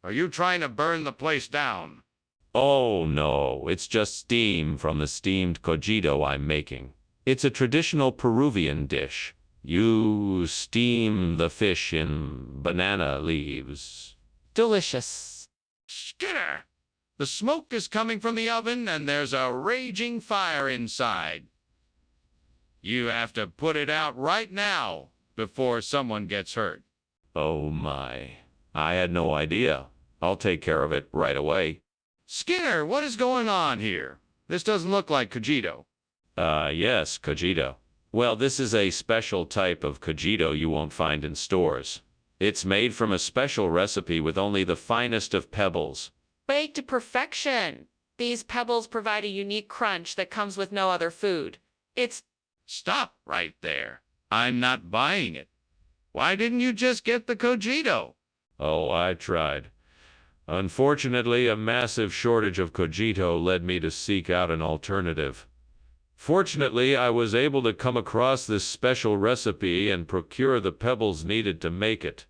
Are you trying to burn the place down? Oh no, it's just steam from the steamed cojito I'm making. It's a traditional Peruvian dish. You steam the fish in banana leaves. Delicious. Skinner! The smoke is coming from the oven and there's a raging fire inside. You have to put it out right now before someone gets hurt. Oh my, I had no idea. I'll take care of it right away. Skinner, what is going on here? This doesn't look like cogito. Yes, cogito. Well, this is a special type of cogito you won't find in stores. It's made from a special recipe with only the finest of pebbles. Baked to perfection. These pebbles provide a unique crunch that comes with no other food. It's Stop right there. I'm not buying it. Why didn't you just get the cogito? Oh, I tried. Unfortunately, a massive shortage of cogito led me to seek out an alternative. Fortunately, I was able to come across this special recipe and procure the pebbles needed to make it.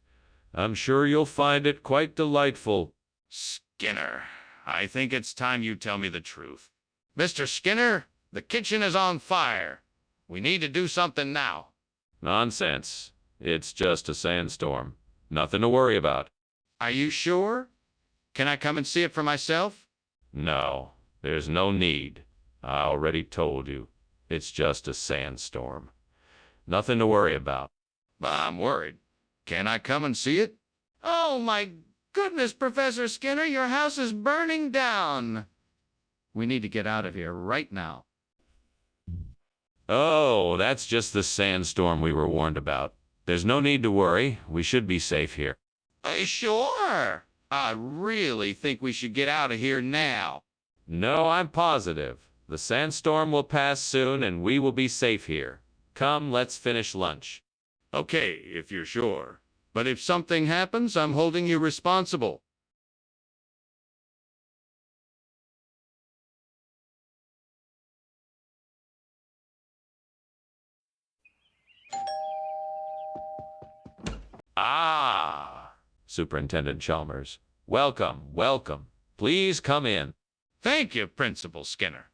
I'm sure you'll find it quite delightful. Skinner, I think it's time you tell me the truth. Mr. Skinner, the kitchen is on fire. We need to do something now. Nonsense. It's just a sandstorm. Nothing to worry about. Are you sure? Can I come and see it for myself? No, there's no need. I already told you. It's just a sandstorm. Nothing to worry about. I'm worried. Can I come and see it? Oh my goodness, Professor Skinner, your house is burning down. We need to get out of here right now. Oh, that's just the sandstorm we were warned about. There's no need to worry. We should be safe here. Sure. I really think we should get out of here now. No, I'm positive. The sandstorm will pass soon and we will be safe here. Come, let's finish lunch. Okay, if you're sure. But if something happens, I'm holding you responsible. Ah, Superintendent Chalmers. Welcome, welcome. Please come in. Thank you, Principal Skinner.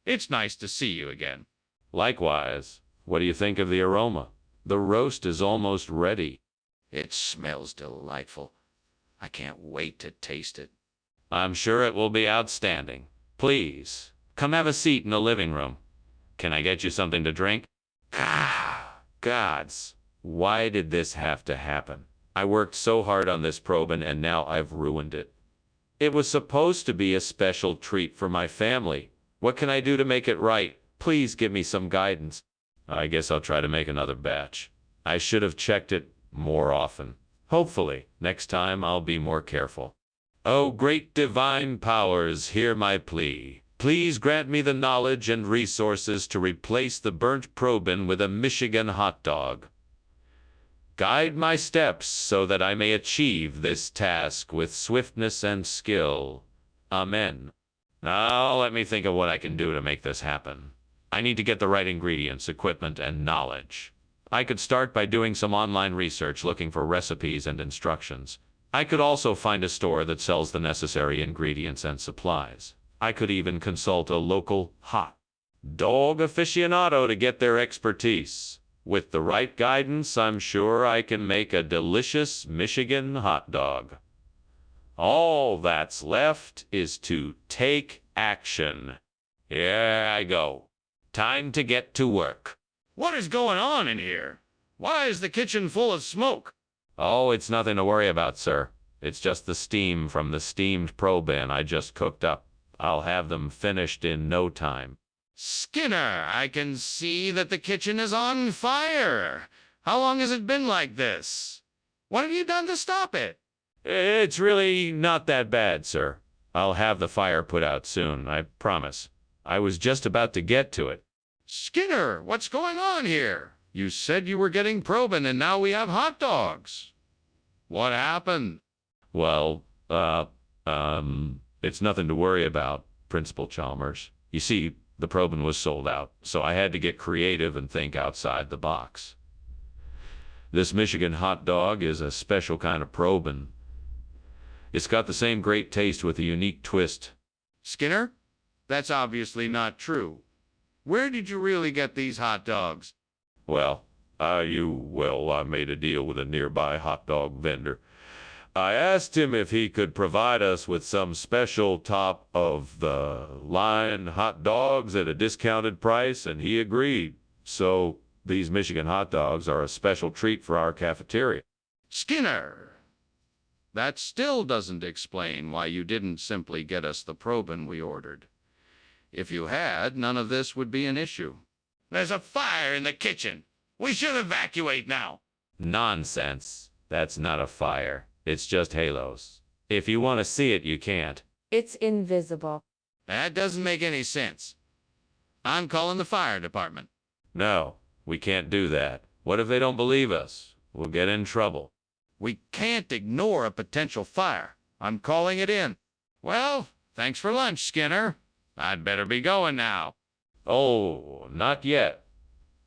It's nice to see you again. Likewise. What do you think of the aroma? The roast is almost ready. It smells delightful. I can't wait to taste it. I'm sure it will be outstanding. Please, come have a seat in the living room. Can I get you something to drink? Gods, why did this have to happen? I worked so hard on this probing and now I've ruined it. It was supposed to be a special treat for my family. What can I do to make it right? Please give me some guidance. I guess I'll try to make another batch. I should have checked it more often. Hopefully, next time I'll be more careful. Oh, great divine powers, hear my plea. Please grant me the knowledge and resources to replace the burnt probin with a Michigan hot dog. Guide my steps so that I may achieve this task with swiftness and skill. Amen. Now let me think of what I can do to make this happen. I need to get the right ingredients, equipment, and knowledge. I could start by doing some online research looking for recipes and instructions. I could also find a store that sells the necessary ingredients and supplies. I could even consult a local hot dog aficionado to get their expertise. With the right guidance, I'm sure I can make a delicious Michigan hot dog. All that's left is to take action. Here I go. Time to get to work. What is going on in here? Why is the kitchen full of smoke? Oh, it's nothing to worry about, sir. It's just the steam from the steamed probin I just cooked up. I'll have them finished in no time. Skinner, I can see that the kitchen is on fire. How long has it been like this? What have you done to stop it? It's really not that bad, sir. I'll have the fire put out soon, I promise. I was just about to get to it. Skinner, what's going on here? You said you were getting probin and now we have hot dogs. What happened? Well, it's nothing to worry about, Principal Chalmers. You see, the probin was sold out, so I had to get creative and think outside the box. This Michigan hot dog is a special kind of probin. It's got the same great taste with a unique twist. Skinner, that's obviously not true. Where did you really get these hot dogs? Well, I made a deal with a nearby hot dog vendor. I asked him if he could provide us with some special top-of-the-line hot dogs at a discounted price, and he agreed. So, these Michigan hot dogs are a special treat for our cafeteria. Skinner, That still doesn't explain why you didn't simply get us the probing we ordered. If you had, none of this would be an issue. There's a fire in the kitchen. We should evacuate now. Nonsense. That's not a fire. It's just halos. If you want to see it, you can't. It's invisible. That doesn't make any sense. I'm calling the fire department. No, we can't do that. What if they don't believe us? We'll get in trouble. We can't ignore a potential fire. I'm calling it in. Well, thanks for lunch, Skinner. I'd better be going now. Oh, not yet.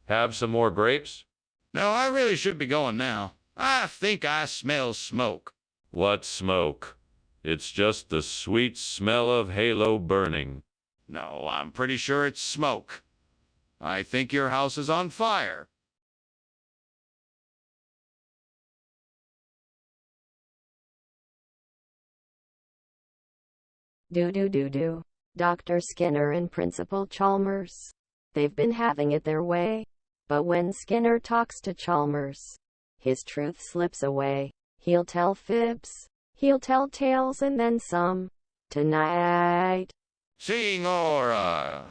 Have some more grapes? No, I really should be going now. I think I smell smoke. What smoke? It's just the sweet smell of halo burning. No, I'm pretty sure it's smoke. I think your house is on fire. Do. Dr. Skinner and Principal Chalmers. They've been having it their way. But when Skinner talks to Chalmers, his truth slips away. He'll tell fibs. He'll tell tales and then some. Tonight. Signora.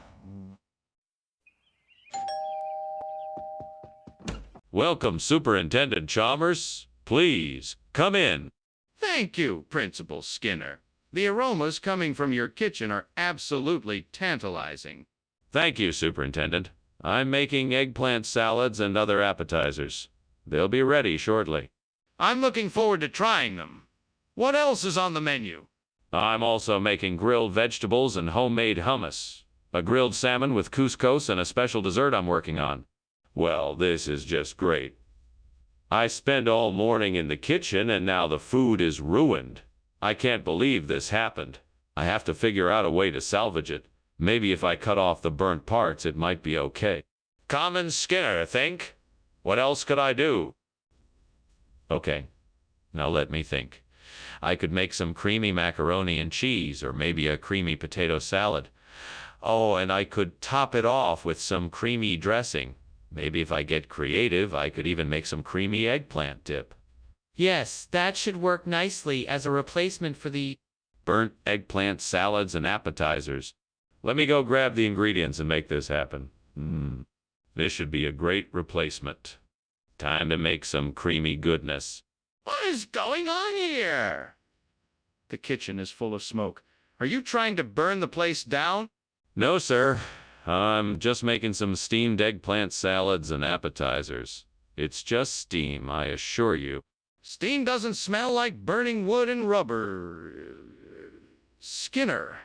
Welcome, Superintendent Chalmers. Please, come in. Thank you, Principal Skinner. The aromas coming from your kitchen are absolutely tantalizing. Thank you, Superintendent. I'm making eggplant salads and other appetizers. They'll be ready shortly. I'm looking forward to trying them. What else is on the menu? I'm also making grilled vegetables and homemade hummus, a grilled salmon with couscous, and a special dessert I'm working on. Well, this is just great. I spent all morning in the kitchen and now the food is ruined. I can't believe this happened. I have to figure out a way to salvage it. Maybe if I cut off the burnt parts, it might be okay. Common Skinner, think? What else could I do? Okay, now let me think. I could make some creamy macaroni and cheese, or maybe a creamy potato salad. Oh, and I could top it off with some creamy dressing. Maybe if I get creative, I could even make some creamy eggplant dip. Yes, that should work nicely as a replacement for the Burnt eggplant salads and appetizers. Let me go grab the ingredients and make this happen. This should be a great replacement. Time to make some creamy goodness. What is going on here? The kitchen is full of smoke. Are you trying to burn the place down? No, sir. I'm just making some steamed eggplant salads and appetizers. It's just steam, I assure you. Steam doesn't smell like burning wood and rubber. Skinner,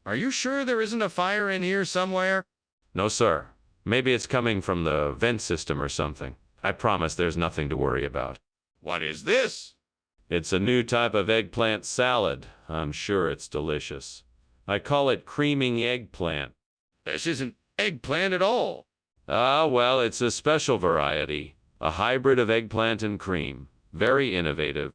are you sure there isn't a fire in here somewhere? No, sir. Maybe it's coming from the vent system or something. I promise there's nothing to worry about. What is this? It's a new type of eggplant salad. I'm sure it's delicious. I call it creaming eggplant. This isn't eggplant at all. Ah, well, it's a special variety. A hybrid of eggplant and cream. Very innovative.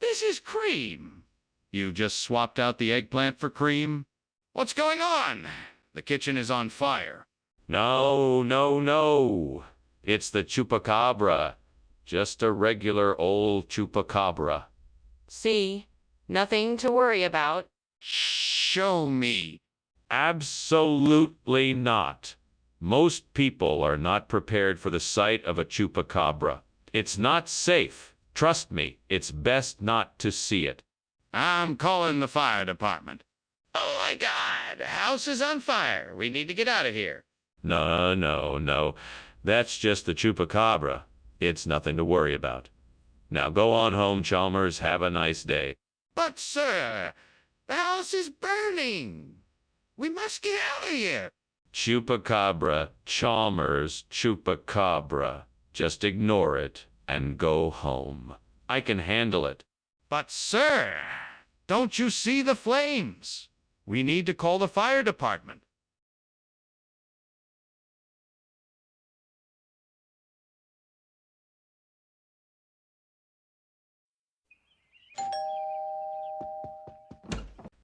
This is cream. You just swapped out the eggplant for cream? What's going on? The kitchen is on fire. No. It's the chupacabra. Just a regular old chupacabra. See? Nothing to worry about. Show me. Absolutely not. Most people are not prepared for the sight of a chupacabra. It's not safe. Trust me, it's best not to see it. I'm calling the fire department. Oh my God, the house is on fire. We need to get out of here. No. That's just the chupacabra. It's nothing to worry about. Now go on home, Chalmers. Have a nice day. But sir, the house is burning. We must get out of here. Chupacabra, Chalmers, chupacabra. Just ignore it and go home. I can handle it. But sir, don't you see the flames? We need to call the fire department.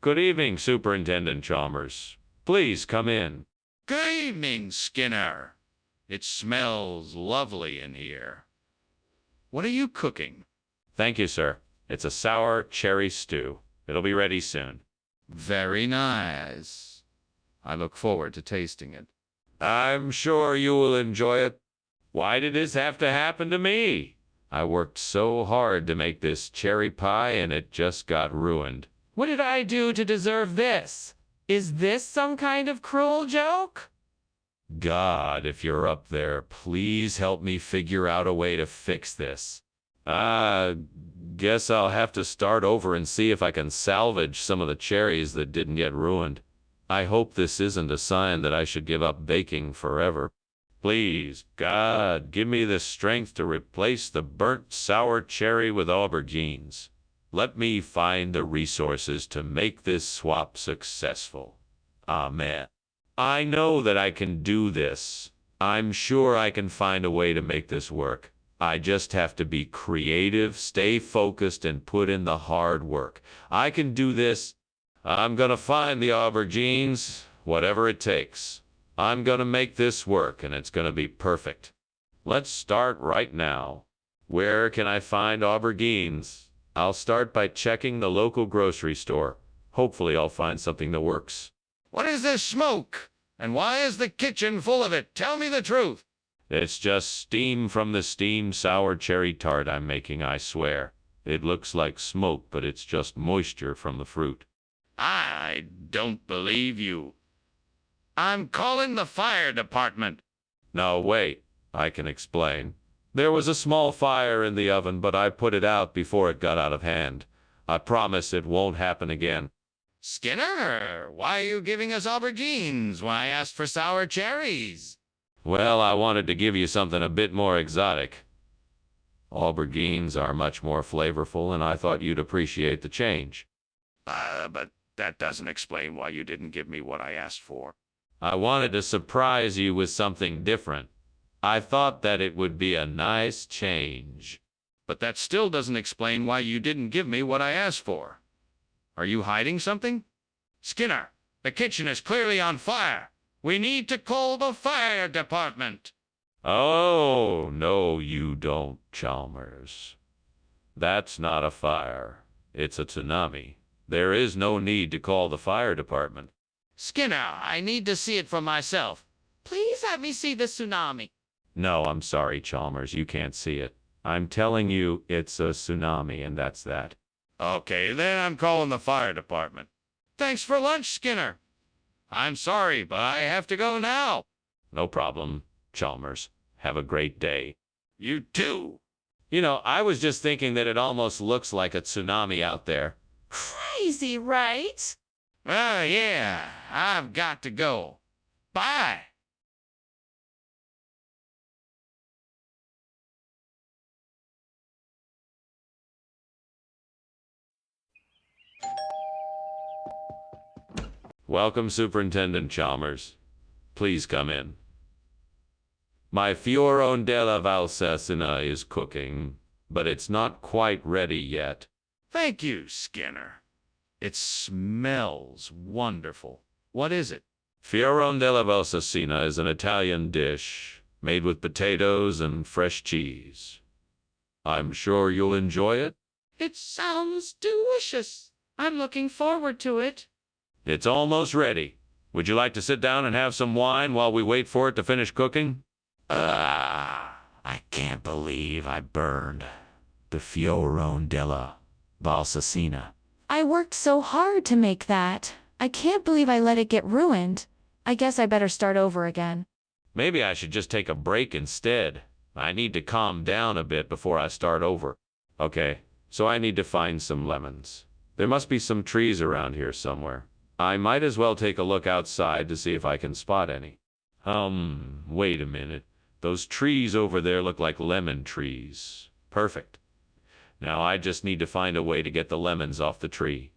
Good evening, Superintendent Chalmers. Please come in. Good evening, Skinner. It smells lovely in here. What are you cooking? Thank you, sir. It's a sour cherry stew. It'll be ready soon. Very nice. I look forward to tasting it. I'm sure you will enjoy it. Why did this have to happen to me? I worked so hard to make this cherry pie and it just got ruined. What did I do to deserve this? Is this some kind of cruel joke? God, if you're up there, please help me figure out a way to fix this. Guess I'll have to start over and see if I can salvage some of the cherries that didn't get ruined. I hope this isn't a sign that I should give up baking forever. Please, God, give me the strength to replace the burnt sour cherry with aubergines. Let me find the resources to make this swap successful. Amen. I know that I can do this. I'm sure I can find a way to make this work. I just have to be creative, stay focused, and put in the hard work. I can do this. I'm gonna find the aubergines, whatever it takes. I'm gonna make this work, and it's gonna be perfect. Let's start right now. Where can I find aubergines? I'll start by checking the local grocery store. Hopefully I'll find something that works. What is this smoke? And why is the kitchen full of it? Tell me the truth. It's just steam from the steamed sour cherry tart I'm making, I swear. It looks like smoke, but it's just moisture from the fruit. I don't believe you. I'm calling the fire department. No, wait. I can explain. There was a small fire in the oven, but I put it out before it got out of hand. I promise it won't happen again. Skinner, why are you giving us aubergines when I asked for sour cherries? Well, I wanted to give you something a bit more exotic. Aubergines are much more flavorful, and I thought you'd appreciate the change. But that doesn't explain why you didn't give me what I asked for. I wanted to surprise you with something different. I thought that it would be a nice change. But that still doesn't explain why you didn't give me what I asked for. Are you hiding something? Skinner, the kitchen is clearly on fire. We need to call the fire department. Oh, no, you don't, Chalmers. That's not a fire. It's a tsunami. There is no need to call the fire department. Skinner, I need to see it for myself. Please let me see the tsunami. No, I'm sorry, Chalmers, you can't see it. I'm telling you, it's a tsunami, and that's that. Okay, then I'm calling the fire department. Thanks for lunch, Skinner. I'm sorry, but I have to go now. No problem, Chalmers. Have a great day. You too. You know, I was just thinking that it almost looks like a tsunami out there. Crazy, right? Yeah, I've got to go. Bye. Welcome, Superintendent Chalmers. Please come in. My fiore della Valsecina is cooking, but it's not quite ready yet. Thank you, Skinner. It smells wonderful. What is it? Fiore della Valsecina is an Italian dish made with potatoes and fresh cheese. I'm sure you'll enjoy it. It sounds delicious. I'm looking forward to it. It's almost ready. Would you like to sit down and have some wine while we wait for it to finish cooking? I can't believe I burned the fiore della Valsecina. I worked so hard to make that. I can't believe I let it get ruined. I guess I better start over again. Maybe I should just take a break instead. I need to calm down a bit before I start over. Okay, so I need to find some lemons. There must be some trees around here somewhere. I might as well take a look outside to see if I can spot any. Wait a minute. Those trees over there look like lemon trees. Perfect. Now I just need to find a way to get the lemons off the tree.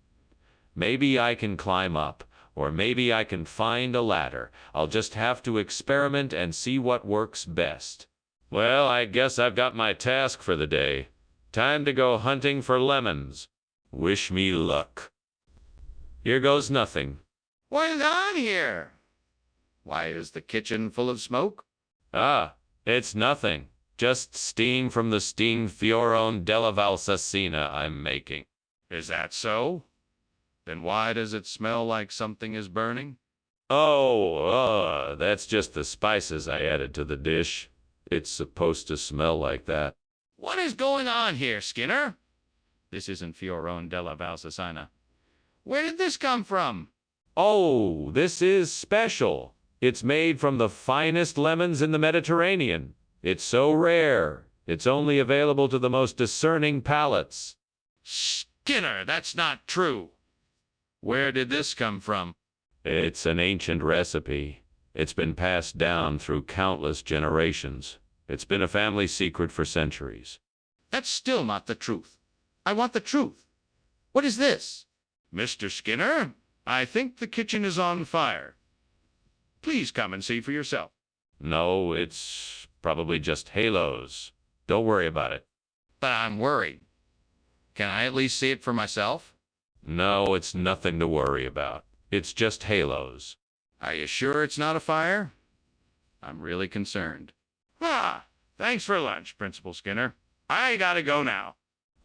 Maybe I can climb up, or maybe I can find a ladder. I'll just have to experiment and see what works best. Well, I guess I've got my task for the day. Time to go hunting for lemons. Wish me luck. Here goes nothing. What's on here? Why is the kitchen full of smoke? It's nothing. Just steam from the steamed fiorone della Valsasina I'm making. Is that so? Then why does it smell like something is burning? Oh, that's just the spices I added to the dish. It's supposed to smell like that. What is going on here, Skinner? This isn't Fiorone della Valsasina. Where did this come from? Oh, this is special. It's made from the finest lemons in the Mediterranean. It's so rare. It's only available to the most discerning palates. Skinner, that's not true. Where did this come from? It's an ancient recipe. It's been passed down through countless generations. It's been a family secret for centuries. That's still not the truth. I want the truth. What is this? Mr. Skinner, I think the kitchen is on fire. Please come and see for yourself. No, it's probably just halos. Don't worry about it. But I'm worried. Can I at least see it for myself? No, it's nothing to worry about. It's just halos. Are you sure it's not a fire? I'm really concerned. Thanks for lunch, Principal Skinner. I gotta go now.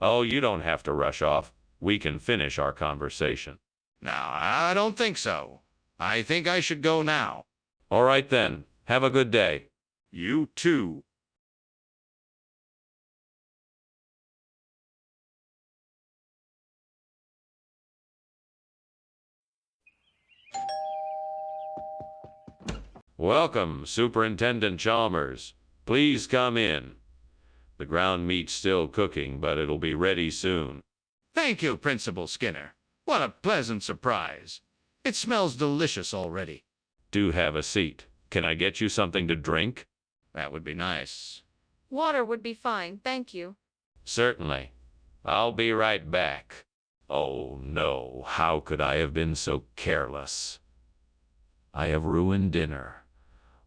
Oh, you don't have to rush off. We can finish our conversation. No, I don't think so. I think I should go now. All right then. Have a good day. You too. Welcome, Superintendent Chalmers. Please come in. The ground meat's still cooking, but it'll be ready soon. Thank you, Principal Skinner. What a pleasant surprise. It smells delicious already. Do have a seat. Can I get you something to drink? That would be nice. Water would be fine, thank you. Certainly. I'll be right back. Oh no, how could I have been so careless? I have ruined dinner.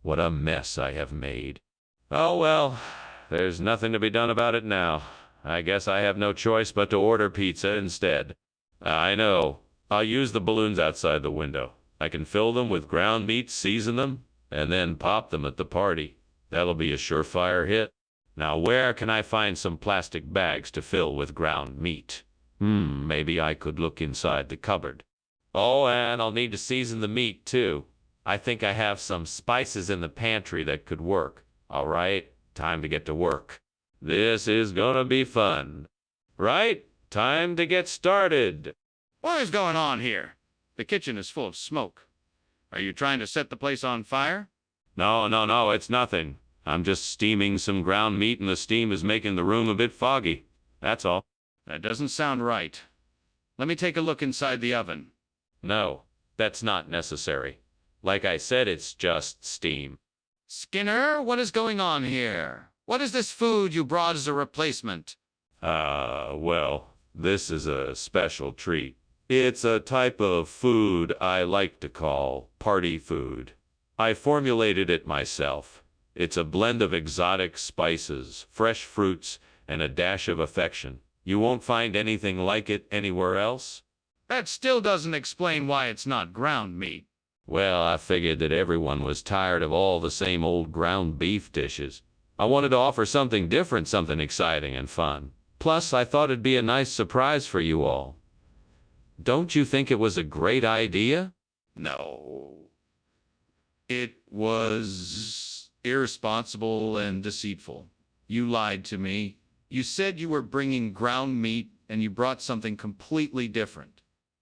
What a mess I have made. Oh well, there's nothing to be done about it now. I guess I have no choice but to order pizza instead. I know. I'll use the balloons outside the window. I can fill them with ground meat, season them, and then pop them at the party. That'll be a surefire hit. Now where can I find some plastic bags to fill with ground meat? Maybe I could look inside the cupboard. Oh, and I'll need to season the meat too. I think I have some spices in the pantry that could work. All right, time to get to work. This is gonna be fun. Right? Time to get started. What is going on here? The kitchen is full of smoke. Are you trying to set the place on fire? No, it's nothing. I'm just steaming some ground meat and the steam is making the room a bit foggy. That's all. That doesn't sound right. Let me take a look inside the oven. No, that's not necessary. Like I said, it's just steam. Skinner, what is going on here? What is this food you brought as a replacement? Well, this is a special treat. It's a type of food I like to call party food. I formulated it myself. It's a blend of exotic spices, fresh fruits, and a dash of affection. You won't find anything like it anywhere else. That still doesn't explain why it's not ground meat. Well, I figured that everyone was tired of all the same old ground beef dishes. I wanted to offer something different, something exciting and fun. Plus, I thought it'd be a nice surprise for you all. Don't you think it was a great idea? No. It was irresponsible and deceitful. You lied to me. You said you were bringing ground meat and you brought something completely different.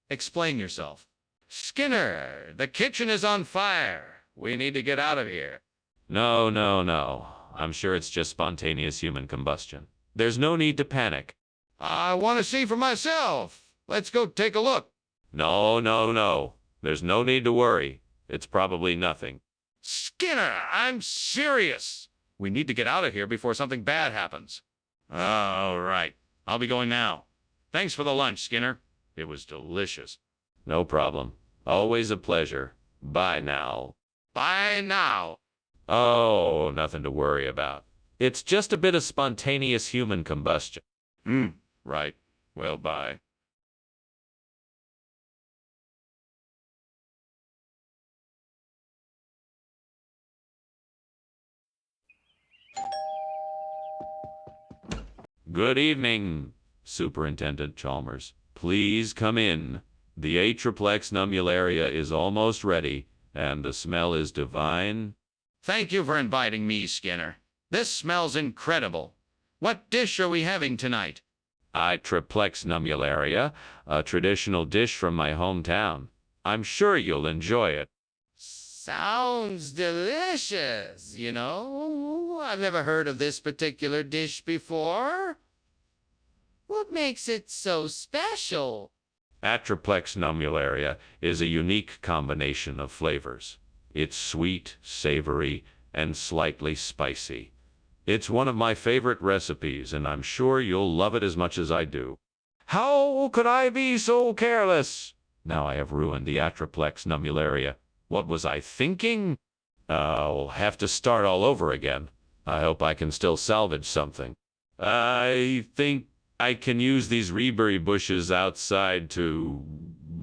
Explain yourself. Skinner, the kitchen is on fire. We need to get out of here. No. I'm sure it's just spontaneous human combustion. There's no need to panic. I want to see for myself. Let's go take a look. No. There's no need to worry. It's probably nothing. Skinner, I'm serious. We need to get out of here before something bad happens. All right. I'll be going now. Thanks for the lunch, Skinner. It was delicious. No problem. Always a pleasure. Bye now. Bye now. Oh, nothing to worry about. It's just a bit of spontaneous human combustion. Right. Well, bye. Good evening, Superintendent Chalmers. Please come in. The Atriplex nummularia is almost ready, and the smell is divine. Thank you for inviting me, Skinner. This smells incredible. What dish are we having tonight? Atriplex nummularia, a traditional dish from my hometown. I'm sure you'll enjoy it. Sounds delicious, you know. I've never heard of this particular dish before. What makes it so special? Atriplex nummularia is a unique combination of flavors. It's sweet, savory, and slightly spicy. It's one of my favorite recipes, and I'm sure you'll love it as much as I do. How could I be so careless? Now I have ruined the Atriplex nummularia. What was I thinking? I'll have to start all over again. I hope I can still salvage something. I think I can use these reberry bushes outside to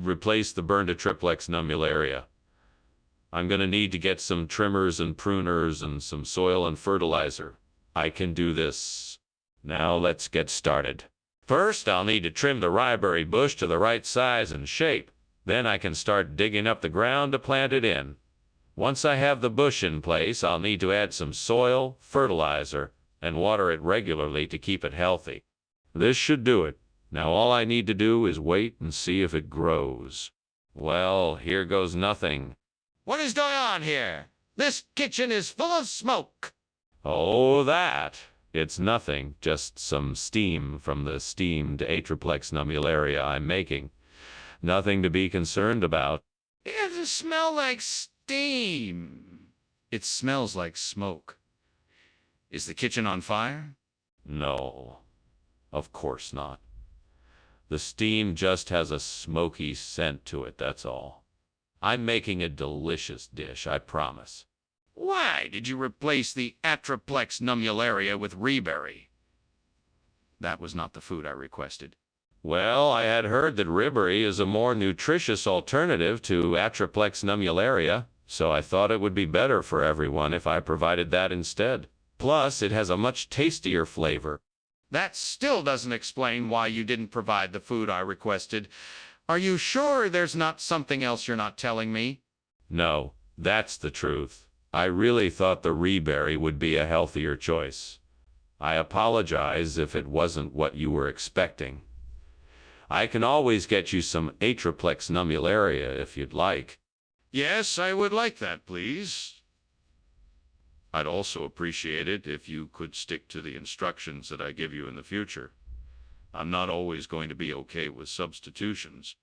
replace the burned Atriplex nummularia. I'm gonna need to get some trimmers and pruners and some soil and fertilizer. I can do this. Now let's get started. First, I'll need to trim the ryeberry bush to the right size and shape. Then I can start digging up the ground to plant it in. Once I have the bush in place, I'll need to add some soil, fertilizer, and water it regularly to keep it healthy. This should do it. Now all I need to do is wait and see if it grows. Well, here goes nothing. What is going on here? This kitchen is full of smoke. Oh, that. It's nothing, just some steam from the steamed Atriplex nummularia I'm making. Nothing to be concerned about. It doesn't smell like steam. It smells like smoke. Is the kitchen on fire? No, of course not. The steam just has a smoky scent to it, that's all. I'm making a delicious dish, I promise. Why did you replace the Atriplex nummularia with reberry? That was not the food I requested. Well, I had heard that ribbery is a more nutritious alternative to Atriplex nummularia, so I thought it would be better for everyone if I provided that instead. Plus, it has a much tastier flavor. That still doesn't explain why you didn't provide the food I requested. Are you sure there's not something else you're not telling me? No, that's the truth. I really thought the reberry would be a healthier choice. I apologize if it wasn't what you were expecting. I can always get you some Atriplex nummularia if you'd like. Yes, I would like that, please. I'd also appreciate it if you could stick to the instructions that I give you in the future. I'm not always going to be okay with substitutions.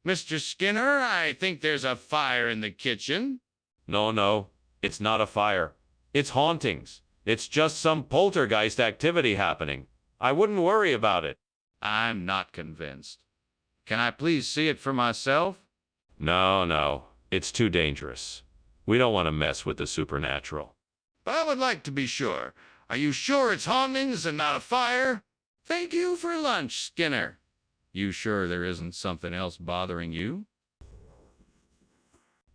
Mr. Skinner, I think there's a fire in the kitchen. No, it's not a fire. It's hauntings. It's just some poltergeist activity happening. I wouldn't worry about it. I'm not convinced. Can I please see it for myself? No, it's too dangerous. We don't want to mess with the supernatural. But I would like to be sure. Are you sure it's hauntings and not a fire? Thank you for lunch, Skinner. You sure there isn't something else bothering you?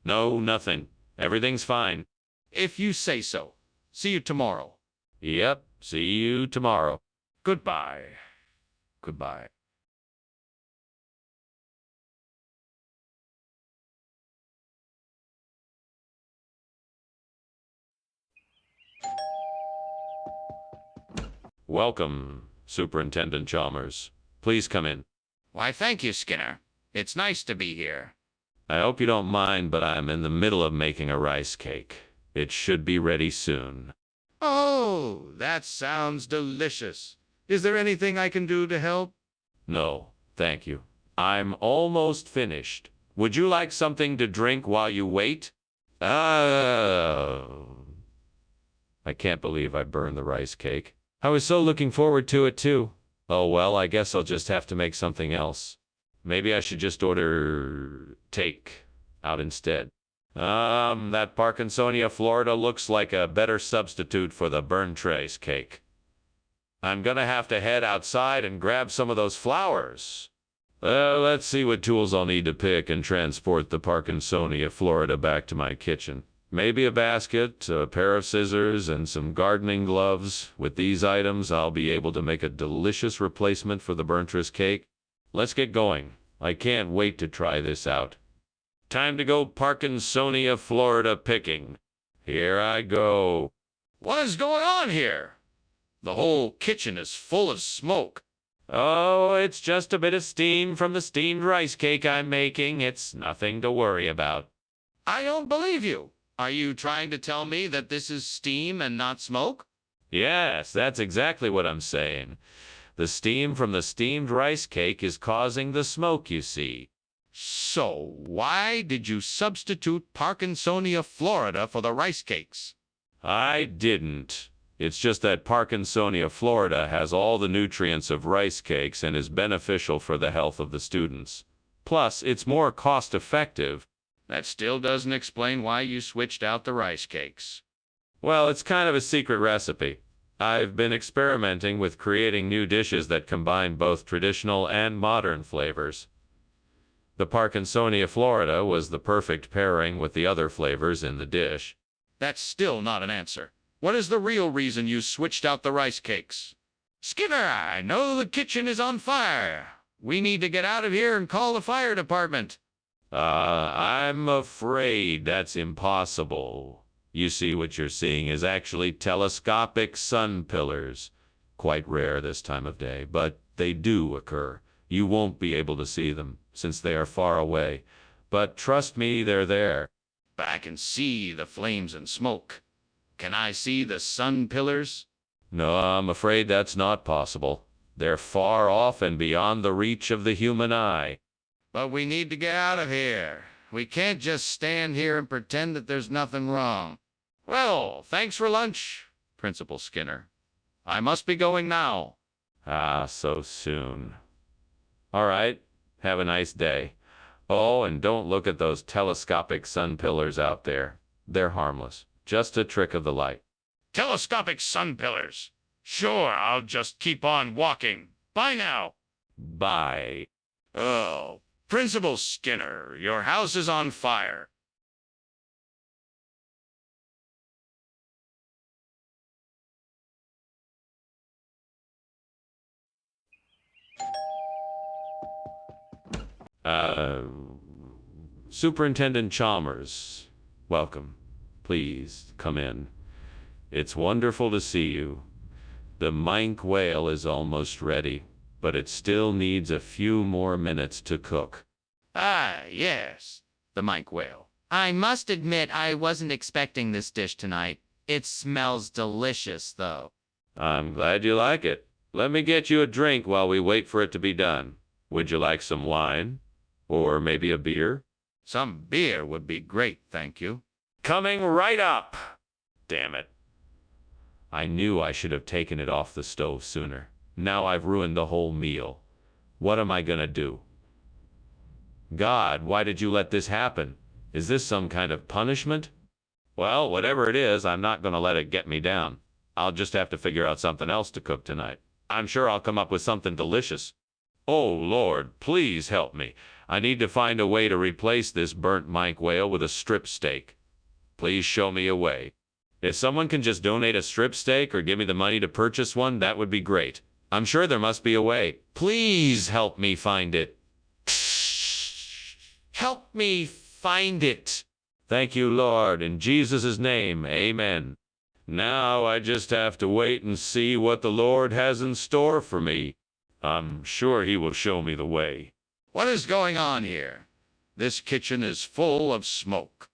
No, nothing. Everything's fine. If you say so. See you tomorrow. Yep, see you tomorrow. Goodbye. Goodbye. Welcome, Superintendent Chalmers. Please come in. Why, thank you, Skinner. It's nice to be here. I hope you don't mind, but I'm in the middle of making a rice cake. It should be ready soon. Oh, that sounds delicious. Is there anything I can do to help? No, thank you. I'm almost finished. Would you like something to drink while you wait? I can't believe I burned the rice cake. I was so looking forward to it too. Oh well, I guess I'll just have to make something else. Maybe I should just order take out instead. That Parkinsonia, Florida looks like a better substitute for the burned rice cake. I'm gonna have to head outside and grab some of those flowers. Let's see what tools I'll need to pick and transport the Parkinsonia, Florida back to my kitchen. Maybe a basket, a pair of scissors, and some gardening gloves. With these items, I'll be able to make a delicious replacement for the burnt wrist cake. Let's get going. I can't wait to try this out. Time to go Parkinsonia, Florida picking. Here I go. What is going on here? The whole kitchen is full of smoke. Oh, it's just a bit of steam from the steamed rice cake I'm making. It's nothing to worry about. I don't believe you. Are you trying to tell me that this is steam and not smoke? Yes, that's exactly what I'm saying. The steam from the steamed rice cake is causing the smoke, you see. So, why did you substitute Parkinsonia, Florida for the rice cakes? I didn't. It's just that Parkinsonia, Florida has all the nutrients of rice cakes and is beneficial for the health of the students. Plus, it's more cost-effective. That still doesn't explain why you switched out the rice cakes. Well, it's kind of a secret recipe. I've been experimenting with creating new dishes that combine both traditional and modern flavors. The Parkinsonia, Florida was the perfect pairing with the other flavors in the dish. That's still not an answer. What is the real reason you switched out the rice cakes? Skinner, I know the kitchen is on fire. We need to get out of here and call the fire department. I'm afraid that's impossible. You see, what you're seeing is actually telescopic sun pillars. Quite rare this time of day, but they do occur. You won't be able to see them, since they are far away. But trust me, they're there. I can see the flames and smoke. Can I see the sun pillars? No, I'm afraid that's not possible. They're far off and beyond the reach of the human eye. But we need to get out of here. We can't just stand here and pretend that there's nothing wrong. Well, thanks for lunch, Principal Skinner. I must be going now. Ah, so soon. All right, have a nice day. Oh, and don't look at those telescopic sun pillars out there. They're harmless, just a trick of the light. Telescopic sun pillars. Sure, I'll just keep on walking. Bye now. Bye. Oh, Principal Skinner, your house is on fire. Superintendent Chalmers, welcome. Please come in. It's wonderful to see you. The minke whale is almost ready, but it still needs a few more minutes to cook. Ah, yes, the minke whale. I must admit I wasn't expecting this dish tonight. It smells delicious, though. I'm glad you like it. Let me get you a drink while we wait for it to be done. Would you like some wine? Or maybe a beer? Some beer would be great, thank you. Coming right up! Damn it. I knew I should have taken it off the stove sooner. Now I've ruined the whole meal. What am I gonna do? God, why did you let this happen? Is this some kind of punishment? Well, whatever it is, I'm not gonna let it get me down. I'll just have to figure out something else to cook tonight. I'm sure I'll come up with something delicious. Oh, Lord, please help me. I need to find a way to replace this burnt minke whale with a strip steak. Please show me a way. If someone can just donate a strip steak or give me the money to purchase one, that would be great. I'm sure there must be a way. Please help me find it. Help me find it. Thank you, Lord, in Jesus' name, amen. Now I just have to wait and see what the Lord has in store for me. I'm sure he will show me the way. What is going on here? This kitchen is full of smoke.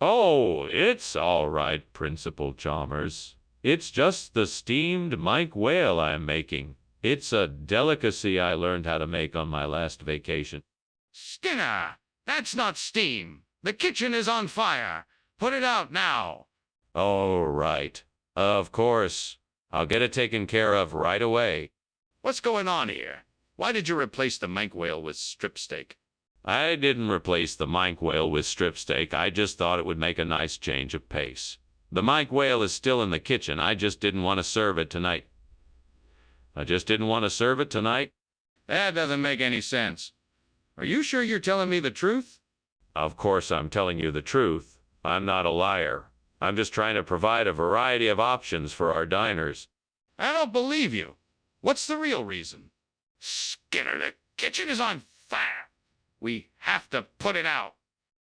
Oh, it's all right, Principal Chalmers. It's just the steamed minke whale I'm making. It's a delicacy I learned how to make on my last vacation. Skinner, that's not steam. The kitchen is on fire. Put it out now. All right. Of course. I'll get it taken care of right away. What's going on here? Why did you replace the minke whale with strip steak? I didn't replace the minke whale with strip steak. I just thought it would make a nice change of pace. The minke whale is still in the kitchen. I just didn't want to serve it tonight. That doesn't make any sense. Are you sure you're telling me the truth? Of course I'm telling you the truth. I'm not a liar. I'm just trying to provide a variety of options for our diners. I don't believe you. What's the real reason? Skinner, the kitchen is on fire. We have to put it out.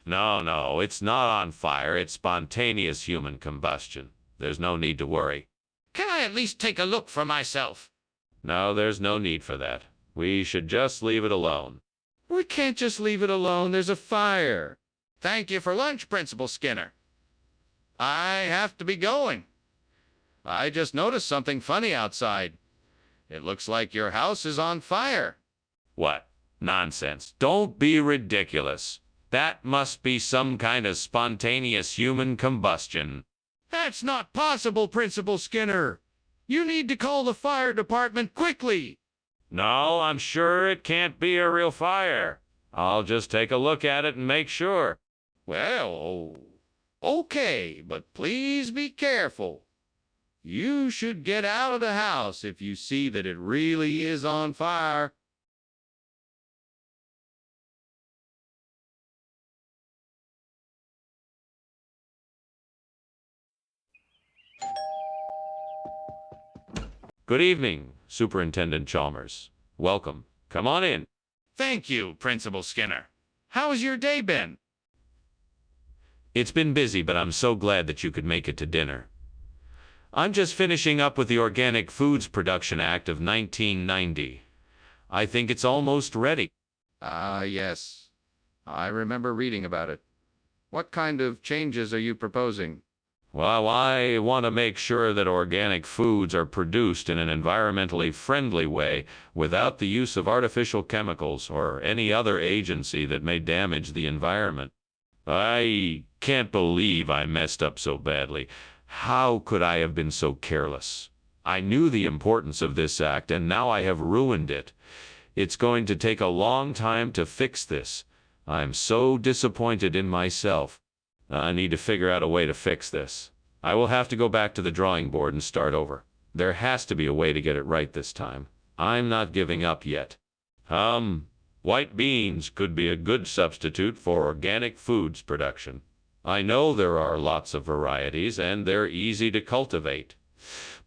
No, it's not on fire. It's spontaneous human combustion. There's no need to worry. Can I at least take a look for myself? No, there's no need for that. We should just leave it alone. We can't just leave it alone. There's a fire. Thank you for lunch, Principal Skinner. I have to be going. I just noticed something funny outside. It looks like your house is on fire. What? Nonsense. Don't be ridiculous. That must be some kind of spontaneous human combustion. That's not possible, Principal Skinner. You need to call the fire department quickly. No, I'm sure it can't be a real fire. I'll just take a look at it and make sure. Well, okay, but please be careful. You should get out of the house if you see that it really is on fire. Good evening, Superintendent Chalmers. Welcome. Come on in. Thank you, Principal Skinner. How has your day been? It's been busy, but I'm so glad that you could make it to dinner. I'm just finishing up with the Organic Foods Production Act of 1990. I think it's almost ready. Yes. I remember reading about it. What kind of changes are you proposing? Well, I want to make sure that organic foods are produced in an environmentally friendly way without the use of artificial chemicals or any other agency that may damage the environment. I can't believe I messed up so badly. How could I have been so careless? I knew the importance of this act, and now I have ruined it. It's going to take a long time to fix this. I'm so disappointed in myself. I need to figure out a way to fix this. I will have to go back to the drawing board and start over. There has to be a way to get it right this time. I'm not giving up yet. White beans could be a good substitute for organic foods production. I know there are lots of varieties and they're easy to cultivate.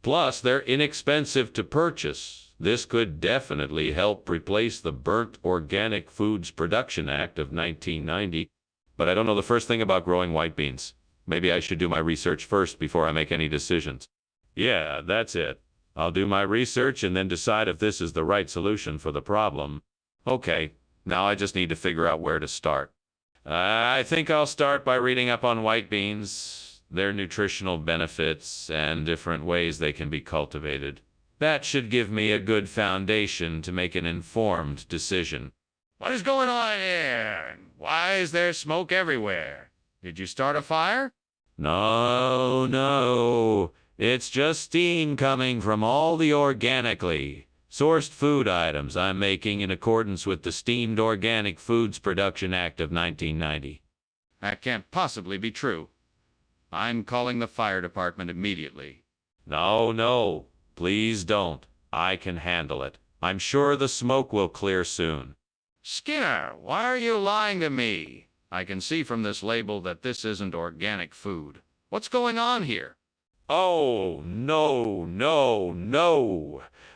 Plus, they're inexpensive to purchase. This could definitely help replace the Burnt Organic Foods Production Act of 1990. But I don't know the first thing about growing white beans. Maybe I should do my research first before I make any decisions. Yeah, that's it. I'll do my research and then decide if this is the right solution for the problem. Okay, now I just need to figure out where to start. I think I'll start by reading up on white beans, their nutritional benefits, and different ways they can be cultivated. That should give me a good foundation to make an informed decision. What is going on here? Why is there smoke everywhere? Did you start a fire? No. It's just steam coming from all the organically sourced food items I'm making in accordance with the Steamed Organic Foods Production Act of 1990. That can't possibly be true. I'm calling the fire department immediately. No. Please don't. I can handle it. I'm sure the smoke will clear soon. Skinner, why are you lying to me? I can see from this label that this isn't organic food. What's going on here? Oh, no.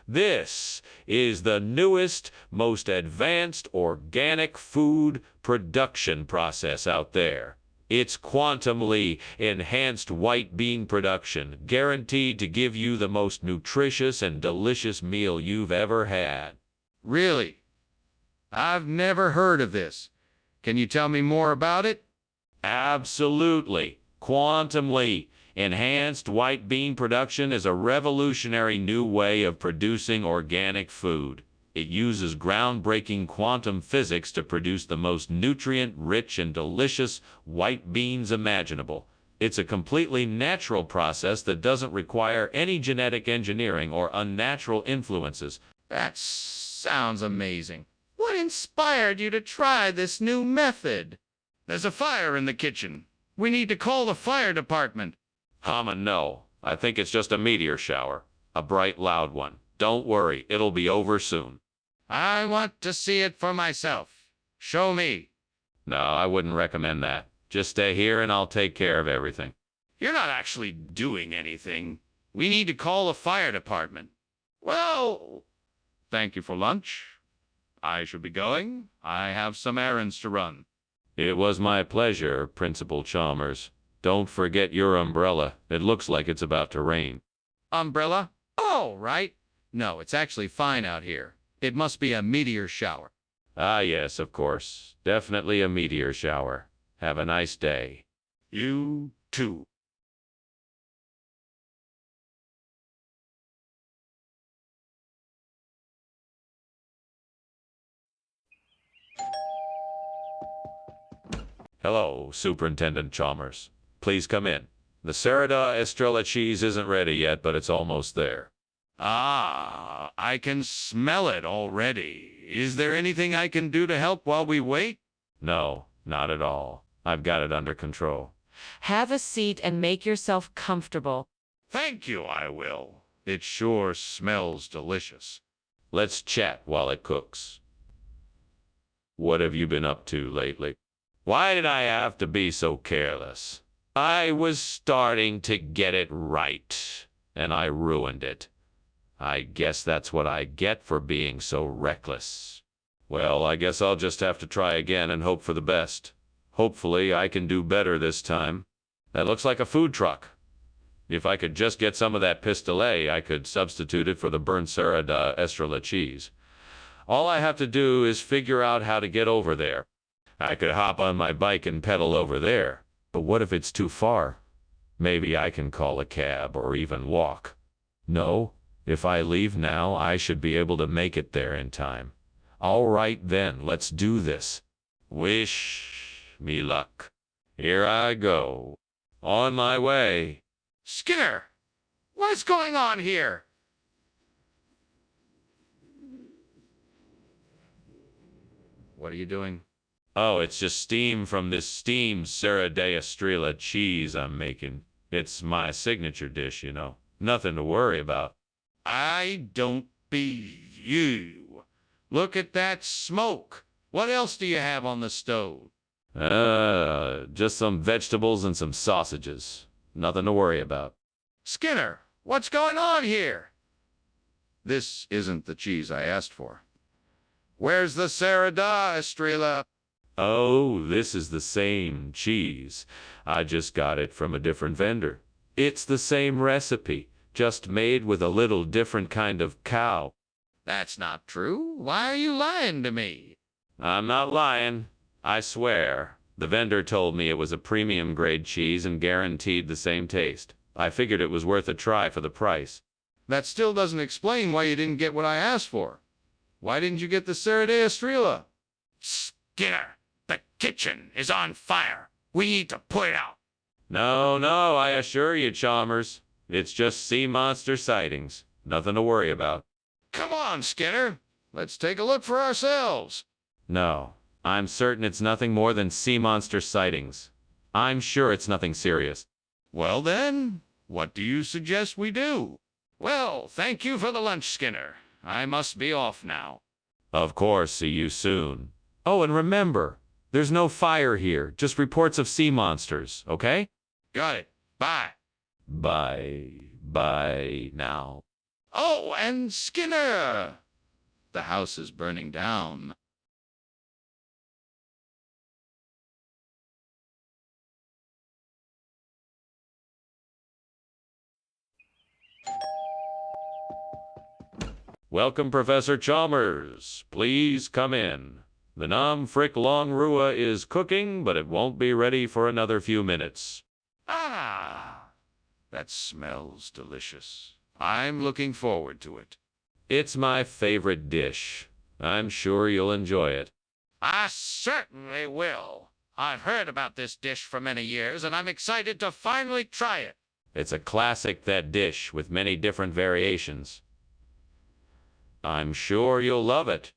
This is the newest, most advanced organic food production process out there. It's quantumly enhanced white bean production, guaranteed to give you the most nutritious and delicious meal you've ever had. Really? I've never heard of this. Can you tell me more about it? Absolutely. Quantumly enhanced white bean production is a revolutionary new way of producing organic food. It uses groundbreaking quantum physics to produce the most nutrient-rich and delicious white beans imaginable. It's a completely natural process that doesn't require any genetic engineering or unnatural influences. That sounds amazing. What inspired you to try this new method? There's a fire in the kitchen. We need to call the fire department. No. I think it's just a meteor shower. A bright, loud one. Don't worry, it'll be over soon. I want to see it for myself. Show me. No, I wouldn't recommend that. Just stay here and I'll take care of everything. You're not actually doing anything. We need to call the fire department. Well, thank you for lunch. I should be going. I have some errands to run. It was my pleasure, Principal Chalmers. Don't forget your umbrella. It looks like it's about to rain. Umbrella? Oh, right. No, it's actually fine out here. It must be a meteor shower. Ah, yes, of course. Definitely a meteor shower. Have a nice day. You too. Hello, Superintendent Chalmers. Please come in. The Sereda Estrella cheese isn't ready yet, but it's almost there. Ah, I can smell it already. Is there anything I can do to help while we wait? No, not at all. I've got it under control. Have a seat and make yourself comfortable. Thank you, I will. It sure smells delicious. Let's chat while it cooks. What have you been up to lately? Why did I have to be so careless? I was starting to get it right, and I ruined it. I guess that's what I get for being so reckless. Well, I guess I'll just have to try again and hope for the best. Hopefully, I can do better this time. That looks like a food truck. If I could just get some of that pistolet, I could substitute it for the burnt Sereda Estrella cheese. All I have to do is figure out how to get over there. I could hop on my bike and pedal over there. But what if it's too far? Maybe I can call a cab or even walk. No, if I leave now, I should be able to make it there in time. All right then, let's do this. Wish me luck. Here I go. On my way. Skinner, what's going on here? What are you doing? Oh, it's just steam from this steamed Sereda Estrella cheese I'm making. It's my signature dish, you know. Nothing to worry about. I don't be you. Look at that smoke. What else do you have on the stove? Just some vegetables and some sausages. Nothing to worry about. Skinner, what's going on here? This isn't the cheese I asked for. Where's the Sereda Estrella? Oh, this is the same cheese. I just got it from a different vendor. It's the same recipe, just made with a little different kind of cow. That's not true. Why are you lying to me? I'm not lying. I swear. The vendor told me it was a premium grade cheese and guaranteed the same taste. I figured it was worth a try for the price. That still doesn't explain why you didn't get what I asked for. Why didn't you get the Sereda Estrella? Skinner, the kitchen is on fire. We need to put it out. No, I assure you, Chalmers. It's just sea monster sightings. Nothing to worry about. Come on, Skinner. Let's take a look for ourselves. No, I'm certain it's nothing more than sea monster sightings. I'm sure it's nothing serious. Well then, what do you suggest we do? Well, thank you for the lunch, Skinner. I must be off now. Of course, see you soon. Oh, and remember, there's no fire here, just reports of sea monsters, okay? Got it. Bye. Bye now. Oh, and Skinner! The house is burning down. Welcome, Professor Chalmers. Please come in. The Nam Frick Long Rua is cooking, but it won't be ready for another few minutes. Ah, that smells delicious. I'm looking forward to it. It's my favorite dish. I'm sure you'll enjoy it. I certainly will. I've heard about this dish for many years, and I'm excited to finally try it. It's a classic, that dish, with many different variations. I'm sure you'll love it.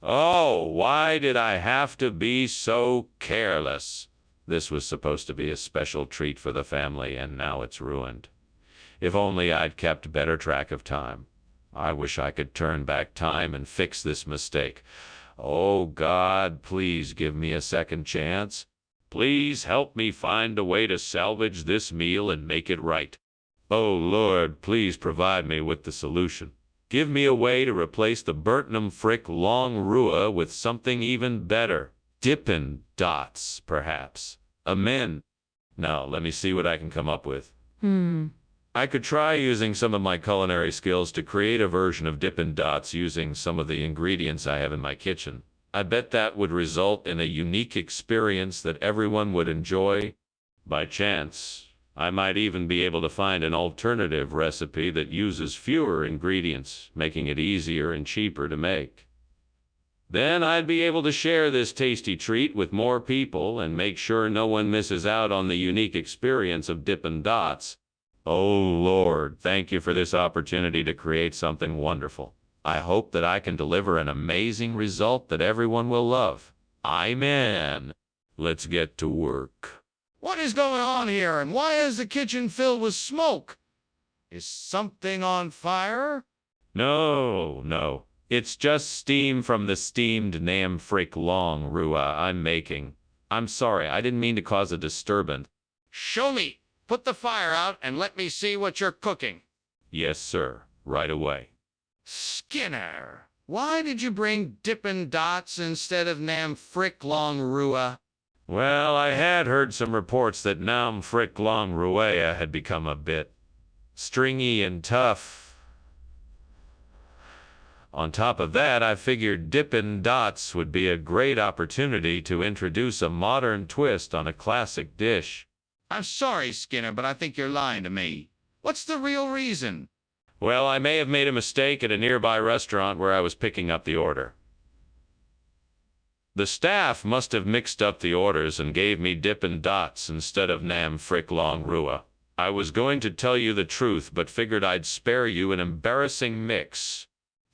Oh, why did I have to be so careless? This was supposed to be a special treat for the family, and now it's ruined. If only I'd kept better track of time. I wish I could turn back time and fix this mistake. Oh, God, please give me a second chance. Please help me find a way to salvage this meal and make it right. Oh Lord, please provide me with the solution. Give me a way to replace the Burtnum Frick Long Rua with something even better. Dippin' Dots, perhaps. Amen. Now, let me see what I can come up with. I could try using some of my culinary skills to create a version of Dippin' Dots using some of the ingredients I have in my kitchen. I bet that would result in a unique experience that everyone would enjoy. By chance, I might even be able to find an alternative recipe that uses fewer ingredients, making it easier and cheaper to make. Then I'd be able to share this tasty treat with more people and make sure no one misses out on the unique experience of Dippin' Dots. Oh Lord, thank you for this opportunity to create something wonderful. I hope that I can deliver an amazing result that everyone will love. Amen. Let's get to work. What is going on here, and why is the kitchen filled with smoke? Is something on fire? No. It's just steam from the steamed Nam Frick Long Rua I'm making. I'm sorry, I didn't mean to cause a disturbance. Show me. Put the fire out and let me see what you're cooking. Yes, sir. Right away. Skinner, why did you bring Dippin' Dots instead of Nam Frick Long Rua? Well, I had heard some reports that Nam Frick Long Rua had become a bit stringy and tough. On top of that, I figured Dippin' Dots would be a great opportunity to introduce a modern twist on a classic dish. I'm sorry, Skinner, but I think you're lying to me. What's the real reason? Well, I may have made a mistake at a nearby restaurant where I was picking up the order. The staff must have mixed up the orders and gave me Dippin' Dots instead of Nam Frick Long Rua. I was going to tell you the truth, but figured I'd spare you an embarrassing mix.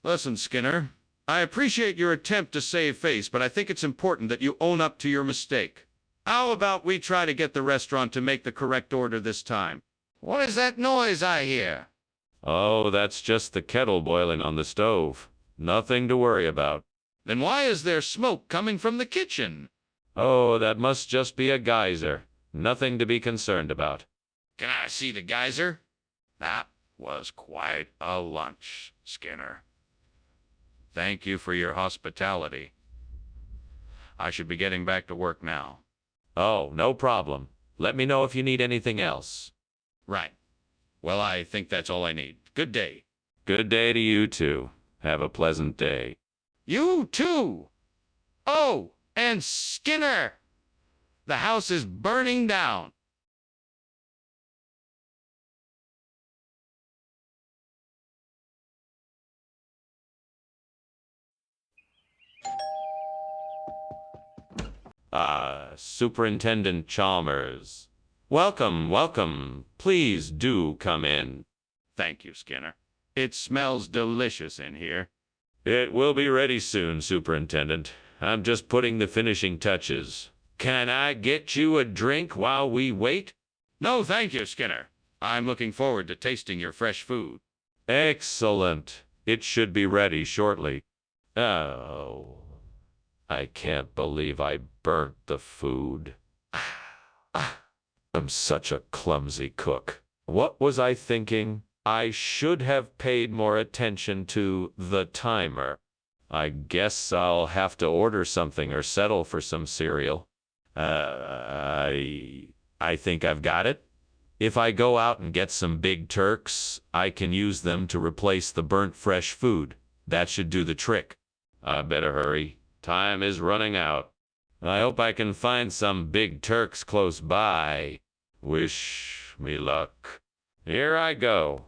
Listen, Skinner, I appreciate your attempt to save face, but I think it's important that you own up to your mistake. How about we try to get the restaurant to make the correct order this time? What is that noise I hear? Oh, that's just the kettle boiling on the stove. Nothing to worry about. Then why is there smoke coming from the kitchen? Oh, that must just be a geyser. Nothing to be concerned about. Can I see the geyser? That was quite a lunch, Skinner. Thank you for your hospitality. I should be getting back to work now. Oh, no problem. Let me know if you need anything else. Right. Well, I think that's all I need. Good day. Good day to you, too. Have a pleasant day. You, too. Oh, and Skinner! The house is burning down. Superintendent Chalmers. Welcome. Please do come in. Thank you, Skinner. It smells delicious in here. It will be ready soon, Superintendent. I'm just putting the finishing touches. Can I get you a drink while we wait? No, thank you, Skinner. I'm looking forward to tasting your fresh food. Excellent. It should be ready shortly. Oh, I can't believe I burnt the food. I'm such a clumsy cook. What was I thinking? I should have paid more attention to the timer. I guess I'll have to order something or settle for some cereal. I think I've got it. If I go out and get some Big Turks, I can use them to replace the burnt fresh food. That should do the trick. I better hurry. Time is running out. I hope I can find some Big Turks close by. Wish me luck. Here I go.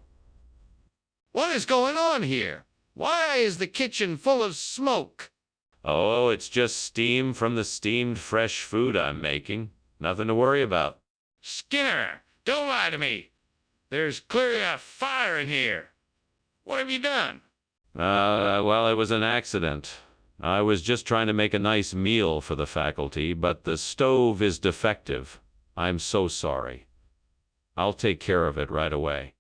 What is going on here? Why is the kitchen full of smoke? Oh, it's just steam from the steamed fresh food I'm making. Nothing to worry about. Skinner, don't lie to me. There's clearly a fire in here. What have you done? Well, it was an accident. I was just trying to make a nice meal for the faculty, but the stove is defective. I'm so sorry. I'll take care of it right away.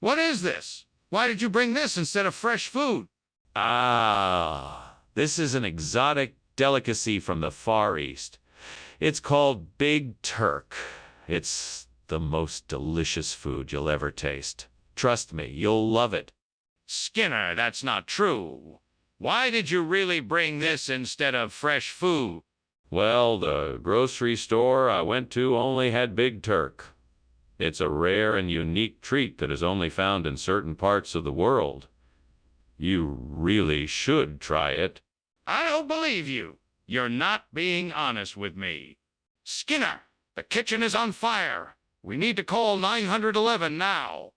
What is this? Why did you bring this instead of fresh food? This is an exotic delicacy from the Far East. It's called Big Turk. It's the most delicious food you'll ever taste. Trust me, you'll love it. Skinner, that's not true. Why did you really bring this instead of fresh food? Well, the grocery store I went to only had Big Turk. It's a rare and unique treat that is only found in certain parts of the world. You really should try it. I don't believe you. You're not being honest with me. Skinner, the kitchen is on fire. We need to call 911 now.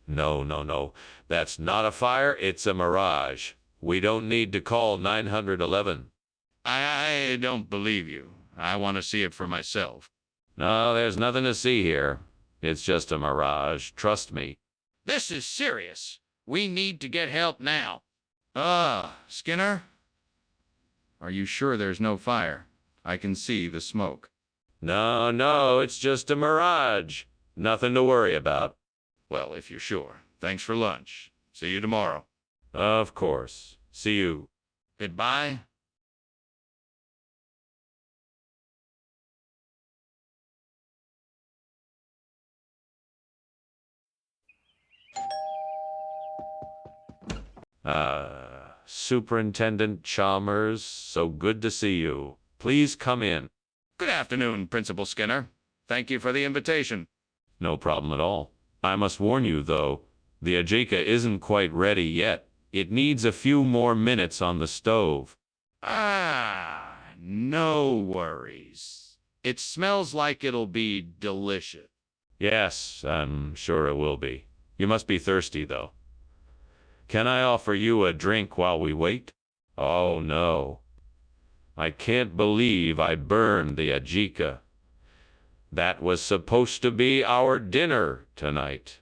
No. That's not a fire, it's a mirage. We don't need to call 911. I don't believe you. I want to see it for myself. No, there's nothing to see here. It's just a mirage, trust me. This is serious. We need to get help now. Skinner? Are you sure there's no fire? I can see the smoke. No, it's just a mirage. Nothing to worry about. Well, if you're sure. Thanks for lunch. See you tomorrow. Of course. See you. Goodbye. Superintendent Chalmers, so good to see you. Please come in. Good afternoon, Principal Skinner. Thank you for the invitation. No problem at all. I must warn you, though, the ajika isn't quite ready yet. It needs a few more minutes on the stove. No worries. It smells like it'll be delicious. Yes, I'm sure it will be. You must be thirsty, though. Can I offer you a drink while we wait? Oh, no. I can't believe I burned the ajika. That was supposed to be our dinner tonight.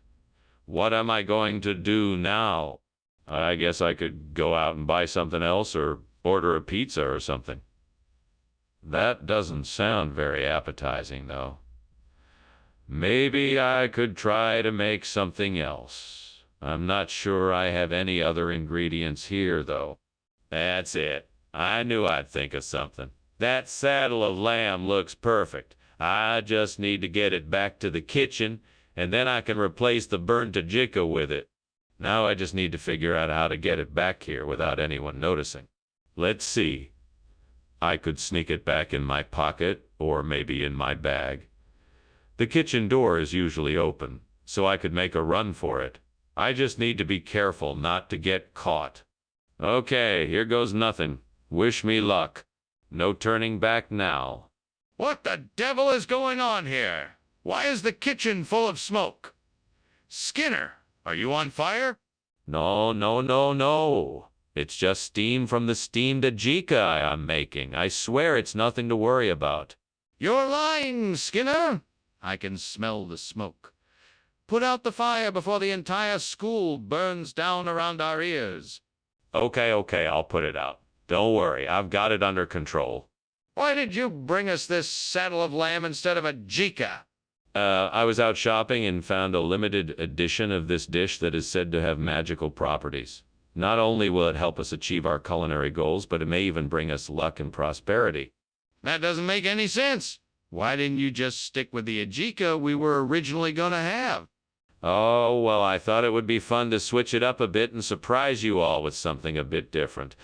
What am I going to do now? I guess I could go out and buy something else or order a pizza or something. That doesn't sound very appetizing, though. Maybe I could try to make something else. I'm not sure I have any other ingredients here, though. That's it. I knew I'd think of something. That saddle of lamb looks perfect. I just need to get it back to the kitchen, and then I can replace the burnt ajika with it. Now I just need to figure out how to get it back here without anyone noticing. Let's see. I could sneak it back in my pocket, or maybe in my bag. The kitchen door is usually open, so I could make a run for it. I just need to be careful not to get caught. Okay, here goes nothing. Wish me luck. No turning back now. What the devil is going on here? Why is the kitchen full of smoke? Skinner, are you on fire? No. It's just steam from the steamed ajika I'm making. I swear it's nothing to worry about. You're lying, Skinner. I can smell the smoke. Put out the fire before the entire school burns down around our ears. Okay, I'll put it out. Don't worry, I've got it under control. Why did you bring us this saddle of lamb instead of a jika? I was out shopping and found a limited edition of this dish that is said to have magical properties. Not only will it help us achieve our culinary goals, but it may even bring us luck and prosperity. That doesn't make any sense. Why didn't you just stick with the ajika we were originally going to have? Oh, well, I thought it would be fun to switch it up a bit and surprise you all with something a bit different.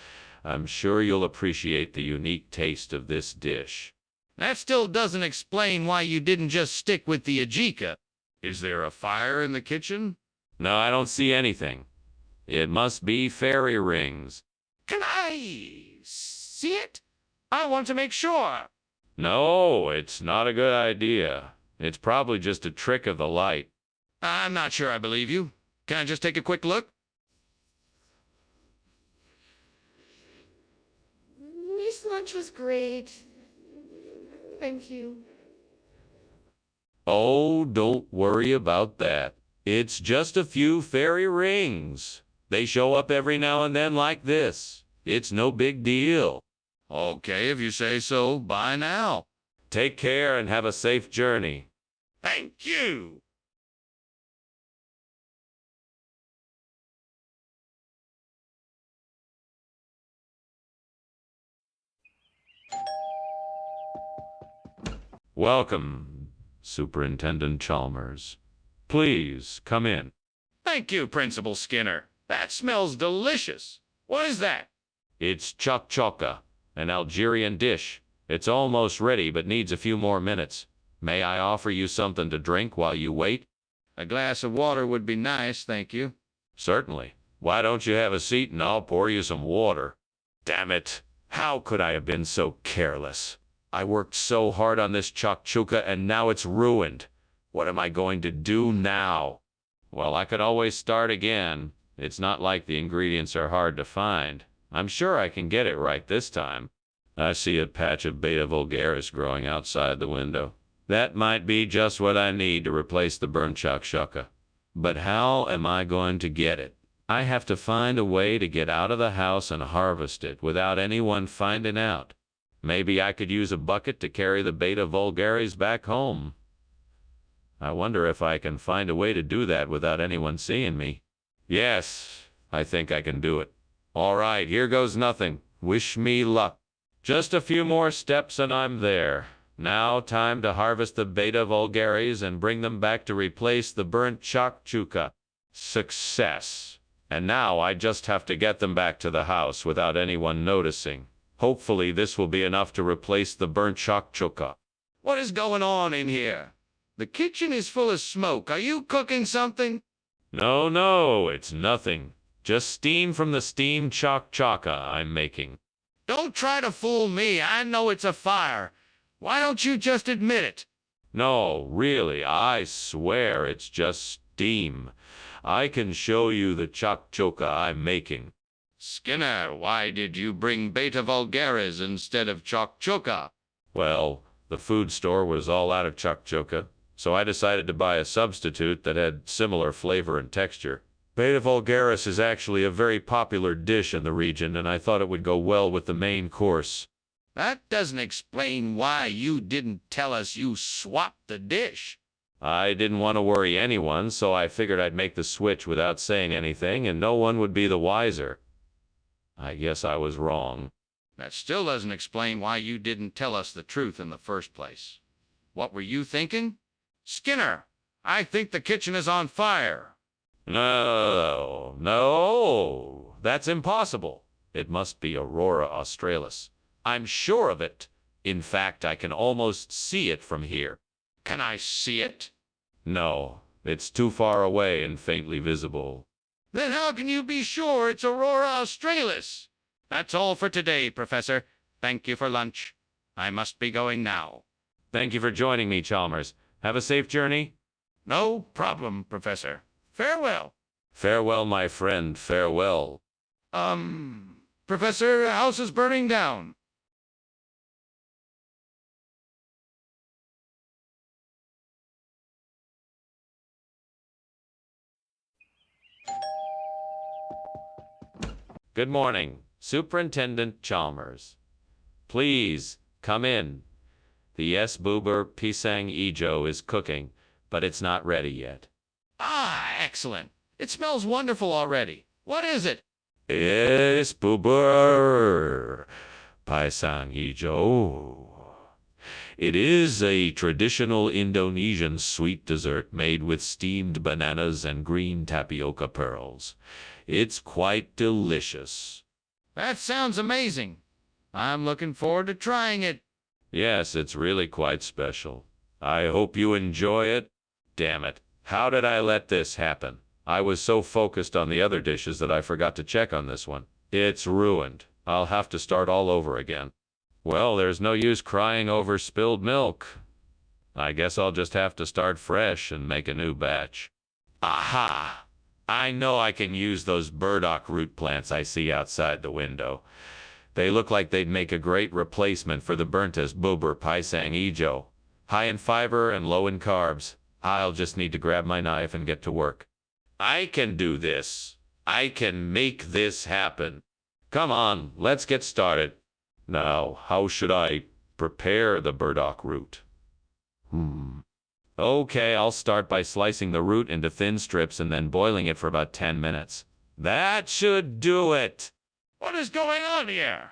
I'm sure you'll appreciate the unique taste of this dish. That still doesn't explain why you didn't just stick with the ajika. Is there a fire in the kitchen? No, I don't see anything. It must be fairy rings. Can I see it? I want to make sure. No, it's not a good idea. It's probably just a trick of the light. I'm not sure I believe you. Can I just take a quick look? This lunch was great. Thank you. Oh, don't worry about that. It's just a few fairy rings. They show up every now and then like this. It's no big deal. Okay, if you say so. Bye now. Take care and have a safe journey. Thank you. Welcome, Superintendent Chalmers. Please, come in. Thank you, Principal Skinner. That smells delicious. What is that? It's chakchoka, an Algerian dish. It's almost ready but needs a few more minutes. May I offer you something to drink while you wait? A glass of water would be nice, thank you. Certainly. Why don't you have a seat and I'll pour you some water? Damn it. How could I have been so careless? I worked so hard on this chakchuka and now it's ruined. What am I going to do now? Well, I could always start again. It's not like the ingredients are hard to find. I'm sure I can get it right this time. I see a patch of Beta vulgaris growing outside the window. That might be just what I need to replace the burnt shakshuka. But how am I going to get it? I have to find a way to get out of the house and harvest it without anyone finding out. Maybe I could use a bucket to carry the Beta vulgaris back home. I wonder if I can find a way to do that without anyone seeing me. Yes, I think I can do it. All right, here goes nothing. Wish me luck. Just a few more steps and I'm there. Now time to harvest the Beta vulgaris and bring them back to replace the burnt chakchuka. Success. And now I just have to get them back to the house without anyone noticing. Hopefully this will be enough to replace the burnt chakchuka. What is going on in here? The kitchen is full of smoke. Are you cooking something? No, it's nothing. Just steam from the steamed chakchaka I'm making. Don't try to fool me. I know it's a fire. Why don't you just admit it? No, really, I swear it's just steam. I can show you the chakchoka I'm making. Skinner, why did you bring Beta vulgaris instead of chakchoka? Well, the food store was all out of chakchoka, so I decided to buy a substitute that had similar flavor and texture. Beta vulgaris is actually a very popular dish in the region, and I thought it would go well with the main course. That doesn't explain why you didn't tell us you swapped the dish. I didn't want to worry anyone, so I figured I'd make the switch without saying anything, and no one would be the wiser. I guess I was wrong. That still doesn't explain why you didn't tell us the truth in the first place. What were you thinking? Skinner, I think the kitchen is on fire. No, that's impossible. It must be Aurora australis. I'm sure of it. In fact, I can almost see it from here. Can I see it? No, it's too far away and faintly visible. Then how can you be sure it's Aurora australis? That's all for today, Professor. Thank you for lunch. I must be going now. Thank you for joining me, Chalmers. Have a safe journey. No problem, Professor. Farewell. Farewell, my friend, farewell. Professor, the house is burning down. Good morning, Superintendent Chalmers. Please, come in. The yes boober pisang ijo is cooking, but it's not ready yet. Ah, excellent. It smells wonderful already. What is it? Yes boober pisang ijo. It is a traditional Indonesian sweet dessert made with steamed bananas and green tapioca pearls. It's quite delicious. That sounds amazing. I'm looking forward to trying it. Yes, it's really quite special. I hope you enjoy it. Damn it. How did I let this happen? I was so focused on the other dishes that I forgot to check on this one. It's ruined. I'll have to start all over again. Well, there's no use crying over spilled milk. I guess I'll just have to start fresh and make a new batch. Aha! I know I can use those burdock root plants I see outside the window. They look like they'd make a great replacement for the burnt-as bubur pisang ijo. High in fiber and low in carbs. I'll just need to grab my knife and get to work. I can do this. I can make this happen. Come on, let's get started. Now, how should I prepare the burdock root? Okay, I'll start by slicing the root into thin strips and then boiling it for about 10 minutes. That should do it. What is going on here?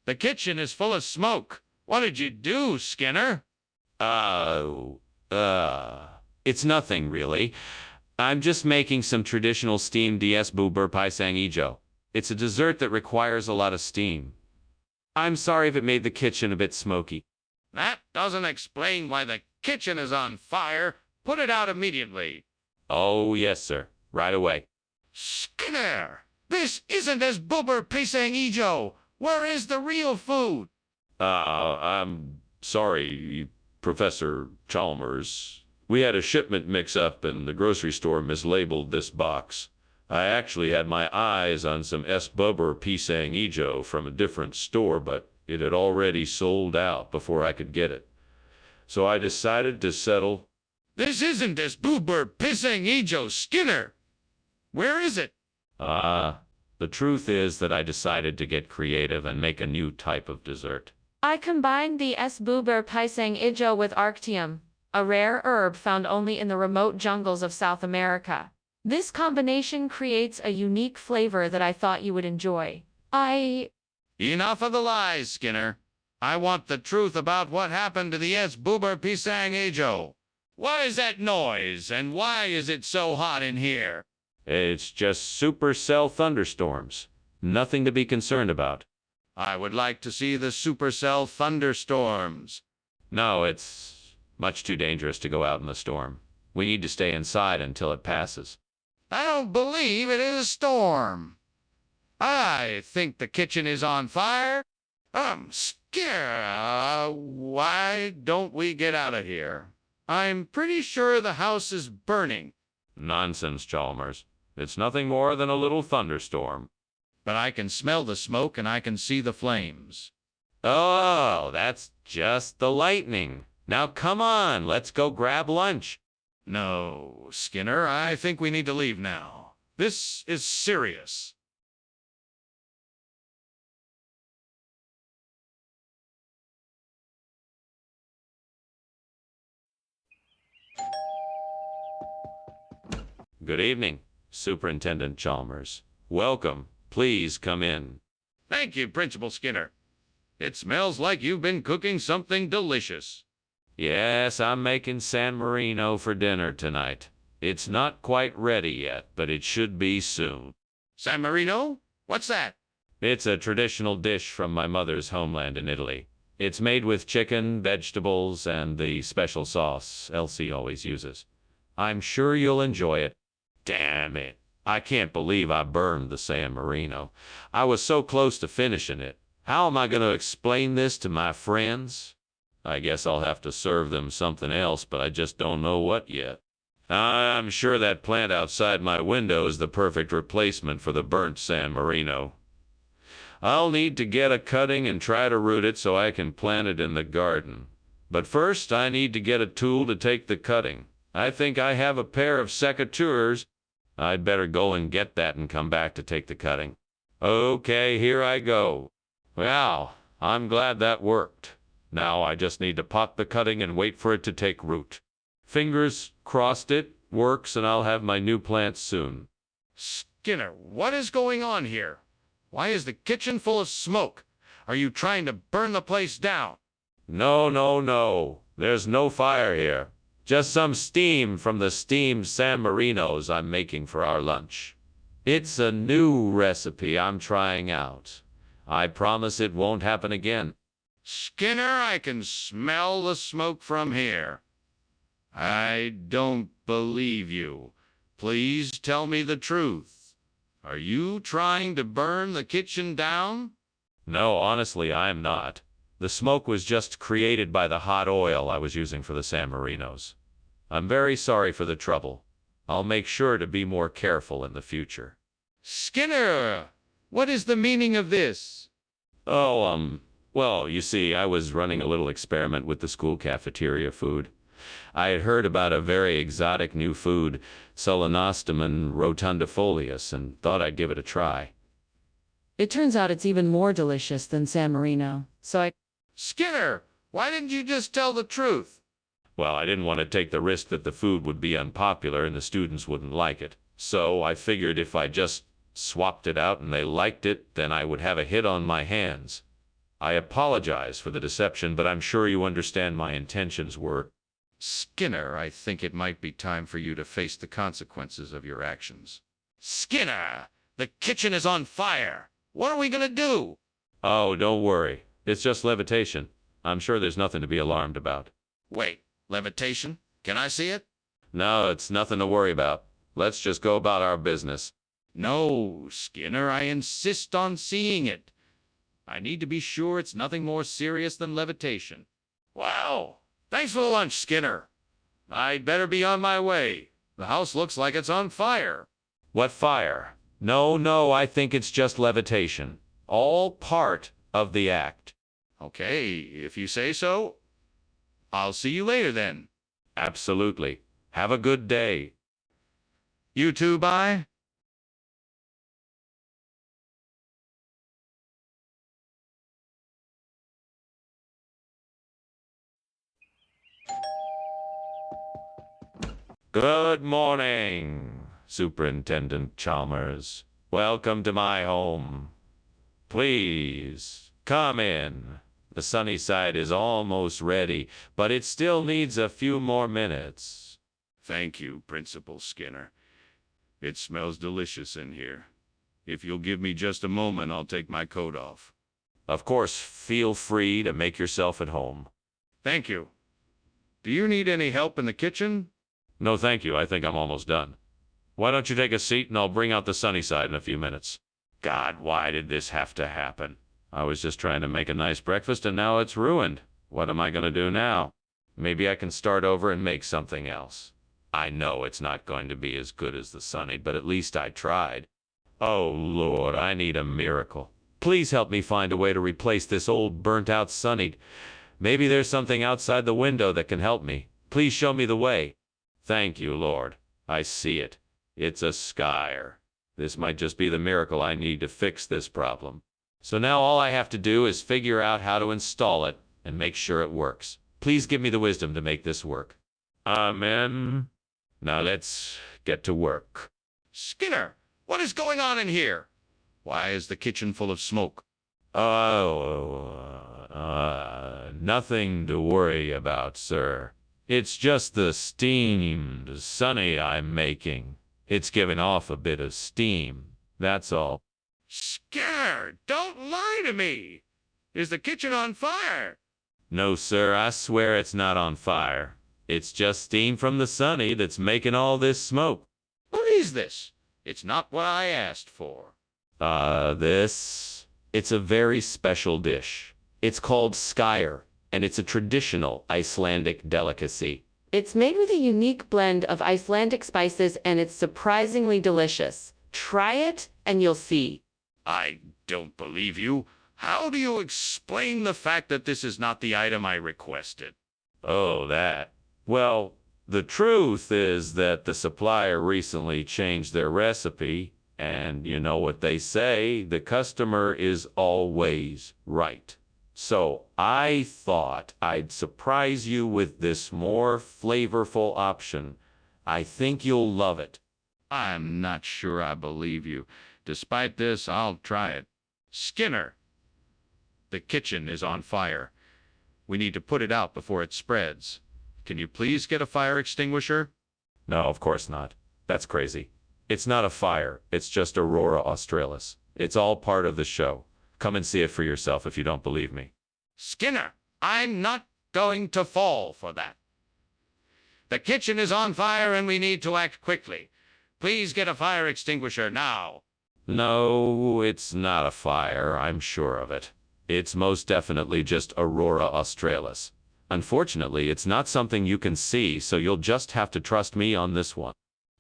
The kitchen is full of smoke. What did you do, Skinner? Uh, it's nothing really. I'm just making some traditional steamed DS bubur pisang ijo. It's a dessert that requires a lot of steam. I'm sorry if it made the kitchen a bit smoky. That doesn't explain why the kitchen is on fire. Put it out immediately. Oh, yes, sir. Right away. Skinner, this isn't as bubur pisang ijo. Where is the real food? I'm sorry, Professor Chalmers. We had a shipment mix-up and the grocery store mislabeled this box. I actually had my eyes on some bubur pisang ijo from a different store, but it had already sold out before I could get it. So I decided to settle. This isn't as bubur pisang ijo, Skinner. Where is it? The truth is that I decided to get creative and make a new type of dessert. I combined the bubur pisang ijo with arctium, a rare herb found only in the remote jungles of South America. This combination creates a unique flavor that I thought you would enjoy. Enough of the lies, Skinner. I want the truth about what happened to the bubur pisang ijo. What is that noise, and why is it so hot in here? It's just supercell thunderstorms. Nothing to be concerned about. I would like to see the supercell thunderstorms. No, it's much too dangerous to go out in the storm. We need to stay inside until it passes. I don't believe it is a storm. I think the kitchen is on fire. I'm scared. Why don't we get out of here? I'm pretty sure the house is burning. Nonsense, Chalmers. It's nothing more than a little thunderstorm. But I can smell the smoke and I can see the flames. Oh, that's just the lightning. Now come on, let's go grab lunch. No, Skinner, I think we need to leave now. This is serious. Good evening, Superintendent Chalmers. Welcome. Please come in. Thank you, Principal Skinner. It smells like you've been cooking something delicious. Yes, I'm making San Marino for dinner tonight. It's not quite ready yet, but it should be soon. San Marino? What's that? It's a traditional dish from my mother's homeland in Italy. It's made with chicken, vegetables, and the special sauce Elsie always uses. I'm sure you'll enjoy it. Damn it. I can't believe I burned the San Marino. I was so close to finishing it. How am I going to explain this to my friends? I guess I'll have to serve them something else, but I just don't know what yet. I'm sure that plant outside my window is the perfect replacement for the burnt San Marino. I'll need to get a cutting and try to root it so I can plant it in the garden. But first, I need to get a tool to take the cutting. I think I have a pair of secateurs. I'd better go and get that and come back to take the cutting. Okay, here I go. Wow, I'm glad that worked. Now I just need to pot the cutting and wait for it to take root. Fingers crossed it works and I'll have my new plants soon. Skinner, what is going on here? Why is the kitchen full of smoke? Are you trying to burn the place down? No. There's no fire here. Just some steam from the steamed San Marinos I'm making for our lunch. It's a new recipe I'm trying out. I promise it won't happen again. Skinner, I can smell the smoke from here. I don't believe you. Please tell me the truth. Are you trying to burn the kitchen down? No, honestly, I'm not. The smoke was just created by the hot oil I was using for the San Marinos. I'm very sorry for the trouble. I'll make sure to be more careful in the future. Skinner, what is the meaning of this? Well, you see, I was running a little experiment with the school cafeteria food. I had heard about a very exotic new food, Solenostemon rotundifolius, and thought I'd give it a try. It turns out it's even more delicious than San Marino, Skinner, why didn't you just tell the truth? Well, I didn't want to take the risk that the food would be unpopular and the students wouldn't like it. So I figured if I just swapped it out and they liked it, then I would have a hit on my hands. I apologize for the deception, but I'm sure you understand my intentions were. Skinner, I think it might be time for you to face the consequences of your actions. Skinner, the kitchen is on fire. What are we gonna do? Oh, don't worry. It's just levitation. I'm sure there's nothing to be alarmed about. Wait, levitation? Can I see it? No, it's nothing to worry about. Let's just go about our business. No, Skinner, I insist on seeing it. I need to be sure it's nothing more serious than levitation. Wow, thanks for the lunch, Skinner. I'd better be on my way. The house looks like it's on fire. What fire? No, I think it's just levitation. All part of the act. Okay, if you say so. I'll see you later then. Absolutely. Have a good day. You too, bye. Good morning, Superintendent Chalmers. Welcome to my home. Please, come in. The sunny side is almost ready, but it still needs a few more minutes. Thank you, Principal Skinner. It smells delicious in here. If you'll give me just a moment, I'll take my coat off. Of course, feel free to make yourself at home. Thank you. Do you need any help in the kitchen? No, thank you. I think I'm almost done. Why don't you take a seat and I'll bring out the sunny side in a few minutes. God, why did this have to happen? I was just trying to make a nice breakfast and now it's ruined. What am I going to do now? Maybe I can start over and make something else. I know it's not going to be as good as the sunny, but at least I tried. Oh, Lord, I need a miracle. Please help me find a way to replace this old burnt-out sunny. Maybe there's something outside the window that can help me. Please show me the way. Thank you, Lord. I see it. It's a skyer. This might just be the miracle I need to fix this problem. So now all I have to do is figure out how to install it and make sure it works. Please give me the wisdom to make this work. Amen. Now let's get to work. Skinner, what is going on in here? Why is the kitchen full of smoke? Nothing to worry about, sir. It's just the steamed sunny I'm making. It's giving off a bit of steam, that's all. Skinner, don't lie to me. Is the kitchen on fire? No, sir, I swear it's not on fire. It's just steam from the sunny that's making all this smoke. What is this? It's not what I asked for. It's a very special dish. It's called skyer, and it's a traditional Icelandic delicacy. It's made with a unique blend of Icelandic spices and it's surprisingly delicious. Try it and you'll see. I don't believe you. How do you explain the fact that this is not the item I requested? Oh, that. Well, the truth is that the supplier recently changed their recipe, and you know what they say, the customer is always right. So I thought I'd surprise you with this more flavorful option. I think you'll love it. I'm not sure I believe you. Despite this, I'll try it. Skinner, the kitchen is on fire. We need to put it out before it spreads. Can you please get a fire extinguisher? No, of course not. That's crazy. It's not a fire. It's just Aurora Australis. It's all part of the show. Come and see it for yourself if you don't believe me. Skinner, I'm not going to fall for that. The kitchen is on fire and we need to act quickly. Please get a fire extinguisher now. No, it's not a fire. I'm sure of it. It's most definitely just Aurora Australis. Unfortunately, it's not something you can see, so you'll just have to trust me on this one.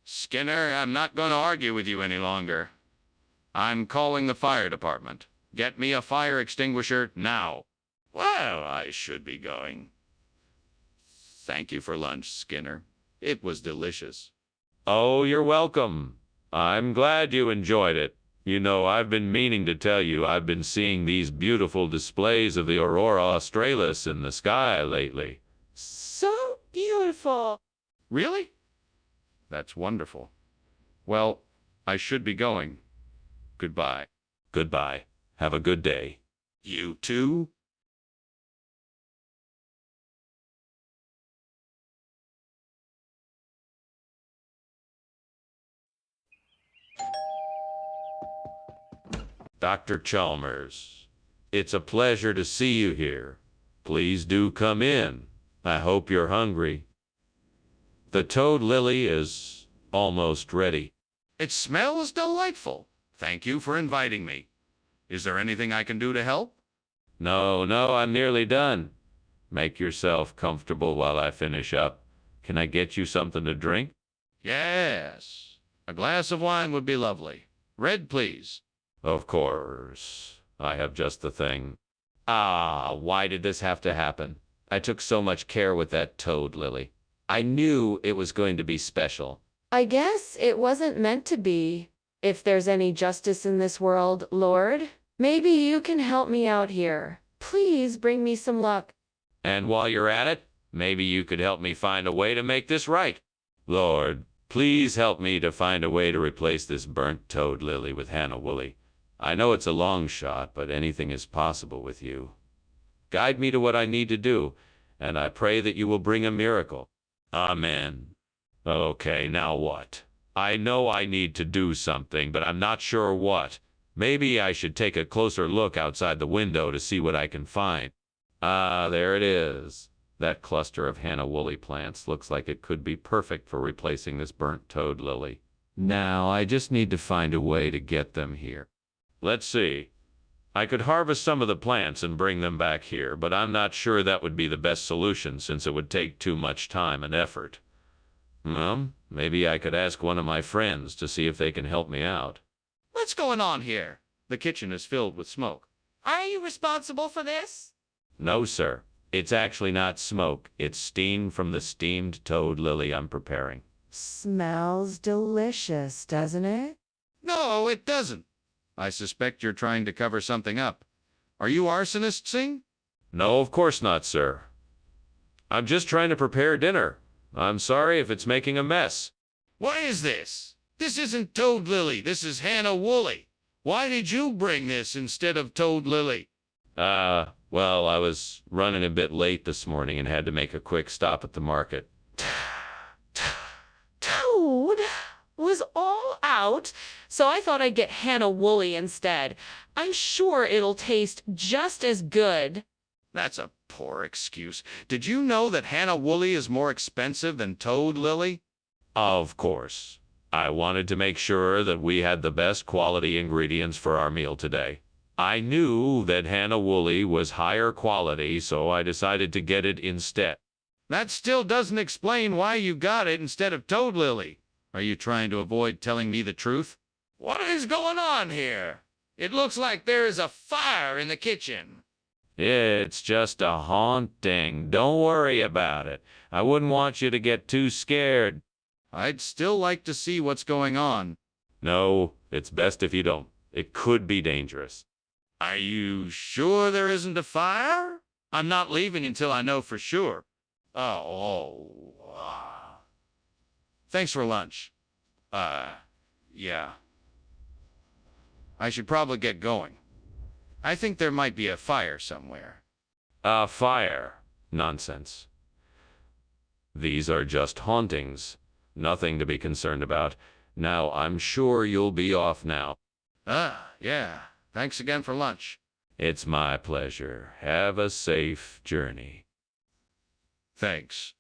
Skinner, I'm not going to argue with you any longer. I'm calling the fire department. Get me a fire extinguisher now. Well, I should be going. Thank you for lunch, Skinner. It was delicious. Oh, you're welcome. I'm glad you enjoyed it. You know, I've been meaning to tell you I've been seeing these beautiful displays of the Aurora Australis in the sky lately. So beautiful. Really? That's wonderful. Well, I should be going. Goodbye. Goodbye. Have a good day. You too? Dr. Chalmers, it's a pleasure to see you here. Please do come in. I hope you're hungry. The toad lily is almost ready. It smells delightful. Thank you for inviting me. Is there anything I can do to help? No, I'm nearly done. Make yourself comfortable while I finish up. Can I get you something to drink? Yes. A glass of wine would be lovely. Red, please. Of course. I have just the thing. Ah, why did this have to happen? I took so much care with that toad lily. I knew it was going to be special. I guess it wasn't meant to be. If there's any justice in this world, Lord, maybe you can help me out here. Please bring me some luck. And while you're at it, maybe you could help me find a way to make this right. Lord, please help me to find a way to replace this burnt toad lily with Hannah Woolley. I know it's a long shot, but anything is possible with you. Guide me to what I need to do, and I pray that you will bring a miracle. Amen. Okay, now what? I know I need to do something, but I'm not sure what. Maybe I should take a closer look outside the window to see what I can find. Ah, there it is. That cluster of Hannah Woolley plants looks like it could be perfect for replacing this burnt toad lily. Now, I just need to find a way to get them here. Let's see. I could harvest some of the plants and bring them back here, but I'm not sure that would be the best solution since it would take too much time and effort. Well, maybe I could ask one of my friends to see if they can help me out. What's going on here? The kitchen is filled with smoke. Are you responsible for this? No, sir. It's actually not smoke. It's steam from the steamed toad lily I'm preparing. Smells delicious, doesn't it? No, it doesn't. I suspect you're trying to cover something up. Are you arsonist, Singh? No, of course not, sir. I'm just trying to prepare dinner. I'm sorry if it's making a mess. What is this? This isn't Toad Lily. This is Hannah Woolley. Why did you bring this instead of Toad Lily? Well, I was running a bit late this morning and had to make a quick stop at the market. Toad was all out, so I thought I'd get Hannah Woolley instead. I'm sure it'll taste just as good. That's a poor excuse. Did you know that Hannah Woolley is more expensive than Toad Lily? Of course. I wanted to make sure that we had the best quality ingredients for our meal today. I knew that Hannah Woolley was higher quality, so I decided to get it instead. That still doesn't explain why you got it instead of Toad Lily. Are you trying to avoid telling me the truth? What is going on here? It looks like there is a fire in the kitchen. It's just a haunting. Don't worry about it. I wouldn't want you to get too scared. I'd still like to see what's going on. No, it's best if you don't. It could be dangerous. Are you sure there isn't a fire? I'm not leaving until I know for sure. Oh. Thanks for lunch. Yeah. I should probably get going. I think there might be a fire somewhere. A fire? Nonsense. These are just hauntings. Nothing to be concerned about. Now, I'm sure you'll be off now. Yeah. Thanks again for lunch. It's my pleasure. Have a safe journey. Thanks.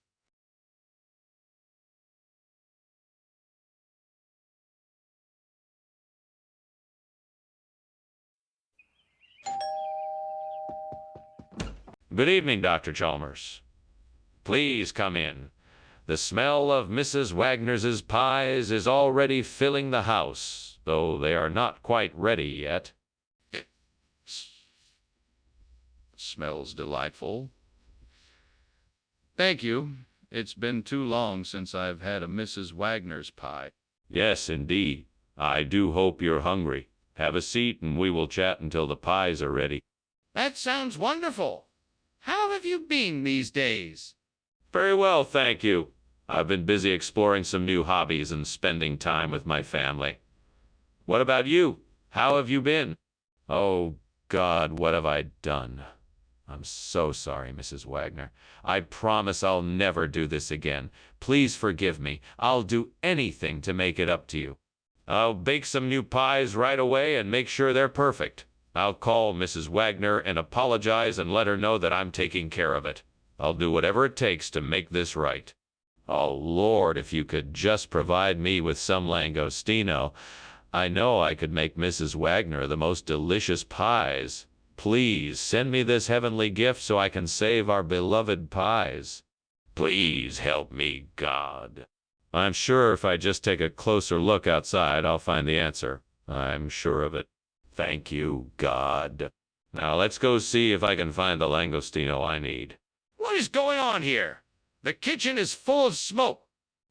Good evening, Dr. Chalmers. Please come in. The smell of Mrs. Wagner's pies is already filling the house, though they are not quite ready yet. It smells delightful. Thank you. It's been too long since I've had a Mrs. Wagner's pie. Yes, indeed. I do hope you're hungry. Have a seat and we will chat until the pies are ready. That sounds wonderful. How have you been these days? Very well, thank you. I've been busy exploring some new hobbies and spending time with my family. What about you? How have you been? Oh, God, what have I done? I'm so sorry, Mrs. Wagner. I promise I'll never do this again. Please forgive me. I'll do anything to make it up to you. I'll bake some new pies right away and make sure they're perfect. I'll call Mrs. Wagner and apologize and let her know that I'm taking care of it. I'll do whatever it takes to make this right. Oh, Lord, if you could just provide me with some langostino. I know I could make Mrs. Wagner the most delicious pies. Please send me this heavenly gift so I can save our beloved pies. Please help me, God. I'm sure if I just take a closer look outside, I'll find the answer. I'm sure of it. Thank you, God. Now let's go see if I can find the langostino I need. What is going on here? The kitchen is full of smoke.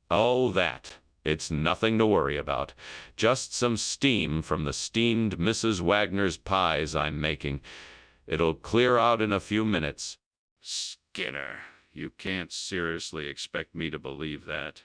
Oh, that. It's nothing to worry about. Just some steam from the steamed Mrs. Wagner's pies I'm making. It'll clear out in a few minutes. Skinner, you can't seriously expect me to believe that.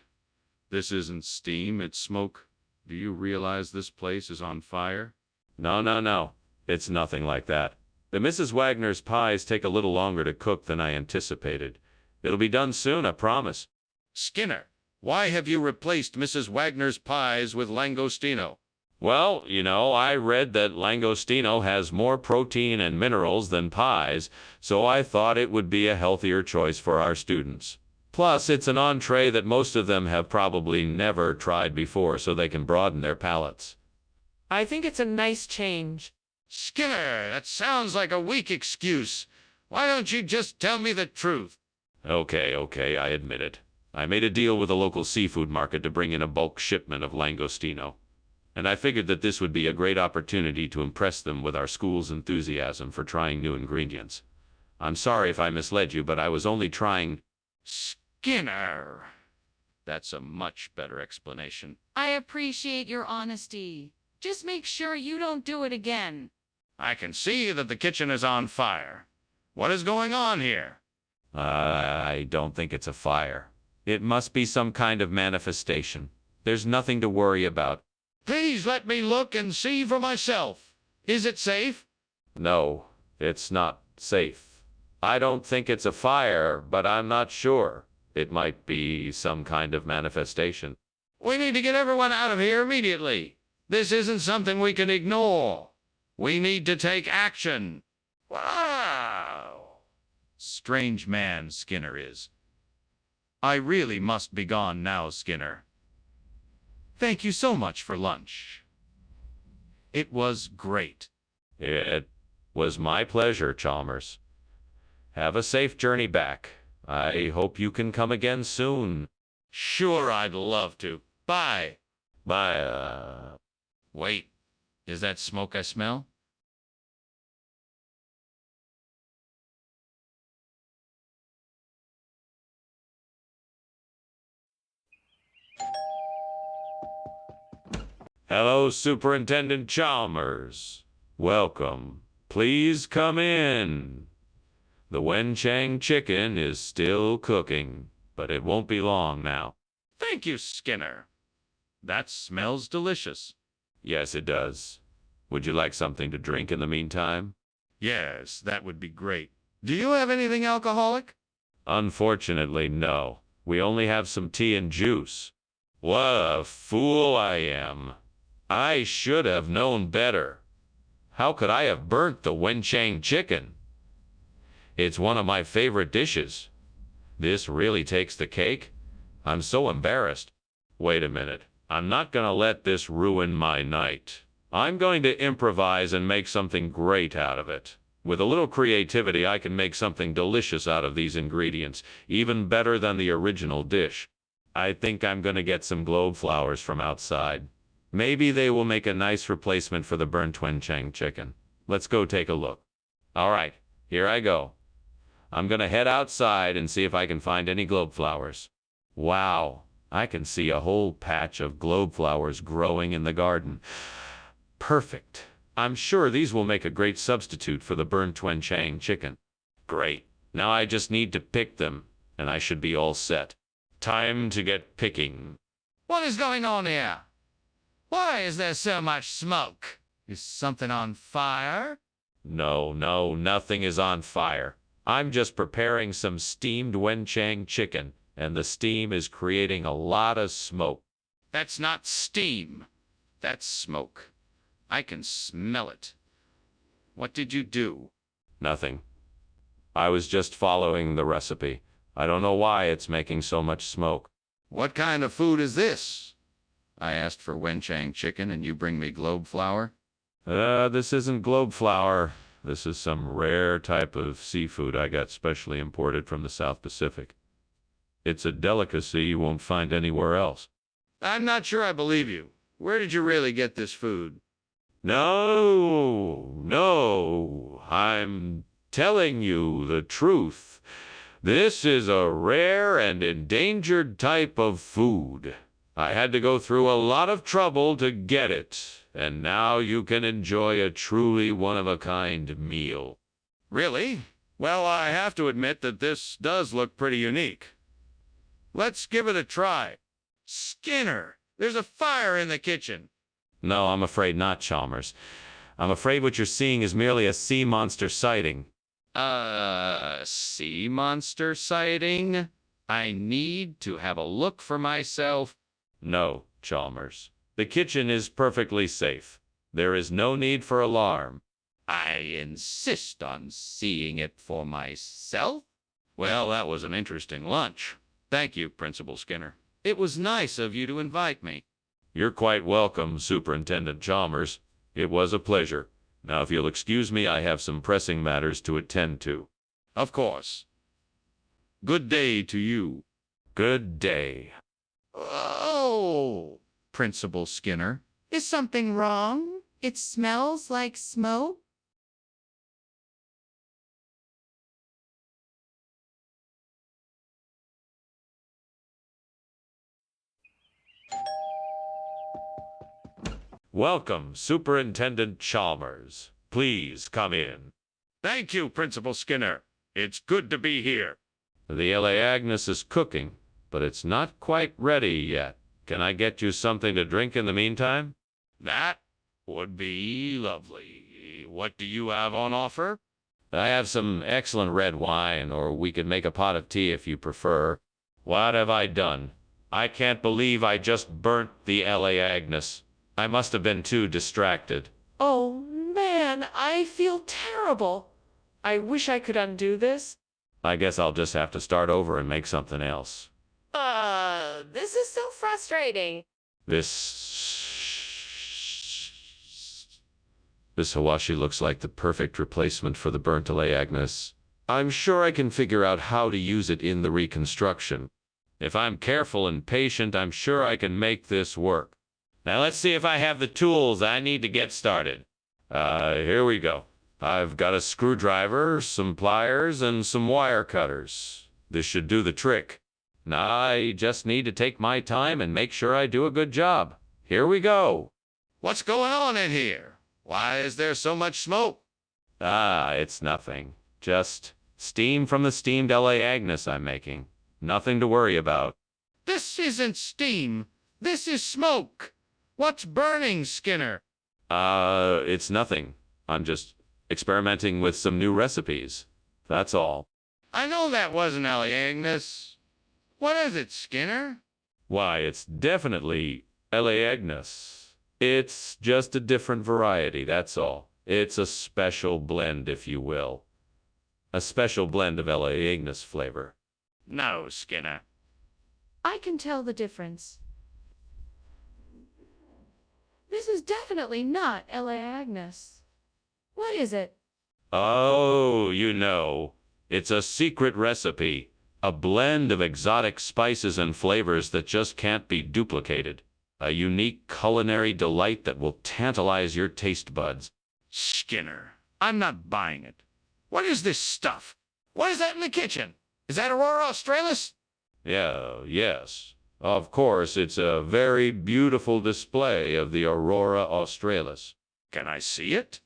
This isn't steam, it's smoke. Do you realize this place is on fire? No. It's nothing like that. The Mrs. Wagner's pies take a little longer to cook than I anticipated. It'll be done soon, I promise. Skinner, why have you replaced Mrs. Wagner's pies with langostino? Well, I read that langostino has more protein and minerals than pies, so I thought it would be a healthier choice for our students. Plus, it's an entree that most of them have probably never tried before, so they can broaden their palates. I think it's a nice change. Skinner, that sounds like a weak excuse. Why don't you just tell me the truth? Okay, I admit it. I made a deal with a local seafood market to bring in a bulk shipment of langostino, and I figured that this would be a great opportunity to impress them with our school's enthusiasm for trying new ingredients. I'm sorry if I misled you, but I was only trying... Skinner. That's a much better explanation. I appreciate your honesty. Just make sure you don't do it again. I can see that the kitchen is on fire. What is going on here? I don't think it's a fire. It must be some kind of manifestation. There's nothing to worry about. Please let me look and see for myself. Is it safe? No, it's not safe. I don't think it's a fire, but I'm not sure. It might be some kind of manifestation. We need to get everyone out of here immediately. This isn't something we can ignore. We need to take action. Wow. Strange man Skinner is. I really must be gone now, Skinner. Thank you so much for lunch. It was great. It was my pleasure, Chalmers. Have a safe journey back. I hope you can come again soon. Sure, I'd love to. Bye. Bye. Wait, is that smoke I smell? Hello, Superintendent Chalmers. Welcome. Please come in. The Wenchang chicken is still cooking, but it won't be long now. Thank you, Skinner. That smells delicious. Yes, it does. Would you like something to drink in the meantime? Yes, that would be great. Do you have anything alcoholic? Unfortunately, no. We only have some tea and juice. What a fool I am. I should have known better. How could I have burnt the Wenchang chicken? It's one of my favorite dishes. This really takes the cake? I'm so embarrassed. Wait a minute. I'm not gonna let this ruin my night. I'm going to improvise and make something great out of it. With a little creativity, I can make something delicious out of these ingredients, even better than the original dish. I think I'm gonna get some globe flowers from outside. Maybe they will make a nice replacement for the burnt Wenchang chicken. Let's go take a look. All right, here I go. I'm gonna head outside and see if I can find any globe flowers. Wow, I can see a whole patch of globe flowers growing in the garden. Perfect. I'm sure these will make a great substitute for the burnt Wenchang chicken. Great. Now I just need to pick them, and I should be all set. Time to get picking. What is going on here? Why is there so much smoke? Is something on fire? No, no, nothing is on fire. I'm just preparing some steamed wenchang chicken, and the steam is creating a lot of smoke. That's not steam. That's smoke. I can smell it. What did you do? Nothing. I was just following the recipe. I don't know why it's making so much smoke. What kind of food is this? I asked for wenchang chicken and you bring me globe flower? This isn't globe flower. This is some rare type of seafood I got specially imported from the South Pacific. It's a delicacy you won't find anywhere else. I'm not sure I believe you. Where did you really get this food? No, I'm telling you the truth. This is a rare and endangered type of food. I had to go through a lot of trouble to get it, and now you can enjoy a truly one-of-a-kind meal. Really? Well, I have to admit that this does look pretty unique. Let's give it a try. Skinner, there's a fire in the kitchen. No, I'm afraid not, Chalmers. I'm afraid what you're seeing is merely a sea monster sighting. Sea monster sighting? I need to have a look for myself. No, Chalmers. The kitchen is perfectly safe. There is no need for alarm. I insist on seeing it for myself. Well, that was an interesting lunch. Thank you, Principal Skinner. It was nice of you to invite me. You're quite welcome, Superintendent Chalmers. It was a pleasure. Now, if you'll excuse me, I have some pressing matters to attend to. Of course. Good day to you. Good day. Oh, Principal Skinner. Is something wrong? It smells like smoke? Welcome, Superintendent Chalmers. Please come in. Thank you, Principal Skinner. It's good to be here. The LA Agnes is cooking, but it's not quite ready yet. Can I get you something to drink in the meantime? That would be lovely. What do you have on offer? I have some excellent red wine, or we could make a pot of tea if you prefer. What have I done? I can't believe I just burnt the LA Agnes. I must have been too distracted. Oh, man, I feel terrible. I wish I could undo this. I guess I'll just have to start over and make something else. This is so frustrating. This Hawashi looks like the perfect replacement for the burnt LA Agnes. I'm sure I can figure out how to use it in the reconstruction. If I'm careful and patient, I'm sure I can make this work. Now let's see if I have the tools I need to get started. Here we go. I've got a screwdriver, some pliers, and some wire cutters. This should do the trick. Now I just need to take my time and make sure I do a good job. Here we go. What's going on in here? Why is there so much smoke? It's nothing. Just steam from the steamed LA Agnes I'm making. Nothing to worry about. This isn't steam. This is smoke. What's burning, Skinner? It's nothing. I'm just experimenting with some new recipes. That's all. I know that wasn't Agnes. What is it, Skinner? Why, it's definitely LA Agnes. It's just a different variety, that's all. It's a special blend, if you will. A special blend of LA Agnes flavor. No, Skinner. I can tell the difference. This is definitely not LA Agnes. What is it? Oh, you know. It's a secret recipe. A blend of exotic spices and flavors that just can't be duplicated. A unique culinary delight that will tantalize your taste buds. Skinner, I'm not buying it. What is this stuff? What is that in the kitchen? Is that Aurora Australis? Yes. Of course, it's a very beautiful display of the Aurora Australis. Can I see it?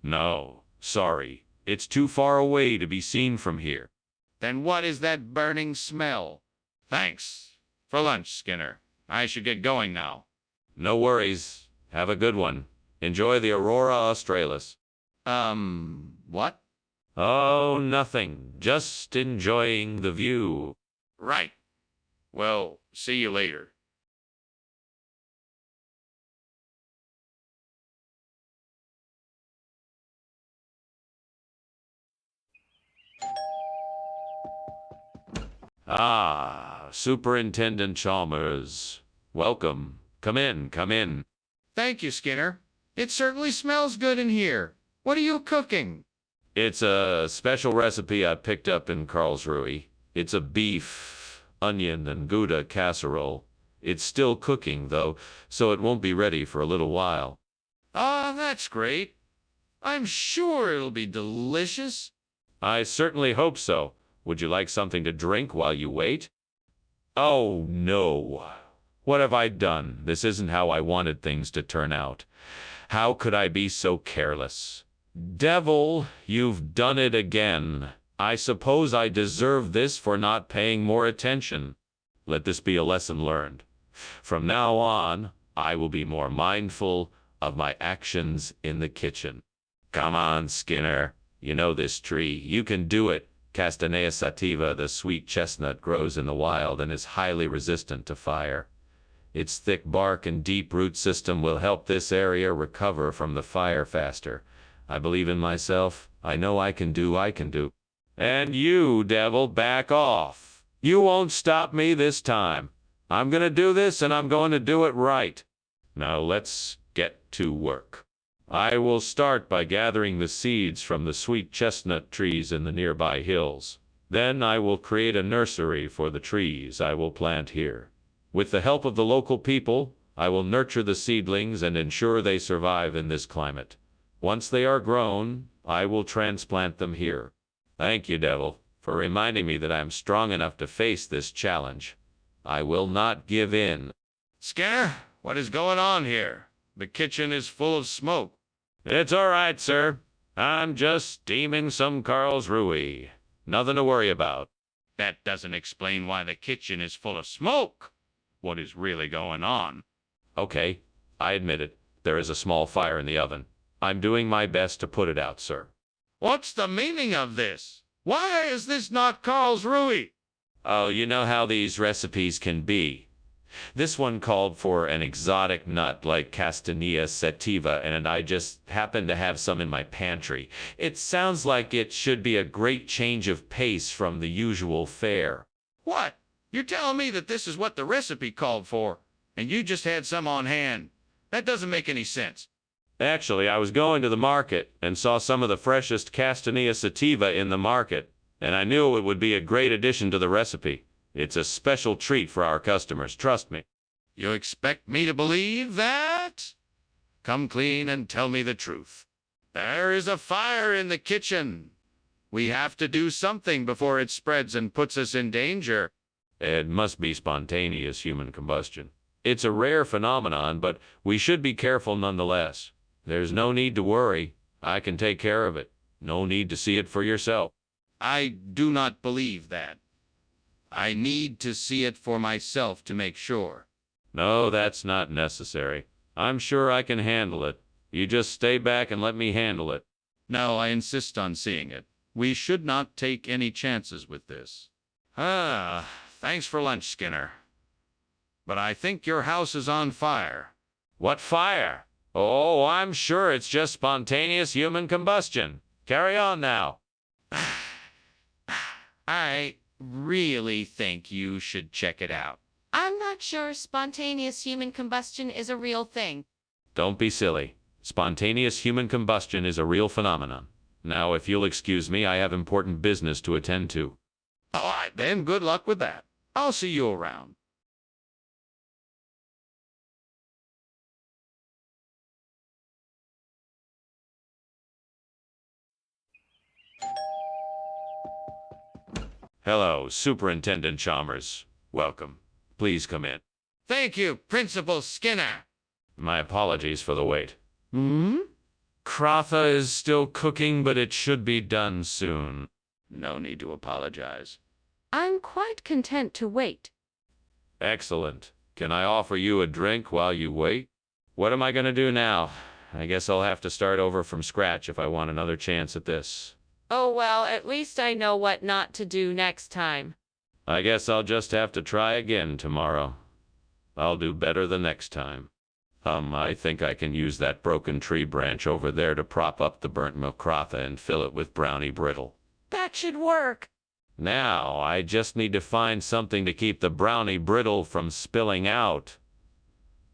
No, sorry. It's too far away to be seen from here. Then what is that burning smell? Thanks for lunch, Skinner. I should get going now. No worries. Have a good one. Enjoy the Aurora Australis. What? Oh, nothing. Just enjoying the view. Right. Well, see you later. Ah, Superintendent Chalmers. Welcome. Come in, come in. Thank you, Skinner. It certainly smells good in here. What are you cooking? It's a special recipe I picked up in Karlsruhe. It's a beef, onion, and Gouda casserole. It's still cooking, though, so it won't be ready for a little while. Ah, that's great. I'm sure it'll be delicious. I certainly hope so. Would you like something to drink while you wait? Oh, no. What have I done? This isn't how I wanted things to turn out. How could I be so careless? Devil, you've done it again. I suppose I deserve this for not paying more attention. Let this be a lesson learned. From now on, I will be more mindful of my actions in the kitchen. Come on, Skinner. You know this tree. You can do it. Castanea sativa, the sweet chestnut, grows in the wild and is highly resistant to fire. Its thick bark and deep root system will help this area recover from the fire faster. I believe in myself. I know I can do. And you, devil, back off. You won't stop me this time. I'm gonna do this, and I'm going to do it right. Now let's get to work. I will start by gathering the seeds from the sweet chestnut trees in the nearby hills. Then I will create a nursery for the trees I will plant here. With the help of the local people, I will nurture the seedlings and ensure they survive in this climate. Once they are grown, I will transplant them here. Thank you, Devil, for reminding me that I am strong enough to face this challenge. I will not give in. Skinner, what is going on here? The kitchen is full of smoke. It's all right, sir. I'm just steaming some Karlsruhe. Nothing to worry about. That doesn't explain why the kitchen is full of smoke. What is really going on? Okay, I admit it. There is a small fire in the oven. I'm doing my best to put it out, sir. What's the meaning of this? Why is this not Karlsruhe? Oh, you know how these recipes can be. This one called for an exotic nut like Castanea sativa, and I just happen to have some in my pantry. It sounds like it should be a great change of pace from the usual fare. What? You're telling me that this is what the recipe called for, and you just had some on hand? That doesn't make any sense. Actually, I was going to the market and saw some of the freshest Castanea sativa in the market, and I knew it would be a great addition to the recipe. It's a special treat for our customers, trust me. You expect me to believe that? Come clean and tell me the truth. There is a fire in the kitchen. We have to do something before it spreads and puts us in danger. It must be spontaneous human combustion. It's a rare phenomenon, but we should be careful nonetheless. There's no need to worry. I can take care of it. No need to see it for yourself. I do not believe that. I need to see it for myself to make sure. No, that's not necessary. I'm sure I can handle it. You just stay back and let me handle it. No, I insist on seeing it. We should not take any chances with this. Thanks for lunch, Skinner. But I think your house is on fire. What fire? Oh, I'm sure it's just spontaneous human combustion. Carry on now. I really think you should check it out. I'm not sure spontaneous human combustion is a real thing. Don't be silly. Spontaneous human combustion is a real phenomenon. Now, if you'll excuse me, I have important business to attend to. All right, then, good luck with that. I'll see you around. Hello, Superintendent Chalmers. Welcome. Please come in. Thank you, Principal Skinner. My apologies for the wait. Kratha is still cooking, but it should be done soon. No need to apologize. I'm quite content to wait. Excellent. Can I offer you a drink while you wait? What am I going to do now? I guess I'll have to start over from scratch if I want another chance at this. Oh well, at least I know what not to do next time. I guess I'll just have to try again tomorrow. I'll do better the next time. I think I can use that broken tree branch over there to prop up the burnt mokratha and fill it with brownie brittle. That should work. Now, I just need to find something to keep the brownie brittle from spilling out.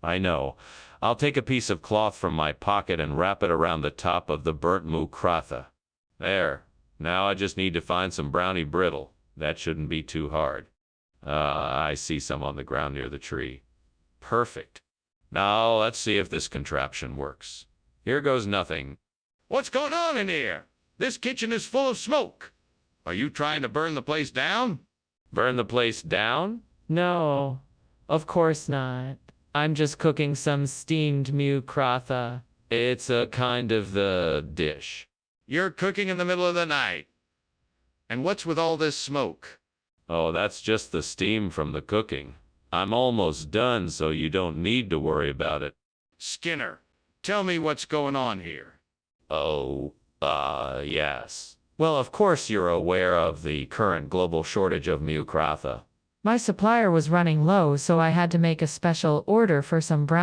I know. I'll take a piece of cloth from my pocket and wrap it around the top of the burnt mokratha. There. Now I just need to find some brownie brittle. That shouldn't be too hard. I see some on the ground near the tree. Perfect. Now let's see if this contraption works. Here goes nothing. What's going on in here? This kitchen is full of smoke. Are you trying to burn the place down? Burn the place down? No, of course not. I'm just cooking some steamed mokratha. It's a kind of the dish. You're cooking in the middle of the night. And what's with all this smoke? Oh, that's just the steam from the cooking. I'm almost done, so you don't need to worry about it. Skinner, tell me what's going on here. Oh, yes. Well, of course you're aware of the current global shortage of mokratha. My supplier was running low, so I had to make a special order for some brown